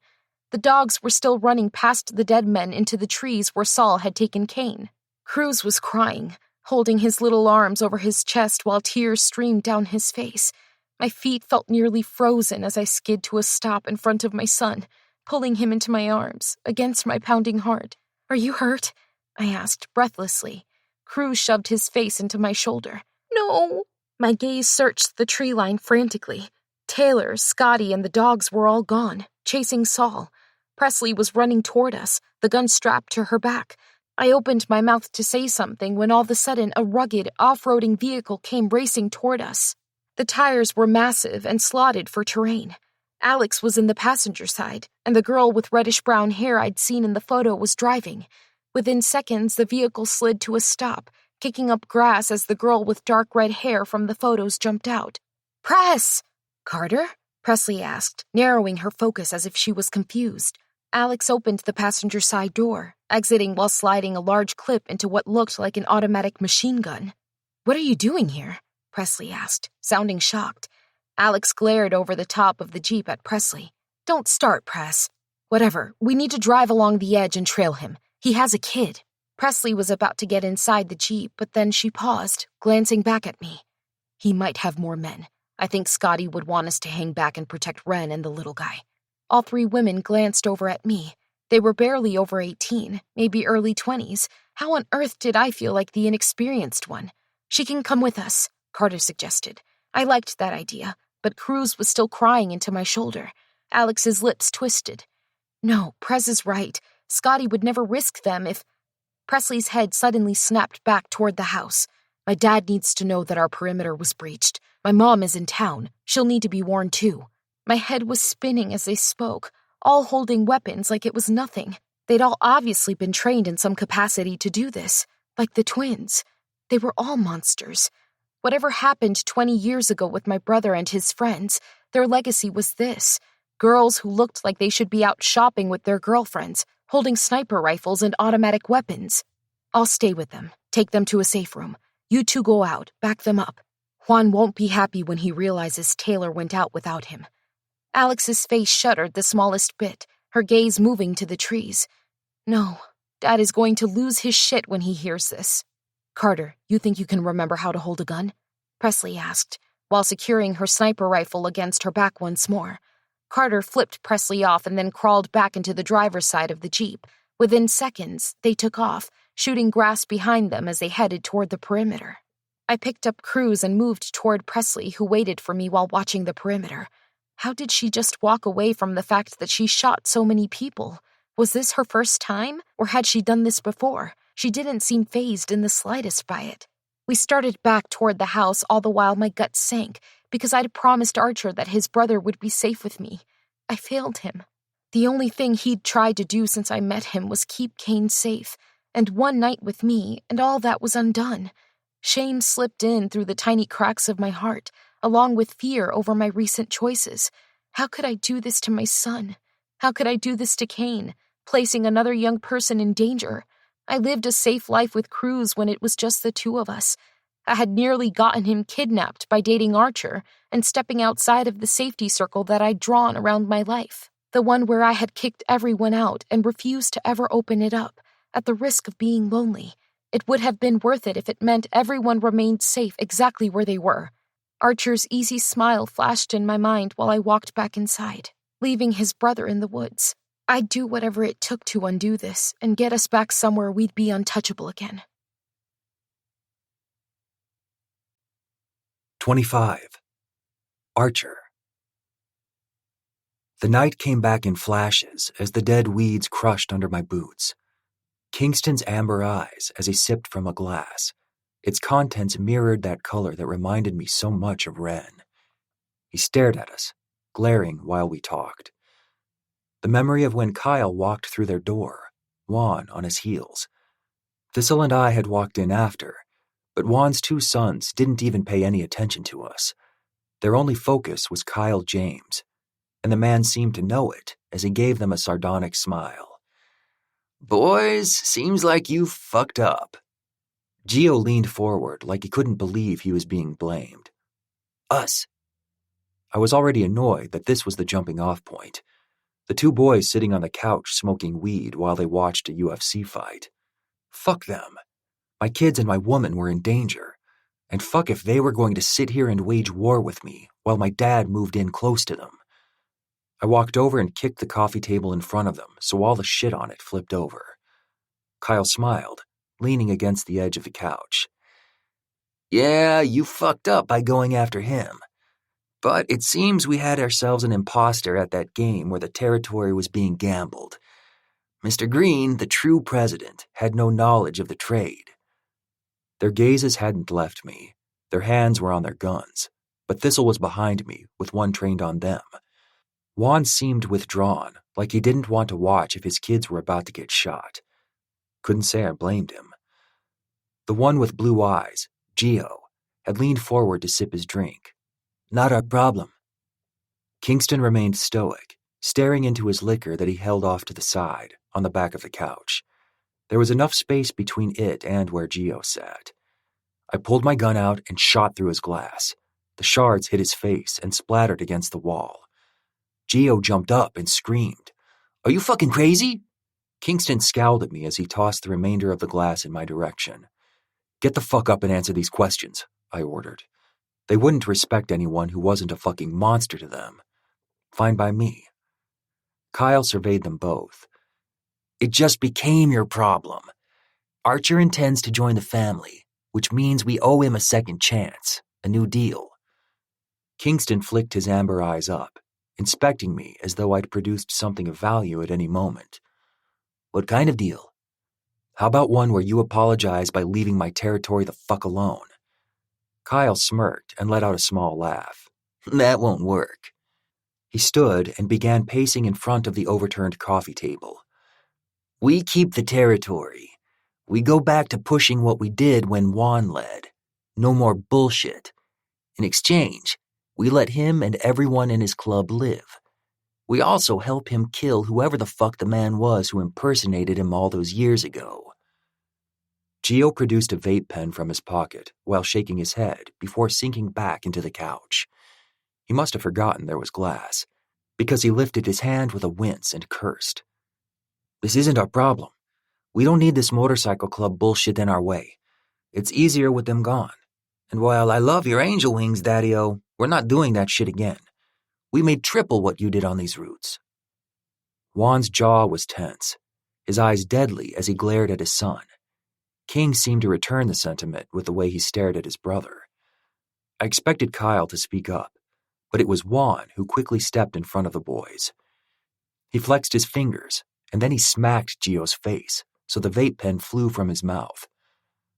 The dogs were still running past the dead men into the trees where Saul had taken Kane. Cruz was crying, holding his little arms over his chest while tears streamed down his face. My feet felt nearly frozen as I skid to a stop in front of my son, pulling him into my arms, against my pounding heart. "Are you hurt?" I asked breathlessly. Cruz shoved his face into my shoulder. "No." My gaze searched the tree line frantically. Taylor, Scotty, and the dogs were all gone, chasing Saul. Presley was running toward us, the gun strapped to her back. I opened my mouth to say something when all of a sudden a rugged, off-roading vehicle came racing toward us. The tires were massive and slotted for terrain. Alex was in the passenger side, and the girl with reddish-brown hair I'd seen in the photo was driving. Within seconds, the vehicle slid to a stop, kicking up grass as the girl with dark red hair from the photos jumped out. "Press!" "Carter?" Presley asked, narrowing her focus as if she was confused. Alex opened the passenger side door, exiting while sliding a large clip into what looked like an automatic machine gun. "What are you doing here?" Presley asked, sounding shocked. Alex glared over the top of the Jeep at Presley. "Don't start, Press." "Whatever, we need to drive along the edge and trail him. He has a kid." Presley was about to get inside the Jeep, but then she paused, glancing back at me. "He might have more men. I think Scotty would want us to hang back and protect Ren and the little guy." All three women glanced over at me. They were barely over 18, maybe early 20s. How on earth did I feel like the inexperienced one? "She can come with us," Carter suggested. I liked that idea, but Cruz was still crying into my shoulder. Alex's lips twisted. "No, Prez is right. Scotty would never risk them if—" Presley's head suddenly snapped back toward the house. "My dad needs to know that our perimeter was breached. My mom is in town. She'll need to be warned too." My head was spinning as they spoke, all holding weapons like it was nothing. They'd all obviously been trained in some capacity to do this, like the twins. They were all monsters. Whatever happened 20 years ago with my brother and his friends, their legacy was this. Girls who looked like they should be out shopping with their girlfriends, holding sniper rifles and automatic weapons. "I'll stay with them. Take them to a safe room. You two go out. Back them up. Juan won't be happy when he realizes Taylor went out without him." Alex's face shuddered the smallest bit, her gaze moving to the trees. "No, Dad is going to lose his shit when he hears this." "Carter, you think you can remember how to hold a gun?" Presley asked, while securing her sniper rifle against her back once more. Carter flipped Presley off and then crawled back into the driver's side of the Jeep. Within seconds, they took off, shooting grass behind them as they headed toward the perimeter. I picked up Cruz and moved toward Presley, who waited for me while watching the perimeter. How did she just walk away from the fact that she shot so many people? Was this her first time, or had she done this before? She didn't seem fazed in the slightest by it. We started back toward the house, all the while my gut sank, because I'd promised Archer that his brother would be safe with me. I failed him. The only thing he'd tried to do since I met him was keep Kane safe, and one night with me, and all that was undone. Shame slipped in through the tiny cracks of my heart, along with fear over my recent choices. How could I do this to my son? How could I do this to Kane, placing another young person in danger? I lived a safe life with Cruz when it was just the two of us. I had nearly gotten him kidnapped by dating Archer and stepping outside of the safety circle that I'd drawn around my life, the one where I had kicked everyone out and refused to ever open it up, at the risk of being lonely. It would have been worth it if it meant everyone remained safe exactly where they were. Archer's easy smile flashed in my mind while I walked back inside, leaving his brother in the woods. I'd do whatever it took to undo this and get us back somewhere we'd be untouchable again. 25. Archer. The night came back in flashes as the dead weeds crushed under my boots. Kingston's amber eyes as he sipped from a glass. Its contents mirrored that color that reminded me so much of Ren. He stared at us, glaring while we talked. The memory of when Kyle walked through their door, Juan on his heels. Thistle and I had walked in after, but Juan's two sons didn't even pay any attention to us. Their only focus was Kyle James, and the man seemed to know it as he gave them a sardonic smile. "Boys, seems like you fucked up." Gio leaned forward like he couldn't believe he was being blamed. "Us." I was already annoyed that this was the jumping-off point. The two boys sitting on the couch smoking weed while they watched a UFC fight. Fuck them. My kids and my woman were in danger, and fuck if they were going to sit here and wage war with me while my dad moved in close to them. I walked over and kicked the coffee table in front of them so all the shit on it flipped over. Kyle smiled, leaning against the edge of the couch. Yeah, you fucked up by going after him. But it seems we had ourselves an imposter at that game where the territory was being gambled. Mr. Green, the true president, had no knowledge of the trade. Their gazes hadn't left me. Their hands were on their guns, but Thistle was behind me, with one trained on them. Juan seemed withdrawn, like he didn't want to watch if his kids were about to get shot. Couldn't say I blamed him. The one with blue eyes, Gio, had leaned forward to sip his drink. Not our problem. Kingston remained stoic, staring into his liquor that he held off to the side, on the back of the couch. There was enough space between it and where Gio sat. I pulled my gun out and shot through his glass. The shards hit his face and splattered against the wall. Gio jumped up and screamed. Are you fucking crazy? Kingston scowled at me as he tossed the remainder of the glass in my direction. Get the fuck up and answer these questions, I ordered. They wouldn't respect anyone who wasn't a fucking monster to them. Fine by me. Kyle surveyed them both. It just became your problem. Archer intends to join the family, which means we owe him a second chance, a new deal. Kingston flicked his amber eyes up, inspecting me as though I'd produced something of value at any moment. What kind of deal? How about one where you apologize by leaving my territory the fuck alone? Kyle smirked and let out a small laugh. That won't work. He stood and began pacing in front of the overturned coffee table. We keep the territory. We go back to pushing what we did when Juan led. No more bullshit. In exchange, we let him and everyone in his club live. We also help him kill whoever the fuck the man was who impersonated him all those years ago. Gio produced a vape pen from his pocket while shaking his head before sinking back into the couch. He must have forgotten there was glass, because he lifted his hand with a wince and cursed. This isn't our problem. We don't need this motorcycle club bullshit in our way. It's easier with them gone. And while I love your angel wings, Daddy-O, we're not doing that shit again. We made triple what you did on these routes. Juan's jaw was tense, his eyes deadly as he glared at his son. King seemed to return the sentiment with the way he stared at his brother. I expected Kyle to speak up, but it was Juan who quickly stepped in front of the boys. He flexed his fingers, and then he smacked Gio's face, so the vape pen flew from his mouth.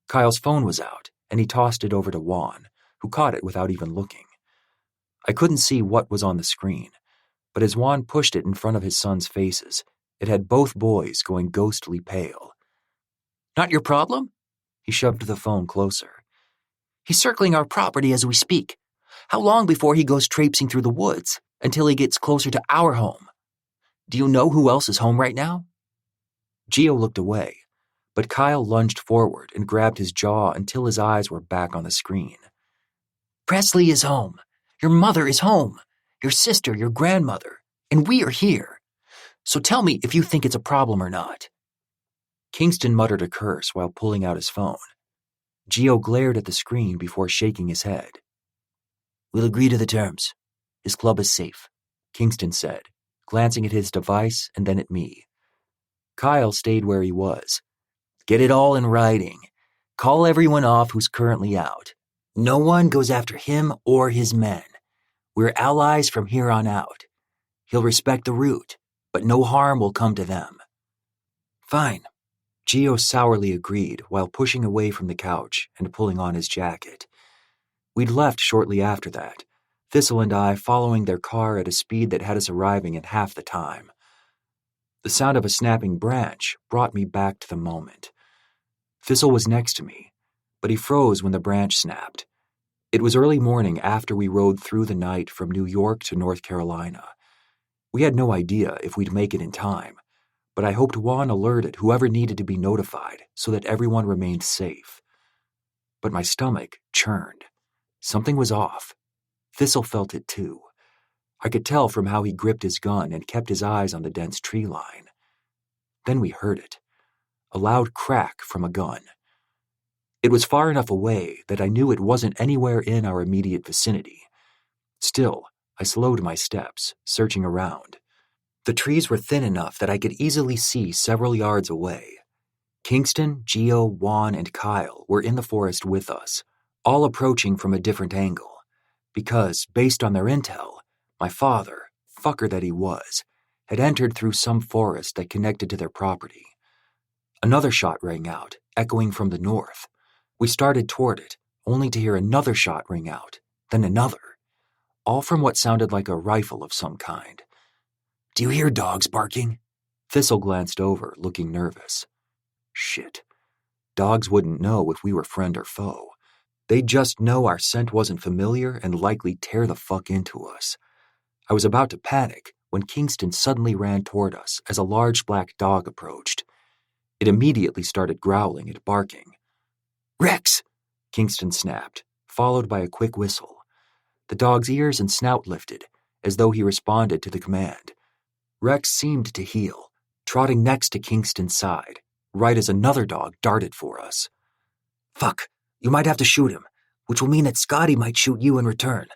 Kyle's phone was out, and he tossed it over to Juan, who caught it without even looking. I couldn't see what was on the screen, but as Juan pushed it in front of his son's faces, it had both boys going ghostly pale. Not your problem? He shoved the phone closer. He's circling our property as we speak. How long before he goes traipsing through the woods, until he gets closer to our home? Do you know who else is home right now? Gio looked away, but Kyle lunged forward and grabbed his jaw until his eyes were back on the screen. Presley is home. Your mother is home. Your sister, your grandmother, and we are here. So tell me if you think it's a problem or not. Kingston muttered a curse while pulling out his phone. Gio glared at the screen before shaking his head. We'll agree to the terms. His club is safe, Kingston said, glancing at his device and then at me. Kyle stayed where he was. Get it all in writing. Call everyone off who's currently out. No one goes after him or his men. We're allies from here on out. He'll respect the route, but no harm will come to them. Fine. Gio sourly agreed while pushing away from the couch and pulling on his jacket. We'd left shortly after that, Thistle and I following their car at a speed that had us arriving in half the time. The sound of a snapping branch brought me back to the moment. Thistle was next to me, but he froze when the branch snapped. It was early morning after we rode through the night from New York to North Carolina. We had no idea if we'd make it in time, but I hoped Juan alerted whoever needed to be notified so that everyone remained safe. But my stomach churned. Something was off. Thistle felt it too. I could tell from how he gripped his gun and kept his eyes on the dense tree line. Then we heard it. A loud crack from a gun. It was far enough away that I knew it wasn't anywhere in our immediate vicinity. Still, I slowed my steps, searching around. The trees were thin enough that I could easily see several yards away. Kingston, Gio, Juan, and Kyle were in the forest with us, all approaching from a different angle, because, based on their intel, my father, fucker that he was, had entered through some forest that connected to their property. Another shot rang out, echoing from the north. We started toward it, only to hear another shot ring out, then another, all from what sounded like a rifle of some kind. "Do you hear dogs barking?" Thistle glanced over, looking nervous. Shit. Dogs wouldn't know if we were friend or foe. They'd just know our scent wasn't familiar and likely tear the fuck into us. I was about to panic when Kingston suddenly ran toward us as a large black dog approached. It immediately started growling and barking. "Rex!" Kingston snapped, followed by a quick whistle. The dog's ears and snout lifted, as though he responded to the command. Rex seemed to heel, trotting next to Kingston's side, right as another dog darted for us. "Fuck, you might have to shoot him, which will mean that Scotty might shoot you in return.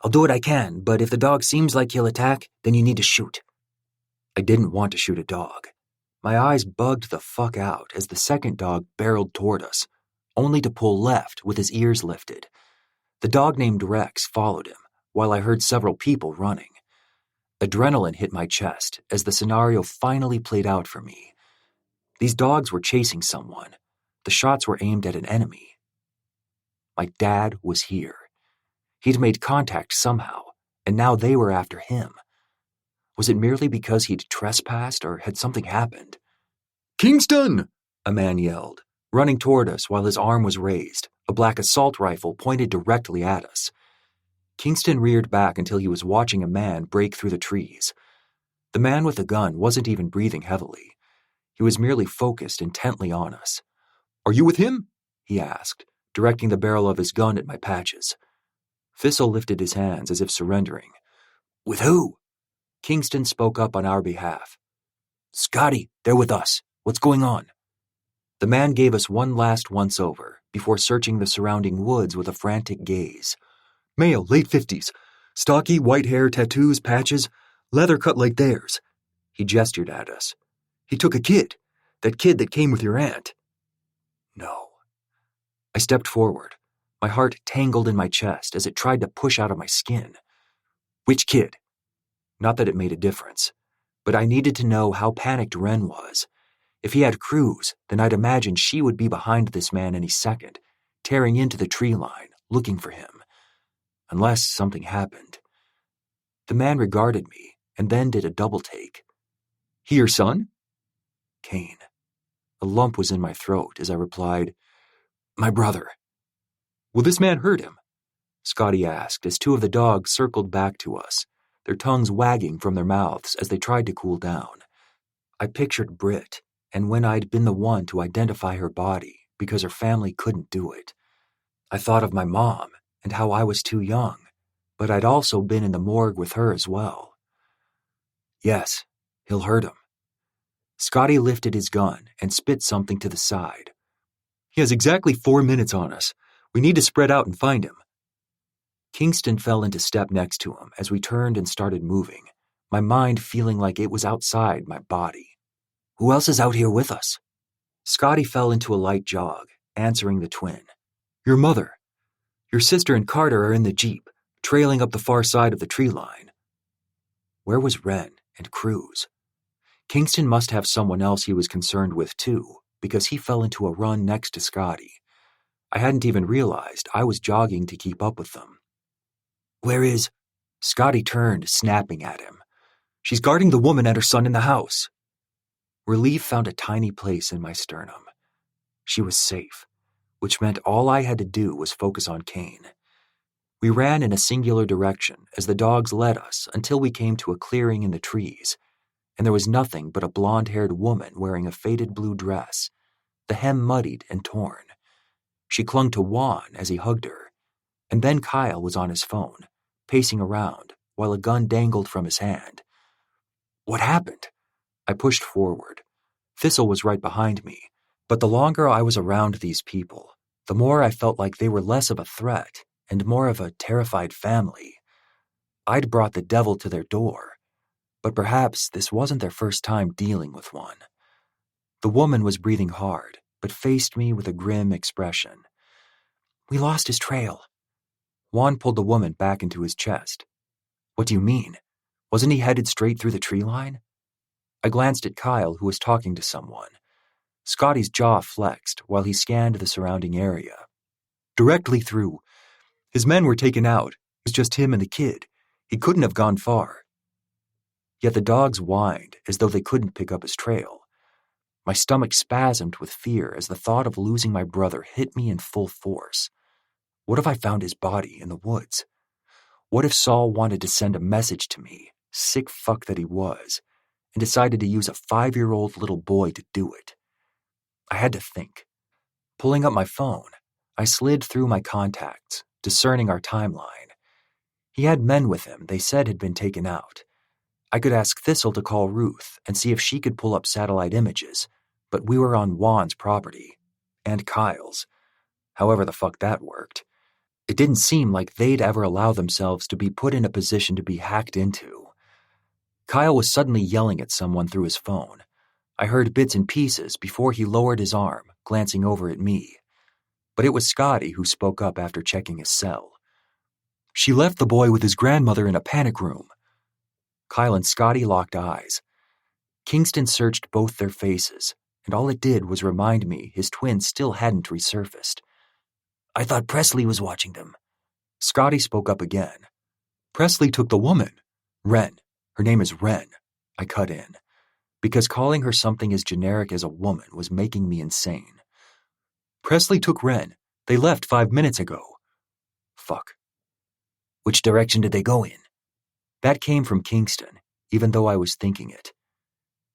I'll do what I can, but if the dog seems like he'll attack, then you need to shoot." I didn't want to shoot a dog. My eyes bugged the fuck out as the second dog barreled toward us, only to pull left with his ears lifted. The dog named Rex followed him, while I heard several people running. Adrenaline hit my chest as the scenario finally played out for me. These dogs were chasing someone. The shots were aimed at an enemy. My dad was here. He'd made contact somehow, and now they were after him. Was it merely because he'd trespassed, or had something happened? "Kingston!" a man yelled, running toward us while his arm was raised, a black assault rifle pointed directly at us. Kingston reared back until he was watching a man break through the trees. The man with the gun wasn't even breathing heavily. He was merely focused intently on us. "Are you with him?" he asked, directing the barrel of his gun at my patches. Thistle lifted his hands as if surrendering. "With who?" Kingston spoke up on our behalf. "Scotty, they're with us. What's going on?" The man gave us one last once-over before searching the surrounding woods with a frantic gaze. "Male, late 50s. Stocky, white hair, tattoos, patches, leather cut like theirs." He gestured at us. "He took a kid. That kid that came with your aunt." No. I stepped forward, my heart tangled in my chest as it tried to push out of my skin. "Which kid?" Not that it made a difference, but I needed to know how panicked Ren was. If he had Cruz, then I'd imagine she would be behind this man any second, tearing into the tree line, looking for him. Unless something happened. The man regarded me, and then did a double take. "He your son?" Kane. A lump was in my throat as I replied, "My brother." "Will this man hurt him?" Scotty asked as two of the dogs circled back to us, their tongues wagging from their mouths as they tried to cool down. I pictured Britt, and when I'd been the one to identify her body because her family couldn't do it. I thought of my mom and how I was too young, but I'd also been in the morgue with her as well. "Yes, he'll hurt him." Scotty lifted his gun and spit something to the side. "He has exactly 4 minutes on us. We need to spread out and find him." Kingston fell into step next to him as we turned and started moving, my mind feeling like it was outside my body. "Who else is out here with us?" Scotty fell into a light jog, answering the twin. "Your mother. Your sister and Carter are in the Jeep, trailing up the far side of the tree line." Where was Ren and Cruz? Kingston must have someone else he was concerned with too, because he fell into a run next to Scotty. I hadn't even realized I was jogging to keep up with them. "Where is—" Scotty turned, snapping at him. "She's guarding the woman and her son in the house." Relief found a tiny place in my sternum. She was safe, which meant all I had to do was focus on Kane. We ran in a singular direction as the dogs led us until we came to a clearing in the trees, and there was nothing but a blonde-haired woman wearing a faded blue dress, the hem muddied and torn. She clung to Juan as he hugged her, and then Kyle was on his phone, pacing around while a gun dangled from his hand. "What happened?" I pushed forward. Thistle was right behind me, but the longer I was around these people, the more I felt like they were less of a threat and more of a terrified family. I'd brought the devil to their door, but perhaps this wasn't their first time dealing with one. The woman was breathing hard, but faced me with a grim expression. "We lost his trail." Juan pulled the woman back into his chest. "What do you mean? Wasn't he headed straight through the tree line?" I glanced at Kyle, who was talking to someone. Scotty's jaw flexed while he scanned the surrounding area. "Directly through. His men were taken out. It was just him and the kid. He couldn't have gone far." Yet the dogs whined as though they couldn't pick up his trail. My stomach spasmed with fear as the thought of losing my brother hit me in full force. What if I found his body in the woods? What if Saul wanted to send a message to me, sick fuck that he was, and decided to use a 5-year-old little boy to do it? I had to think. Pulling up my phone, I slid through my contacts, discerning our timeline. He had men with him they said had been taken out. I could ask Thistle to call Ruth and see if she could pull up satellite images, but we were on Juan's property, and Kyle's. However the fuck that worked. It didn't seem like they'd ever allow themselves to be put in a position to be hacked into. Kyle was suddenly yelling at someone through his phone. I heard bits and pieces before he lowered his arm, glancing over at me. But it was Scotty who spoke up after checking his cell. "She left the boy with his grandmother in a panic room." Kyle and Scotty locked eyes. Kingston searched both their faces, and all it did was remind me his twin still hadn't resurfaced. "I thought Presley was watching them." Scotty spoke up again. "Presley took the woman. Wren. Her name is Wren." I cut in, because calling her something as generic as a woman was making me insane. "Presley took Wren. They left 5 minutes ago." Fuck. "Which direction did they go in?" That came from Kingston, even though I was thinking it.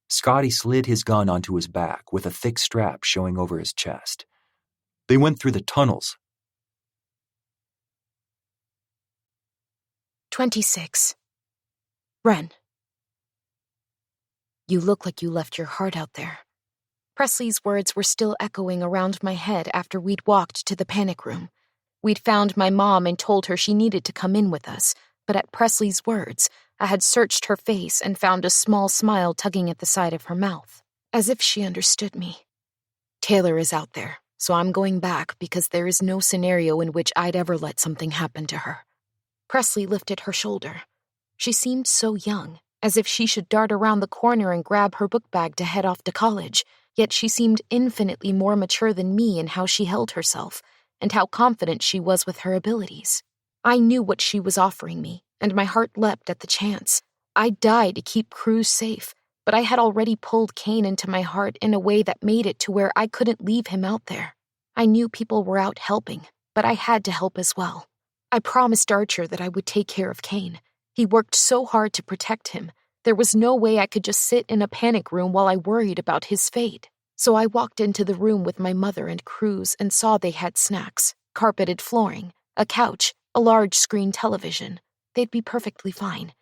Scotty slid his gun onto his back with a thick strap showing over his chest. "They went through the tunnels." 26. Wren. "You look like you left your heart out there." Presley's words were still echoing around my head after we'd walked to the panic room. We'd found my mom and told her she needed to come in with us, but at Presley's words, I had searched her face and found a small smile tugging at the side of her mouth, as if she understood me. "Taylor is out there, so I'm going back because there is no scenario in which I'd ever let something happen to her." Presley lifted her shoulder. She seemed so young, as if she should dart around the corner and grab her book bag to head off to college, yet she seemed infinitely more mature than me in how she held herself, and how confident she was with her abilities. I knew what she was offering me, and my heart leapt at the chance. I'd die to keep Cruz safe, but I had already pulled Kane into my heart in a way that made it to where I couldn't leave him out there. I knew people were out helping, but I had to help as well. I promised Archer that I would take care of Kane. He worked so hard to protect him. There was no way I could just sit in a panic room while I worried about his fate. So I walked into the room with my mother and Cruz and saw they had snacks, carpeted flooring, a couch, a large screen television. They'd be perfectly fine.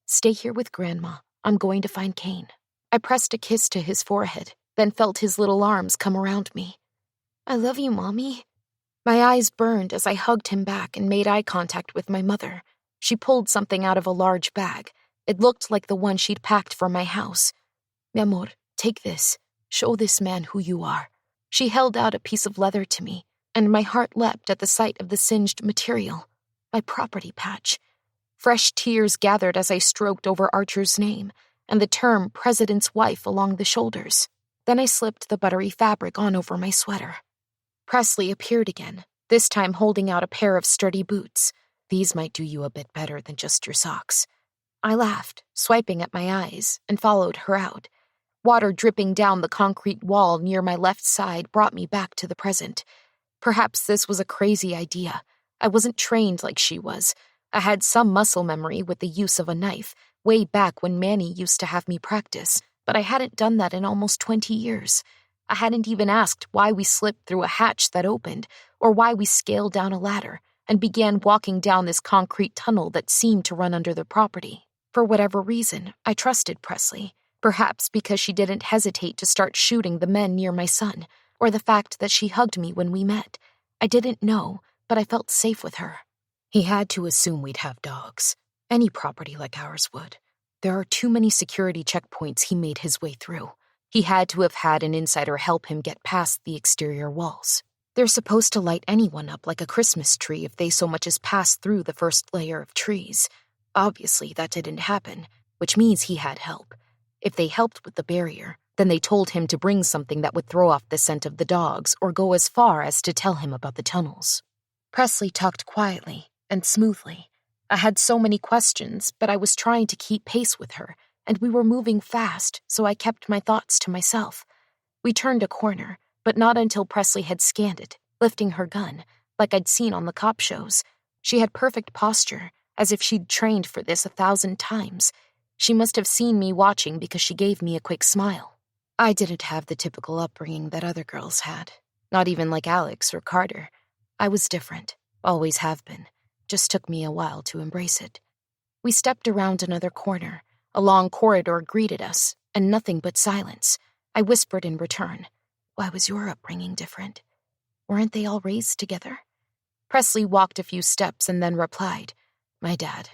"Stay here with Grandma. I'm going to find Kane." I pressed a kiss to his forehead, then felt his little arms come around me. "I love you, Mommy." My eyes burned as I hugged him back and made eye contact with my mother. She pulled something out of a large bag. It looked like the one she'd packed for my house. "Mi amor, take this. Show this man who you are." She held out a piece of leather to me, and my heart leapt at the sight of the singed material. My property patch. Fresh tears gathered as I stroked over Archer's name, and the term President's Wife along the shoulders. Then I slipped the buttery fabric on over my sweater. Presley appeared again, this time holding out a pair of sturdy boots. "These might do you a bit better than just your socks." I laughed, swiping at my eyes, and followed her out. Water dripping down the concrete wall near my left side brought me back to the present. Perhaps this was a crazy idea. I wasn't trained like she was. I had some muscle memory with the use of a knife, way back when Manny used to have me practice, but I hadn't done that in almost 20 years. I hadn't even asked why we slipped through a hatch that opened, or why we scaled down a ladder and began walking down this concrete tunnel that seemed to run under the property. For whatever reason, I trusted Presley, perhaps because she didn't hesitate to start shooting the men near my son, or the fact that she hugged me when we met. I didn't know, but I felt safe with her. He had to assume we'd have dogs. Any property like ours would. There are too many security checkpoints he made his way through. He had to have had an insider help him get past the exterior walls. They're supposed to light anyone up like a Christmas tree if they so much as pass through the first layer of trees. Obviously, that didn't happen, which means he had help. If they helped with the barrier, then they told him to bring something that would throw off the scent of the dogs or go as far as to tell him about the tunnels. Presley talked quietly and smoothly. I had so many questions, but I was trying to keep pace with her, and we were moving fast, so I kept my thoughts to myself. We turned a corner, but not until Presley had scanned it, lifting her gun, like I'd seen on the cop shows. She had perfect posture, as if she'd trained for this 1,000 times. She must have seen me watching because she gave me a quick smile. I didn't have the typical upbringing that other girls had, not even like Alex or Carter. I was different, always have been. Just took me a while to embrace it. We stepped around another corner. A long corridor greeted us, and nothing but silence. I whispered in return, "Why was your upbringing different? Weren't they all raised together?" Presley walked a few steps and then replied, "My dad.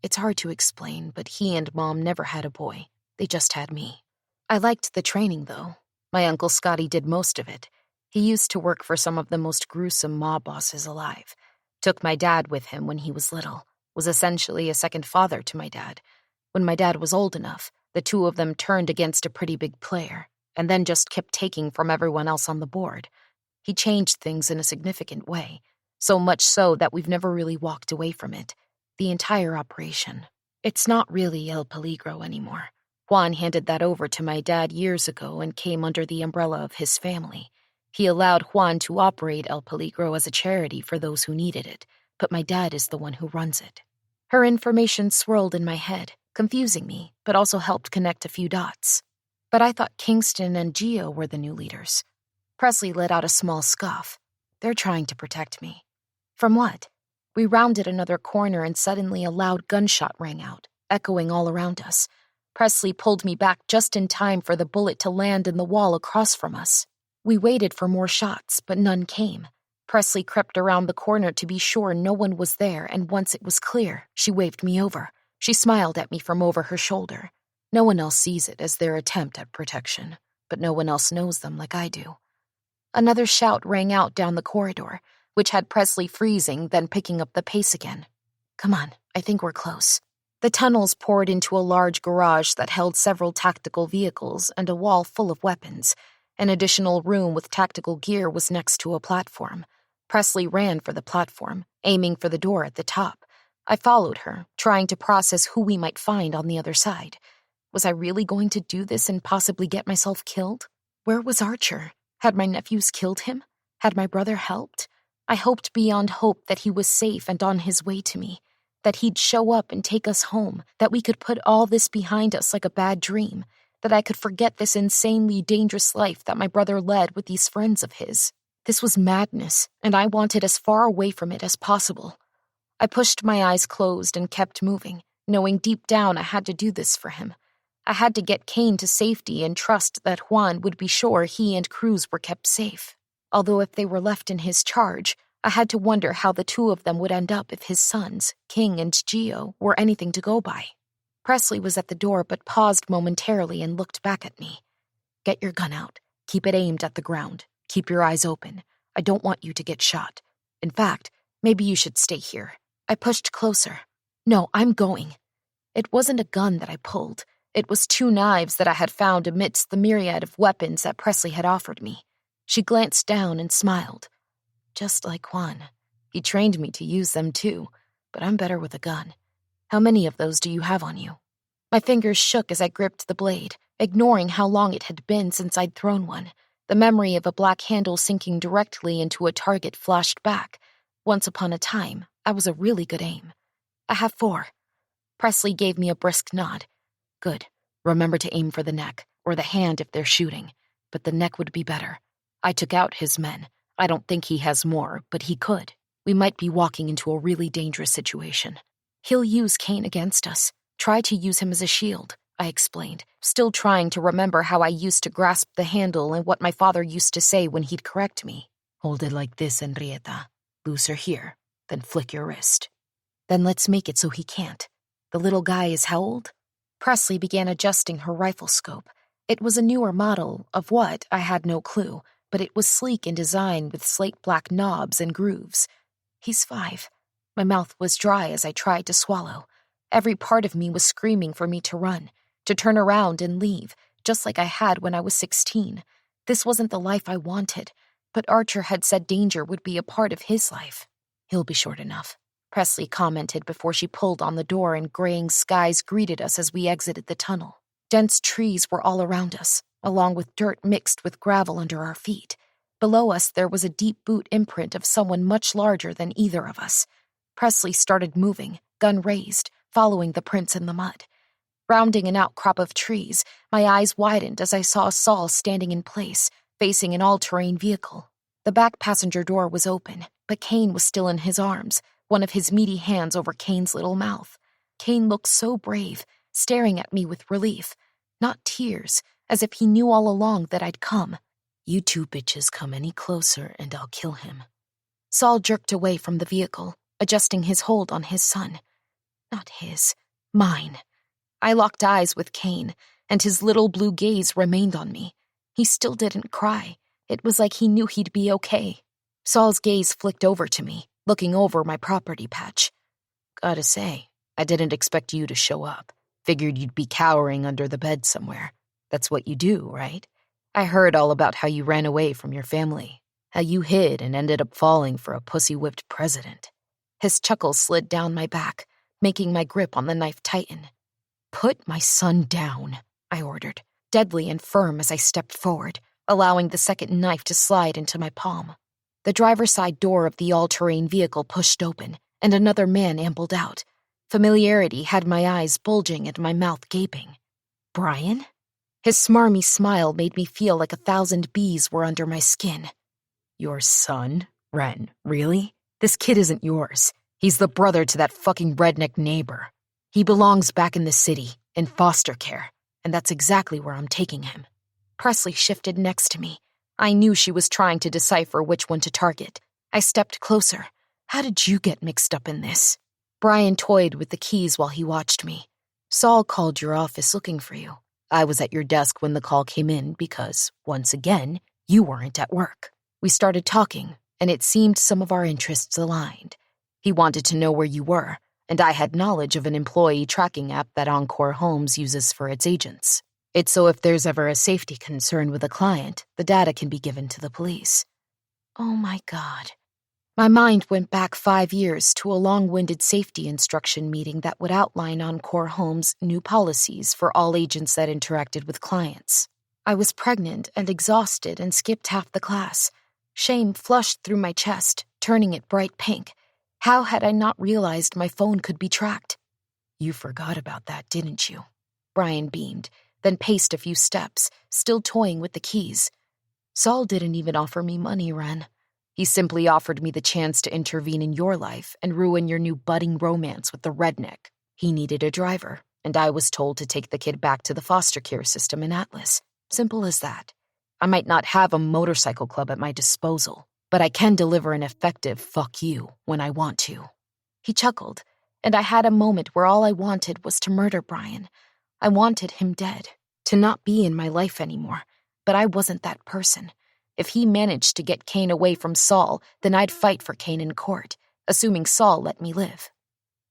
It's hard to explain, but he and Mom never had a boy. They just had me. I liked the training, though. My Uncle Scotty did most of it. He used to work for some of the most gruesome mob bosses alive. Took my dad with him when he was little. Was essentially a second father to my dad. When my dad was old enough, the two of them turned against a pretty big player, and then just kept taking from everyone else on the board. He changed things in a significant way, so much so that we've never really walked away from it. The entire operation. It's not really El Peligro anymore. Juan handed that over to my dad years ago and came under the umbrella of his family. He allowed Juan to operate El Peligro as a charity for those who needed it, but my dad is the one who runs it." Her information swirled in my head, confusing me, but also helped connect a few dots. But I thought Kingston and Gio were the new leaders. Presley let out a small scoff. "They're trying to protect me." "From what?" We rounded another corner and suddenly a loud gunshot rang out, echoing all around us. Presley pulled me back just in time for the bullet to land in the wall across from us. We waited for more shots, but none came. Presley crept around the corner to be sure no one was there, and once it was clear, she waved me over. She smiled at me from over her shoulder. No one else sees it as their attempt at protection, but no one else knows them like I do. Another shout rang out down the corridor, which had Presley freezing, then picking up the pace again. "Come on, I think we're close." The tunnels poured into a large garage that held several tactical vehicles and a wall full of weapons. An additional room with tactical gear was next to a platform. Presley ran for the platform, aiming for the door at the top. I followed her, trying to process who we might find on the other side. Was I really going to do this and possibly get myself killed? Where was Archer? Had my nephews killed him? Had my brother helped? I hoped beyond hope that he was safe and on his way to me, that he'd show up and take us home, that we could put all this behind us like a bad dream, that I could forget this insanely dangerous life that my brother led with these friends of his. This was madness, and I wanted as far away from it as possible. I pushed my eyes closed and kept moving, knowing deep down I had to do this for him. I had to get Kane to safety and trust that Juan would be sure he and Cruz were kept safe. Although if they were left in his charge, I had to wonder how the two of them would end up if his sons, King and Gio, were anything to go by. Presley was at the door but paused momentarily and looked back at me. "Get your gun out. Keep it aimed at the ground. Keep your eyes open. I don't want you to get shot. In fact, maybe you should stay here." I pushed closer. "No, I'm going." It wasn't a gun that I pulled. It was 2 knives that I had found amidst the myriad of weapons that Presley had offered me. She glanced down and smiled. "Just like Juan. He trained me to use them too, but I'm better with a gun. How many of those do you have on you?" My fingers shook as I gripped the blade, ignoring how long it had been since I'd thrown one. The memory of a black handle sinking directly into a target flashed back. Once upon a time, I was a really good aim. "I have 4. Presley gave me a brisk nod. "Good. Remember to aim for the neck, or the hand if they're shooting, but the neck would be better. I took out his men. I don't think he has more, but he could. We might be walking into a really dangerous situation. He'll use Kane against us. Try to use him as a shield," I explained, still trying to remember how I used to grasp the handle and what my father used to say when he'd correct me. Hold it like this, Henrietta. Loose her here, then flick your wrist. Then let's make it so he can't. The little guy is how old? Presley began adjusting her rifle scope. It was a newer model of what, I had no clue, but it was sleek in design with slate-black knobs and grooves. He's 5. My mouth was dry as I tried to swallow. Every part of me was screaming for me to run, to turn around and leave, just like I had when I was 16. This wasn't the life I wanted, but Archer had said danger would be a part of his life. He'll be short enough, Presley commented before she pulled on the door and graying skies greeted us as we exited the tunnel. Dense trees were all around us, along with dirt mixed with gravel under our feet. Below us there was a deep boot imprint of someone much larger than either of us. Presley started moving, gun raised, following the prints in the mud. Rounding an outcrop of trees, my eyes widened as I saw Saul standing in place, facing an all-terrain vehicle. The back passenger door was open, but Kane was still in his arms, one of his meaty hands over Kane's little mouth. Kane looked so brave, staring at me with relief, not tears, as if he knew all along that I'd come. You 2 bitches come any closer and I'll kill him. Saul jerked away from the vehicle, adjusting his hold on his son. Not his, mine. I locked eyes with Kane, and his little blue gaze remained on me. He still didn't cry. It was like he knew he'd be okay. Saul's gaze flicked over to me, looking over my property patch. Gotta say, I didn't expect you to show up. Figured you'd be cowering under the bed somewhere. That's what you do, right? I heard all about how you ran away from your family, how you hid and ended up falling for a pussy-whipped president. His chuckle slid down my back, making my grip on the knife tighten. Put my son down, I ordered, deadly and firm as I stepped forward, allowing the second knife to slide into my palm. The driver's side door of the all-terrain vehicle pushed open, and another man ambled out. Familiarity had my eyes bulging and my mouth gaping. Brian? His smarmy smile made me feel like 1,000 bees were under my skin. Your son? Ren, really? This kid isn't yours. He's the brother to that fucking redneck neighbor. He belongs back in the city, in foster care, and that's exactly where I'm taking him. Presley shifted next to me. I knew she was trying to decipher which one to target. I stepped closer. How did you get mixed up in this? Brian toyed with the keys while he watched me. Saul called your office looking for you. I was at your desk when the call came in because, once again, you weren't at work. We started talking, and it seemed some of our interests aligned. He wanted to know where you were, and I had knowledge of an employee tracking app that Encore Homes uses for its agents. It's so if there's ever a safety concern with a client, the data can be given to the police. Oh my God. My mind went back 5 years to a long-winded safety instruction meeting that would outline Encore Homes' new policies for all agents that interacted with clients. I was pregnant and exhausted and skipped half the class. Shame flushed through my chest, turning it bright pink. How had I not realized my phone could be tracked? You forgot about that, didn't you? Brian beamed, then paced a few steps, still toying with the keys. Saul didn't even offer me money, Ren. He simply offered me the chance to intervene in your life and ruin your new budding romance with the redneck. He needed a driver, and I was told to take the kid back to the foster care system in Atlas. Simple as that. I might not have a motorcycle club at my disposal, but I can deliver an effective fuck you when I want to. He chuckled, and I had a moment where all I wanted was to murder Brian. I wanted him dead, to not be in my life anymore, but I wasn't that person. If he managed to get Kane away from Saul, then I'd fight for Kane in court, assuming Saul let me live.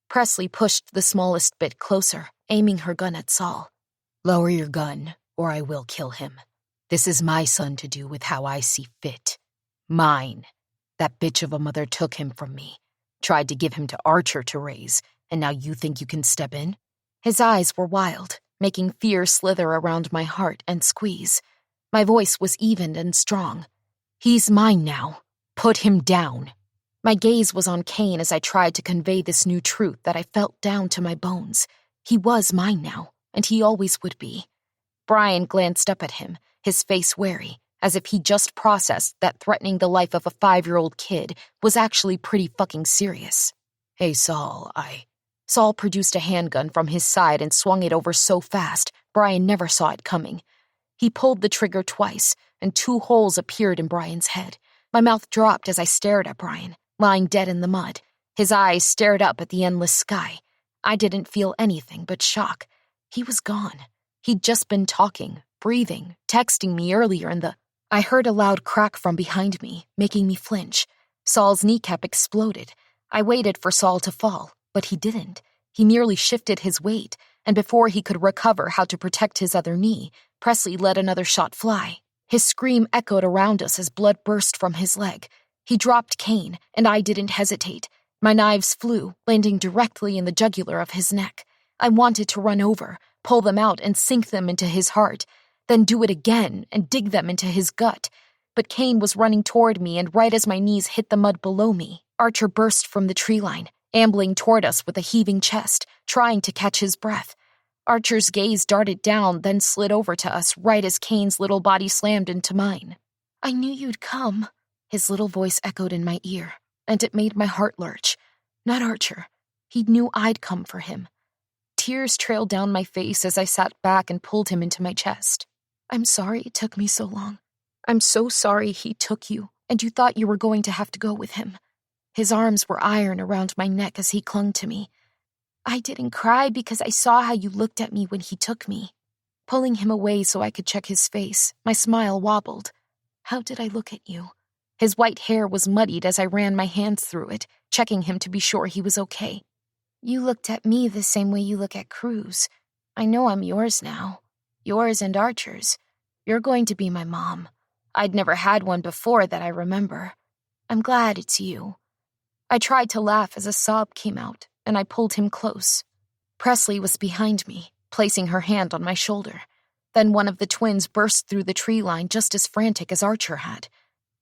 Presley pushed the smallest bit closer, aiming her gun at Saul. Lower your gun, or I will kill him. This is my son to do with how I see fit. Mine. That bitch of a mother took him from me, tried to give him to Archer to raise, and now you think you can step in? His eyes were wild, making fear slither around my heart and squeeze. My voice was even and strong. He's mine now. Put him down. My gaze was on Kane as I tried to convey this new truth that I felt down to my bones. He was mine now, and he always would be. Brian glanced up at him, his face wary, as if he just processed that threatening the life of a 5-year-old kid was actually pretty fucking serious. Hey, Saul, Saul produced a handgun from his side and swung it over so fast, Brian never saw it coming. He pulled the trigger twice, and 2 holes appeared in Brian's head. My mouth dropped as I stared at Brian, lying dead in the mud. His eyes stared up at the endless sky. I didn't feel anything but shock. He was gone. He'd just been talking, breathing, texting me earlier in the... I heard a loud crack from behind me, making me flinch. Saul's kneecap exploded. I waited for Saul to fall, but he didn't. He merely shifted his weight, and before he could recover how to protect his other knee, Presley let another shot fly. His scream echoed around us as blood burst from his leg. He dropped Kane, and I didn't hesitate. My knives flew, landing directly in the jugular of his neck. I wanted to run over, pull them out and sink them into his heart, then do it again and dig them into his gut. But Kane was running toward me, and right as my knees hit the mud below me, Archer burst from the tree line, ambling toward us with a heaving chest, trying to catch his breath. Archer's gaze darted down, then slid over to us right as Kane's little body slammed into mine. "I knew you'd come," his little voice echoed in my ear, and it made my heart lurch. Not Archer. He knew I'd come for him. Tears trailed down my face as I sat back and pulled him into my chest. "I'm sorry it took me so long. I'm so sorry he took you, and you thought you were going to have to go with him." His arms were iron around my neck as he clung to me. "I didn't cry because I saw how you looked at me when he took me." Pulling him away so I could check his face, my smile wobbled. "How did I look at you?" His white hair was muddied as I ran my hands through it, checking him to be sure he was okay. "You looked at me the same way you look at Cruz. I know I'm yours now. Yours and Archer's. You're going to be my mom. I'd never had one before that I remember. I'm glad it's you." I tried to laugh as a sob came out, and I pulled him close. Presley was behind me, placing her hand on my shoulder. Then one of the twins burst through the tree line just as frantic as Archer had.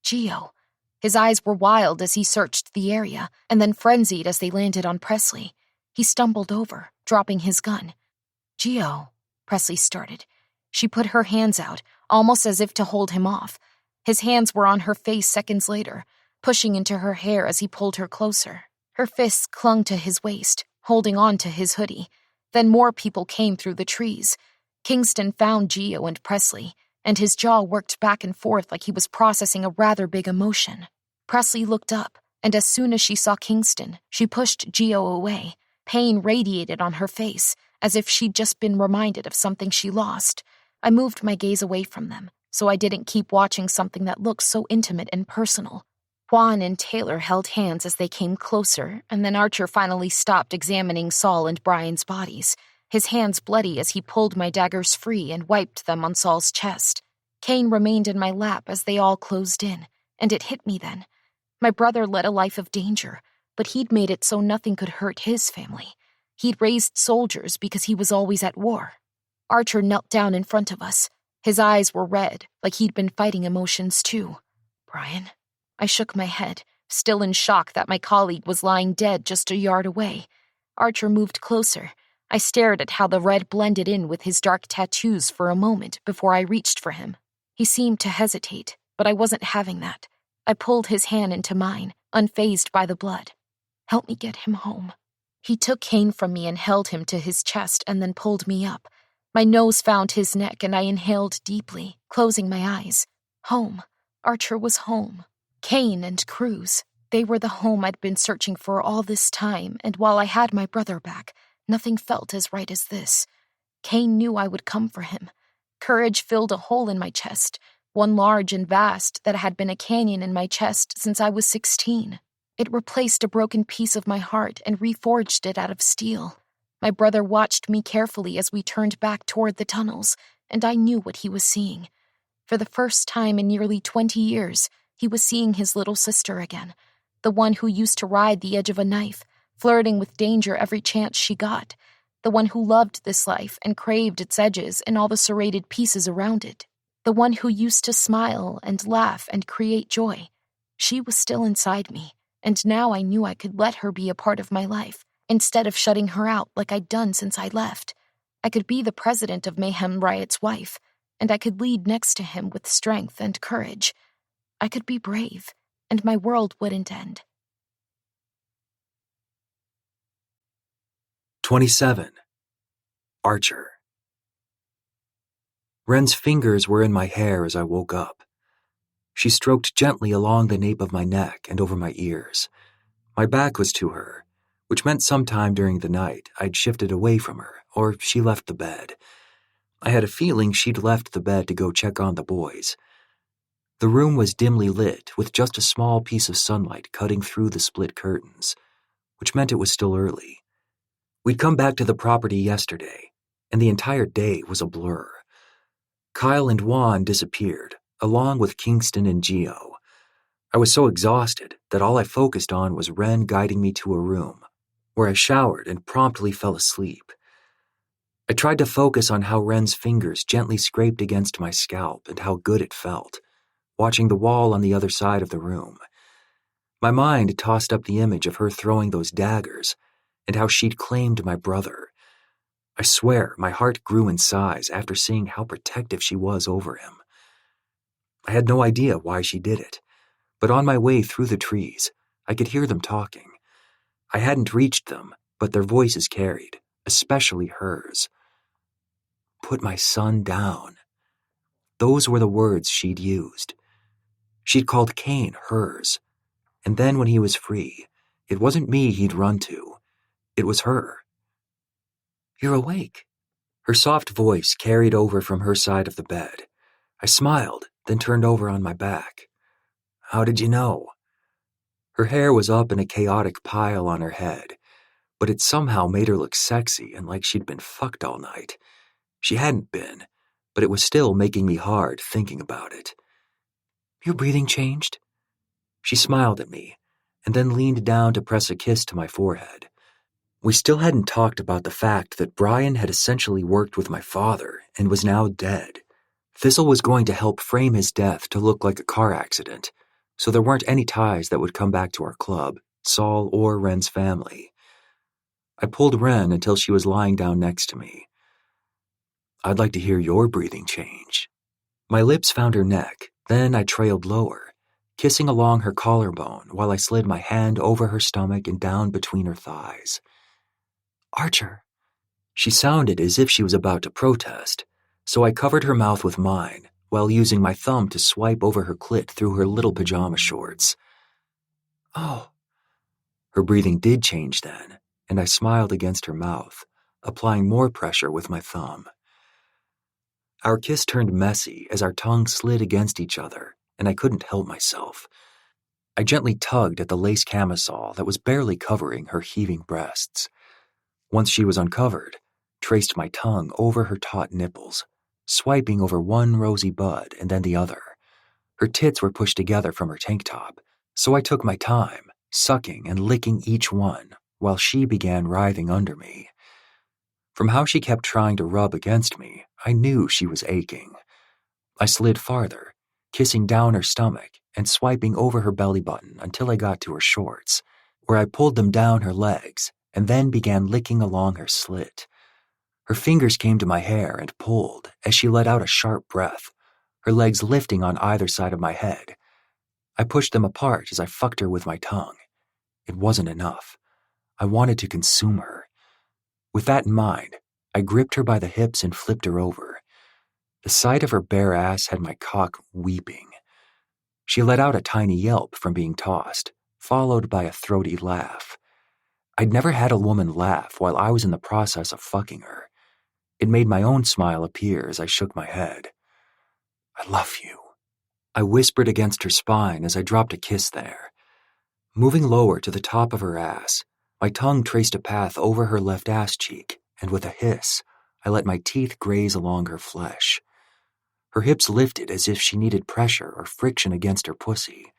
Gio. His eyes were wild as he searched the area, and then frenzied as they landed on Presley. He stumbled over, dropping his gun. "Gio," Presley started. She put her hands out, almost as if to hold him off. His hands were on her face seconds later, pushing into her hair as he pulled her closer. Her fists clung to his waist, holding on to his hoodie. Then more people came through the trees. Kingston found Gio and Presley, and his jaw worked back and forth like he was processing a rather big emotion. Presley looked up, and as soon as she saw Kingston, she pushed Gio away. Pain radiated on her face, as if she'd just been reminded of something she lost. I moved my gaze away from them, so I didn't keep watching something that looked so intimate and personal. Juan and Taylor held hands as they came closer, and then Archer finally stopped examining Saul and Brian's bodies, his hands bloody as he pulled my daggers free and wiped them on Saul's chest. Kane remained in my lap as they all closed in, and it hit me then. My brother led a life of danger, but he'd made it so nothing could hurt his family. He'd raised soldiers because he was always at war. Archer knelt down in front of us. His eyes were red, like he'd been fighting emotions too. "Brian?" I shook my head, still in shock that my colleague was lying dead just a yard away. Archer moved closer. I stared at how the red blended in with his dark tattoos for a moment before I reached for him. He seemed to hesitate, but I wasn't having that. I pulled his hand into mine, unfazed by the blood. "Help me get him home." He took Kane from me and held him to his chest and then pulled me up. My nose found his neck and I inhaled deeply, closing my eyes. Home. Archer was home. Kane and Cruz. They were the home I'd been searching for all this time, and while I had my brother back, nothing felt as right as this. Kane knew I would come for him. Courage filled a hole in my chest, one large and vast that had been a canyon in my chest since I was 16. It replaced a broken piece of my heart and reforged it out of steel. My brother watched me carefully as we turned back toward the tunnels, and I knew what he was seeing. For the first time in nearly 20 years, he was seeing his little sister again, the one who used to ride the edge of a knife, flirting with danger every chance she got, the one who loved this life and craved its edges and all the serrated pieces around it, the one who used to smile and laugh and create joy. She was still inside me, and now I knew I could let her be a part of my life, instead of shutting her out like I'd done since I left. I could be the president of Mayhem Riot's wife, and I could lead next to him with strength and courage. I could be brave, and my world wouldn't end. 27. Archer. Ren's fingers were in my hair as I woke up. She stroked gently along the nape of my neck and over my ears. My back was to her, which meant sometime during the night I'd shifted away from her, or she left the bed. I had a feeling she'd left the bed to go check on the boys. The room was dimly lit, with just a small piece of sunlight cutting through the split curtains, which meant it was still early. We'd come back to the property yesterday, and the entire day was a blur. Kyle and Juan disappeared, along with Kingston and Gio. I was so exhausted that all I focused on was Ren guiding me to a room, where I showered and promptly fell asleep. I tried to focus on how Ren's fingers gently scraped against my scalp and how good it felt, watching the wall on the other side of the room. My mind tossed up the image of her throwing those daggers and how she'd claimed my brother. I swear my heart grew in size after seeing how protective she was over him. I had no idea why she did it, but on my way through the trees, I could hear them talking. I hadn't reached them, but their voices carried, especially hers. Put my son down. Those were the words she'd used. She'd called Kane hers, and then when he was free, it wasn't me he'd run to. It was her. You're awake. Her soft voice carried over from her side of the bed. I smiled, then turned over on my back. How did you know? Her hair was up in a chaotic pile on her head, but it somehow made her look sexy and like she'd been fucked all night. She hadn't been, but it was still making me hard thinking about it. Your breathing changed? She smiled at me, and then leaned down to press a kiss to my forehead. We still hadn't talked about the fact that Brian had essentially worked with my father and was now dead. Thistle was going to help frame his death to look like a car accident, so there weren't any ties that would come back to our club, Saul or Ren's family. I pulled Ren until she was lying down next to me. I'd like to hear your breathing change. My lips found her neck, then I trailed lower, kissing along her collarbone while I slid my hand over her stomach and down between her thighs. Archer. She sounded as if she was about to protest, so I covered her mouth with mine while using my thumb to swipe over her clit through her little pajama shorts. Oh. Her breathing did change then, and I smiled against her mouth, applying more pressure with my thumb. Our kiss turned messy as our tongues slid against each other, and I couldn't help myself. I gently tugged at the lace camisole that was barely covering her heaving breasts. Once she was uncovered, traced my tongue over her taut nipples, swiping over one rosy bud and then the other. Her tits were pushed together from her tank top, so I took my time, sucking and licking each one, while she began writhing under me. From how she kept trying to rub against me, I knew she was aching. I slid farther, kissing down her stomach and swiping over her belly button until I got to her shorts, where I pulled them down her legs and then began licking along her slit. Her fingers came to my hair and pulled as she let out a sharp breath, her legs lifting on either side of my head. I pushed them apart as I fucked her with my tongue. It wasn't enough. I wanted to consume her. With that in mind, I gripped her by the hips and flipped her over. The sight of her bare ass had my cock weeping. She let out a tiny yelp from being tossed, followed by a throaty laugh. I'd never had a woman laugh while I was in the process of fucking her. It made my own smile appear as I shook my head. I love you. I whispered against her spine as I dropped a kiss there. Moving lower to the top of her ass, my tongue traced a path over her left ass cheek, and with a hiss, I let my teeth graze along her flesh. Her hips lifted as if she needed pressure or friction against her pussy.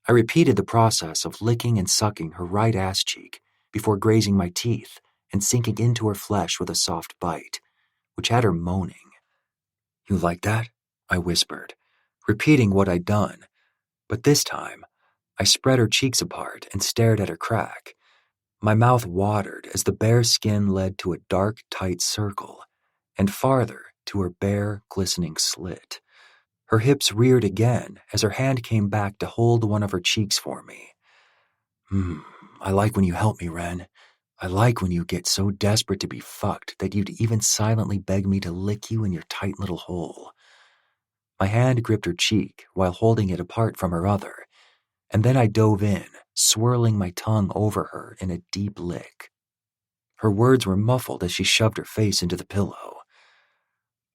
I repeated the process of licking and sucking her right ass cheek before grazing my teeth and sinking into her flesh with a soft bite, which had her moaning. You like that? I whispered, repeating what I'd done, but this time, I spread her cheeks apart and stared at her crack. My mouth watered as the bare skin led to a dark, tight circle, and farther to her bare, glistening slit. Her hips reared again as her hand came back to hold one of her cheeks for me. I like when you help me, Ren. I like when you get so desperate to be fucked that you'd even silently beg me to lick you in your tight little hole. My hand gripped her cheek while holding it apart from her other, and then I dove in, swirling my tongue over her in a deep lick. Her words were muffled as she shoved her face into the pillow.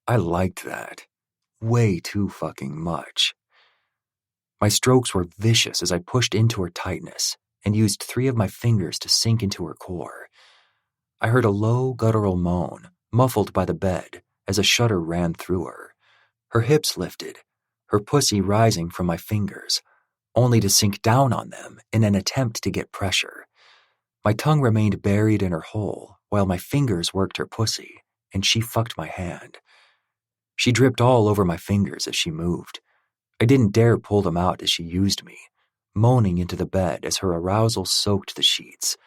I liked that. Way too fucking much. My strokes were vicious as I pushed into her tightness and used 3 of my fingers to sink into her core. I heard a low, guttural moan, muffled by the bed, as a shudder ran through her. Her hips lifted, her pussy rising from my fingers, only to sink down on them in an attempt to get pressure. My tongue remained buried in her hole while my fingers worked her pussy, and she fucked my hand. She dripped all over my fingers as she moved. I didn't dare pull them out as she used me, moaning into the bed as her arousal soaked the sheets.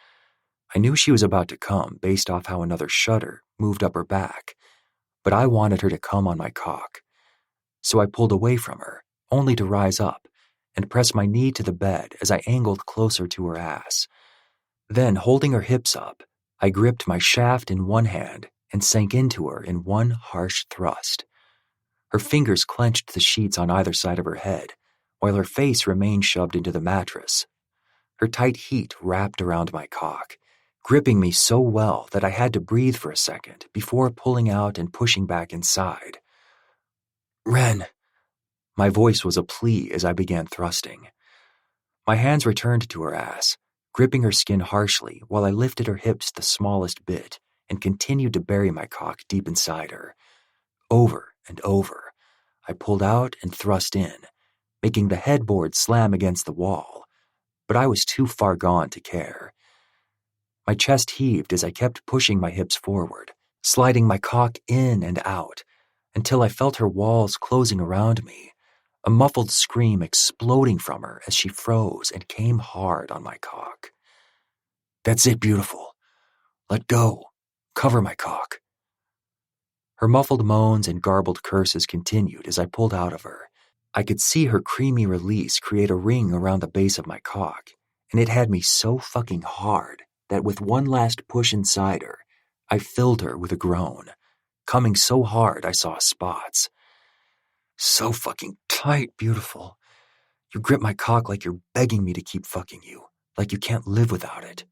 I knew she was about to come based off how another shudder moved up her back, but I wanted her to come on my cock. So I pulled away from her, only to rise up and press my knee to the bed as I angled closer to her ass. Then, holding her hips up, I gripped my shaft in one hand and sank into her in one harsh thrust. Her fingers clenched the sheets on either side of her head, while her face remained shoved into the mattress. Her tight heat wrapped around my cock, gripping me so well that I had to breathe for a second before pulling out and pushing back inside. "Ren." My voice was a plea as I began thrusting. My hands returned to her ass, gripping her skin harshly while I lifted her hips the smallest bit and continued to bury my cock deep inside her. Over and over, I pulled out and thrust in, making the headboard slam against the wall, but I was too far gone to care. My chest heaved as I kept pushing my hips forward, sliding my cock in and out, until I felt her walls closing around me, a muffled scream exploding from her as she froze and came hard on my cock. "That's it, beautiful. Let go. Cover my cock." Her muffled moans and garbled curses continued as I pulled out of her. I could see her creamy release create a ring around the base of my cock, and it had me so fucking hard that with one last push inside her, I filled her with a groan, coming so hard I saw spots. "So fucking tight, beautiful. You grip my cock like you're begging me to keep fucking you, like you can't live without it."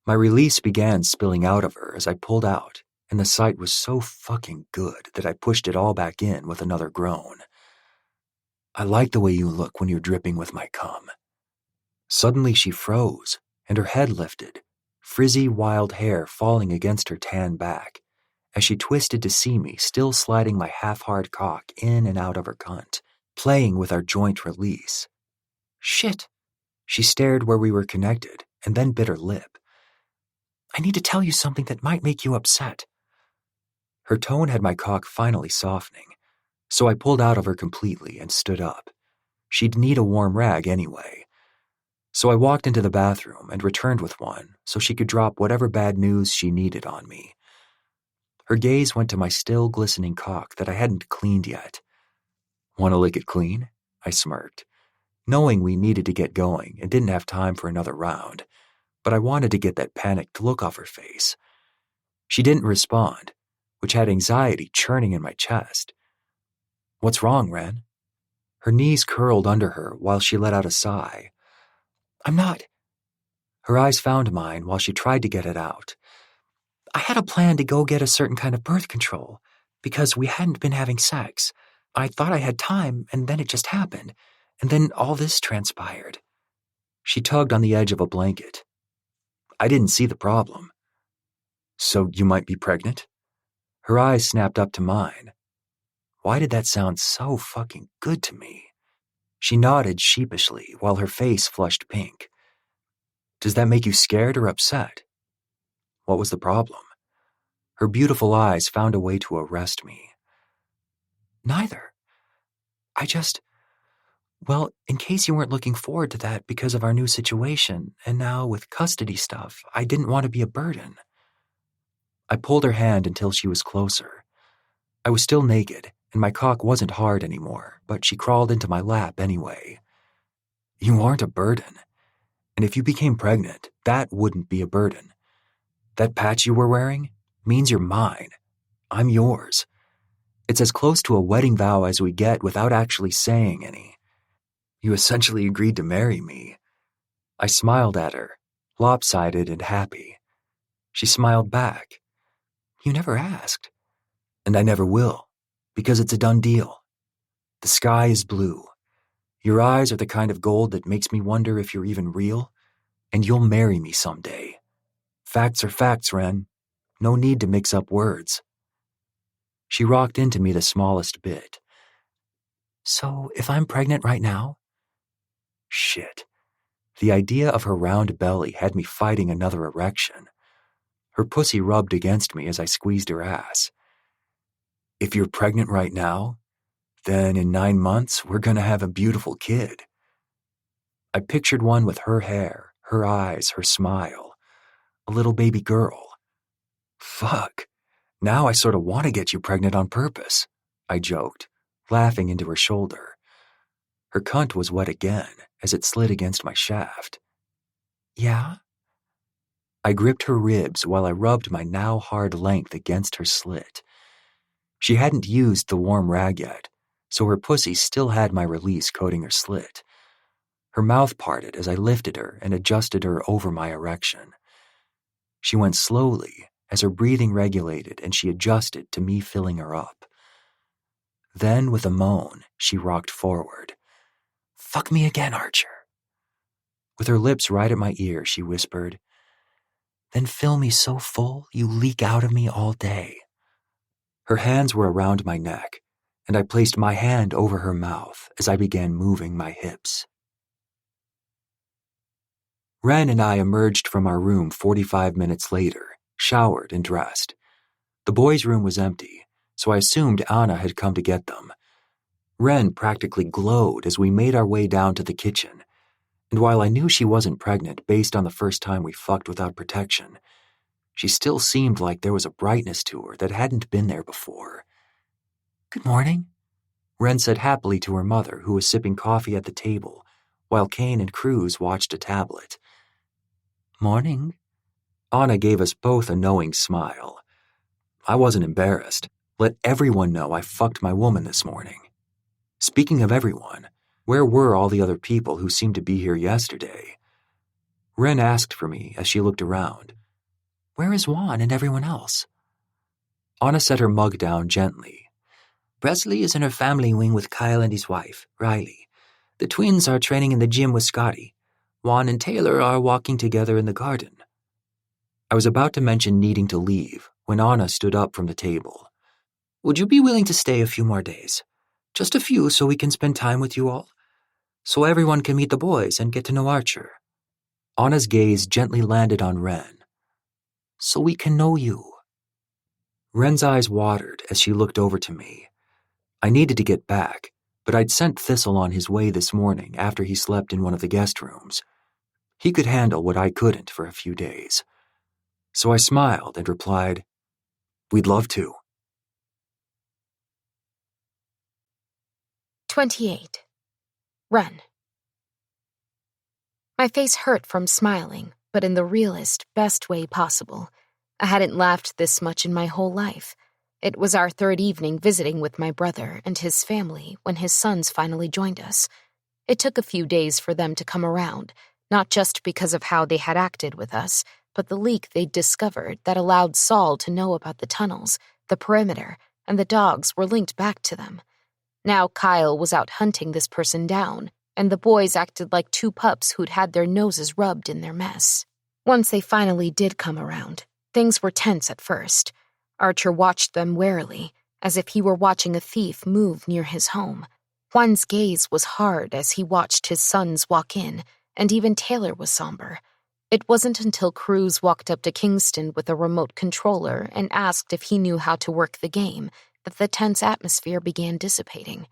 My release began spilling out of her as I pulled out, and the sight was so fucking good that I pushed it all back in with another groan. "I like the way you look when you're dripping with my cum." Suddenly she froze, and her head lifted, frizzy wild hair falling against her tan back, as she twisted to see me still sliding my half-hard cock in and out of her cunt, playing with our joint release. "Shit." She stared where we were connected, and then bit her lip. "I need to tell you something that might make you upset." Her tone had my cock finally softening, so I pulled out of her completely and stood up. She'd need a warm rag anyway. So I walked into the bathroom and returned with one so she could drop whatever bad news she needed on me. Her gaze went to my still glistening cock that I hadn't cleaned yet. "Want to lick it clean?" I smirked, knowing we needed to get going and didn't have time for another round, but I wanted to get that panicked look off her face. She didn't respond, which had anxiety churning in my chest. "What's wrong, Ren?" Her knees curled under her while she let out a sigh. "I'm not." Her eyes found mine while she tried to get it out. "I had a plan to go get a certain kind of birth control, because we hadn't been having sex. I thought I had time, and then it just happened, and then all this transpired." She tugged on the edge of a blanket. "I didn't see the problem." "So you might be pregnant?" Her eyes snapped up to mine. Why did that sound so fucking good to me? She nodded sheepishly while her face flushed pink. "Does that make you scared or upset?" What was the problem? Her beautiful eyes found a way to arrest me. "Neither. Well, in case you weren't looking forward to that because of our new situation, and now with custody stuff, I didn't want to be a burden." I pulled her hand until she was closer. I was still naked, and my cock wasn't hard anymore, but she crawled into my lap anyway. "You aren't a burden. And if you became pregnant, that wouldn't be a burden. That patch you were wearing means you're mine. I'm yours. It's as close to a wedding vow as we get without actually saying any. You essentially agreed to marry me. I smiled at her, lopsided and happy. She smiled back. You never asked. And I never will, because it's a done deal. The sky is blue. Your eyes are the kind of gold that makes me wonder if you're even real, and you'll marry me someday. Facts are facts, Ren. No need to mix up words. She rocked into me the smallest bit. So, if I'm pregnant right now? Shit. The idea of her round belly had me fighting another erection. Her pussy rubbed against me as I squeezed her ass. If you're pregnant right now, then in 9 months we're gonna have a beautiful kid. I pictured one with her hair, her eyes, her smile. A little baby girl. Fuck. Now I sort of want to get you pregnant on purpose, I joked, laughing into her shoulder. Her cunt was wet again as it slid against my shaft. Yeah? I gripped her ribs while I rubbed my now hard length against her slit. She hadn't used the warm rag yet, so her pussy still had my release coating her slit. Her mouth parted as I lifted her and adjusted her over my erection. She went slowly as her breathing regulated and she adjusted to me filling her up. Then, with a moan, she rocked forward. Fuck me again, Archer. With her lips right at my ear, she whispered, Then fill me so full you leak out of me all day. Her hands were around my neck, and I placed my hand over her mouth as I began moving my hips. Ren and I emerged from our room 45 minutes later, showered and dressed. The boys' room was empty, so I assumed Anna had come to get them. Ren practically glowed as we made our way down to the kitchen, and while I knew she wasn't pregnant based on the first time we fucked without protection, she still seemed like there was a brightness to her that hadn't been there before. Good morning, Ren said happily to her mother, who was sipping coffee at the table, while Kane and Cruz watched a tablet. Morning. Anna gave us both a knowing smile. I wasn't embarrassed. Let everyone know I fucked my woman this morning. Speaking of everyone, where were all the other people who seemed to be here yesterday? Ren asked for me as she looked around. Where is Juan and everyone else? Anna set her mug down gently. Presley is in her family wing with Kyle and his wife, Riley. The twins are training in the gym with Scotty. Juan and Taylor are walking together in the garden. I was about to mention needing to leave when Anna stood up from the table. Would you be willing to stay a few more days? Just a few so we can spend time with you all? So everyone can meet the boys and get to know Archer. Anna's gaze gently landed on Ren. So we can know you. Ren's eyes watered as she looked over to me. I needed to get back, but I'd sent Thistle on his way this morning after he slept in one of the guest rooms. He could handle what I couldn't for a few days. So I smiled and replied, We'd love to. 28. Ren. My face hurt from smiling, but in the realest, best way possible. I hadn't laughed this much in my whole life. It was our third evening visiting with my brother and his family when his sons finally joined us. It took a few days for them to come around, not just because of how they had acted with us, but the leak they'd discovered that allowed Saul to know about the tunnels, the perimeter, and the dogs were linked back to them. Now Kyle was out hunting this person down, and the boys acted like two pups who'd had their noses rubbed in their mess. Once they finally did come around, things were tense at first. Archer watched them warily, as if he were watching a thief move near his home. Juan's gaze was hard as he watched his sons walk in, and even Taylor was somber. It wasn't until Cruz walked up to Kingston with a remote controller and asked if he knew how to work the game that the tense atmosphere began dissipating.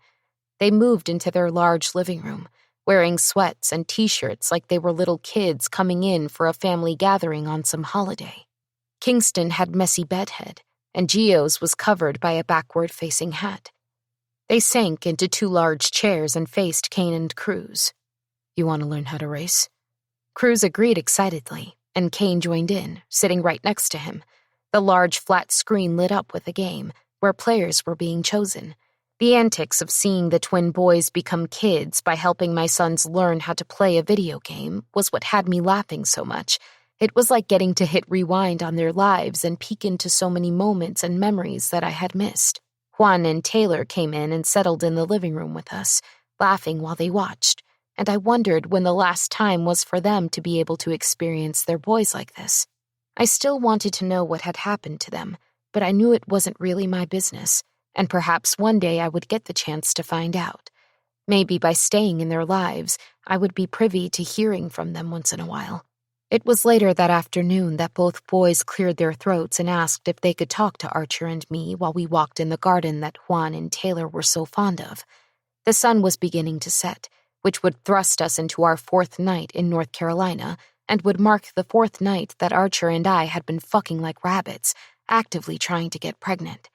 They moved into their large living room, wearing sweats and t-shirts like they were little kids coming in for a family gathering on some holiday. Kingston had messy bedhead, and Gio's was covered by a backward-facing hat. They sank into two large chairs and faced Kane and Cruz. You want to learn how to race? Cruz agreed excitedly, and Kane joined in, sitting right next to him. The large flat screen lit up with a game, where players were being chosen. The antics of seeing the twin boys become kids by helping my sons learn how to play a video game was what had me laughing so much. It was like getting to hit rewind on their lives and peek into so many moments and memories that I had missed. Juan and Taylor came in and settled in the living room with us, laughing while they watched, and I wondered when the last time was for them to be able to experience their boys like this. I still wanted to know what had happened to them, but I knew it wasn't really my business, and perhaps one day I would get the chance to find out. Maybe by staying in their lives, I would be privy to hearing from them once in a while. It was later that afternoon that both boys cleared their throats and asked if they could talk to Archer and me while we walked in the garden that Juan and Taylor were so fond of. The sun was beginning to set, which would thrust us into our 4th night in North Carolina and would mark the 4th night that Archer and I had been fucking like rabbits, actively trying to get pregnant.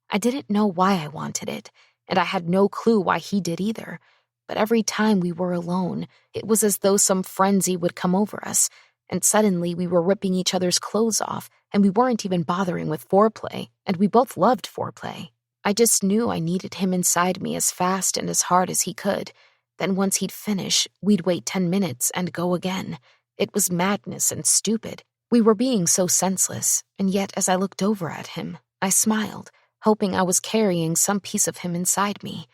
I didn't know why I wanted it, and I had no clue why he did either, but every time we were alone, it was as though some frenzy would come over us, and suddenly we were ripping each other's clothes off, and we weren't even bothering with foreplay, and we both loved foreplay. I just knew I needed him inside me as fast and as hard as he could. Then once he'd finish, we'd wait 10 minutes and go again. It was madness and stupid. We were being so senseless, and yet as I looked over at him, I smiled, hoping I was carrying some piece of him inside me.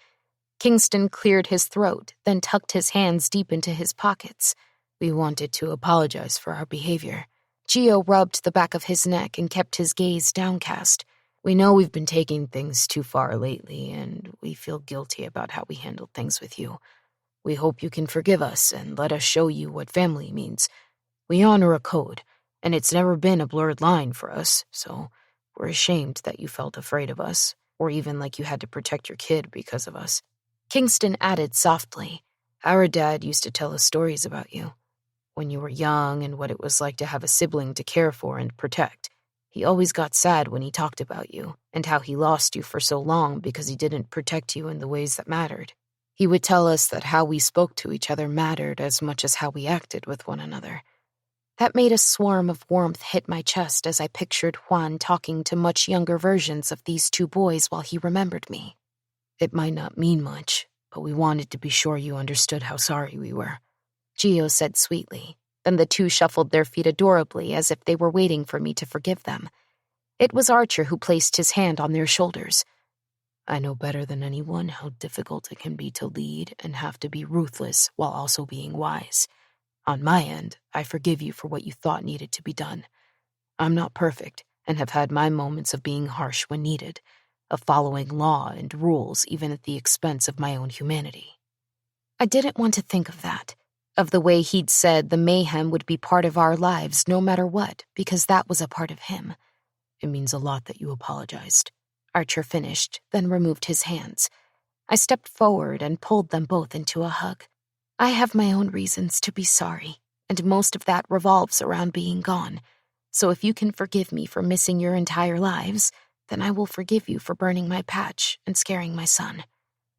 Kingston cleared his throat, then tucked his hands deep into his pockets. We wanted to apologize for our behavior. Gio rubbed the back of his neck and kept his gaze downcast. We know we've been taking things too far lately, and we feel guilty about how we handled things with you. We hope you can forgive us and let us show you what family means. We honor a code, and it's never been a blurred line for us, so we're ashamed that you felt afraid of us, or even like you had to protect your kid because of us. Kingston added softly, Our dad used to tell us stories about you, when you were young and what it was like to have a sibling to care for and protect. He always got sad when he talked about you, and how he lost you for so long because he didn't protect you in the ways that mattered. He would tell us that how we spoke to each other mattered as much as how we acted with one another. That made a swarm of warmth hit my chest as I pictured Juan talking to much younger versions of these two boys while he remembered me. It might not mean much, but we wanted to be sure you understood how sorry we were, Gio said sweetly. Then the two shuffled their feet adorably as if they were waiting for me to forgive them. It was Archer who placed his hand on their shoulders. I know better than anyone how difficult it can be to lead and have to be ruthless while also being wise. On my end, I forgive you for what you thought needed to be done. I'm not perfect and have had my moments of being harsh when needed, of following law and rules even at the expense of my own humanity. I didn't want to think of that, of the way he'd said the mayhem would be part of our lives no matter what, because that was a part of him. It means a lot that you apologized, Archer finished, then removed his hands. I stepped forward and pulled them both into a hug. I have my own reasons to be sorry, and most of that revolves around being gone. So if you can forgive me for missing your entire lives, then I will forgive you for burning my patch and scaring my son.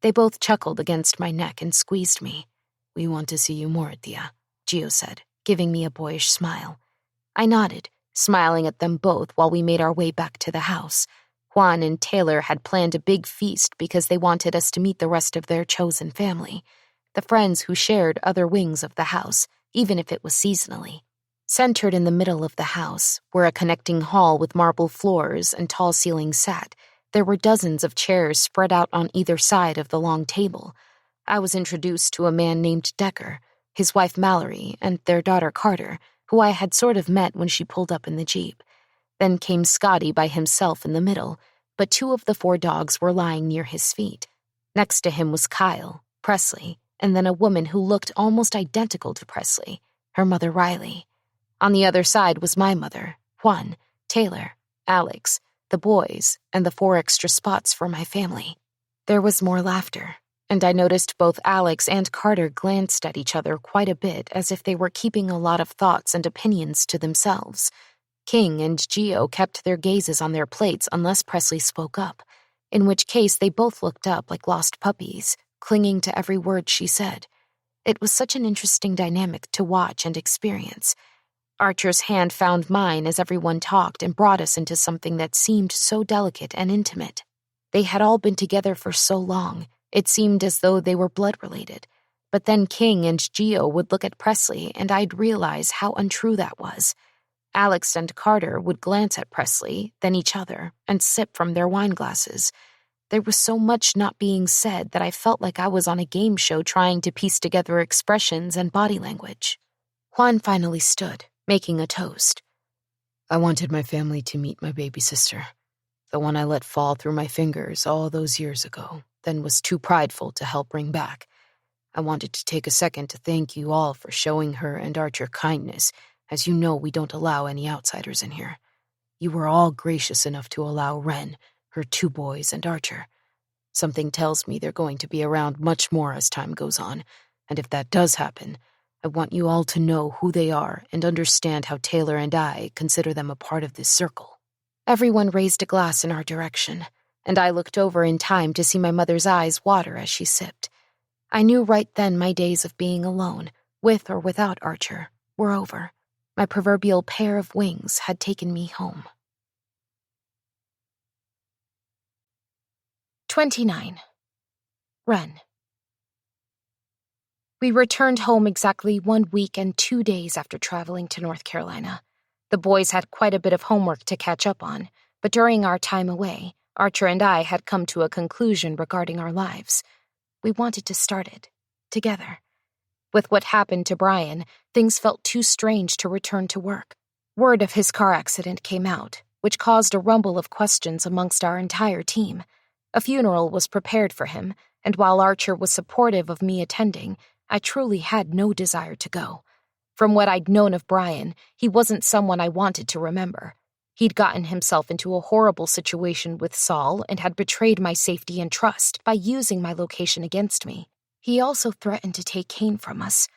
They both chuckled against my neck and squeezed me. We want to see you more, Tia, Gio said, giving me a boyish smile. I nodded, smiling at them both while we made our way back to the house. Juan and Taylor had planned a big feast because they wanted us to meet the rest of their chosen family, the friends who shared other wings of the house, even if it was seasonally. Centered in the middle of the house, where a connecting hall with marble floors and tall ceilings sat, there were dozens of chairs spread out on either side of the long table. I was introduced to a man named Decker, his wife Mallory, and their daughter Carter, who I had sort of met when she pulled up in the Jeep. Then came Scotty by himself in the middle, but 2 of the 4 dogs were lying near his feet. Next to him was Kyle, Presley, and then a woman who looked almost identical to Presley, her mother Riley. On the other side was my mother, Juan, Taylor, Alex, the boys, and the 4 extra spots for my family. There was more laughter, and I noticed both Alex and Carter glanced at each other quite a bit as if they were keeping a lot of thoughts and opinions to themselves. King and Gio kept their gazes on their plates unless Presley spoke up, in which case they both looked up like lost puppies, clinging to every word she said. It was such an interesting dynamic to watch and experience. Archer's hand found mine as everyone talked and brought us into something that seemed so delicate and intimate. They had all been together for so long, it seemed as though they were blood-related. But then King and Gio would look at Presley, and I'd realize how untrue that was. Alex and Carter would glance at Presley, then each other, and sip from their wine glasses. There was so much not being said that I felt like I was on a game show trying to piece together expressions and body language. Juan finally stood, making a toast. I wanted my family to meet my baby sister, the one I let fall through my fingers all those years ago, then was too prideful to help bring back. I wanted to take a second to thank you all for showing her and Archer kindness. As you know, we don't allow any outsiders in here. You were all gracious enough to allow Ren, her 2 boys, and Archer. Something tells me they're going to be around much more as time goes on, and if that does happen, I want you all to know who they are and understand how Taylor and I consider them a part of this circle. Everyone raised a glass in our direction, and I looked over in time to see my mother's eyes water as she sipped. I knew right then my days of being alone, with or without Archer, were over. My proverbial pair of wings had taken me home. 29. Ren. We returned home exactly 1 week and 2 days after traveling to North Carolina. The boys had quite a bit of homework to catch up on, but during our time away, Archer and I had come to a conclusion regarding our lives. We wanted to start it, together. With what happened to Brian, things felt too strange to return to work. Word of his car accident came out, which caused a rumble of questions amongst our entire team. A funeral was prepared for him, and while Archer was supportive of me attending, I truly had no desire to go. From what I'd known of Brian, he wasn't someone I wanted to remember. He'd gotten himself into a horrible situation with Saul and had betrayed my safety and trust by using my location against me. He also threatened to take Kane from us.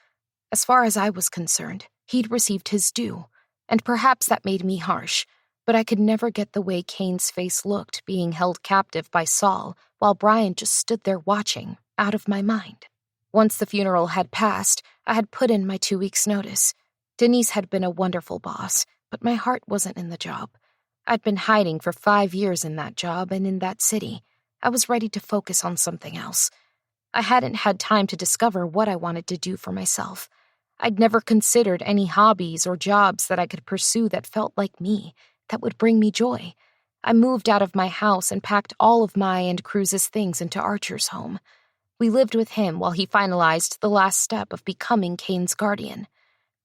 As far as I was concerned, he'd received his due, and perhaps that made me harsh, but I could never get the way Kane's face looked being held captive by Saul while Brian just stood there watching, out of my mind. Once the funeral had passed, I had put in my 2 weeks' notice. Denise had been a wonderful boss, but my heart wasn't in the job. I'd been hiding for 5 years in that job and in that city. I was ready to focus on something else. I hadn't had time to discover what I wanted to do for myself. I'd never considered any hobbies or jobs that I could pursue that felt like me, that would bring me joy. I moved out of my house and packed all of my and Cruz's things into Archer's home. We lived with him while he finalized the last step of becoming Kane's guardian.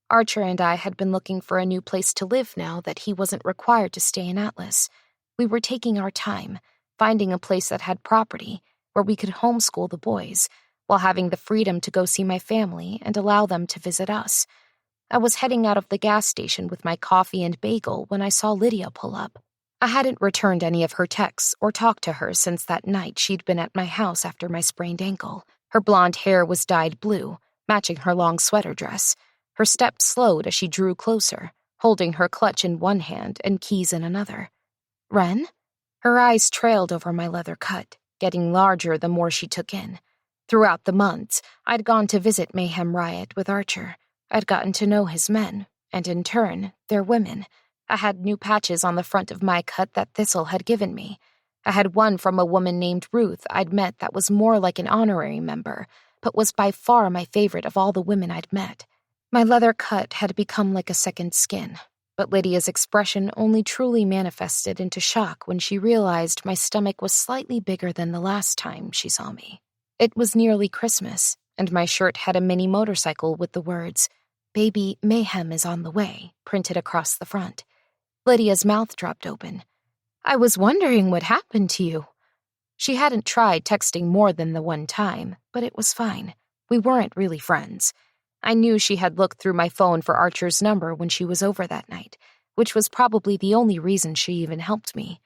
Archer and I had been looking for a new place to live now that he wasn't required to stay in Atlas. We were taking our time, finding a place that had property, where we could homeschool the boys, while having the freedom to go see my family and allow them to visit us. I was heading out of the gas station with my coffee and bagel when I saw Lydia pull up. I hadn't returned any of her texts or talked to her since that night she'd been at my house after my sprained ankle. Her blonde hair was dyed blue, matching her long sweater dress. Her step slowed as she drew closer, holding her clutch in one hand and keys in another. Ren? Her eyes trailed over my leather cut, getting larger the more she took in. Throughout the months, I'd gone to visit Mayhem Riot with Archer. I'd gotten to know his men, and in turn, their women. I had new patches on the front of my cut that Thistle had given me. I had one from a woman named Ruth I'd met that was more like an honorary member, but was by far my favorite of all the women I'd met. My leather cut had become like a second skin, but Lydia's expression only truly manifested into shock when she realized my stomach was slightly bigger than the last time she saw me. It was nearly Christmas, and my shirt had a mini motorcycle with the words, "Baby Mayhem is on the way," printed across the front. Lydia's mouth dropped open. "I was wondering what happened to you." She hadn't tried texting more than the one time, but it was fine. We weren't really friends. I knew she had looked through my phone for Archer's number when she was over that night, which was probably the only reason she even helped me.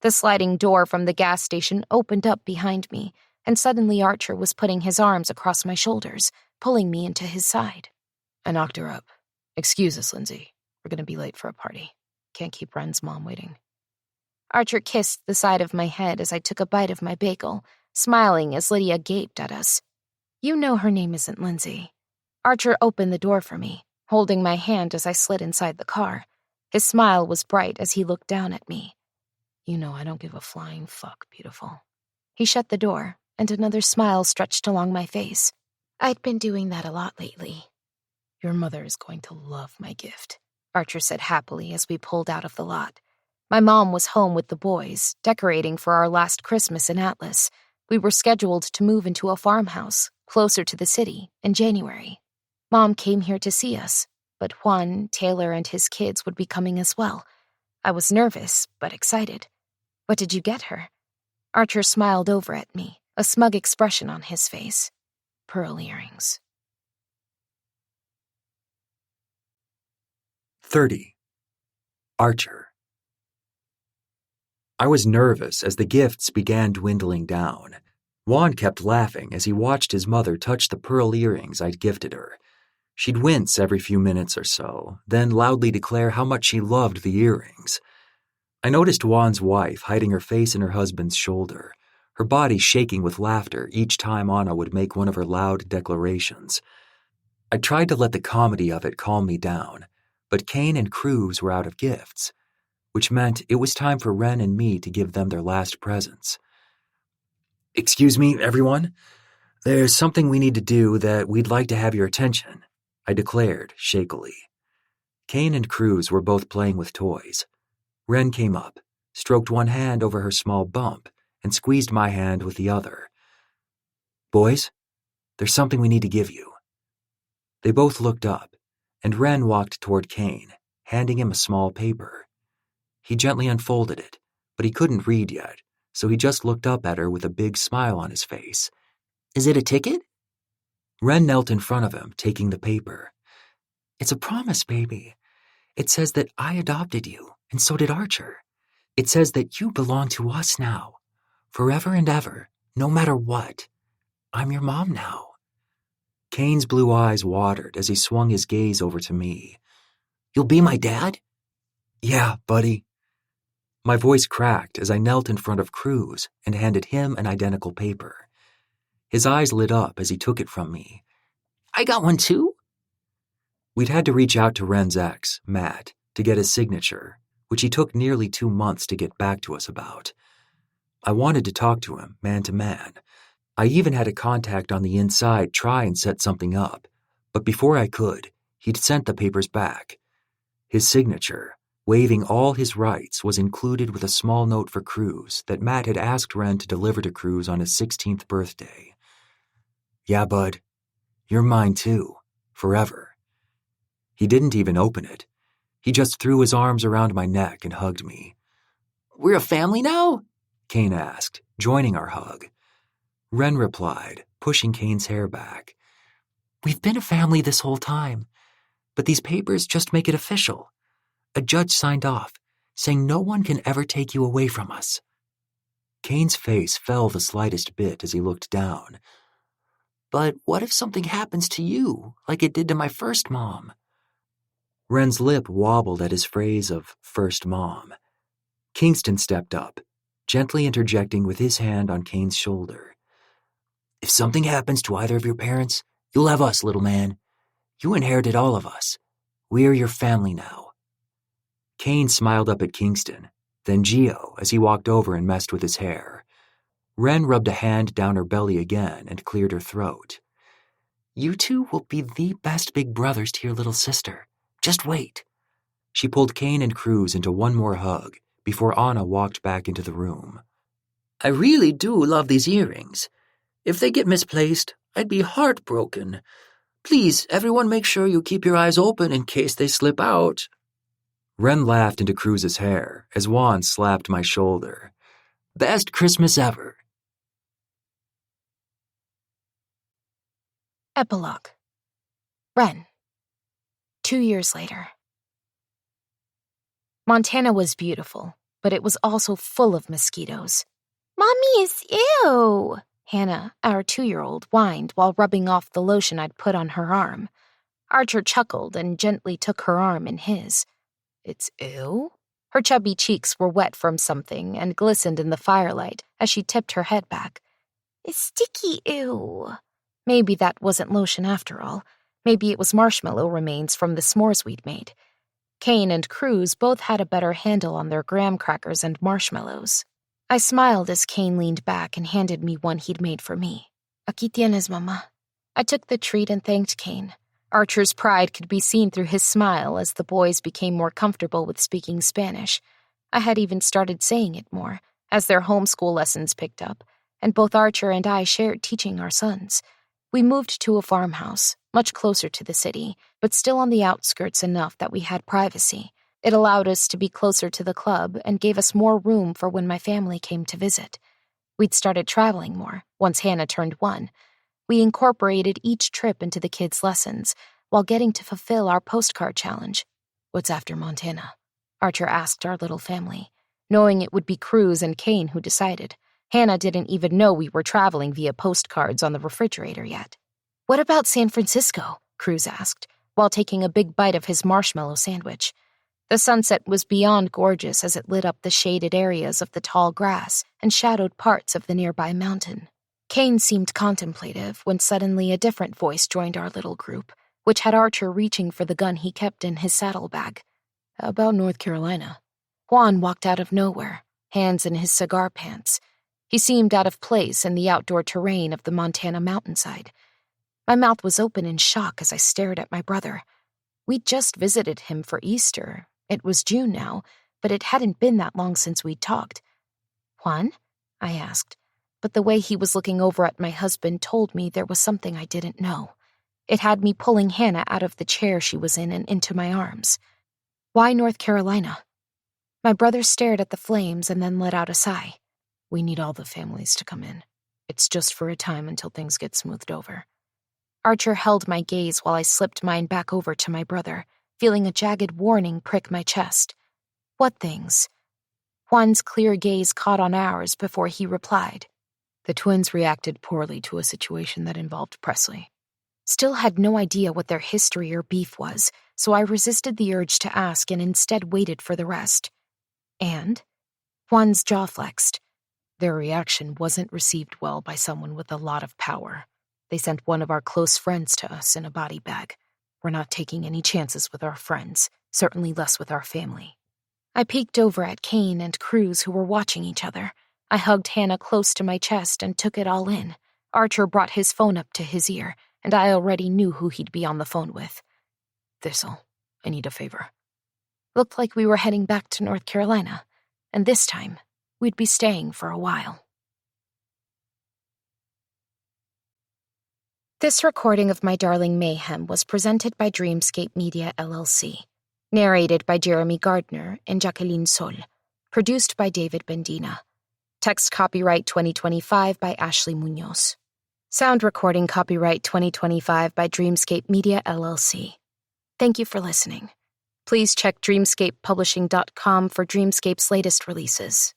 The sliding door from the gas station opened up behind me, and suddenly Archer was putting his arms across my shoulders, pulling me into his side. I knocked her up. Excuse us, Lindsay. We're going to be late for a party. Can't keep Ren's mom waiting. Archer kissed the side of my head as I took a bite of my bagel, smiling as Lydia gaped at us. "You know her name isn't Lindsay." Archer opened the door for me, holding my hand as I slid inside the car. His smile was bright as he looked down at me. You know I don't give a flying fuck, beautiful. He shut the door, and another smile stretched along my face. I'd been doing that a lot lately. Your mother is going to love my gift, Archer said happily as we pulled out of the lot. My mom was home with the boys, decorating for our last Christmas in Atlas. We were scheduled to move into a farmhouse, closer to the city, in January. Mom came here to see us, but Juan, Taylor, and his kids would be coming as well. I was nervous, but excited. What did you get her? Archer smiled over at me, a smug expression on his face. Pearl earrings. 30. Archer. I was nervous as the gifts began dwindling down. Juan kept laughing as he watched his mother touch the pearl earrings I'd gifted her. She'd wince every few minutes or so, then loudly declare how much she loved the earrings. I noticed Juan's wife hiding her face in her husband's shoulder, her body shaking with laughter each time Anna would make one of her loud declarations. I tried to let the comedy of it calm me down, but Kane and Cruz were out of gifts, which meant it was time for Ren and me to give them their last presents. "Excuse me, everyone. There's something we need to do that we'd like to have your attention," I declared shakily. Kane and Cruz were both playing with toys. Ren came up, stroked one hand over her small bump, and squeezed my hand with the other. "Boys, there's something we need to give you." They both looked up, and Ren walked toward Kane, handing him a small paper. He gently unfolded it, but he couldn't read yet, so he just looked up at her with a big smile on his face. "Is it a ticket?" Ren knelt in front of him, taking the paper. "It's a promise, baby. It says that I adopted you, and so did Archer. It says that you belong to us now, forever and ever, no matter what. I'm your mom now." Kane's blue eyes watered as he swung his gaze over to me. "You'll be my dad?" "Yeah, buddy." My voice cracked as I knelt in front of Cruz and handed him an identical paper. His eyes lit up as he took it from me. "I got one too?" We'd had to reach out to Ren's ex, Matt, to get his signature, which he took nearly 2 months to get back to us about. I wanted to talk to him, man to man. I even had a contact on the inside try and set something up, but before I could, he'd sent the papers back. His signature, waiving all his rights, was included with a small note for Cruz that Matt had asked Ren to deliver to Cruz on his 16th birthday. "Yeah, bud, you're mine too, forever." He didn't even open it. He just threw his arms around my neck and hugged me. "We're a family now?" Kane asked, joining our hug. Ren replied, pushing Kane's hair back. "We've been a family this whole time, but these papers just make it official. A judge signed off, saying no one can ever take you away from us." Kane's face fell the slightest bit as he looked down. "But what if something happens to you, like it did to my first mom?" Ren's lip wobbled at his phrase of first mom. Kingston stepped up, gently interjecting with his hand on Kane's shoulder. "If something happens to either of your parents, you'll have us, little man. You inherited all of us. We're your family now." Kane smiled up at Kingston, then Gio as he walked over and messed with his hair. Ren rubbed a hand down her belly again and cleared her throat. "You two will be the best big brothers to your little sister. Just wait." She pulled Kane and Cruz into one more hug before Anna walked back into the room. "I really do love these earrings. If they get misplaced, I'd be heartbroken. Please, everyone make sure you keep your eyes open in case they slip out." Ren laughed into Cruz's hair as Juan slapped my shoulder. "Best Christmas ever." Epilogue. Ren. 2 years later. Montana was beautiful, but it was also full of mosquitoes. "Mommy is ill," Hannah, our 2-year-old, whined while rubbing off the lotion I'd put on her arm. Archer chuckled and gently took her arm in his. "It's ill?" Her chubby cheeks were wet from something and glistened in the firelight as she tipped her head back. "It's sticky ill." Maybe that wasn't lotion after all. Maybe it was marshmallow remains from the s'mores we'd made. Kane and Cruz both had a better handle on their graham crackers and marshmallows. I smiled as Kane leaned back and handed me one he'd made for me. Aquí tienes, mamá. I took the treat and thanked Kane. Archer's pride could be seen through his smile as the boys became more comfortable with speaking Spanish. I had even started saying it more, as their homeschool lessons picked up, and both Archer and I shared teaching our sons. We moved to a farmhouse, much closer to the city, but still on the outskirts enough that we had privacy. It allowed us to be closer to the club and gave us more room for when my family came to visit. We'd started traveling more, once Hannah turned 1. We incorporated each trip into the kids' lessons, while getting to fulfill our postcard challenge. "What's after Montana?" Archer asked our little family, knowing it would be Cruz and Kane who decided. Hannah didn't even know we were traveling via postcards on the refrigerator yet. "What about San Francisco?" Cruz asked, while taking a big bite of his marshmallow sandwich. The sunset was beyond gorgeous as it lit up the shaded areas of the tall grass and shadowed parts of the nearby mountain. Kane seemed contemplative when suddenly a different voice joined our little group, which had Archer reaching for the gun he kept in his saddlebag. "How about North Carolina?" Juan walked out of nowhere, hands in his cigar pants. He seemed out of place in the outdoor terrain of the Montana mountainside. My mouth was open in shock as I stared at my brother. We'd just visited him for Easter. It was June now, but it hadn't been that long since we'd talked. "Juan?" I asked, but the way he was looking over at my husband told me there was something I didn't know. It had me pulling Hannah out of the chair she was in and into my arms. "Why North Carolina?" My brother stared at the flames and then let out a sigh. "We need all the families to come in. It's just for a time until things get smoothed over." Archer held my gaze while I slipped mine back over to my brother, feeling a jagged warning prick my chest. "What things?" Juan's clear gaze caught on ours before he replied. "The twins reacted poorly to a situation that involved Presley." Still had no idea what their history or beef was, so I resisted the urge to ask and instead waited for the rest. "And?" Juan's jaw flexed. "Their reaction wasn't received well by someone with a lot of power. They sent one of our close friends to us in a body bag. We're not taking any chances with our friends, certainly less with our family." I peeked over at Kane and Cruz, who were watching each other. I hugged Hannah close to my chest and took it all in. Archer brought his phone up to his ear, and I already knew who he'd be on the phone with. "Thistle, I need a favor." Looked like we were heading back to North Carolina, and this time, we'd be staying for a while. This recording of My Darling Mayhem was presented by Dreamscape Media LLC, narrated by Jeremy Gardner and Jacqueline Sol, produced by David Bendina. Text copyright 2025 by Ashley Munoz. Sound recording copyright 2025 by Dreamscape Media LLC. Thank you for listening. Please check dreamscapepublishing.com for Dreamscape's latest releases.